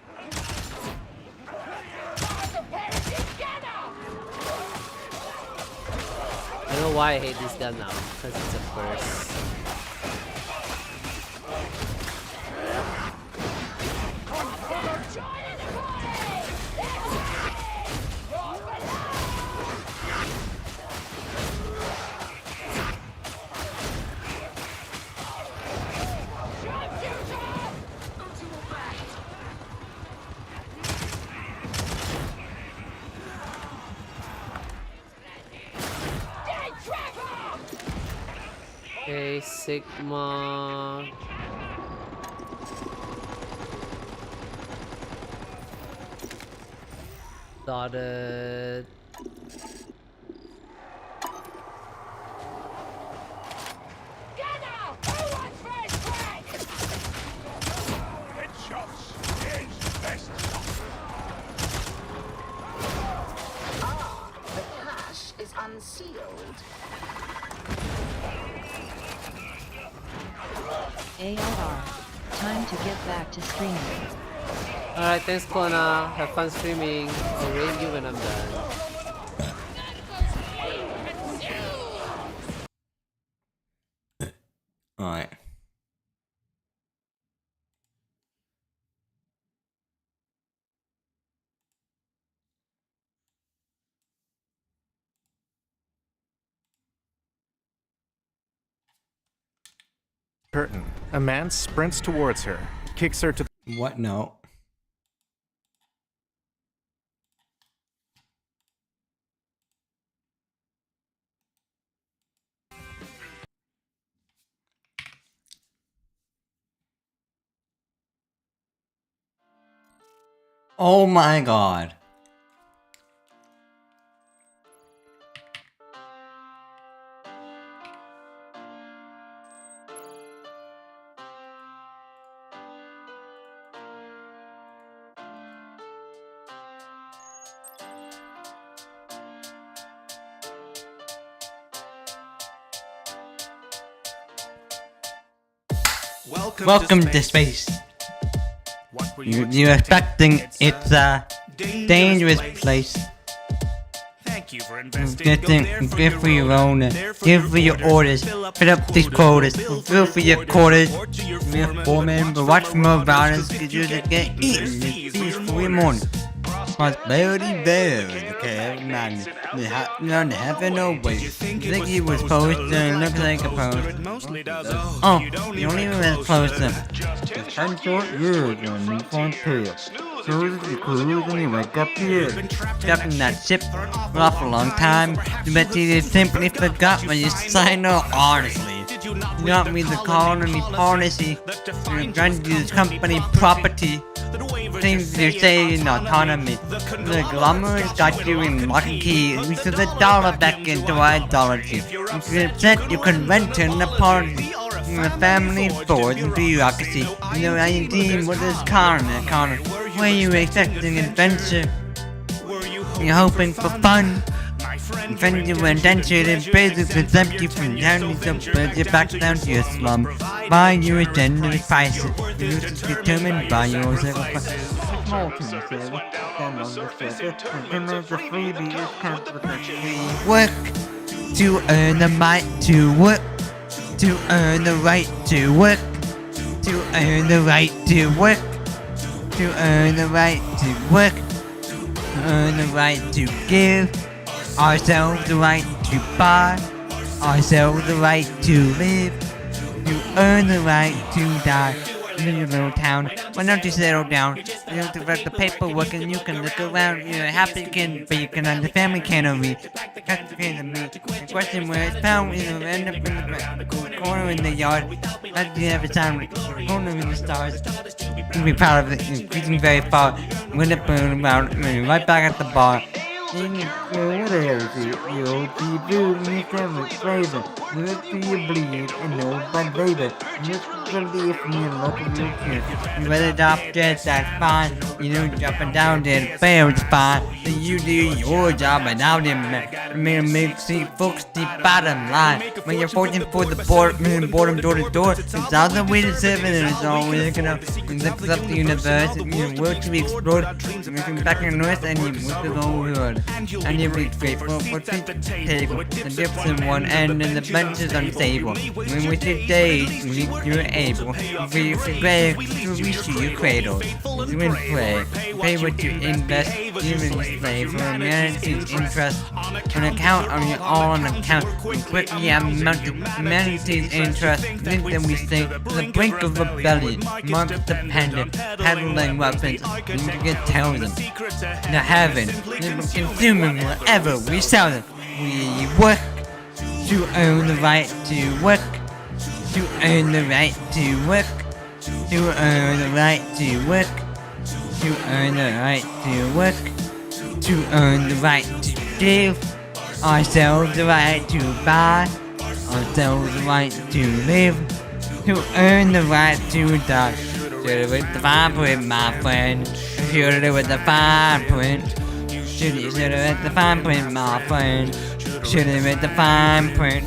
I know why I hate this gun now, because it's a burst. Okay, Sigma. Dotted. headshots is best. Ah, the cache is unsealed. ALR. Time to get back to streaming. Alright, thanks Klona. Have fun streaming. I'll raid you when I'm done. Alright. Curtain. A man sprints towards her, kicks her to What? No. Oh my god. Welcome to space. You're expecting it's a dangerous place. Thank you for Give for your own, give for your orders, fill up these quotas, fill for your quarters. Your foreman, but watch more violence, cause you're just getting eaten. It's for your morning. Prosperity there, okay, man. None heaven or way. Think he was posted and looks like a post. Oh, you don't even have posted. The 10 short years on the front page. Cruise and you wake up here. Trapped in that ship for a long time. But you simply forgot when you signed up, honestly. You want me to call any policy. You're trying to use company property. Things you say in autonomy. The glamour's got you in lock and key. We threw the dollar back into idolatry. If you're upset, you can rent an apology. The family boards and bureaucracy. You know, I deem what is Connor. Were you expecting adventure? You're hoping for fun? When you went adventure and basically exempt you from down to back down to your slum. By your agenda prices, you is determined by your sacrifice. Work to earn the right to work. To earn the right to work. To earn the right to work. To earn the right to work. To earn the right to give ourselves the right to buy, ourselves the right to live, to earn the right to die. In your little town, why don't you settle down? You don't have to write the paperwork and you can look around. You're happy again, but you can the family can't read. That's the case of me. The question where it's found is end up in the corner in the yard. That's the every time. Corner in the stars. You'll be proud of it. You're reaching very far. We're gonna burn around. Right back at the bar. What else? You OT food and your favorite flavor. Look to you bleed and know by labor. Look to live from your local kids. You better drop dead, that's fine. You don't jumping down dead, fair, it's fine. So you do your job without him. Make see folks the bottom line. When you're fortune for the boredom door to door, it's all the way to 7 and it's always gonna lift up the universe and your world to be explored. Looking back in the north and you move the whole world. And you'll be grateful for the table, the dips in one end and the benches unstable. When with your days, you're able, for you forget to reach your cradle. You and pay what you invest, even you slave for humanity's interest. An account on your all on account, quickly amount of humanity's interest. Think that we stay to the brink of rebellion, marks dependent, peddling weapons, and you can tell them. The heaven, consuming whatever we sell them. We work to earn the right to work. To earn the right to work. To earn the right to work. To earn the right to work. To earn the right to give ourselves the right to buy. Ourselves the right to live. To earn the right to die. Shoot it with the fine print, my friend. Shoot it with the fine print. Shoot it with the fine print, my friend. Shoot it with the fine print.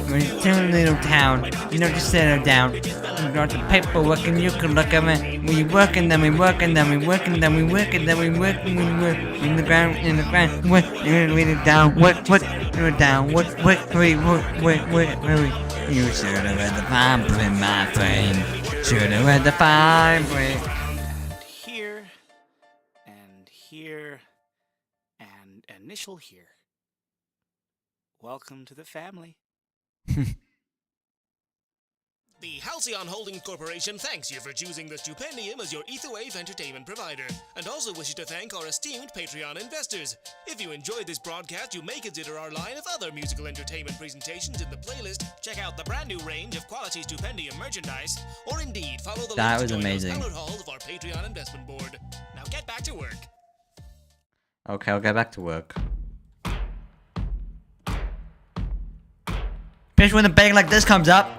When you're in a little town, you know, just settle down. You got the paperwork and you can look at me. We work and then we work and then we work and then we work and then we work and we work in the ground, work, really down, work, down, work, you should have read the fine print, my friend. Should have read the fine print. And here, and initial here. Welcome to the family. The Halcyon Holdings Corporation thanks you for choosing the Stupendium as your Etherwave entertainment provider, and also wishes to thank our esteemed Patreon investors. If you enjoyed this broadcast, you may consider our line of other musical entertainment presentations in the playlist, check out the brand new range of quality Stupendium merchandise, or indeed follow the That links was to join amazing. those halls of our Patreon investment board. Now get back to work. Okay, I'll get back to work. Bitch, when a bag like this comes up.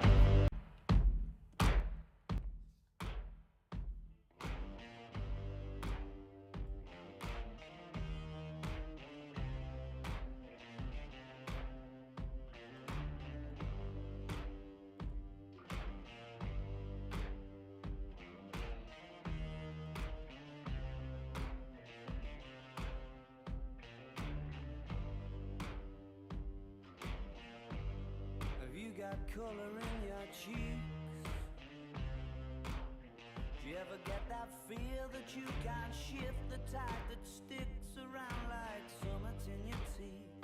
Color in your cheeks. Do you ever get that feel that you can't shift, the tide that sticks around like summits in your teeth?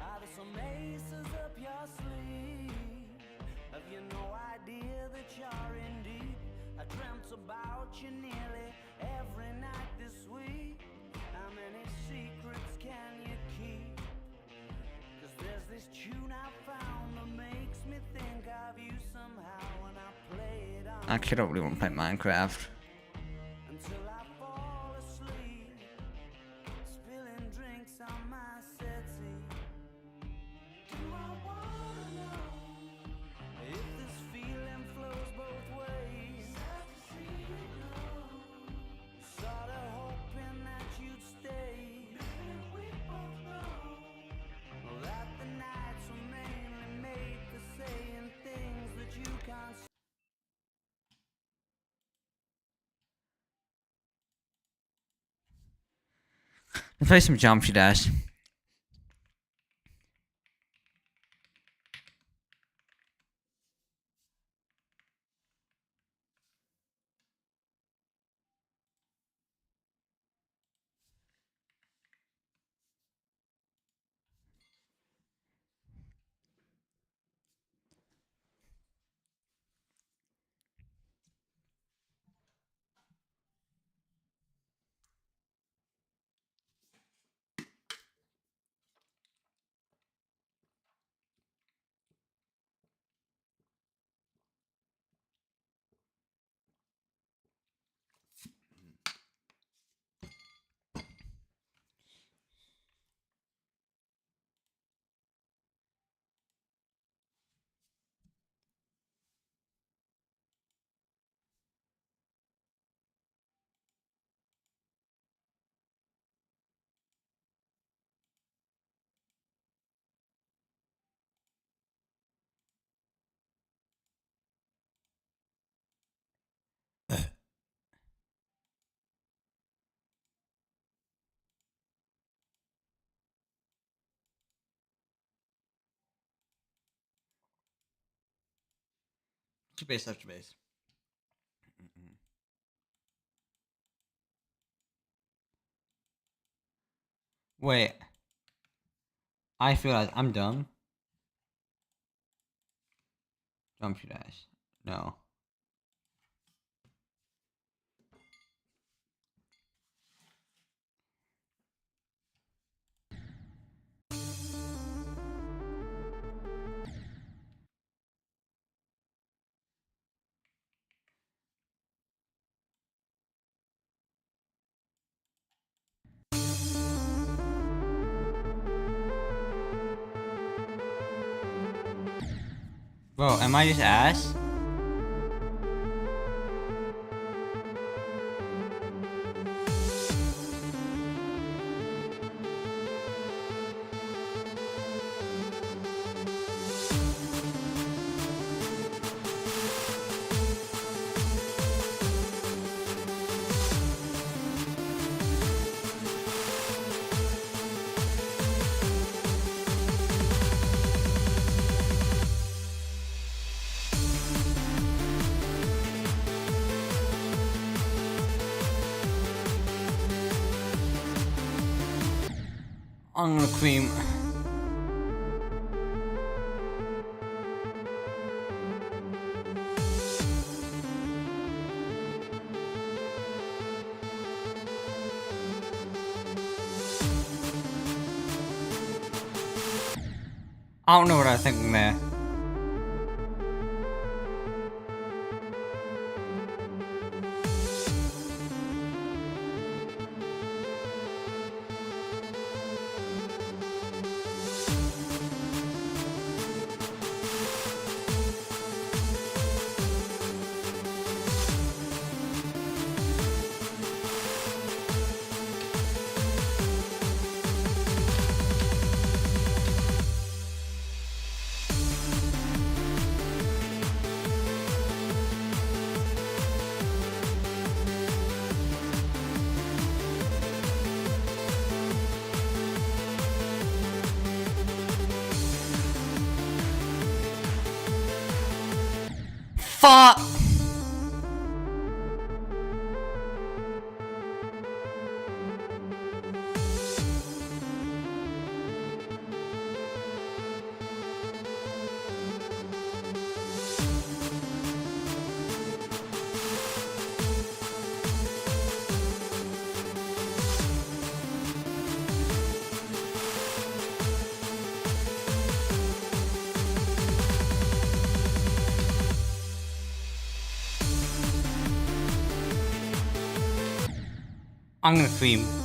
Are there some aces up your sleeve? Have you no idea that you're in deep? I dreamt about you nearly every night this week. How many secrets can you keep? 'Cause there's this tune I found that makes me think of you somehow when I play it on. Actually, I don't really want to play Minecraft. Until I fall asleep, spilling drinks on my settee. Do I wanna know if this feeling flows both ways? Let's play some Jump Dash. Touch base. Wait. I feel like I'm dumb. Jump Dash. No. Bro, am I just ass? I'm gonna cream. I don't know what I was thinking there. Fuck! I'm gonna scream.